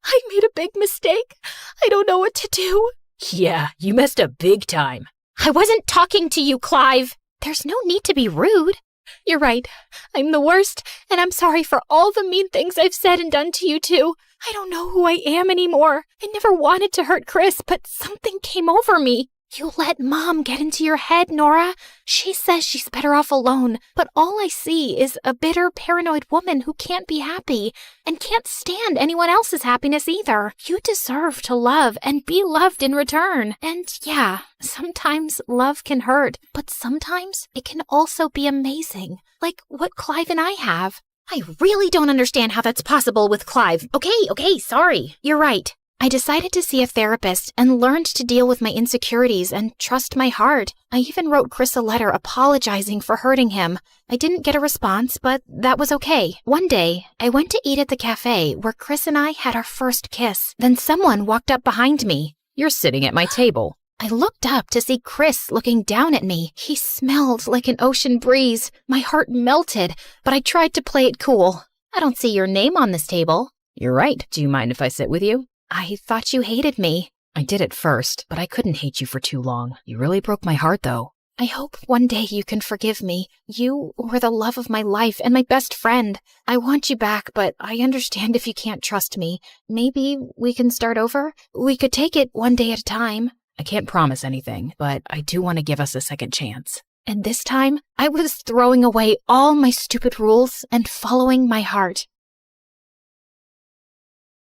I made a big mistake. I don't know what to do. Yeah, you messed up big time. I wasn't talking to you, Clive. There's no need to be rude. You're right. I'm the worst, and I'm sorry for all the mean things I've said and done to you too. I don't know who I am anymore. I never wanted to hurt Chris, but something came over me. You let Mom get into your head, Nora. She says she's better off alone, but all I see is a bitter, paranoid woman who can't be happy and can't stand anyone else's happiness either. You deserve to love and be loved in return. And yeah, sometimes love can hurt, but sometimes it can also be amazing, like what Clive and I have. I really don't understand how that's possible with Clive. Okay, sorry. You're right. I decided to see a therapist and learned to deal with my insecurities and trust my heart. I even wrote Chris a letter apologizing for hurting him. I didn't get a response, but that was okay. One day, I went to eat at the cafe where Chris and I had our first kiss. Then someone walked up behind me. You're sitting at my table. I looked up to see Chris looking down at me. He smelled like an ocean breeze. My heart melted, but I tried to play it cool. I don't see your name on this table. You're right. Do you mind if I sit with you? I thought you hated me. I did at first, but I couldn't hate you for too long. You really broke my heart, though. I hope one day you can forgive me. You were the love of my life and my best friend. I want you back, but I understand if you can't trust me. Maybe we can start over? We could take it one day at a time. I can't promise anything, but I do want to give us a second chance. And this time, I was throwing away all my stupid rules and following my heart.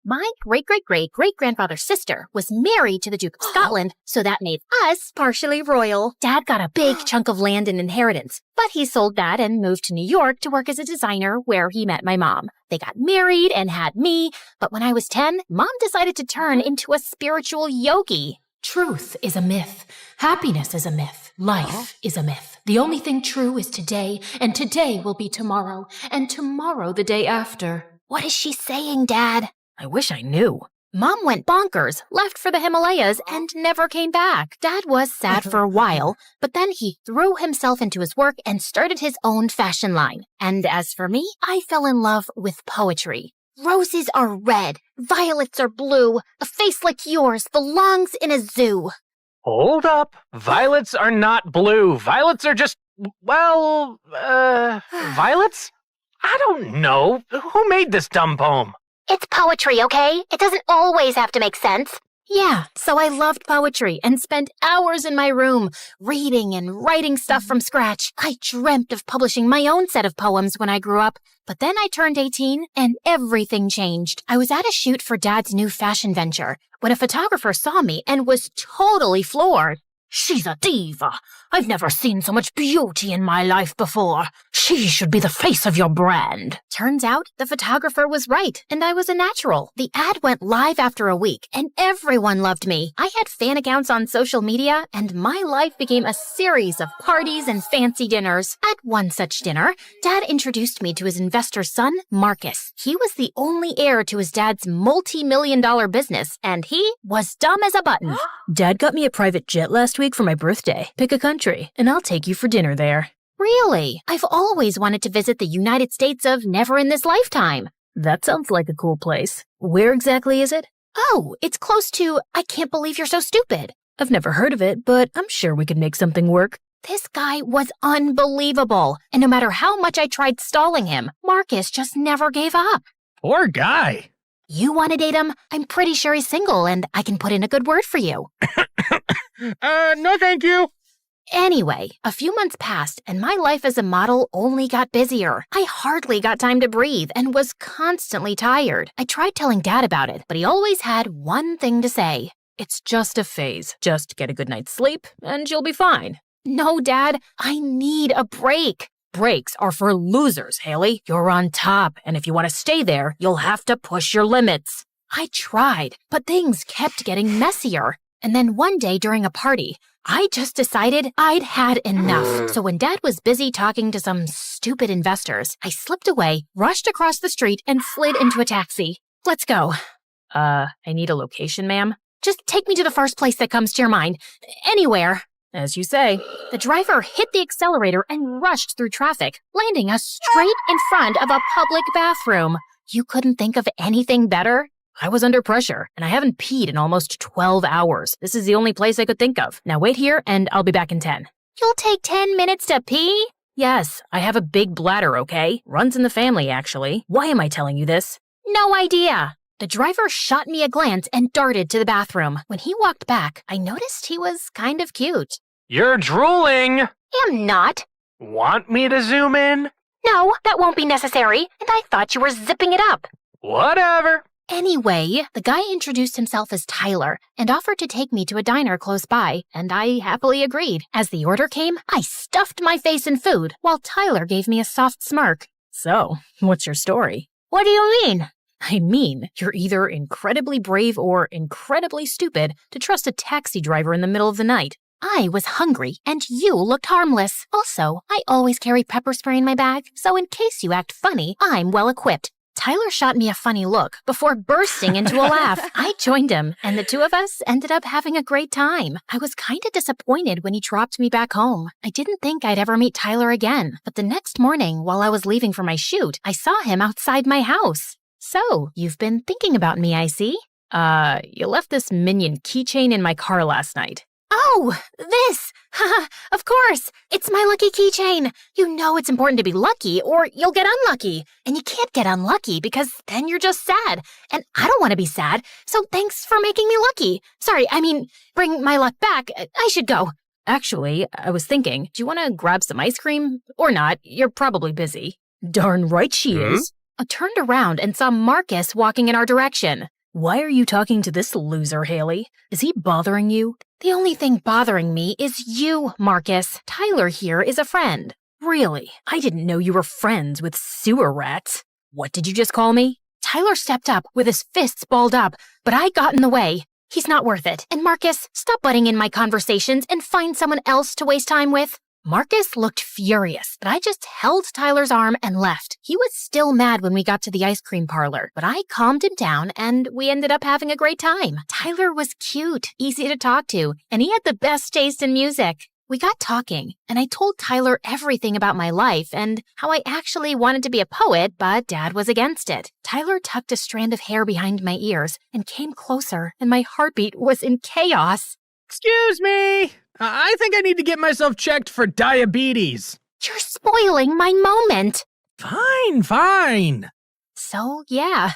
My great-great-great-great-grandfather's sister was married to the Duke of Scotland, so that made us partially royal. Dad got a big chunk of land and inheritance, but he sold that and moved to New York to work as a designer where he met my mom. They got married and had me, but when I was 10, Mom decided to turn into a spiritual yogi. Truth is a myth. Happiness is a myth. Life is a myth. The only thing true is today, and today will be tomorrow, and tomorrow the day after. What is she saying, Dad? I wish I knew. Mom went bonkers, left for the Himalayas, and never came back. Dad was sad for a while, but then he threw himself into his work and started his own fashion line. And as for me, I fell in love with poetry. Roses are red, violets are blue. A face like yours belongs in a zoo. Hold up. Violets are not blue. Violets are just, violets? I don't know. Who made this dumb poem? It's poetry, okay? It doesn't always have to make sense. Yeah, so I loved poetry and spent hours in my room reading and writing stuff from scratch. I dreamt of publishing my own set of poems when I grew up. But then I turned 18 and everything changed. I was at a shoot for Dad's new fashion venture when a photographer saw me and was totally floored. She's a diva. I've never seen so much beauty in my life before. She should be the face of your brand. Turns out the photographer was right, and I was a natural. The ad went live after a week, and everyone loved me. I had fan accounts on social media, and my life became a series of parties and fancy dinners. At one such dinner, Dad introduced me to his investor son, Marcus. He was the only heir to his dad's multi-million-dollar business, and he was dumb as a button. Dad got me a private jet last week for my birthday. Pick a country, and I'll take you for dinner there. Really? I've always wanted to visit the United States of never in this lifetime. That sounds like a cool place. Where exactly is it? Oh, it's close to I Can't Believe You're So Stupid. I've never heard of it, but I'm sure we could make something work. This guy was unbelievable, and no matter how much I tried stalling him, Marcus just never gave up. Poor guy. You want to date him? I'm pretty sure he's single, and I can put in a good word for you. No thank you. Anyway, a few months passed, and my life as a model only got busier. I hardly got time to breathe and was constantly tired. I tried telling Dad about it, but he always had one thing to say. It's just a phase. Just get a good night's sleep, and you'll be fine. No, Dad, I need a break. Breaks are for losers, Haley. You're on top, and if you want to stay there, you'll have to push your limits. I tried, but things kept getting messier. And then one day during a party, I just decided I'd had enough. So when Dad was busy talking to some stupid investors, I slipped away, rushed across the street, and slid into a taxi. Let's go. I need a location, ma'am. Just take me to the first place that comes to your mind. Anywhere. As you say. The driver hit the accelerator and rushed through traffic, landing us straight in front of a public bathroom. You couldn't think of anything better? I was under pressure, and I haven't peed in almost 12 hours. This is the only place I could think of. Now wait here, and I'll be back in 10. You'll take 10 minutes to pee? Yes, I have a big bladder, okay? Runs in the family, actually. Why am I telling you this? No idea. The driver shot me a glance and darted to the bathroom. When he walked back, I noticed he was kind of cute. You're drooling! Am not. Want me to zoom in? No, that won't be necessary, and I thought you were zipping it up. Whatever. Anyway, the guy introduced himself as Tyler and offered to take me to a diner close by, and I happily agreed. As the order came, I stuffed my face in food, while Tyler gave me a soft smirk. So, what's your story? What do you mean? I mean, you're either incredibly brave or incredibly stupid to trust a taxi driver in the middle of the night. I was hungry, and you looked harmless. Also, I always carry pepper spray in my bag, so in case you act funny, I'm well equipped. Tyler shot me a funny look before bursting into a laugh. I joined him, and the two of us ended up having a great time. I was kind of disappointed when he dropped me back home. I didn't think I'd ever meet Tyler again, but the next morning, while I was leaving for my shoot, I saw him outside my house. So, you've been thinking about me, I see? You left this minion keychain in my car last night. Oh, this! Haha, of course! It's my lucky keychain! You know it's important to be lucky or you'll get unlucky. And you can't get unlucky because then you're just sad. And I don't want to be sad, so thanks for making me lucky. Sorry, bring my luck back. I should go. Actually, I was thinking, do you want to grab some ice cream? Or not, you're probably busy. Darn right she is. I turned around and saw Marcus walking in our direction. Why are you talking to this loser, Haley? Is he bothering you? The only thing bothering me is you, Marcus. Tyler here is a friend. Really? I didn't know you were friends with sewer rats. What did you just call me? Tyler stepped up with his fists balled up, but I got in the way. He's not worth it. And Marcus, stop butting in my conversations and find someone else to waste time with. Marcus looked furious, but I just held Tyler's arm and left. He was still mad when we got to the ice cream parlor, but I calmed him down and we ended up having a great time. Tyler was cute, easy to talk to, and he had the best taste in music. We got talking, and I told Tyler everything about my life and how I actually wanted to be a poet, but Dad was against it. Tyler tucked a strand of hair behind my ears and came closer, and my heartbeat was in chaos. Excuse me! I think I need to get myself checked for diabetes. You're spoiling my moment. Fine. So, yeah.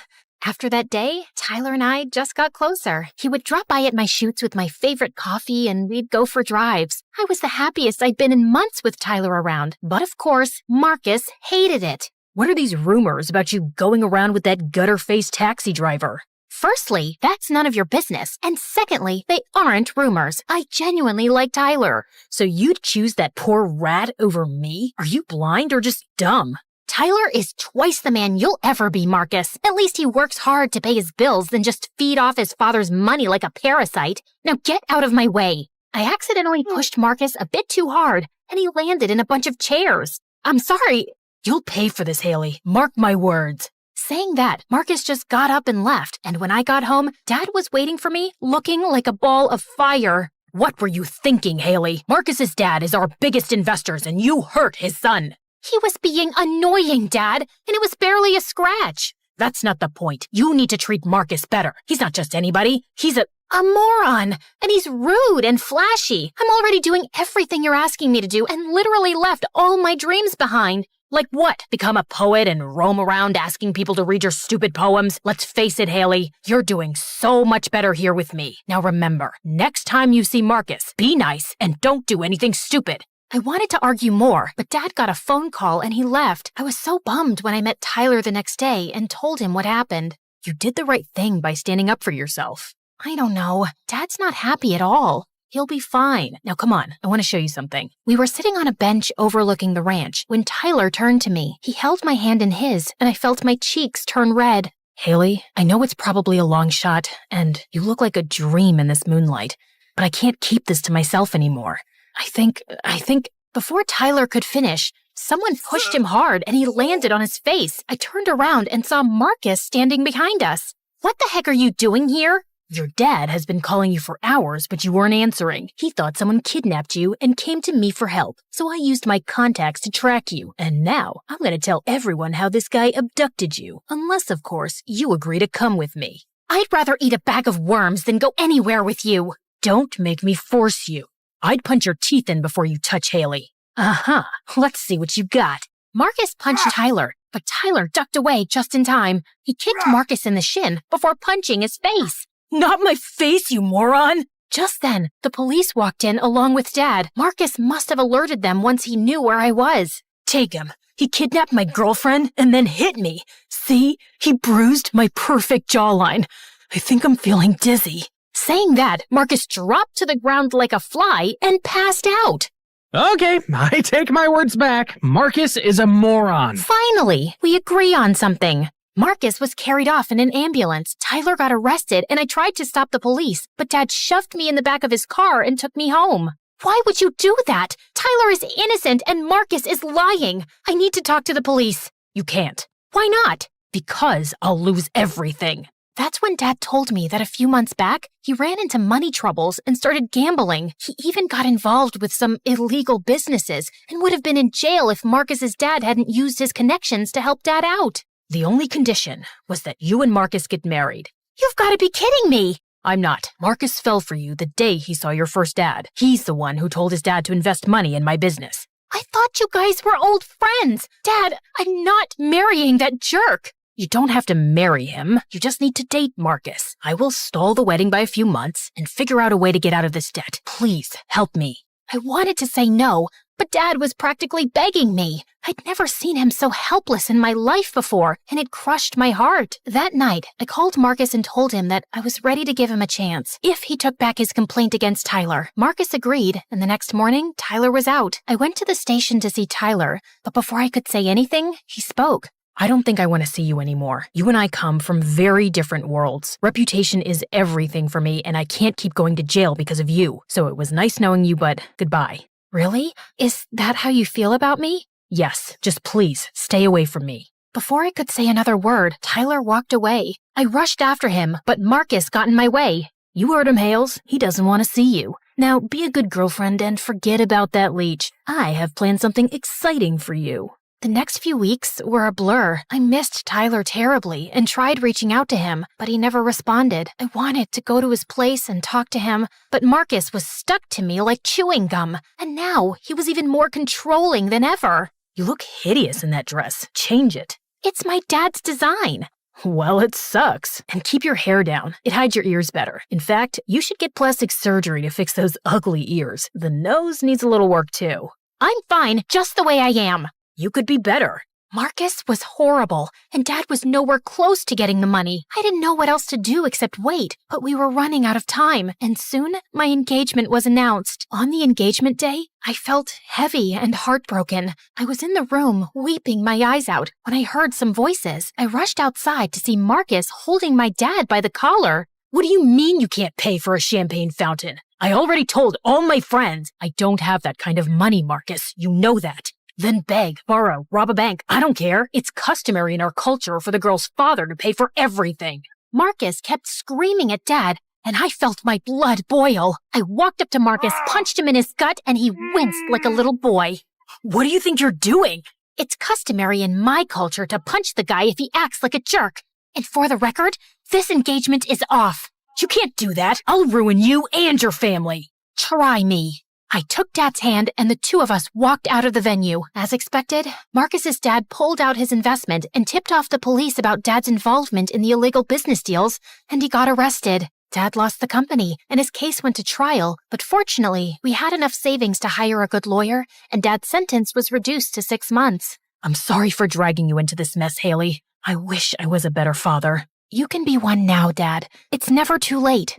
After that day, Tyler and I just got closer. He would drop by at my shoots with my favorite coffee and we'd go for drives. I was the happiest I'd been in months with Tyler around. But of course, Marcus hated it. What are these rumors about you going around with that gutter-faced taxi driver? Firstly, that's none of your business. And secondly, they aren't rumors. I genuinely like Tyler. So you'd choose that poor rat over me? Are you blind or just dumb? Tyler is twice the man you'll ever be, Marcus. At least he works hard to pay his bills than just feed off his father's money like a parasite. Now get out of my way. I accidentally pushed Marcus a bit too hard, and he landed in a bunch of chairs. I'm sorry. You'll pay for this, Haley. Mark my words. Saying that, Marcus just got up and left, and when I got home, Dad was waiting for me, looking like a ball of fire. What were you thinking, Haley? Marcus's dad is our biggest investors, and you hurt his son. He was being annoying, Dad, and it was barely a scratch. That's not the point. You need to treat Marcus better. He's not just anybody. He's a moron, and he's rude and flashy. I'm already doing everything you're asking me to do and literally left all my dreams behind. Like what? Become a poet and roam around asking people to read your stupid poems? Let's face it, Haley, you're doing so much better here with me. Now remember, next time you see Marcus, be nice and don't do anything stupid. I wanted to argue more, but Dad got a phone call and he left. I was so bummed when I met Tyler the next day and told him what happened. You did the right thing by standing up for yourself. I don't know. Dad's not happy at all. He'll be fine. Now come on, I want to show you something. We were sitting on a bench overlooking the ranch when Tyler turned to me. He held my hand in his, and I felt my cheeks turn red. Haley, I know it's probably a long shot, and you look like a dream in this moonlight, but I can't keep this to myself anymore. I think... Before Tyler could finish, someone pushed him hard and he landed on his face. I turned around and saw Marcus standing behind us. What the heck are you doing here? Your dad has been calling you for hours, but you weren't answering. He thought someone kidnapped you and came to me for help, so I used my contacts to track you. And now, I'm going to tell everyone how this guy abducted you. Unless, of course, you agree to come with me. I'd rather eat a bag of worms than go anywhere with you. Don't make me force you. I'd punch your teeth in before you touch Haley. Uh-huh. Let's see what you got. Marcus punched Tyler, but Tyler ducked away just in time. He kicked Marcus in the shin before punching his face. Not my face, you moron! Just then, the police walked in along with Dad. Marcus must have alerted them once he knew where I was. Take him. He kidnapped my girlfriend and then hit me. See? He bruised my perfect jawline. I think I'm feeling dizzy. Saying that, Marcus dropped to the ground like a fly and passed out. Okay, I take my words back. Marcus is a moron. Finally, we agree on something. Marcus was carried off in an ambulance. Tyler got arrested, and I tried to stop the police, but Dad shoved me in the back of his car and took me home. Why would you do that? Tyler is innocent and Marcus is lying. I need to talk to the police. You can't. Why not? Because I'll lose everything. That's when Dad told me that a few months back, he ran into money troubles and started gambling. He even got involved with some illegal businesses and would have been in jail if Marcus's dad hadn't used his connections to help Dad out. The only condition was that you and Marcus get married. You've got to be kidding me! I'm not. Marcus fell for you the day he saw your first dad. He's the one who told his dad to invest money in my business. I thought you guys were old friends. Dad, I'm not marrying that jerk. You don't have to marry him. You just need to date Marcus. I will stall the wedding by a few months and figure out a way to get out of this debt. Please, help me. I wanted to say no, but Dad was practically begging me. I'd never seen him so helpless in my life before, and it crushed my heart. That night, I called Marcus and told him that I was ready to give him a chance if he took back his complaint against Tyler. Marcus agreed, and the next morning, Tyler was out. I went to the station to see Tyler, but before I could say anything, he spoke. I don't think I want to see you anymore. You and I come from very different worlds. Reputation is everything for me, and I can't keep going to jail because of you. So it was nice knowing you, but goodbye. Really? Is that how you feel about me? Yes, just please, stay away from me. Before I could say another word, Tyler walked away. I rushed after him, but Marcus got in my way. You heard him, Hales. He doesn't want to see you. Now be a good girlfriend and forget about that leech. I have planned something exciting for you. The next few weeks were a blur. I missed Tyler terribly and tried reaching out to him, but he never responded. I wanted to go to his place and talk to him, but Marcus was stuck to me like chewing gum, and now he was even more controlling than ever. You look hideous in that dress. Change it. It's my dad's design. Well, it sucks. And keep your hair down. It hides your ears better. In fact, you should get plastic surgery to fix those ugly ears. The nose needs a little work too. I'm fine just the way I am. You could be better. Marcus was horrible, and Dad was nowhere close to getting the money. I didn't know what else to do except wait, but we were running out of time, and soon my engagement was announced. On the engagement day, I felt heavy and heartbroken. I was in the room, weeping my eyes out, when I heard some voices. I rushed outside to see Marcus holding my dad by the collar. What do you mean you can't pay for a champagne fountain? I already told all my friends I don't have that kind of money, Marcus. You know that. Then beg, borrow, rob a bank. I don't care. It's customary in our culture for the girl's father to pay for everything. Marcus kept screaming at Dad, and I felt my blood boil. I walked up to Marcus, punched him in his gut, and he winced like a little boy. What do you think you're doing? It's customary in my culture to punch the guy if he acts like a jerk. And for the record, this engagement is off. You can't do that. I'll ruin you and your family. Try me. I took Dad's hand and the two of us walked out of the venue. As expected, Marcus's dad pulled out his investment and tipped off the police about Dad's involvement in the illegal business deals, and he got arrested. Dad lost the company, and his case went to trial, but fortunately, we had enough savings to hire a good lawyer, and Dad's sentence was reduced to 6 months. I'm sorry for dragging you into this mess, Haley. I wish I was a better father. You can be one now, Dad. It's never too late.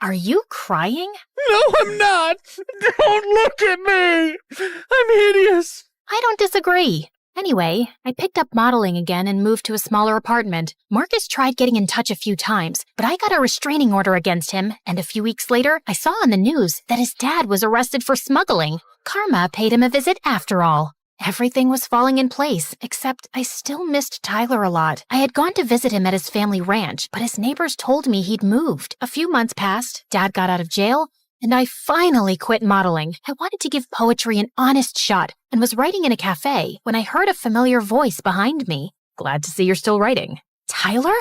Are you crying? No, I'm not! Don't look at me! I'm hideous! I don't disagree. Anyway, I picked up modeling again and moved to a smaller apartment. Marcus tried getting in touch a few times, but I got a restraining order against him, and a few weeks later, I saw on the news that his dad was arrested for smuggling. Karma paid him a visit after all. Everything was falling in place, except I still missed Tyler a lot. I had gone to visit him at his family ranch, but his neighbors told me he'd moved. A few months passed, Dad got out of jail, and I finally quit modeling. I wanted to give poetry an honest shot and was writing in a cafe when I heard a familiar voice behind me. Glad to see you're still writing. Tyler?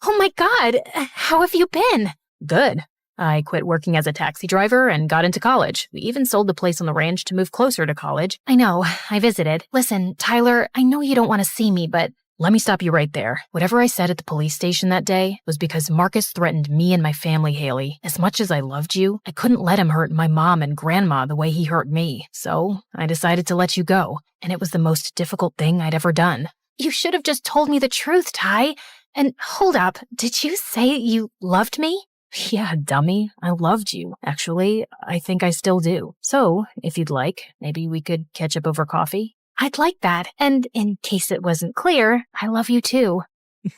Oh my God, how have you been? Good. I quit working as a taxi driver and got into college. We even sold the place on the ranch to move closer to college. I know, I visited. Listen, Tyler, I know you don't want to see me, but let me stop you right there. Whatever I said at the police station that day was because Marcus threatened me and my family, Haley. As much as I loved you, I couldn't let him hurt my mom and grandma the way he hurt me. So I decided to let you go, and it was the most difficult thing I'd ever done. You should have just told me the truth, Ty. And hold up, did you say you loved me? Yeah, dummy. I loved you. Actually, I think I still do. So, if you'd like, maybe we could catch up over coffee? I'd like that. And in case it wasn't clear, I love you too.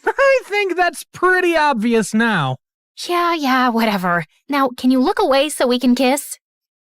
I think that's pretty obvious now. Yeah, whatever. Now, can you look away so we can kiss?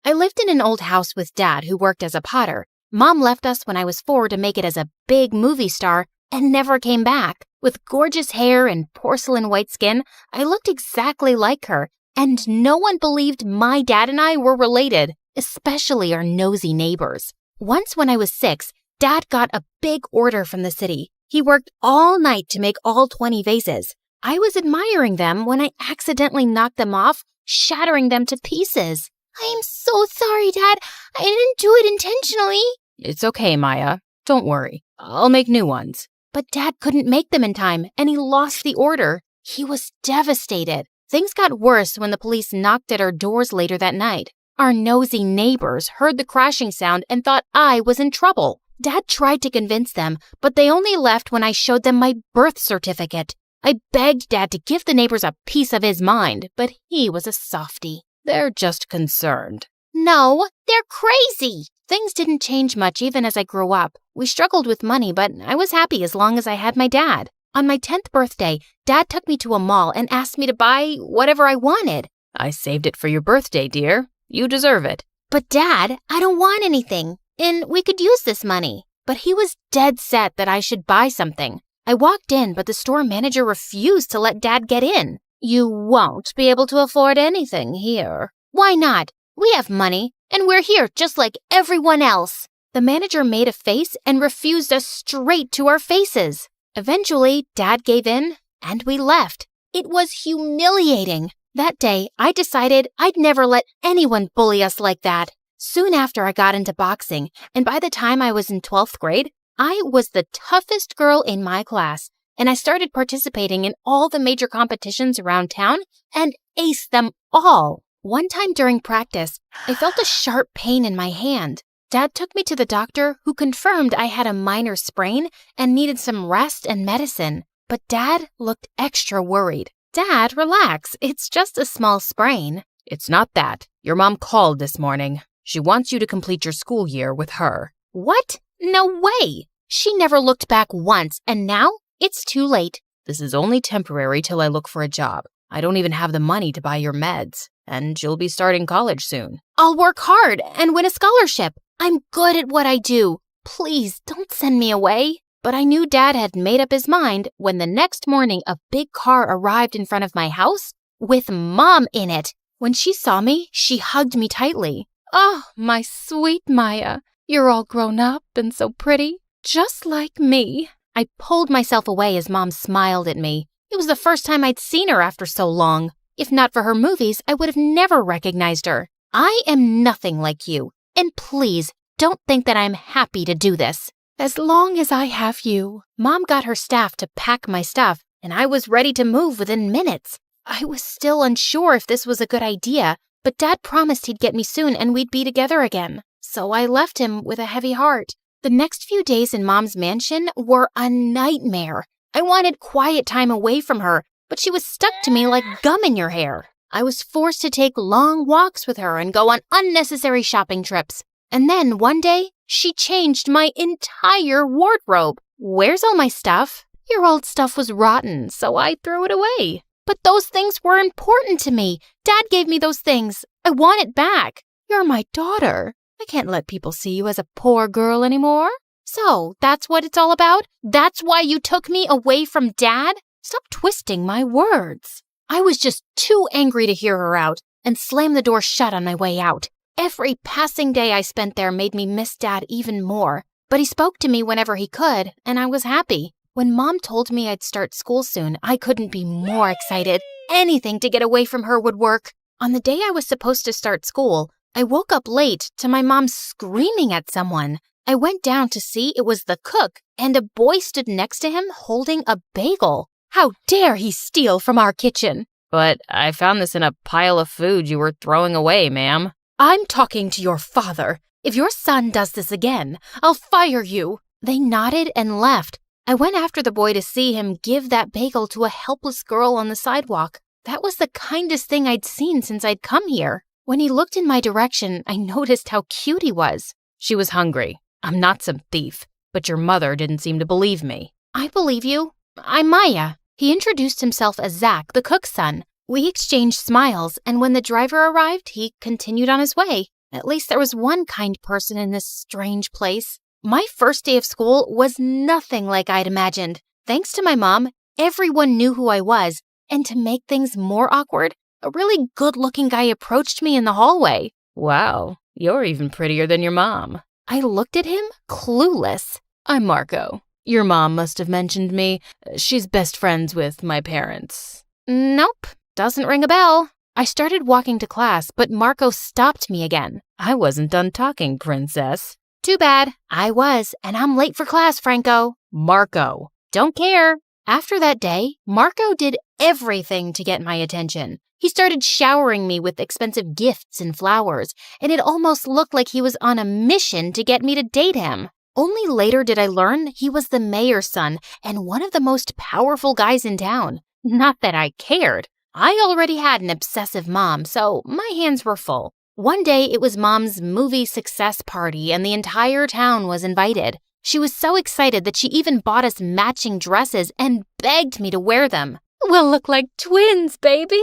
I lived in an old house with Dad who worked as a potter. Mom left us when I was 4 to make it as a big movie star and never came back. With gorgeous hair and porcelain white skin, I looked exactly like her, and no one believed my dad and I were related, especially our nosy neighbors. Once when I was 6, Dad got a big order from the city. He worked all night to make all 20 vases. I was admiring them when I accidentally knocked them off, shattering them to pieces. I am so sorry, Dad. I didn't do it intentionally. It's okay, Maya. Don't worry. I'll make new ones. But Dad couldn't make them in time, and he lost the order. He was devastated. Things got worse when the police knocked at our doors later that night. Our nosy neighbors heard the crashing sound and thought I was in trouble. Dad tried to convince them, but they only left when I showed them my birth certificate. I begged Dad to give the neighbors a piece of his mind, but he was a softie. They're just concerned. No, they're crazy. Things didn't change much even as I grew up. We struggled with money, but I was happy as long as I had my dad. On my 10th birthday, Dad took me to a mall and asked me to buy whatever I wanted. I saved it for your birthday, dear. You deserve it. But Dad, I don't want anything, and we could use this money. But he was dead set that I should buy something. I walked in, but the store manager refused to let Dad get in. You won't be able to afford anything here. Why not? We have money, and we're here just like everyone else. The manager made a face and refused us straight to our faces. Eventually, Dad gave in, and we left. It was humiliating. That day, I decided I'd never let anyone bully us like that. Soon after, I got into boxing, and by the time I was in 12th grade, I was the toughest girl in my class, and I started participating in all the major competitions around town and aced them all. One time during practice, I felt a sharp pain in my hand. Dad took me to the doctor, who confirmed I had a minor sprain and needed some rest and medicine. But Dad looked extra worried. Dad, relax. It's just a small sprain. It's not that. Your mom called this morning. She wants you to complete your school year with her. What? No way. She never looked back once, and now it's too late. This is only temporary till I look for a job. I don't even have the money to buy your meds, and you'll be starting college soon. I'll work hard and win a scholarship. I'm good at what I do. Please don't send me away. But I knew Dad had made up his mind when the next morning a big car arrived in front of my house with Mom in it. When she saw me, she hugged me tightly. Oh, my sweet Maya, you're all grown up and so pretty, just like me. I pulled myself away as Mom smiled at me. It was the first time I'd seen her after so long. If not for her movies, I would have never recognized her. I am nothing like you, and please don't think that I'm happy to do this. As long as I have you. Mom got her staff to pack my stuff, and I was ready to move within minutes. I was still unsure if this was a good idea, but Dad promised he'd get me soon and we'd be together again. So I left him with a heavy heart. The next few days in Mom's mansion were a nightmare. I wanted quiet time away from her, but she was stuck to me like gum in your hair. I was forced to take long walks with her and go on unnecessary shopping trips. And then one day, she changed my entire wardrobe. Where's all my stuff? Your old stuff was rotten, so I threw it away. But those things were important to me. Dad gave me those things. I want it back. You're my daughter. I can't let people see you as a poor girl anymore. So, that's what it's all about? That's why you took me away from Dad? Stop twisting my words. I was just too angry to hear her out, and slammed the door shut on my way out. Every passing day I spent there made me miss Dad even more, but he spoke to me whenever he could, and I was happy. When Mom told me I'd start school soon, I couldn't be more excited. Anything to get away from her would work. On the day I was supposed to start school, I woke up late to my mom screaming at someone. I went down to see it was the cook, and a boy stood next to him holding a bagel. How dare he steal from our kitchen? But I found this in a pile of food you were throwing away, ma'am. I'm talking to your father. If your son does this again, I'll fire you. They nodded and left. I went after the boy to see him give that bagel to a helpless girl on the sidewalk. That was the kindest thing I'd seen since I'd come here. When he looked in my direction, I noticed how cute he was. She was hungry. I'm not some thief, but your mother didn't seem to believe me. I believe you. I'm Maya. He introduced himself as Zach, the cook's son. We exchanged smiles, and when the driver arrived, he continued on his way. At least there was one kind person in this strange place. My first day of school was nothing like I'd imagined. Thanks to my mom, everyone knew who I was, and to make things more awkward, a really good-looking guy approached me in the hallway. Wow, you're even prettier than your mom. I looked at him, clueless. I'm Marco. Your mom must have mentioned me. She's best friends with my parents. Nope, doesn't ring a bell. I started walking to class, but Marco stopped me again. I wasn't done talking, princess. Too bad. I was, and I'm late for class, Franco. Marco. Don't care. After that day, Marco did everything to get my attention. He started showering me with expensive gifts and flowers, and it almost looked like he was on a mission to get me to date him. Only later did I learn he was the mayor's son and one of the most powerful guys in town. Not that I cared. I already had an obsessive mom, so my hands were full. One day it was Mom's movie success party and the entire town was invited. She was so excited that she even bought us matching dresses and begged me to wear them. We'll look like twins, baby.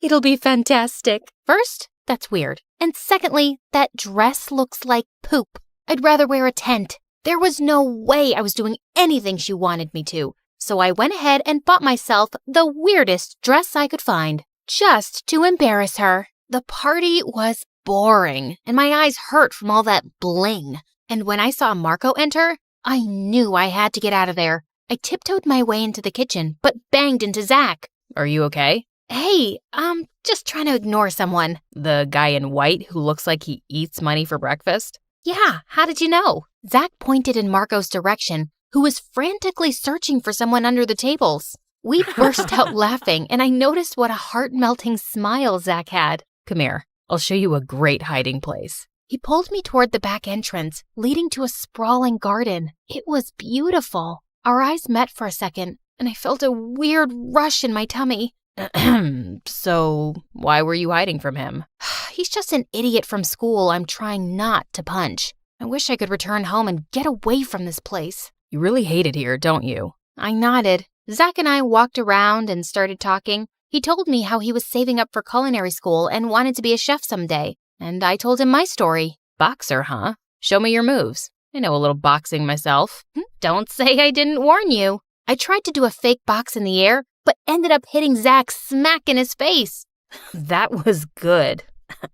It'll be fantastic. First, that's weird. And secondly, that dress looks like poop. I'd rather wear a tent. There was no way I was doing anything she wanted me to. So I went ahead and bought myself the weirdest dress I could find, just to embarrass her. The party was boring, and my eyes hurt from all that bling. And when I saw Marco enter, I knew I had to get out of there. I tiptoed my way into the kitchen, but banged into Zach. Are you okay? Hey, I'm just trying to ignore someone. The guy in white who looks like he eats money for breakfast? Yeah, how did you know? Zach pointed in Marco's direction, who was frantically searching for someone under the tables. We burst out laughing, and I noticed what a heart-melting smile Zach had. Come here. I'll show you a great hiding place. He pulled me toward the back entrance, leading to a sprawling garden. It was beautiful. Our eyes met for a second, and I felt a weird rush in my tummy. So, why were you hiding from him? He's just an idiot from school I'm trying not to punch. I wish I could return home and get away from this place. You really hate it here, don't you? I nodded. Zach and I walked around and started talking. He told me how he was saving up for culinary school and wanted to be a chef someday. And I told him my story. Boxer, huh? Show me your moves. I know a little boxing myself. Don't say I didn't warn you. I tried to do a fake box in the air, but ended up hitting Zach smack in his face. That was good.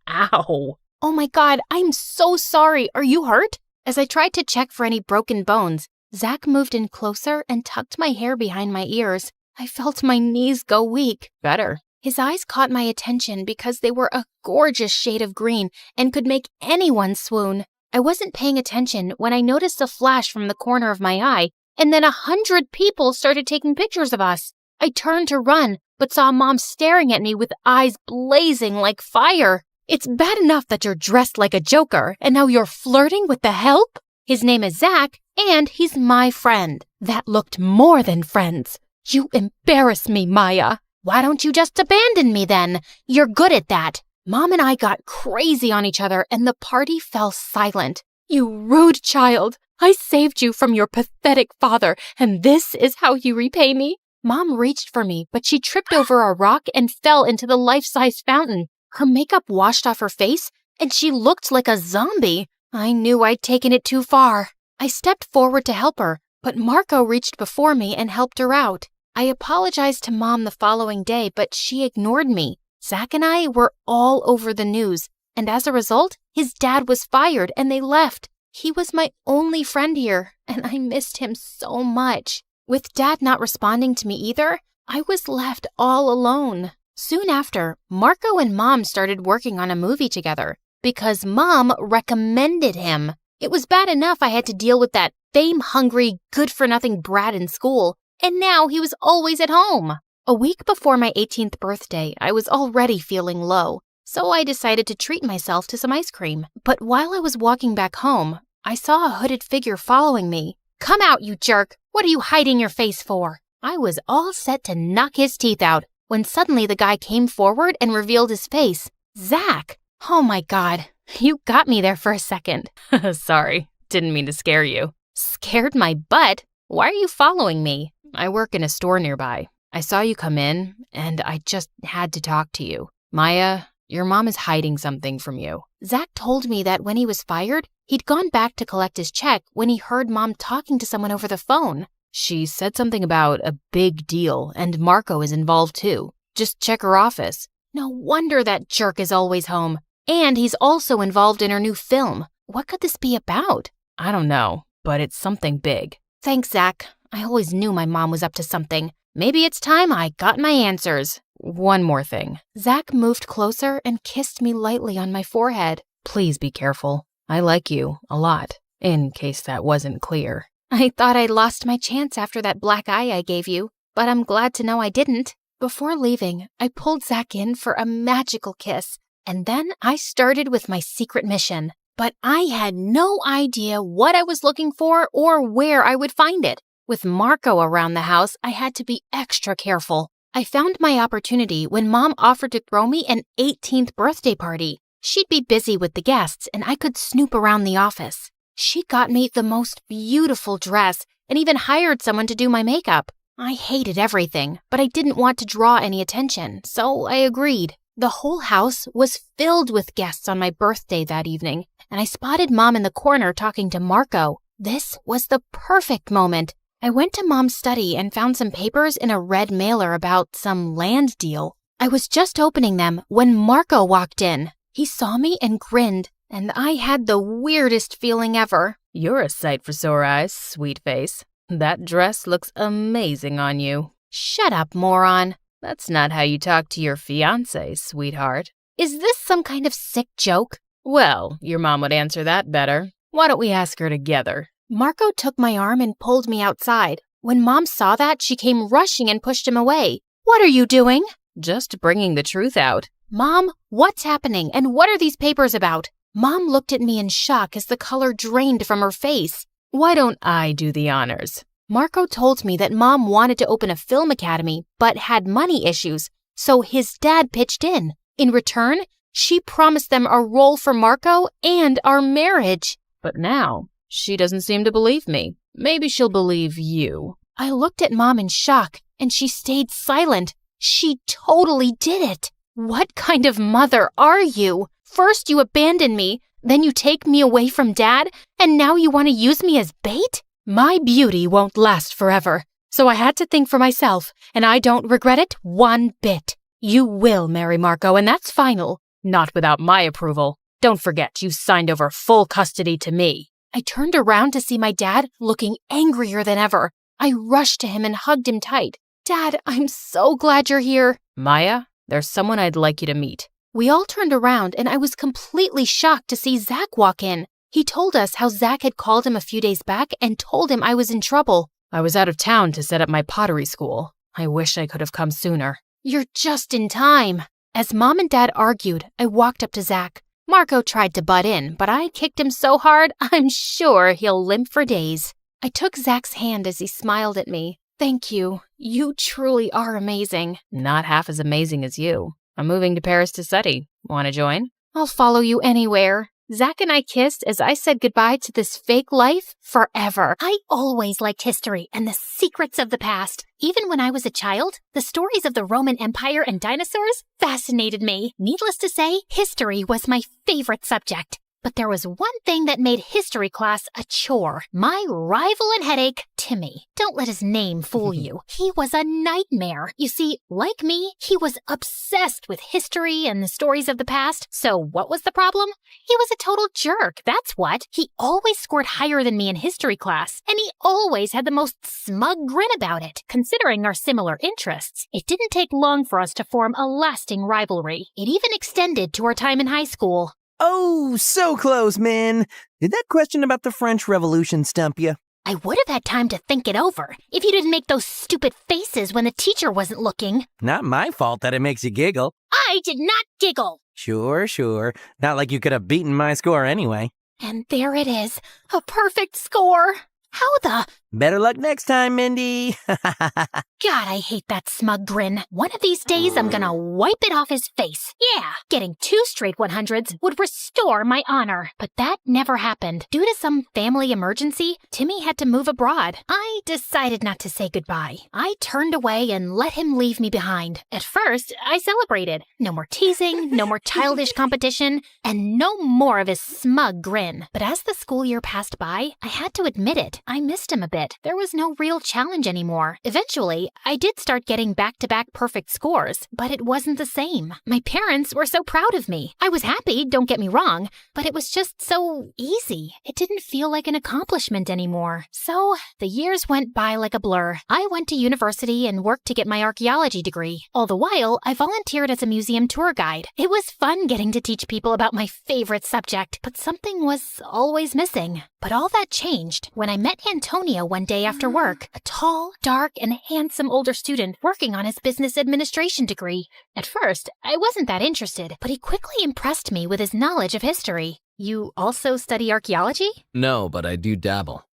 Ow. Oh my God, I'm so sorry. Are you hurt? As I tried to check for any broken bones, Zach moved in closer and tucked my hair behind my ears. I felt my knees go weak. Better. His eyes caught my attention because they were a gorgeous shade of green and could make anyone swoon. I wasn't paying attention when I noticed a flash from the corner of my eye, and then 100 people started taking pictures of us. I turned to run, but saw Mom staring at me with eyes blazing like fire. It's bad enough that you're dressed like a joker, and now you're flirting with the help? His name is Zach, and he's my friend. That looked more than friends. You embarrass me, Maya. Why don't you just abandon me then? You're good at that. Mom and I got crazy on each other, and the party fell silent. You rude child. I saved you from your pathetic father, and this is how you repay me? Mom reached for me, but she tripped over a rock and fell into the life-size fountain. Her makeup washed off her face, and she looked like a zombie. I knew I'd taken it too far. I stepped forward to help her, but Marco reached before me and helped her out. I apologized to Mom the following day, but she ignored me. Zach and I were all over the news, and as a result, his dad was fired and they left. He was my only friend here, and I missed him so much. With Dad not responding to me either, I was left all alone. Soon after, Marco and Mom started working on a movie together because Mom recommended him. It was bad enough I had to deal with that fame-hungry, good-for-nothing brat in school, and now he was always at home. A week before my 18th birthday, I was already feeling low, so I decided to treat myself to some ice cream. But while I was walking back home, I saw a hooded figure following me. "Come out, you jerk! What are you hiding your face for?" I was all set to knock his teeth out when suddenly the guy came forward and revealed his face. Zach! Oh my God, you got me there for a second. Sorry, didn't mean to scare you. Scared my butt? Why are you following me? I work in a store nearby. I saw you come in, and I just had to talk to you. Maya, your mom is hiding something from you. Zach told me that when he was fired, he'd gone back to collect his check when he heard Mom talking to someone over the phone. She said something about a big deal, and Marco is involved too. Just check her office. No wonder that jerk is always home. And he's also involved in her new film. What could this be about? I don't know, but it's something big. Thanks, Zach. I always knew my mom was up to something. Maybe it's time I got my answers. One more thing. Zach moved closer and kissed me lightly on my forehead. Please be careful. I like you a lot, in case that wasn't clear. I thought I'd lost my chance after that black eye I gave you, but I'm glad to know I didn't. Before leaving, I pulled Zach in for a magical kiss, and then I started with my secret mission. But I had no idea what I was looking for or where I would find it. With Marco around the house, I had to be extra careful. I found my opportunity when Mom offered to throw me an 18th birthday party. She'd be busy with the guests, and I could snoop around the office. She got me the most beautiful dress and even hired someone to do my makeup. I hated everything, but I didn't want to draw any attention, so I agreed. The whole house was filled with guests on my birthday that evening, and I spotted Mom in the corner talking to Marco. This was the perfect moment. I went to Mom's study and found some papers in a red mailer about some land deal. I was just opening them when Marco walked in. He saw me and grinned, and I had the weirdest feeling ever. You're a sight for sore eyes, sweet face. That dress looks amazing on you. Shut up, moron. That's not how you talk to your fiancé, sweetheart. Is this some kind of sick joke? Well, your mom would answer that better. Why don't we ask her together? Marco took my arm and pulled me outside. When Mom saw that, she came rushing and pushed him away. What are you doing? Just bringing the truth out. Mom, what's happening and what are these papers about? Mom looked at me in shock as the color drained from her face. Why don't I do the honors? Marco told me that Mom wanted to open a film academy but had money issues, so his dad pitched in. In return, she promised them a role for Marco and our marriage. But now, she doesn't seem to believe me. Maybe she'll believe you. I looked at Mom in shock, and she stayed silent. She totally did it. What kind of mother are you? First you abandon me, then you take me away from Dad, and now you want to use me as bait? My beauty won't last forever, so I had to think for myself, and I don't regret it one bit. You will marry Marco, and that's final. Not without my approval. Don't forget, you signed over full custody to me. I turned around to see my dad looking angrier than ever. I rushed to him and hugged him tight. Dad, I'm so glad you're here. Maya, there's someone I'd like you to meet. We all turned around, and I was completely shocked to see Zach walk in. He told us how Zach had called him a few days back and told him I was in trouble. I was out of town to set up my pottery school. I wish I could have come sooner. You're just in time. As Mom and Dad argued, I walked up to Zach. Marco tried to butt in, but I kicked him so hard, I'm sure he'll limp for days. I took Zach's hand as he smiled at me. Thank you. You truly are amazing. Not half as amazing as you. I'm moving to Paris to study. Want to join? I'll follow you anywhere. Zach and I kissed as I said goodbye to this fake life forever. I always liked history and the secrets of the past. Even when I was a child, the stories of the Roman Empire and dinosaurs fascinated me. Needless to say, history was my favorite subject. But there was one thing that made history class a chore. My rival and headache, Timmy. Don't let his name fool you. He was a nightmare. You see, like me, he was obsessed with history and the stories of the past. So what was the problem? He was a total jerk, that's what. He always scored higher than me in history class, and he always had the most smug grin about it. Considering our similar interests, it didn't take long for us to form a lasting rivalry. It even extended to our time in high school. Oh, so close, man. Did that question about the French Revolution stump you? I would have had time to think it over if you didn't make those stupid faces when the teacher wasn't looking. Not my fault that it makes you giggle. I did not giggle. Sure. Not like you could have beaten my score anyway. And there it is, a perfect score. How the... Better luck next time, Mindy. God, I hate that smug grin. One of these days, I'm gonna wipe it off his face. Yeah, getting 2 straight 100s would restore my honor. But that never happened. Due to some family emergency, Timmy had to move abroad. I decided not to say goodbye. I turned away and let him leave me behind. At first, I celebrated. No more teasing, no more childish competition, and no more of his smug grin. But as the school year passed by, I had to admit it. I missed him a bit. There was no real challenge anymore. Eventually, I did start getting back-to-back perfect scores, but it wasn't the same. My parents were so proud of me. I was happy, don't get me wrong, but it was just so easy. It didn't feel like an accomplishment anymore. So, the years went by like a blur. I went to university and worked to get my archaeology degree. All the while, I volunteered as a museum tour guide. It was fun getting to teach people about my favorite subject, but something was always missing. But all that changed when I met Antonio one day after work, a tall, dark, and handsome older student working on his business administration degree. At first, I wasn't that interested, but he quickly impressed me with his knowledge of history. You also study archaeology? No, but I do dabble.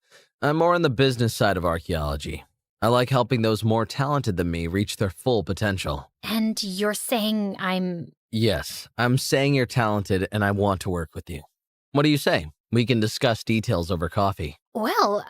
I'm more on the business side of archaeology. I like helping those more talented than me reach their full potential. And you're saying I'm... Yes, I'm saying you're talented and I want to work with you. What do you say? We can discuss details over coffee. Well,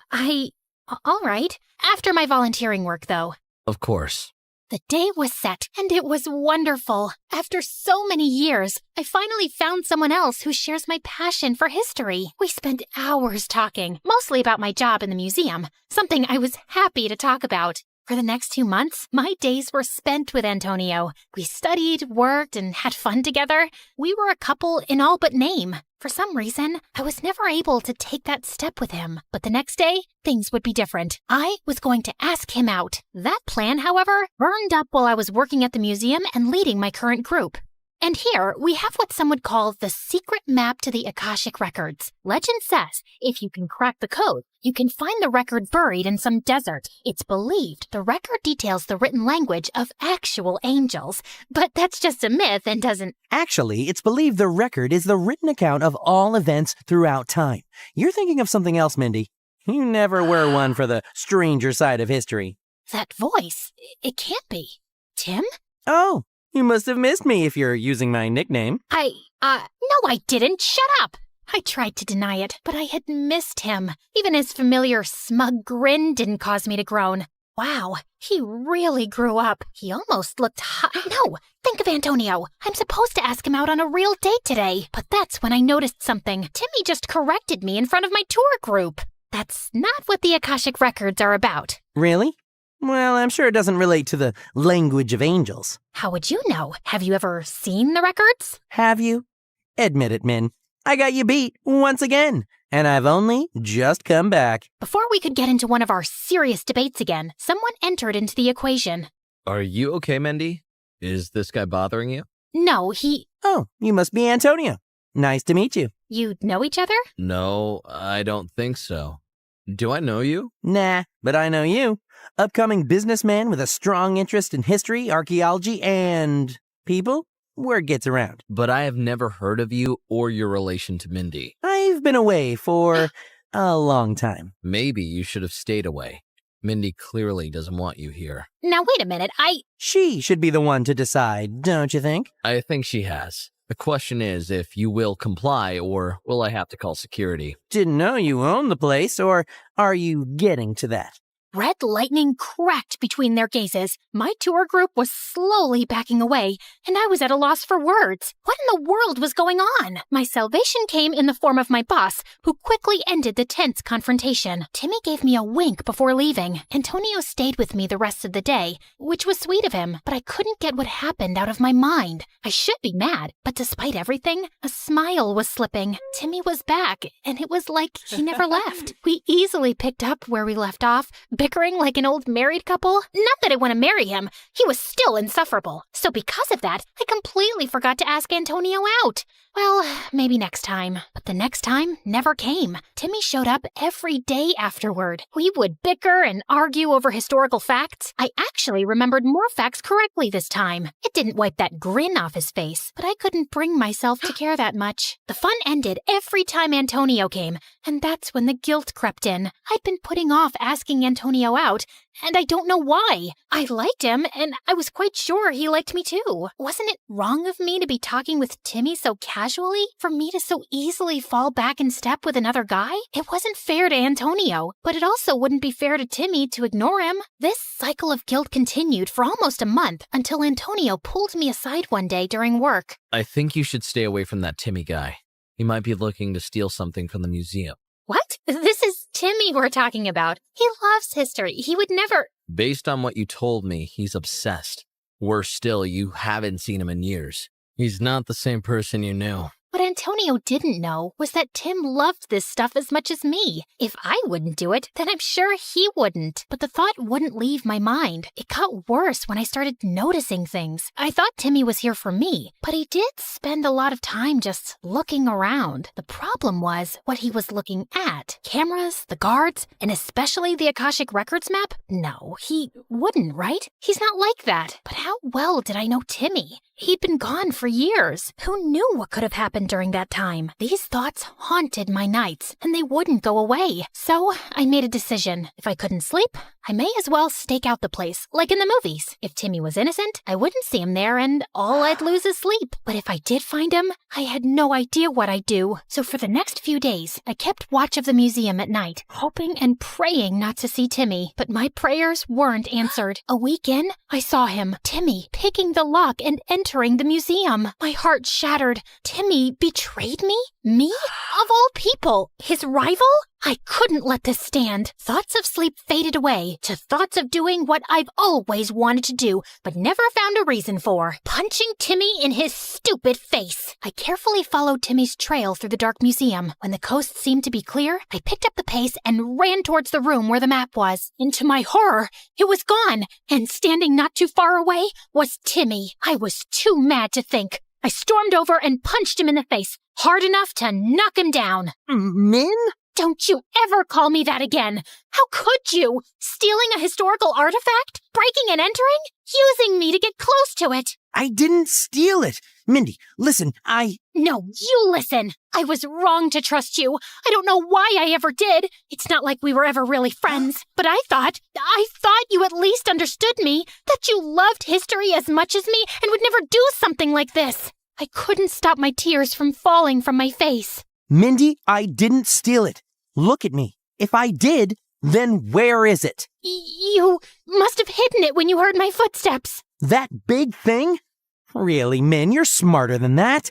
all right. After my volunteering work, though. Of course. The day was set, and it was wonderful. After so many years, I finally found someone else who shares my passion for history. We spent hours talking, mostly about my job in the museum, something I was happy to talk about. For the next 2 months, my days were spent with Antonio. We studied, worked, and had fun together. We were a couple in all but name. For some reason, I was never able to take that step with him. But the next day, things would be different. I was going to ask him out. That plan, however, burned up while I was working at the museum and leading my current group. And here, we have what some would call the secret map to the Akashic records. Legend says, if you can crack the code, you can find the record buried in some desert. It's believed the record details the written language of actual angels. But that's just a myth and doesn't... Actually, it's believed the record is the written account of all events throughout time. You're thinking of something else, Mindy. You never were one for the stranger side of history. That voice, it can't be. Tim? Oh. You must have missed me if you're using my nickname. No, I didn't. Shut up. I tried to deny it, but I had missed him. Even his familiar smug grin didn't cause me to groan. Wow, he really grew up. He almost looked hot. No, think of Antonio. I'm supposed to ask him out on a real date today. But that's when I noticed something. Timmy just corrected me in front of my tour group. That's not what the Akashic records are about. Really? Well, I'm sure it doesn't relate to the language of angels. How would you know? Have you ever seen the records? Have you? Admit it, Min. I got you beat once again, and I've only just come back. Before we could get into one of our serious debates again, someone entered into the equation. Are you okay, Mindy? Is this guy bothering you? No, he... Oh, you must be Antonio. Nice to meet you. You know each other? No, I don't think so. Do I know you? Nah, but I know you. Upcoming businessman with a strong interest in history, archaeology, and people. Word gets around. But I have never heard of you or your relation to Mindy. I've been away for a long time. Maybe you should have stayed away. Mindy clearly doesn't want you here. Now wait a minute, She should be the one to decide, don't you think? I think she has. The question is if you will comply or will I have to call security? Didn't know you owned the place, or are you getting to that? Red lightning cracked between their gazes. My tour group was slowly backing away, and I was at a loss for words. What in the world was going on? My salvation came in the form of my boss, who quickly ended the tense confrontation. Timmy gave me a wink before leaving. Antonio stayed with me the rest of the day, which was sweet of him, but I couldn't get what happened out of my mind. I should be mad, but despite everything, a smile was slipping. Timmy was back, and it was like he never left. We easily picked up where we left off, bickering like an old married couple. Not that I want to marry him. He was still insufferable. So because of that, I completely forgot to ask Antonio out. Well, maybe next time. But the next time never came. Timmy showed up every day afterward. We would bicker and argue over historical facts. I actually remembered more facts correctly this time. It didn't wipe that grin off his face, but I couldn't bring myself to care that much. The fun ended every time Antonio came, and that's when the guilt crept in. I'd been putting off asking Antonio out, and I don't know why. I liked him, and I was quite sure he liked me too. Wasn't it wrong of me to be talking with Timmy so casually? For me to so easily fall back in step with another guy? It wasn't fair to Antonio, but it also wouldn't be fair to Timmy to ignore him. This cycle of guilt continued for almost a month until Antonio pulled me aside one day during work. I think you should stay away from that Timmy guy. He might be looking to steal something from the museum. What? This is Timmy we're talking about. He loves history. He would never... Based on what you told me, he's obsessed. Worse still, you haven't seen him in years. He's not the same person you knew. What Antonio didn't know was that Tim loved this stuff as much as me. If I wouldn't do it, then I'm sure he wouldn't. But the thought wouldn't leave my mind. It got worse when I started noticing things. I thought Timmy was here for me, but he did spend a lot of time just looking around. The problem was what he was looking at. Cameras, the guards, and especially the Akashic Records map? No, he wouldn't, right? He's not like that. But how well did I know Timmy? He'd been gone for years. Who knew what could have happened during that time? These thoughts haunted my nights, and they wouldn't go away. So I made a decision. If I couldn't sleep, I may as well stake out the place, like in the movies. If Timmy was innocent, I wouldn't see him there, and all I'd lose is sleep. But if I did find him, I had no idea what I'd do. So for the next few days, I kept watch of the museum at night, hoping and praying not to see Timmy. But my prayers weren't answered. A week in, I saw him, Timmy, picking the lock and entering the museum. My heart shattered. Timmy betrayed me? Me? Of all people, his rival? I couldn't let this stand. Thoughts of sleep faded away to thoughts of doing what I've always wanted to do, but never found a reason for. Punching Timmy in his stupid face. I carefully followed Timmy's trail through the dark museum. When the coast seemed to be clear, I picked up the pace and ran towards the room where the map was. And to my horror, it was gone. And standing not too far away was Timmy. I was too mad to think. I stormed over and punched him in the face, hard enough to knock him down. Min? Don't you ever call me that again. How could you? Stealing a historical artifact? Breaking and entering? Using me to get close to it. I didn't steal it. Mindy, listen, No, you listen. I was wrong to trust you. I don't know why I ever did. It's not like we were ever really friends. But I thought you at least understood me, that you loved history as much as me and would never do something like this. I couldn't stop my tears from falling from my face. Mindy, I didn't steal it. Look at me. If I did, then where is it? You must have hidden it when you heard my footsteps. That big thing? Really, Min, you're smarter than that.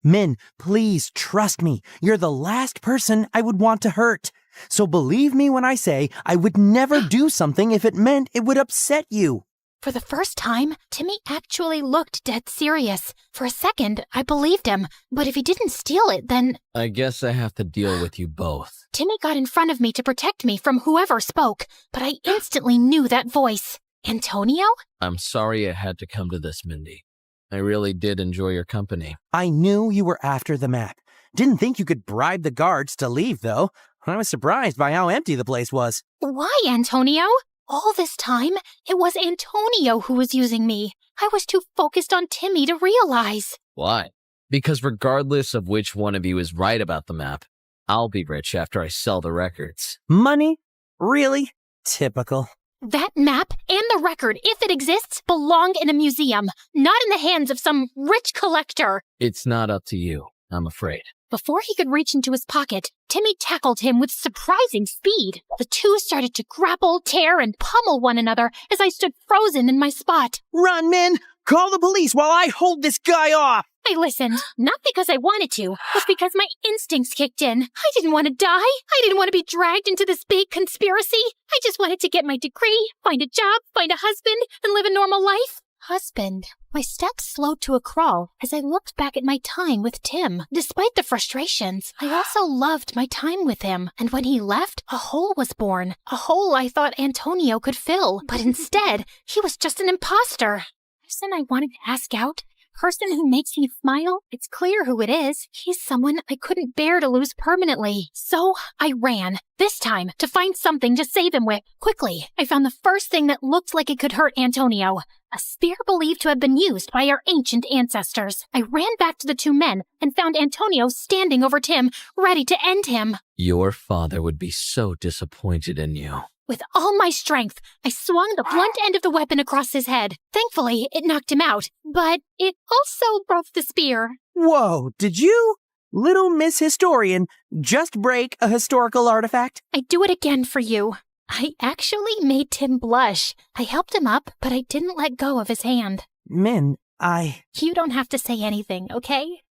Min, please trust me. You're the last person I would want to hurt. So believe me when I say I would never do something if it meant it would upset you. For the first time, Timmy actually looked dead serious. For a second, I believed him. But if he didn't steal it, then... I guess I have to deal with you both. Timmy got in front of me to protect me from whoever spoke, but I instantly knew that voice. Antonio? I'm sorry it had to come to this, Mindy. I really did enjoy your company. I knew you were after the map. Didn't think you could bribe the guards to leave, though. I was surprised by how empty the place was. Why, Antonio? All this time, it was Antonio who was using me. I was too focused on Timmy to realize. Why? Because regardless of which one of you is right about the map, I'll be rich after I sell the records. Money? Really? Typical. That map and the record, if it exists, belong in a museum, not in the hands of some rich collector. It's not up to you, I'm afraid. Before he could reach into his pocket, Timmy tackled him with surprising speed. The two started to grapple, tear, and pummel one another as I stood frozen in my spot. Run, Min! Call the police while I hold this guy off! I listened, not because I wanted to, but because my instincts kicked in. I didn't want to die. I didn't want to be dragged into this big conspiracy. I just wanted to get my degree, find a job, find a husband, and live a normal life. Husband. My steps slowed to a crawl as I looked back at my time with Tim. Despite the frustrations, I also loved my time with him. And when he left, a hole was born. A hole I thought Antonio could fill. But instead, he was just an imposter. Person I wanted to ask out? Person who makes me smile? It's clear who it is. He's someone I couldn't bear to lose permanently. So I ran, this time, to find something to save him with. Quickly, I found the first thing that looked like it could hurt Antonio. A spear believed to have been used by our ancient ancestors. I ran back to the two men and found Antonio standing over Tim, ready to end him. Your father would be so disappointed in you. With all my strength, I swung the blunt end of the weapon across his head. Thankfully, it knocked him out, but it also broke the spear. Whoa, did you, little Miss Historian, just break a historical artifact? I'd do it again for you. I actually made Tim blush. I helped him up, but I didn't let go of his hand. Min, You don't have to say anything, okay?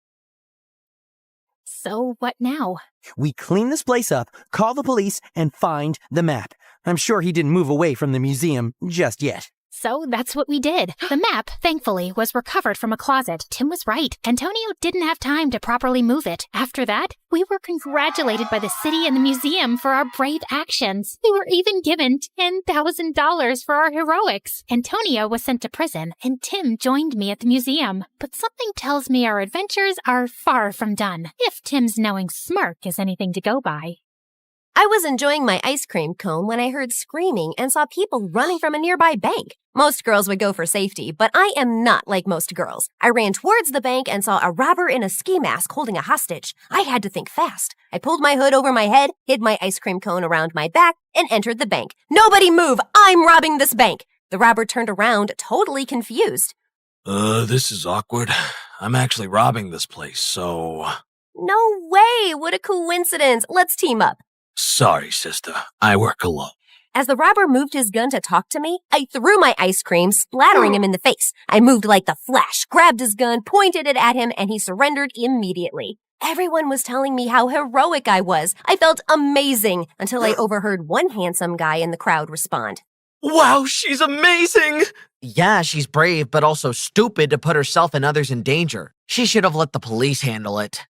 So what now? We clean this place up, call the police, and find the map. I'm sure he didn't move away from the museum just yet. So that's what we did. The map, thankfully, was recovered from a closet. Tim was right. Antonio didn't have time to properly move it. After that, we were congratulated by the city and the museum for our brave actions. We were even given $10,000 for our heroics. Antonio was sent to prison, and Tim joined me at the museum. But something tells me our adventures are far from done, if Tim's knowing smirk is anything to go by. I was enjoying my ice cream cone when I heard screaming and saw people running from a nearby bank. Most girls would go for safety, but I am not like most girls. I ran towards the bank and saw a robber in a ski mask holding a hostage. I had to think fast. I pulled my hood over my head, hid my ice cream cone around my back, and entered the bank. Nobody move! I'm robbing this bank! The robber turned around, totally confused. This is awkward. I'm actually robbing this place, so... No way! What a coincidence! Let's team up. Sorry, sister. I work alone. As the robber moved his gun to talk to me, I threw my ice cream, splattering him in the face. I moved like the Flash, grabbed his gun, pointed it at him, and he surrendered immediately. Everyone was telling me how heroic I was. I felt amazing until I overheard one handsome guy in the crowd respond. Wow, she's amazing! Yeah, she's brave, but also stupid to put herself and others in danger. She should have let the police handle it.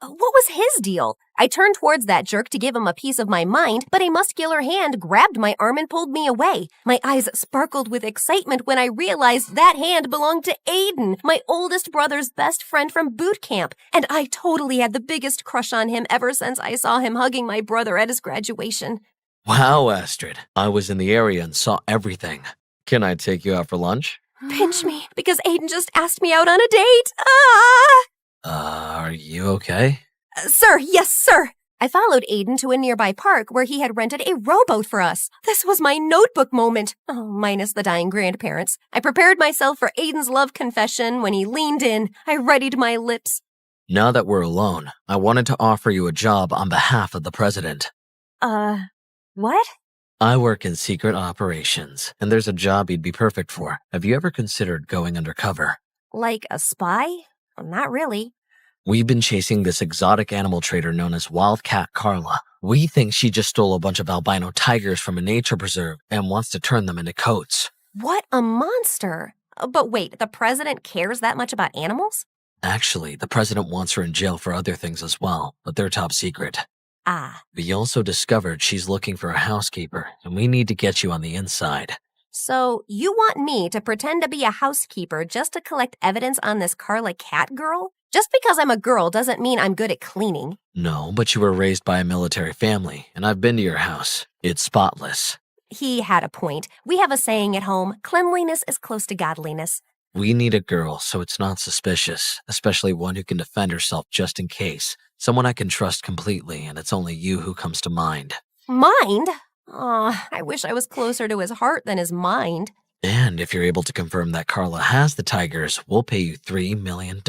What was his deal? I turned towards that jerk to give him a piece of my mind, but a muscular hand grabbed my arm and pulled me away. My eyes sparkled with excitement when I realized that hand belonged to Aiden, my oldest brother's best friend from boot camp. And I totally had the biggest crush on him ever since I saw him hugging my brother at his graduation. Wow, Astrid. I was in the area and saw everything. Can I take you out for lunch? Pinch me, because Aiden just asked me out on a date. Ah! Are you okay? Sir, yes, sir. I followed Aiden to a nearby park where he had rented a rowboat for us. This was my notebook moment. Oh, minus the dying grandparents. I prepared myself for Aiden's love confession when he leaned in. I readied my lips. Now that we're alone, I wanted to offer you a job on behalf of the president. What? I work in secret operations, and there's a job you'd be perfect for. Have you ever considered going undercover? Like a spy? Not really. We've been chasing this exotic animal trader known as Wildcat Carla. We think she just stole a bunch of albino tigers from a nature preserve and wants to turn them into coats. What a monster. But wait, the president cares that much about animals? Actually, the president wants her in jail for other things as well, but they're top secret. We also discovered she's looking for a housekeeper, and we need to get you on the inside. So you want me to pretend to be a housekeeper just to collect evidence on this Carla Cat girl? Just because I'm a girl doesn't mean I'm good at cleaning. No, but you were raised by a military family, and I've been to your house. It's spotless. He had a point. We have a saying at home, cleanliness is close to godliness. We need a girl so it's not suspicious, especially one who can defend herself just in case. Someone I can trust completely, and it's only you who comes to mind. Mind? Aw, I wish I was closer to his heart than his mind. And if you're able to confirm that Carla has the tigers, we'll pay you $3 million.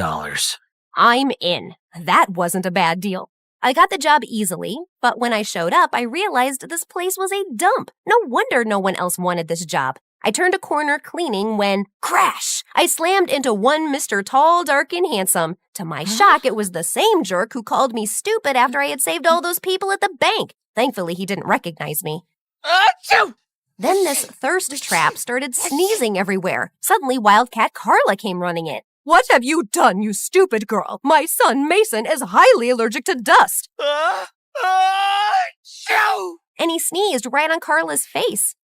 I'm in. That wasn't a bad deal. I got the job easily, but when I showed up, I realized this place was a dump. No wonder no one else wanted this job. I turned a corner cleaning when, crash! I slammed into one Mr. Tall, Dark, and Handsome. To my shock, it was the same jerk who called me stupid after I had saved all those people at the bank. Thankfully, he didn't recognize me. Achoo! Then this thirst trap started sneezing everywhere. Suddenly, Wildcat Carla came running in. What have you done, you stupid girl? My son, Mason, is highly allergic to dust. Achoo! And he sneezed right on Carla's face.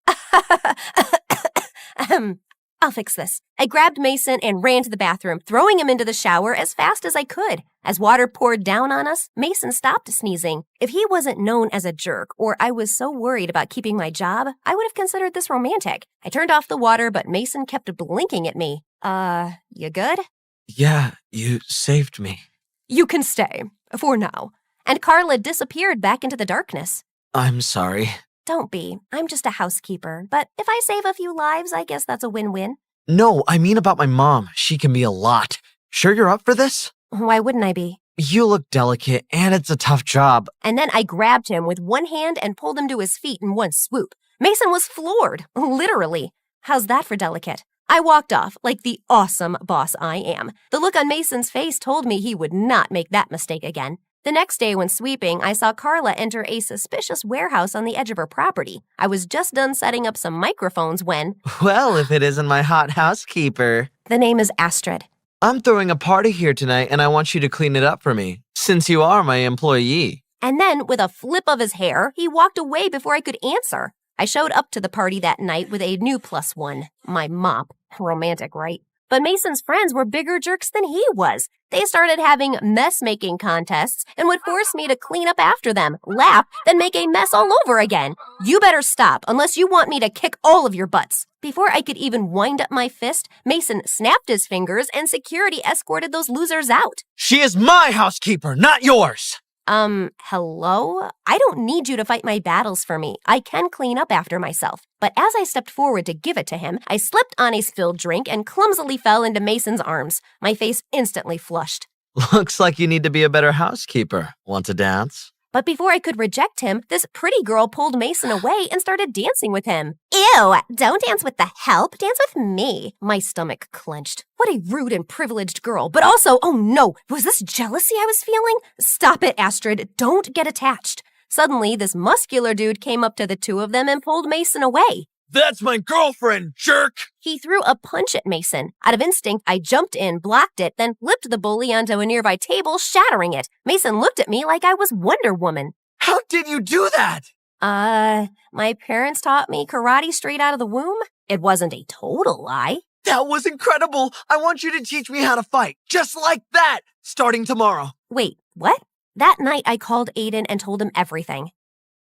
I'll fix this. I grabbed Mason and ran to the bathroom, throwing him into the shower as fast as I could. As water poured down on us, Mason stopped sneezing. If he wasn't known as a jerk, or I was so worried about keeping my job, I would have considered this romantic. I turned off the water, but Mason kept blinking at me. You good? Yeah, you saved me. You can stay, for now. And Carla disappeared back into the darkness. I'm sorry. Don't be. I'm just a housekeeper. But if I save a few lives, I guess that's a win-win. No, I mean about my mom. She can be a lot. Sure you're up for this? Why wouldn't I be? You look delicate, and it's a tough job. And then I grabbed him with one hand and pulled him to his feet in one swoop. Mason was floored, literally. How's that for delicate? I walked off like the awesome boss I am. The look on Mason's face told me he would not make that mistake again. The next day when sweeping, I saw Carla enter a suspicious warehouse on the edge of her property. I was just done setting up some microphones when… Well, if it isn't my hot housekeeper. The name is Astrid. I'm throwing a party here tonight and I want you to clean it up for me, since you are my employee. And then, with a flip of his hair, he walked away before I could answer. I showed up to the party that night with a new +1, my mop. Romantic, right? But Mason's friends were bigger jerks than he was. They started having mess-making contests and would force me to clean up after them, laugh, then make a mess all over again. You better stop unless you want me to kick all of your butts. Before I could even wind up my fist, Mason snapped his fingers and security escorted those losers out. She is my housekeeper, not yours. Hello? I don't need you to fight my battles for me. I can clean up after myself. But as I stepped forward to give it to him, I slipped on a spilled drink and clumsily fell into Mason's arms. My face instantly flushed. Looks like you need to be a better housekeeper. Want to dance? But before I could reject him, this pretty girl pulled Mason away and started dancing with him. Ew, don't dance with the help, dance with me. My stomach clenched. What a rude and privileged girl. But also, oh no, was this jealousy I was feeling? Stop it, Astrid, don't get attached. Suddenly, this muscular dude came up to the two of them and pulled Mason away. That's my girlfriend, jerk! He threw a punch at Mason. Out of instinct, I jumped in, blocked it, then flipped the bully onto a nearby table, shattering it. Mason looked at me like I was Wonder Woman. How did you do that? My parents taught me karate straight out of the womb. It wasn't a total lie. That was incredible! I want you to teach me how to fight, just like that, starting tomorrow. Wait, what? That night, I called Aiden and told him everything.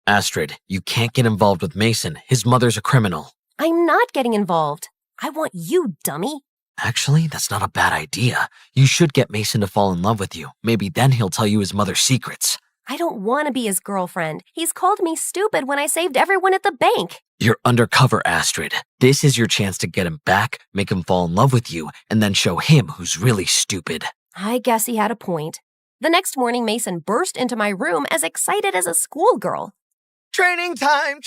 Astrid, you can't get involved with Mason. His mother's a criminal. I'm not getting involved. I want you, dummy. Actually, that's not a bad idea. You should get Mason to fall in love with you. Maybe then he'll tell you his mother's secrets. I don't want to be his girlfriend. He's called me stupid when I saved everyone at the bank. You're undercover, Astrid. This is your chance to get him back, make him fall in love with you, and then show him who's really stupid. I guess he had a point. The next morning, Mason burst into my room as excited as a schoolgirl. Training time,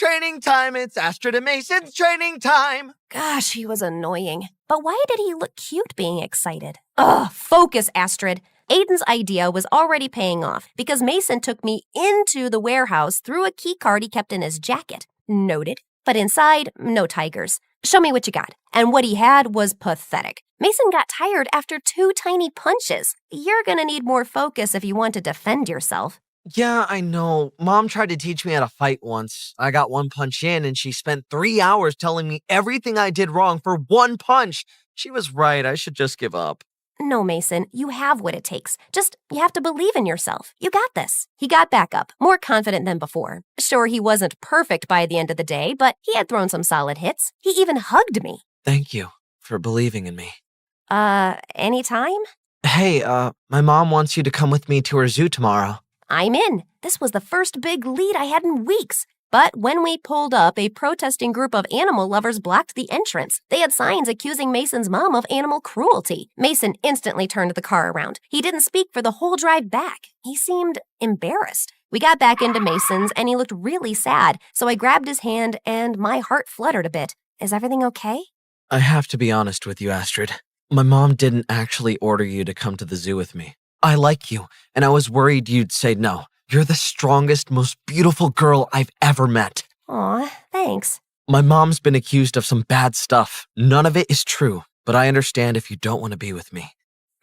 it's Astrid and Mason's training time. Gosh, he was annoying. But why did he look cute being excited? Ugh, focus, Astrid. Aiden's idea was already paying off because Mason took me into the warehouse through a key card he kept in his jacket. Noted. But inside, no tigers. Show me what you got. And what he had was pathetic. Mason got tired after 2 tiny punches. You're gonna need more focus if you want to defend yourself. Yeah, I know. Mom tried to teach me how to fight once. I got 1 punch in and she spent 3 hours telling me everything I did wrong for 1 punch. She was right. I should just give up. No, Mason, you have what it takes. Just, you have to believe in yourself. You got this. He got back up, more confident than before. Sure, he wasn't perfect by the end of the day, but he had thrown some solid hits. He even hugged me. Thank you for believing in me. Anytime? Hey, my mom wants you to come with me to her zoo tomorrow. I'm in. This was the first big lead I had in weeks. But when we pulled up, a protesting group of animal lovers blocked the entrance. They had signs accusing Mason's mom of animal cruelty. Mason instantly turned the car around. He didn't speak for the whole drive back. He seemed embarrassed. We got back into Mason's, and he looked really sad, so I grabbed his hand, and my heart fluttered a bit. Is everything okay? I have to be honest with you, Astrid. My mom didn't actually order you to come to the zoo with me. I like you, and I was worried you'd say no. You're the strongest, most beautiful girl I've ever met. Aw, thanks. My mom's been accused of some bad stuff. None of it is true, but I understand if you don't want to be with me.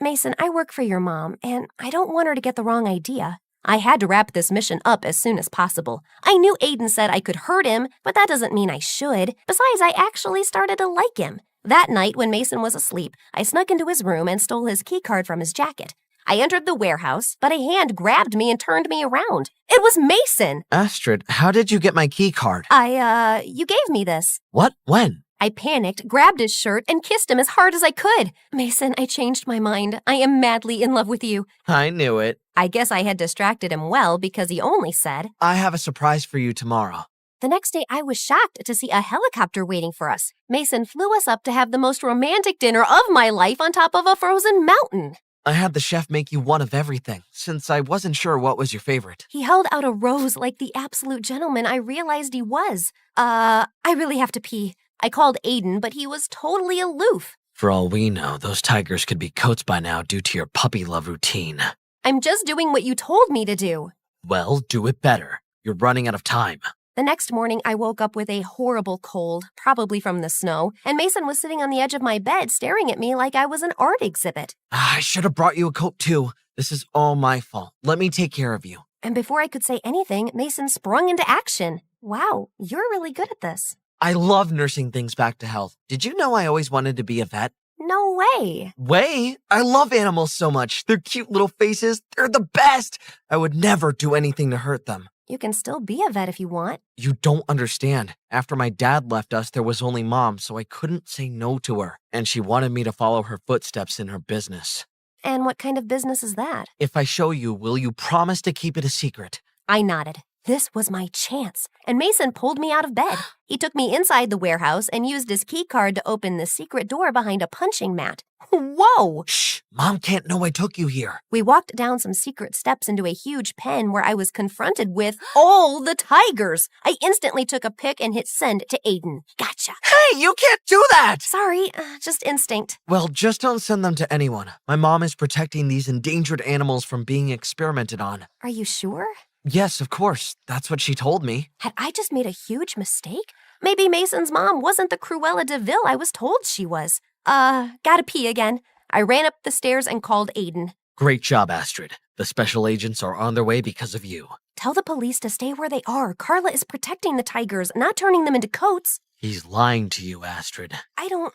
Mason, I work for your mom, and I don't want her to get the wrong idea. I had to wrap this mission up as soon as possible. I knew Aiden said I could hurt him, but that doesn't mean I should. Besides, I actually started to like him. That night, when Mason was asleep, I snuck into his room and stole his keycard from his jacket. I entered the warehouse, but a hand grabbed me and turned me around. It was Mason! Astrid, how did you get my keycard? You gave me this. What? When? I panicked, grabbed his shirt, and kissed him as hard as I could. Mason, I changed my mind. I am madly in love with you. I knew it. I guess I had distracted him well because he only said, I have a surprise for you tomorrow. The next day, I was shocked to see a helicopter waiting for us. Mason flew us up to have the most romantic dinner of my life on top of a frozen mountain. I had the chef make you one of everything, since I wasn't sure what was your favorite. He held out a rose like the absolute gentleman I realized he was. I really have to pee. I called Aiden, but he was totally aloof. For all we know, those tigers could be coats by now due to your puppy love routine. I'm just doing what you told me to do. Well, do it better. You're running out of time. The next morning, I woke up with a horrible cold, probably from the snow, and Mason was sitting on the edge of my bed staring at me like I was an art exhibit. I should have brought you a coat too. This is all my fault. Let me take care of you. And before I could say anything, Mason sprung into action. Wow, you're really good at this. I love nursing things back to health. Did you know I always wanted to be a vet? No way. Way? I love animals so much. Their cute little faces, they're the best. I would never do anything to hurt them. You can still be a vet if you want. You don't understand. After my dad left us, there was only Mom, so I couldn't say no to her. And she wanted me to follow her footsteps in her business. And what kind of business is that? If I show you, will you promise to keep it a secret? I nodded. This was my chance, and Mason pulled me out of bed. He took me inside the warehouse and used his key card to open the secret door behind a punching mat. Whoa! Shh! Mom can't know I took you here. We walked down some secret steps into a huge pen where I was confronted with all the tigers. I instantly took a pic and hit send to Aiden. Gotcha. Hey, you can't do that! Sorry, just instinct. Well, just don't send them to anyone. My mom is protecting these endangered animals from being experimented on. Are you sure? Yes, of course. That's what she told me. Had I just made a huge mistake? Maybe Mason's mom wasn't the Cruella de Vil I was told she was. Gotta pee again. I ran up the stairs and called Aiden. Great job, Astrid. The special agents are on their way because of you. Tell the police to stay where they are. Carla is protecting the tigers, not turning them into coats. He's lying to you, Astrid. I don't...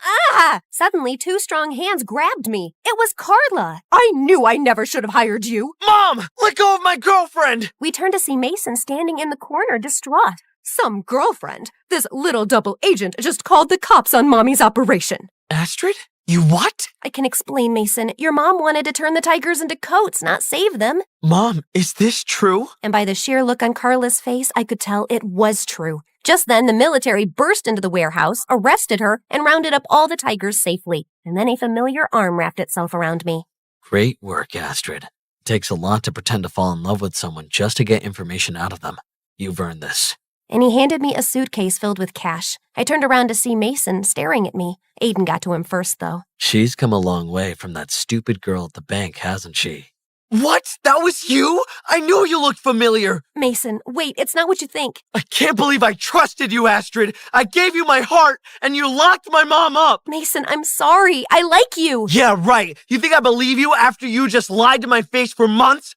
Suddenly, two strong hands grabbed me. It was Carla. I knew I never should have hired you. Mom! Let go of my girlfriend! We turned to see Mason standing in the corner, distraught. Some girlfriend. This little double agent just called the cops on Mommy's operation. Astrid? You what? I can explain, Mason. Your mom wanted to turn the tigers into coats, not save them. Mom, is this true? And by the sheer look on Carla's face, I could tell it was true. Just then, the military burst into the warehouse, arrested her, and rounded up all the tigers safely. And then a familiar arm wrapped itself around me. Great work, Astrid. It takes a lot to pretend to fall in love with someone just to get information out of them. You've earned this. And he handed me a suitcase filled with cash. I turned around to see Mason staring at me. Aiden got to him first, though. She's come a long way from that stupid girl at the bank, hasn't she? What? That was you? I knew you looked familiar. Mason, wait, it's not what you think. I can't believe I trusted you, Astrid. I gave you my heart, and you locked my mom up. Mason, I'm sorry. I like you. Yeah, right. You think I believe you after you just lied to my face for months?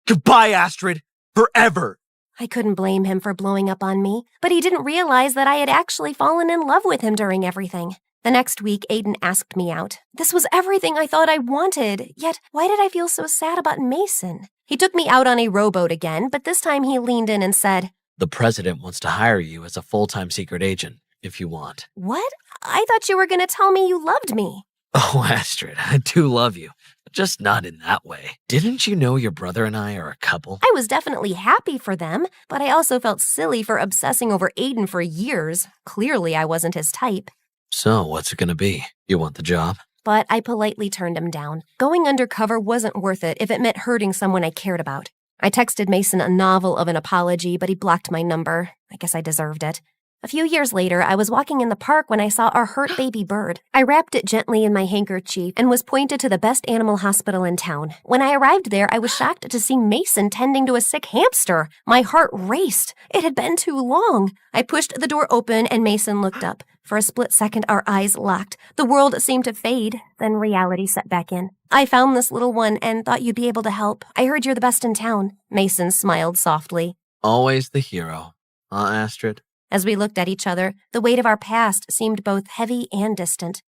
Goodbye, Astrid. Forever. I couldn't blame him for blowing up on me, but he didn't realize that I had actually fallen in love with him during everything. The next week, Aiden asked me out. This was everything I thought I wanted, yet why did I feel so sad about Mason? He took me out on a rowboat again, but this time he leaned in and said, The president wants to hire you as a full-time secret agent, if you want. What? I thought you were going to tell me you loved me. Oh, Astrid, I do love you. Just not in that way. Didn't you know your brother and I are a couple? I was definitely happy for them, but I also felt silly for obsessing over Aiden for years. Clearly, I wasn't his type. So, what's it gonna be? You want the job? But I politely turned him down. Going undercover wasn't worth it if it meant hurting someone I cared about. I texted Mason a novel of an apology, but he blocked my number. I guess I deserved it. A few years later, I was walking in the park when I saw our hurt baby bird. I wrapped it gently in my handkerchief and was pointed to the best animal hospital in town. When I arrived there, I was shocked to see Mason tending to a sick hamster. My heart raced. It had been too long. I pushed the door open and Mason looked up. For a split second, our eyes locked. The world seemed to fade, then reality set back in. I found this little one and thought you'd be able to help. I heard you're the best in town. Mason smiled softly. Always the hero. Astrid? As we looked at each other, the weight of our past seemed both heavy and distant.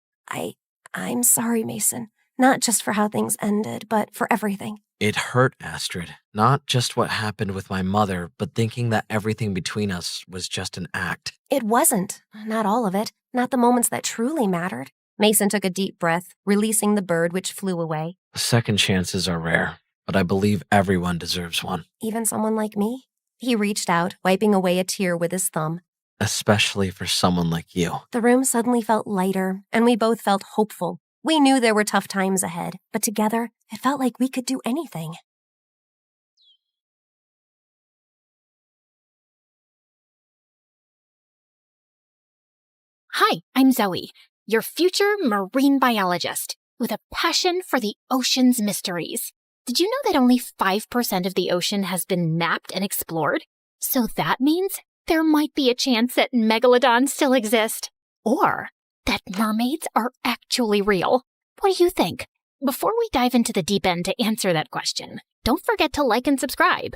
I'm sorry, Mason. Not just for how things ended, but for everything. It hurt, Astrid. Not just what happened with my mother, but thinking that everything between us was just an act. It wasn't. Not all of it. Not the moments that truly mattered. Mason took a deep breath, releasing the bird which flew away. Second chances are rare, but I believe everyone deserves one. Even someone like me? He reached out, wiping away a tear with his thumb. Especially for someone like you. The room suddenly felt lighter, and we both felt hopeful. We knew there were tough times ahead, but together, it felt like we could do anything. Hi, I'm Zoe, your future marine biologist, with a passion for the ocean's mysteries. Did you know that only 5% of the ocean has been mapped and explored? So that means there might be a chance that megalodons still exist, or that mermaids are actually real. What do you think? Before we dive into the deep end to answer that question, don't forget to like and subscribe.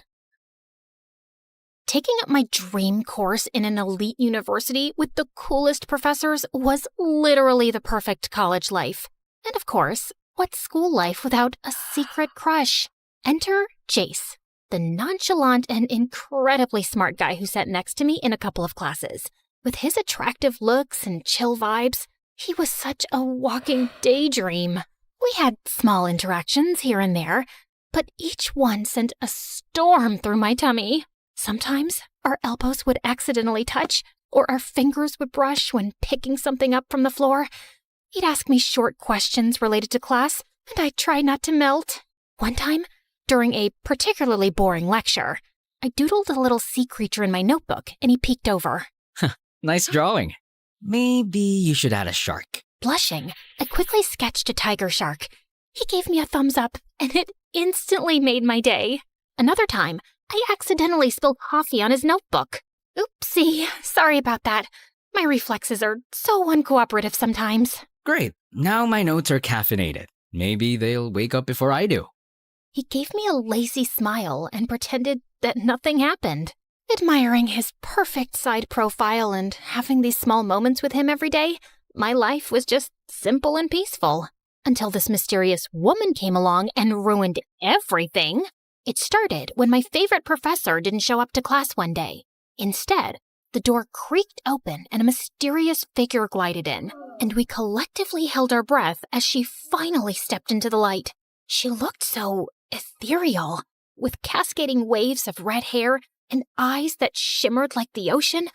Taking up my dream course in an elite university with the coolest professors was literally the perfect college life. And of course, what's school life without a secret crush? Enter Jace, the nonchalant and incredibly smart guy who sat next to me in a couple of classes. With his attractive looks and chill vibes, he was such a walking daydream. We had small interactions here and there, but each one sent a storm through my tummy. Sometimes our elbows would accidentally touch, or our fingers would brush when picking something up from the floor. He'd ask me short questions related to class, and I'd try not to melt. One time, during a particularly boring lecture, I doodled a little sea creature in my notebook, and he peeked over. Nice drawing. Maybe you should add a shark. Blushing, I quickly sketched a tiger shark. He gave me a thumbs up, and it instantly made my day. Another time, I accidentally spilled coffee on his notebook. Oopsie, sorry about that. My reflexes are so uncooperative sometimes. Great. Now my notes are caffeinated. Maybe they'll wake up before I do. He gave me a lazy smile and pretended that nothing happened. Admiring his perfect side profile and having these small moments with him every day, my life was just simple and peaceful. Until this mysterious woman came along and ruined everything. It started when my favorite professor didn't show up to class one day. Instead, the door creaked open and a mysterious figure glided in, and we collectively held our breath as she finally stepped into the light. She looked so ethereal, with cascading waves of red hair and eyes that shimmered like the ocean.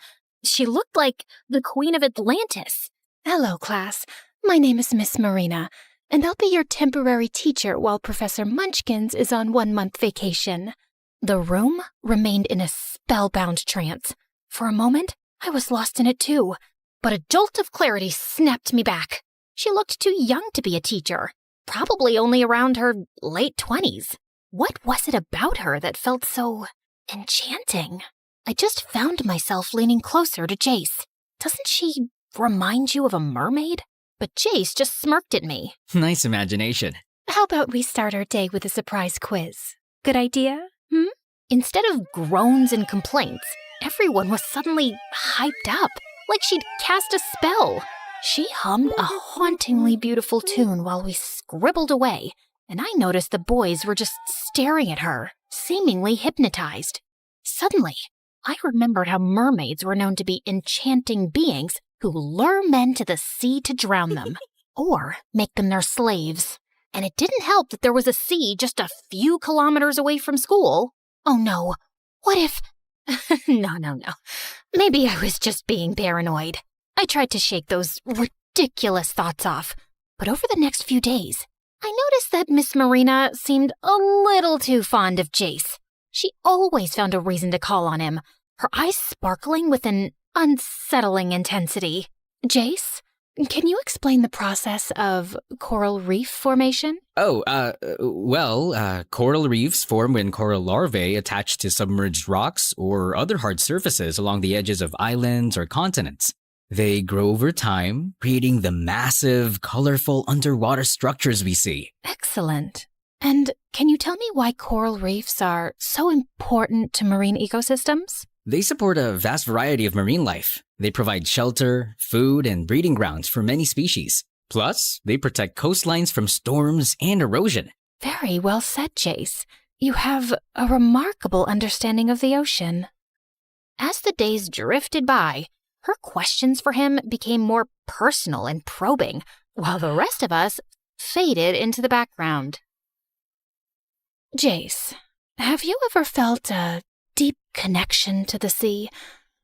She looked like the Queen of Atlantis. Hello, class. My name is Miss Marina, and I'll be your temporary teacher while Professor Munchkins is on 1-month vacation. The room remained in a spellbound trance. For a moment, I was lost in it too, but a jolt of clarity snapped me back. She looked too young to be a teacher, probably only around her late 20s. What was it about her that felt so enchanting? I just found myself leaning closer to Jace. Doesn't she remind you of a mermaid? But Jace just smirked at me. Nice imagination. How about we start our day with a surprise quiz? Good idea? Instead of groans and complaints, everyone was suddenly hyped up, like she'd cast a spell. She hummed a hauntingly beautiful tune while we scribbled away, and I noticed the boys were just staring at her, seemingly hypnotized. Suddenly, I remembered how mermaids were known to be enchanting beings who lure men to the sea to drown them, or make them their slaves. And it didn't help that there was a sea just a few kilometers away from school. Oh no, what if... No. Maybe I was just being paranoid. I tried to shake those ridiculous thoughts off. But over the next few days, I noticed that Miss Marina seemed a little too fond of Jace. She always found a reason to call on him, her eyes sparkling with an unsettling intensity. Jace, can you explain the process of coral reef formation? Coral reefs form when coral larvae attach to submerged rocks or other hard surfaces along the edges of islands or continents. They grow over time, creating the massive, colorful underwater structures we see. Excellent. And can you tell me why coral reefs are so important to marine ecosystems? They support a vast variety of marine life. They provide shelter, food, and breeding grounds for many species. Plus, they protect coastlines from storms and erosion. Very well said, Jace. You have a remarkable understanding of the ocean. As the days drifted by, her questions for him became more personal and probing, while the rest of us faded into the background. Jace, have you ever felt a deep connection to the sea,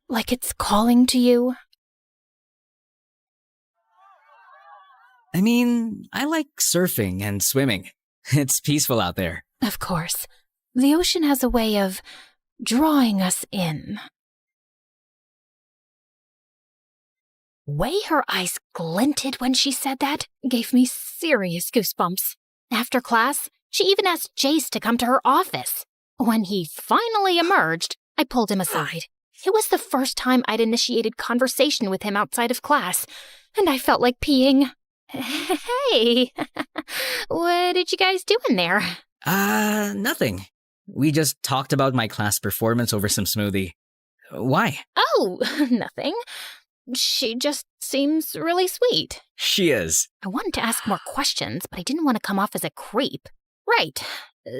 like it's calling to you? I mean, I like surfing and swimming. It's peaceful out there. Of course. The ocean has a way of drawing us in. The way her eyes glinted when she said that gave me serious goosebumps. After class, she even asked Jace to come to her office. When he finally emerged, I pulled him aside. It was the first time I'd initiated conversation with him outside of class, and I felt like peeing. Hey, what did you guys do in there? Nothing. We just talked about my class performance over some smoothie. Why? Oh, nothing. She just seems really sweet. She is. I wanted to ask more questions, but I didn't want to come off as a creep. Right.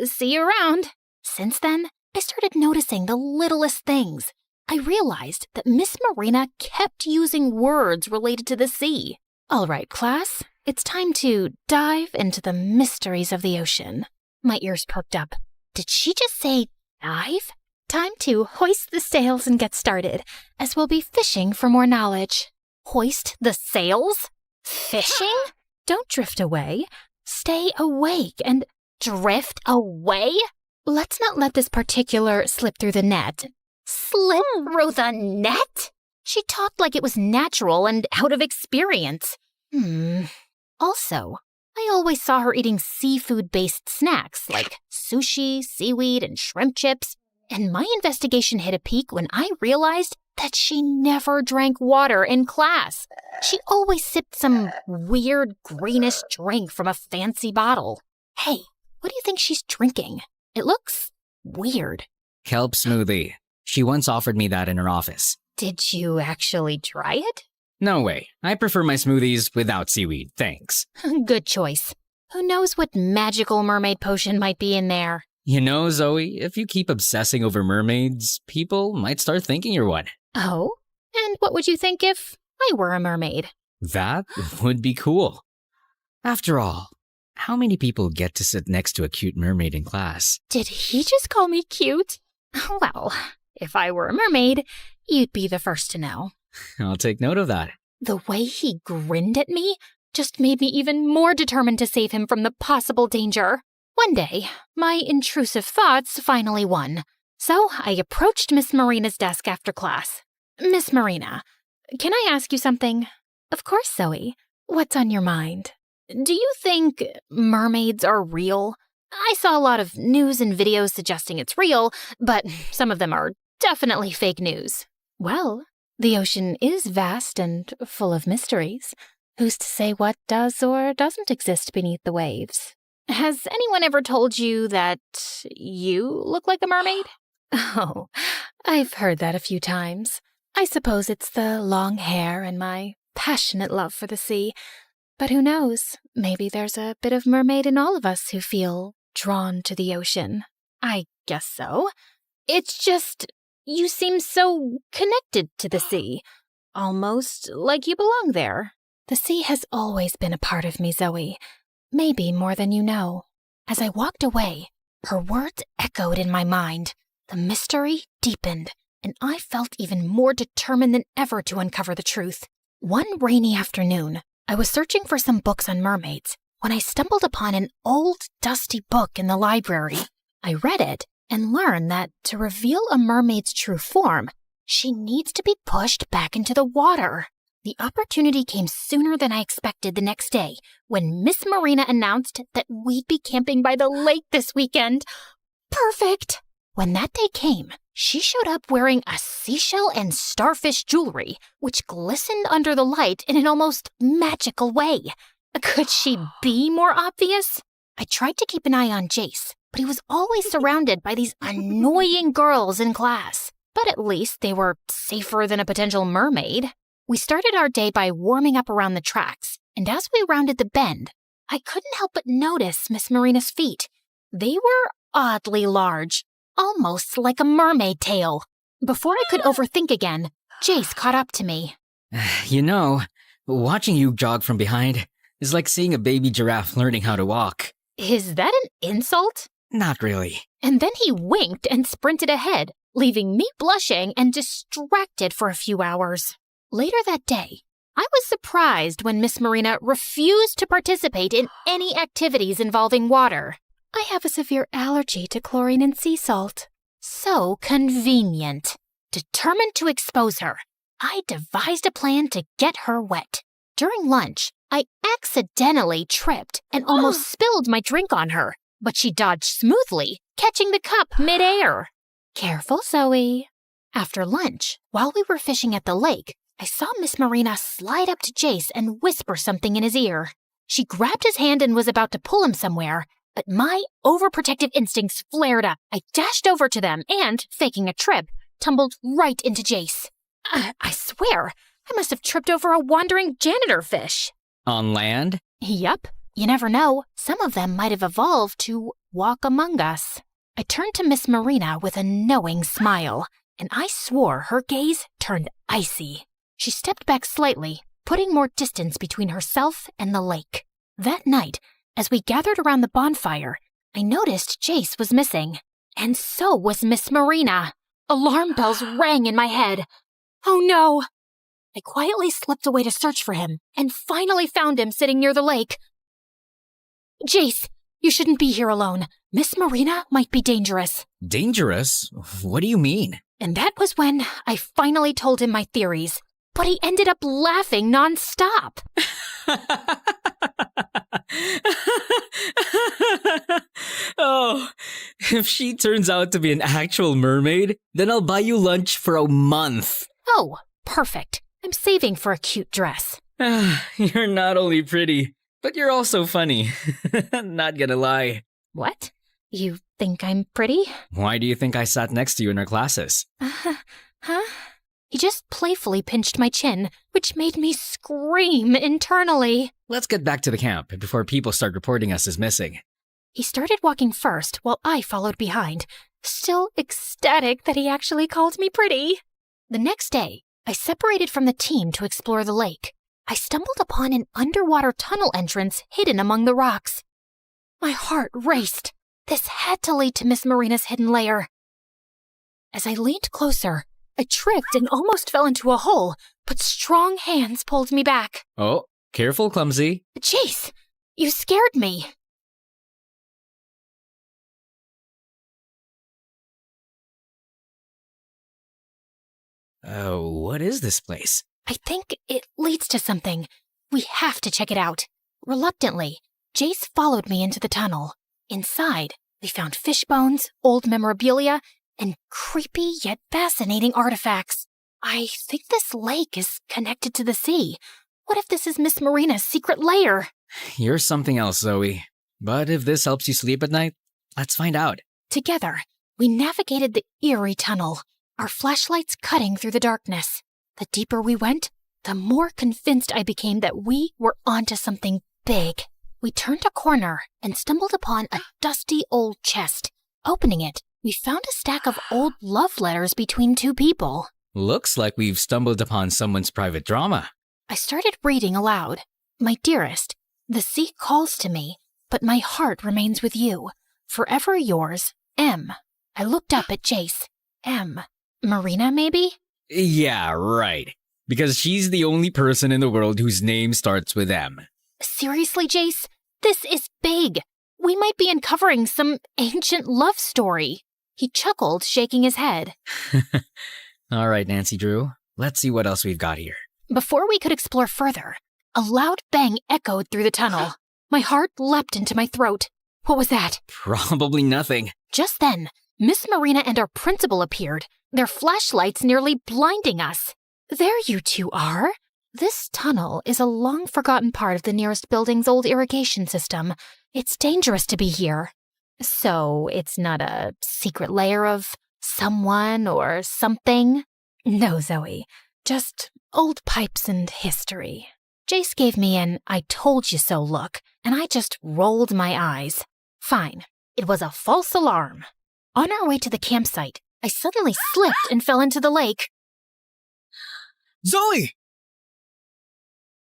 See you around. Since then, I started noticing the littlest things. I realized that Miss Marina kept using words related to the sea. All right, class, it's time to dive into the mysteries of the ocean. My ears perked up. Did she just say dive? Time to hoist the sails and get started, as we'll be fishing for more knowledge. Hoist the sails? Fishing? Don't drift away. Stay awake and drift away? Let's not let this particular slip through the net. Slip through the net? She talked like it was natural and out of experience. Also, I always saw her eating seafood-based snacks like sushi, seaweed, and shrimp chips. And my investigation hit a peak when I realized that she never drank water in class. She always sipped some weird greenish drink from a fancy bottle. Hey, what do you think she's drinking? It looks weird. Kelp smoothie. She once offered me that in her office. Did you actually try it? No way. I prefer my smoothies without seaweed, thanks. Good choice. Who knows what magical mermaid potion might be in there? You know, Zoe, if you keep obsessing over mermaids, people might start thinking you're one. Oh? And what would you think if I were a mermaid? That would be cool. After all, how many people get to sit next to a cute mermaid in class? Did he just call me cute? Well, if I were a mermaid, you'd be the first to know. I'll take note of that. The way he grinned at me just made me even more determined to save him from the possible danger. One day, my intrusive thoughts finally won. So I approached Miss Marina's desk after class. Miss Marina, can I ask you something? Of course, Zoe. What's on your mind? Do you think mermaids are real? I saw a lot of news and videos suggesting it's real, but some of them are definitely fake news. Well, the ocean is vast and full of mysteries. Who's to say what does or doesn't exist beneath the waves? Has anyone ever told you that you look like a mermaid? Oh, I've heard that a few times. I suppose it's the long hair and my passionate love for the sea. But who knows? Maybe there's a bit of mermaid in all of us who feel drawn to the ocean. I guess so. It's just, you seem so connected to the sea. Almost like you belong there. The sea has always been a part of me, Zoe. Maybe more than you know. As I walked away, her words echoed in my mind. The mystery deepened, and I felt even more determined than ever to uncover the truth. One rainy afternoon, I was searching for some books on mermaids when I stumbled upon an old, dusty book in the library. I read it and learned that to reveal a mermaid's true form, she needs to be pushed back into the water. The opportunity came sooner than I expected the next day when Miss Marina announced that we'd be camping by the lake this weekend. Perfect! When that day came, she showed up wearing a seashell and starfish jewelry, which glistened under the light in an almost magical way. Could she be more obvious? I tried to keep an eye on Jace, but he was always surrounded by these annoying girls in class. But at least they were safer than a potential mermaid. We started our day by warming up around the tracks, and as we rounded the bend, I couldn't help but notice Miss Marina's feet. They were oddly large, almost like a mermaid tail. Before I could overthink again, Jace caught up to me. You know, watching you jog from behind is like seeing a baby giraffe learning how to walk. Is that an insult? Not really. And then he winked and sprinted ahead, leaving me blushing and distracted for a few hours. Later that day, I was surprised when Miss Marina refused to participate in any activities involving water. I have a severe allergy to chlorine and sea salt. So convenient. Determined to expose her, I devised a plan to get her wet. During lunch, I accidentally tripped and almost spilled my drink on her, but she dodged smoothly, catching the cup midair. Careful, Zoe. After lunch, while we were fishing at the lake, I saw Miss Marina slide up to Jace and whisper something in his ear. She grabbed his hand and was about to pull him somewhere, but my overprotective instincts flared up. I dashed over to them and, faking a trip, tumbled right into Jace. I swear, I must have tripped over a wandering janitor fish. On land? Yup. You never know. Some of them might have evolved to walk among us. I turned to Miss Marina with a knowing smile, and I swore her gaze turned icy. She stepped back slightly, putting more distance between herself and the lake. That night, as we gathered around the bonfire, I noticed Jace was missing, and so was Miss Marina. Alarm bells rang in my head. Oh no! I quietly slipped away to search for him, and finally found him sitting near the lake. Jace, you shouldn't be here alone. Miss Marina might be dangerous. Dangerous? What do you mean? And that was when I finally told him my theories. But he ended up laughing nonstop. Oh, if she turns out to be an actual mermaid, then I'll buy you lunch for a month. Oh, perfect. I'm saving for a cute dress. You're not only pretty, but you're also funny. Not gonna lie. What? You think I'm pretty? Why do you think I sat next to you in our classes? Huh? He just playfully pinched my chin, which made me scream internally. Let's get back to the camp before people start reporting us as missing. He started walking first while I followed behind, still ecstatic that he actually called me pretty. The next day, I separated from the team to explore the lake. I stumbled upon an underwater tunnel entrance hidden among the rocks. My heart raced. This had to lead to Miss Marina's hidden lair. As I leaned closer, I tripped and almost fell into a hole, but strong hands pulled me back. Oh, careful, clumsy. Jace, you scared me. What is this place? I think it leads to something. We have to check it out. Reluctantly, Jace followed me into the tunnel. Inside, we found fish bones, old memorabilia, and creepy yet fascinating artifacts. I think this lake is connected to the sea. What if this is Miss Marina's secret lair? You're something else, Zoe. But if this helps you sleep at night, let's find out. Together, we navigated the eerie tunnel, our flashlights cutting through the darkness. The deeper we went, the more convinced I became that we were onto something big. We turned a corner and stumbled upon a dusty old chest. Opening it, we found a stack of old love letters between two people. Looks like we've stumbled upon someone's private drama. I started reading aloud. My dearest, the sea calls to me. but my heart remains with you. Forever yours, M. I looked up at Jace. M. Marina, maybe? Yeah, right. Because she's the only person in the world whose name starts with M. Seriously, Jace? This is big. We might be uncovering some ancient love story. He chuckled, shaking his head. All right, Nancy Drew. Let's see what else we've got here. Before we could explore further, a loud bang echoed through the tunnel. My heart leapt into my throat. What was that? Probably nothing. Just then, Miss Marina and our principal appeared, their flashlights nearly blinding us. There you two are. This tunnel is a long-forgotten part of the nearest building's old irrigation system. It's dangerous to be here. So, it's not a secret lair of someone or something? No, Zoe. Just old pipes and history. Jace gave me an I told you so look, and I just rolled my eyes. Fine. It was a false alarm. On our way to the campsite, I suddenly slipped and fell into the lake. Zoe!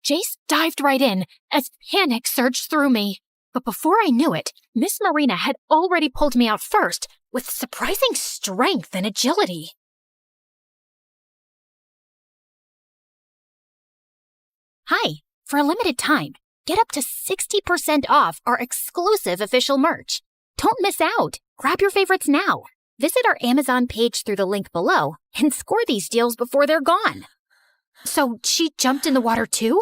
Jace dived right in as panic surged through me. But before I knew it, Miss Marina had already pulled me out first with surprising strength and agility. Hi, for a limited time, get up to 60% off our exclusive official merch. Don't miss out. Grab your favorites now. Visit our Amazon page through the link below and score these deals before they're gone. So she jumped in the water too?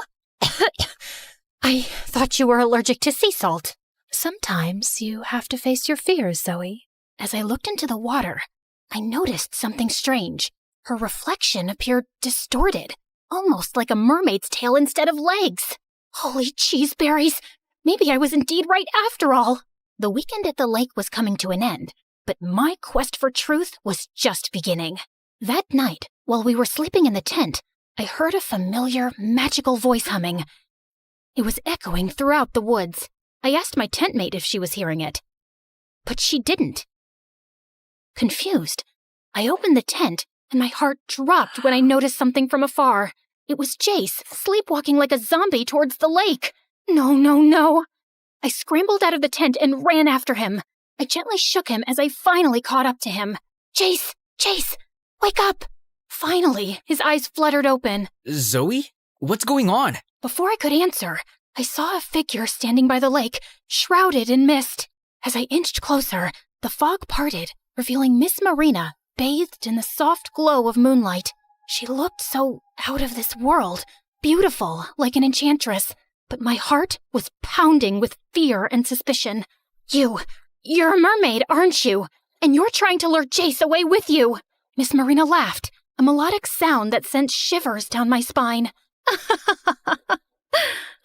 I thought you were allergic to sea salt. Sometimes you have to face your fears, Zoe. As I looked into the water, I noticed something strange. Her reflection appeared distorted, almost like a mermaid's tail instead of legs. Holy cheeseberries! Maybe I was indeed right after all. The weekend at the lake was coming to an end, but my quest for truth was just beginning. That night, while we were sleeping in the tent, I heard a familiar, magical voice humming. It was echoing throughout the woods. I asked my tent mate if she was hearing it, but she didn't. Confused, I opened the tent, and my heart dropped when I noticed something from afar. It was Jace, sleepwalking like a zombie towards the lake. No, no, no. I scrambled out of the tent and ran after him. I gently shook him as I finally caught up to him. Jace! Jace! Wake up! Finally, his eyes fluttered open. Zoe? What's going on? Before I could answer, I saw a figure standing by the lake, shrouded in mist. As I inched closer, the fog parted, revealing Miss Marina, bathed in the soft glow of moonlight. She looked so out of this world, beautiful, like an enchantress, but my heart was pounding with fear and suspicion. You're a mermaid, aren't you? And you're trying to lure Jace away with you. Miss Marina laughed, a melodic sound that sent shivers down my spine.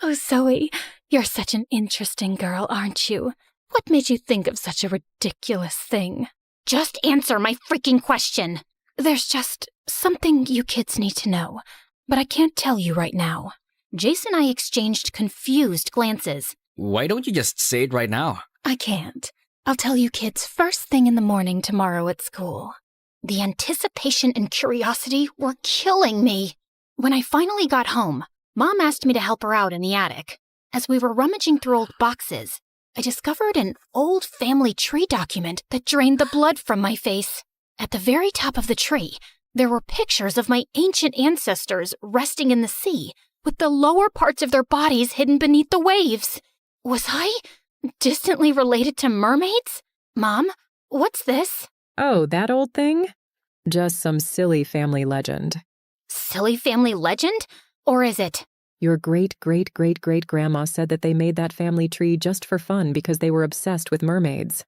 Oh, Zoe, you're such an interesting girl, aren't you? What made you think of such a ridiculous thing? Just answer my freaking question. There's just something you kids need to know, but I can't tell you right now. Jace and I exchanged confused glances. Why don't you just say it right now? I can't. I'll tell you kids first thing in the morning tomorrow at school. The anticipation and curiosity were killing me. When I finally got home, Mom asked me to help her out in the attic. As we were rummaging through old boxes, I discovered an old family tree document that drained the blood from my face. At the very top of the tree, there were pictures of my ancient ancestors resting in the sea, with the lower parts of their bodies hidden beneath the waves. Was I distantly related to mermaids? Mom, what's this? Oh, that old thing? Just some silly family legend. Silly family legend? Or is it? Your great-great-great-great-grandma said that they made that family tree just for fun because they were obsessed with mermaids.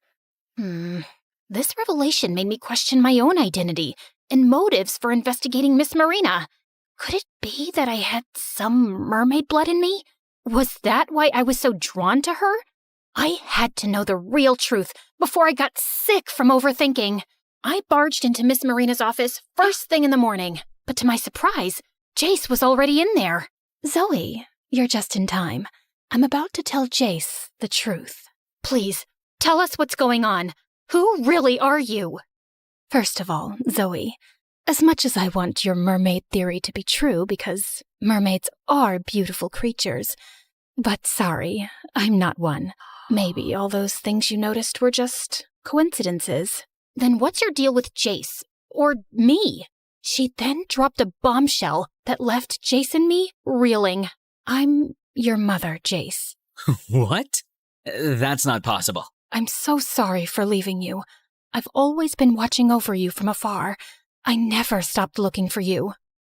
This revelation made me question my own identity and motives for investigating Miss Marina. Could it be that I had some mermaid blood in me? Was that why I was so drawn to her? I had to know the real truth before I got sick from overthinking. I barged into Miss Marina's office first thing in the morning, but to my surprise, Jace was already in there. Zoe, you're just in time. I'm about to tell Jace the truth. Please, tell us what's going on. Who really are you? First of all, Zoe, as much as I want your mermaid theory to be true because mermaids are beautiful creatures, but sorry, I'm not one. Maybe all those things you noticed were just coincidences. Then what's your deal with Jace? Or me? She then dropped a bombshell that left Jace and me reeling. I'm your mother, Jace. What? That's not possible. I'm so sorry for leaving you. I've always been watching over you from afar. I never stopped looking for you.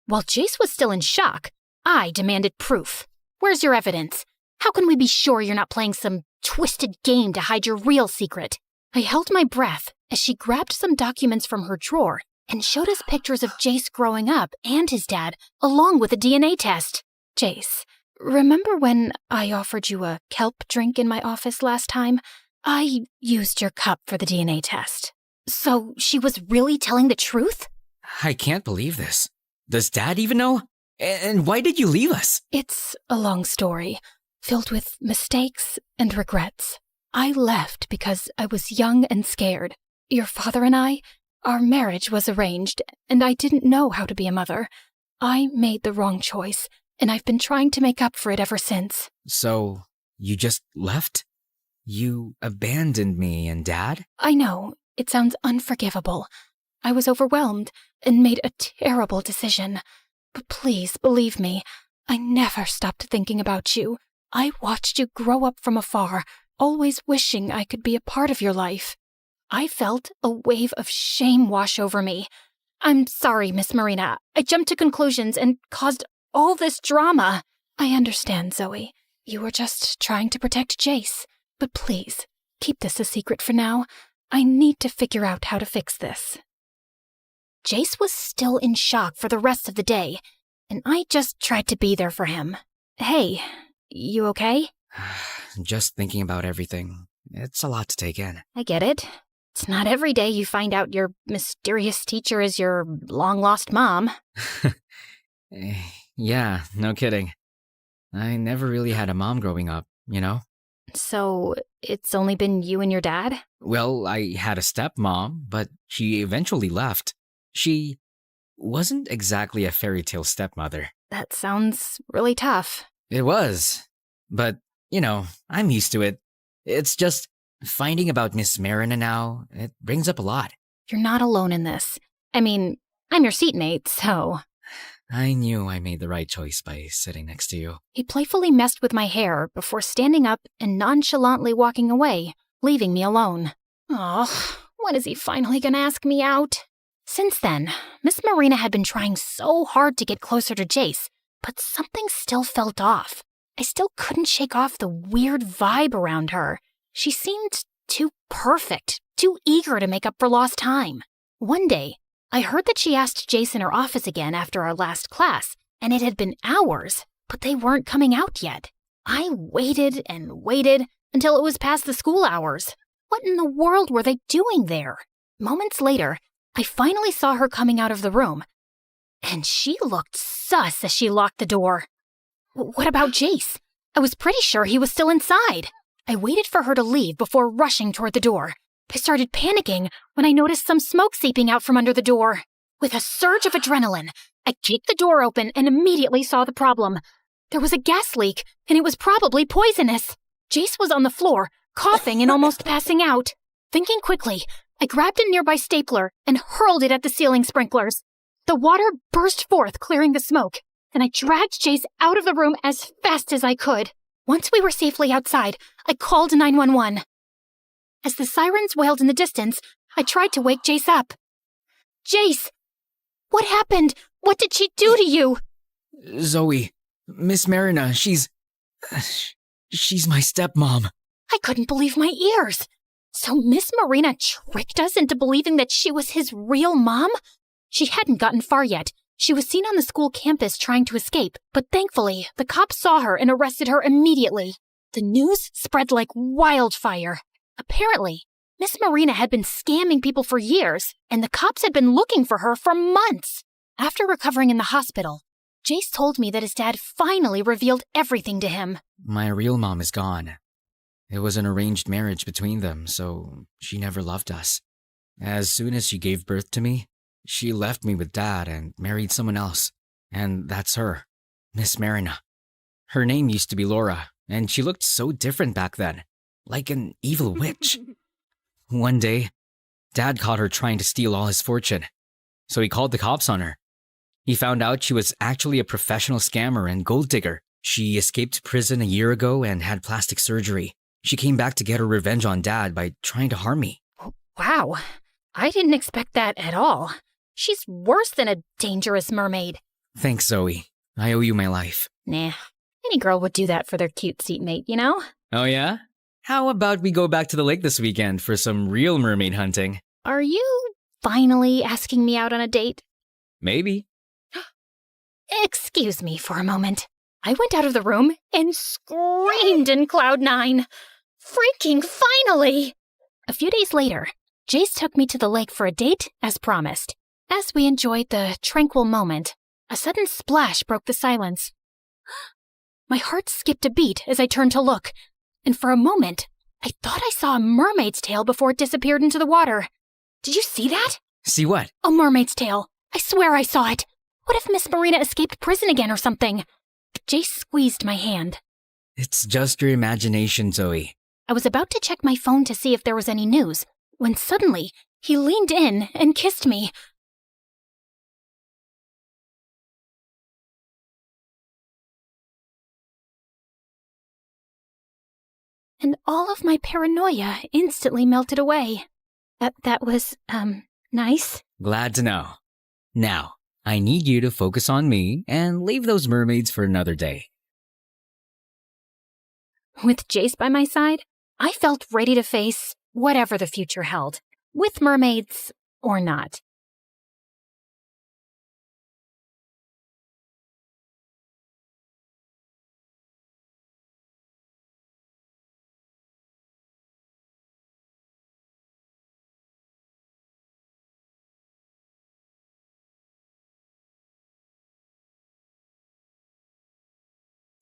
While Jace was still in shock, I demanded proof. Where's your evidence? How can we be sure you're not playing some twisted game to hide your real secret? I held my breath as she grabbed some documents from her drawer and showed us pictures of Jace growing up and his dad, along with a DNA test. Jace, remember when I offered you a kelp drink in my office last time? I used your cup for the DNA test. So she was really telling the truth? I can't believe this. Does Dad even know? And why did you leave us? It's a long story, filled with mistakes and regrets. I left because I was young and scared. Your father and I, our marriage was arranged, and I didn't know how to be a mother. I made the wrong choice, and I've been trying to make up for it ever since. So, you just left? You abandoned me and Dad? I know, it sounds unforgivable. I was overwhelmed and made a terrible decision. But please believe me, I never stopped thinking about you. I watched you grow up from afar, always wishing I could be a part of your life. I felt a wave of shame wash over me. I'm sorry, Miss Marina. I jumped to conclusions and caused all this drama. I understand, Zoe. You were just trying to protect Jace. But please, keep this a secret for now. I need to figure out how to fix this. Jace was still in shock for the rest of the day, and I just tried to be there for him. Hey, you okay? Just thinking about everything. It's a lot to take in. I get it. It's not every day you find out your mysterious teacher is your long-lost mom. Yeah, no kidding. I never really had a mom growing up, you know? So, it's only been you and your dad? Well, I had a stepmom, but she eventually left. She wasn't exactly a fairy tale stepmother. That sounds really tough. It was. But, you know, I'm used to it. It's just finding about Miss Marina now, it brings up a lot. You're not alone in this. I mean, I'm your seatmate, so... I knew I made the right choice by sitting next to you. He playfully messed with my hair before standing up and nonchalantly walking away, leaving me alone. Oh, when is he finally gonna ask me out? Since then, Miss Marina had been trying so hard to get closer to Jace, but something still felt off. I still couldn't shake off the weird vibe around her. She seemed too perfect, too eager to make up for lost time. One day, I heard that she asked Jace in her office again after our last class, and it had been hours, but they weren't coming out yet. I waited and waited until it was past the school hours. What in the world were they doing there? Moments later, I finally saw her coming out of the room, and she looked sus as she locked the door. What about Jace? I was pretty sure he was still inside. I waited for her to leave before rushing toward the door. I started panicking when I noticed some smoke seeping out from under the door. With a surge of adrenaline, I kicked the door open and immediately saw the problem. There was a gas leak, and it was probably poisonous. Jace was on the floor, coughing and almost passing out. Thinking quickly, I grabbed a nearby stapler and hurled it at the ceiling sprinklers. The water burst forth, clearing the smoke, and I dragged Jace out of the room as fast as I could. Once we were safely outside, I called 911. As the sirens wailed in the distance, I tried to wake Jace up. Jace! What happened? What did she do to you? Zoe, Miss Marina, she's my stepmom. I couldn't believe my ears. So Miss Marina tricked us into believing that she was his real mom? She hadn't gotten far yet. She was seen on the school campus trying to escape, but thankfully, the cops saw her and arrested her immediately. The news spread like wildfire. Apparently, Miss Marina had been scamming people for years, and the cops had been looking for her for months. After recovering in the hospital, Jace told me that his dad finally revealed everything to him. My real mom is gone. It was an arranged marriage between them, so she never loved us. As soon as she gave birth to me, she left me with Dad and married someone else. And that's her, Miss Marina. Her name used to be Laura, and she looked so different back then. like an evil witch. One day, Dad caught her trying to steal all his fortune, so he called the cops on her. He found out she was actually a professional scammer and gold digger. She escaped prison a year ago and had plastic surgery. She came back to get her revenge on Dad by trying to harm me. Wow, I didn't expect that at all. She's worse than a dangerous mermaid. Thanks, Zoe. I owe you my life. Nah, any girl would do that for their cute seatmate, you know? Oh yeah? How about we go back to the lake this weekend for some real mermaid hunting? Are you finally asking me out on a date? Maybe. Excuse me for a moment. I went out of the room and screamed in Cloud 9. Freaking finally! A few days later, Jace took me to the lake for a date, as promised. As we enjoyed the tranquil moment, a sudden splash broke the silence. My heart skipped a beat as I turned to look, and for a moment, I thought I saw a mermaid's tail before it disappeared into the water. Did you see that? See what? A mermaid's tail. I swear I saw it. What if Miss Marina escaped prison again or something? Jace squeezed my hand. It's just your imagination, Zoe. I was about to check my phone to see if there was any news, when suddenly he leaned in and kissed me. And all of my paranoia instantly melted away. That was, nice. Glad to know. Now, I need you to focus on me and leave those mermaids for another day. With Jace by my side, I felt ready to face whatever the future held, with mermaids or not.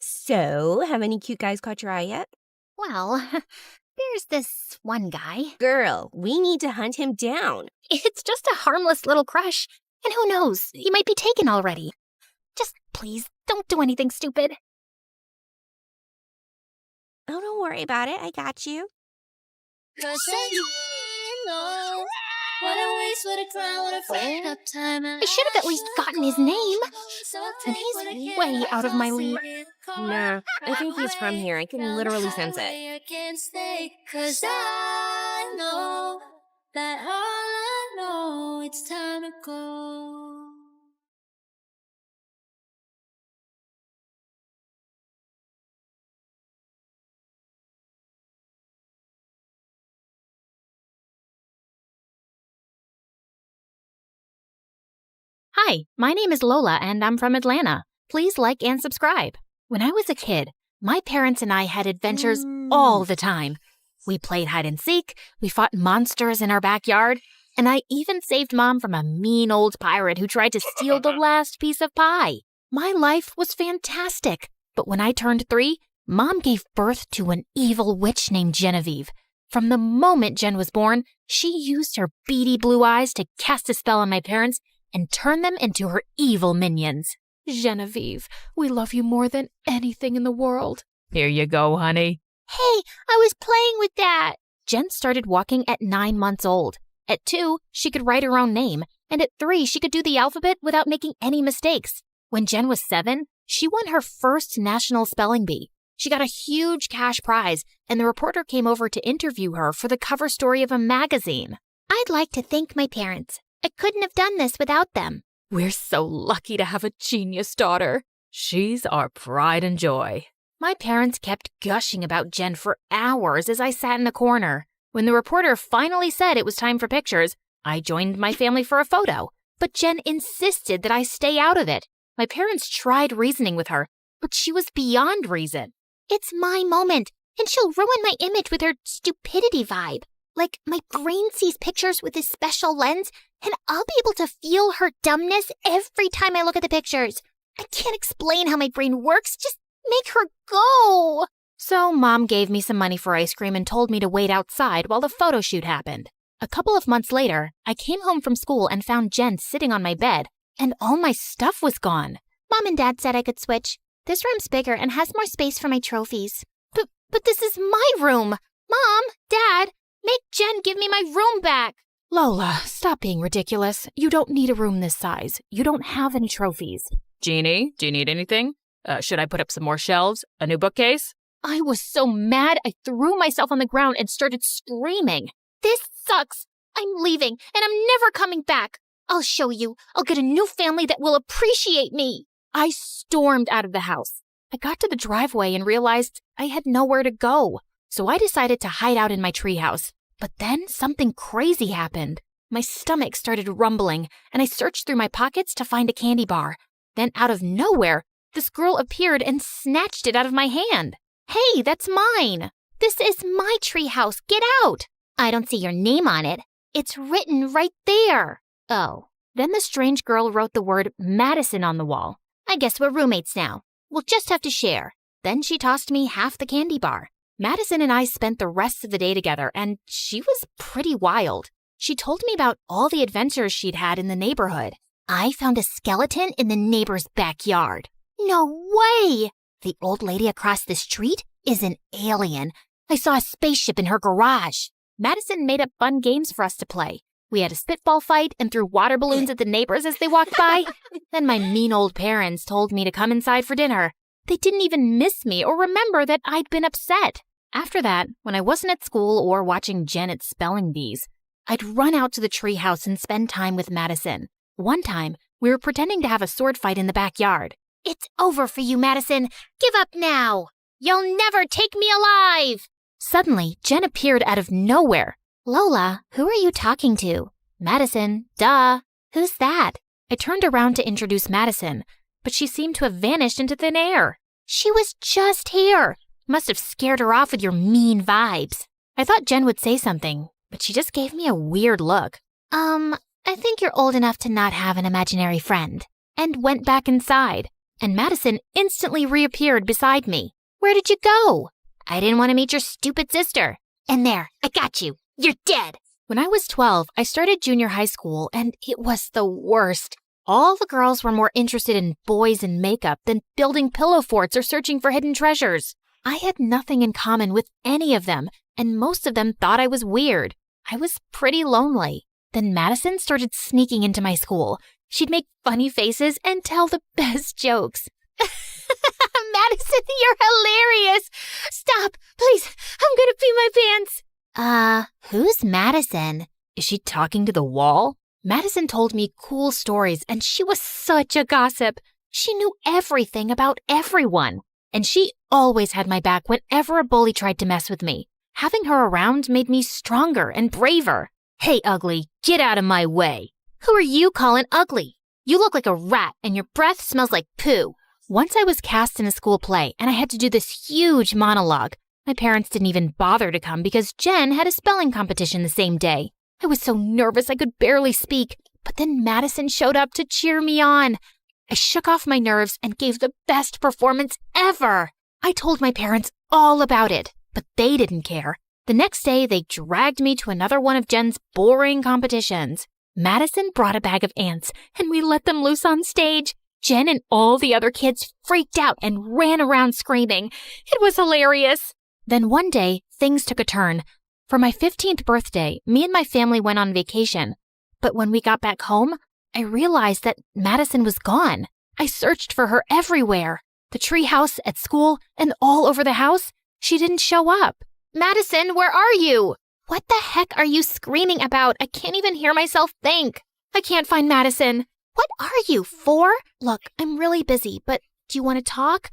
So, have any cute guys caught your eye yet? Well, there's this one guy. Girl, we need to hunt him down. It's just a harmless little crush, and who knows, he might be taken already. Just please, don't do anything stupid. Oh, don't worry about it. I got you. I should have at least gotten his name. And he's way out of my league. Nah, I think he's from here. I can literally sense it. Cause I know that all I know, it's time to go. Hi, my name is Lola, and I'm from Atlanta. Please like and subscribe. When I was a kid, my parents and I had adventures all the time. We played hide and seek, we fought monsters in our backyard, and I even saved Mom from a mean old pirate who tried to steal the last piece of pie. My life was fantastic, but when I turned 3, Mom gave birth to an evil witch named Genevieve. From the moment Jen was born, she used her beady blue eyes to cast a spell on my parents and turn them into her evil minions. Genevieve, we love you more than anything in the world. Here you go, honey. Hey, I was playing with that. Jen started walking at 9 months old. At 2, she could write her own name, and at 3, she could do the alphabet without making any mistakes. When Jen was 7, she won her first national spelling bee. She got a huge cash prize, and the reporter came over to interview her for the cover story of a magazine. I'd like to thank my parents. I couldn't have done this without them. We're so lucky to have a genius daughter. She's our pride and joy. My parents kept gushing about Jen for hours as I sat in a corner. When the reporter finally said it was time for pictures, I joined my family for a photo. But Jen insisted that I stay out of it. My parents tried reasoning with her, but she was beyond reason. It's my moment, and she'll ruin my image with her stupidity vibe. Like, my brain sees pictures with this special lens, and I'll be able to feel her dumbness every time I look at the pictures. I can't explain how my brain works. Just make her go. So Mom gave me some money for ice cream and told me to wait outside while the photo shoot happened. A couple of months later, I came home from school and found Jen sitting on my bed, and all my stuff was gone. Mom and Dad said I could switch. This room's bigger and has more space for my trophies. But this is my room. Make Jen give me my room back. Lola, stop being ridiculous. You don't need a room this size. You don't have any trophies. Jeannie, do you need anything? Should I put up some more shelves? A new bookcase? I was so mad, I threw myself on the ground and started screaming. This sucks. I'm leaving, and I'm never coming back. I'll show you. I'll get a new family that will appreciate me. I stormed out of the house. I got to the driveway and realized I had nowhere to go. So I decided to hide out in my treehouse. But then something crazy happened. My stomach started rumbling, and I searched through my pockets to find a candy bar. Then out of nowhere, this girl appeared and snatched it out of my hand. Hey, that's mine. This is my treehouse. Get out. I don't see your name on it. It's written right there. Oh. Then the strange girl wrote the word Madison on the wall. I guess we're roommates now. We'll just have to share. Then she tossed me half the candy bar. Madison and I spent the rest of the day together, and she was pretty wild. She told me about all the adventures she'd had in the neighborhood. I found a skeleton in the neighbor's backyard. No way! The old lady across the street is an alien. I saw a spaceship in her garage. Madison made up fun games for us to play. We had a spitball fight and threw water balloons at the neighbors as they walked by. Then my mean old parents told me to come inside for dinner. They didn't even miss me or remember that I'd been upset. After that, when I wasn't at school or watching Janet's spelling bees, I'd run out to the treehouse and spend time with Madison. One time, we were pretending to have a sword fight in the backyard. It's over for you, Madison. Give up now. You'll never take me alive. Suddenly, Jen appeared out of nowhere. Lola, who are you talking to? Madison, duh. Who's that? I turned around to introduce Madison, but she seemed to have vanished into thin air. She was just here. Must have scared her off with your mean vibes. I thought Jen would say something, but she just gave me a weird look. I think you're old enough to not have an imaginary friend. And went back inside, and Madison instantly reappeared beside me. Where did you go? I didn't want to meet your stupid sister. And there, I got you. You're dead. When I was 12, I started junior high school, and it was the worst. All the girls were more interested in boys and makeup than building pillow forts or searching for hidden treasures. I had nothing in common with any of them, and most of them thought I was weird. I was pretty lonely. Then Madison started sneaking into my school. She'd make funny faces and tell the best jokes. Madison, you're hilarious. Stop, please. I'm gonna pee my pants. Who's Madison? Is she talking to the wall? Madison told me cool stories, and she was such a gossip. She knew everything about everyone. And she always had my back whenever a bully tried to mess with me. Having her around made me stronger and braver. Hey, ugly, get out of my way. Who are you calling ugly? You look like a rat, and your breath smells like poo. Once I was cast in a school play, and I had to do this huge monologue. My parents didn't even bother to come because Jen had a spelling competition the same day. I was so nervous I could barely speak, but then Madison showed up to cheer me on. I shook off my nerves and gave the best performance ever. I told my parents all about it, but they didn't care. The next day, they dragged me to another one of Jen's boring competitions. Madison brought a bag of ants, and we let them loose on stage. Jen and all the other kids freaked out and ran around screaming. It was hilarious. Then one day, things took a turn. For my 15th birthday, me and my family went on vacation. But when we got back home, I realized that Madison was gone. I searched for her everywhere. The treehouse, at school, and all over the house. She didn't show up. Madison, where are you? What the heck are you screaming about? I can't even hear myself think. I can't find Madison. What are you, 4? Look, I'm really busy, but do you want to talk?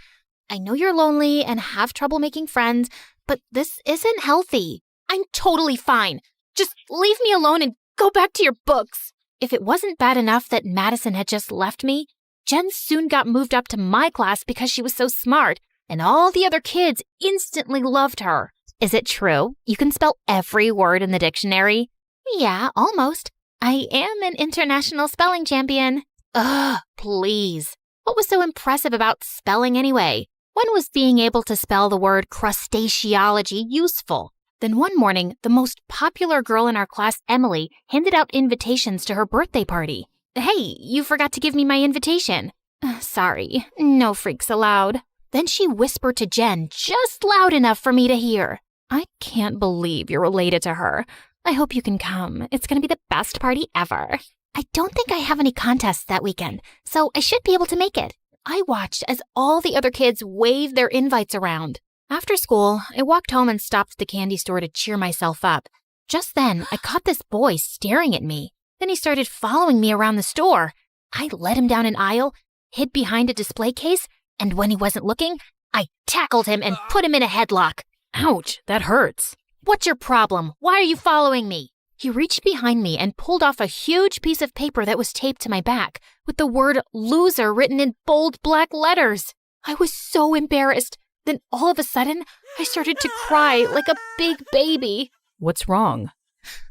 I know you're lonely and have trouble making friends, but this isn't healthy. I'm totally fine. Just leave me alone and go back to your books. If it wasn't bad enough that Madison had just left me, Jen soon got moved up to my class because she was so smart, and all the other kids instantly loved her. Is it true? You can spell every word in the dictionary? Yeah, almost. I am an international spelling champion. Ugh, please. What was so impressive about spelling anyway? When was being able to spell the word crustaceology useful? Then one morning, the most popular girl in our class, Emily, handed out invitations to her birthday party. Hey, you forgot to give me my invitation. Sorry, no freaks allowed. Then she whispered to Jen just loud enough for me to hear. I can't believe you're related to her. I hope you can come. It's going to be the best party ever. I don't think I have any contests that weekend, so I should be able to make it. I watched as all the other kids waved their invites around. After school, I walked home and stopped at the candy store to cheer myself up. Just then, I caught this boy staring at me. Then he started following me around the store. I led him down an aisle, hid behind a display case, and when he wasn't looking, I tackled him and put him in a headlock. Ouch, that hurts. What's your problem? Why are you following me? He reached behind me and pulled off a huge piece of paper that was taped to my back with the word loser written in bold black letters. I was so embarrassed. Then all of a sudden, I started to cry like a big baby. What's wrong?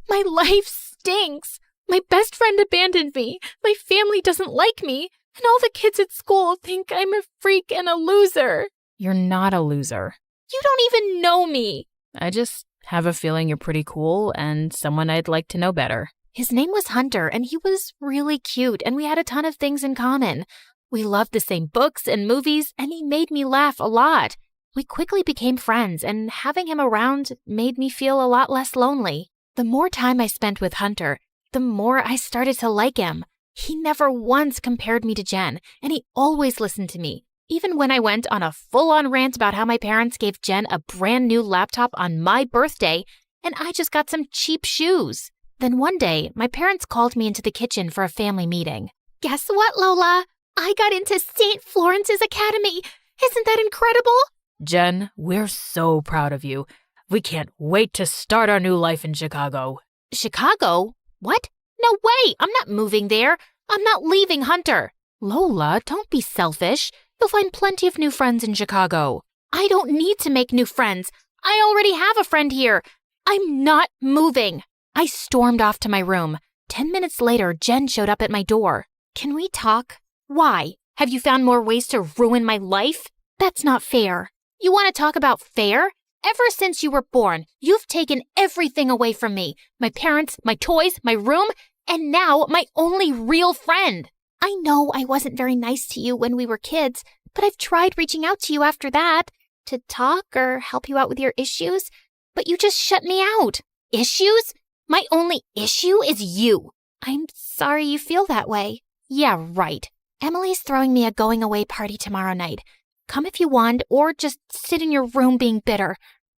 My life stinks. My best friend abandoned me. My family doesn't like me. And all the kids at school think I'm a freak and a loser. You're not a loser. You don't even know me. I just have a feeling you're pretty cool and someone I'd like to know better. His name was Hunter, and he was really cute, and we had a ton of things in common. We loved the same books and movies, and he made me laugh a lot. We quickly became friends, and having him around made me feel a lot less lonely. The more time I spent with Hunter, the more I started to like him. He never once compared me to Jen, and he always listened to me. Even when I went on a full-on rant about how my parents gave Jen a brand new laptop on my birthday, and I just got some cheap shoes. Then one day, my parents called me into the kitchen for a family meeting. Guess what, Lola? I got into St. Florence's Academy. Isn't that incredible? Jen, we're so proud of you. We can't wait to start our new life in Chicago. Chicago? What? No way! I'm not moving there. I'm not leaving Hunter. Lola, don't be selfish. You'll find plenty of new friends in Chicago. I don't need to make new friends. I already have a friend here. I'm not moving. I stormed off to my room. 10 minutes later, Jen showed up at my door. Can we talk? Why? Have you found more ways to ruin my life? That's not fair. You want to talk about fair? Ever since you were born, you've taken everything away from me. My parents, my toys, my room, and now my only real friend. I know I wasn't very nice to you when we were kids, but I've tried reaching out to you after that to talk or help you out with your issues, but you just shut me out. Issues? My only issue is you. I'm sorry you feel that way. Yeah, right. Emily's throwing me a going away party tomorrow night. Come if you want, or just sit in your room being bitter.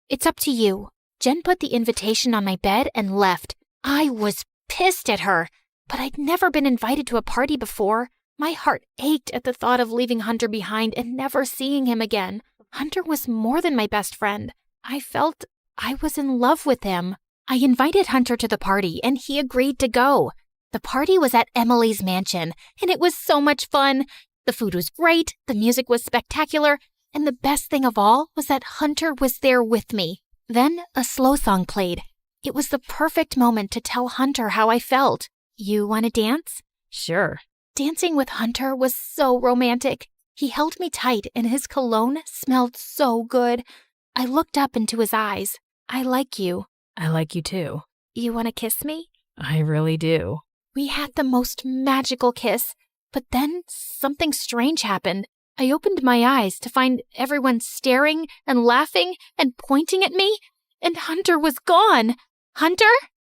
It's up to you. Jen put the invitation on my bed and left. I was pissed at her, but I'd never been invited to a party before. My heart ached at the thought of leaving Hunter behind and never seeing him again. Hunter was more than my best friend. I felt I was in love with him. I invited Hunter to the party, and he agreed to go. The party was at Emily's mansion, and it was so much fun. The food was great, the music was spectacular, and the best thing of all was that Hunter was there with me. Then a slow song played. It was the perfect moment to tell Hunter how I felt. You want to dance? Sure. Dancing with Hunter was so romantic. He held me tight, and his cologne smelled so good. I looked up into his eyes. I like you. I like you too. You want to kiss me? I really do. We had the most magical kiss, but then something strange happened. I opened my eyes to find everyone staring and laughing and pointing at me, and Hunter was gone. Hunter?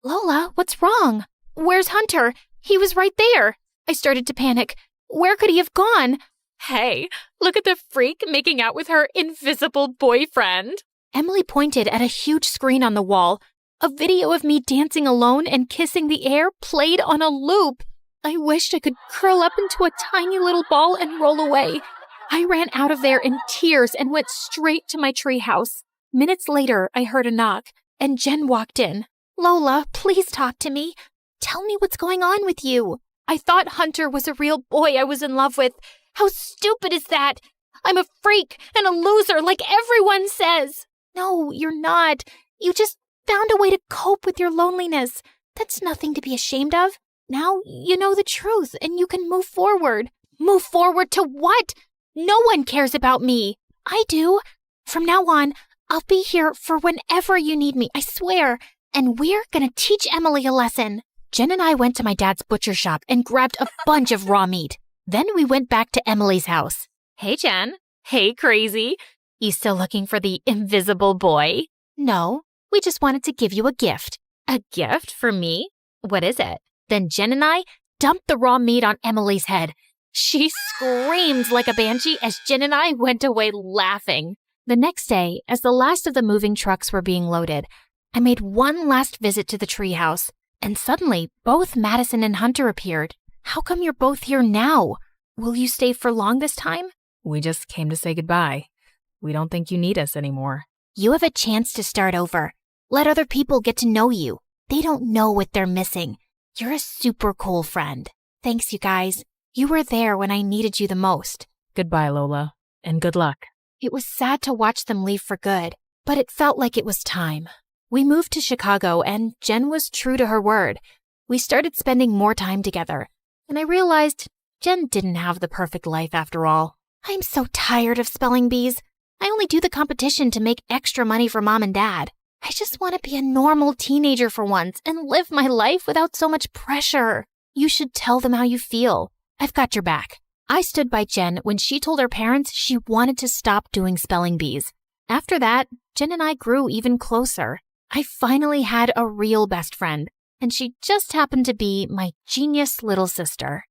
Lola, what's wrong? Where's Hunter? He was right there. I started to panic. Where could he have gone? Hey, look at the freak making out with her invisible boyfriend. Emily pointed at a huge screen on the wall. A video of me dancing alone and kissing the air played on a loop. I wished I could curl up into a tiny little ball and roll away. I ran out of there in tears and went straight to my treehouse. Minutes later, I heard a knock, and Jen walked in. Lola, please talk to me. Tell me what's going on with you. I thought Hunter was a real boy I was in love with. How stupid is that? I'm a freak and a loser like everyone says. No, you're not. You just found a way to cope with your loneliness. That's nothing to be ashamed of. Now you know the truth and you can move forward. Move forward to what? No one cares about me. I do. From now on, I'll be here for whenever you need me, I swear. And we're gonna teach Emily a lesson. Jen and I went to my dad's butcher shop and grabbed a bunch of raw meat. Then we went back to Emily's house. Hey, Jen. Hey, crazy. You still looking for the invisible boy? No, we just wanted to give you a gift. A gift for me? What is it? Then Jen and I dumped the raw meat on Emily's head. She screamed like a banshee as Jen and I went away laughing. The next day, as the last of the moving trucks were being loaded, I made one last visit to the treehouse, and suddenly both Madison and Hunter appeared. How come you're both here now? Will you stay for long this time? We just came to say goodbye. We don't think you need us anymore. You have a chance to start over. Let other people get to know you. They don't know what they're missing. You're a super cool friend. Thanks, you guys. You were there when I needed you the most. Goodbye, Lola, and good luck. It was sad to watch them leave for good, but it felt like it was time. We moved to Chicago, and Jen was true to her word. We started spending more time together, and I realized Jen didn't have the perfect life after all. I'm so tired of spelling bees. I only do the competition to make extra money for Mom and Dad. I just want to be a normal teenager for once and live my life without so much pressure. You should tell them how you feel. I've got your back. I stood by Jen when she told her parents she wanted to stop doing spelling bees. After that, Jen and I grew even closer. I finally had a real best friend, and she just happened to be my genius little sister.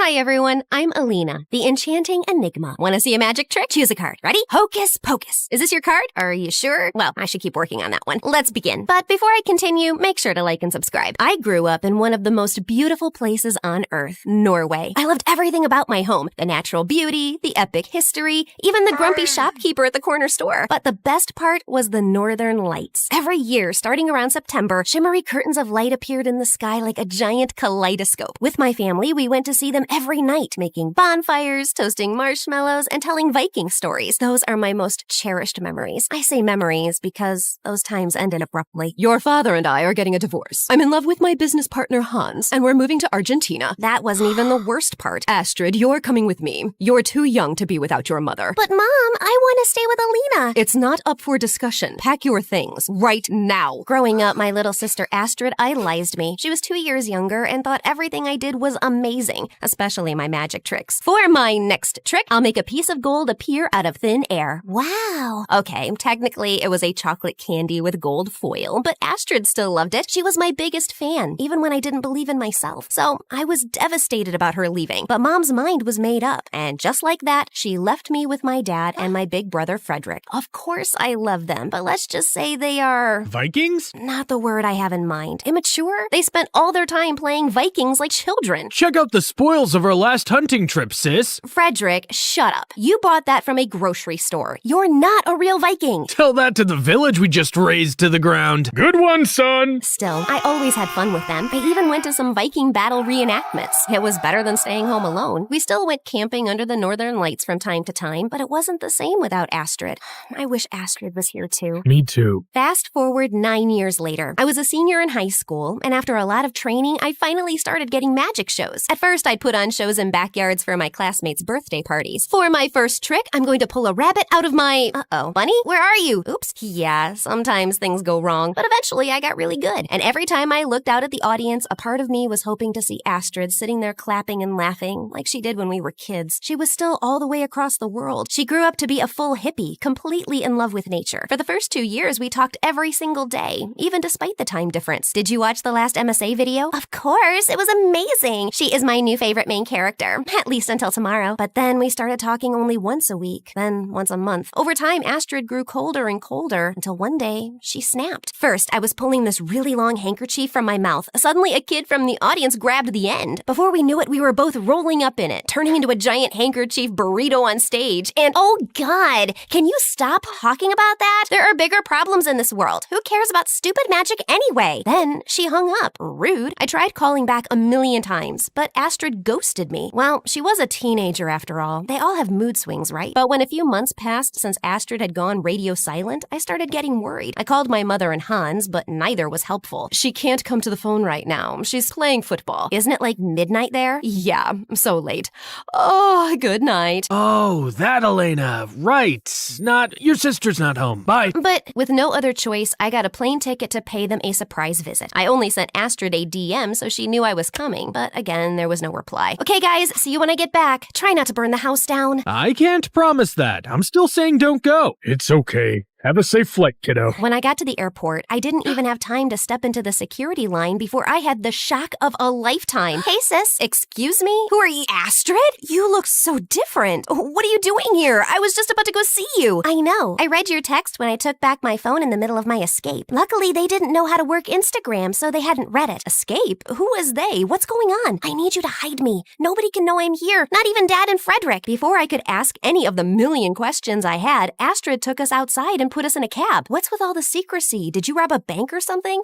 Hi everyone, I'm Alina, the enchanting enigma. Want to see a magic trick? Choose a card. Ready? Hocus pocus. Is this your card? Are you sure? Well, I should keep working on that one. Let's begin. But before I continue, make sure to like and subscribe. I grew up in one of the most beautiful places on earth, Norway. I loved everything about my home. The natural beauty, the epic history, even the grumpy shopkeeper at the corner store. But the best part was the northern lights. Every year, starting around September, shimmery curtains of light appeared in the sky like a giant kaleidoscope. With my family, we went to see them every night, making bonfires, toasting marshmallows, and telling Viking stories. Those are my most cherished memories. I say memories because those times ended abruptly. Your father and I are getting a divorce. I'm in love with my business partner, Hans, and we're moving to Argentina. That wasn't even the worst part. Astrid, you're coming with me. You're too young to be without your mother. But Mom, I want to stay with Alina. It's not up for discussion. Pack your things right now. Growing up, my little sister Astrid idolized me. She was 2 years younger and thought everything I did was amazing, especially my magic tricks. For my next trick, I'll make a piece of gold appear out of thin air. Wow. Okay, technically it was a chocolate candy with gold foil, but Astrid still loved it. She was my biggest fan, even when I didn't believe in myself. So I was devastated about her leaving, but Mom's mind was made up. And just like that, she left me with my dad and my big brother Frederick. Of course I love them, but let's just say they are... Vikings? Not the word I have in mind. Immature? They spent all their time playing Vikings like children. Check out the spoils of our last hunting trip, sis. Frederick, shut up. You bought that from a grocery store. You're not a real Viking. Tell that to the village we just razed to the ground. Good one, son. Still, I always had fun with them. I even went to some Viking battle reenactments. It was better than staying home alone. We still went camping under the northern lights from time to time, but it wasn't the same without Astrid. I wish Astrid was here too. Me too. Fast forward 9 years later. I was a senior in high school, and after a lot of training, I finally started getting magic shows. At first, I'd put on shows in backyards for my classmates' birthday parties. For my first trick, I'm going to pull a rabbit out of my... Bunny? Where are you? Oops. Yeah, sometimes things go wrong, but eventually I got really good. And every time I looked out at the audience, a part of me was hoping to see Astrid sitting there clapping and laughing like she did when we were kids. She was still all the way across the world. She grew up to be a full hippie, completely in love with nature. For the first 2 years, we talked every single day, even despite the time difference. Did you watch the last MSA video? Of course, it was amazing. She is my new favorite main character, at least until tomorrow. But then we started talking only once a week, then once a month. Over time, Astrid grew colder and colder until one day she snapped. First, I was pulling this really long handkerchief from my mouth. Suddenly, a kid from the audience grabbed the end. Before we knew it, we were both rolling up in it, turning into a giant handkerchief burrito on stage. And oh God, can you stop talking about that? There are bigger problems in this world. Who cares about stupid magic anyway? Then she hung up. Rude. I tried calling back a million times, but Astrid ghosted me. Well, she was a teenager after all. They all have mood swings, right? But when a few months passed since Astrid had gone radio silent, I started getting worried. I called my mother and Hans, but neither was helpful. She can't come to the phone right now. She's playing football. Isn't it like midnight there? Yeah, so late. Oh, good night. Oh, that Elena. Right. Your sister's not home. Bye. But with no other choice, I got a plane ticket to pay them a surprise visit. I only sent Astrid a DM so she knew I was coming, but again, there was no reply. Okay, guys, see you when I get back. Try not to burn the house down. I can't promise that. I'm still saying don't go. It's okay. Have a safe flight, kiddo. When I got to the airport, I didn't even have time to step into the security line before I had the shock of a lifetime. Hey, sis. Excuse me? Who are you? Astrid? You look so different. What are you doing here? I was just about to go see you. I know. I read your text when I took back my phone in the middle of my escape. Luckily, they didn't know how to work Instagram, so they hadn't read it. Escape? Who is they? What's going on? I need you to hide me. Nobody can know I'm here. Not even Dad and Frederick. Before I could ask any of the million questions I had, Astrid took us outside and put us in a cab. What's with all the secrecy? Did you rob a bank or something?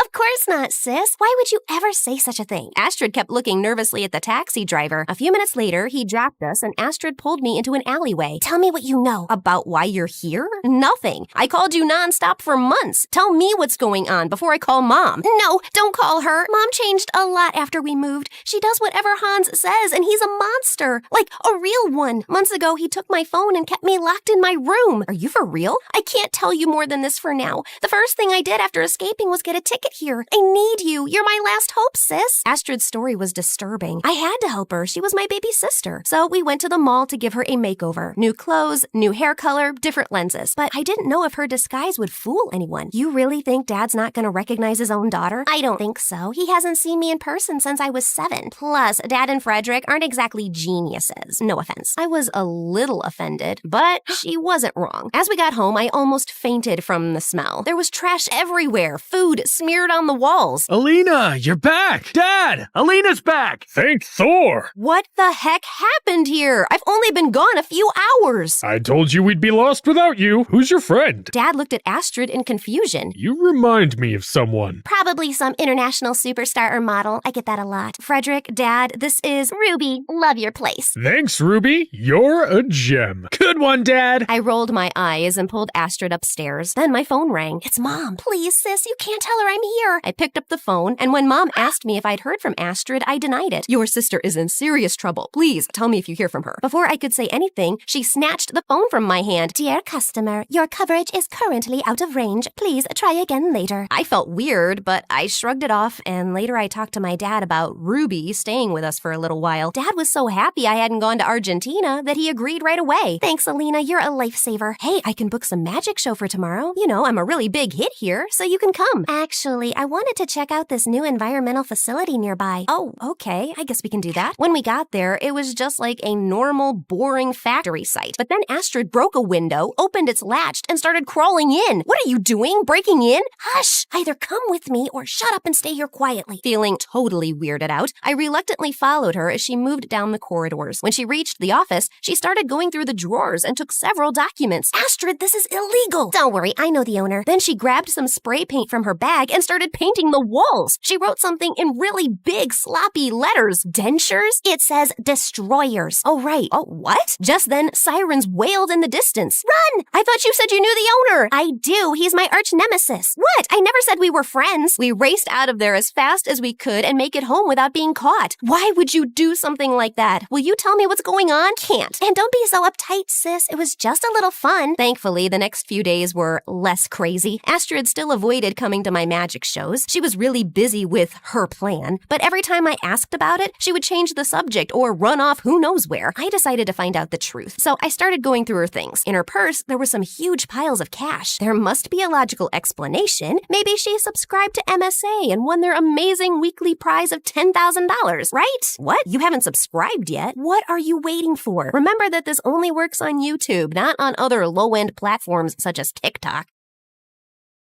Of course not, sis. Why would you ever say such a thing? Astrid kept looking nervously at the taxi driver. A few minutes later, he dropped us and Astrid pulled me into an alleyway. Tell me what you know. About why you're here? Nothing. I called you nonstop for months. Tell me what's going on before I call Mom. No, don't call her. Mom changed a lot after we moved. She does whatever Hans says, and he's a monster. Like a real one. Months ago, he took my phone and kept me locked in my room. Are you for real? I can't tell you more than this for now. The first thing I did after escaping was get a ticket here. I need you. You're my last hope, sis. Astrid's story was disturbing. I had to help her. She was my baby sister. So we went to the mall to give her a makeover. New clothes, new hair color, different lenses. But I didn't know if her disguise would fool anyone. You really think Dad's not going to recognize his own daughter? I don't think so. He hasn't seen me in person since I was 7. Plus, Dad and Frederick aren't exactly geniuses. No offense. I was a little offended, but she wasn't wrong. As we got home, I almost fainted from the smell. There was trash everywhere, food smeared on the walls. Alina, you're back! Dad, Alina's back! Thank Thor! What the heck happened here? I've only been gone a few hours. I told you we'd be lost without you. Who's your friend? Dad looked at Astrid in confusion. You remind me of someone. Probably some international superstar or model. I get that a lot. Frederick, Dad, this is Ruby. Love your place. Thanks, Ruby. You're a gem. Good one, Dad. I rolled my eyes and pulled Astrid upstairs. Then my phone rang. It's Mom. Please, sis, you can't tell her I'm here. I picked up the phone, and when Mom asked me if I'd heard from Astrid, I denied it. Your sister is in serious trouble. Please tell me if you hear from her. Before I could say anything, she snatched the phone from my hand. Dear customer, your coverage is currently out of range. Please try again later. I felt weird, but I shrugged it off, and later I talked to my dad about Ruby staying with us for a little while. Dad was so happy I hadn't gone to Argentina that he agreed right away. Thanks, Alina. You're a lifesaver. Hey, I can book some magic show for tomorrow. You know, I'm a really big hit here, so you can come. Actually, I wanted to check out this new environmental facility nearby. Oh, okay. I guess we can do that. When we got there, it was just like a normal, boring factory site. But then Astrid broke a window, opened its latch, and started crawling in. What are you doing? Breaking in? Hush! Either come with me or shut up and stay here quietly. Feeling totally weirded out, I reluctantly followed her as she moved down the corridors. When she reached the office, she started going through the drawers and took several documents. Astrid, this is illegal! Don't worry, I know the owner. Then she grabbed some spray paint from her bag and started painting the walls. She wrote something in really big, sloppy letters. Dentures? It says destroyers. Oh, right. Oh, what? Just then, sirens wailed in the distance. Run! I thought you said you knew the owner. I do. He's my arch nemesis. What? I never said we were friends. We raced out of there as fast as we could and make it home without being caught. Why would you do something like that? Will you tell me what's going on? Can't. And don't be so uptight, sis. It was just a little fun. Thankfully, the next few days were less crazy. Astrid still avoided coming to my magic shows. She was really busy with her plan, but every time I asked about it, she would change the subject or run off who knows where. I decided to find out the truth, so I started going through her things. In her purse, there were some huge piles of cash. There must be a logical explanation. Maybe she subscribed to MSA and won their amazing weekly prize of $10,000, right? What? You haven't subscribed yet? What are you waiting for? Remember that this only works on YouTube, not on other low-end platforms such as TikTok.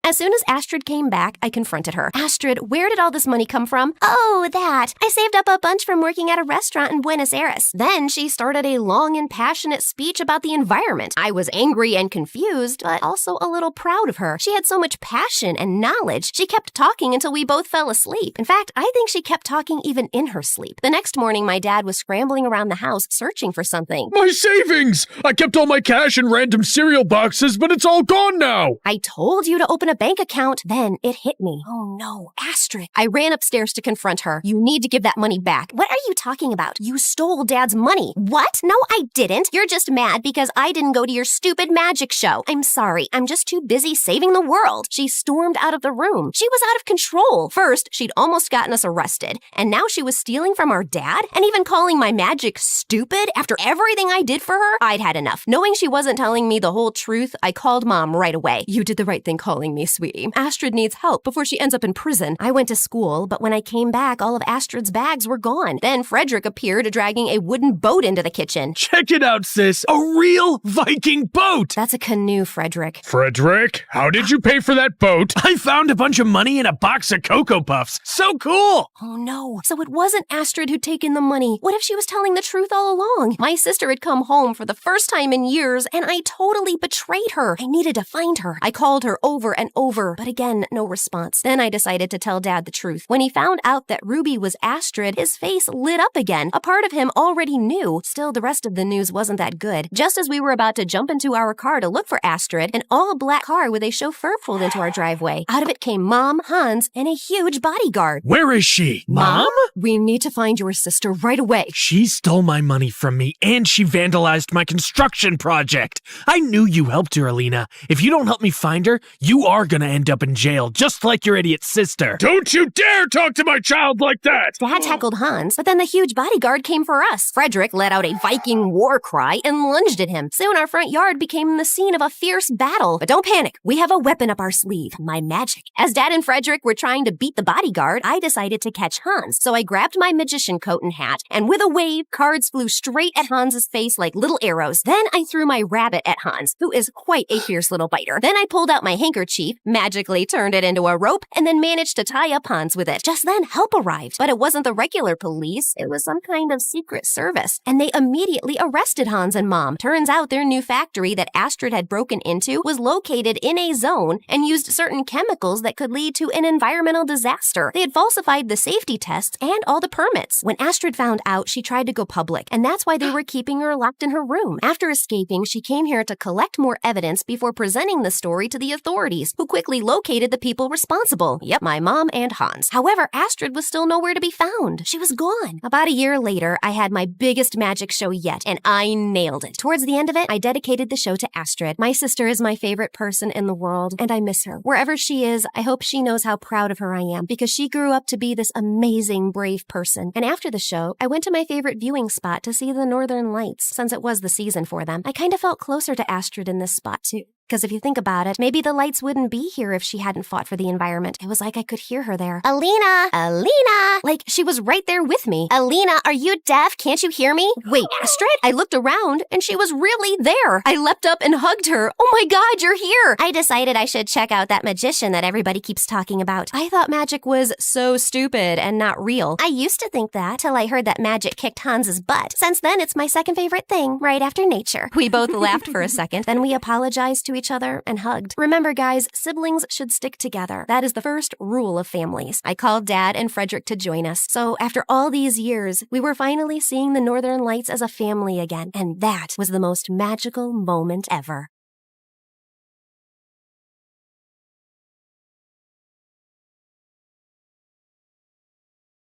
As soon as Astrid came back, I confronted her. Astrid, where did all this money come from? Oh, that. I saved up a bunch from working at a restaurant in Buenos Aires. Then she started a long and passionate speech about the environment. I was angry and confused, but also a little proud of her. She had so much passion and knowledge. She kept talking until we both fell asleep. In fact, I think she kept talking even in her sleep. The next morning, my dad was scrambling around the house searching for something. My savings! I kept all my cash in random cereal boxes, but it's all gone now! I told you to open a bank account. Then it hit me. Oh no, Astrid. I ran upstairs to confront her. You need to give that money back. What are you talking about? You stole Dad's money. What? No, I didn't. You're just mad because I didn't go to your stupid magic show. I'm sorry. I'm just too busy saving the world. She stormed out of the room. She was out of control. First, she'd almost gotten us arrested, and now she was stealing from our dad and even calling my magic stupid after everything I did for her. I'd had enough. Knowing she wasn't telling me the whole truth, I called Mom right away. You did the right thing calling me, sweetie. Astrid needs help before she ends up in prison. I went to school, but when I came back, all of Astrid's bags were gone. Then Frederick appeared dragging a wooden boat into the kitchen. Check it out, sis. A real Viking boat. That's a canoe, Frederick. Frederick, how did you pay for that boat? I found a bunch of money in a box of Cocoa Puffs. So cool. Oh no. So it wasn't Astrid who'd taken the money. What if she was telling the truth all along? My sister had come home for the first time in years, and I totally betrayed her. I needed to find her. I called her over and over, but again, no response. Then I decided to tell Dad the truth. When he found out that Ruby was Astrid, his face lit up again. A part of him already knew. Still, the rest of the news wasn't that good. Just as we were about to jump into our car to look for Astrid, an all-black car with a chauffeur pulled into our driveway. Out of it came Mom, Hans, and a huge bodyguard. Where is she? Mom? We need to find your sister right away. She stole my money from me, and she vandalized my construction project. I knew you helped her, Alina. If you don't help me find her, you are gonna end up in jail, just like your idiot sister. Don't you dare talk to my child like that! Dad tackled Hans, but then the huge bodyguard came for us. Frederick let out a Viking war cry and lunged at him. Soon our front yard became the scene of a fierce battle. But don't panic, we have a weapon up our sleeve, my magic. As Dad and Frederick were trying to beat the bodyguard, I decided to catch Hans. So I grabbed my magician coat and hat, and with a wave, cards flew straight at Hans's face like little arrows. Then I threw my rabbit at Hans, who is quite a fierce little biter. Then I pulled out my handkerchief, magically turned it into a rope, and then managed to tie up Hans with it. Just then, help arrived. But it wasn't the regular police. It was some kind of secret service. And they immediately arrested Hans and Mom. Turns out their new factory that Astrid had broken into was located in a zone and used certain chemicals that could lead to an environmental disaster. They had falsified the safety tests and all the permits. When Astrid found out, she tried to go public, and that's why they were keeping her locked in her room. After escaping, she came here to collect more evidence before presenting the story to the authorities, who quickly located the people responsible. Yep, my mom and Hans. However, Astrid was still nowhere to be found. She was gone. About a year later, I had my biggest magic show yet, and I nailed it. Towards the end of it, I dedicated the show to Astrid. My sister is my favorite person in the world, and I miss her. Wherever she is, I hope she knows how proud of her I am, because she grew up to be this amazing, brave person. And after the show, I went to my favorite viewing spot to see the Northern Lights, since it was the season for them. I kind of felt closer to Astrid in this spot, too. Because if you think about it, maybe the lights wouldn't be here if she hadn't fought for the environment. It was like I could hear her there. Alina! Alina! Like she was right there with me. Alina, are you deaf? Can't you hear me? Wait, Astrid? I looked around and she was really there. I leapt up and hugged her. Oh my God, you're here! I decided I should check out that magician that everybody keeps talking about. I thought magic was so stupid and not real. I used to think that till I heard that magic kicked Hans's butt. Since then, it's my second favorite thing, right after nature. We both laughed for a second, then we apologized to each other and hugged. Remember, guys, siblings should stick together. That is the first rule of families. I called Dad and Frederick to join us. So after all these years, we were finally seeing the Northern Lights as a family again. And that was the most magical moment ever.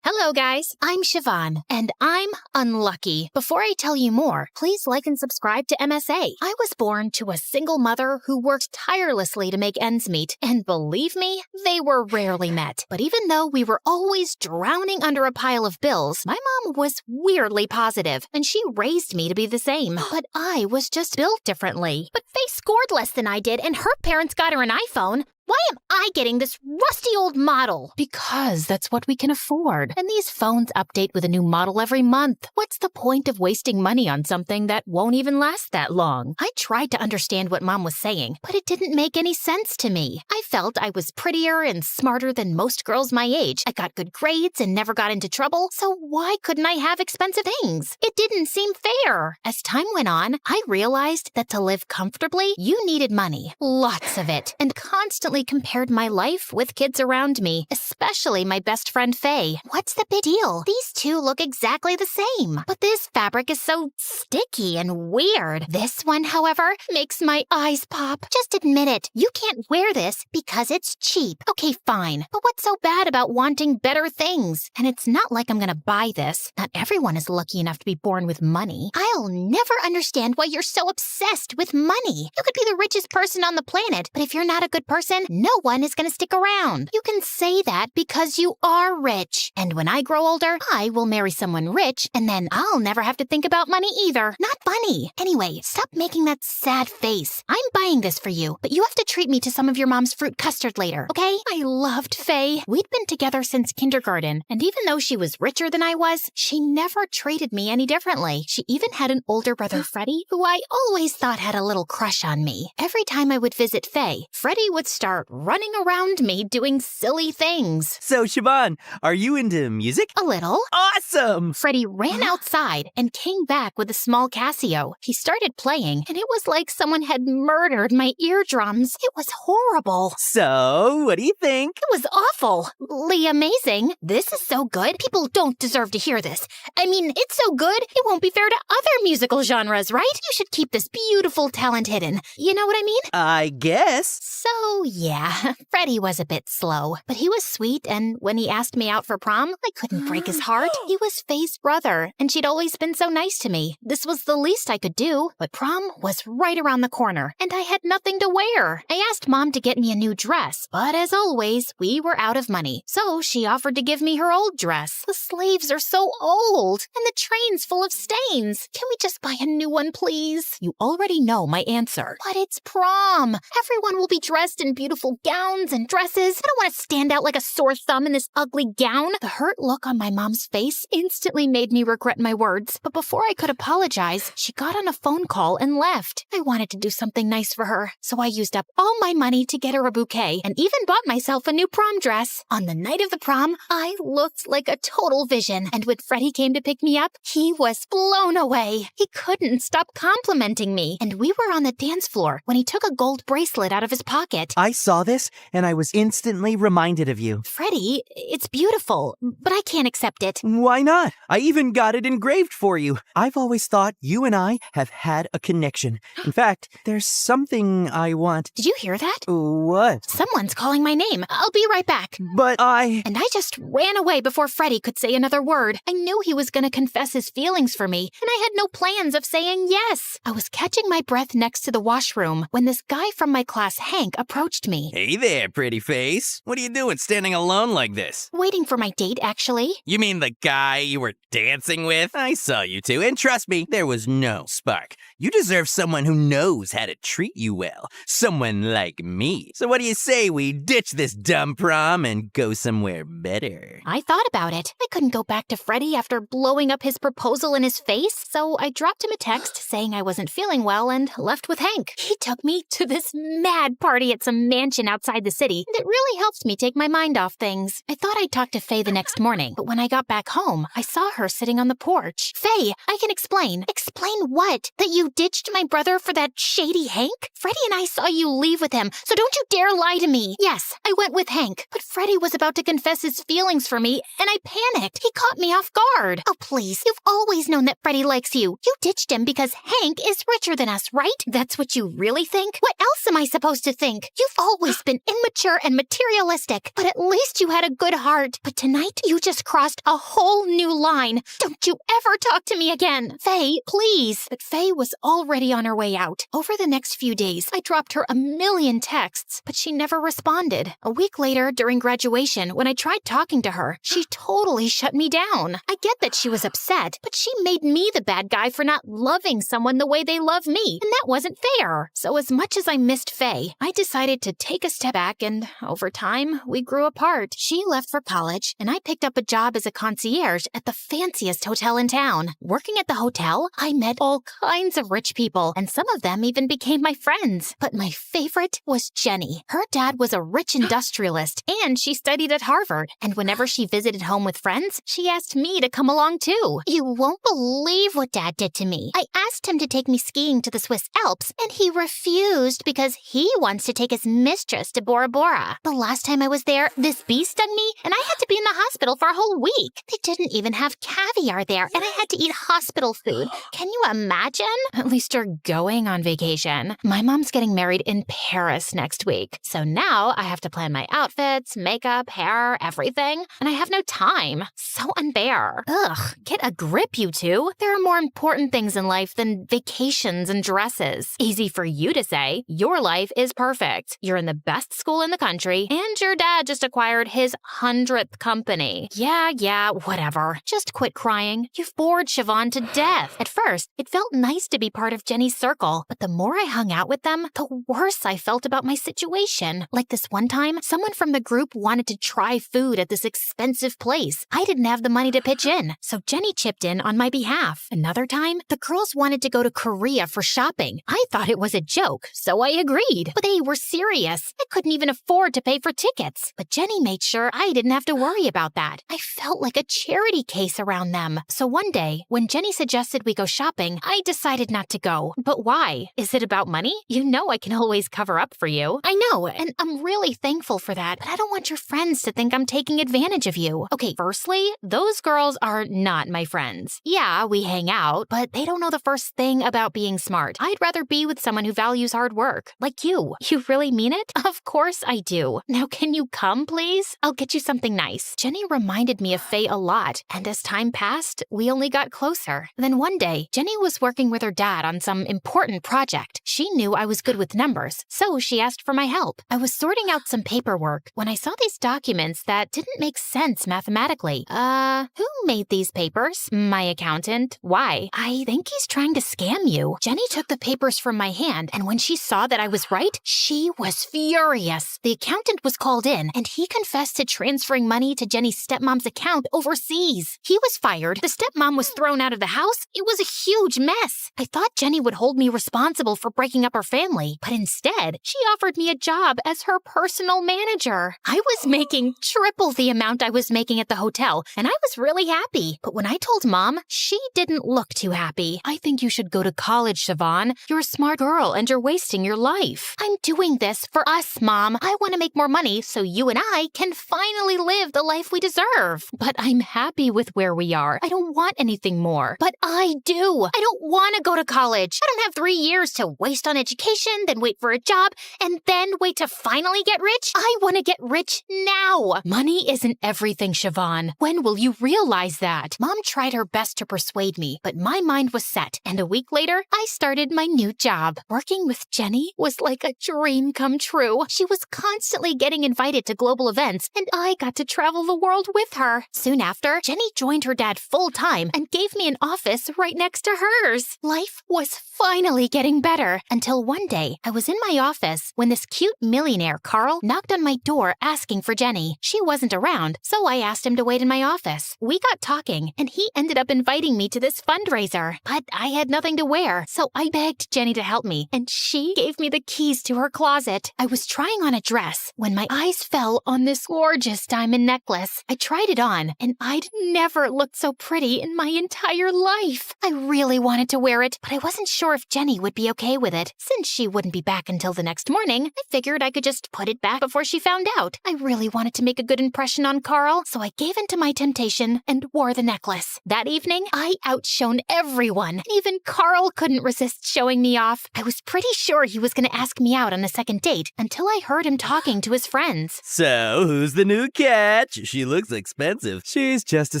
Hello guys, I'm Siobhan, and I'm unlucky. Before I tell you more, please like and subscribe to MSA. I was born to a single mother who worked tirelessly to make ends meet, and believe me, they were rarely met. But even though we were always drowning under a pile of bills, my mom was weirdly positive, and she raised me to be the same. But I was just built differently. But Faye scored less than I did, and her parents got her an iPhone. Why am I getting this rusty old model? Because that's what we can afford. And these phones update with a new model every month. What's the point of wasting money on something that won't even last that long? I tried to understand what Mom was saying, but it didn't make any sense to me. I felt I was prettier and smarter than most girls my age. I got good grades and never got into trouble, so why couldn't I have expensive things? It didn't seem fair. As time went on, I realized that to live comfortably, you needed money. Lots of it. And constantly compared my life with kids around me, especially my best friend Faye. What's the big deal? These two look exactly the same. But this fabric is so sticky and weird. This one, however, makes my eyes pop. Just admit it. You can't wear this because it's cheap. Okay, fine. But what's so bad about wanting better things? And it's not like I'm gonna buy this. Not everyone is lucky enough to be born with money. I'll never understand why you're so obsessed with money. You could be the richest person on the planet, but if you're not a good person, no one is going to stick around. You can say that because you are rich. And when I grow older, I will marry someone rich, and then I'll never have to think about money either. Not funny. Anyway, stop making that sad face. I'm buying this for you, but you have to treat me to some of your mom's fruit custard later, okay? I loved Faye. We'd been together since kindergarten, and even though she was richer than I was, she never treated me any differently. She even had an older brother, Freddie, who I always thought had a little crush on me. Every time I would visit Faye, Freddie would start start running around me doing silly things. So, Siobhan, are you into music? A little. Awesome! Freddie ran outside and came back with a small Casio. He started playing, and it was like someone had murdered my eardrums. It was horrible. So, what do you think? It was awfully amazing. This is so good. People don't deserve to hear this. I mean, it's so good, it won't be fair to other musical genres, right? You should keep this beautiful talent hidden. You know what I mean? I guess. So, yeah, Freddie was a bit slow, but he was sweet, and when he asked me out for prom, I couldn't break his heart. He was Faye's brother, and she'd always been so nice to me. This was the least I could do, but prom was right around the corner, and I had nothing to wear. I asked Mom to get me a new dress, but as always, we were out of money, so she offered to give me her old dress. The sleeves are so old, and the train's full of stains. Can we just buy a new one, please? You already know my answer. But it's prom. Everyone will be dressed in beautiful gowns and dresses. I don't want to stand out like a sore thumb in this ugly gown. The hurt look on my mom's face instantly made me regret my words. But before I could apologize, she got on a phone call and left. I wanted to do something nice for her, so I used up all my money to get her a bouquet and even bought myself a new prom dress. On the night of the prom, I looked like a total vision, and when Freddie came to pick me up, he was blown away. He couldn't stop complimenting me, and we were on the dance floor when he took a gold bracelet out of his pocket. I saw this, and I was instantly reminded of you. Freddie, it's beautiful, but I can't accept it. Why not? I even got it engraved for you. I've always thought you and I have had a connection. In fact, there's something I want. Did you hear that? What? Someone's calling my name. I'll be right back. But And I just ran away before Freddie could say another word. I knew he was going to confess his feelings for me, and I had no plans of saying yes. I was catching my breath next to the washroom when this guy from my class, Hank, approached me. Hey there, pretty face. What are you doing standing alone like this? Waiting for my date, actually. You mean the guy you were dancing with? I saw you two, and trust me, there was no spark. You deserve someone who knows how to treat you well. Someone like me. So what do you say we ditch this dumb prom and go somewhere better? I thought about it. I couldn't go back to Freddie after blowing up his proposal in his face, so I dropped him a text saying I wasn't feeling well and left with Hank. He took me to this mad party at some mansion outside the city, and it really helped me take my mind off things. I thought I'd talk to Faye the next morning, but when I got back home, I saw her sitting on the porch. Faye, I can explain. Explain what? That you ditched my brother for that shady Hank? Freddie and I saw you leave with him, so don't you dare lie to me. Yes, I went with Hank, but Freddie was about to confess his feelings for me, and I panicked. He caught me off guard. Oh, please. You've always known that Freddie likes you. You ditched him because Hank is richer than us, right? That's what you really think? What else am I supposed to think? You've always been immature and materialistic, but at least you had a good heart. But tonight, you just crossed a whole new line. Don't you ever talk to me again. Faye, please. But Faye was already on her way out. Over the next few days, I dropped her a million texts, but she never responded. A week later, during graduation, when I tried talking to her, she totally shut me down. I get that she was upset, but she made me the bad guy for not loving someone the way they love me, and that wasn't fair. So as much as I missed Faye, I decided to take a step back, and over time, we grew apart. She left for college, and I picked up a job as a concierge at the fanciest hotel in town. Working at the hotel, I met all kinds of rich people, and some of them even became my friends. But my favorite was Jenny. Her dad was a rich industrialist, and she studied at Harvard. And whenever she visited home with friends, she asked me to come along too. You won't believe what Dad did to me. I asked him to take me skiing to the Swiss Alps, and he refused because he wants to take his mistress to Bora Bora. The last time I was there, this bee stung me, and I had to be in the hospital for a whole week. They didn't even have caviar there, and I had to eat hospital food. Can you imagine? At least you're going on vacation. My mom's getting married in Paris next week, so now I have to plan my outfits, makeup, hair, everything, and I have no time. So unfair. Ugh, get a grip, you two. There are more important things in life than vacations and dresses. Easy for you to say. Your life is perfect. You're in the best school in the country, and your dad just acquired his 100th company. Yeah, whatever. Just quit crying. You've bored Siobhan to death. At first, it felt nice to be part of Jenny's circle, but the more I hung out with them, the worse I felt about my situation. Like this one time, someone from the group wanted to try food at this expensive place. I didn't have the money to pitch in, so Jenny chipped in on my behalf. Another time, the girls wanted to go to Korea for shopping. I thought it was a joke, so I I agreed. But they were serious. I couldn't even afford to pay for tickets. But Jenny made sure I didn't have to worry about that. I felt like a charity case around them. So one day, when Jenny suggested we go shopping, I decided not to go. But why? Is it about money? You know I can always cover up for you. I know, and I'm really thankful for that, but I don't want your friends to think I'm taking advantage of you. Okay, firstly, those girls are not my friends. Yeah, we hang out, but they don't know the first thing about being smart. I'd rather be with someone who values hard work, like you. You really mean it? Of course I do. Now can you come, please? I'll get you something nice. Jenny reminded me of Faye a lot, and as time passed, we only got closer. Then one day, Jenny was working with her dad on some important project. She knew I was good with numbers, so she asked for my help. I was sorting out some paperwork when I saw these documents that didn't make sense mathematically. Who made these papers? My accountant. Why? I think he's trying to scam you. Jenny took the papers from my hand, and when she saw that I was right, she was furious. The accountant was called in, and he confessed to transferring money to Jenny's stepmom's account overseas. He was fired. The stepmom was thrown out of the house. It was a huge mess. I thought Jenny would hold me responsible for breaking up her family, but instead, she offered me a job as her personal manager. I was making triple the amount I was making at the hotel, and I was really happy. But when I told Mom, she didn't look too happy. I think you should go to college, Siobhan. You're a smart girl, and you're wasting your life. I'm doing this for us, Mom. I want to make more money so you and I can finally live the life we deserve. But I'm happy with where we are. I don't want anything more. But I do. I don't want to go to college. I don't have 3 years to waste on education, then wait for a job, and then wait to finally get rich. I want to get rich now. Money isn't everything, Siobhan. When will you realize that? Mom tried her best to persuade me, but my mind was set. And a week later, I started my new job. Working with Jenny was like a dream come true. She was constantly getting invited to global events, and I got to travel the world with her. Soon after, Jenny joined her dad full-time and gave me an office right next to hers. Life was finally getting better until one day I was in my office when this cute millionaire, Carl, knocked on my door asking for Jenny. She wasn't around, so I asked him to wait in my office. We got talking, and he ended up inviting me to this fundraiser. But I had nothing to wear, so I begged Jenny to help me, and she gave me the keys to her closet. I was trying on a dress when my eyes fell on this gorgeous diamond necklace. I tried it on, and I'd never looked so pretty in my entire life. I really wanted to wear it, but I wasn't sure if Jenny would be okay with it. Since she wouldn't be back until the next morning, I figured I could just put it back before she found out. I really wanted to make a good impression on Carl, so I gave in to my temptation and wore the necklace. That evening, I outshone everyone. Even Carl couldn't resist showing me off. I was pretty sure he was going to ask me out on a second date until I heard him talking to his friends. So, who's the new catch? She looks expensive. She's just a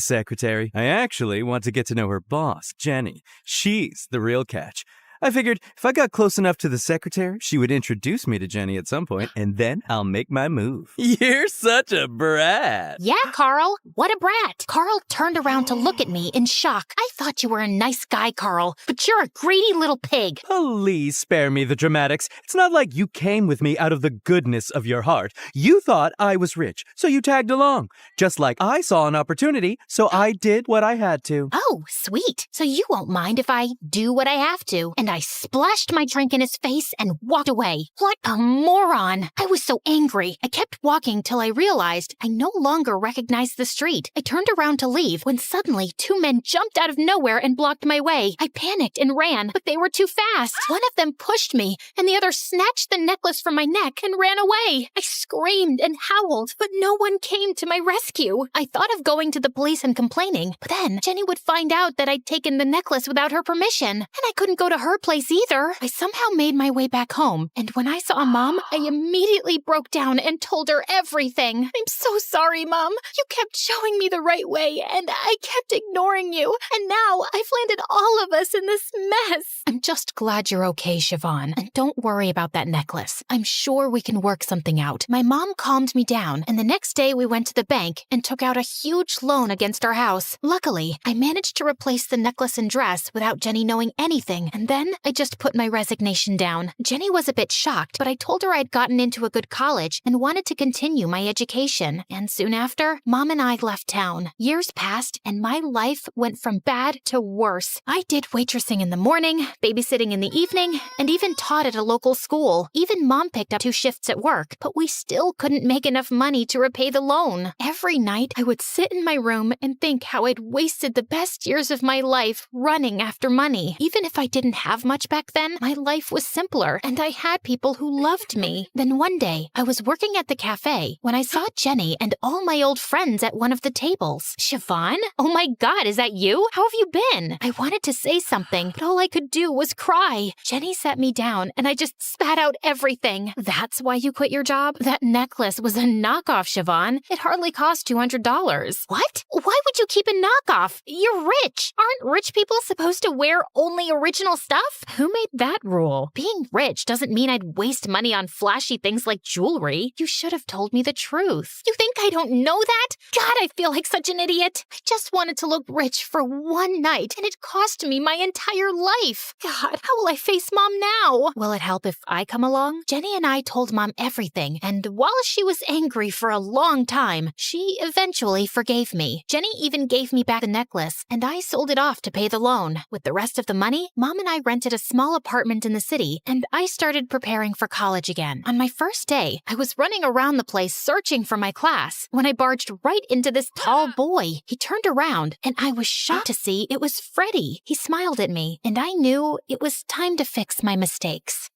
secretary. I actually want to get to know her boss, Jenny. She's the real catch. I figured if I got close enough to the secretary, she would introduce me to Jenny at some point, and then I'll make my move. You're such a brat. Yeah, Carl. What a brat. Carl turned around to look at me in shock. I thought you were a nice guy, Carl, but you're a greedy little pig. Please spare me the dramatics. It's not like you came with me out of the goodness of your heart. You thought I was rich, so you tagged along. Just like I saw an opportunity, so I did what I had to. Oh, sweet. So you won't mind if I do what I have to. And I splashed my drink in his face and walked away. What a moron. I was so angry. I kept walking till I realized I no longer recognized the street. I turned around to leave when suddenly 2 men jumped out of nowhere and blocked my way. I panicked and ran, but they were too fast. One of them pushed me, and the other snatched the necklace from my neck and ran away. I screamed and howled, but no one came to my rescue. I thought of going to the police and complaining, but then Jenny would find out that I'd taken the necklace without her permission, and I couldn't go to her place either. I somehow made my way back home, and when I saw Mom, I immediately broke down and told her everything. I'm so sorry, Mom. You kept showing me the right way, and I kept ignoring you, and now I've landed all of us in this mess. I'm just glad you're okay, Siobhan, and don't worry about that necklace. I'm sure we can work something out. My mom calmed me down, and the next day we went to the bank and took out a huge loan against our house. Luckily, I managed to replace the necklace and dress without Jenny knowing anything, and then then I just put my resignation down. Jenny was a bit shocked, but I told her I'd gotten into a good college and wanted to continue my education. And soon after, Mom and I left town. Years passed, and my life went from bad to worse. I did waitressing in the morning, babysitting in the evening, and even taught at a local school. Even Mom picked up 2 shifts at work, but we still couldn't make enough money to repay the loan. Every night, I would sit in my room and think how I'd wasted the best years of my life running after money. Even if I didn't have much back then, my life was simpler, and I had people who loved me. Then one day, I was working at the cafe when I saw Jenny and all my old friends at one of the tables. Siobhan? Oh my God, is that you? How have you been? I wanted to say something, but all I could do was cry. Jenny sat me down, and I just spat out everything. That's why you quit your job? That necklace was a knockoff, Siobhan. It hardly cost $200. What? Why would you keep a knockoff? You're rich. Aren't rich people supposed to wear only original stuff? Who made that rule? Being rich doesn't mean I'd waste money on flashy things like jewelry. You should have told me the truth. You think I don't know that? God, I feel like such an idiot. I just wanted to look rich for one night, and it cost me my entire life. God, how will I face Mom now? Will it help if I come along? Jenny and I told Mom everything, and while she was angry for a long time, she eventually forgave me. Jenny even gave me back the necklace, and I sold it off to pay the loan. With the rest of the money, Mom and I rented a small apartment in the city, and I started preparing for college again. On my first day, I was running around the place searching for my class when I barged right into this tall boy. He turned around, and I was shocked to see it was Freddie. He smiled at me, and I knew it was time to fix my mistakes.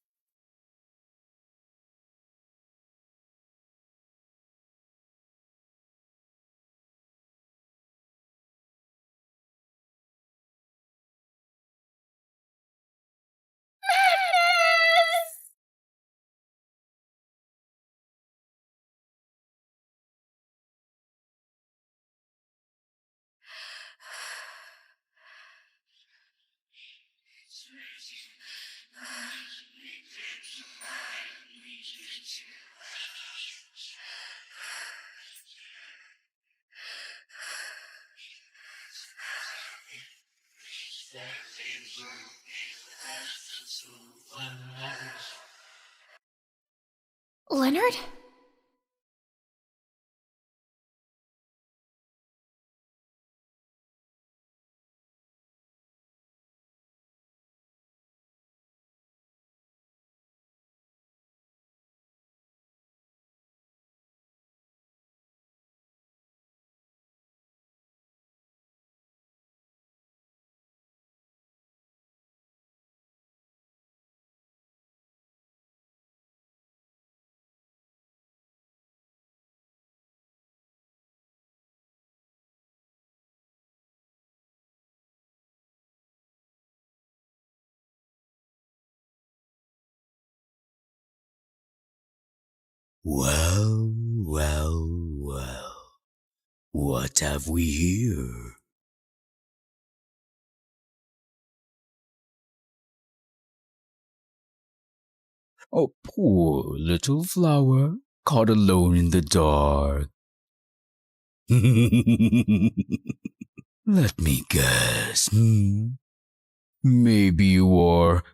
Leonard? Well, well, well. What have we here? A poor little flower caught alone in the dark. Let me guess. Maybe you are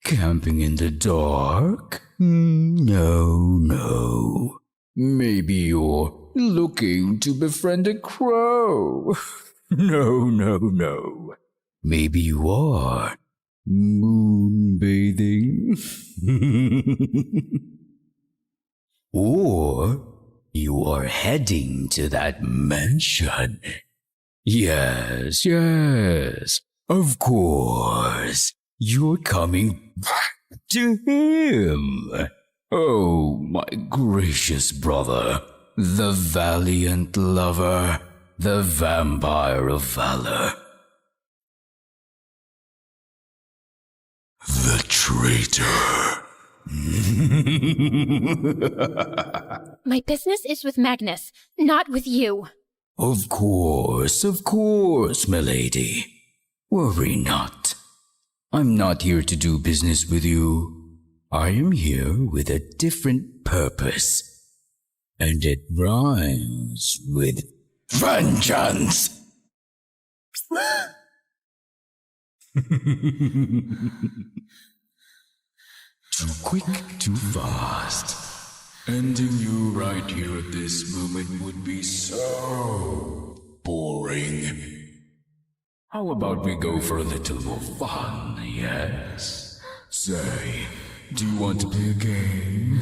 camping in the dark? No. Maybe you're looking to befriend a crow? No. Maybe you are moonbathing? Or you are heading to that mansion? Yes. Of course. You're coming back to him. Oh, my gracious brother, the valiant lover, the vampire of valor. The traitor. My business is with Magnus, not with you. Of course, milady. Worry not. I'm not here to do business with you. I am here with a different purpose. And it rhymes with vengeance. Too quick, too fast. Ending you right here at this moment would be so boring. How about we go for a little more fun, yes? Say, do you want to play a game?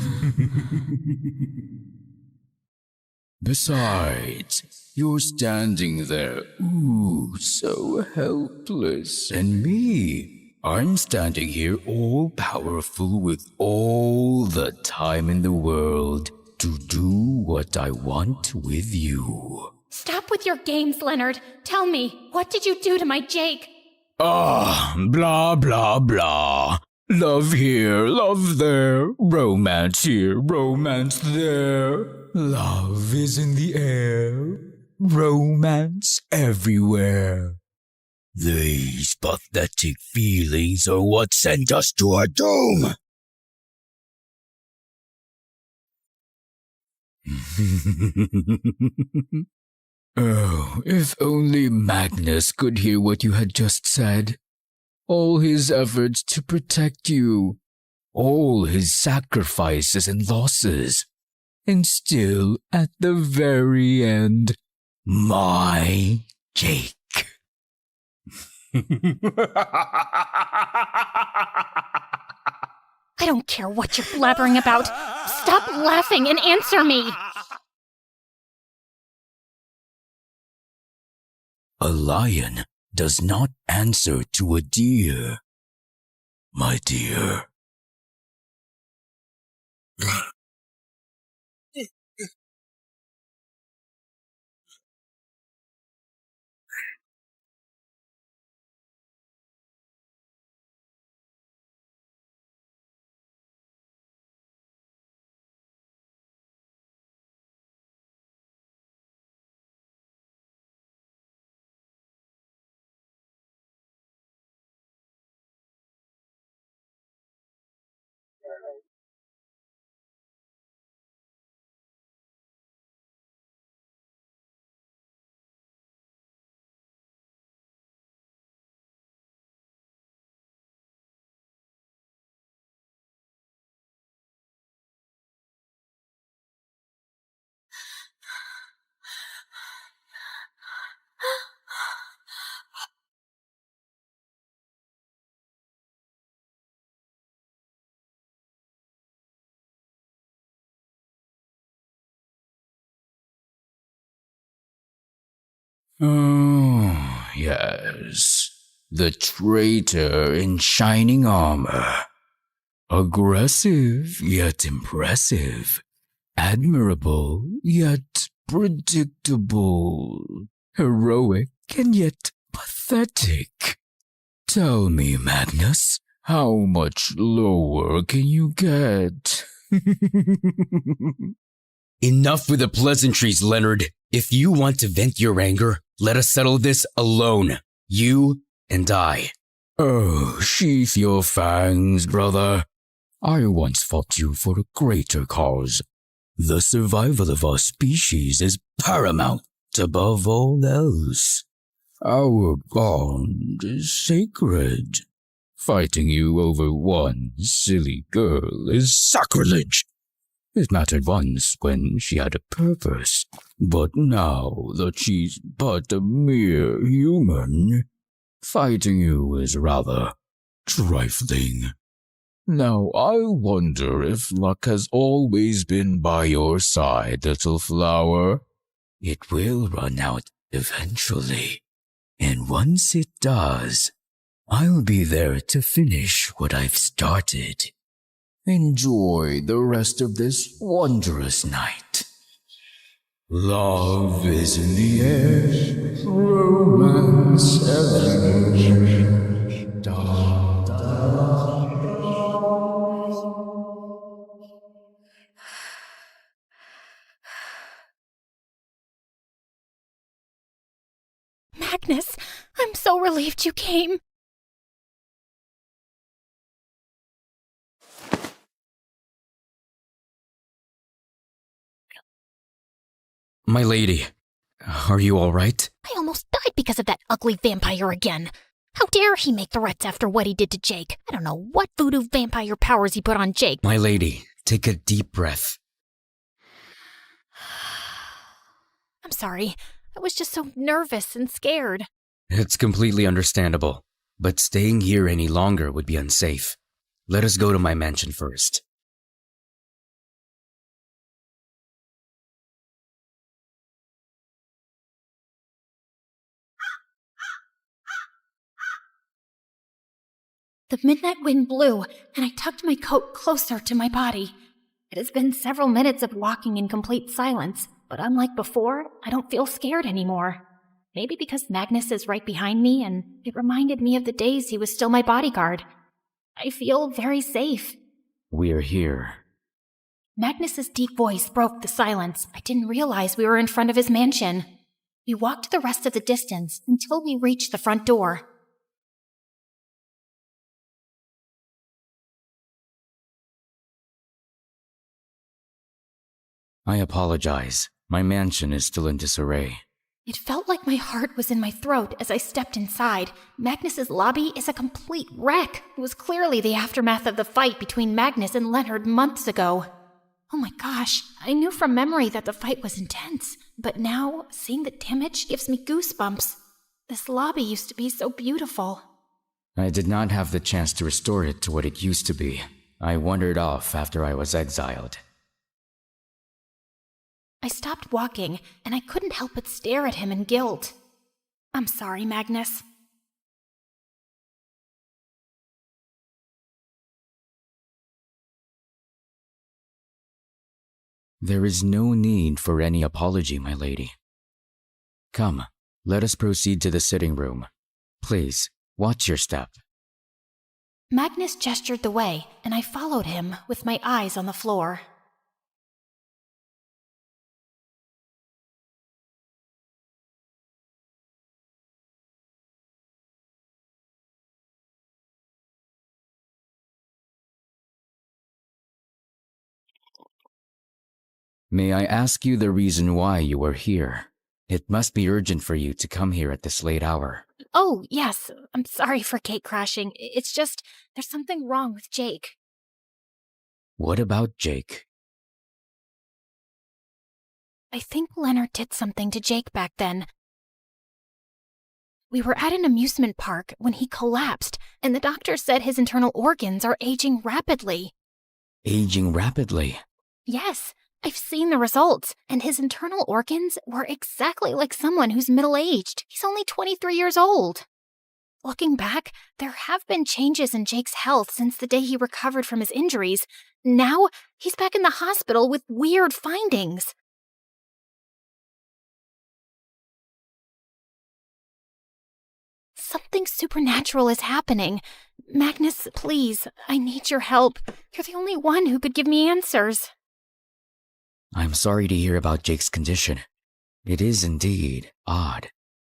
Besides, you're standing there, ooh, so helpless. And me, I'm standing here all powerful with all the time in the world to do what I want with you. Stop with your games, Leonard. Tell me, what did you do to my Jake? Blah, blah, blah. Love here, love there. Romance here, romance there. Love is in the air. Romance everywhere. These pathetic feelings are what sent us to our doom. Oh, if only Magnus could hear what you had just said. All his efforts to protect you, all his sacrifices and losses, and still, at the very end, my Jake. I don't care what you're blabbering about. Stop laughing and answer me. A lion does not answer to a deer, my dear. Oh, yes. The traitor in shining armor. Aggressive, yet impressive. Admirable, yet predictable. Heroic, and yet pathetic. Tell me, Magnus, how much lower can you get? Enough with the pleasantries, Leonard. If you want to vent your anger, let us settle this alone. You and I. Oh, sheath your fangs, brother. I once fought you for a greater cause. The survival of our species is paramount above all else. Our bond is sacred. Fighting you over one silly girl is sacrilege. It mattered once when she had a purpose, but now that she's but a mere human, fighting you is rather trifling. Now I wonder if luck has always been by your side, little flower. It will run out eventually, and once it does, I'll be there to finish what I've started. Enjoy the rest of this wondrous night. Love is in the air, romance everywhere. Da, da. Magnus, I'm so relieved you came. My lady, are you all right? I almost died because of that ugly vampire again. How dare he make threats after what he did to Jake? I don't know what voodoo vampire powers he put on Jake. My lady, take a deep breath. I'm sorry. I was just so nervous and scared. It's completely understandable, but staying here any longer would be unsafe. Let us go to my mansion first. The midnight wind blew, and I tucked my coat closer to my body. It has been several minutes of walking in complete silence, but unlike before, I don't feel scared anymore. Maybe because Magnus is right behind me, and it reminded me of the days he was still my bodyguard. I feel very safe. We're here. Magnus's deep voice broke the silence. I didn't realize we were in front of his mansion. We walked the rest of the distance until we reached the front door. I apologize. My mansion is still in disarray. It felt like my heart was in my throat as I stepped inside. Magnus's lobby is a complete wreck. It was clearly the aftermath of the fight between Magnus and Leonard months ago. Oh my gosh, I knew from memory that the fight was intense, but now seeing the damage gives me goosebumps. This lobby used to be so beautiful. I did not have the chance to restore it to what it used to be. I wandered off after I was exiled. I stopped walking, and I couldn't help but stare at him in guilt. I'm sorry, Magnus. There is no need for any apology, my lady. Come, let us proceed to the sitting room. Please, watch your step. Magnus gestured the way, and I followed him with my eyes on the floor. May I ask you the reason why you are here? It must be urgent for you to come here at this late hour. Oh, yes. I'm sorry for gate crashing. It's just, there's something wrong with Jake. What about Jake? I think Leonard did something to Jake back then. We were at an amusement park when he collapsed, and the doctor said his internal organs are aging rapidly. Aging rapidly? Yes, I've seen the results, and his internal organs were exactly like someone who's middle-aged. He's only 23 years old. Looking back, there have been changes in Jake's health since the day he recovered from his injuries. Now, he's back in the hospital with weird findings. Something supernatural is happening. Magnus, please, I need your help. You're the only one who could give me answers. I'm sorry to hear about Jake's condition. It is indeed odd.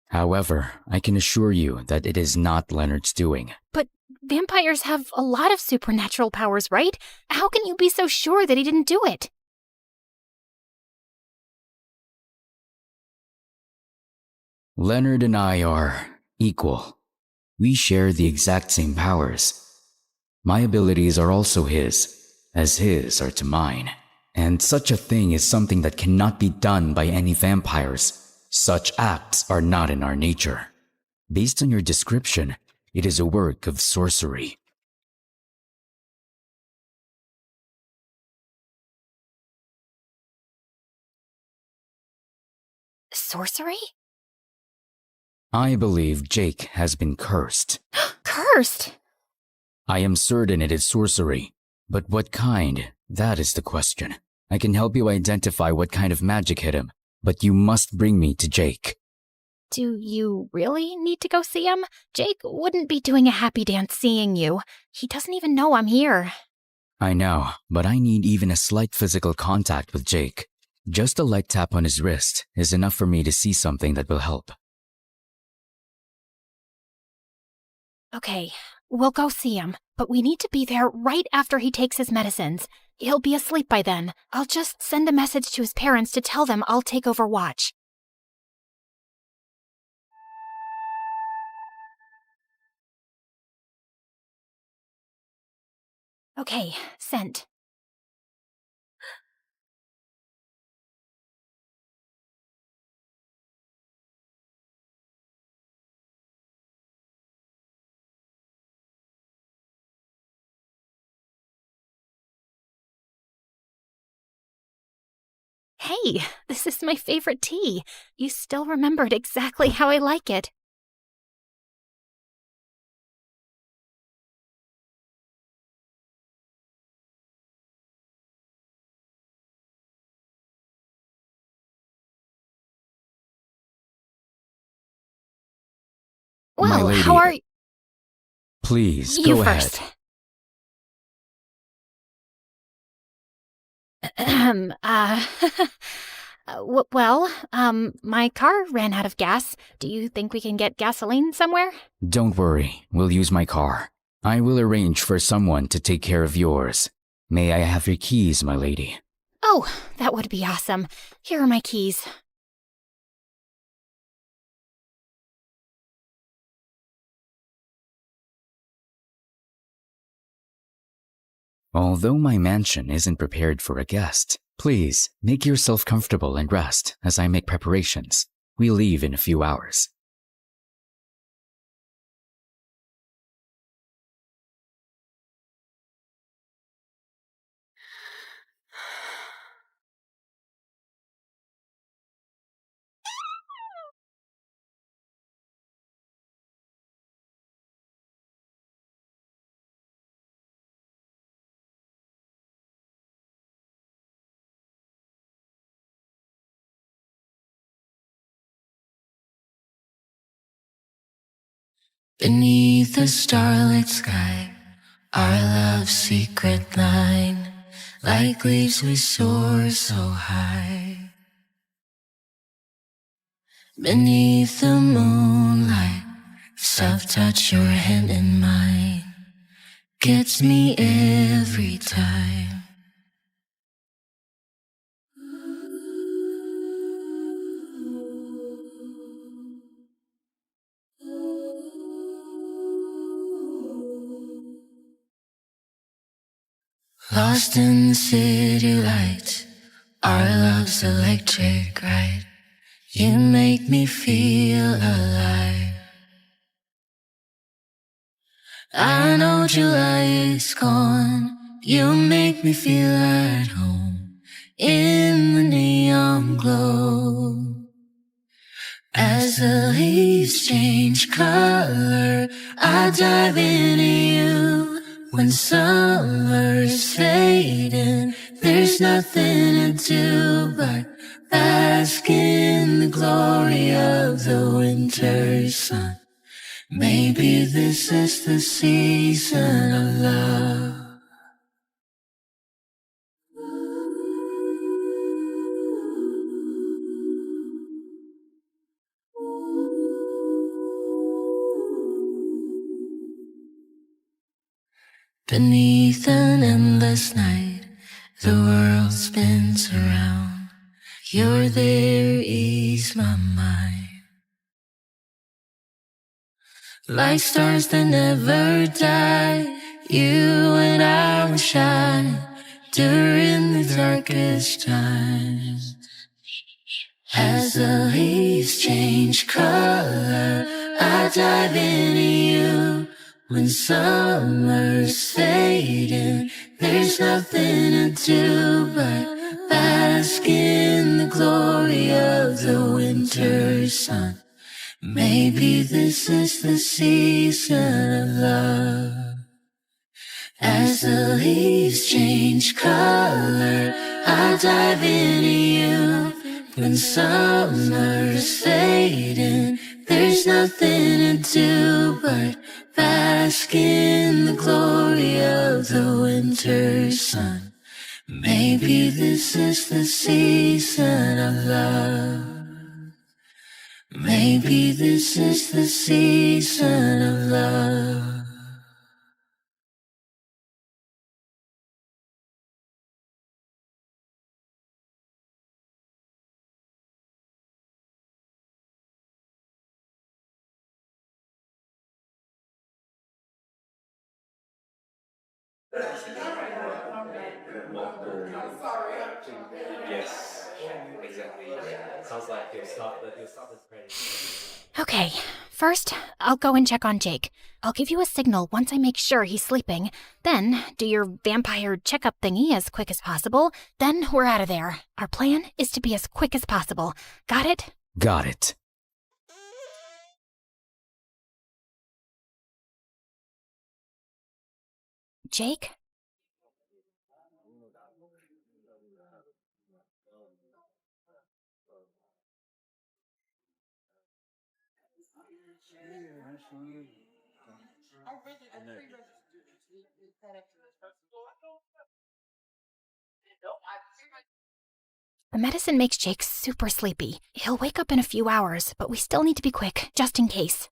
However, I can assure you that it is not Leonard's doing. But vampires have a lot of supernatural powers, right? How can you be so sure that he didn't do it? Leonard and I are equal. We share the exact same powers. My abilities are also his, as his are to mine. And such a thing is something that cannot be done by any vampires. Such acts are not in our nature. Based on your description, it is a work of sorcery. Sorcery? I believe Jake has been cursed. Cursed? I am certain it is sorcery. But what kind? That is the question. I can help you identify what kind of magic hit him, but you must bring me to Jake. Do you really need to go see him? Jake wouldn't be doing a happy dance seeing you. He doesn't even know I'm here. I know, but I need even a slight physical contact with Jake. Just a light tap on his wrist is enough for me to see something that will help. Okay, we'll go see him, but we need to be there right after he takes his medicines. He'll be asleep by then. I'll just send a message to his parents to tell them I'll take over watch. Okay, sent. Hey, this is my favorite tea. You still remembered exactly how I like it. My Well, lady, how are you? please, You go first. ahead. My car ran out of gas. Do you think we can get gasoline somewhere? Don't worry, we'll use my car. I will arrange for someone to take care of yours. May I have your keys, my lady? Oh, that would be awesome. Here are my keys. Although my mansion isn't prepared for a guest, please make yourself comfortable and rest as I make preparations. We leave in a few hours. Beneath the starlit sky, our love's secret line, like leaves we soar so high. Beneath the moonlight, soft touch your hand in mine, gets me every time. Lost in the city lights, our love's electric, right? You make me feel alive. I know July is gone. You make me feel at home in the neon glow. As the leaves change color, I dive into you. When summer's fading, there's nothing to do but bask in the glory of the winter sun. Maybe this is the season of love. Beneath an endless night, the world spins around. You're there, ease my mind. Like stars that never die, you and I will shine during the darkest times. As the leaves change color, I dive into you. When summer's fading, there's nothing to do but bask in the glory of the winter sun. Maybe this is the season of love. As the leaves change color, I dive into you. When summer's fading, there's nothing to do but bask in the glory of the winter sun. Maybe this is the season of love. Maybe this is the season of love. Yes, exactly. Sounds like he'll stop his pregnancy. Okay, first, I'll go and check on Jake. I'll give you a signal once I make sure he's sleeping. Then, do your vampire checkup thingy as quick as possible. Then, we're out of there. Our plan is to be as quick as possible. Got it? Got it. Jake? The medicine makes Jake super sleepy. He'll wake up in a few hours, but we still need to be quick, just in case.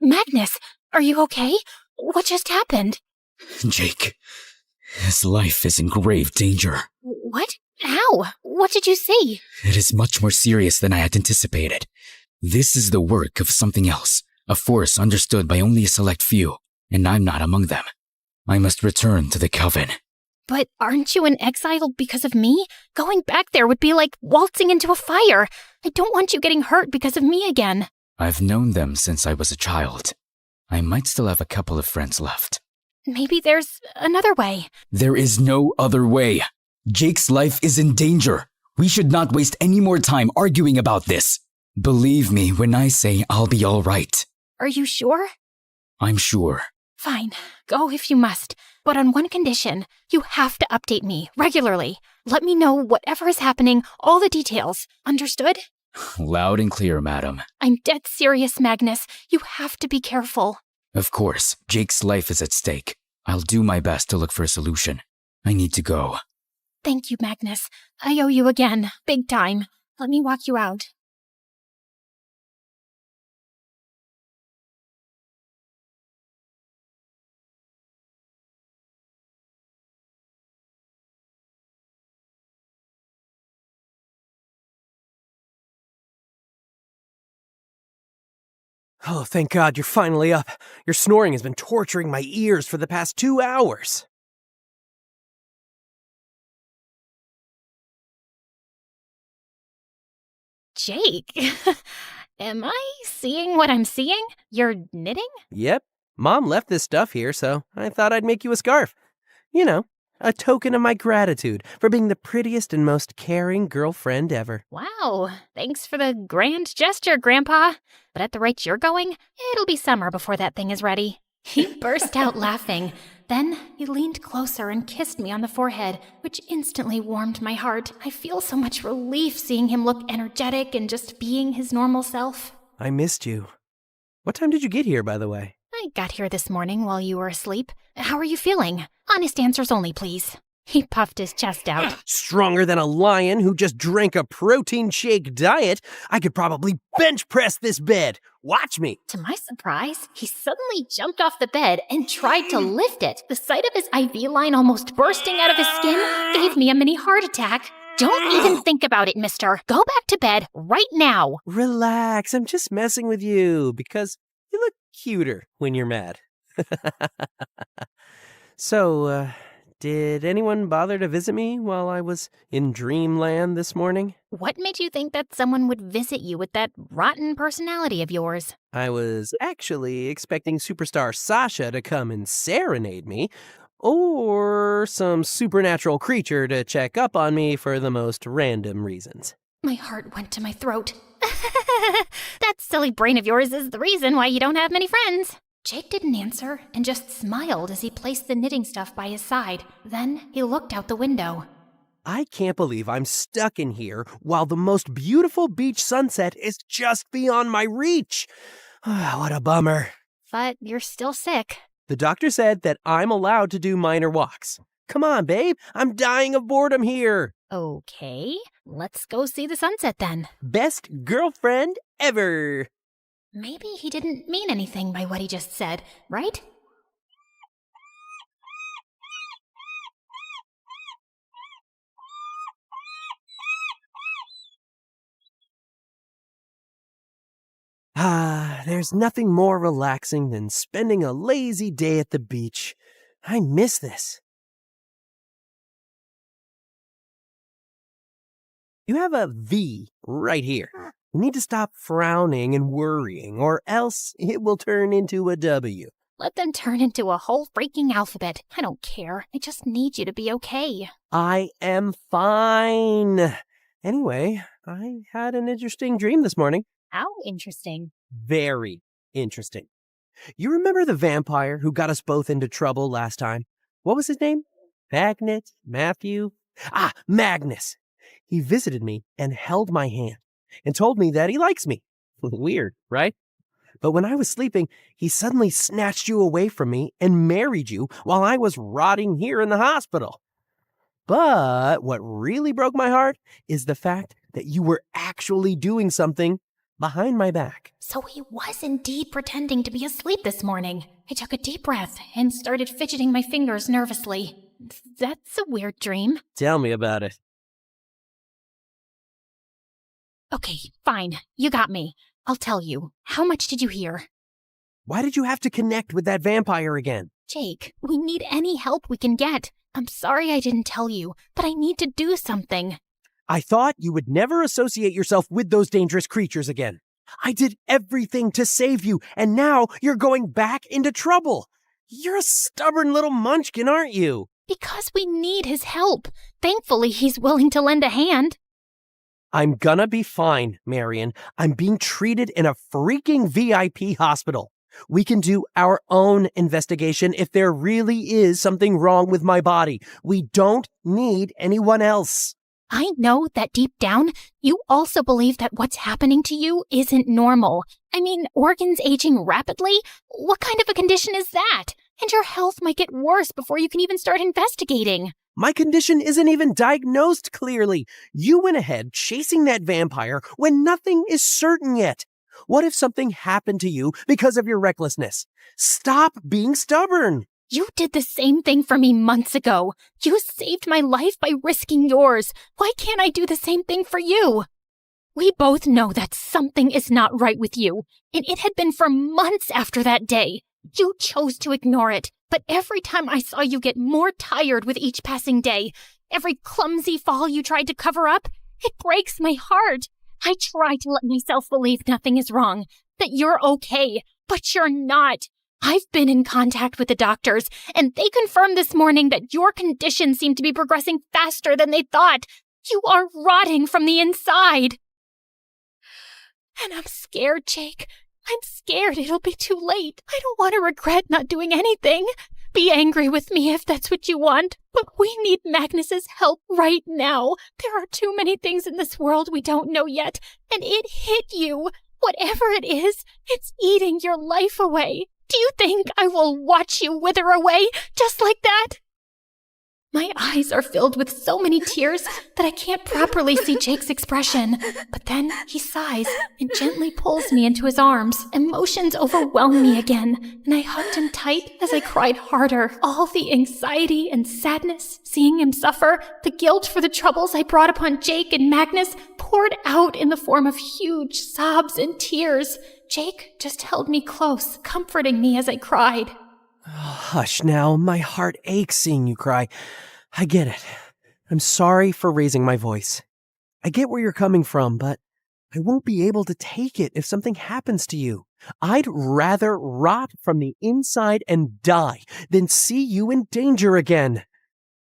Magnus, are you okay? What just happened? Jake, his life is in grave danger. What? How? What did you see? It is much more serious than I had anticipated. This is the work of something else, a force understood by only a select few, and I'm not among them. I must return to the Coven. But aren't you in exile because of me? Going back there would be like waltzing into a fire. I don't want you getting hurt because of me again. I've known them since I was a child. I might still have a couple of friends left. Maybe there's another way. There is no other way. Jake's life is in danger. We should not waste any more time arguing about this. Believe me when I say I'll be all right. Are you sure? I'm sure. Fine, go if you must. But on one condition, you have to update me regularly. Let me know whatever is happening, all the details. Understood? Loud and clear, madam. I'm dead serious, Magnus. You have to be careful. Of course, Jake's life is at stake. I'll do my best to look for a solution. I need to go. Thank you, Magnus. I owe you again, big time. Let me walk you out. Oh, thank God you're finally up. Your snoring has been torturing my ears for the past 2 hours. Jake, am I seeing what I'm seeing? You're knitting? Yep, Mom left this stuff here, so I thought I'd make you a scarf. You know, a token of my gratitude for being the prettiest and most caring girlfriend ever. Wow, thanks for the grand gesture, Grandpa. But at the rate you're going, it'll be summer before that thing is ready. He burst out laughing. Then he leaned closer and kissed me on the forehead, which instantly warmed my heart. I feel so much relief seeing him look energetic and just being his normal self. I missed you. What time did you get here, by the way? I got here this morning while you were asleep. How are you feeling? Honest answers only, please. He puffed his chest out. Stronger than a lion who just drank a protein shake diet. I could probably bench press this bed. Watch me. To my surprise, he suddenly jumped off the bed and tried to lift it. The sight of his IV line almost bursting out of his skin gave me a mini heart attack. Don't even think about it, mister. Go back to bed right now. Relax, I'm just messing with you because you look cuter when you're mad. So, did anyone bother to visit me while I was in dreamland this morning? What made you think that someone would visit you with that rotten personality of yours? I was actually expecting superstar Sasha to come and serenade me, or some supernatural creature to check up on me for the most random reasons. My heart went to my throat. That silly brain of yours is the reason why you don't have many friends. Jake didn't answer and just smiled as he placed the knitting stuff by his side. Then he looked out the window. I can't believe I'm stuck in here while the most beautiful beach sunset is just beyond my reach. What a bummer. But you're still sick. The doctor said that I'm allowed to do minor walks. Come on, babe. I'm dying of boredom here. Okay, let's go see the sunset then. Best girlfriend ever. Maybe he didn't mean anything by what he just said, right? There's nothing more relaxing than spending a lazy day at the beach. I miss this. You have a V right here. You need to stop frowning and worrying, or else it will turn into a W. Let them turn into a whole freaking alphabet. I don't care. I just need you to be okay. I am fine. Anyway, I had an interesting dream this morning. How interesting. Very interesting. You remember the vampire who got us both into trouble last time? What was his name? Magnus? Matthew? Magnus. He visited me and held my hand and told me that he likes me. Weird, right? But when I was sleeping, he suddenly snatched you away from me and married you while I was rotting here in the hospital. But what really broke my heart is the fact that you were actually doing something behind my back. So he was indeed pretending to be asleep this morning. I took a deep breath and started fidgeting my fingers nervously. That's a weird dream. Tell me about it. Okay, fine. You got me. I'll tell you. How much did you hear? Why did you have to connect with that vampire again? Jake, we need any help we can get. I'm sorry I didn't tell you, but I need to do something. I thought you would never associate yourself with those dangerous creatures again. I did everything to save you, and now you're going back into trouble. You're a stubborn little munchkin, aren't you? Because we need his help. Thankfully, he's willing to lend a hand. I'm gonna be fine, Marion. I'm being treated in a freaking VIP hospital. We can do our own investigation if there really is something wrong with my body. We don't need anyone else. I know that deep down, you also believe that what's happening to you isn't normal. I mean, organs aging rapidly? What kind of a condition is that? And your health might get worse before you can even start investigating. My condition isn't even diagnosed clearly. You went ahead chasing that vampire when nothing is certain yet. What if something happened to you because of your recklessness? Stop being stubborn. You did the same thing for me months ago. You saved my life by risking yours. Why can't I do the same thing for you? We both know that something is not right with you, and it had been for months after that day. You chose to ignore it, but every time I saw you get more tired with each passing day, every clumsy fall you tried to cover up, it breaks my heart. I try to let myself believe nothing is wrong, that you're okay, but you're not. I've been in contact with the doctors, and they confirmed this morning that your condition seemed to be progressing faster than they thought. You are rotting from the inside. And I'm scared, Jake. I'm scared it'll be too late. I don't want to regret not doing anything. Be angry with me if that's what you want, but we need Magnus's help right now. There are too many things in this world we don't know yet, and it hit you. Whatever it is, it's eating your life away. Do you think I will watch you wither away just like that? My eyes are filled with so many tears that I can't properly see Jake's expression. But then he sighs and gently pulls me into his arms. Emotions overwhelm me again, and I hugged him tight as I cried harder. All the anxiety and sadness, seeing him suffer, the guilt for the troubles I brought upon Jake and Magnus poured out in the form of huge sobs and tears. Jake just held me close, comforting me as I cried. Hush now, my heart aches seeing you cry. I get it. I'm sorry for raising my voice. I get where you're coming from, but I won't be able to take it if something happens to you. I'd rather rot from the inside and die than see you in danger again.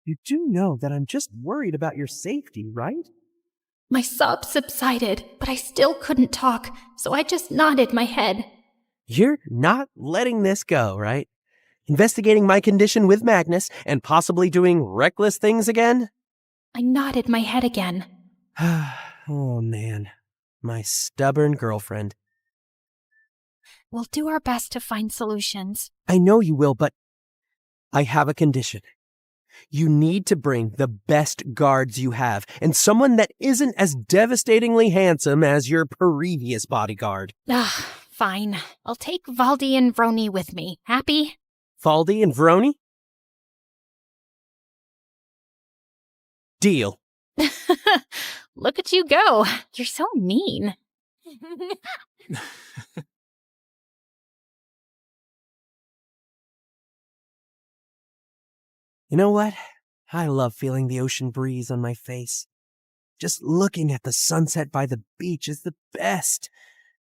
You do know that I'm just worried about your safety, right? My sobs subsided, but I still couldn't talk, so I just nodded my head. You're not letting this go, right? Investigating my condition with Magnus and possibly doing reckless things again? I nodded my head again. Oh man, my stubborn girlfriend. We'll do our best to find solutions. I know you will, but I have a condition. You need to bring the best guards you have, and someone that isn't as devastatingly handsome as your previous bodyguard. Fine. I'll take Valdi and Vroni with me. Happy? Valdi and Vroni? Deal. Look at you go. You're so mean. You know what? I love feeling the ocean breeze on my face. Just looking at the sunset by the beach is the best.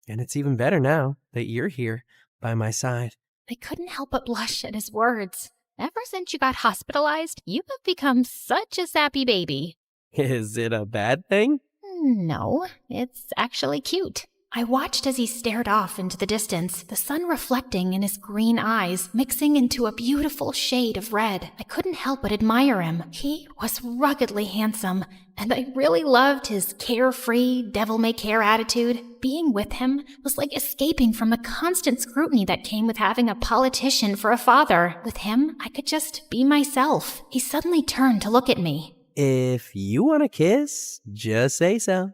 And it's even better now that you're here by my side. I couldn't help but blush at his words. Ever since you got hospitalized, you have become such a sappy baby. Is it a bad thing? No, it's actually cute. I watched as he stared off into the distance, the sun reflecting in his green eyes, mixing into a beautiful shade of red. I couldn't help but admire him. He was ruggedly handsome, and I really loved his carefree, devil-may-care attitude. Being with him was like escaping from the constant scrutiny that came with having a politician for a father. With him, I could just be myself. He suddenly turned to look at me. If you want a kiss, just say so.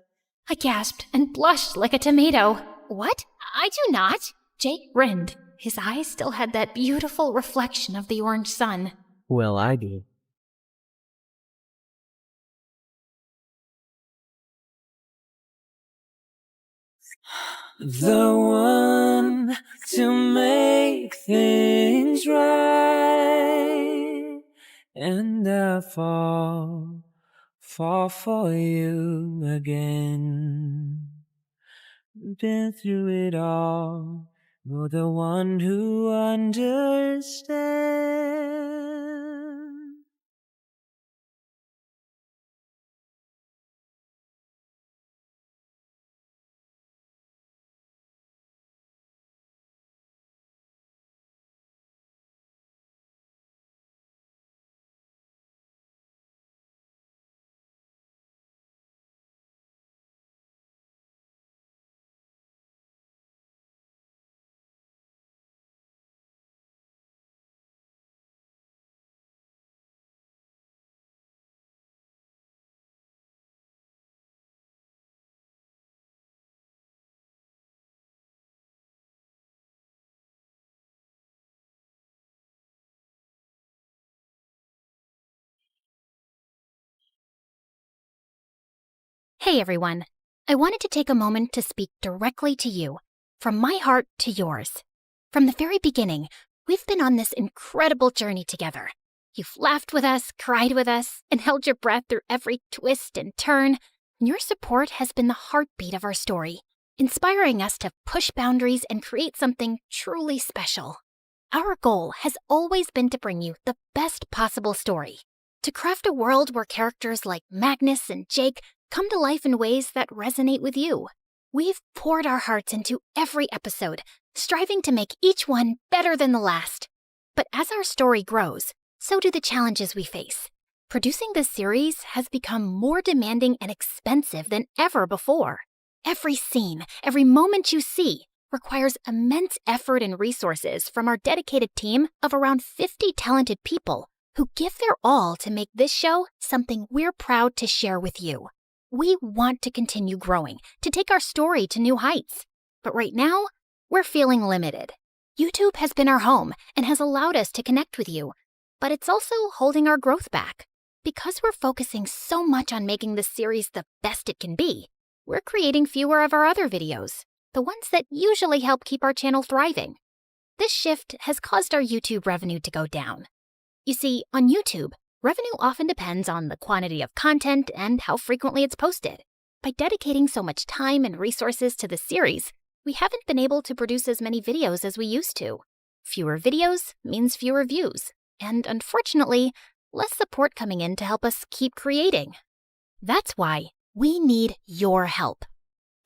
I gasped and blushed like a tomato. What? I do not. Jake grinned. His eyes still had that beautiful reflection of the orange sun. Well, I do. The one to make things right, and I fall for you again. Been through it all, you're the one who understands. Hey everyone. I wanted to take a moment to speak directly to you, from my heart to yours. From the very beginning, we've been on this incredible journey together. You've laughed with us, cried with us, and held your breath through every twist and turn. Your support has been the heartbeat of our story, inspiring us to push boundaries and create something truly special. Our goal has always been to bring you the best possible story, to craft a world where characters like Magnus and Jake come to life in ways that resonate with you. We've poured our hearts into every episode, striving to make each one better than the last. But as our story grows, so do the challenges we face. Producing this series has become more demanding and expensive than ever before. Every scene, every moment you see, requires immense effort and resources from our dedicated team of around 50 talented people who give their all to make this show something we're proud to share with you. We want to continue growing, to take our story to new heights. But right now, we're feeling limited. YouTube has been our home and has allowed us to connect with you, but it's also holding our growth back. Because we're focusing so much on making this series the best it can be, we're creating fewer of our other videos, the ones that usually help keep our channel thriving. This shift has caused our YouTube revenue to go down. You see, on YouTube, revenue often depends on the quantity of content and how frequently it's posted. By dedicating so much time and resources to the series, we haven't been able to produce as many videos as we used to. Fewer videos means fewer views, and unfortunately, less support coming in to help us keep creating. That's why we need your help.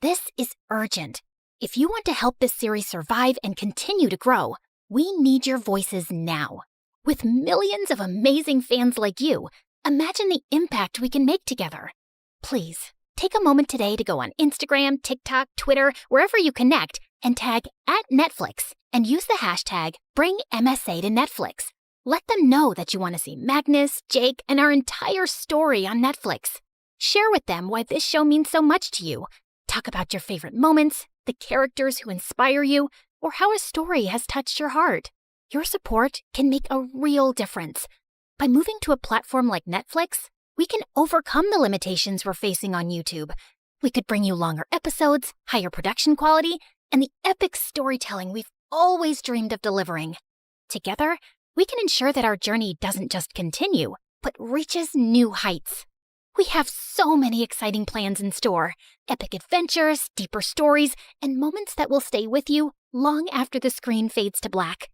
This is urgent. If you want to help this series survive and continue to grow, we need your voices now. With millions of amazing fans like you, imagine the impact we can make together. Please, take a moment today to go on Instagram, TikTok, Twitter, wherever you connect, and tag @Netflix and use the hashtag #BringMSA to Netflix. Let them know that you want to see Magnus, Jake, and our entire story on Netflix. Share with them why this show means so much to you. Talk about your favorite moments, the characters who inspire you, or how a story has touched your heart. Your support can make a real difference. By moving to a platform like Netflix, we can overcome the limitations we're facing on YouTube. We could bring you longer episodes, higher production quality, and the epic storytelling we've always dreamed of delivering. Together, we can ensure that our journey doesn't just continue, but reaches new heights. We have so many exciting plans in store, epic adventures, deeper stories, and moments that will stay with you long after the screen fades to black.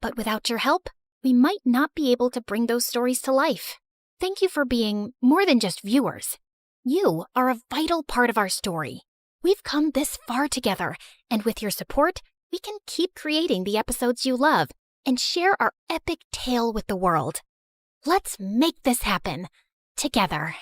But without your help, we might not be able to bring those stories to life. Thank you for being more than just viewers. You are a vital part of our story. We've come this far together, and with your support, we can keep creating the episodes you love and share our epic tale with the world. Let's make this happen together.